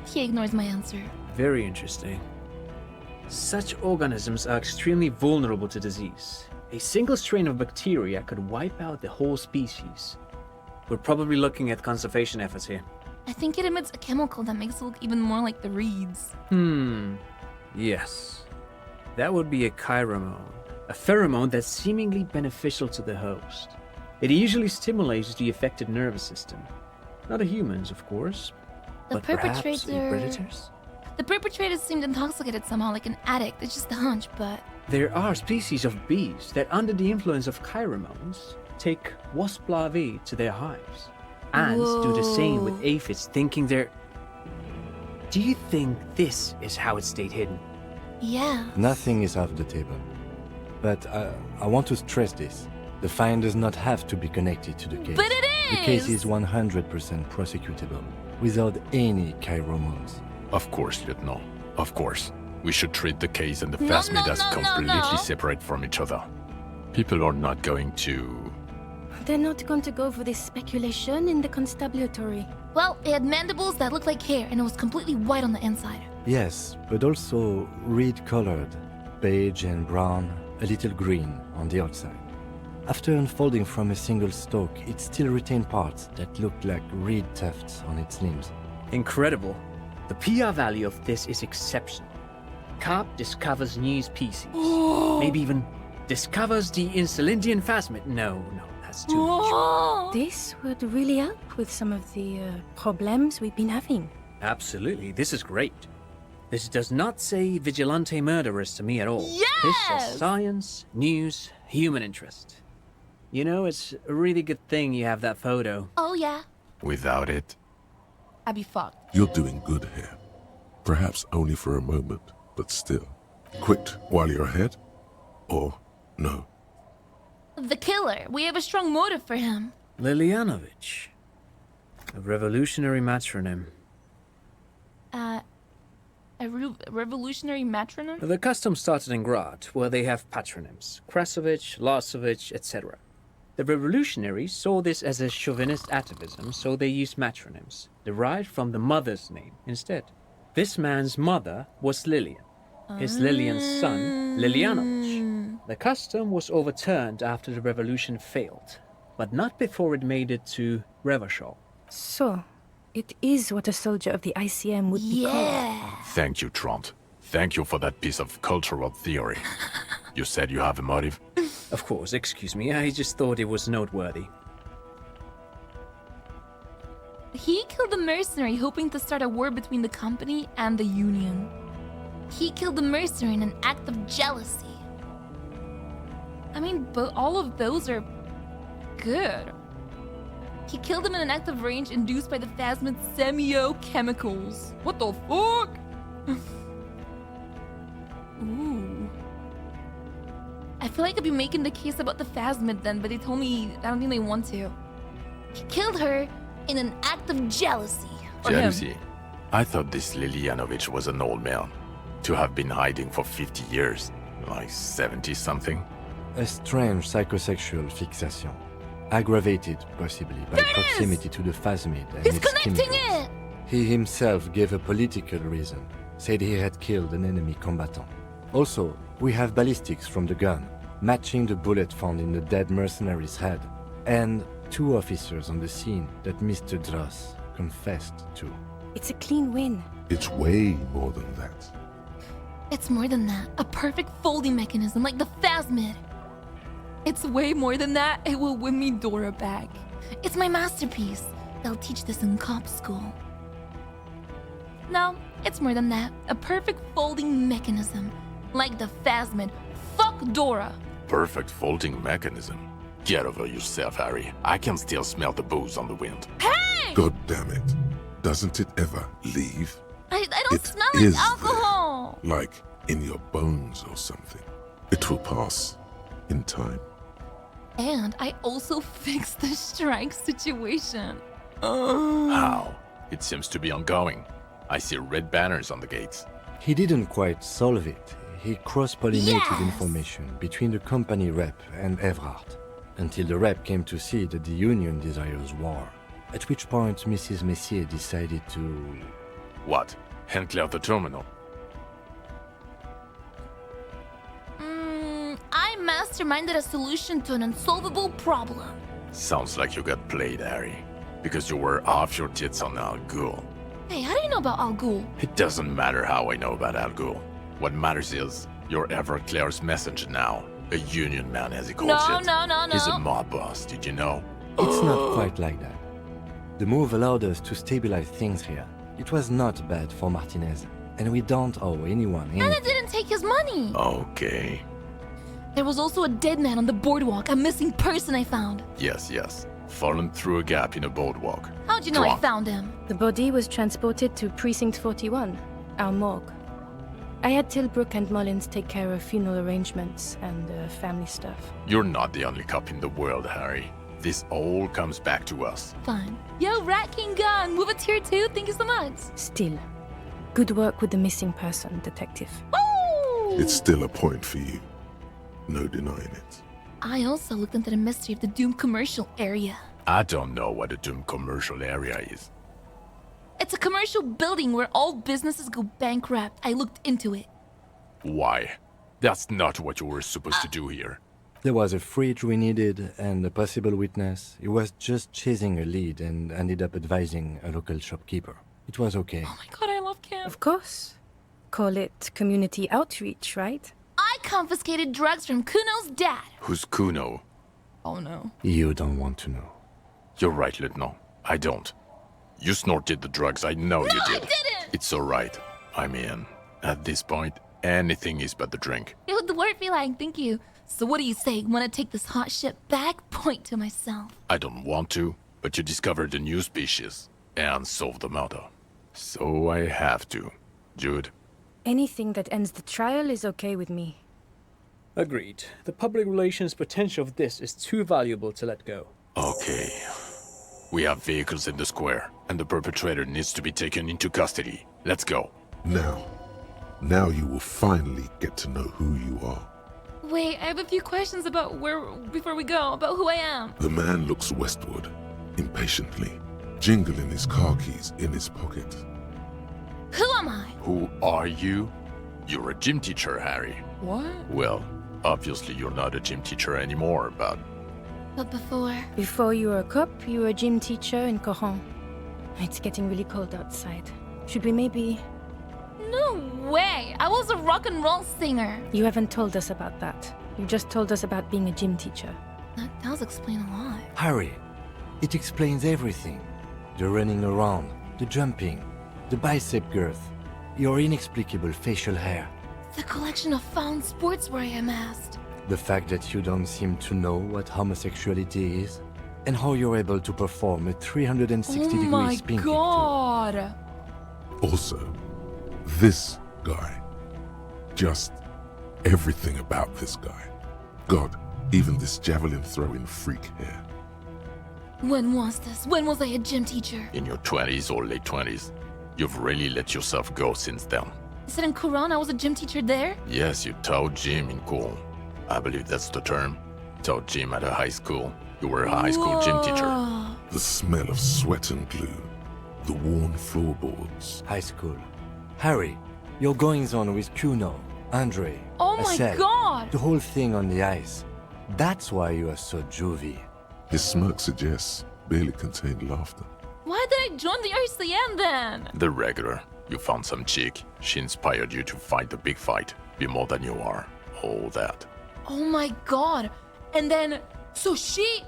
He ignores my answer. Very interesting. Such organisms are extremely vulnerable to disease. A single strain of bacteria could wipe out the whole species. We're probably looking at conservation efforts here. I think it emits a chemical that makes it look even more like the reeds. Yes. That would be a pheromone. A pheromone that's seemingly beneficial to the host. It usually stimulates the affected nervous system. Not the humans, of course. The but perhaps in perpetrator... predators? The perpetrator seemed intoxicated somehow, like an addict. It's just a hunch, but... There are species of bees that, under the influence of pheromones, take wasp larvae to their hives. Ants do the same with aphids, thinking they're... Do you think this is how it stayed hidden? Yeah. Nothing is off the table. But I want to stress this. The find does not have to be connected to the case. But it is! The case is 100% prosecutable, without any pheromones. Of course, Lieutenant. Of course. We should treat the case and the phasmid as completely separate from each other. People are not going to... They're not going to go for this speculation in the constabulary. Well, it had mandibles that looked like hair, and it was completely white on the inside. Yes, but also reed-colored, beige and brown, a little green on the outside. After unfolding from a single stalk, it still retained parts that looked like reed tufts on its limbs. Incredible. The PR value of this is exceptional. Carp discovers new species. Maybe even discovers the Insulindian phasmid. No, that's too much. This would really help with some of the problems we've been having. Absolutely, this is great. This does not say vigilante murderers to me at all. Yes! This says science, news, human interest. You know, it's a really good thing you have that photo. Oh, yeah. Without it... I'd be fucked. You're doing good here. Perhaps only for a moment, but still. Quit while you're ahead? Or no? The killer. We have a strong motive for him. Lilianovich. A revolutionary matronym. Revolutionary matronym? The custom started in Grad, where they have patronyms. Krasovich, Lasovich, etc. The revolutionaries saw this as a chauvinist atavism, so they used matronyms, derived from the mother's name instead. This man's mother was Lilian. His Lilian's son, Lilianovich. The custom was overturned after the revolution failed, but not before it made it to Revachol. So, it is what a soldier of the ICM would be called. Thank you, Trant. Thank you for that piece of cultural theory. You said you have a motive? Of course, excuse me, I just thought it was noteworthy. He killed the mercenary hoping to start a war between the company and the Union. He killed the mercenary in an act of jealousy. I mean, but all of those are good. He killed him in an act of rage induced by the Phasmid semiochemicals. What the fuck? Ooh. I feel like I'd be making the case about the Phasmid then, but they told me I don't think they want to. He killed her in an act of jealousy. Or Jealousy? him. I thought this Lilianovich was an old man. To have been hiding for 50 years. Like 70-something. A strange psychosexual fixation. Aggravated, possibly, by proximity to the Phasmid and He's its connecting chemicals. it! He himself gave a political reason, said he had killed an enemy combatant. Also, we have ballistics from the gun, matching the bullet found in the dead mercenary's head, and 2 officers on the scene that Mr. Dross confessed to. It's a clean win. It's way more than that. It's more than that. A perfect folding mechanism like the Phasmid. It's way more than that. It will win me Dora back. It's my masterpiece. They'll teach this in cop school. No, it's more than that. A perfect folding mechanism like the Phasmid. Fuck Dora. Perfect folding mechanism. Get over yourself, Harry. I can still smell the booze on the wind. Hey! God damn it. Doesn't it ever leave? I don't It smell like is alcohol. Like in your bones or something. It will pass in time. And I also fixed the strike situation. How? It seems to be ongoing. I see red banners on the gates. He didn't quite solve it. He cross-pollinated Yes! information between the company rep and Evrard, until the rep came to see that the Union desires war, at which point Mrs. Messier decided to... What? Hand clear the terminal. I masterminded a solution to an unsolvable problem. Sounds like you got played, Harry. Because you were off your tits on Al Ghul. Hey, how do you know about Al Ghul? It doesn't matter how I know about Al Ghul. What matters is, you're Everclear's messenger now. A union man, as he calls it. No. He's a mob boss, did you know? It's not quite like that. The move allowed us to stabilize things here. It was not bad for Martinez, and we don't owe anyone anything. And it didn't take his money. Okay. There was also a dead man on the boardwalk, a missing person I found. Yes. Fallen through a gap in a boardwalk. How'd you know I Drunk. found him? The body was transported to Precinct 41, our morgue. I had Tilbrook and Mullins take care of funeral arrangements and family stuff. You're not the only cop in the world, Harry. This all comes back to us. Fine. Yo, Rat King Gun, move a tier 2, thank you so much. Still, good work with the missing person, Detective. Woo! It's still a point for you. No denying it. I also looked into the mystery of the Doom commercial area. I don't know what a Doom commercial area is. It's a commercial building where all businesses go bankrupt. I looked into it. Why? That's not what you were supposed to do here. There was a fridge we needed and a possible witness. He was just chasing a lead and ended up advising a local shopkeeper. It was okay. Oh my god, I love Cam. Of course. Call it community outreach, right? I confiscated drugs from Kuno's dad. Who's Kuno? Oh no. You don't want to know. You're right, Lieutenant. I don't. You snorted the drugs, I know you did. I didn't! It's alright. I mean, at this point, anything is but the drink. Yo, dwarf feline, thank you. So what do you say? Wanna take this hot shit back? Point to myself. I don't want to, but you discovered a new species and solved the murder. So I have to. Jude, Anything that ends the trial is okay with me. Agreed. The public relations potential of this is too valuable to let go. Okay. We have vehicles in the square, and the perpetrator needs to be taken into custody. Let's go. Now you will finally get to know who you are. Wait, I have a few questions about before we go, about who I am. The man looks westward, impatiently, jingling his car keys in his pocket. Who am I? Who are you? You're a gym teacher, Harry. What? Well, obviously you're not a gym teacher anymore, but... But before... Before you were a cop, you were a gym teacher in Coron. It's getting really cold outside. Should we maybe... No way! I was a rock and roll singer! You haven't told us about that. You just told us about being a gym teacher. That does explain a lot. Harry, it explains everything. The running around, the jumping, the bicep girth, your inexplicable facial hair. The collection of found sportswear I amassed. The fact that you don't seem to know what homosexuality is, and how you're able to perform a 360-degree spin kick. Oh my god! Also, this guy. Just everything about this guy. God, even this javelin-throwing freak here. When was this? When was I a gym teacher? In your 20s or late 20s. You've really let yourself go since then. You said in Quran I was a gym teacher there? Yes, you taught gym in Cool. I believe that's the term. Taught gym at a high school. You were a high school gym teacher. The smell of sweat and glue. The worn floorboards. High school. Harry, your goings-on with Kuno, Andre, Oh my Asel, god! the whole thing on the ice. That's why you are so juvie. His smirk suggests barely contained laughter. Why did I join the RCM then? The regular. You found some chick. She inspired you to fight the big fight. Be more than you are. All that. Oh my god. And then, so she...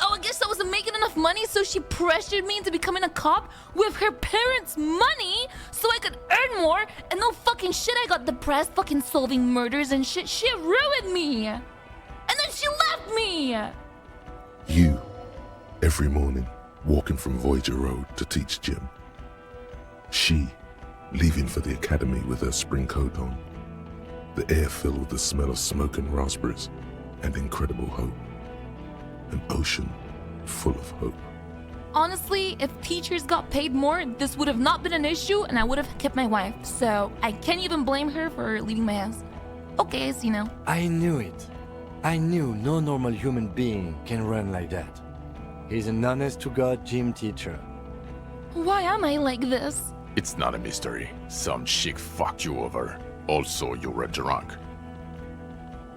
Oh, I guess I wasn't making enough money, so she pressured me into becoming a cop with her parents' money so I could earn more, and no fucking shit, I got depressed fucking solving murders and shit. She ruined me. And then she left me. You, every morning, walking from Voyager Road to teach gym. She, leaving for the academy with her spring coat on. The air filled with the smell of smoke and raspberries and incredible hope. An ocean full of hope. Honestly, if teachers got paid more, this would have not been an issue and I would have kept my wife. So I can't even blame her for leaving my house. Okay, so you know. I knew it. I knew no normal human being can run like that. He's an honest-to-God gym teacher. Why am I like this? It's not a mystery. Some chick fucked you over. Also, you were drunk.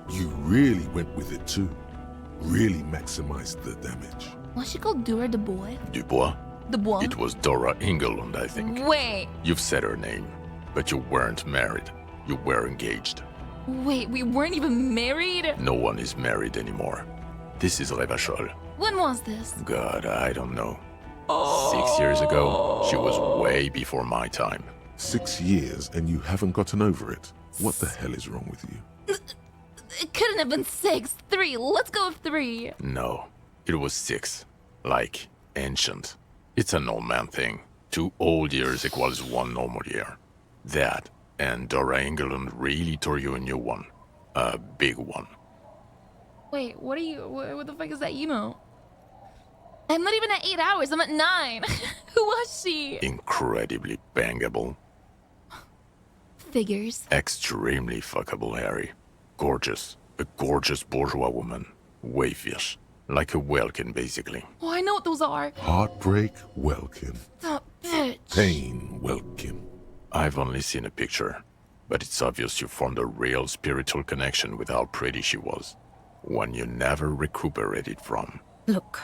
You really went with it too. Really maximized the damage. Was she called Dora Dubois? Dubois? Dubois? It was Dora Engelund, I think. Wait. You've said her name, but you weren't married. You were engaged. Wait, we weren't even married? No one is married anymore. This is Revachol. When was this? God, I don't know. 6 years ago, she was way before my time. 6 years and you haven't gotten over it? What the hell is wrong with you? It couldn't have been 6. 3. Let's go with 3. No, it was 6. Like, ancient. It's an old man thing. 2 old years equals 1 normal year. That, and Dora Engelund really tore you a new one. A big one. Wait, what the fuck is that emo? I'm not even at 8 hours, I'm at 9. Who was she? Incredibly bangable. Figures. Extremely fuckable, Harry. Gorgeous. A gorgeous bourgeois woman. Wayfish. Like a Welkin, basically. Oh, I know what those are. Heartbreak, Welkin. The bitch. Pain, Welkin. I've only seen a picture, but it's obvious you formed a real spiritual connection with how pretty she was. One you never recuperated from. Look,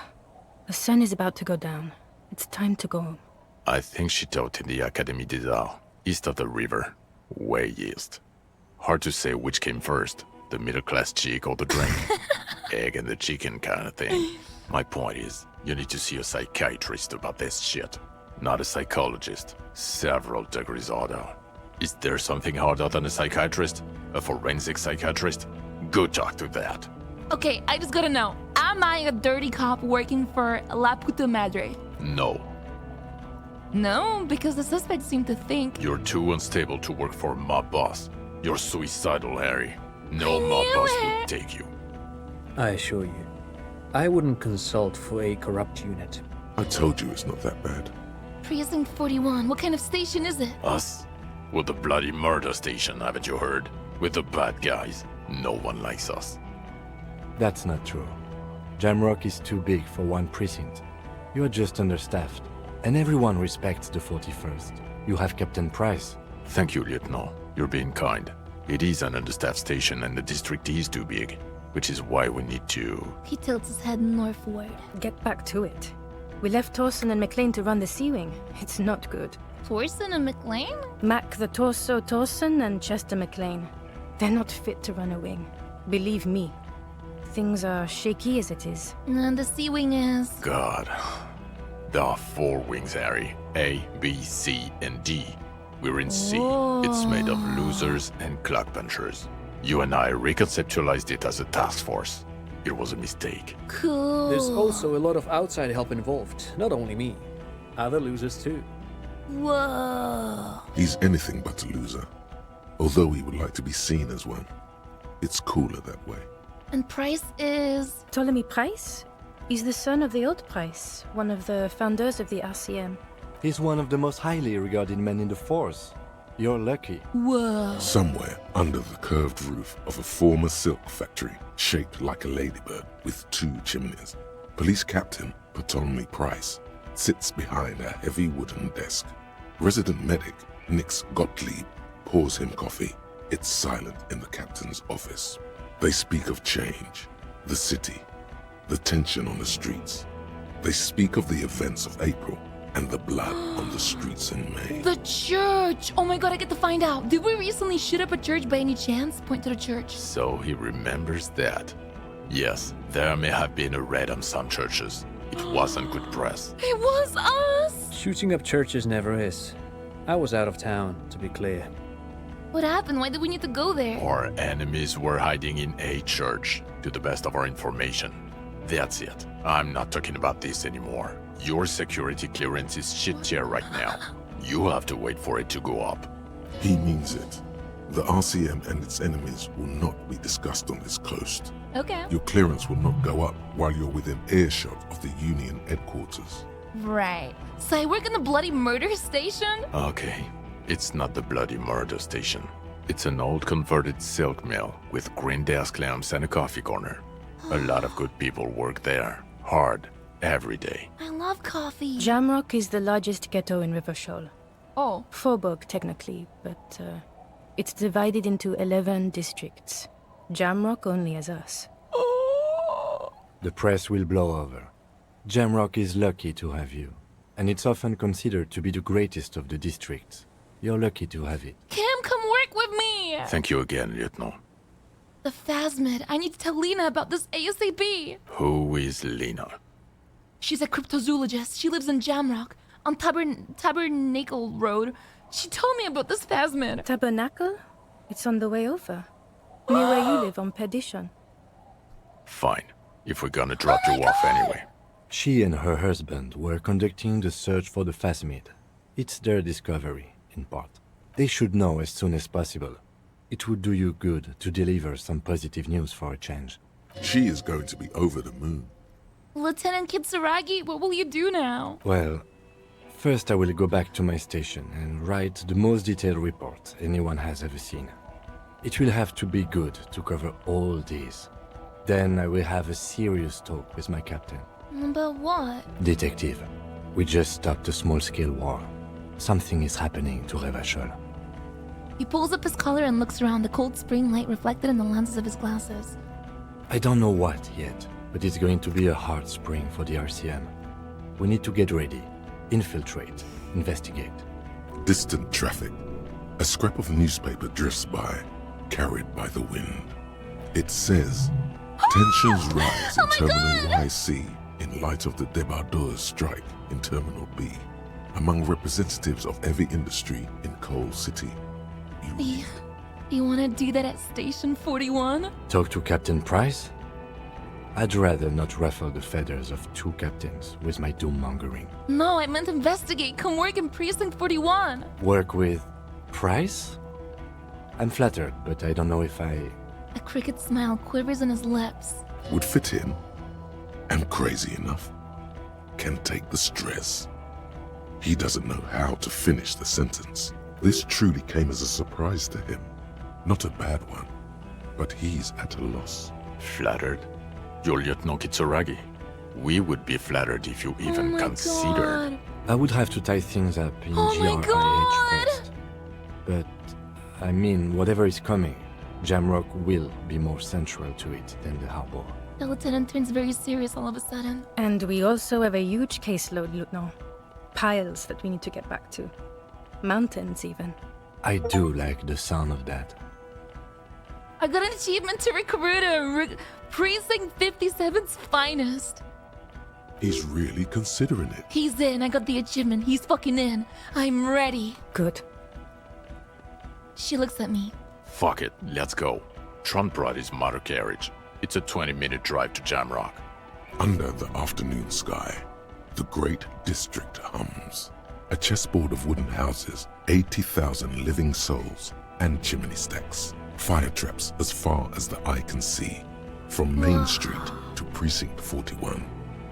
the sun is about to go down. It's time to go. I think she taught in the Académie des Arts, east of the river. Way east. Hard to say which came first, the middle-class chick or the drink. Egg and the chicken kind of thing. My point is, you need to see a psychiatrist about this shit. Not a psychologist. Several degrees harder. Is there something harder than a psychiatrist? A forensic psychiatrist? Go talk to that. Okay, I just gotta know. Am I a dirty cop working for La Puta Madre? No. No, because the suspects seem to think... You're too unstable to work for a mob boss. You're suicidal, Harry. No mob boss would take you. I assure you, I wouldn't consult for a corrupt unit. I told you it's not that bad. Precinct 41, what kind of station is it? Us? We're the bloody murder station, haven't you heard? We're the bad guys. No one likes us. That's not true. Jamrock is too big for one precinct. You are just understaffed. And everyone respects the 41st. You have Captain Price. Thank you, Lieutenant. You're being kind. It is an understaffed station and the district is too big, which is why we need to... He tilts his head northward. Get back to it. We left Torson and McLean to run the Sea Wing. It's not good. Torson and McLean? Mac the Torso Torson and Chester McLean. They're not fit to run a wing. Believe me. Things are shaky as it is. And the Sea Wing is... God. There are 4 wings, Harry. A, B, C, and D. We're in C. It's made of losers and clock punchers. You and I reconceptualized it as a task force. It was a mistake. Cool. There's also a lot of outside help involved, not only me. Other losers too. Whoa. He's anything but a loser. Although he would like to be seen as one. It's cooler that way. And Price is... Ptolemy Price? He's the son of the old Price, one of the founders of the RCM. He's one of the most highly regarded men in the force. You're lucky. Whoa. Somewhere under the curved roof of a former silk factory, shaped like a ladybird with 2 chimneys, Police Captain Ptolemy Price sits behind a heavy wooden desk. Resident medic Nix Gottlieb pours him coffee. It's silent in the captain's office. They speak of change, the city, the tension on the streets. They speak of the events of April and the blood on the streets in May. The church! Oh my god, I get to find out. Did we recently shoot up a church by any chance? Point to the church. So he remembers that. Yes, there may have been a raid on some churches. It wasn't good press. It was us! Shooting up churches never is. I was out of town, to be clear. What happened? Why did we need to go there? Our enemies were hiding in a church, to the best of our information. That's it. I'm not talking about this anymore. Your security clearance is shit tier right now. You have to wait for it to go up. He means it. The RCM and its enemies will not be discussed on this coast. Okay. Your clearance will not go up while you're within earshot of the Union headquarters. Right. So I work in the bloody murder station? Okay. It's not the bloody murder station. It's an old converted silk mill with green desk lamps and a coffee corner. A lot of good people work there. Hard. Every day. I love coffee. Jamrock is the largest ghetto in Rivershoal. Oh. Faubourg, technically, but it's divided into 11 districts. Jamrock only has us. The press will blow over. Jamrock is lucky to have you, and it's often considered to be the greatest of the districts. You're lucky to have it. Kim, come work with me! Thank you again, Lieutenant. The Phasmid. I need to tell Lena about this ASAP. Who is Lena? She's a cryptozoologist. She lives in Jamrock, on Tabernacle Road. She told me about this Phasmid. Tabernacle? It's on the way over. Near where you live on Perdition. Fine. If we're gonna drop you off anyway. She and her husband were conducting the search for the Phasmid. It's their discovery, in part. They should know as soon as possible. It would do you good to deliver some positive news for a change. She is going to be over the moon. Lieutenant Kitsuragi, what will you do now? Well, first I will go back to my station and write the most detailed report anyone has ever seen. It will have to be good to cover all these. Then I will have a serious talk with my captain. About what? Detective, we just stopped a small-scale war. Something is happening to Rivershoal. He pulls up his collar and looks around, the cold spring light reflected in the lenses of his glasses. I don't know what yet, but it's going to be a hard spring for the RCM. We need to get ready, infiltrate, investigate. Distant traffic. A scrap of newspaper drifts by, carried by the wind. It says, tensions rise in Terminal YC in light of the débardeurs strike in Terminal B. Among representatives of every industry in Coal City. You want to do that at Station 41? Talk to Captain Price? I'd rather not ruffle the feathers of 2 captains with my doom-mongering. No, I meant investigate. Come work in Precinct 41. Work with Price? I'm flattered, but I don't know if I... A crooked smile quivers on his lips. Would fit in. And crazy enough. Can take the stress. He doesn't know how to finish the sentence. This truly came as a surprise to him. Not a bad one, but he's at a loss. Flattered? You're Lieutenant Kitsuragi. We would be flattered if you even considered. God. I would have to tie things up in GRIH first. But, I mean, whatever is coming, Jamrock will be more central to it than the harbor. The lieutenant turns very serious all of a sudden. And we also have a huge caseload, Lieutenant. Piles that we need to get back to. Mountains, even. I do like the sound of that. I got an achievement to recruit him. Precinct 57's finest. He's really considering it. He's in. I got the achievement. He's fucking in. I'm ready. Good. She looks at me. Fuck it, let's go. Trump brought his motor carriage. It's a 20-minute drive to Jamrock. Under the afternoon sky, the great district hums. A chessboard of wooden houses, 80,000 living souls, and chimney stacks. Fire traps as far as the eye can see. From Main Street to Precinct 41,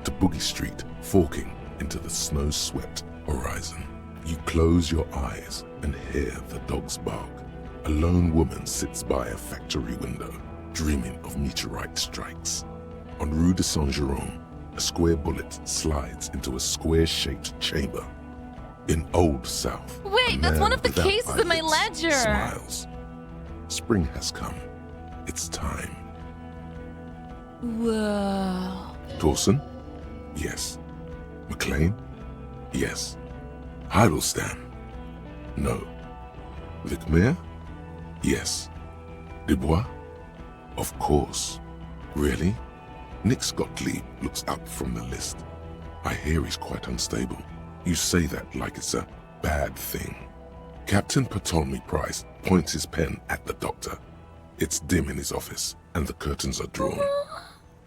to Boogie Street, forking into the snow-swept horizon. You close your eyes and hear the dogs bark. A lone woman sits by a factory window, dreaming of meteorite strikes. On Rue de Saint-Jérôme, a square bullet slides into a square-shaped chamber. In Old South, Wait, that's one of the cases in my ledger. Smiles. Spring has come. It's time. Whoa. Torsen? Yes. McLean? Yes. Heidelstam? No. Vicmere? Yes. Dubois? Of course. Really? Nick Gottlieb looks up from the list. I hear he's quite unstable. You say that like it's a bad thing. Captain Ptolemy Price points his pen at the doctor. It's dim in his office, and the curtains are drawn.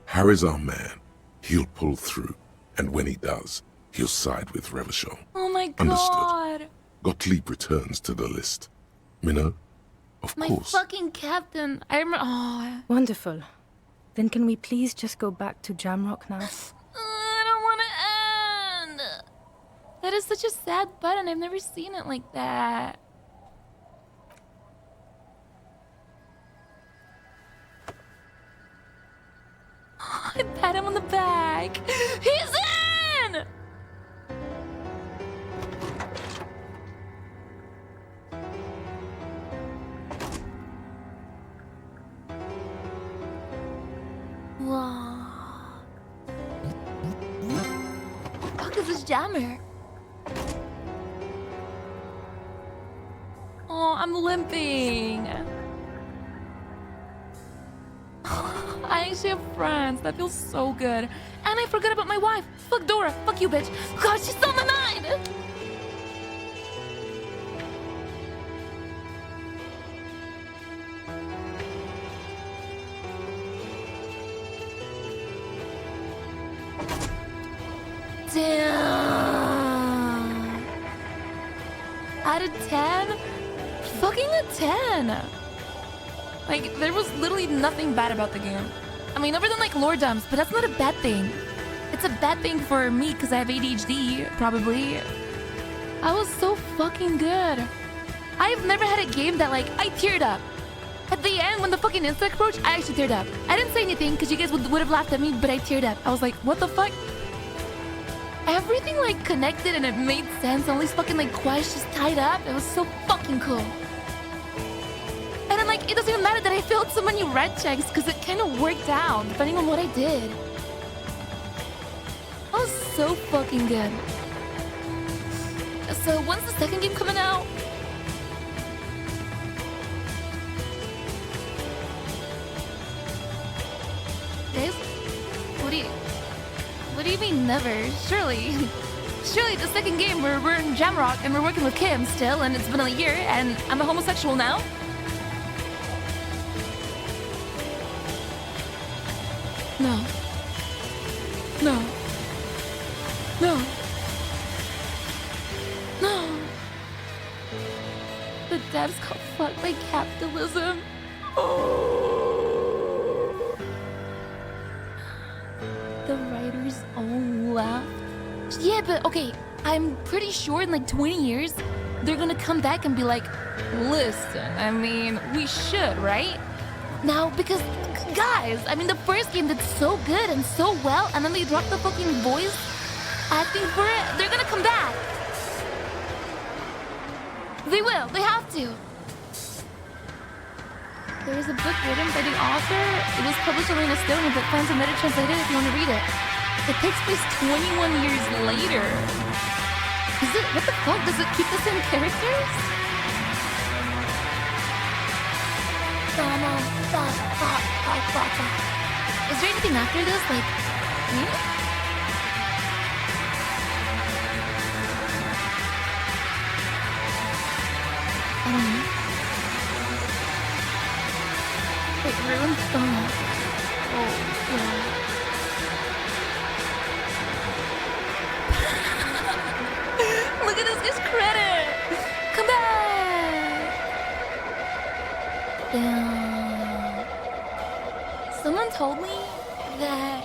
Harry's our man. He'll pull through, and when he does, he'll side with Revachol. Oh my god. Understood. Gottlieb returns to the list. Minnow? Of My course. fucking captain. I remember. Oh. Wonderful. Then can we please just go back to Jamrock now? I don't want to end. That is such a sad button. I've never seen it like that. I pat him on the back. He's in! Whoa. Fuck is this jammer? Oh, I'm limping. I actually have friends. That feels so good. And I forgot about my wife. Fuck Dora. Fuck you, bitch. God, she's on the 9. Damn. Out of 10? Fucking a 10. Like, there was literally nothing bad about the game. I mean, other than like lore dumps, but that's not a bad thing. It's a bad thing for me because I have ADHD, probably. I was so fucking good. I've never had a game that like, I teared up. At the end, when the fucking insect approached, I actually teared up. I didn't say anything because you guys would have laughed at me, but I teared up. I was like, what the fuck? Everything like connected and it made sense. All these fucking like quests just tied up. It was so fucking cool. And then like, it doesn't even matter that I failed so many red checks because it kind of worked out depending on what I did. That was so fucking good. So when's the second game coming out? Guys, what do you mean never? Surely the second game we're in Jamrock and we're working with Kim still, and it's been a year and I'm a homosexual now? No. dad's got fucked by capitalism. Oh. The writers all laughed. Yeah, but okay, I'm pretty sure in like 20 years, they're gonna come back and be like, listen, I mean, we should, right? Now, because, guys, I mean, the first game did so good and so well, and then they dropped the fucking voice acting for it. They're gonna come back. They will. They have to. There is a book written by the author. It was published only in Estonia, but fans have it translated if you want to read it. It takes place 21 years later. Is it? What the fuck? Does it keep the same characters? Is there anything after this? Like, I don't know. Wait, ruined phone. Oh, yeah. Look at this guy's credit! Come back! Damn. Someone told me that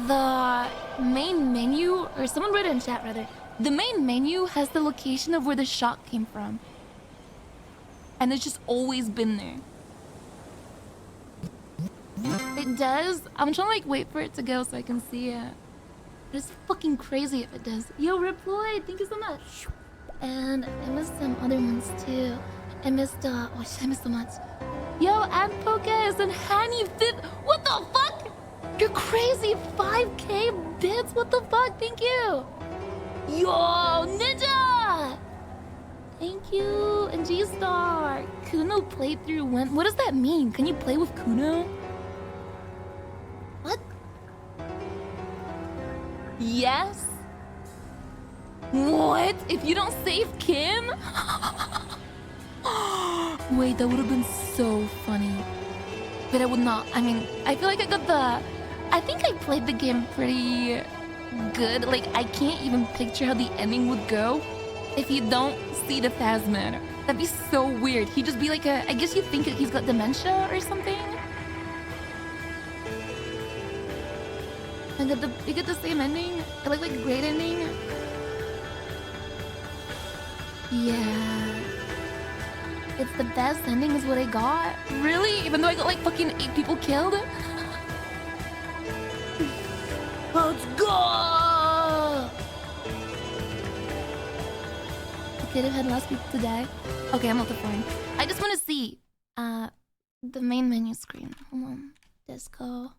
the main menu, or someone wrote it in chat rather, the main menu has the location of where the shot came from. And it's just always been there. It does? I'm trying to like wait for it to go so I can see it. It's fucking crazy if it does. Yo, Reploid, thank you so much. And I missed some other ones too. I missed, oh shit, I missed so much. Yo, and Pocus and Hanny Fifth. What the fuck? You're crazy. 5K bits. What the fuck? Thank you. Yo, Ninja. Thank you. And G-Star. Kuno playthrough when? What does that mean? Can you play with Kuno? What? Yes? What? If you don't save Kim? Wait, that would have been so funny. But I would not. I mean, I feel like I got the... I think I played the game pretty good. Like, I can't even picture how the ending would go if you don't see the Phasmid. That'd be so weird. He'd just be like a... I guess you'd think he's got dementia or something. You get the same ending? I like a great ending. Yeah. It's the best ending is what I got. Really? Even though I got like fucking 8 people killed? Let's go! The kid who had last people to die. Okay, I'm not the phone. I just want to see the main menu screen. Hold on. Disco.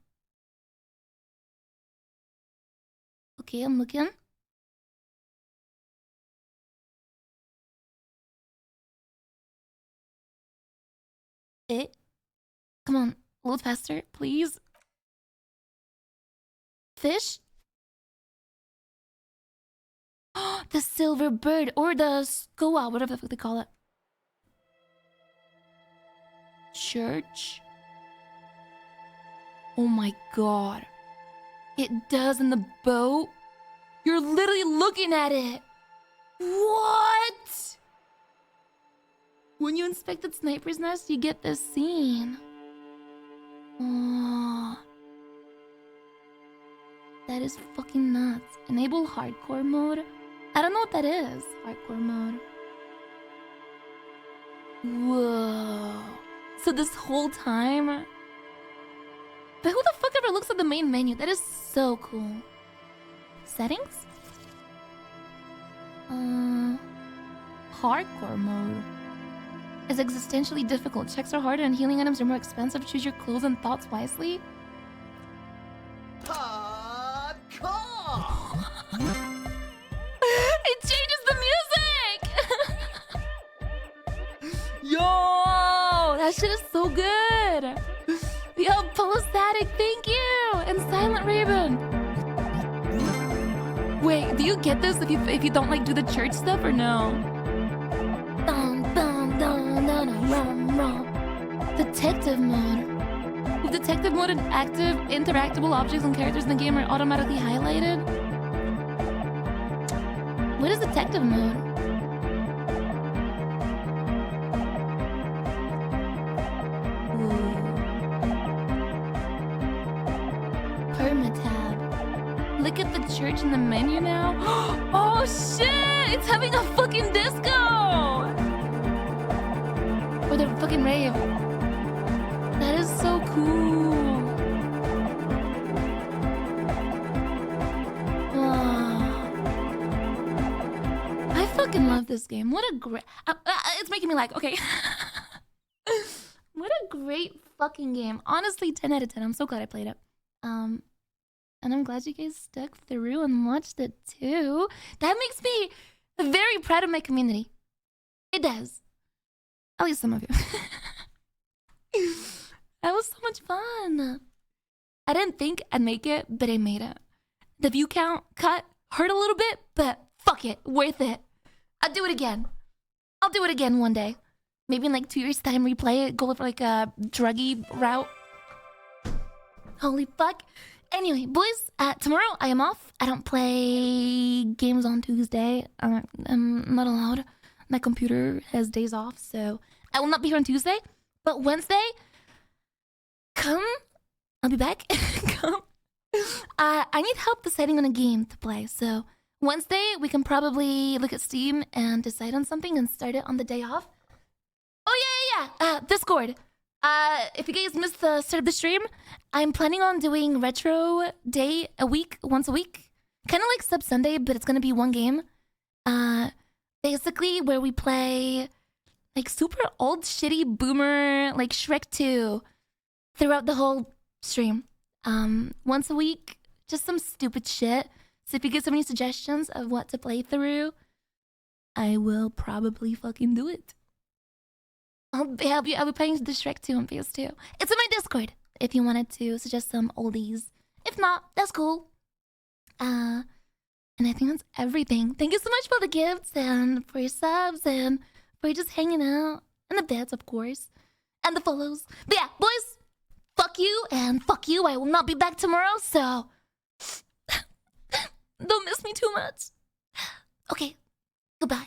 Okay, I'm looking. Come on, load faster, please. Fish? The silver bird, or the skoa, whatever the fuck they call it. Church? Oh my god. It does in the boat? You're literally looking at it. What? When you inspected Sniper's Nest, you get this scene. Oh, that is fucking nuts. Enable hardcore mode? I don't know what that is. Hardcore mode. Whoa. So this whole time... But who the fuck ever looks at the main menu? That is so cool. Settings? Hardcore mode. Is existentially difficult. Checks are harder and healing items are more expensive. Choose your clothes and thoughts wisely. It changes the music! Yo! That shit is so good! Yo, Polostatic, thank you! And Silent Raven! Wait, do you get this if you don't like do the church stuff or no? Detective mode. With detective mode and active, interactable objects and characters in the game are automatically highlighted. What is detective mode? in the menu now. Oh shit! It's having a fucking disco! Or the fucking rave. That is so cool. I fucking love this game. What a great... it's making me like, okay. What a great fucking game. Honestly, 10 out of 10. I'm so glad I played it. And I'm glad you guys stuck through and watched it too. That makes me very proud of my community. It does. At least some of you. That was so much fun. I didn't think I'd make it, but I made it. The view count cut hurt a little bit, but fuck it. Worth it. I'll do it again. I'll do it again one day. Maybe in like 2 years' time, replay it, go for like a druggy route. Holy fuck. Anyway, boys, tomorrow I am off. I don't play games on Tuesday. I'm not allowed. My computer has days off, so I will not be here on Tuesday. But Wednesday, come. I'll be back. Come. I need help deciding on a game to play, so Wednesday we can probably look at Steam and decide on something and start it on the day off. Oh, yeah. Discord. If you guys missed the start of the stream, I'm planning on doing retro day once a week. Kind of like Sub Sunday, but it's gonna be one game. Basically where we play like super old shitty boomer like Shrek 2 throughout the whole stream. Once a week, just some stupid shit. So if you guys have any suggestions of what to play through, I will probably fucking do it. I'll be playing the Shrek 2 on PS2. It's in my Discord if you wanted to suggest some oldies. If not, that's cool. And I think that's everything. Thank you so much for the gifts and for your subs and for just hanging out. And the bits, of course. And the follows. But yeah, boys, fuck you and fuck you. I will not be back tomorrow, so don't miss me too much. Okay, goodbye.